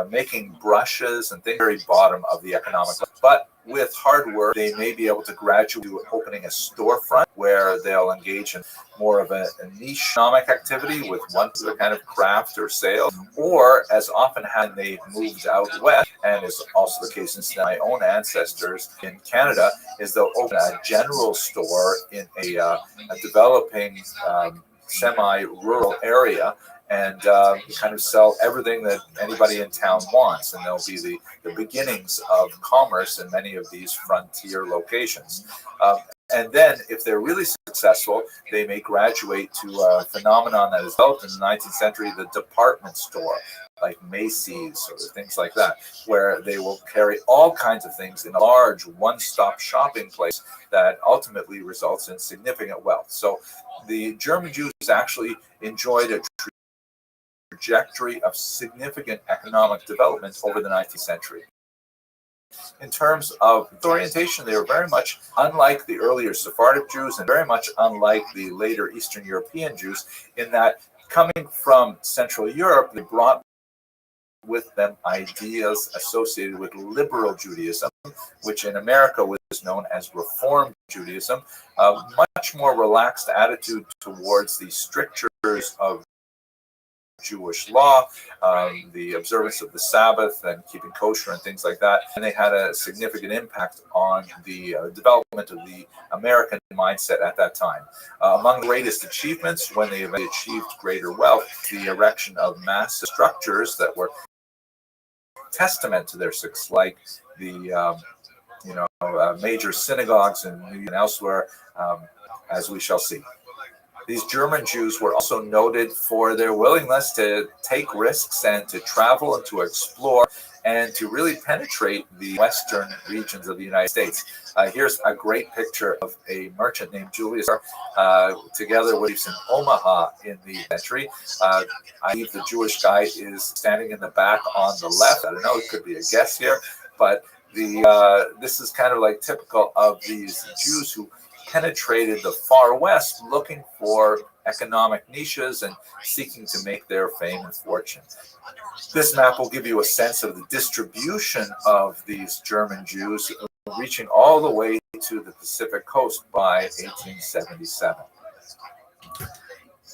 making brushes and things, very bottom of the economic. But with hard work, they may be able to graduate to opening a storefront where they'll engage in more of a niche economic activity with one particular kind of craft or sale. Or, as often had they moved out west, and is also the case in my own ancestors in Canada, is they'll open a general store in a developing semi-rural area, and kind of sell everything that anybody in town wants. And there'll be the beginnings of commerce in many of these frontier locations. And then, if they're really successful, they may graduate to a phenomenon that is developed in the 19th century, the department store, like Macy's or things like that, where they will carry all kinds of things in a large one-stop shopping place that ultimately results in significant wealth. So the German Jews actually enjoyed a trajectory of significant economic development over the 19th century. In terms of orientation, they were very much unlike the earlier Sephardic Jews and very much unlike the later Eastern European Jews, in that coming from Central Europe, they brought with them ideas associated with liberal Judaism, which in America was known as Reform Judaism, a much more relaxed attitude towards the strictures of Jewish law, the observance of the Sabbath and keeping kosher and things like that. And they had a significant impact on the development of the American mindset at that time. Among the greatest achievements, when they achieved greater wealth, the erection of massive structures that were testament to their success, like the major synagogues in New York and elsewhere, as we shall see. These German Jews were also noted for their willingness to take risks and to travel and to explore and to really penetrate the western regions of the United States. Here's a great picture of a merchant named Julius, together with in Omaha in the century. I believe the Jewish guy is standing in the back on the left. I don't know, it could be a guess here, but this is kind of like typical of these Jews who penetrated the far west looking for economic niches and seeking to make their fame and fortune. This map will give you a sense of the distribution of these German Jews, reaching all the way to the Pacific coast by 1877.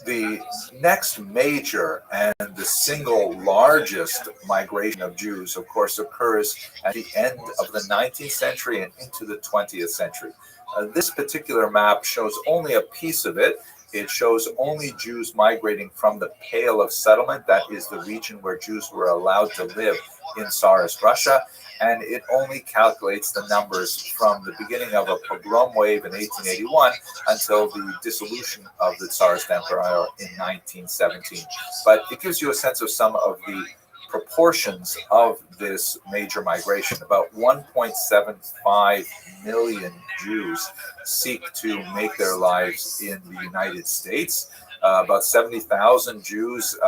The next major and the single largest migration of Jews, of course, occurs at the end of the 19th century and into the 20th century. This particular map shows only a piece of it. It shows only Jews migrating from the Pale of Settlement, that is the region where Jews were allowed to live in Tsarist Russia, and it only calculates the numbers from the beginning of a pogrom wave in 1881 until the dissolution of the Tsarist Empire in 1917. But it gives you a sense of some of the proportions of this major migration. About 1.75 million Jews seek to make their lives in the United States. About 70,000 Jews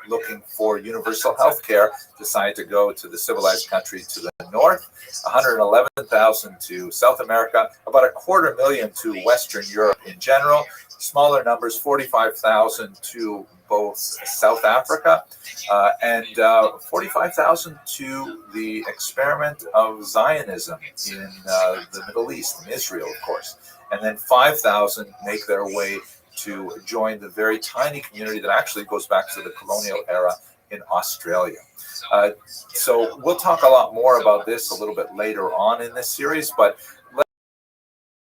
looking for universal health care decide to go to the civilized country to the north, 111,000 to South America, about 250,000 to Western Europe in general, smaller numbers, 45,000 to both South Africa and 45,000 to the experiment of Zionism in the Middle East, in Israel, of course. And then 5,000 make their way to join the very tiny community that actually goes back to the colonial era in Australia. So we'll talk a lot more about this a little bit later on in this series, but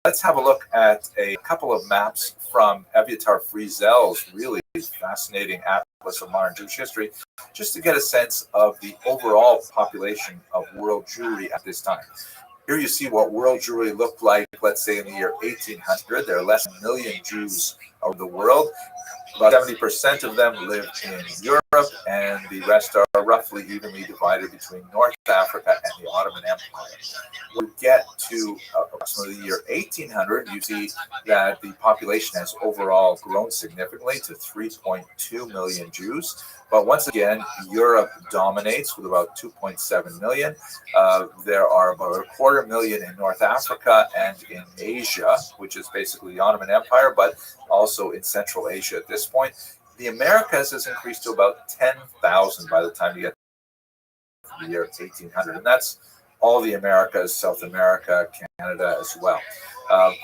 let's have a look at a couple of maps from Eviatar Friesel's really fascinating Atlas of Modern Jewish History, just to get a sense of the overall population of world Jewry at this time. Here you see what world Jewry looked like, let's say in the year 1800. There are less than 1 million Jews around the world. About 70% of them live in Europe, and the rest are roughly evenly divided between North Africa and the Ottoman Empire. When we get to approximately the year 1800, you see that the population has overall grown significantly to 3.2 million Jews. But once again, Europe dominates with about 2.7 million. There are about 250,000 in North Africa and in Asia, which is basically the Ottoman Empire, but also in Central Asia at this point. The Americas has increased to about 10,000 by the time you get to the year 1800. And that's all the Americas, South America, Canada as well.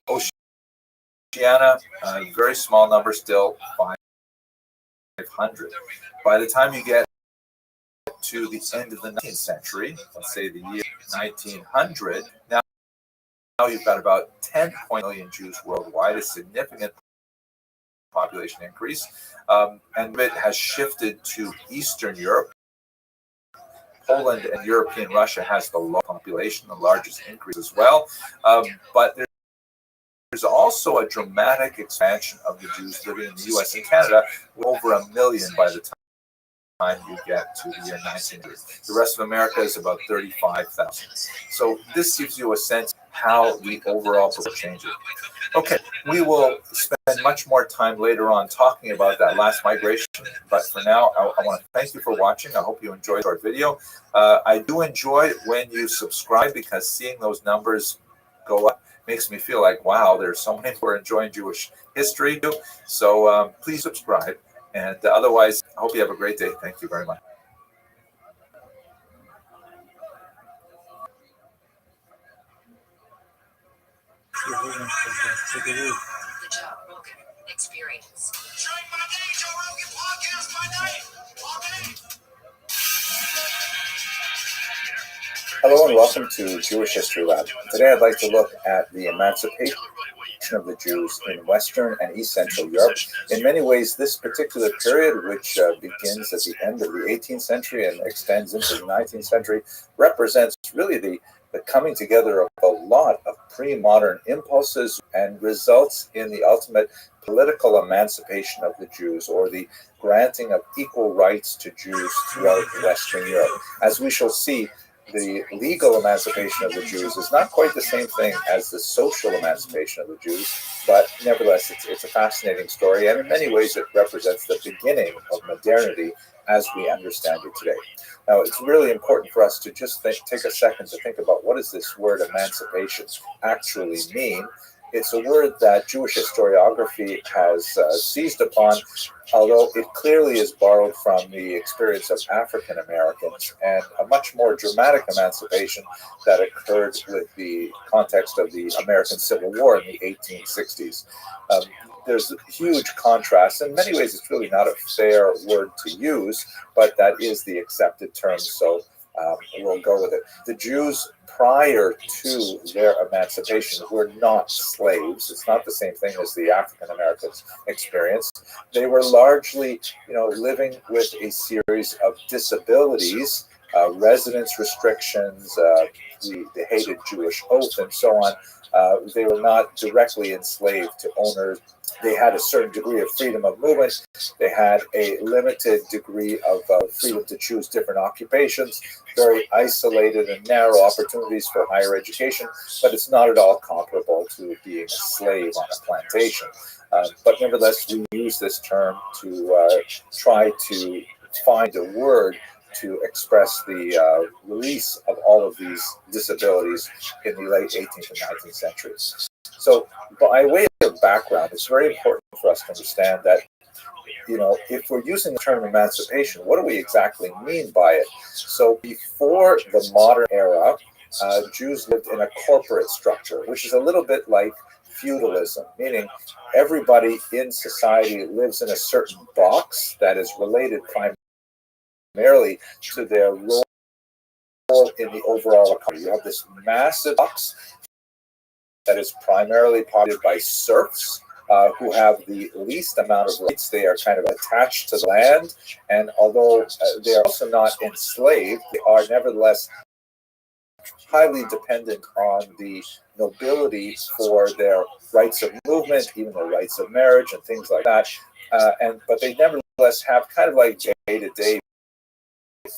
Oceania, very small number still, 500. By the time you get to the end of the 19th century, let's say the year 1900, now you've got about 10 million Jews worldwide, a significant population increase, and it has shifted to Eastern Europe. Poland and European Russia has the largest population, the largest increase as well, but there's also a dramatic expansion of the Jews living in the U.S. and Canada, over 1 million by the time you get to the year 1900. The rest of America is about 35,000. So this gives you a sense how the overall picture changes. Okay, we will spend much more time later on talking about that last migration, but for now, I want to thank you for watching. I hope you enjoyed our video. I do enjoy when you subscribe, because seeing those numbers go up makes me feel like, wow, there's so many who are enjoying Jewish history. So please subscribe. And otherwise, I hope you have a great day. Thank you very much. Experience. My day, Joe Rogan podcast, my night. Hello and welcome to Jewish History Lab. Today I'd like to look at the emancipation of the Jews in Western and East Central Europe. In many ways, this particular period, which begins at the end of the 18th century and extends into the 19th century, represents really the coming together of a lot of pre-modern impulses and results in the ultimate political emancipation of the Jews, or the granting of equal rights to Jews throughout Western Europe. As we shall see, the legal emancipation of the Jews is not quite the same thing as the social emancipation of the Jews, but nevertheless, it's a fascinating story, and in many ways it represents the beginning of modernity as we understand it today. Now, it's really important for us to just take a second to think about, what does this word emancipation actually mean? It's a word that Jewish historiography has seized upon, although it clearly is borrowed from the experience of African Americans, and a much more dramatic emancipation that occurred with the context of the American Civil War in the 1860s. There's a huge contrast. In many ways, it's really not a fair word to use, but that is the accepted term, so we'll go with it. The Jews, prior to their emancipation, were not slaves. It's not the same thing as the African Americans experienced. They were largely, living with a series of disabilities, residence restrictions, the hated Jewish oath, and so on. They were not directly enslaved to owners. They had a certain degree of freedom of movement. They had a limited degree of freedom to choose different occupations, very isolated and narrow opportunities for higher education, but it's not at all comparable to being a slave on a plantation. But nevertheless, we use this term to try to find a word to express the release of all of these disabilities in the late 18th and 19th centuries. So by way of background, it's very important for us to understand that, if we're using the term emancipation, what do we exactly mean by it? So before the modern era, Jews lived in a corporate structure, which is a little bit like feudalism, meaning everybody in society lives in a certain box that is related primarily to their role in the overall economy. You have this massive box that is primarily populated by serfs, who have the least amount of rights. They are kind of attached to the land, and although they are also not enslaved, they are nevertheless highly dependent on the nobility for their rights of movement, even their rights of marriage and things like that. But they nevertheless have kind of like day-to-day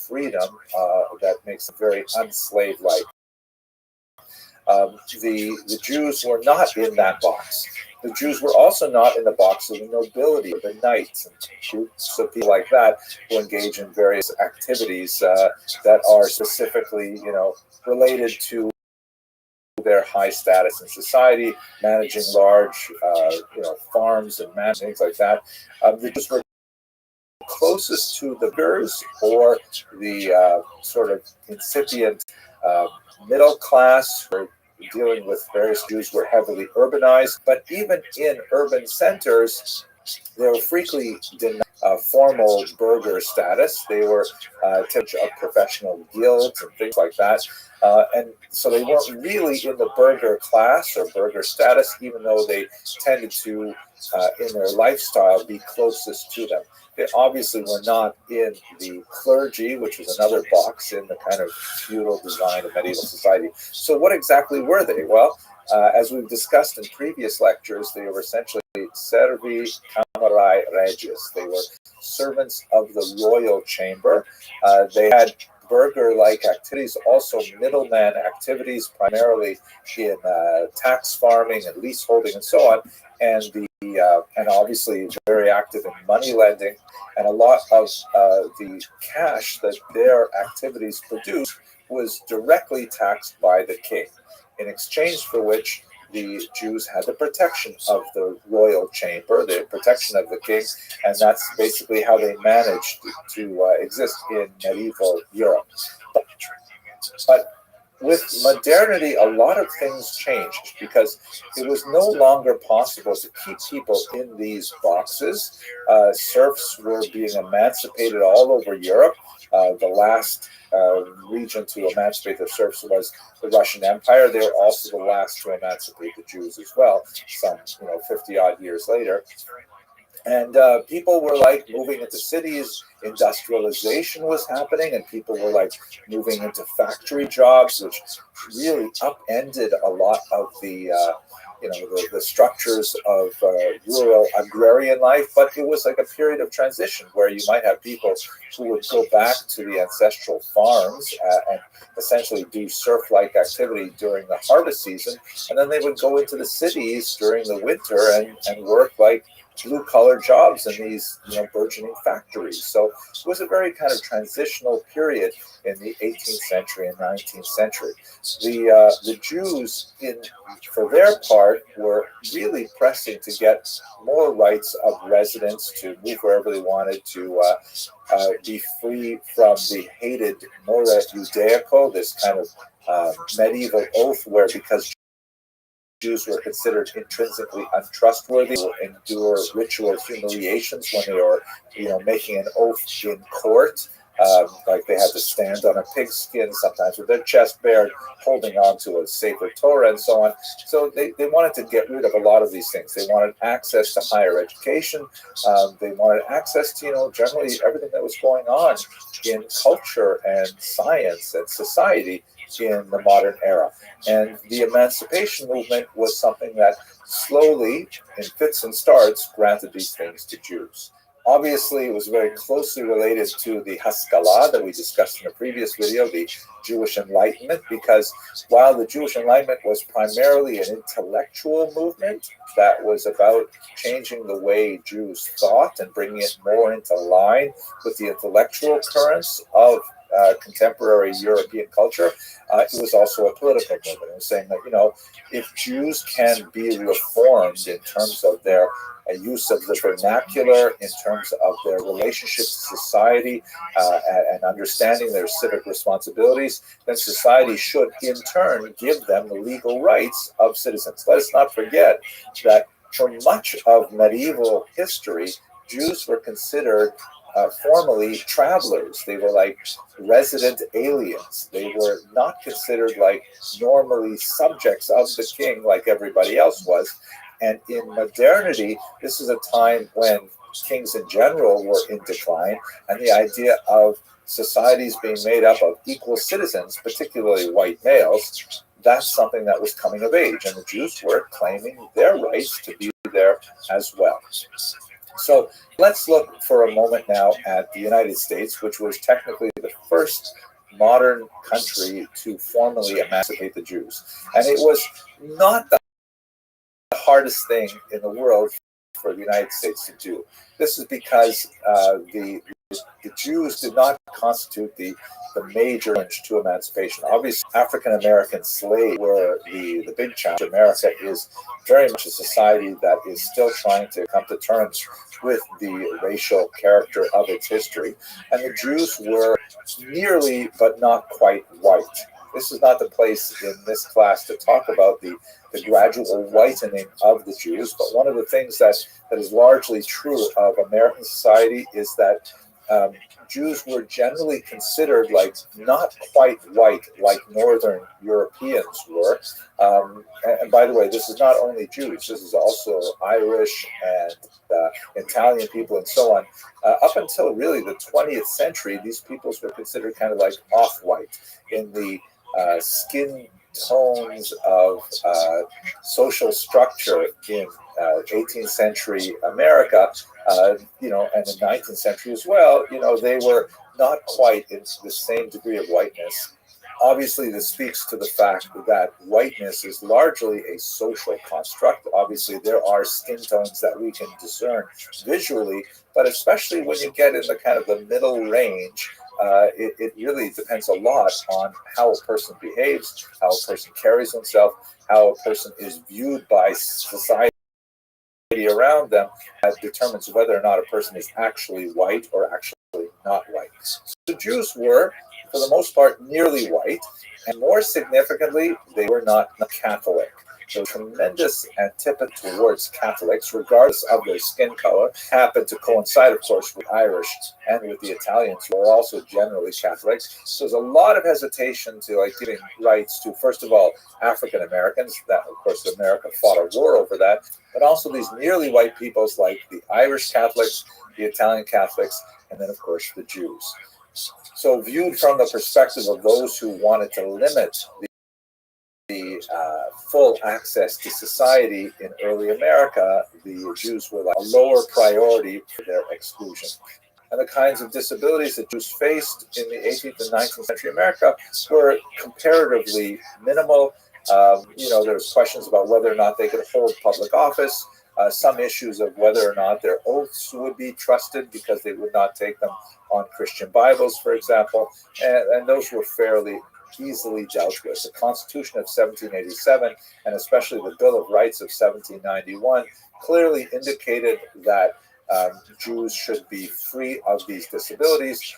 freedom that makes them very unslave-like. The Jews were not in that box. The Jews were also not in the box of the nobility, the knights, and groups of people like that who engage in various activities that are specifically, related to their high status in society, managing large, farms and things like that. The Jews were closest to the beggars, or the sort of incipient middle class were dealing with various Jews were heavily urbanized, but even in urban centers, they were frequently denied formal burgher status. They were tempted of professional guilds and things like that. And so they weren't really in the burgher class or burgher status, even though they tended to, in their lifestyle, be closest to them. They obviously were not in the clergy, which was another box in the kind of feudal design of medieval society. So what exactly were they? Well, as we've discussed in previous lectures, they were essentially servi camerae regis. They were servants of the royal chamber. They had burgher-like activities, also middleman activities, primarily in tax farming and leaseholding and so on, and and obviously very active in money lending. And a lot of the cash that their activities produced was directly taxed by the king, in exchange for which the Jews had the protection of the royal chamber, the protection of the king, and that's basically how they managed to exist in medieval Europe. But with modernity, a lot of things changed because it was no longer possible to keep people in these boxes. Serfs were being emancipated all over Europe. The last region to emancipate the serfs was the Russian Empire. They were also the last to emancipate the Jews as well, some 50 odd years later. And people were like moving into cities. Industrialization was happening, and people were like moving into factory jobs, which really upended a lot of the the structures of rural agrarian life. But it was like a period of transition where you might have people who would go back to the ancestral farms and essentially do serf-like activity during the harvest season, and then they would go into the cities during the winter and work like blue-collar jobs in these burgeoning factories. So it was a very kind of transitional period in the 18th century and 19th century. The Jews, for their part, were really pressing to get more rights of residence, to move wherever they wanted, to be free from the hated mora judaico, this kind of medieval oath where, because Jews were considered intrinsically untrustworthy, would endure ritual humiliations when they were, making an oath in court. Like they had to stand on a pigskin, sometimes with their chest bared, holding on to a sacred Torah and so on. So they wanted to get rid of a lot of these things. They wanted access to higher education. They wanted access to, generally everything that was going on in culture and science and society in the modern era. And the emancipation movement was something that slowly, in fits and starts, granted these things to Jews. Obviously, it was very closely related to the Haskalah that we discussed in a previous video, the Jewish Enlightenment, because while the Jewish Enlightenment was primarily an intellectual movement that was about changing the way Jews thought and bringing it more into line with the intellectual currents of contemporary European culture, it was also a political movement. It was saying that, if Jews can be reformed in terms of their use of the vernacular, in terms of their relationship to society, and understanding their civic responsibilities, then society should in turn give them the legal rights of citizens. Let us not forget that for much of medieval history, Jews were considered formally travelers. They were like resident aliens. They were not considered like normally subjects of the king like everybody else was. And in modernity, this is a time when kings in general were in decline, and the idea of societies being made up of equal citizens, particularly white males, that's something that was coming of age, and the Jews were claiming their rights to be there as well. So let's look for a moment now at the United States, which was technically the first modern country to formally emancipate the Jews. And it was not the hardest thing in the world for the United States to do. This is because the Jews did not constitute the major challenge to emancipation. Obviously, African-American slaves were the big challenge. America is very much a society that is still trying to come to terms with the racial character of its history. And the Jews were nearly, but not quite white. this is not the place in this class to talk about the gradual whitening of the Jews, but one of the things that is largely true of American society is that Jews were generally considered like not quite white like Northern Europeans were. And by the way, this is not only Jews, this is also Irish and Italian people and so on. Up until really the 20th century, these peoples were considered kind of like off-white in the skin tones of social structure in 18th century America, and the 19th century as well. They were not quite in the same degree of whiteness. Obviously, this speaks to the fact that whiteness is largely a social construct. Obviously, there are skin tones that we can discern visually, but especially when you get in the kind of the middle range, it really depends a lot on how a person behaves, how a person carries himself, how a person is viewed by society around them. That determines whether or not a person is actually white or actually not white. The Jews were, for the most part, nearly white, and more significantly, they were not Catholic. So tremendous antipathy towards Catholics, regardless of their skin color, happened to coincide, of course, with Irish and with the Italians, who are also generally Catholics. So there's a lot of hesitation to giving rights to, first of all, African Americans. That, of course, America fought a war over that, but also these nearly white peoples like the Irish Catholics, the Italian Catholics, and then, of course, the Jews. So viewed from the perspective of those who wanted to limit the full access to society in early America, the Jews were like a lower priority for their exclusion. And the kinds of disabilities that Jews faced in the 18th and 19th century America were comparatively minimal. There was questions about whether or not they could hold public office, some issues of whether or not their oaths would be trusted because they would not take them on Christian Bibles, for example, and those were fairly easily dealt with. The Constitution of 1787 and especially the Bill of Rights of 1791 clearly indicated that Jews should be free of these disabilities,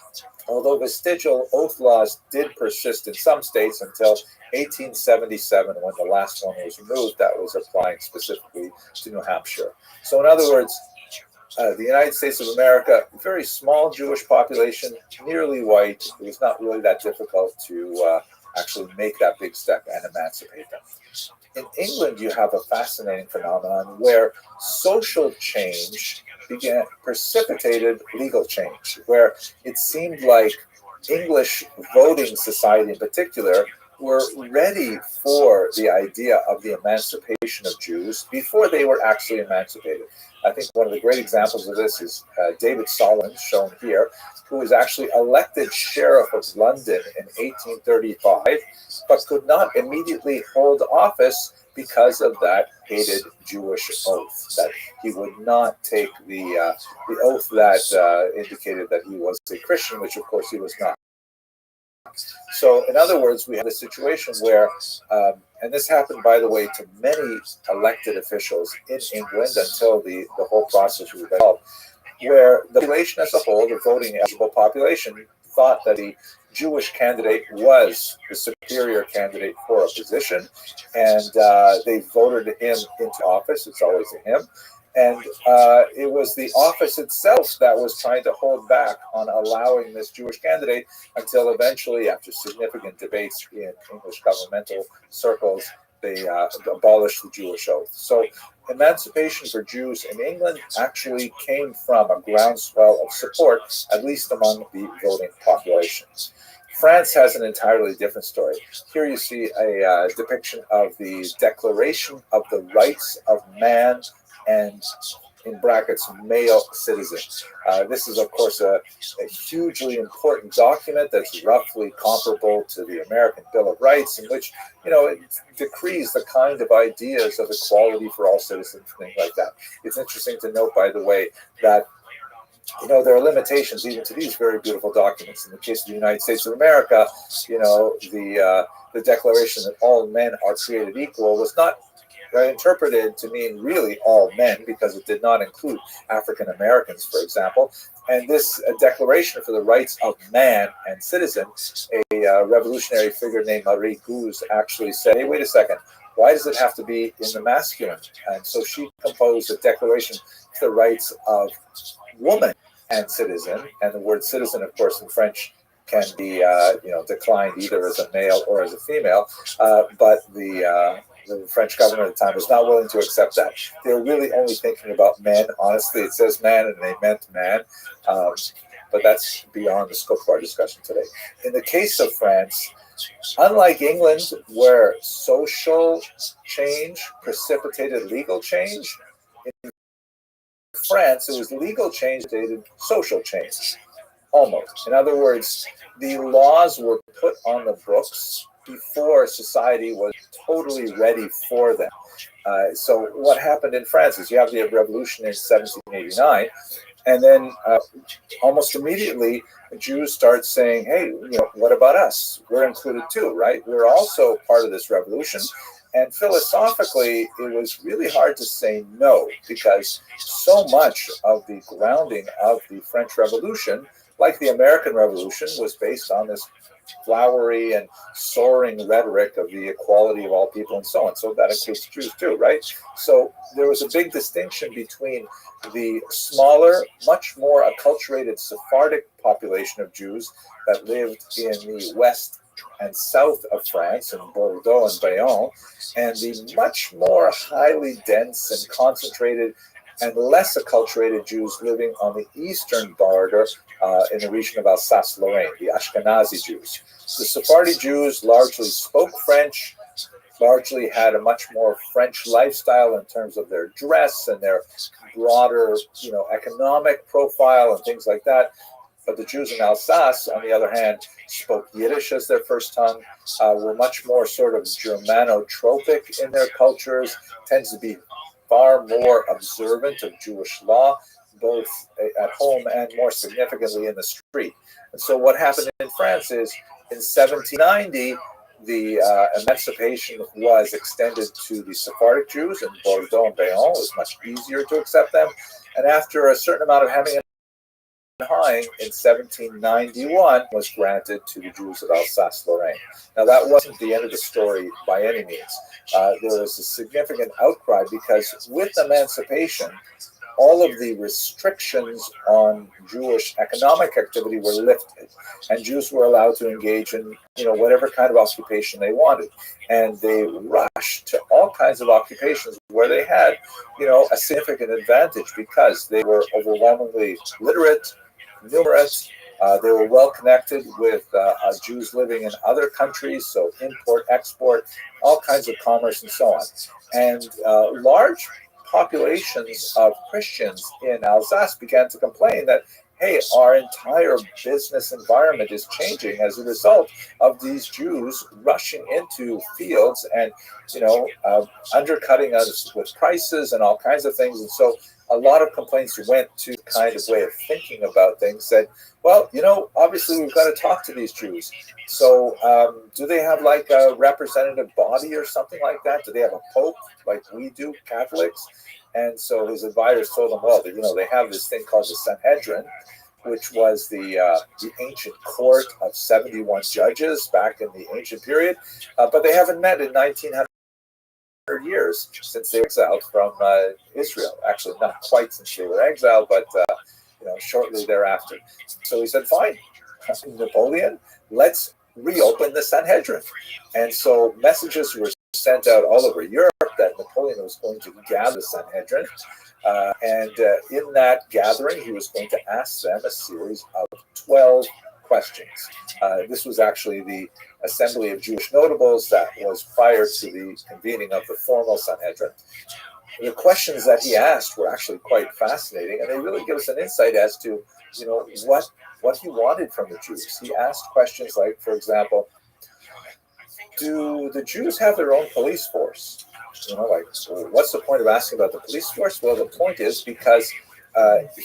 although vestigial oath laws did persist in some states until 1877, when the last one was removed that was applying specifically to New Hampshire. So in other words, the United States of America, very small Jewish population, nearly white. It was not really that difficult to actually make that big step and emancipate them. In England, you have a fascinating phenomenon where social change precipitated legal change, where it seemed like English voting society in particular were ready for the idea of the emancipation of Jews before they were actually emancipated. I think one of the great examples of this is David Solomon, shown here, who was actually elected Sheriff of London in 1835, but could not immediately hold office because of that hated Jewish oath, that he would not take the oath that indicated that he was a Christian, which of course he was not. So, in other words, we have a situation where, and this happened, by the way, to many elected officials in England until the whole process was developed, where the population as a whole, the voting eligible population, thought that the Jewish candidate was the superior candidate for a position, and they voted him into office. It's always a him. And it was the office itself that was trying to hold back on allowing this Jewish candidate until eventually, after significant debates in English governmental circles, they abolished the Jewish oath. So emancipation for Jews in England actually came from a groundswell of support, at least among the voting population. France has an entirely different story. Here you see a depiction of the Declaration of the Rights of Man and, in brackets, male citizens. This is, of course, a hugely important document that's roughly comparable to the American Bill of Rights, in which, it decrees the kind of ideas of equality for all citizens, things like that. It's interesting to note, by the way, that there are limitations even to these very beautiful documents. In the case of the United States of America, the Declaration that all men are created equal was not interpreted to mean really all men, because it did not include African Americans, for example. And this Declaration for the Rights of Man and Citizen, a revolutionary figure named Marie Gouze actually said, hey, wait a second, why does it have to be in the masculine? And so she composed a declaration for the rights of woman and citizen. And the word citizen, of course, in French can be declined either as a male or as a female. But the French government at the time was not willing to accept that. They were really only thinking about men. Honestly, it says man and they meant man. But that's beyond the scope of our discussion today. In the case of France, unlike England, where social change precipitated legal change, in France, it was legal change that precipitated social change, almost. In other words, the laws were put on the books before society was totally ready for them. So what happened in France is you have the revolution in 1789, and then almost immediately, Jews start saying, hey, what about us? We're included too, right? We're also part of this revolution. And philosophically, it was really hard to say no, because so much of the grounding of the French Revolution, like the American Revolution, was based on this flowery and soaring rhetoric of the equality of all people and so on. So that includes Jews too, right? So there was a big distinction between the smaller, much more acculturated Sephardic population of Jews that lived in the west and south of France, in Bordeaux and Bayonne, and the much more highly dense and concentrated and less acculturated Jews living on the eastern border in the region of Alsace-Lorraine, the Ashkenazi Jews. The Sephardi Jews largely spoke French, largely had a much more French lifestyle in terms of their dress and their broader, economic profile and things like that. But the Jews in Alsace, on the other hand, spoke Yiddish as their first tongue, were much more sort of Germanotropic in their cultures, tends to be far more observant of Jewish law, both at home and more significantly in the street. And so what happened in France is, in 1790, the emancipation was extended to the Sephardic Jews in Bordeaux and Bayonne. It was much easier to accept them. And after a certain amount of hemming and hawing, in 1791 was granted to the Jews of Alsace-Lorraine. Now, that wasn't the end of the story by any means. There was a significant outcry because with emancipation, all of the restrictions on Jewish economic activity were lifted, and Jews were allowed to engage in, whatever kind of occupation they wanted. And they rushed to all kinds of occupations where they had, a significant advantage because they were overwhelmingly literate, numerous. They were well connected with Jews living in other countries, so import, export, all kinds of commerce and so on. And large populations of Christians in Alsace began to complain that, hey, our entire business environment is changing as a result of these Jews rushing into fields and, undercutting us with prices and all kinds of things. And so a lot of complaints went to kind of way of thinking about things, said, well, obviously we've got to talk to these Jews. So do they have like a representative body or something like that? Do they have a pope like we do, Catholics? And so his advisors told him, well, they have this thing called the Sanhedrin, which was the ancient court of 71 judges back in the ancient period. But they haven't met in 1900 years since they were exiled from Israel. Actually, not quite since they were exiled, but shortly thereafter. So he said, fine, Napoleon, let's reopen the Sanhedrin. And so messages were sent out all over Europe that Napoleon was going to gather the Sanhedrin. And in that gathering, he was going to ask them a series of 12 questions. This was actually the Assembly of Jewish Notables that was prior to the convening of the formal Sanhedrin. The questions that he asked were actually quite fascinating, and they really give us an insight as to, what he wanted from the Jews. He asked questions like, for example, do the Jews have their own police force? What's the point of asking about the police force? Well, the point is because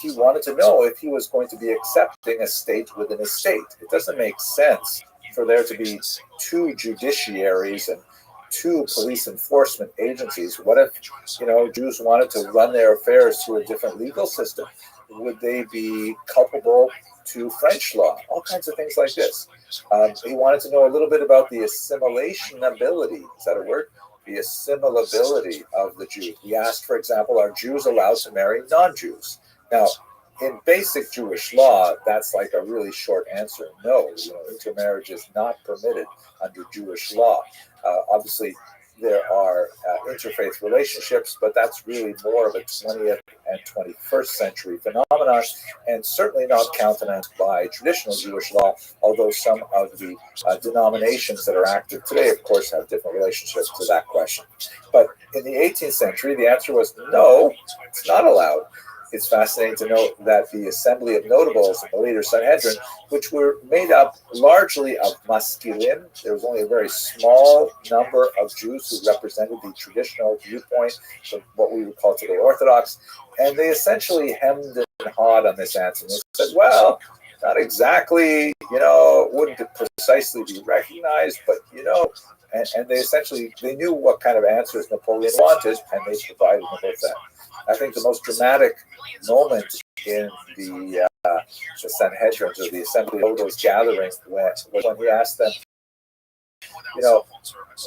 he wanted to know if he was going to be accepting a state within a state. It doesn't make sense for there to be two judiciaries and two police enforcement agencies. What if, Jews wanted to run their affairs through a different legal system? Would they be culpable to French law? All kinds of things like this. He wanted to know a little bit about the assimilation ability. Is that a word? The assimilability of the Jew. He asked, for example, are Jews allowed to marry non-Jews? Now, in basic Jewish law, that's like a really short answer. No, intermarriage is not permitted under Jewish law. Obviously, there are interfaith relationships, but that's really more of a 20th and 21st century phenomenon, and certainly not countenanced by traditional Jewish law, although some of the denominations that are active today, of course, have different relationships to that question. But in the 18th century, the answer was no, it's not allowed. It's fascinating to note that the Assembly of Notables in the later Sanhedrin, which were made up largely of Maskilim, there was only a very small number of Jews who represented the traditional viewpoint of what we would call today Orthodox, and they essentially hemmed and hawed on this answer. And they said, well, not exactly, wouldn't it precisely be recognized, but, and they knew what kind of answers Napoleon wanted, and they provided him with that. I think the most dramatic moment in the Sanhedrin, or the Assembly of those gatherings, was when he asked them,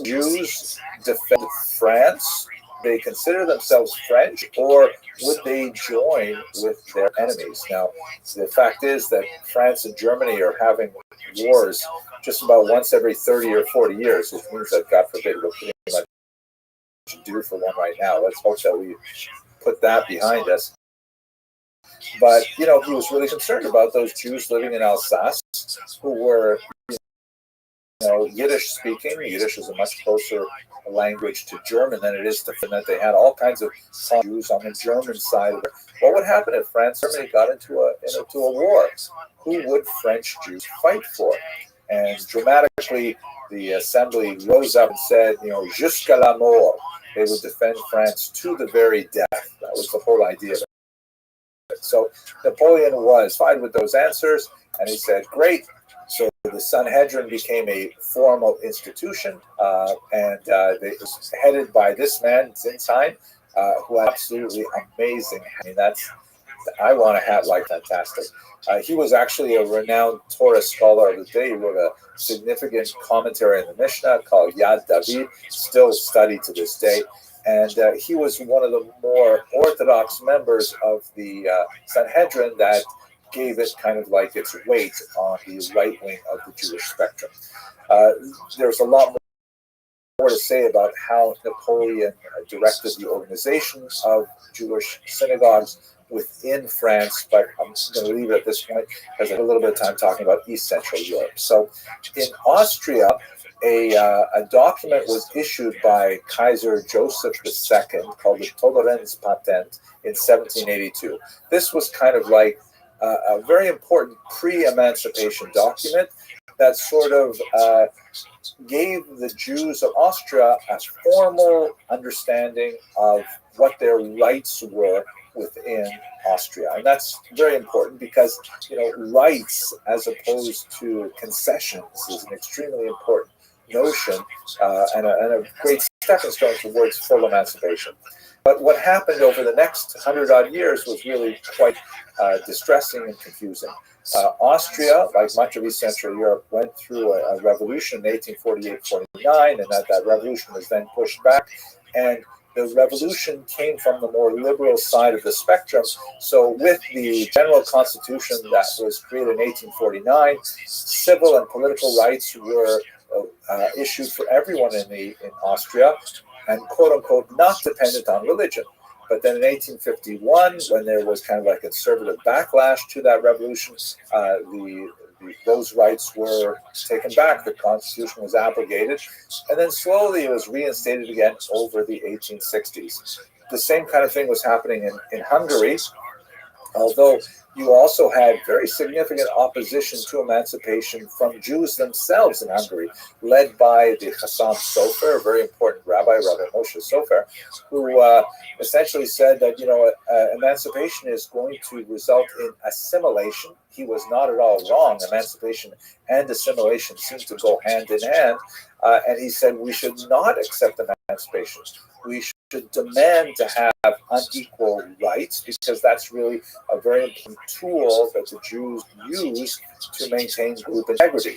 Jews defend France, they consider themselves French, or would they join with their enemies? Now, the fact is that France and Germany are having wars just about once every 30 or 40 years, which means that, God forbid, we're pretty much due for one right now. Let's hope that we put that behind us. But, he was really concerned about those Jews living in Alsace who were, Yiddish speaking. Yiddish is a much closer language to German than it is to Finland. They had all kinds of Jews on the German side of it. What would happen if France and Germany got into a war? Who would French Jews fight for? And dramatically, the assembly rose up and said, jusqu'à la mort. They would defend France to the very death. That was the whole idea of it. So Napoleon was fine with those answers, and he said, great. So the Sanhedrin became a formal institution, and it was headed by this man, Zinstein, who had absolutely amazing. I want a hat like fantastic. He was actually a renowned Torah scholar of the day. He wrote a significant commentary on the Mishnah called Yad David, still studied to this day. And he was one of the more orthodox members of the Sanhedrin that gave it kind of like its weight on the right wing of the Jewish spectrum. There's a lot more to say about how Napoleon directed the organization of Jewish synagogues within France, but I'm just going to leave it at this point because I have a little bit of time talking about East Central Europe. So in Austria, a document was issued by Kaiser Joseph II called the Toleranzpatent in 1782. This was kind of like a very important pre-emancipation document that sort of gave the Jews of Austria a formal understanding of what their rights were within Austria. And that's very important because, rights as opposed to concessions is an extremely important notion and a great stepping stone towards full emancipation. But what happened over the next 100-odd years was really quite distressing and confusing. Austria, like much of East Central Europe, went through a revolution in 1848-49, and that revolution was then pushed back. And the revolution came from the more liberal side of the spectrum. So with the general constitution that was created in 1849, civil and political rights were issued for everyone in Austria, and quote-unquote not dependent on religion. But then in 1851, when there was kind of like a conservative backlash to that revolution, those rights were taken back. The Constitution was abrogated, and then slowly it was reinstated again over the 1860s. The same kind of thing was happening in Hungary. Although you also had very significant opposition to emancipation from Jews themselves in Hungary, led by the Chassam Sofer, a very important rabbi, Rabbi Moshe Sofer, who essentially said that, emancipation is going to result in assimilation. He was not at all wrong. Emancipation and assimilation seem to go hand in hand. And he said we should not accept emancipation. We should demand to have unequal rights, because that's really a very important tool that the Jews use to maintain group integrity.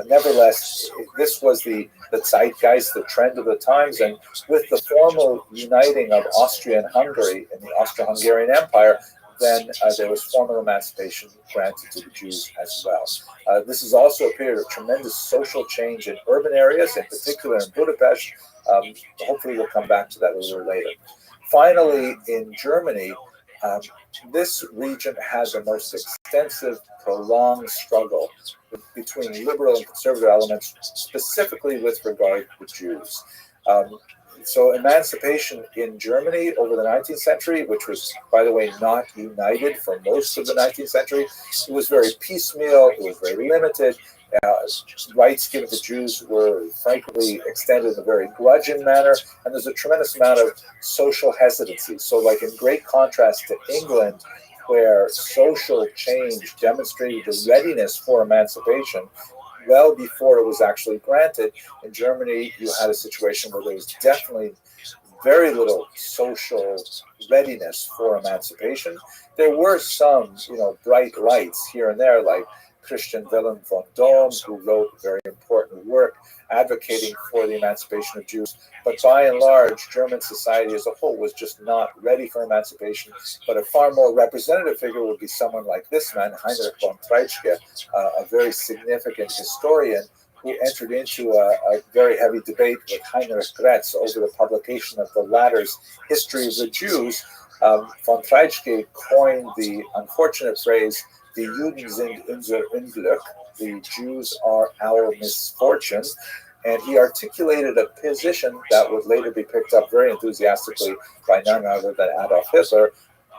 Nevertheless, this was the zeitgeist, the trend of the times, and with the formal uniting of Austria and Hungary in the Austro-Hungarian Empire, then there was formal emancipation granted to the Jews as well. This is also a period of tremendous social change in urban areas, in particular in Budapest. Hopefully we'll come back to that a little later. Finally, in Germany, this region has the most extensive, prolonged struggle between liberal and conservative elements, specifically with regard to Jews. So emancipation in Germany over the 19th century, which was, by the way, not united for most of the 19th century, it was very piecemeal, it was very limited. Rights given to Jews were frankly extended in a very grudging manner, and there's a tremendous amount of social hesitancy. So like in great contrast to England, where social change demonstrated the readiness for emancipation well before it was actually granted, in Germany you had a situation where there was definitely very little social readiness for emancipation. There were some, bright lights here and there, like Christian Wilhelm von Dohm, who wrote very important work advocating for the emancipation of Jews. But by and large, German society as a whole was just not ready for emancipation. But a far more representative figure would be someone like this man, Heinrich von Treitschke, a very significant historian who entered into a very heavy debate with Heinrich Gretz over the publication of the latter's History of the Jews. Von Treitschke coined the unfortunate phrase, "Die Juden sind unser Unglück," the Jews are our misfortune, and he articulated a position that would later be picked up very enthusiastically by none other than Adolf Hitler,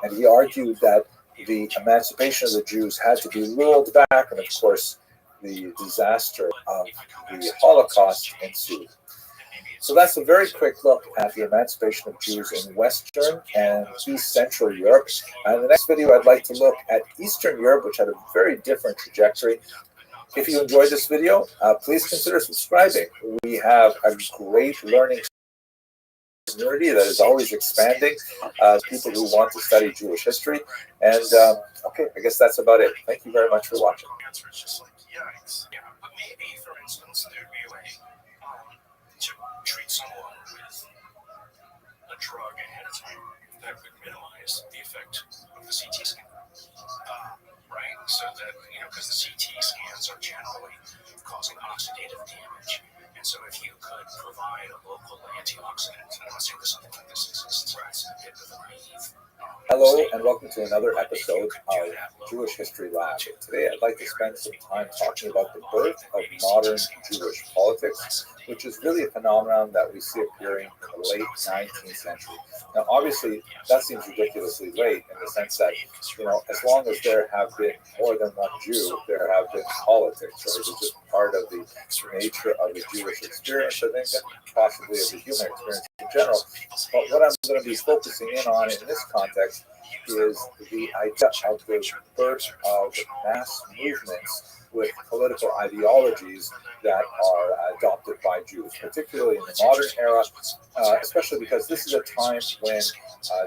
and he argued that the emancipation of the Jews had to be rolled back, and of course the disaster of the Holocaust ensued. So that's a very quick look at the emancipation of Jews in Western and East Central Europe. And in the next video, I'd like to look at Eastern Europe, which had a very different trajectory. If you enjoyed this video, please consider subscribing. We have a great learning community that is always expanding, people who want to study Jewish history. And okay, I guess that's about it. Thank you very much for watching. The answer is just like, yikes. Yeah, but maybe, for instance, there'd be a way to treat someone with a drug ahead of time that would minimize the effect of the CT scan. Right? So that, because the CT scans are generally causing oxidative damage. And so if you could provide a local antioxidant, and I'm not saying that something like this exists, right? It's a bit of a naive. Hello and welcome to another episode of Jewish History Lab. Today I'd like to spend some time talking about the birth of modern Jewish politics, which is really a phenomenon that we see appearing in the late 19th century. Now obviously that seems ridiculously late in the sense that, as long as there have been more than one Jew, there have been politics, right? It's just part of the nature of the Jewish experience, I think, and possibly of the human experience in general. But what I'm going to be focusing in on in this context is the idea of the birth of mass movements with political ideologies that are adopted by Jews, particularly in the modern era, especially because this is a time when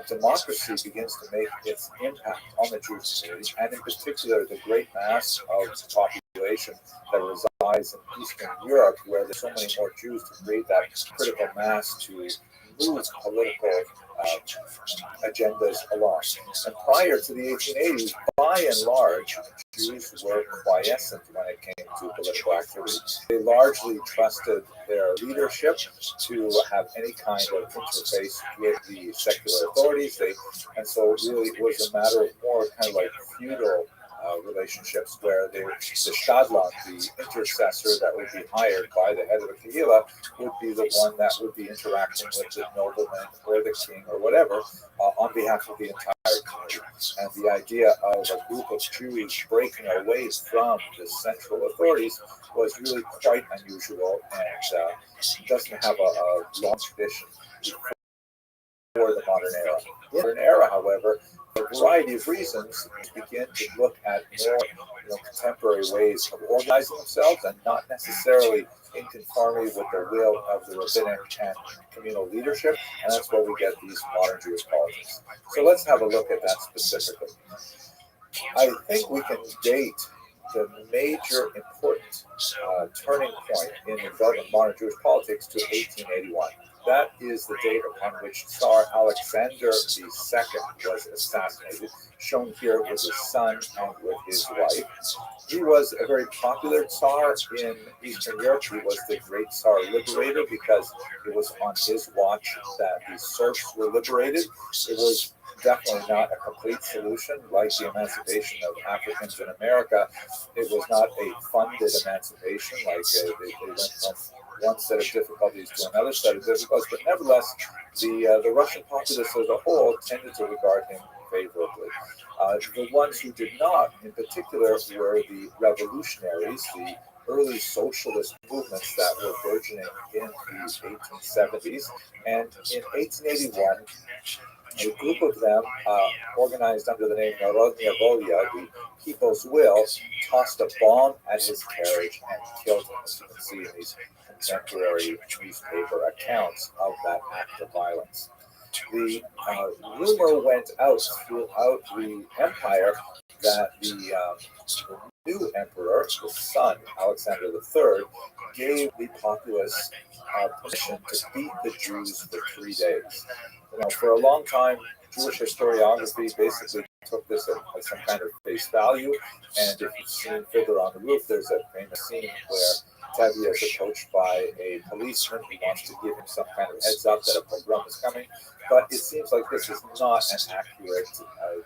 democracy begins to make its impact on the Jewish community, and in particular the great mass of the population that resides in Eastern Europe, where there's so many more Jews to create that critical mass to move political agendas along. And prior to the 1880s, by and large, Jews were quiescent when it came to political activity. They largely trusted their leadership to have any kind of interface with the secular authorities. And so really it was a matter of more kind of like feudal relationships where the Stadtland, the intercessor that would be hired by the head of the Kehillah, would be the one that would be interacting with the nobleman or the king or whatever on behalf of the entire And the idea of a group of Jews breaking away from the central authorities was really quite unusual and doesn't have a long tradition before the modern era. In the modern era, however, for a variety of reasons, begin to look at more contemporary ways of organizing themselves and not necessarily in conformity with the will of the rabbinic and communal leadership, and that's where we get these modern Jewish politics. So let's have a look at that specifically. I think we can date the major important turning point in the development of modern Jewish politics to 1881. That is the date upon which Tsar Alexander II was assassinated, shown here with his son and with his wife. He was a very popular Tsar in Eastern Europe. He was the great Tsar liberator because it was on his watch that the serfs were liberated. It was definitely not a complete solution like the emancipation of Africans in America. It was not a funded emancipation, like they went from one set of difficulties to another set of difficulties, but nevertheless, the Russian populace as a whole tended to regard him favorably. The ones who did not, in particular, were the revolutionaries, the early socialist movements that were burgeoning in the 1870s. And in 1881, a group of them, organized under the name Narodnya Volya, the People's Will, tossed a bomb at his carriage and killed him, as you can see in these contemporary newspaper accounts of that act of violence. The rumor went out throughout the empire that the new emperor, the son, Alexander III, gave the populace permission to beat the Jews for 3 days. For a long time, Jewish historiography basically took this as some kind of face value. And if you've seen Fiddler on the Roof, there's a famous scene where Tevye is approached by a policeman who wants to give him some kind of heads up that a pogrom is coming. But it seems like this is not an accurate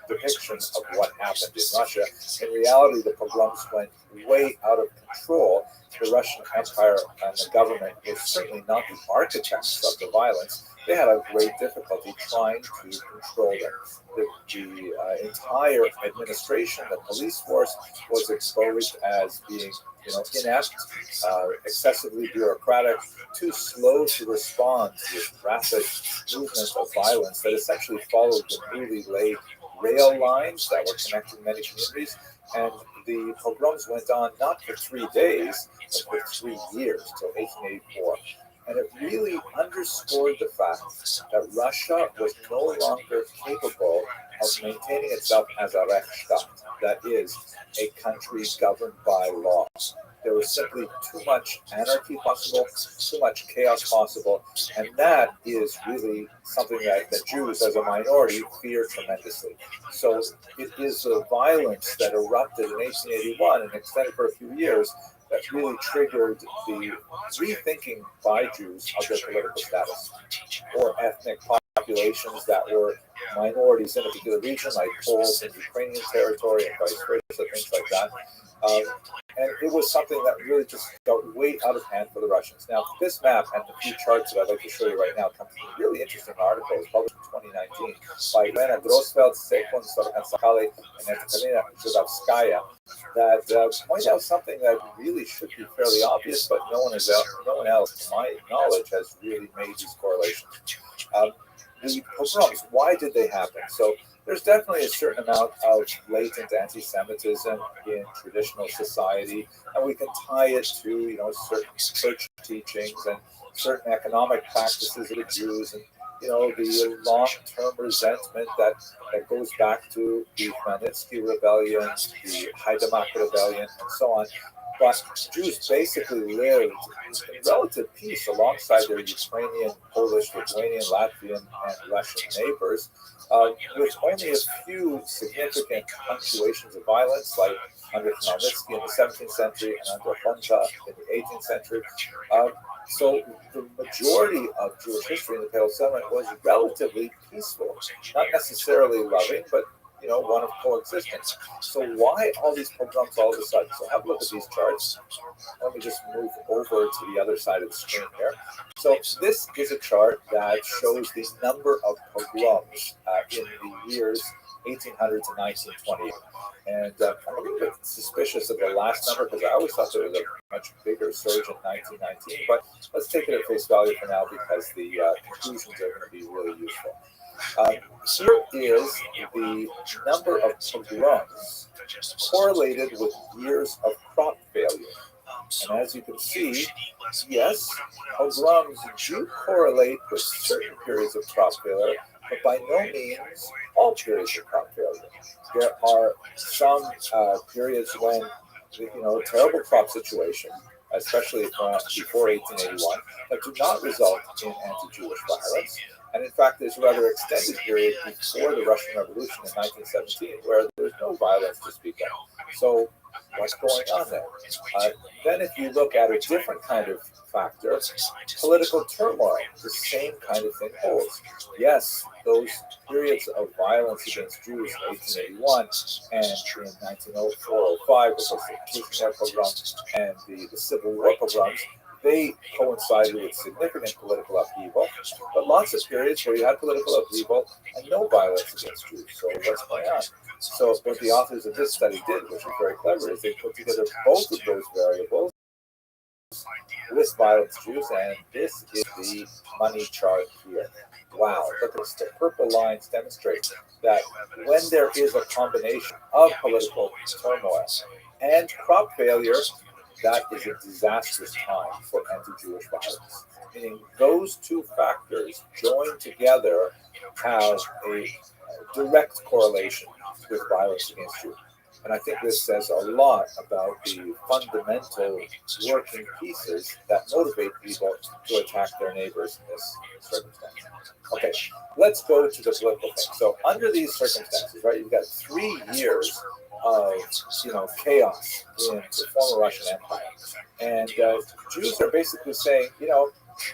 depiction of what happened in Russia. In reality, the pogroms went way out of control. The Russian Empire and the government were certainly not the architects of the violence. They had a great difficulty trying to control them. The entire administration, the police force, was exposed as being inept, excessively bureaucratic, too slow to respond to this rapid movement of violence that essentially followed the newly laid rail lines that were connecting many communities. And the pogroms went on not for 3 days, but for 3 years, till 1884. And it really underscored the fact that Russia was no longer capable of maintaining itself as a Rechtsstaat, that is, a country governed by law. There was simply too much anarchy possible, too much chaos possible, and that is really something that the Jews as a minority fear tremendously. So it is the violence that erupted in 1881 and extended for a few years that really triggered the rethinking by Jews of their political status, or ethnic populations that were minorities in a particular region, like Poles in Ukrainian territory and vice versa, things like that. And it was something that really just got way out of hand for the Russians. Now, this map and the few charts that I'd like to show you right now come from a really interesting article. It was published in 2019 by Elena Grosfeld, Sekon Sorokhansakali, and Ekaterina Zhidovskaya that point out something that really should be fairly obvious, but no one else, to my knowledge, has really made these correlations. The pogroms, why did they happen? So there's definitely a certain amount of latent anti-Semitism in traditional society, and we can tie it to certain church teachings and certain economic practices of the Jews, and the long-term resentment that goes back to the Khmelnytsky rebellion, the Haidamach rebellion, and so on. But Jews basically lived in relative peace alongside their Ukrainian, Polish, Lithuanian, Latvian, and Russian neighbors, with only a few significant punctuations of violence, like under Khmelnytsky in the 17th century and under Honka in the 18th century. So the majority of Jewish history in the Pale Settlement was relatively peaceful, not necessarily loving, but one of coexistence. So why all these pogroms all of a sudden? So have a look at these charts. Let me just move over to the other side of the screen here. So this is a chart that shows the number of pogroms in the years 1800 to 1928. And I'm a little bit suspicious of the last number because I always thought there was a much bigger surge in 1919. But let's take it at face value for now because the conclusions are going to be really useful. Here is the number of pogroms correlated with years of crop failure. And as you can see, yes, pogroms do correlate with certain periods of crop failure, but by no means all periods of crop failure. There are some periods when, a terrible crop situation, especially before 1881, that do not result in anti-Jewish violence. And in fact, there's a rather extended period before the Russian Revolution in 1917 where there's no violence to speak of. So what's going on there? Then if you look at a different kind of factor, political turmoil, the same kind of thing holds. Yes, those periods of violence against Jews in 1881 and in 1904-05, because the Kishinev pogrom and the Civil War pogroms, they coincided with significant political upheaval, but lots of periods where you had political upheaval and no violence against Jews. So what's going on? So what the authors of this study did, which was very clever, is they put together both of those variables, list violence Jews, and this is the money chart here. Wow, look at this. The purple lines demonstrate that when there is a combination of political turmoil and crop failure, that is a disastrous time for anti-Jewish violence. Meaning those two factors joined together have a direct correlation with violence against Jews. And I think this says a lot about the fundamental working pieces that motivate people to attack their neighbors in this circumstance. Okay, let's go to the political thing. So under these circumstances, right, you've got 3 years of chaos in the former Russian Empire, and Jews are basically saying,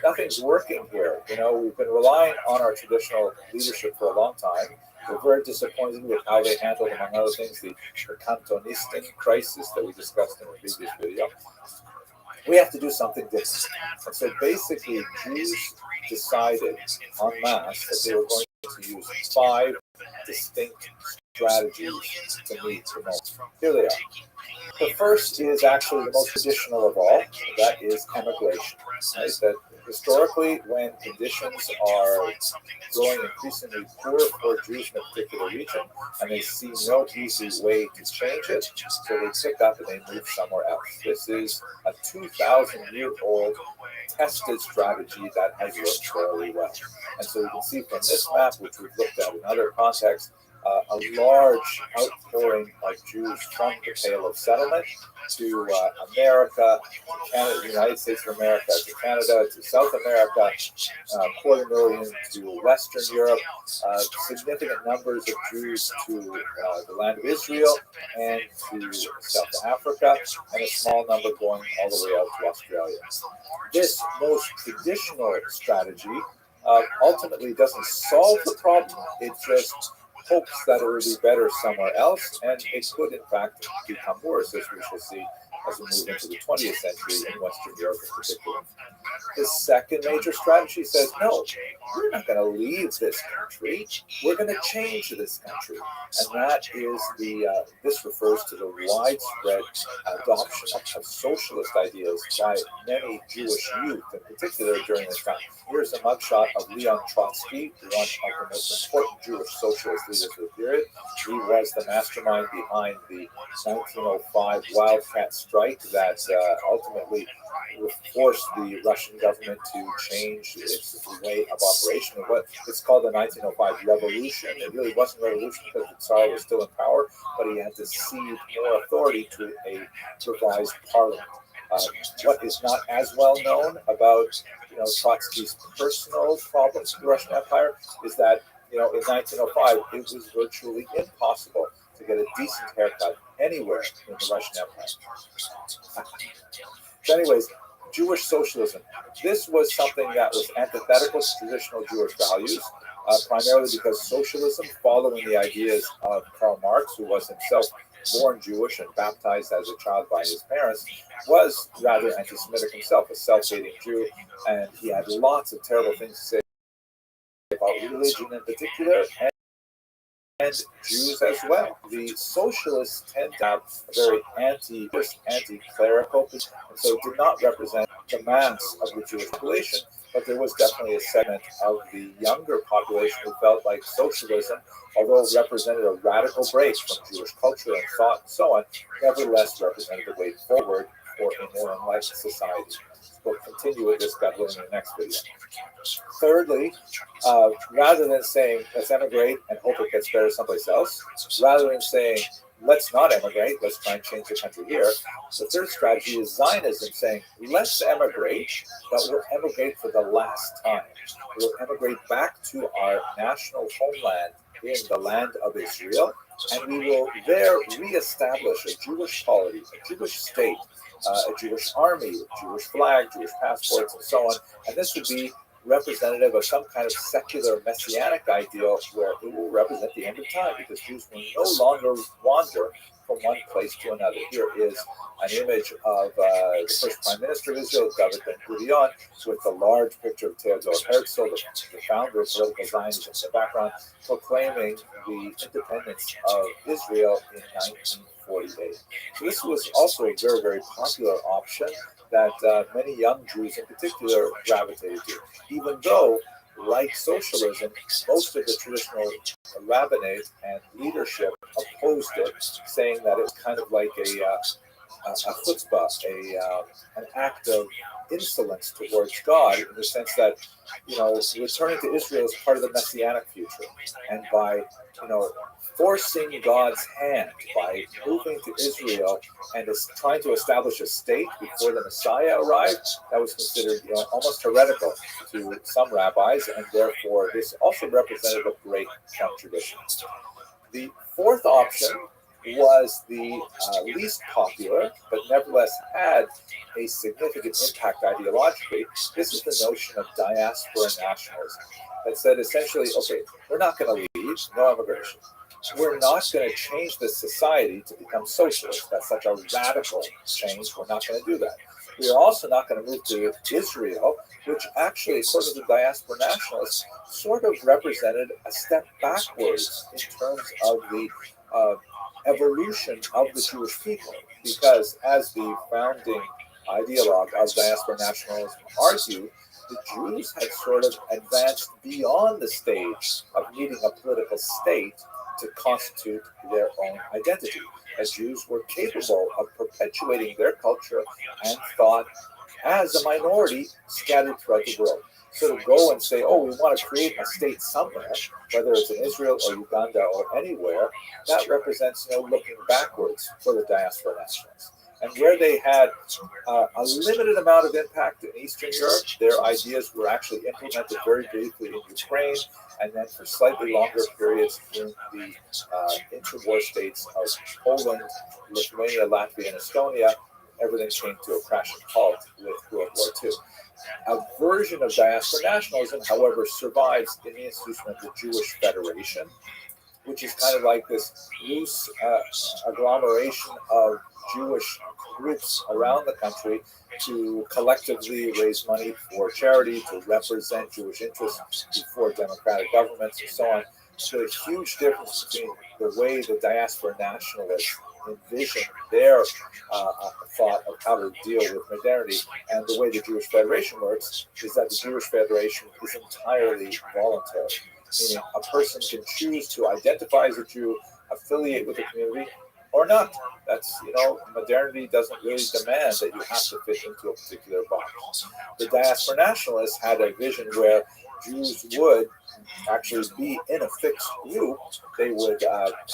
nothing's working here. We've been relying on our traditional leadership for a long time. We're very disappointed with how they handled, among other things, the Cantonistan crisis that we discussed in the previous video. We have to do something different. And so basically, Jews decided en masse that they were going to use 5 distinct strategies to meet the moment. Here they are. The first is actually the most traditional of all. That is emigration. Right? That historically, when conditions are growing increasingly poor for Jews in a particular region, and they see no easy way to change it, so they pick up and they move somewhere else. This is a 2,000-year-old tested strategy that has worked fairly well. And so you can see from this map, which we've looked at in other contexts, a large outpouring of Jews from the Pale of Settlement to America, to Canada, the United States of America, to Canada, to South America, 250,000 to Western Europe, significant numbers of Jews to the land of Israel and to South Africa, and a small number going all the way out to Australia. This most traditional strategy ultimately doesn't solve the problem, it just hopes that it will be better somewhere else, and it could in fact become worse, as we shall see as we move into the 20th century in Western Europe in particular. The second major strategy says, no, we're not going to leave this country, we're going to change this country. And that is this refers to the widespread adoption of socialist ideas by many Jewish youth, in particular during this time. Here's a mugshot of Leon Trotsky, one of the most important Jewish socialist leaders of the period. He was the mastermind behind the 1905 Wildcat strike that ultimately forced the Russian government to change its way of operation. It's called the 1905 Revolution. It really wasn't a revolution because the Tsar was still in power, but he had to cede more authority to a revised parliament. What is not as well known about Trotsky's personal problems with the Russian Empire is that in 1905 it was virtually impossible to get a decent haircut anywhere in the Russian Empire. So anyways, Jewish socialism. This was something that was antithetical to traditional Jewish values, primarily because socialism, following the ideas of Karl Marx, who was himself born Jewish and baptized as a child by his parents, was rather anti-Semitic himself, a self-hating Jew, and he had lots of terrible things to say about religion in particular, and Jews as well. The socialists tend to have a very anti-clerical position, and so it did not represent the mass of the Jewish population, but there was definitely a segment of the younger population who felt like socialism, although it represented a radical break from Jewish culture and thought and so on, nevertheless represented the way forward for a more enlightened society. We'll continue with this, God willing, in the next video. Thirdly, rather than saying, let's emigrate and hope it gets better someplace else, rather than saying, let's not emigrate, let's try and change the country here, the third strategy is Zionism, saying, let's emigrate, but we'll emigrate for the last time. We'll emigrate back to our national homeland in the land of Israel, and we will there reestablish a Jewish polity, a Jewish state, a Jewish army, a Jewish flag, Jewish passports, and so on. And this would be representative of some kind of secular messianic ideal where it will represent the end of time, because Jews will no longer wander from one place to another. Here is an image of the first Prime Minister of Israel, David Ben-Gurion, with the large picture of Theodor Herzl, the founder of political Zionism, in the background, proclaiming the independence of Israel in 1948. So this was also a very, very popular option that many young Jews in particular gravitated to, even though, like socialism, most of the traditional rabbinate and leadership opposed it, saying that it was kind of like a chutzpah, an act of insolence towards God, in the sense that, returning to Israel is part of the messianic future, and by, forcing God's hand, by moving to Israel and trying to establish a state before the Messiah arrived, that was considered, almost heretical to some rabbis, and therefore this also represented a great contradiction. The fourth option was the least popular, but nevertheless had a significant impact ideologically. This is the notion of diaspora nationalism, that said essentially, okay, we're not going to leave, no immigration. We're not going to change the society to become socialist. That's such a radical change. We're not going to do that. We are also not going to move to Israel, which actually, according to diaspora nationalists, sort of represented a step backwards in terms of the evolution of the Jewish people. Because as the founding ideologue of diaspora nationalism argued, the Jews had sort of advanced beyond the stage of needing a political state to constitute their own identity. As Jews were capable of perpetuating their culture and thought as a minority scattered throughout the world. So to go and say, we want to create a state somewhere, whether it's in Israel or Uganda or anywhere, that represents looking backwards for the diaspora nationalists. And where they had a limited amount of impact in Eastern Europe, their ideas were actually implemented very briefly in Ukraine, and then for slightly longer periods in the interwar states of Poland, Lithuania, Latvia, and Estonia. Everything came to a crashing halt with World War II. A version of diaspora nationalism, however, survives in the institution of the Jewish Federation, which is kind of like this loose agglomeration of Jewish groups around the country to collectively raise money for charity, to represent Jewish interests before democratic governments, and so on. So a huge difference between the way the diaspora nationalists envision their thought of how to deal with modernity and the way the Jewish Federation works is that the Jewish Federation is entirely voluntary, meaning a person can choose to identify as a Jew, affiliate with the community, or not. That's, modernity doesn't really demand that you have to fit into a particular box. The diaspora nationalists had a vision where Jews would actually be in a fixed group. They would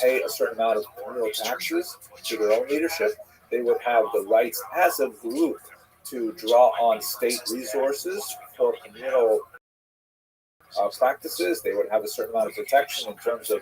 pay a certain amount of communal taxes to their own leadership. They would have the rights as a group to draw on state resources for communal practices. They would have a certain amount of protection in terms of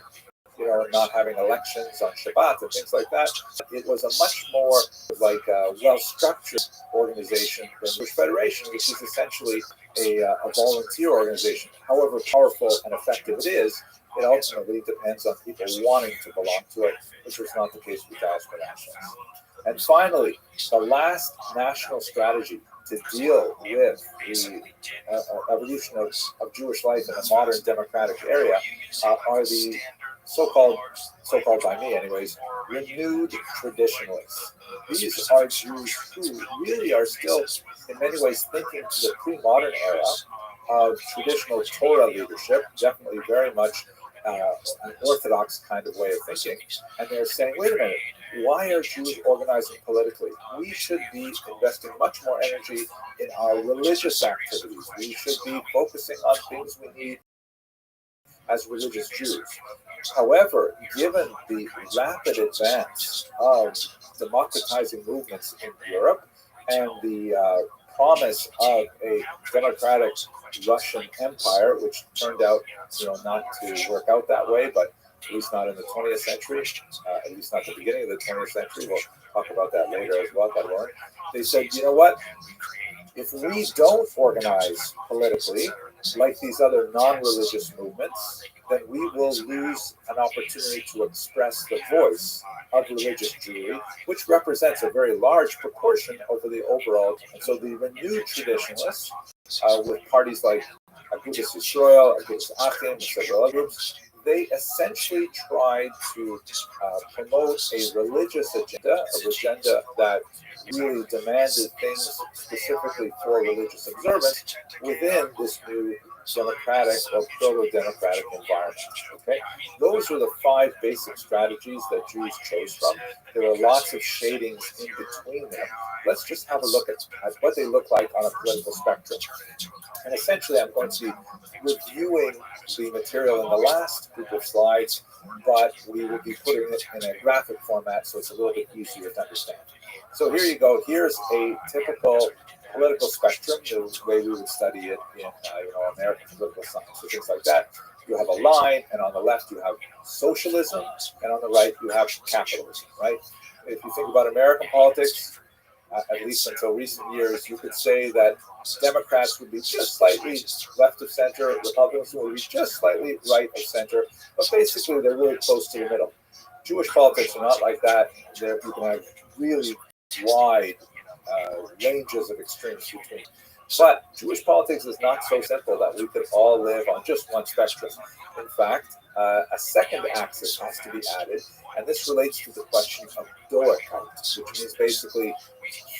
not having elections on Shabbat and things like that. It was a much more like a well-structured organization than the Jewish Federation, which is essentially a volunteer organization. However powerful and effective it is, it ultimately depends on people wanting to belong to it, which was not the case with diaspora nationalists. And finally, the last national strategy to deal with the evolution of Jewish life in a modern democratic area are the so-called by me anyways, renewed traditionalists. These are Jews who really are still in many ways thinking to the pre-modern era of traditional Torah leadership, definitely very much an orthodox kind of way of thinking. And they're saying, wait a minute, why are Jews organizing politically? We should be investing much more energy in our religious activities. We should be focusing on things we need as religious Jews. However, given the rapid advance of democratizing movements in Europe and the promise of a democratic Russian empire, which turned out, not to work out that way, but at least not in the 20th century, at least not the beginning of the 20th century. We'll talk about that later as well, God willing. They said, you know what? If we don't organize politically, like these other non-religious movements, then we will lose an opportunity to express the voice of religious Jewry, which represents a very large proportion over the overall. And so the renewed traditionalists, with parties like Agudas Yisrael, Agudas Achim, and several other groups, they essentially tried to promote a religious agenda, that really demanded things specifically for religious observance within this new democratic or proto-democratic environment. Okay, those are the 5 basic strategies that Jews chose from. There are lots of shadings in between them. Let's just have a look at what they look like on a political spectrum. And essentially, I'm going to be reviewing the material in the last group of slides, but we will be putting it in a graphic format so it's a little bit easier to understand. So here you go. Here's a typical political spectrum, the way we would study it in American political science, or things like that. You have a line, and on the left you have socialism, and on the right you have capitalism, right? If you think about American politics, at least until recent years, you could say that Democrats would be just slightly left of center, Republicans would be just slightly right of center, but basically they're really close to the middle. Jewish politics are not like that. You can have really wide ranges of extremes between. But Jewish politics is not so simple that we could all live on just one spectrum. In fact, a second axis has to be added, and this relates to the question of Doikite, which means basically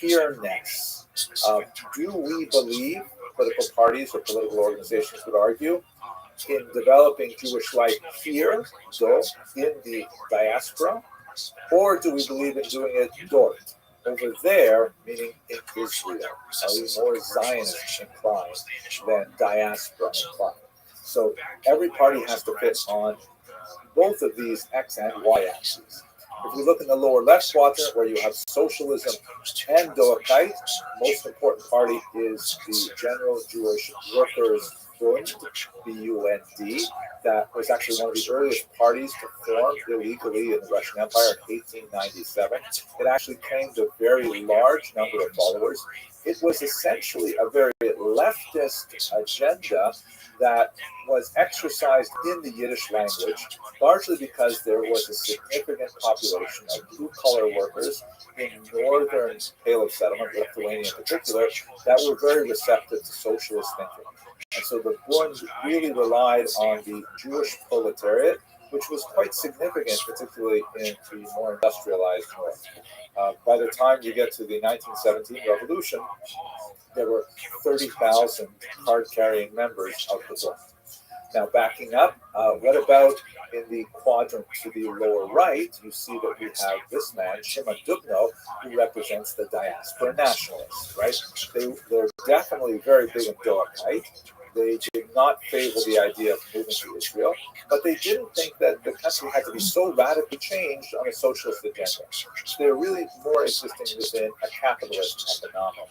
here-ness. Do we believe, political parties or political organizations would argue, in developing Jewish life here, so in the diaspora, or do we believe in doing it dort, over there, meaning in Israel? Are we more Zionist inclined than diaspora inclined? So every party has to fit on both of these X and Y axes. If we look in the lower left quadrant where you have socialism and Doikite, most important party is the General Jewish Workers Bund, BUND, that was actually one of the earliest parties to form illegally in the Russian Empire in 1897. It actually claimed a very large number of followers. It was essentially a very leftist agenda that was exercised in the Yiddish language, largely because there was a significant population of blue-collar workers in northern Pale settlement, Lithuania in particular, that were very receptive to socialist thinking. And so the Bund really relied on the Jewish proletariat, which was quite significant, particularly in the more industrialized North. By the time you get to the 1917 revolution, there were 30,000 card-carrying members of the Bund. Now, backing up, what about in the quadrant to the lower right? You see that we have this man, Shimon Dubno, who represents the diaspora nationalists, right? They're definitely very big in Doikite. They did not favor the idea of moving to Israel, but they didn't think that the country had to be so radically changed on a socialist agenda. They're really more existing within a capitalist economic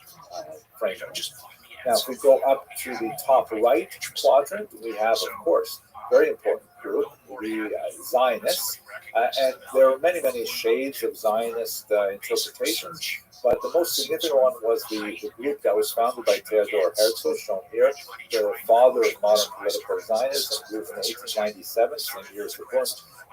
framework. Now, if we go up to the top right quadrant, we have, of course, very important group, the Zionists, and there are many, many shades of Zionist interpretations, but the most significant one was the group that was founded by Theodor Herzl, shown here, the father of modern political Zionism, who in 1897, same year as the Bund,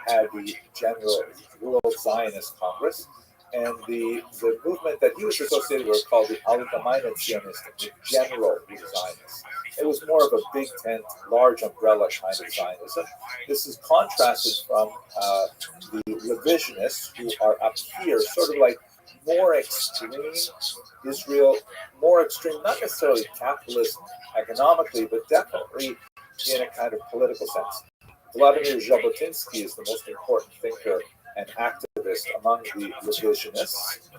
had the General World Zionist Congress. And the movement that he was associated with was called the Allgemeine Zionisten, the general Zionists. It was more of a big tent, large umbrella kind of Zionism. This is contrasted from the revisionists who are up here, sort of like more extreme Israel, more extreme, not necessarily capitalist economically, but definitely in a kind of political sense. Vladimir Jabotinsky is the most important thinker and activist among the revisionists,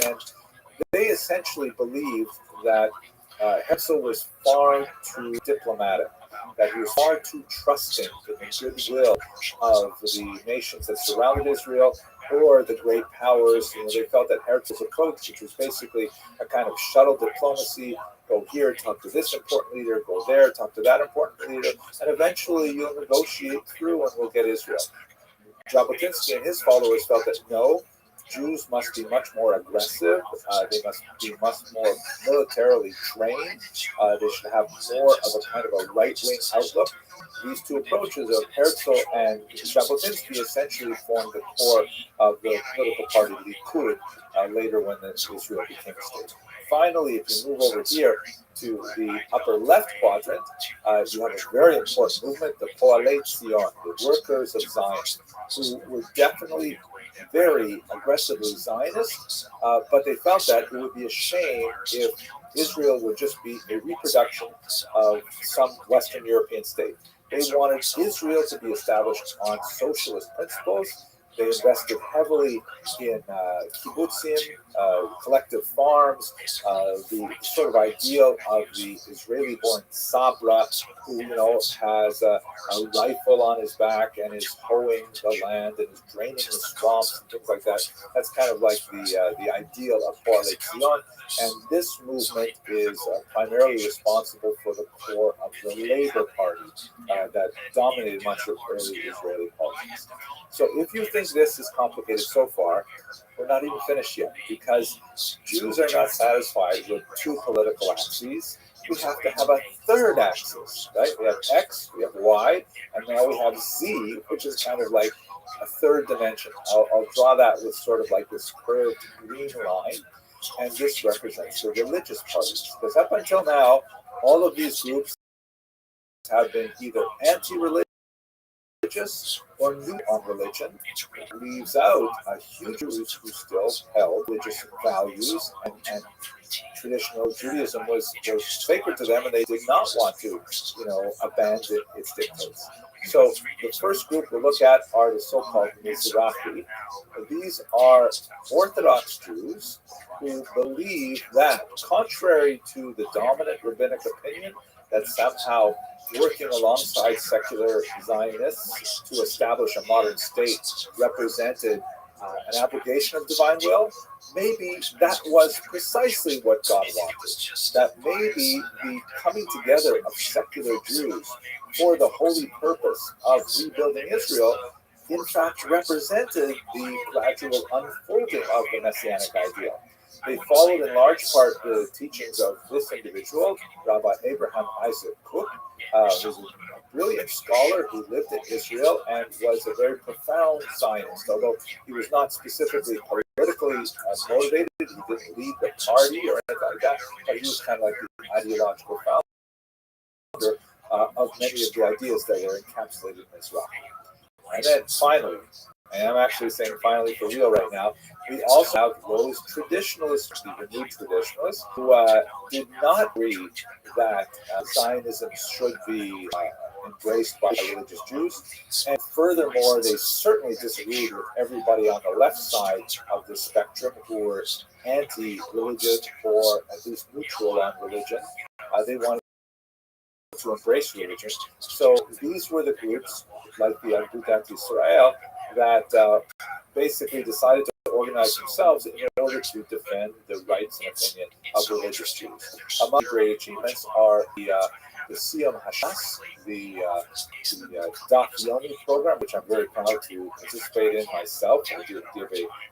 and they essentially believed that Herzl was far too diplomatic, that he was far too trusting in the goodwill of the nations that surrounded Israel or the great powers. They felt that Herzl's approach, which was basically a kind of shuttle diplomacy, go here, talk to this important leader, go there, talk to that important leader, and eventually you'll negotiate through and we'll get Israel. Jabotinsky and his followers felt that no, Jews must be much more aggressive. They must be much more militarily trained. They should have more of a kind of a right-wing outlook. These two approaches of Herzl and Jabotinsky essentially formed the core of the political party Likud later when Israel became a state. Finally, if you move over here to the upper left quadrant, you have a very important movement, the Poalei Zion, the workers of Zion, who were definitely very aggressively Zionist, but they felt that it would be a shame if Israel would just be a reproduction of some Western European state. They wanted Israel to be established on socialist principles. They invested heavily in kibbutzim, collective farms, the sort of ideal of the Israeli-born Sabra, who has a rifle on his back and is hoeing the land and is draining the swamps and things like that. That's kind of like the ideal of Poalei Zion. And this movement is primarily responsible for the core of the Labor Party that dominated much of early Israeli politics. So if you think this is complicated so far, we're not even finished yet, because Jews are not satisfied with two political axes. We have to have a third axis, right? We have X, we have Y, and now we have Z, which is kind of like a third dimension. I'll draw that with sort of like this curved green line, and this represents the religious parties. Because up until now, all of these groups have been either anti-religious or new on religion. It leaves out a huge group who still held religious values, and traditional Judaism was sacred to them, and they did not want to, abandon its dictates. So the first group we'll look at are the so-called Mizrahi. These are Orthodox Jews who believe that, contrary to the dominant rabbinic opinion, that somehow working alongside secular Zionists to establish a modern state represented an abrogation of divine will, maybe that was precisely what God wanted. That maybe the coming together of secular Jews for the holy purpose of rebuilding Israel, in fact, represented the gradual unfolding of the Messianic ideal. They followed in large part the teachings of this individual, Rabbi Abraham Isaac Kook, who's a brilliant scholar who lived in Israel and was a very profound Zionist. Although he was not specifically politically motivated, he didn't lead the party or anything like that, but he was kind of like the ideological founder of many of the ideas that are encapsulated in Israel. And then finally, and I'm actually saying finally for real right now, we also have those traditionalists, the renewed traditionalists, who did not agree that Zionism should be embraced by religious Jews. And furthermore, they certainly disagreed with everybody on the left side of the spectrum who were anti-religious or at least neutral on religion. They wanted to embrace religion. So these were the groups, like the Agudat Yisrael, that basically decided to organize themselves in order to defend the rights and opinion of religious Jews. Among great achievements are the Siyam Hashas, the Daf Yomi program, which I'm very proud to participate in myself. I give a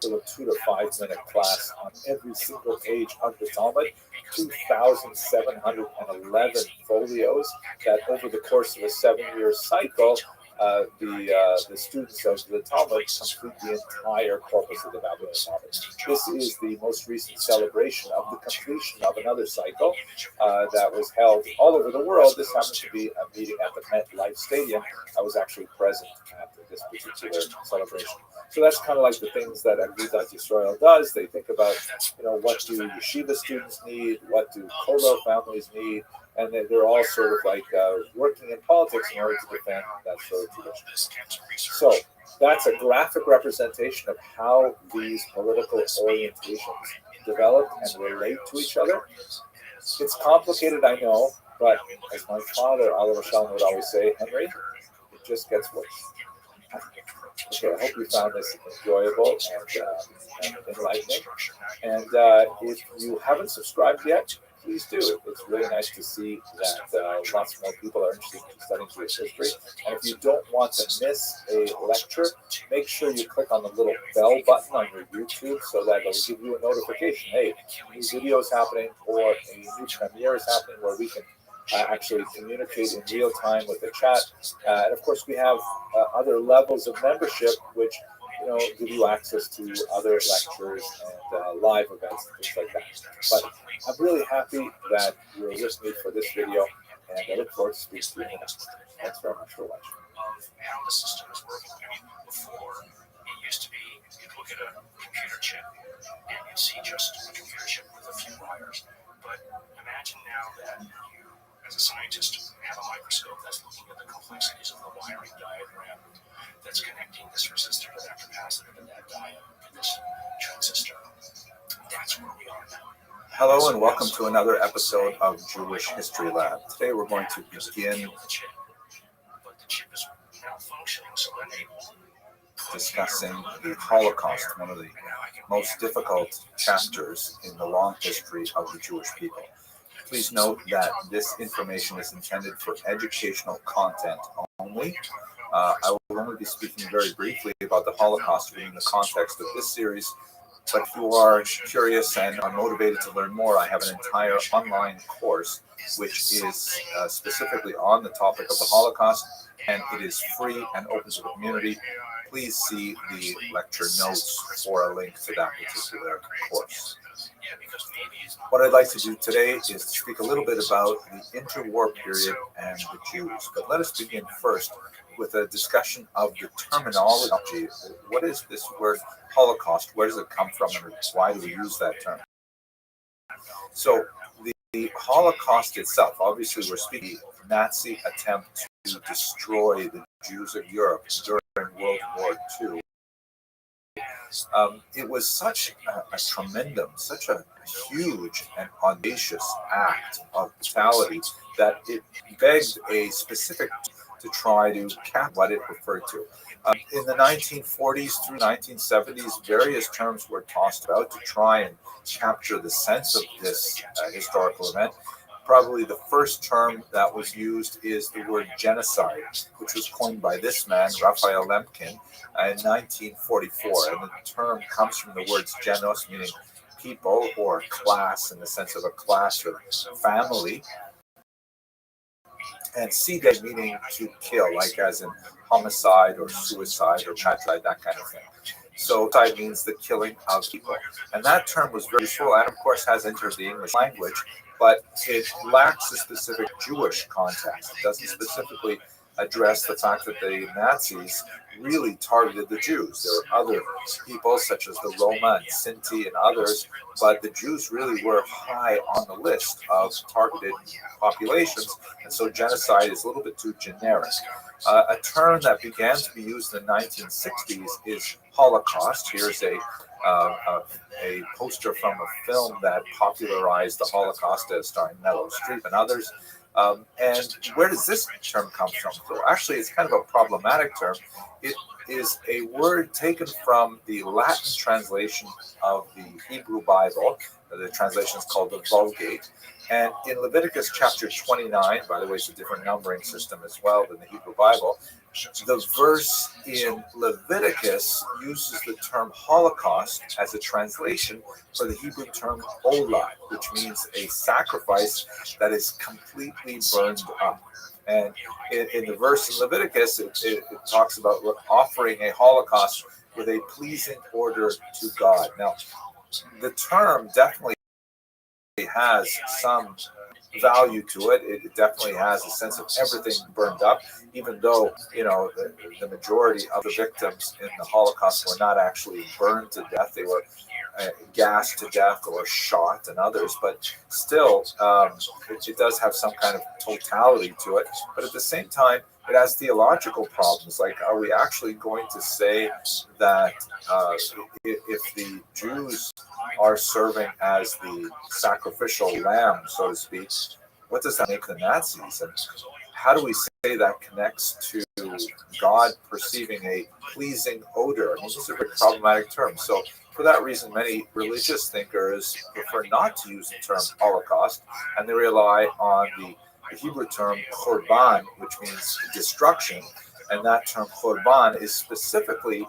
little 2 to 5 minute class on every single page of the Talmud, 2,711 folios that over the course of a 7-year cycle the students of the Talmud complete the entire corpus of the Babylonian Talmud. This is the most recent celebration of the completion of another cycle that was held all over the world. This happened to be a meeting at the MetLife Stadium. I was actually present at this particular celebration. So that's kind of like the things that Agudat Yisrael does. They think about, what do yeshiva students need, what do kollel families need, and they're all sort of like working in politics in order to defend that sort of tradition. So that's a graphic representation of how these political orientations develop and relate to each other. It's complicated, I know, but as my father, Oliver Shalom, would always say, Henry, it just gets worse. Okay, I hope you found this enjoyable and enlightening. And if you haven't subscribed yet, please do. It's really nice to see that lots more people are interested in studying Jewish history. And if you don't want to miss a lecture, make sure you click on the little bell button on your YouTube so that it'll give you a notification. Hey, a new video is happening or a new premiere is happening where we can actually communicate in real time with the chat. And of course, we have other levels of membership, which give you access to other lectures and live events and things like that. But I'm really happy that you're with me for this video, and I look forward to speaking to you in the next one. Thanks very much for watching. Of how the system is working. Before, it used to be you'd look at a computer chip and you'd see just a computer chip with a few wires. But imagine now that you, as a scientist, have a microscope that's looking at the complexities of the wiring diagram that's connecting this resistor to that capacitor to that diode to this transistor. That's where we are now. Hello and welcome to another episode of Jewish History Lab. Today we're going to begin discussing the Holocaust, one of the most difficult chapters in the long history of the Jewish people. Please note that this information is intended for educational content only. I will only be speaking very briefly about the Holocaust within the context of this series, but if you are curious and are motivated to learn more, I have an entire online course which is specifically on the topic of the Holocaust, and it is free and open to the community. Please see the lecture notes for a link to that particular course. What I'd like to do today is to speak a little bit about the interwar period and the Jews. But let us begin first with a discussion of the terminology. What is this word Holocaust? Where does it come from, and why do we use that term? So the Holocaust itself, obviously we're speaking Nazi attempt to destroy the Jews of Europe during World War II. It was such a tremendum, such a huge and audacious act of brutality that it begged a specific to try to cap what it referred to. In the 1940s through 1970s, various terms were tossed about to try and capture the sense of this historical event. Probably the first term that was used is the word genocide, which was coined by this man, Raphael Lemkin, in 1944. And the term comes from the words genos, meaning people, or class in the sense of a class or family, and side meaning to kill, like as in homicide or suicide or patricide, that kind of thing. So side means the killing of people. And that term was very useful and of course has entered the English language, but it lacks a specific Jewish context. It doesn't specifically address the fact that the Nazis really targeted the Jews. There were other people such as the Roma and Sinti and others, but the Jews really were high on the list of targeted populations, and so genocide is a little bit too generic. A term that began to be used in the 1960s is Holocaust. Here's a poster from a film that popularized the Holocaust, starring Meryl Streep and others. And where does this term come from? So actually, it's kind of a problematic term. It is a word taken from the Latin translation of the Hebrew Bible. The translation is called the Vulgate. And in Leviticus chapter 29, by the way, it's a different numbering system as well than the Hebrew Bible, the verse in Leviticus uses the term Holocaust as a translation for the Hebrew term Olah, which means a sacrifice that is completely burned up. And in the verse in Leviticus, it talks about offering a holocaust with a pleasing order to God. Now, the term definitely has some value to it. It definitely has a sense of everything burned up, even though, the majority of the victims in the Holocaust were not actually burned to death. They were gassed to death or shot, and others, but still, it does have some kind of totality to it. But at the same time, it has theological problems. Like, are we actually going to say that if the Jews are serving as the sacrificial lamb, so to speak, what does that make the Nazis? And how do we say that connects to God perceiving a pleasing odor? I mean, these are very problematic terms. So for that reason, many religious thinkers prefer not to use the term Holocaust, and they rely on the Hebrew term korban, which means destruction. And that term korban is specifically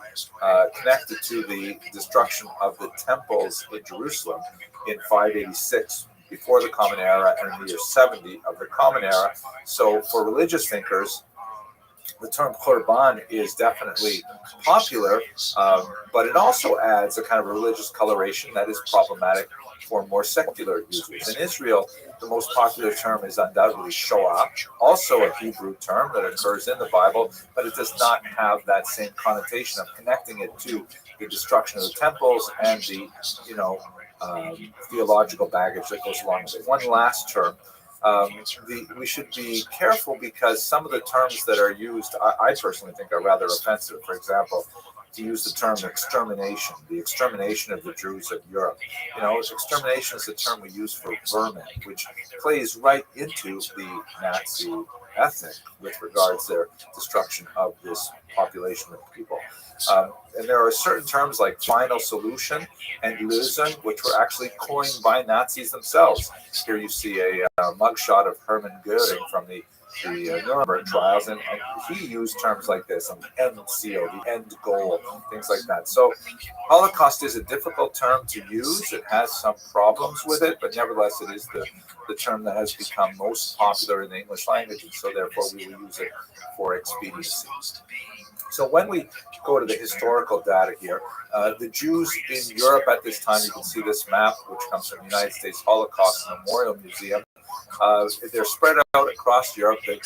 connected to the destruction of the temples in Jerusalem in 586 before the Common Era and in the year 70 of the Common Era. So for religious thinkers, the term korban is definitely popular, but it also adds a kind of religious coloration that is problematic for more secular users. In Israel, the most popular term is undoubtedly Shoah, also a Hebrew term that occurs in the Bible, but it does not have that same connotation of connecting it to the destruction of the temples and the, theological baggage that goes along with it. One last term. We should be careful because some of the terms that are used, I personally think, are rather offensive. For example, to use the term extermination, the extermination of the Jews of Europe. Extermination is a term we use for vermin, which plays right into the Nazi ethic with regards to their destruction of this population of people. And there are certain terms like final solution and Lösung, which were actually coined by Nazis themselves. Here you see a mugshot of Hermann Goering from the Nuremberg trials, and he used terms like this, the end seal, the end goal, things like that. So Holocaust is a difficult term to use. It has some problems with it, but nevertheless it is the term that has become most popular in the English language, and so therefore we will use it for expediency. So when we go to the historical data here, the Jews in Europe at this time, you can see this map, which comes from the United States Holocaust Memorial Museum. They're spread out across Europe. The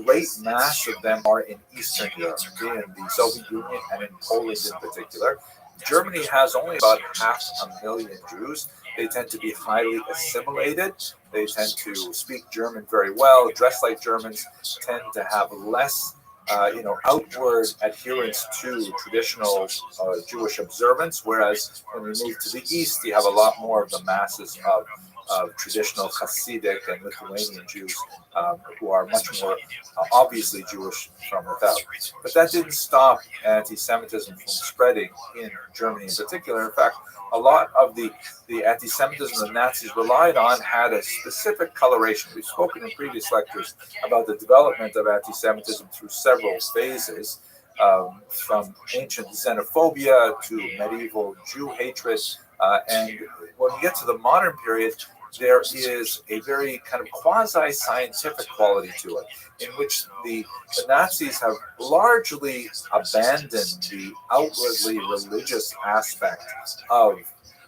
great mass of them are in Eastern Europe, in the Soviet Union and in Poland in particular. Germany has only about 500,000 Jews. They tend to be highly assimilated. They tend to speak German very well, dress like Germans, tend to have less outward adherence to traditional Jewish observance, whereas when we move to the east, you have a lot more of the masses of traditional Hasidic and Lithuanian Jews who are much more obviously Jewish from without. But that didn't stop anti-Semitism from spreading in Germany in particular. In fact, a lot of the anti-Semitism the Nazis relied on had a specific coloration. We've spoken in previous lectures about the development of anti-Semitism through several phases, from ancient xenophobia to medieval Jew hatred. And when we get to the modern period, there is a very kind of quasi-scientific quality to it, in which the Nazis have largely abandoned the outwardly religious aspect of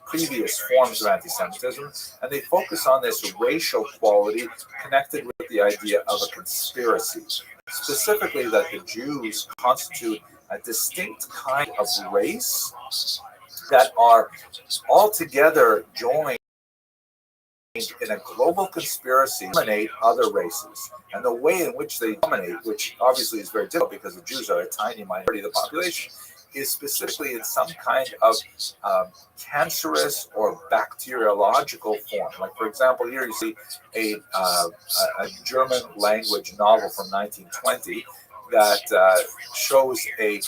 previous forms of anti-Semitism, and they focus on this racial quality connected with the idea of a conspiracy, specifically that the Jews constitute a distinct kind of race that are altogether joined in a global conspiracy to dominate other races. And the way in which they dominate, which obviously is very difficult because the Jews are a tiny minority of the population, is specifically in some kind of cancerous or bacteriological form. Like, for example, here you see a German language novel from 1920 that shows a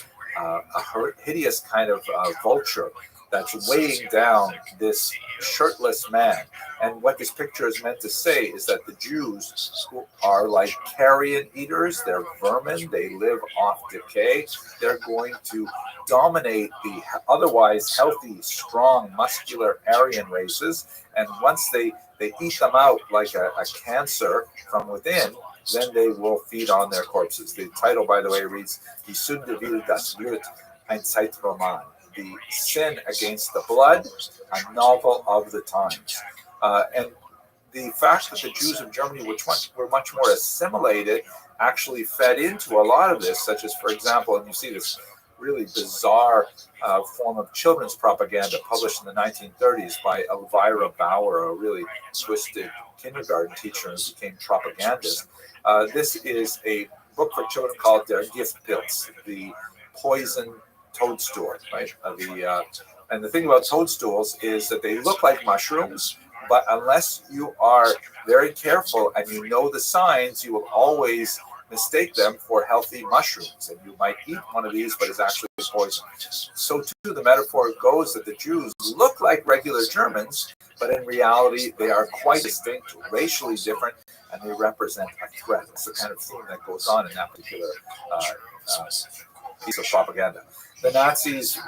hideous kind of vulture that's weighing down this shirtless man. And what this picture is meant to say is that the Jews, who are like carrion eaters, they're vermin, they live off decay, they're going to dominate the otherwise healthy, strong, muscular Aryan races. And once they eat them out like a cancer from within, then they will feed on their corpses. The title, by the way, reads Die Sünde will das Blut, ein Zeitroman. The Sin Against the Blood, a novel of the times. And the fact that the Jews of Germany, which were much more assimilated, actually fed into a lot of this, such as, for example, and you see this really bizarre form of children's propaganda published in the 1930s by Elvira Bauer, a really twisted kindergarten teacher who became propagandist. This is a book for children called Der Giftpilz, the poison toadstool, right? And the thing about toadstools is that they look like mushrooms, but unless you are very careful and you know the signs, you will always mistake them for healthy mushrooms. And you might eat one of these, but it's actually poison. So too, the metaphor goes that the Jews look like regular Germans, but in reality, they are quite distinct, racially different, and they represent a threat. It's the kind of theme that goes on in that particular piece of propaganda. The Nazis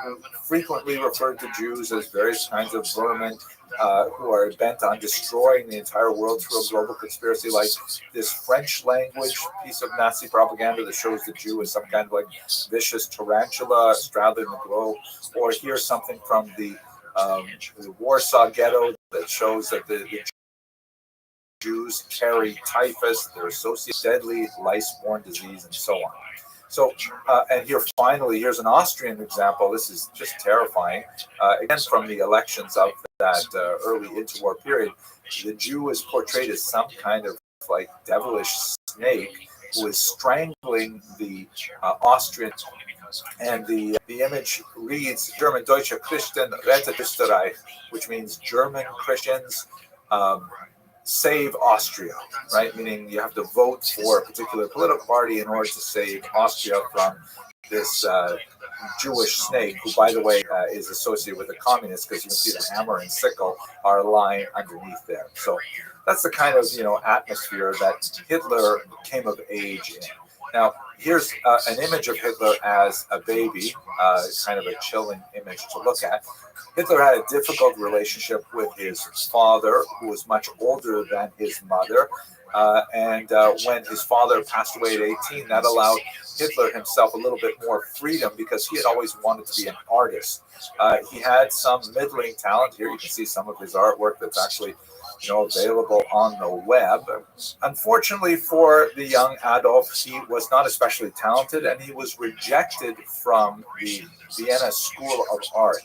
frequently referred to Jews as various kinds of vermin who are bent on destroying the entire world through a global conspiracy, like this French language piece of Nazi propaganda that shows the Jew as some kind of like vicious tarantula straddling the globe, or here's something from the Warsaw Ghetto that shows that the Jews carry typhus, they're associated with deadly lice-borne disease, and so on. So, and here finally, here's an Austrian example. This is just terrifying. Again, from the elections of that early interwar period, the Jew is portrayed as some kind of like devilish snake who is strangling the Austrian. And the image reads German Deutsche Christen rettet Österreich, which means German Christians save Austria, right? Meaning you have to vote for a particular political party in order to save Austria from this Jewish snake, who, by the way, is associated with the communists, because you can see the hammer and sickle are lying underneath there. So that's the kind of atmosphere that Hitler came of age in. Now, here's an image of Hitler as a baby, kind of a chilling image to look at. Hitler had a difficult relationship with his father, who was much older than his mother. And when his father passed away at 18, that allowed Hitler himself a little bit more freedom, because he had always wanted to be an artist. He had some middling talent. Here you can see some of his artwork that's actually available on the web. Unfortunately for the young Adolf, he was not especially talented, and he was rejected from the Vienna School of Art.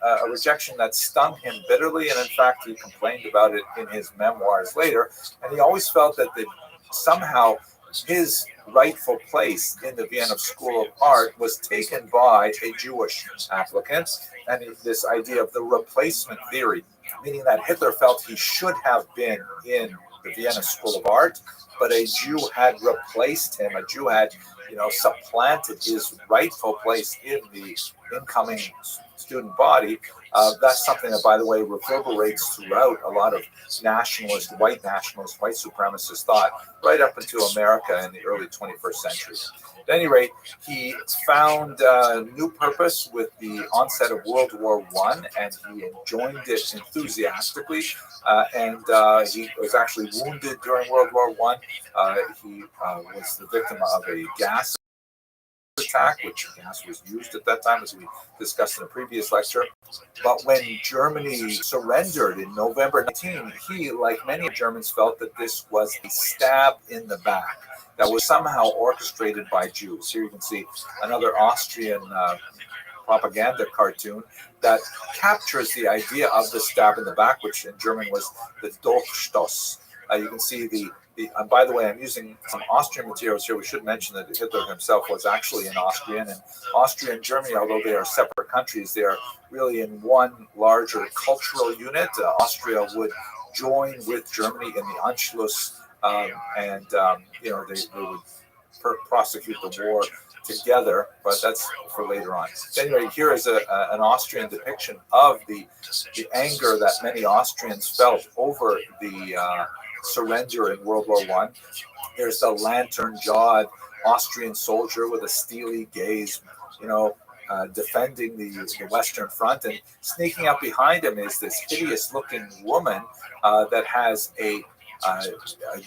A rejection that stung him bitterly, and in fact he complained about it in his memoirs later. And he always felt that somehow his rightful place in the Vienna School of Art was taken by a Jewish applicant, and this idea of the replacement theory, meaning that Hitler felt he should have been in the Vienna School of Art, but a Jew had replaced him. A Jew had, supplanted his rightful place in the incoming student body. That's something that, by the way, reverberates throughout a lot of white supremacist thought, right up into America in the early 21st century. At any rate, he found new purpose with the onset of World War I, and he joined it enthusiastically. And he was actually wounded during World War I. He was the victim of a gas attack, which gas was used at that time, as we discussed in a previous lecture. But when Germany surrendered in November 19, he, like many Germans, felt that this was a stab in the back that was somehow orchestrated by Jews. Here you can see another Austrian propaganda cartoon that captures the idea of the stab in the back, which in German was the Dolchstoß. You can see and by the way, I'm using some Austrian materials here. We should mention that Hitler himself was actually an Austrian, and Austria and Germany, although they are separate countries, they are really in one larger cultural unit. Austria would join with Germany in the Anschluss, and they would prosecute the war together, but that's for later on. Anyway, here is an Austrian depiction of the anger that many Austrians felt over the surrender in World War One. There's the lantern-jawed Austrian soldier with a steely gaze, defending the Western Front, and sneaking up behind him is this hideous-looking woman that has a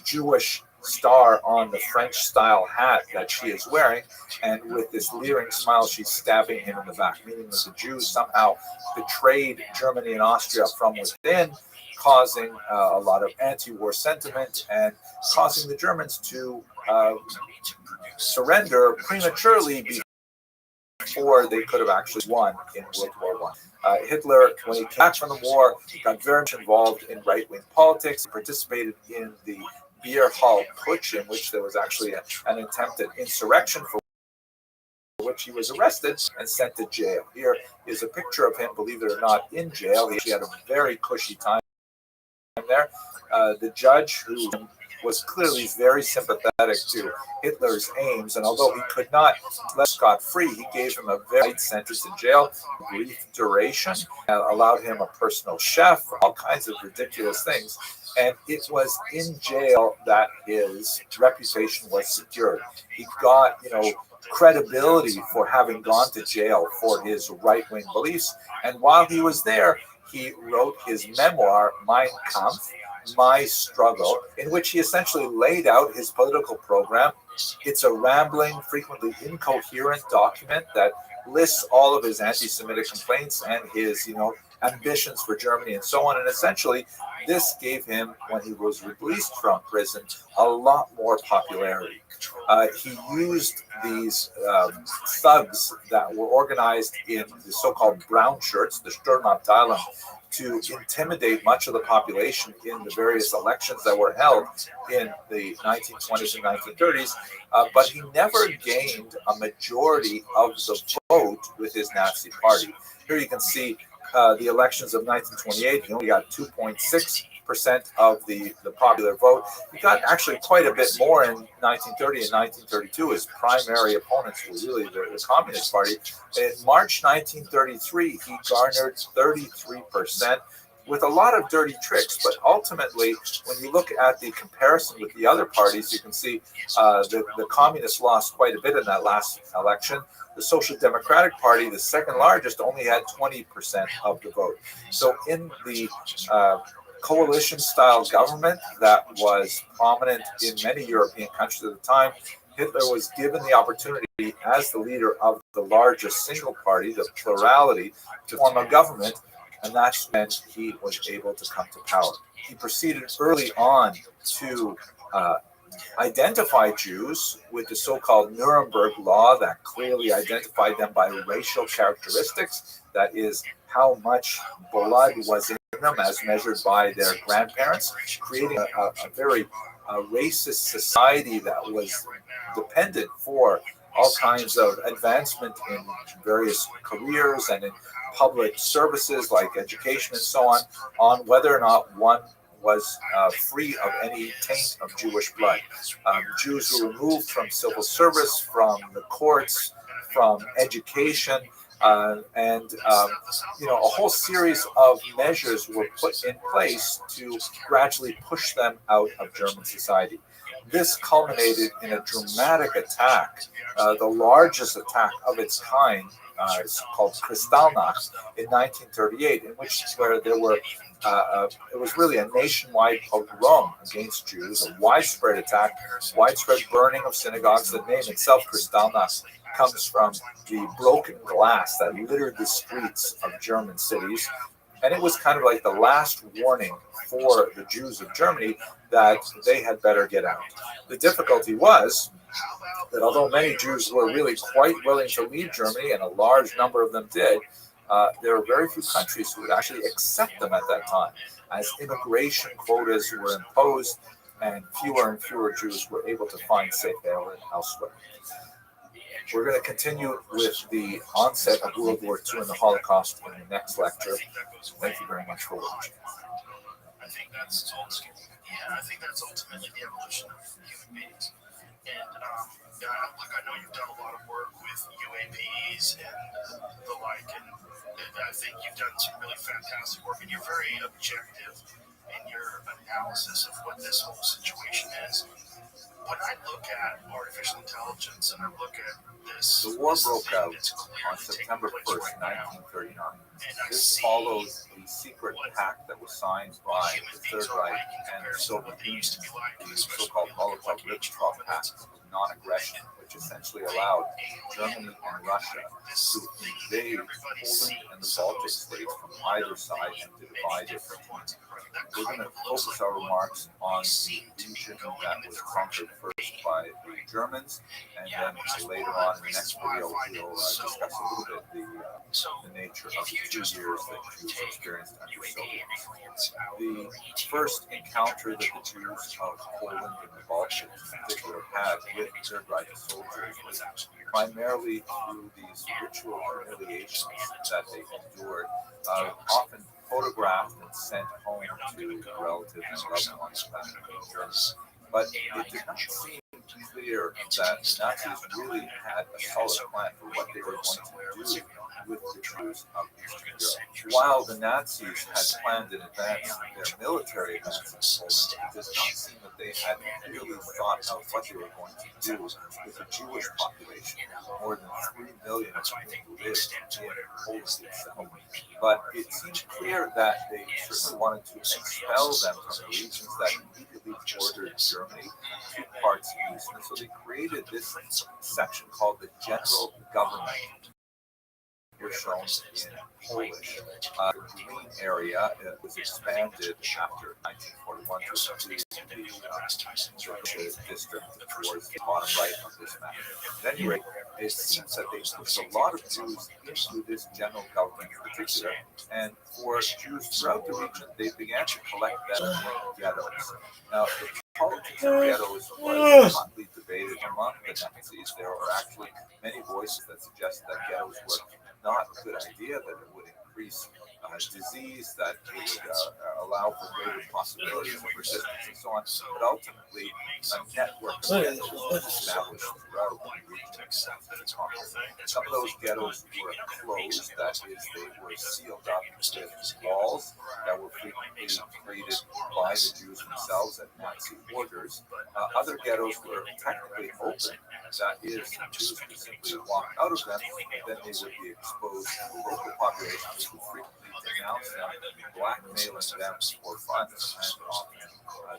Jewish star on the French-style hat that she is wearing, and with this leering smile, she's stabbing him in the back, meaning that the Jews somehow betrayed Germany and Austria from within, causing a lot of anti-war sentiment and causing the Germans to surrender prematurely before they could have actually won in World War One. Hitler, when he came back from the war, got very much involved in right-wing politics. He participated in the Beer Hall Putsch, in which there was actually an attempted insurrection for which he was arrested and sent to jail. Here is a picture of him, believe it or not, in jail. He actually had a very cushy time there. The judge, who was clearly very sympathetic to Hitler's aims, and although he could not let scot-free, he gave him a very light sentence in jail, brief duration, allowed him a personal chef, all kinds of ridiculous things. And it was in jail that his reputation was secured. He got, credibility for having gone to jail for his right-wing beliefs. And while he was there, he wrote his memoir, Mein Kampf, My Struggle, in which he essentially laid out his political program. It's a rambling, frequently incoherent document that lists all of his anti-Semitic complaints and his, ambitions for Germany and so on. And essentially, this gave him, when he was released from prison, a lot more popularity. He used these thugs that were organized in the so-called brown shirts, the Sturmabteilung, to intimidate much of the population in the various elections that were held in the 1920s and 1930s, but he never gained a majority of the vote with his Nazi party. Here you can see the elections of 1928. He only got 2.6% of the popular vote. He got actually quite a bit more in 1930 and 1932. His primary opponents were really the Communist Party. In March 1933, he garnered 33%, with a lot of dirty tricks. But ultimately, when you look at the comparison with the other parties, you can see the Communists lost quite a bit in that last election. The Social Democratic Party, the second largest, only had 20% of the vote. So in the coalition-style government that was prominent in many European countries at the time, Hitler was given the opportunity as the leader of the largest single party, the plurality, to form a government, and that's when he was able to come to power. He proceeded early on to identify Jews with the so-called Nuremberg Law that clearly identified them by racial characteristics, that is, how much blood was in them as measured by their grandparents, creating a very racist society that was dependent for all kinds of advancement in various careers and in public services like education and so on whether or not one was free of any taint of Jewish blood. Jews were removed from civil service, from the courts, from education, and a whole series of measures were put in place to gradually push them out of German society. This culminated in a dramatic attack, the largest attack of its kind, called Kristallnacht in 1938, where there were it was really a nationwide pogrom against Jews, a widespread attack, widespread burning of synagogues. The name itself, Kristallnacht, comes from the broken glass that littered the streets of German cities. And it was kind of like the last warning for the Jews of Germany that they had better get out. The difficulty was that although many Jews were really quite willing to leave Germany, and a large number of them did, there were very few countries who would actually accept them at that time, as immigration quotas were imposed and fewer Jews were able to find safe haven elsewhere. We're going to continue with the onset of World War II and the Holocaust in the next lecture. Thank you very much for watching. I think that's ultimately the evolution of human beings. And yeah, look, I know you've done a lot of work with UAPs and the like, and I think you've done some really fantastic work, and you're very objective in your analysis of what this whole situation is. When I look at artificial intelligence and I look at this, The war this broke thing out that's on clearly taking September place 1st, right now, 1939. and I This see follows the secret what pact that was signed what by human the beings Third are Reich like in and the comparison to Soviet what they Union, used to be like, the especially so-called when you look at like Molotov-Ribbentrop H. Pact of non-aggression, which essentially allowed Germany and Russia to invade Poland and the Baltic states from either side and to divide it. We're going to focus our remarks on the region that was conquered first by the Germans, and then later on in the next video we'll discuss a little bit the nature of the 2 years that Jews experienced under Soviet. The first encounter that the Jews of Poland and the Baltics in particular had with Third Reich soldiers was primarily through these ritual humiliations that they endured, often photographed and sent home to relatives and loved ones back in Germany. But it did not seem clear that the Nazis really had a solid plan for what they were going to do with the Jews of Eastern Europe. While the Nazis had planned in advance their military advance in Poland, it does not seem that they had really thought of what they were going to do with the Jewish population, more than 3 million of whom lived in Poland itself. But it seemed clear that they certainly wanted to expel them from the regions that immediately bordered Germany, 2 parts east. And so they created this section called the General Government. Here shown in Polish. The green area was expanded after 1941 to include the district towards the bottom right of this map. At any rate, it seems that they pushed a lot of Jews into this general government in particular, and for Jews throughout the region, they began to collect them in ghettos. Now, the politics of ghettos was hotly debated among the Nazis. There were actually many voices that suggested that ghettos were not a good idea, that it would increase disease, that it would allow for greater possibilities of resistance and so on. But ultimately, a network of ghettos was established throughout the region. Some of those ghettos were closed, that is, they were sealed up with walls that were frequently created by the Jews themselves at Nazi borders. Other ghettos were technically open, that is, Jews could simply walk out of them, and then they would be exposed to the local population, which would frequently denounce them, blackmailing them for funds, and often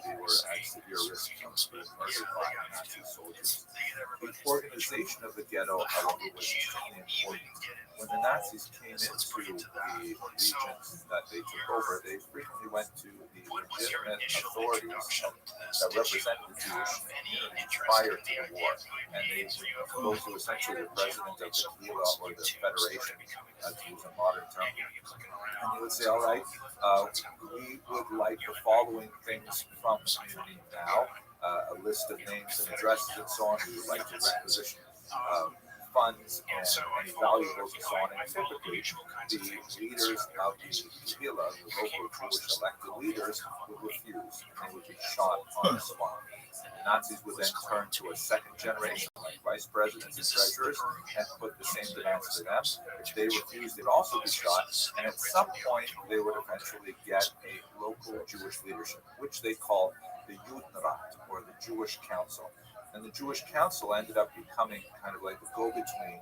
they were at severe risk of being murdered by Nazi soldiers. The organization of the ghetto, however, was extremely important. When the Nazis came into the regions that they took over, they frequently went to the legitimate authorities that represented the Jewish community prior to the war, and they would go to essentially the president of the Kila or the Federation, to use a modern term, and they would say, all right, we would like the following things from the community now, a list of names and addresses and so on. We would like to requisition funds and valuables and so on. And typically, the leaders of the Kila, the local Jewish elected leaders, would refuse and would be shot on the spot. The Nazis would then turn to a second generation, like vice presidents and treasurers, and put the same demands to them. If they refused, they'd also be shot. And at some point, they would eventually get a local Jewish leadership, which they called the Judenrat, or the Jewish Council. And the Jewish Council ended up becoming kind of like the go-between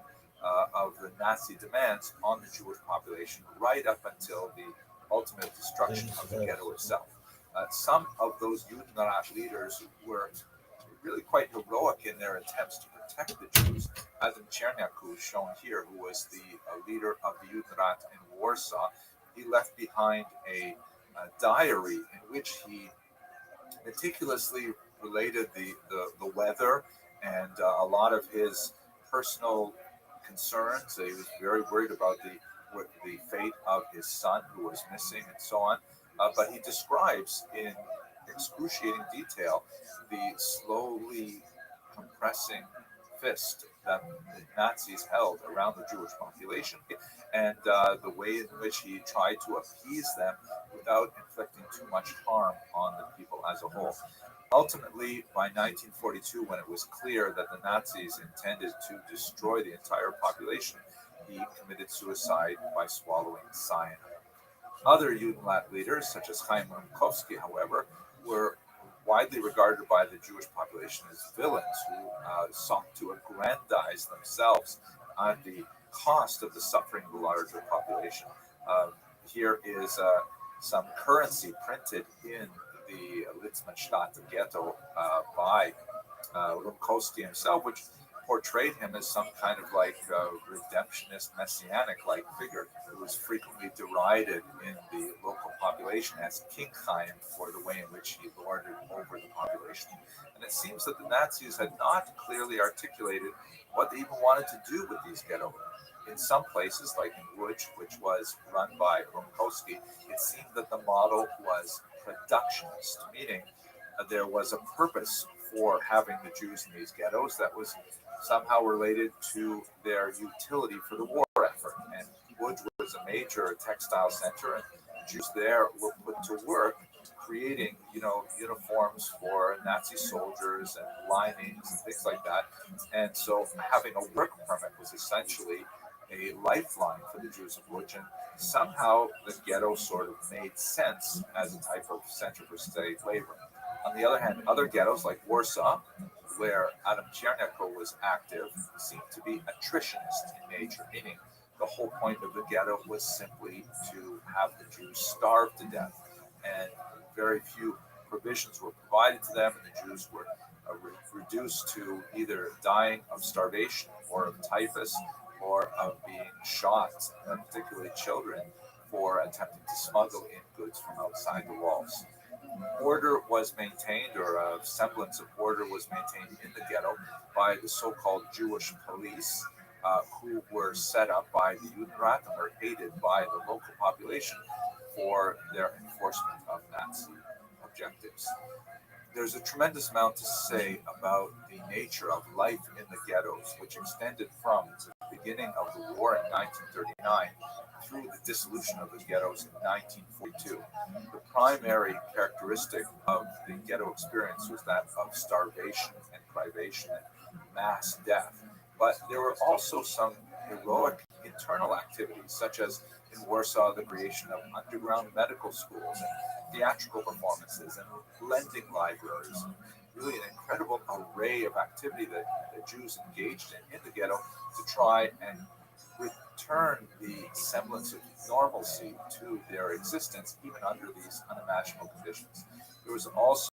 of the Nazi demands on the Jewish population, right up until the ultimate destruction of the ghetto itself. Some of those Judenrat leaders were really quite heroic in their attempts to protect the Jews. Adam Cherniak, who is shown here, who was the leader of the Judenrat in Warsaw, he left behind a diary in which he meticulously related the weather and a lot of his personal concerns. He was very worried about the fate of his son, who was missing, and so on. But he describes in excruciating detail the slowly compressing fist that the Nazis held around the Jewish population, and the way in which he tried to appease them without inflicting too much harm on the people as a whole. Ultimately, by 1942, when it was clear that the Nazis intended to destroy the entire population, he committed suicide by swallowing cyanide. Other Judenrat leaders, such as Chaim Rimkowski, however, were widely regarded by the Jewish population as villains who sought to aggrandize themselves at the cost of the suffering of the larger population. Uh, Here is some currency printed in the Litzmannstadt ghetto by Rimkowski himself, which portrayed him as some kind of like redemptionist, messianic-like figure who was frequently derided in the local population as King Chaim for the way in which he lorded over the population. And it seems that the Nazis had not clearly articulated what they even wanted to do with these ghettos. In some places, like in Łódź, which was run by Rimkowski, it seemed that the model was productionist, meaning there was a purpose for having the Jews in these ghettos that was somehow related to their utility for the war effort. And Łódź was a major textile center, and Jews there were put to work creating, uniforms for Nazi soldiers and linings and things like that. And so having a work permit was essentially a lifeline for the Jews of Łódź, and somehow the ghetto sort of made sense as a type of center for slave labor. On the other hand, other ghettos like Warsaw, where Adam Czerniako was active, seemed to be attritionist in nature, meaning the whole point of the ghetto was simply to have the Jews starve to death. And very few provisions were provided to them, and the Jews were reduced to either dying of starvation or of typhus or of being shot, particularly children, for attempting to smuggle in goods from outside the walls. Order was maintained, or a semblance of order was maintained in the ghetto by the so-called Jewish police, who were set up by the Judenrat and were aided by the local population for their enforcement of Nazi objectives. There's a tremendous amount to say about the nature of life in the ghettos, which extended from the beginning of the war in 1939 through the dissolution of the ghettos in 1942. The primary characteristic of the ghetto experience was that of starvation and privation and mass death. But there were also some heroic internal activities, such as in Warsaw, the creation of underground medical schools and theatrical performances and lending libraries. Really an incredible array of activity that the Jews engaged in the ghetto to try and return the semblance of normalcy to their existence, even under these unimaginable conditions. There was also,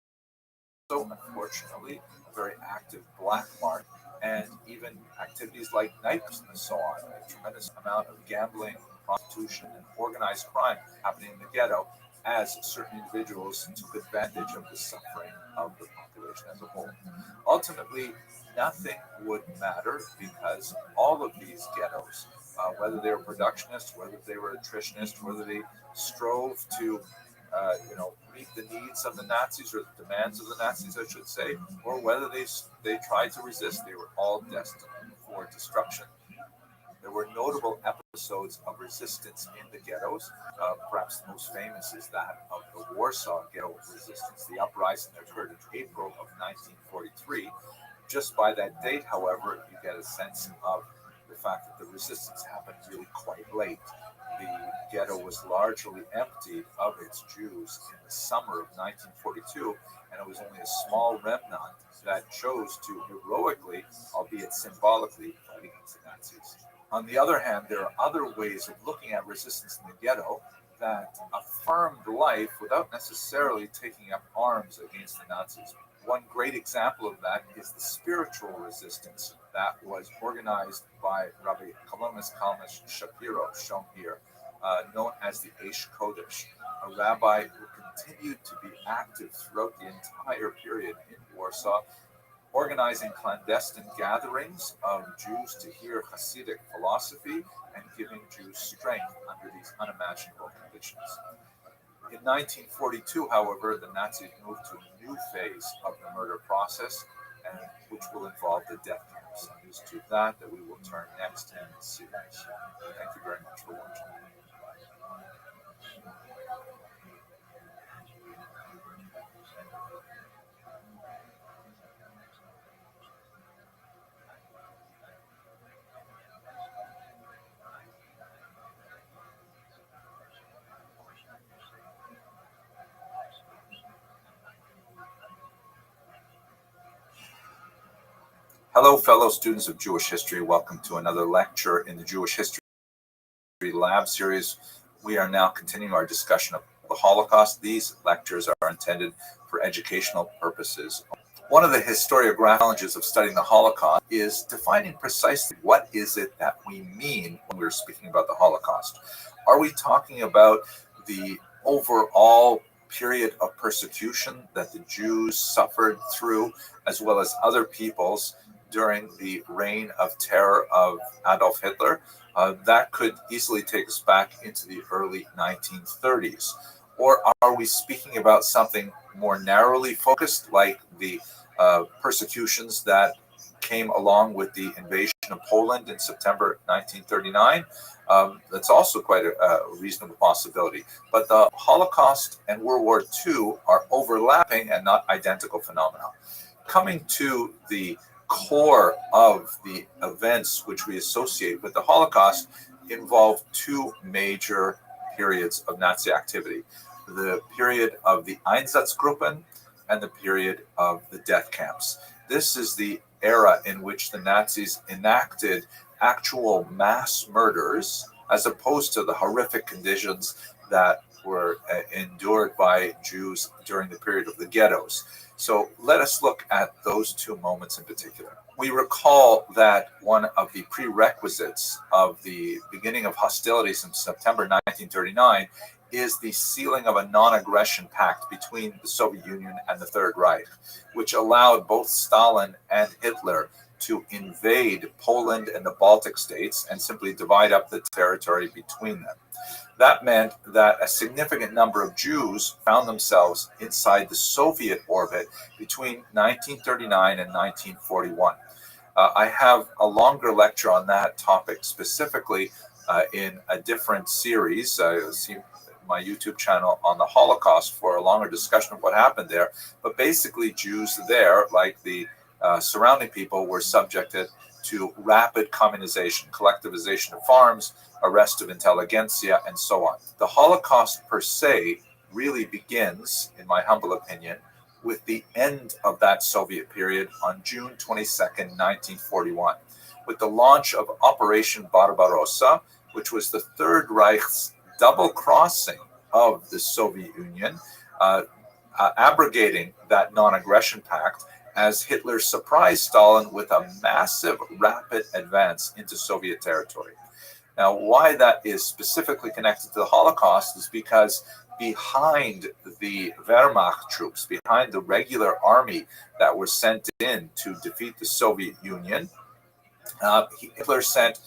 unfortunately, a very active black market and even activities like nightclubs and so on. A tremendous amount of gambling, prostitution, and organized crime happening in the ghetto as certain individuals took advantage of the suffering of the population as a whole. Ultimately, nothing would matter because all of these ghettos, whether they were productionist, whether they were attritionist, whether they strove to meet the needs of the Nazis or the demands of the Nazis, I should say, or whether they tried to resist, they were all destined for destruction. There were notable episodes of resistance in the ghettos. Perhaps the most famous is that of the Warsaw Ghetto resistance. The uprising occurred in April of 1943. Just by that date, however, you get a sense of the fact that the resistance happened really quite late. The ghetto was largely emptied of its Jews in the summer of 1942, and it was only a small remnant that chose to heroically, albeit symbolically, fight against the Nazis. On the other hand, there are other ways of looking at resistance in the ghetto that affirmed life without necessarily taking up arms against the Nazis. One great example of that is the spiritual resistance that was organized by Rabbi Kalomis Kalmash Shapiro, shown here, known as the Eish Kodesh, a rabbi who continued to be active throughout the entire period in Warsaw, organizing clandestine gatherings of Jews to hear Hasidic philosophy and giving Jews strength under these unimaginable conditions. In 1942, however, the Nazis moved to a new phase of the murder process, and which will involve the death camps. And it's to that we will turn next in the series. Thank you very much for watching. Hello, fellow students of Jewish history. Welcome to another lecture in the Jewish History Lab series. We are now continuing our discussion of the Holocaust. These lectures are intended for educational purposes. One of the historiographic challenges of studying the Holocaust is defining precisely what is it that we mean when we're speaking about the Holocaust. Are we talking about the overall period of persecution that the Jews suffered through, as well as other peoples, during the reign of terror of Adolf Hitler? That could easily take us back into the early 1930s. Or are we speaking about something more narrowly focused, like the persecutions that came along with the invasion of Poland in September 1939? That's also quite a reasonable possibility. But the Holocaust and World War II are overlapping and not identical phenomena. Coming to the core of the events which we associate with the Holocaust involve two major periods of Nazi activity: the period of the Einsatzgruppen and the period of the death camps. This is the era in which the Nazis enacted actual mass murders, as opposed to the horrific conditions that were endured by Jews during the period of the ghettos. So let us look at those two moments in particular. We recall that one of the prerequisites of the beginning of hostilities in September 1939 is the sealing of a non-aggression pact between the Soviet Union and the Third Reich, which allowed both Stalin and Hitler to invade Poland and the Baltic states and simply divide up the territory between them. That meant that a significant number of Jews found themselves inside the Soviet orbit between 1939 and 1941. I have a longer lecture on that topic specifically in a different series. See my YouTube channel on the Holocaust for a longer discussion of what happened there. But basically, Jews there, like the surrounding people, were subjected to rapid communization, collectivization of farms, arrest of intelligentsia, and so on. The Holocaust per se really begins, in my humble opinion, with the end of that Soviet period on June 22nd, 1941, with the launch of Operation Barbarossa, which was the Third Reich's double crossing of the Soviet Union, abrogating that non-aggression pact, as Hitler surprised Stalin with a massive, rapid advance into Soviet territory. Now, why that is specifically connected to the Holocaust is because behind the Wehrmacht troops, behind the regular army that were sent in to defeat the Soviet Union, Hitler sent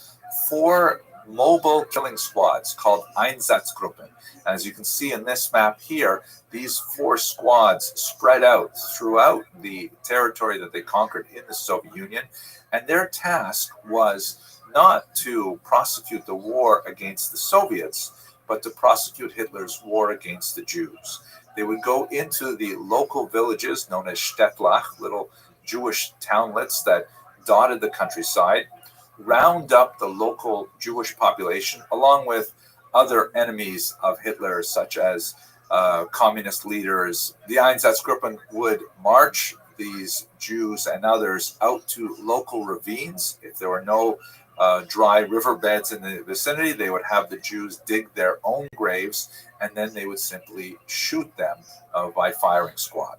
4 mobile killing squads called Einsatzgruppen. As you can see in this map here, these 4 squads spread out throughout the territory that they conquered in the Soviet Union, and their task was not to prosecute the war against the Soviets, but to prosecute Hitler's war against the Jews. They would go into the local villages known as Städtlach, little Jewish townlets that dotted the countryside, round up the local Jewish population, along with other enemies of Hitler, such as communist leaders. The Einsatzgruppen would march these Jews and others out to local ravines. If there were no dry riverbeds in the vicinity, they would have the Jews dig their own graves, and then they would simply shoot them by firing squad.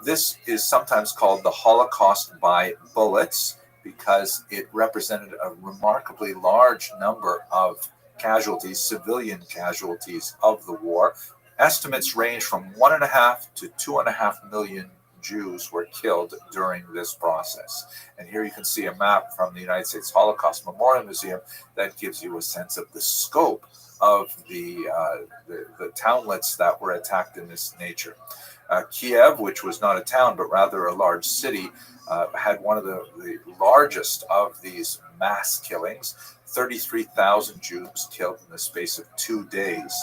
This is sometimes called the Holocaust by bullets, because it represented a remarkably large number of casualties, civilian casualties of the war. Estimates range from 1.5 to 2.5 million Jews were killed during this process. And here you can see a map from the United States Holocaust Memorial Museum that gives you a sense of the scope of the townlets that were attacked in this nature. Kiev, which was not a town but rather a large city, had one of the largest of these mass killings. 33,000 Jews killed in the space of 2 days.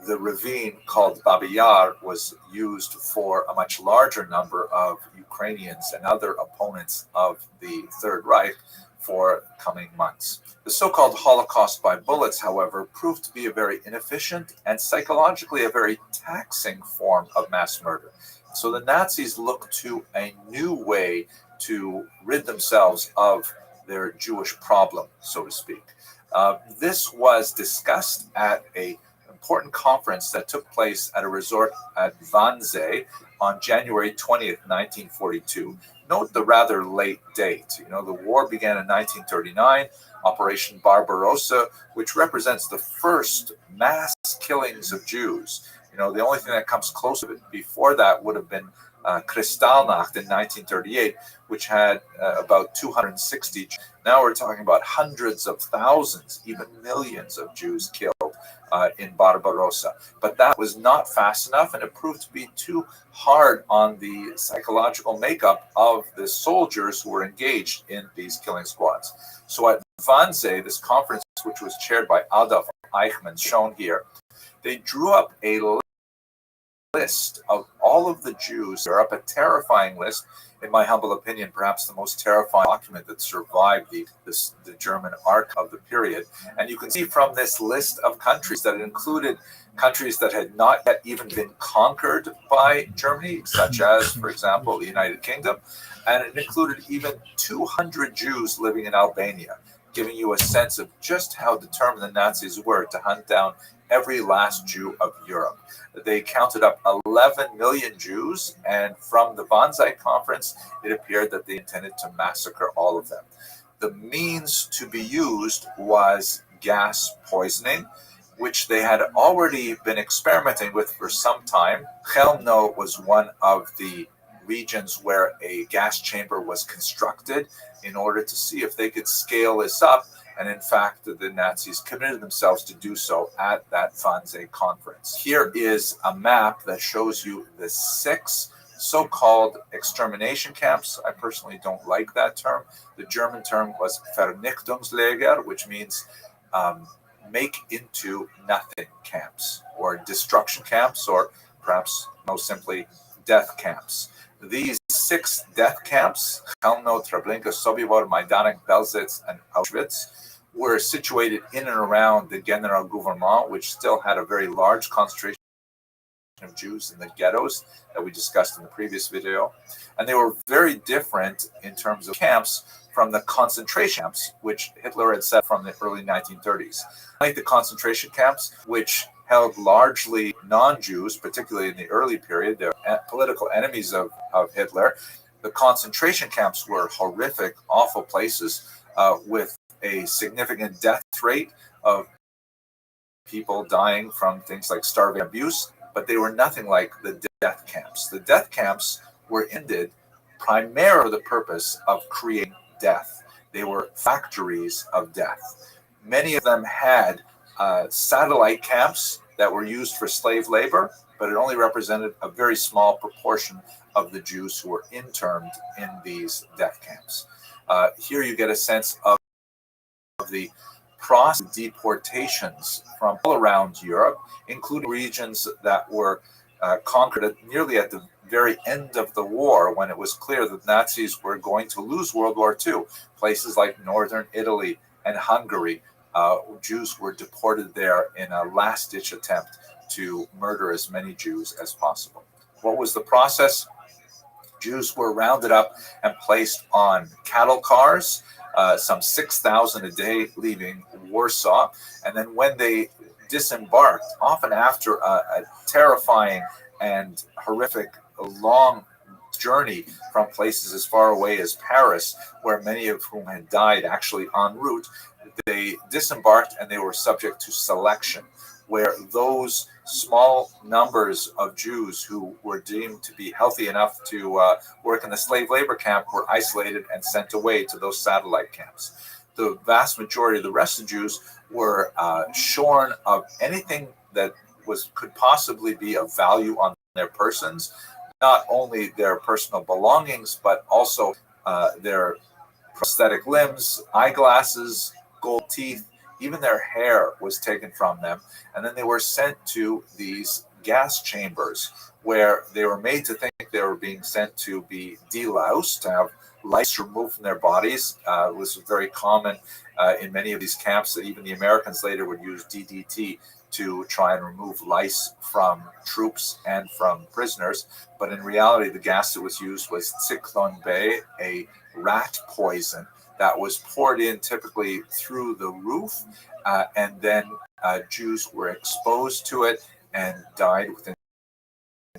The ravine called Babi Yar was used for a much larger number of Ukrainians and other opponents of the Third Reich for coming months. The so-called Holocaust by bullets, however, proved to be a very inefficient and psychologically a very taxing form of mass murder. So the Nazis looked to a new way to rid themselves of their Jewish problem, so to speak. This was discussed at an important conference that took place at a resort at Wannsee on January 20th, 1942. Note the rather late date. You know, the war began in 1939, Operation Barbarossa, which represents the first mass killings of Jews. You know, the only thing that comes close to it before that would have been Kristallnacht in 1938, which had about 260. Now we're talking about hundreds of thousands, even millions of Jews killed in Barbarossa. But that was not fast enough, and it proved to be too hard on the psychological makeup of the soldiers who were engaged in these killing squads. So at Wannsee, this conference, which was chaired by Adolf Eichmann, shown here, they drew up a list of all of the Jews. They're up a terrifying list, in my humble opinion, perhaps the most terrifying document that survived the German arc of the period. And you can see from this list of countries that it included countries that had not yet even been conquered by Germany, such as, for example, the United Kingdom. And it included even 200 Jews living in Albania, giving you a sense of just how determined the Nazis were to hunt down every last Jew of Europe. They counted up 11 million Jews, and from the Wannsee conference, it appeared that they intended to massacre all of them. The means to be used was gas poisoning, which they had already been experimenting with for some time. Chelmno was one of the regions where a gas chamber was constructed in order to see if they could scale this up. And in fact, the Nazis committed themselves to do so at that Wannsee conference. Here is a map that shows you the 6 so-called extermination camps. I personally don't like that term. The German term was Vernichtungslager, which means make into nothing camps, or destruction camps, or perhaps most simply death camps. These 6 death camps, Chelmno, Treblinka, Sobibor, Majdanek, Belzec, and Auschwitz, were situated in and around the General Gouvernement, which still had a very large concentration of Jews in the ghettos that we discussed in the previous video. And they were very different in terms of camps from the concentration camps, which Hitler had set from the early 1930s. Like the concentration camps, which held largely non-Jews, particularly in the early period, they're political enemies of Hitler. The concentration camps were horrific, awful places with a significant death rate of people dying from things like starving abuse, but they were nothing like the death camps. The death camps were ended primarily for the purpose of creating death. They were factories of death. Many of them had satellite camps that were used for slave labor, but it only represented a very small proportion of the Jews who were interned in these death camps. Here you get a sense of the process of deportations from all around Europe, including regions that were conquered nearly at the very end of the war, when it was clear that Nazis were going to lose World War II. Places like northern Italy and Hungary, Jews were deported there in a last-ditch attempt to murder as many Jews as possible. What was the process? Jews were rounded up and placed on cattle cars, some 6,000 a day leaving Warsaw. And then when they disembarked, often after a terrifying and horrific long journey from places as far away as Paris, where many of whom had died actually en route, they disembarked and they were subject to selection, where those small numbers of Jews who were deemed to be healthy enough to work in the slave labor camp were isolated and sent away to those satellite camps. The vast majority of the rest of the Jews were shorn of anything that could possibly be of value on their persons, not only their personal belongings, but also their prosthetic limbs, eyeglasses, gold teeth, even their hair was taken from them. And then they were sent to these gas chambers where they were made to think they were being sent to be deloused, to have lice removed from their bodies. It was very common in many of these camps. Even the Americans later would use DDT to try and remove lice from troops and from prisoners. But in reality, the gas that was used was Zyklon B, a rat poison that was poured in typically through the roof, and then Jews were exposed to it and died within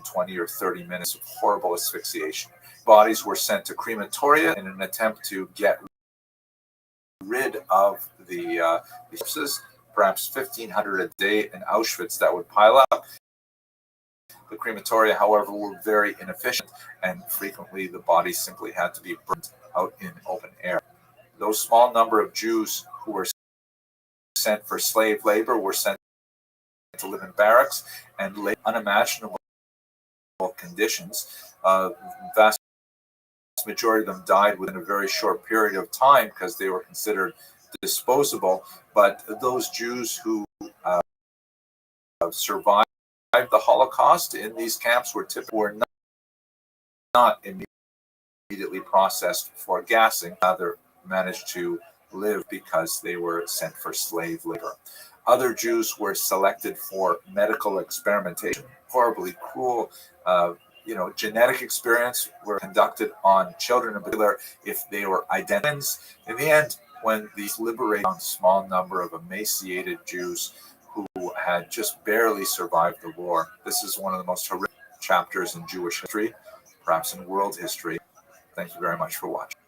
20 or 30 minutes of horrible asphyxiation. Bodies were sent to crematoria in an attempt to get rid of the corpses, perhaps 1,500 a day in Auschwitz that would pile up. The crematoria, however, were very inefficient, and frequently the bodies simply had to be burned out in open air. Those small number of Jews who were sent for slave labor were sent to live in barracks and live unimaginable conditions. Vast majority of them died within a very short period of time because they were considered disposable. But those Jews who survived the Holocaust in these camps were not immediately processed for gassing, rather managed to live because they were sent for slave labor. Other Jews were selected for medical experimentation. Horribly cruel, genetic experiments were conducted on children, in particular, if they were identical. In the end, when these liberated a small number of emaciated Jews who had just barely survived the war. This is one of the most horrific chapters in Jewish history, perhaps in world history. Thank you very much for watching.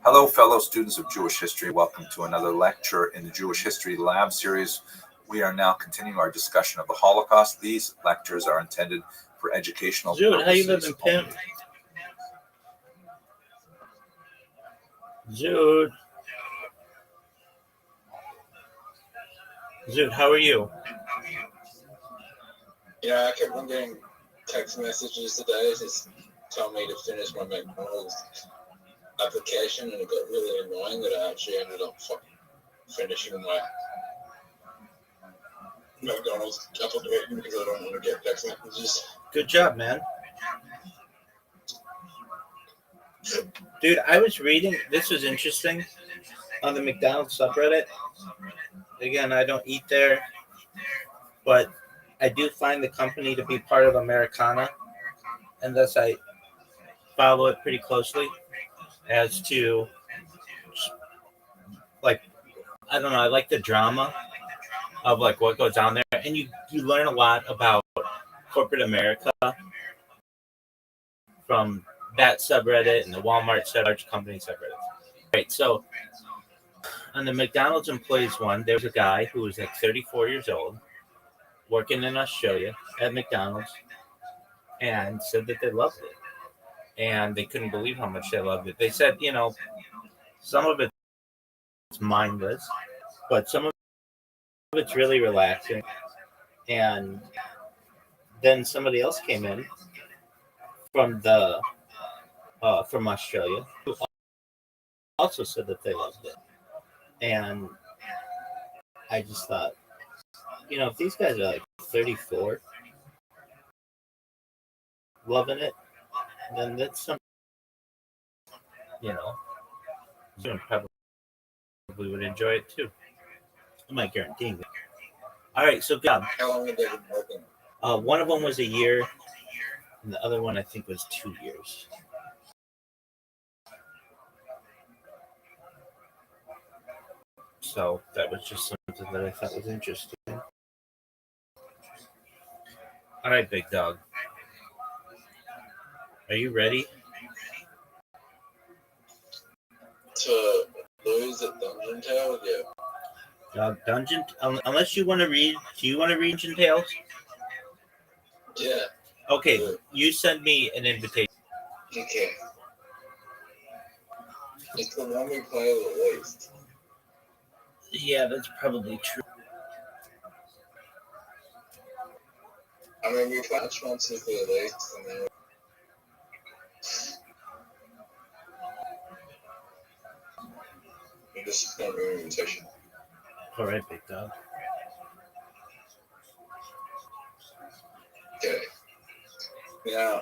Hello, fellow students of Jewish history. Welcome to another lecture in the Jewish History Lab series. We are now continuing our discussion of the Holocaust. These lectures are intended for educational Dude, purposes. how you living, pimp? Jude. Jude, how are you? Yeah, I kept on getting text messages today just telling me to finish my McDonald's application, and it got really annoying that I actually ended up fucking finishing my McDonald's application because I don't want to get text messages. Good job, man. Dude, I was reading, this was interesting, on the McDonald's subreddit. Again, I don't eat there, but I do find the company to be part of Americana, and thus I follow it pretty closely as to, like, I don't know, I like the drama of, like, what goes on there, and you learn a lot about corporate America from that subreddit and the Walmart large company subreddit. Right, so on the McDonald's employees one, there was a guy who was like 34 years old, working in Australia at McDonald's, and said that they loved it. And they couldn't believe how much they loved it. They said, you know, some of it's mindless, but some of it's really relaxing. And then somebody else came in from from Australia who also said that they loved it. And I just thought, you know, if these guys are like 34 loving it, then that's something, you know, you probably would enjoy it too. I'm not guaranteeing that. All right, so good job. How long have they been working? One of them was a year, and the other one I think was 2 years. So that was just something that I thought was interesting. All right, big dog. Are you ready? To lose at Dungeon Tale? Yeah. Dungeon, unless you want to read, do you want to read Dungeon Tales? Yeah. Okay, Sure. you send me an invitation. Okay. It's the one we play the least. Yeah, that's probably true. I mean, we play once with the least, and then we just don't do an invitation. All right, big dog. Okay. Now,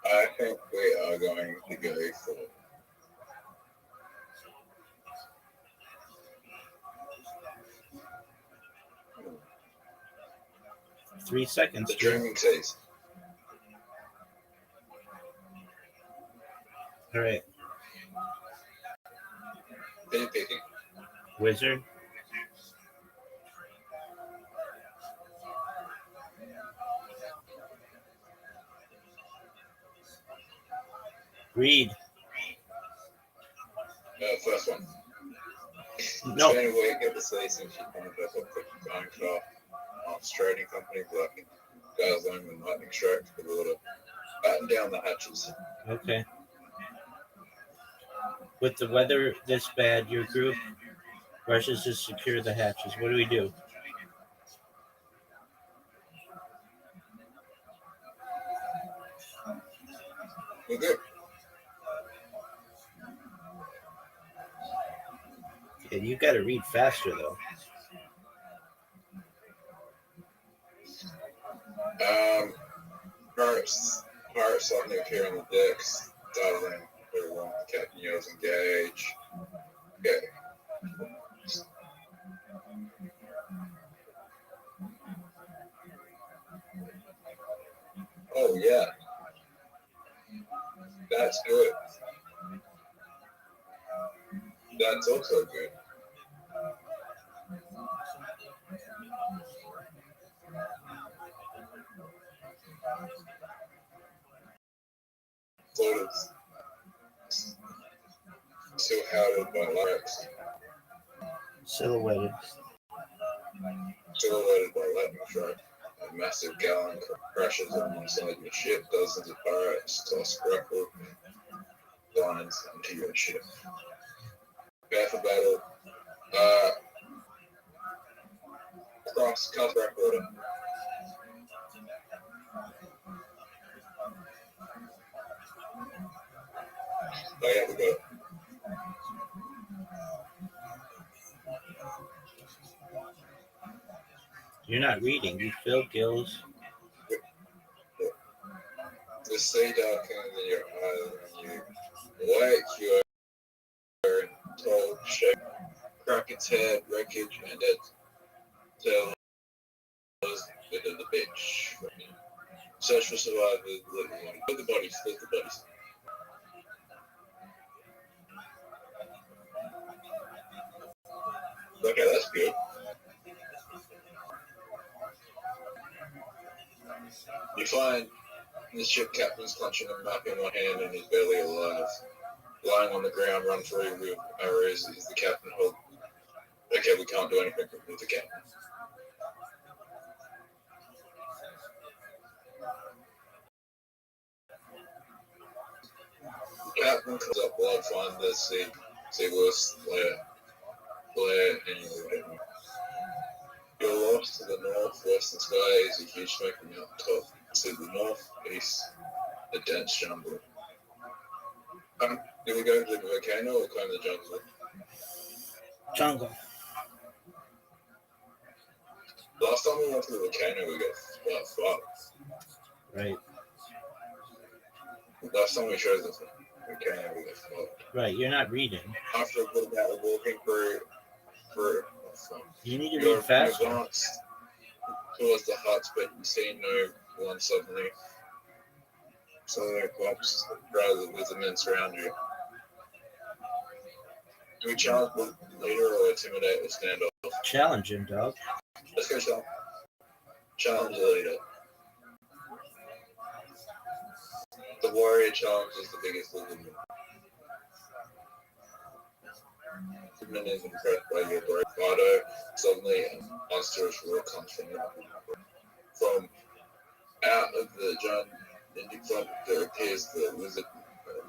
I think we are going to go for 3 seconds. the Dreaming Seas. All right, Who are you picking? Wizard. Read. First one. No. Trying to work at the season, she found up a quick going for trading company, like guys on the lightning strikes, but we would have batten down the hatches. Okay. With the weather this bad, your group rushes to secure the hatches. What do we do? We're good. Yeah, you got to read faster though. Pirates suddenly appear on the decks, startling everyone. The captain yells, engage. Okay. Oh, yeah. That's good. That's also good. So it's Silhouetted by lights. Silhouetted. Silhouetted by lightning strike. A massive gallon crashes alongside your ship. Dozens of pirates toss grapple lines into your ship. Prepare for battle. Cross backwater. I have to go. You're not reading. You feel gills. The sea darkens in your eyes when you awake. You are in tall shape, Kraken's head, wreckage, and dead tail bit of the beach. Search for survivors. Split the bodies. Split the bodies. Okay, that's good. You find the ship captain's clutching a map in one hand and is barely alive. Lying on the ground, run through with arrows, is the captain hold. Okay, we can't do anything with the captain. The captain comes up blood, find the sea worse Blair, and you're lost to the northwestern sky is a huge smoky mountain top. To the northeast, a dense jungle. Do we go to the volcano or climb the jungle? Jungle. Last time we went to the volcano, we got fucked. Right. Last time we chose the volcano, we got fucked. Right. You're not reading. After a little bit of walking for You need to read faster. Advanced towards the huts, but you see no one suddenly. Suddenly pops rather with the men surround you. Do we challenge the leader or intimidate or stand off? Challenge him, dog. Let's go challenge the leader. The warrior challenges the biggest lizardman. Lizardman is impressed by your bravado. Suddenly, a monstrous roar comes from out of the gigantic front. There appears the lizard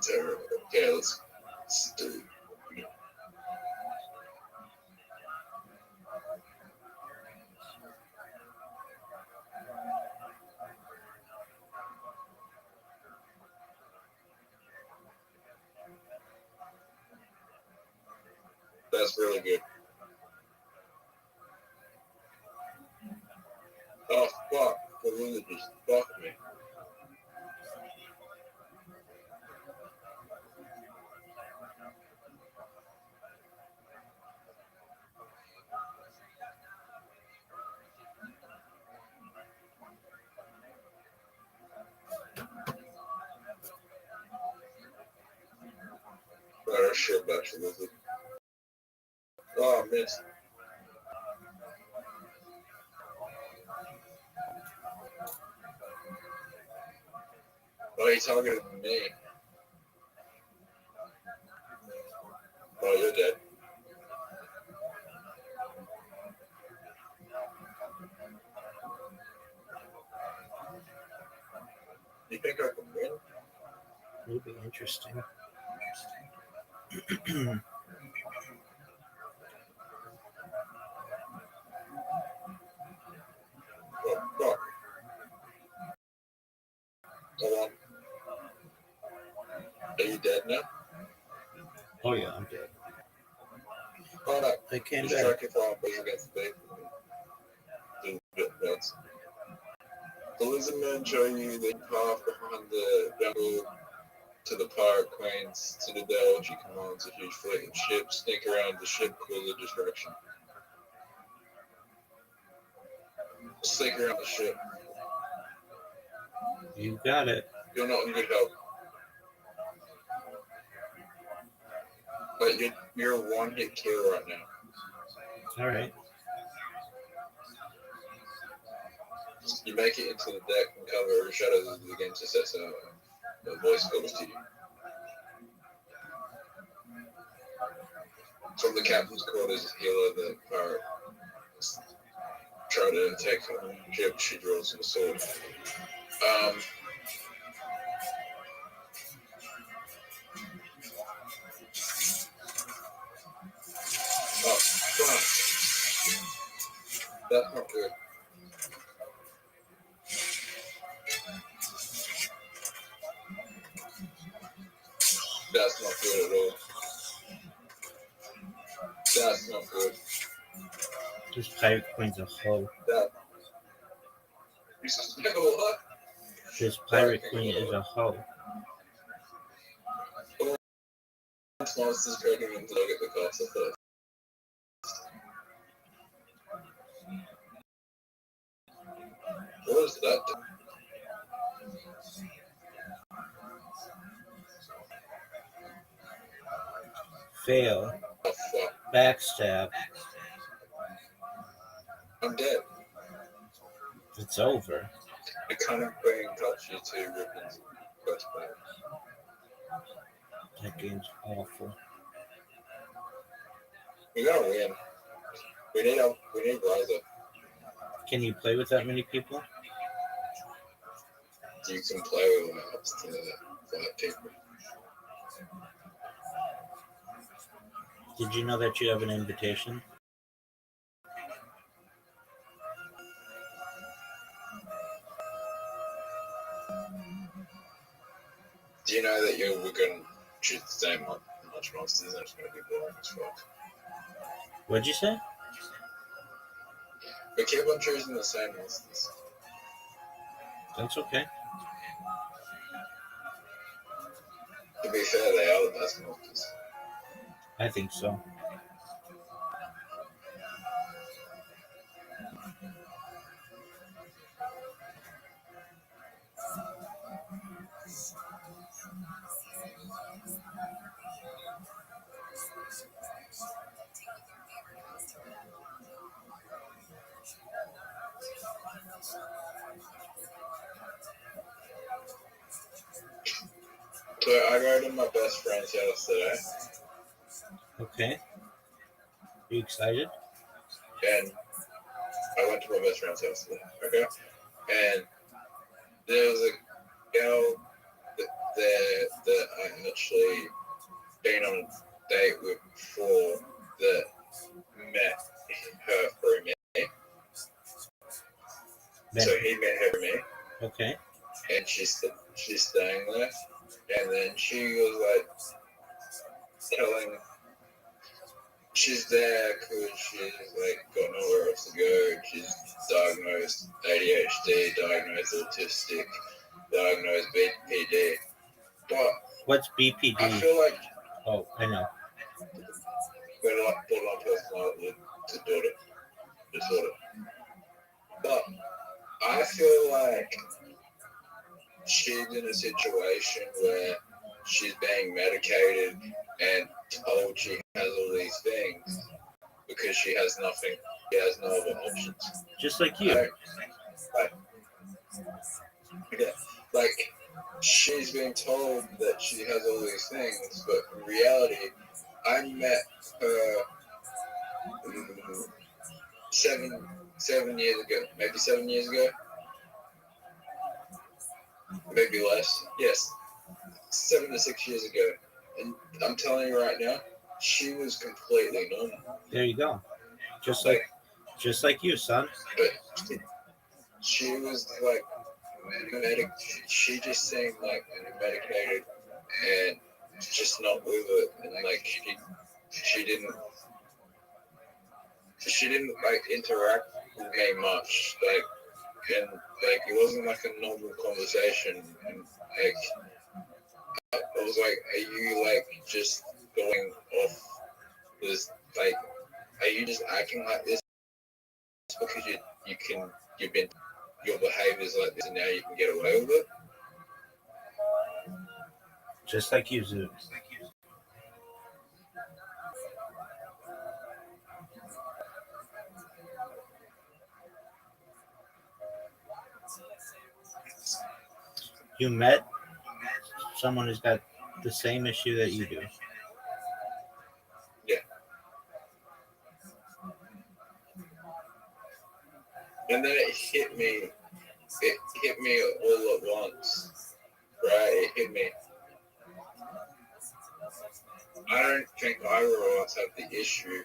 terror. Okay, let's do. That's really good. Oh, fuck. The lizard just fucked me. Better shit back to the lizard. Oh, I missed. Oh, he targeted me. Oh, you're dead. You think I can win? It'll be interesting. Oh, fuck. Hold on. Are you dead now? Oh yeah, I'm dead. Oh no. I came Just back. track your fire goes against the bait. Do bit nuts. The lizard men show you the path behind the jungle to the pirate queen's citadel. She commands a huge fleet of ships. Sneak around the ship, cause a distraction. Sneak around the ship. You got it. You're not in good health. But you're a one-hit kill right now. All right. You make it into the deck and cover shadows as the game sets out. The voice goes to you. from the captain's quarters, Hela, the pirate, try to take ownership. She draws the sword. Oh, fuck. That's not good. That's not good at all. That's not good. This pirate queen's a hoe. That. You said what? This pirate queen is a hoe. Monsters dragging him to look at the castle first. What was that? Fail. Oh, fuck. Backstab. I'm dead. It's over. I kind of bring touch you to Ribbon's first player. That game's awful. We gotta win. We need Riser. Can you play with that many people? You can play with up to 5 people. Did you know that you have an invitation? Do you know that we're going to choose the same much monsters and it's going to be boring as fuck? What'd you say? We keep on choosing the same monsters. That's okay. To be fair, they are the best monsters. I think so. So I go to my best friend's house today, Okay. You excited? and I went to my best friend's house today, okay? And there was a girl there that I actually been on a date with before that met her through me. So he met her through me, Okay. and she's staying there. And then she was like telling, she's there because she's like got nowhere else to go. She's diagnosed ADHD, diagnosed autistic, diagnosed BPD. But What's BPD? I feel like Oh, I know. we're like borderline personality disorder. But I feel like she's in a situation where she's being medicated and told she has all these things because she has nothing. She has no other options. Just like you. Like she's being told that she has all these things, but in reality, I met her 7 years ago, maybe 7 years ago, maybe less. Yes, 7 to 6 years ago, and I'm telling you right now, she was completely normal. There you go. Just like you, son. But she was like she just seemed like medicated and just not with it, and like she didn't like interact with me much, like, and like it wasn't like a normal conversation, and like I was like, are you like just going off this, like, are you just acting like this because your behavior's like this and now you can get away with it? Just like you, Zoo. You met someone who's got the same issue that you do. Yeah. And then it hit me. It hit me all at once, right? It hit me. I don't think either of us have the issue.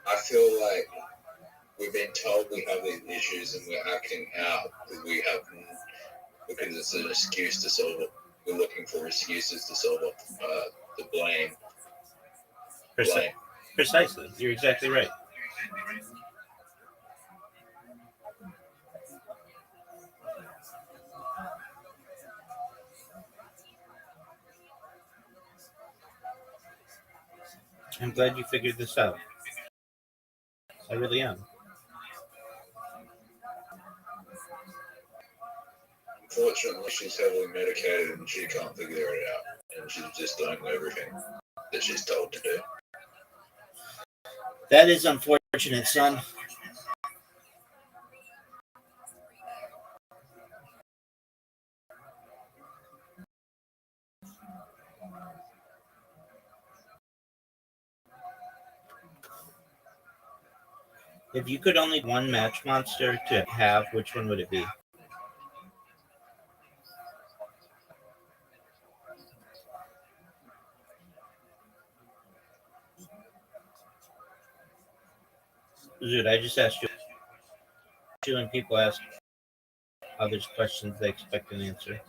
I feel like we've been told we have these issues and we're acting out because it's an excuse to solve it. We're looking for excuses to solve it. The blame. Precisely. You're exactly right. I'm glad you figured this out. I really am. Unfortunately, she's heavily medicated and she can't figure it out. And she's just doing everything that she's told to do. That is unfortunate, son. If you could only one match monster to have, which one would it be? Dude, I just asked you when people ask others questions, they expect an answer.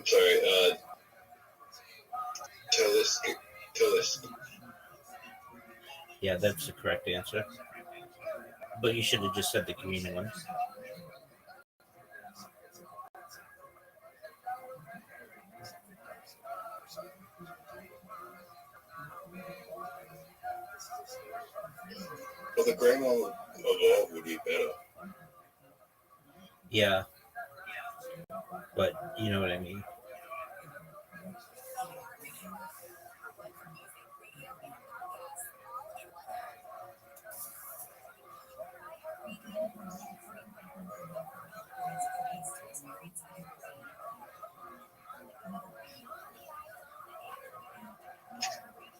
Sorry, Telescope. Yeah, that's the correct answer. But you should have just said the green one. Well, the green one overall would be better. Yeah. But you know what I mean.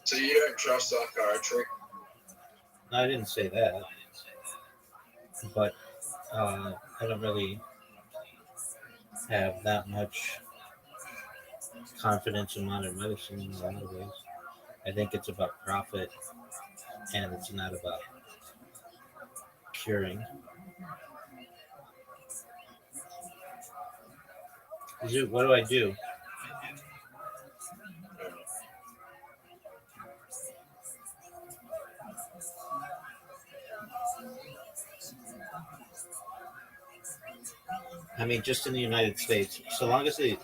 So you don't trust psychiatry? I didn't say that. But I don't really have that much confidence in modern medicine in a lot of ways. I think it's about profit and it's not about curing. Dude, what do I do? I mean, just in the United States, so long as the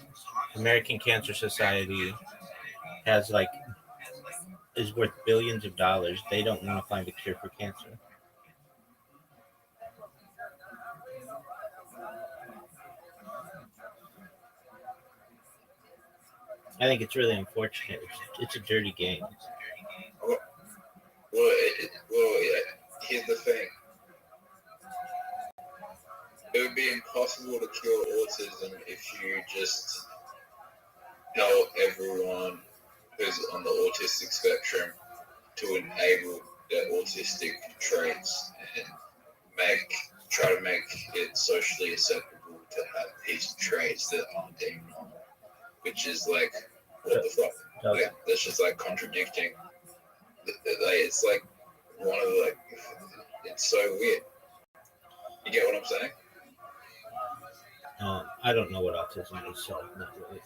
American Cancer Society has is worth billions of dollars, they don't want to find a cure for cancer. I think it's really unfortunate. It's a dirty game. Well, yeah. Here's the thing. It would be impossible to cure autism if you just tell everyone who's on the autistic spectrum to enable their autistic traits and try to make it socially acceptable to have these traits that aren't deemed normal, which is like, what the fuck? Like, that's just like contradicting. It's like one of the, it's so weird. You get what I'm saying? I don't know what autism is, so not really.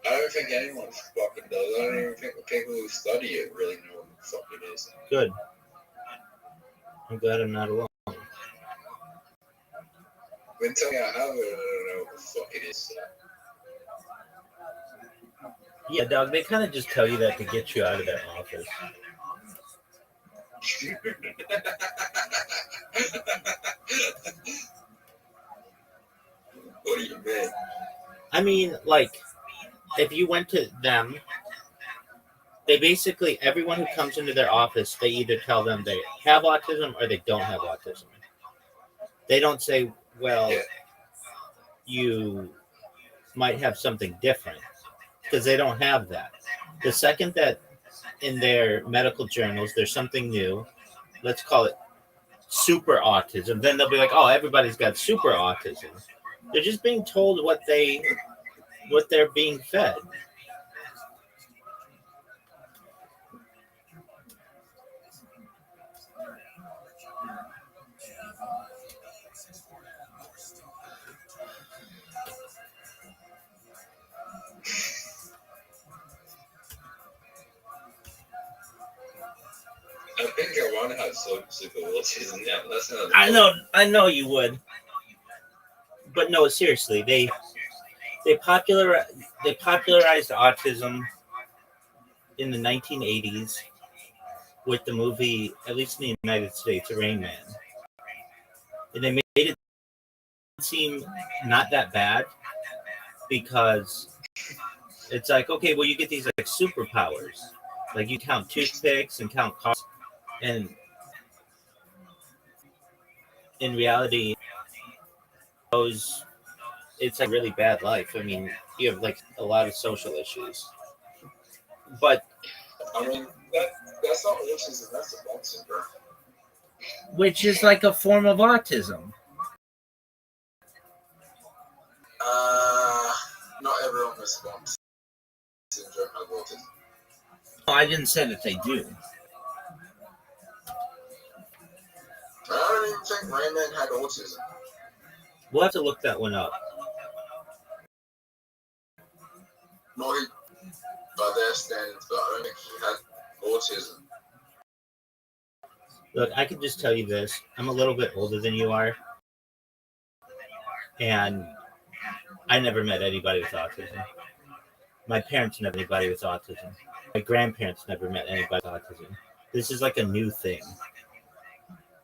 I don't think anyone fucking does. I don't even think the people who study it really know what the fuck it is. Good. I'm glad I'm not alone. When telling me I have it, I don't know what the fuck it is. So. Yeah, dog, they kind of just tell you that to get you out of their office. What do you mean? I mean, like, if you went to them, they basically, everyone who comes into their office, they either tell them they have autism or they don't have autism. They don't say, well, you might have something different. because they don't have that. The second that in their medical journals there's something new, let's call it super autism, then they'll be like, oh, everybody's got super autism. They're just being told what they're being fed. I think I want to have super autism. Yeah, that's another. I know you would, but no, seriously, they popularized autism in the 1980s with the movie, at least in the United States, Rain Man, and they made it seem not that bad because it's like, okay, well, you get these like superpowers, like you count toothpicks and count cars, and in reality, those it's a really bad life. I mean, you have like a lot of social issues, but I mean, that's not autism. That's a Down syndrome. which is like a form of autism. Not everyone with Down syndrome has autism. No, I didn't say that they do. I don't even think Rain Man had autism. We'll have to look that one up. Not he, by their standards, but I don't think he had autism. Look, I can just tell you this. I'm a little bit older than you are. And I never met anybody with autism. My parents never met anybody with autism. My grandparents never met anybody with autism. This is like a new thing.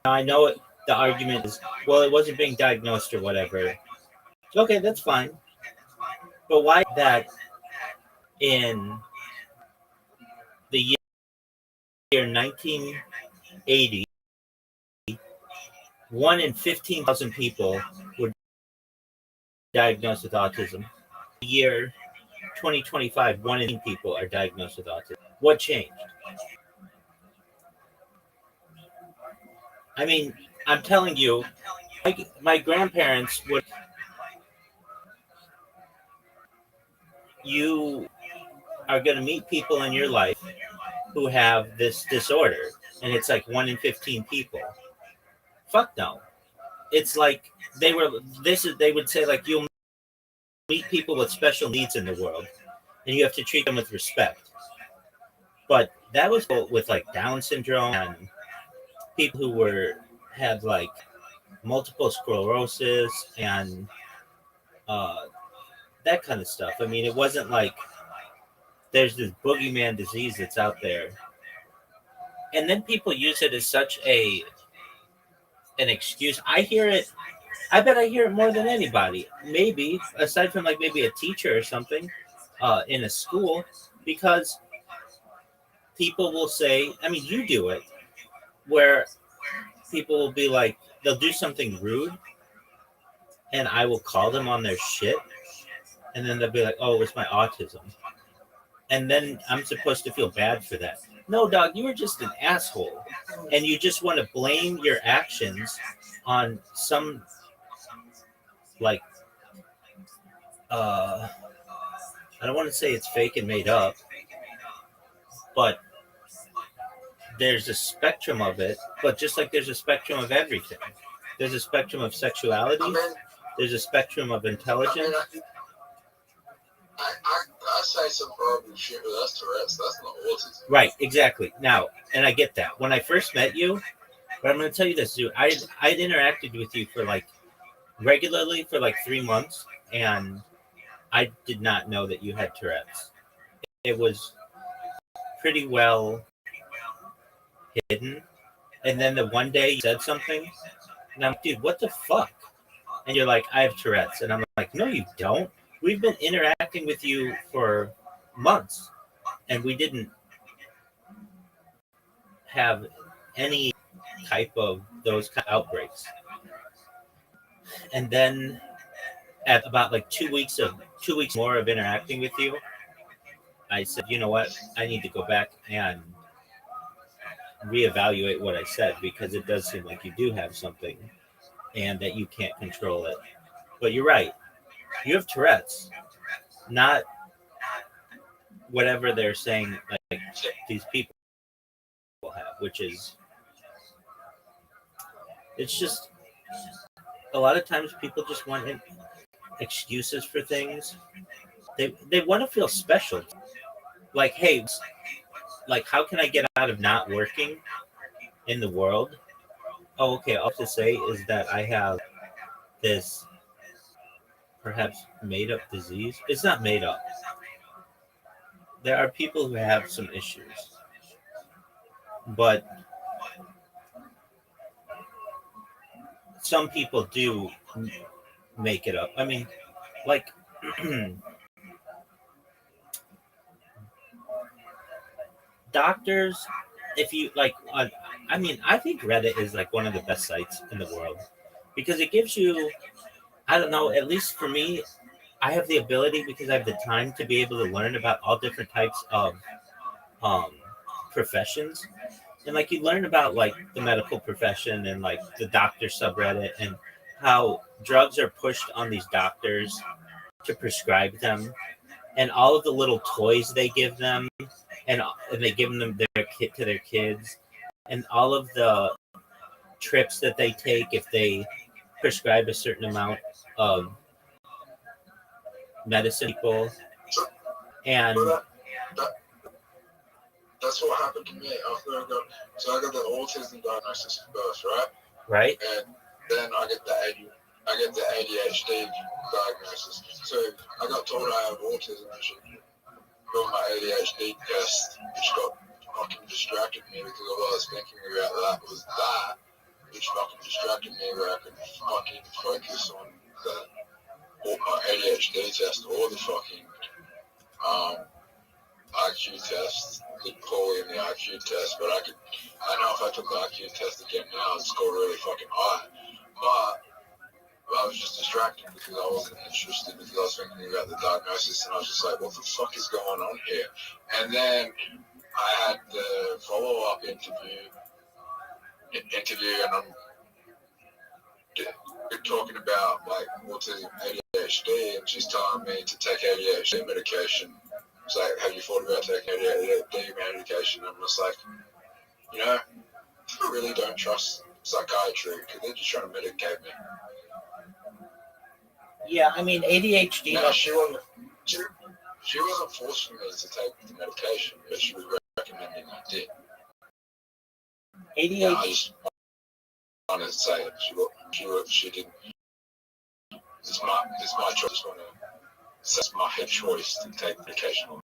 Now, I know the argument is, well, it wasn't being diagnosed or whatever. Okay, that's fine. But why that in the year 1980, 1 in 15,000 people were diagnosed with autism? The year 2025, 1 in 10 people are diagnosed with autism. What changed? I mean, I'm telling you, my grandparents would. You are going to meet people in your life who have this disorder, and it's like 1 in 15 people. Fuck no. It's like they would say, like, you'll meet people with special needs in the world, and you have to treat them with respect. But that was with like Down syndrome and people who had like multiple sclerosis and that kind of stuff. I mean, it wasn't like there's this boogeyman disease that's out there, and then people use it as such an excuse. I hear it. I bet I hear it more than anybody. Maybe aside from like maybe a teacher or something in a school, because people will say, I mean, you do it, where people will be like, they'll do something rude, and I will call them on their shit, and then they'll be like, oh, it's my autism. And then I'm supposed to feel bad for that. No, dog, you were just an asshole. And you just want to blame your actions on some, like, I don't want to say it's fake and made up, but there's a spectrum of it. But just like there's a spectrum of everything, there's a spectrum of sexuality, there's a spectrum of intelligence. I say some horrible shit, but that's Tourette's. That's not autism. Right, exactly. Now, and I get that. When I first met you, but I'm going to tell you this, dude. I'd interacted with you for like regularly for like 3 months, and I did not know that you had Tourette's. It was pretty well hidden. And then the one day you said something, and I'm like, dude, what the fuck? And you're like, I have Tourette's. And I'm like, no, you don't. We've been interacting with you for months, and we didn't have any type of those kind of outbreaks. And then at about like 2 weeks more of interacting with you, I said, you know what, I need to go back and reevaluate what I said because it does seem like you do have something and that you can't control it. But you're right. You have Tourette's, not whatever they're saying like these people have, which is it's just a lot of times people just want excuses for things. They want to feel special. Like, hey, like how can I get out of not working in the world? Oh, okay. All I have to say is that I have this perhaps made up disease. It's not made up. There are people who have some issues, but some people do make it up. I mean, like doctors, if you like, I mean, I think Reddit is like one of the best sites in the world because it gives you, I don't know, at least for me, I have the ability because I have the time to be able to learn about all different types of um, professions. And like you learn about like the medical profession and like the doctor subreddit and how drugs are pushed on these doctors to prescribe them and all of the little toys they give them and they give them their kit to their kids and all of the trips that they take if they prescribe a certain amount of medicine people and But that's what happened to me after I got the autism diagnosis first, right? right. And then I get the ADHD diagnosis. So I got told I have autism and shit. But my ADHD test, which got fucking distracted me because all I was thinking about that was that, which fucking distracted me where I could fucking focus on my ADHD test or the fucking IQ test. Did poorly in the IQ test, but I know if I took the IQ test again now, I'd score really fucking high. But I was just distracted because I wasn't interested because I was thinking about the diagnosis and I was just like, what the fuck is going on here? And then I had the follow-up interview and I'm talking about like autism, ADHD, and she's telling me to take ADHD medication. It's like, have you thought about taking ADHD medication? I'm just like, you know, I really don't trust psychiatry because they're just trying to medicate me. Yeah, I mean ADHD. No, she wasn't forcing me to take the medication, but she was recommending I did. ADHD. Yeah, I just wanted to say it. She didn't. It's my choice. It's my choice to take medication or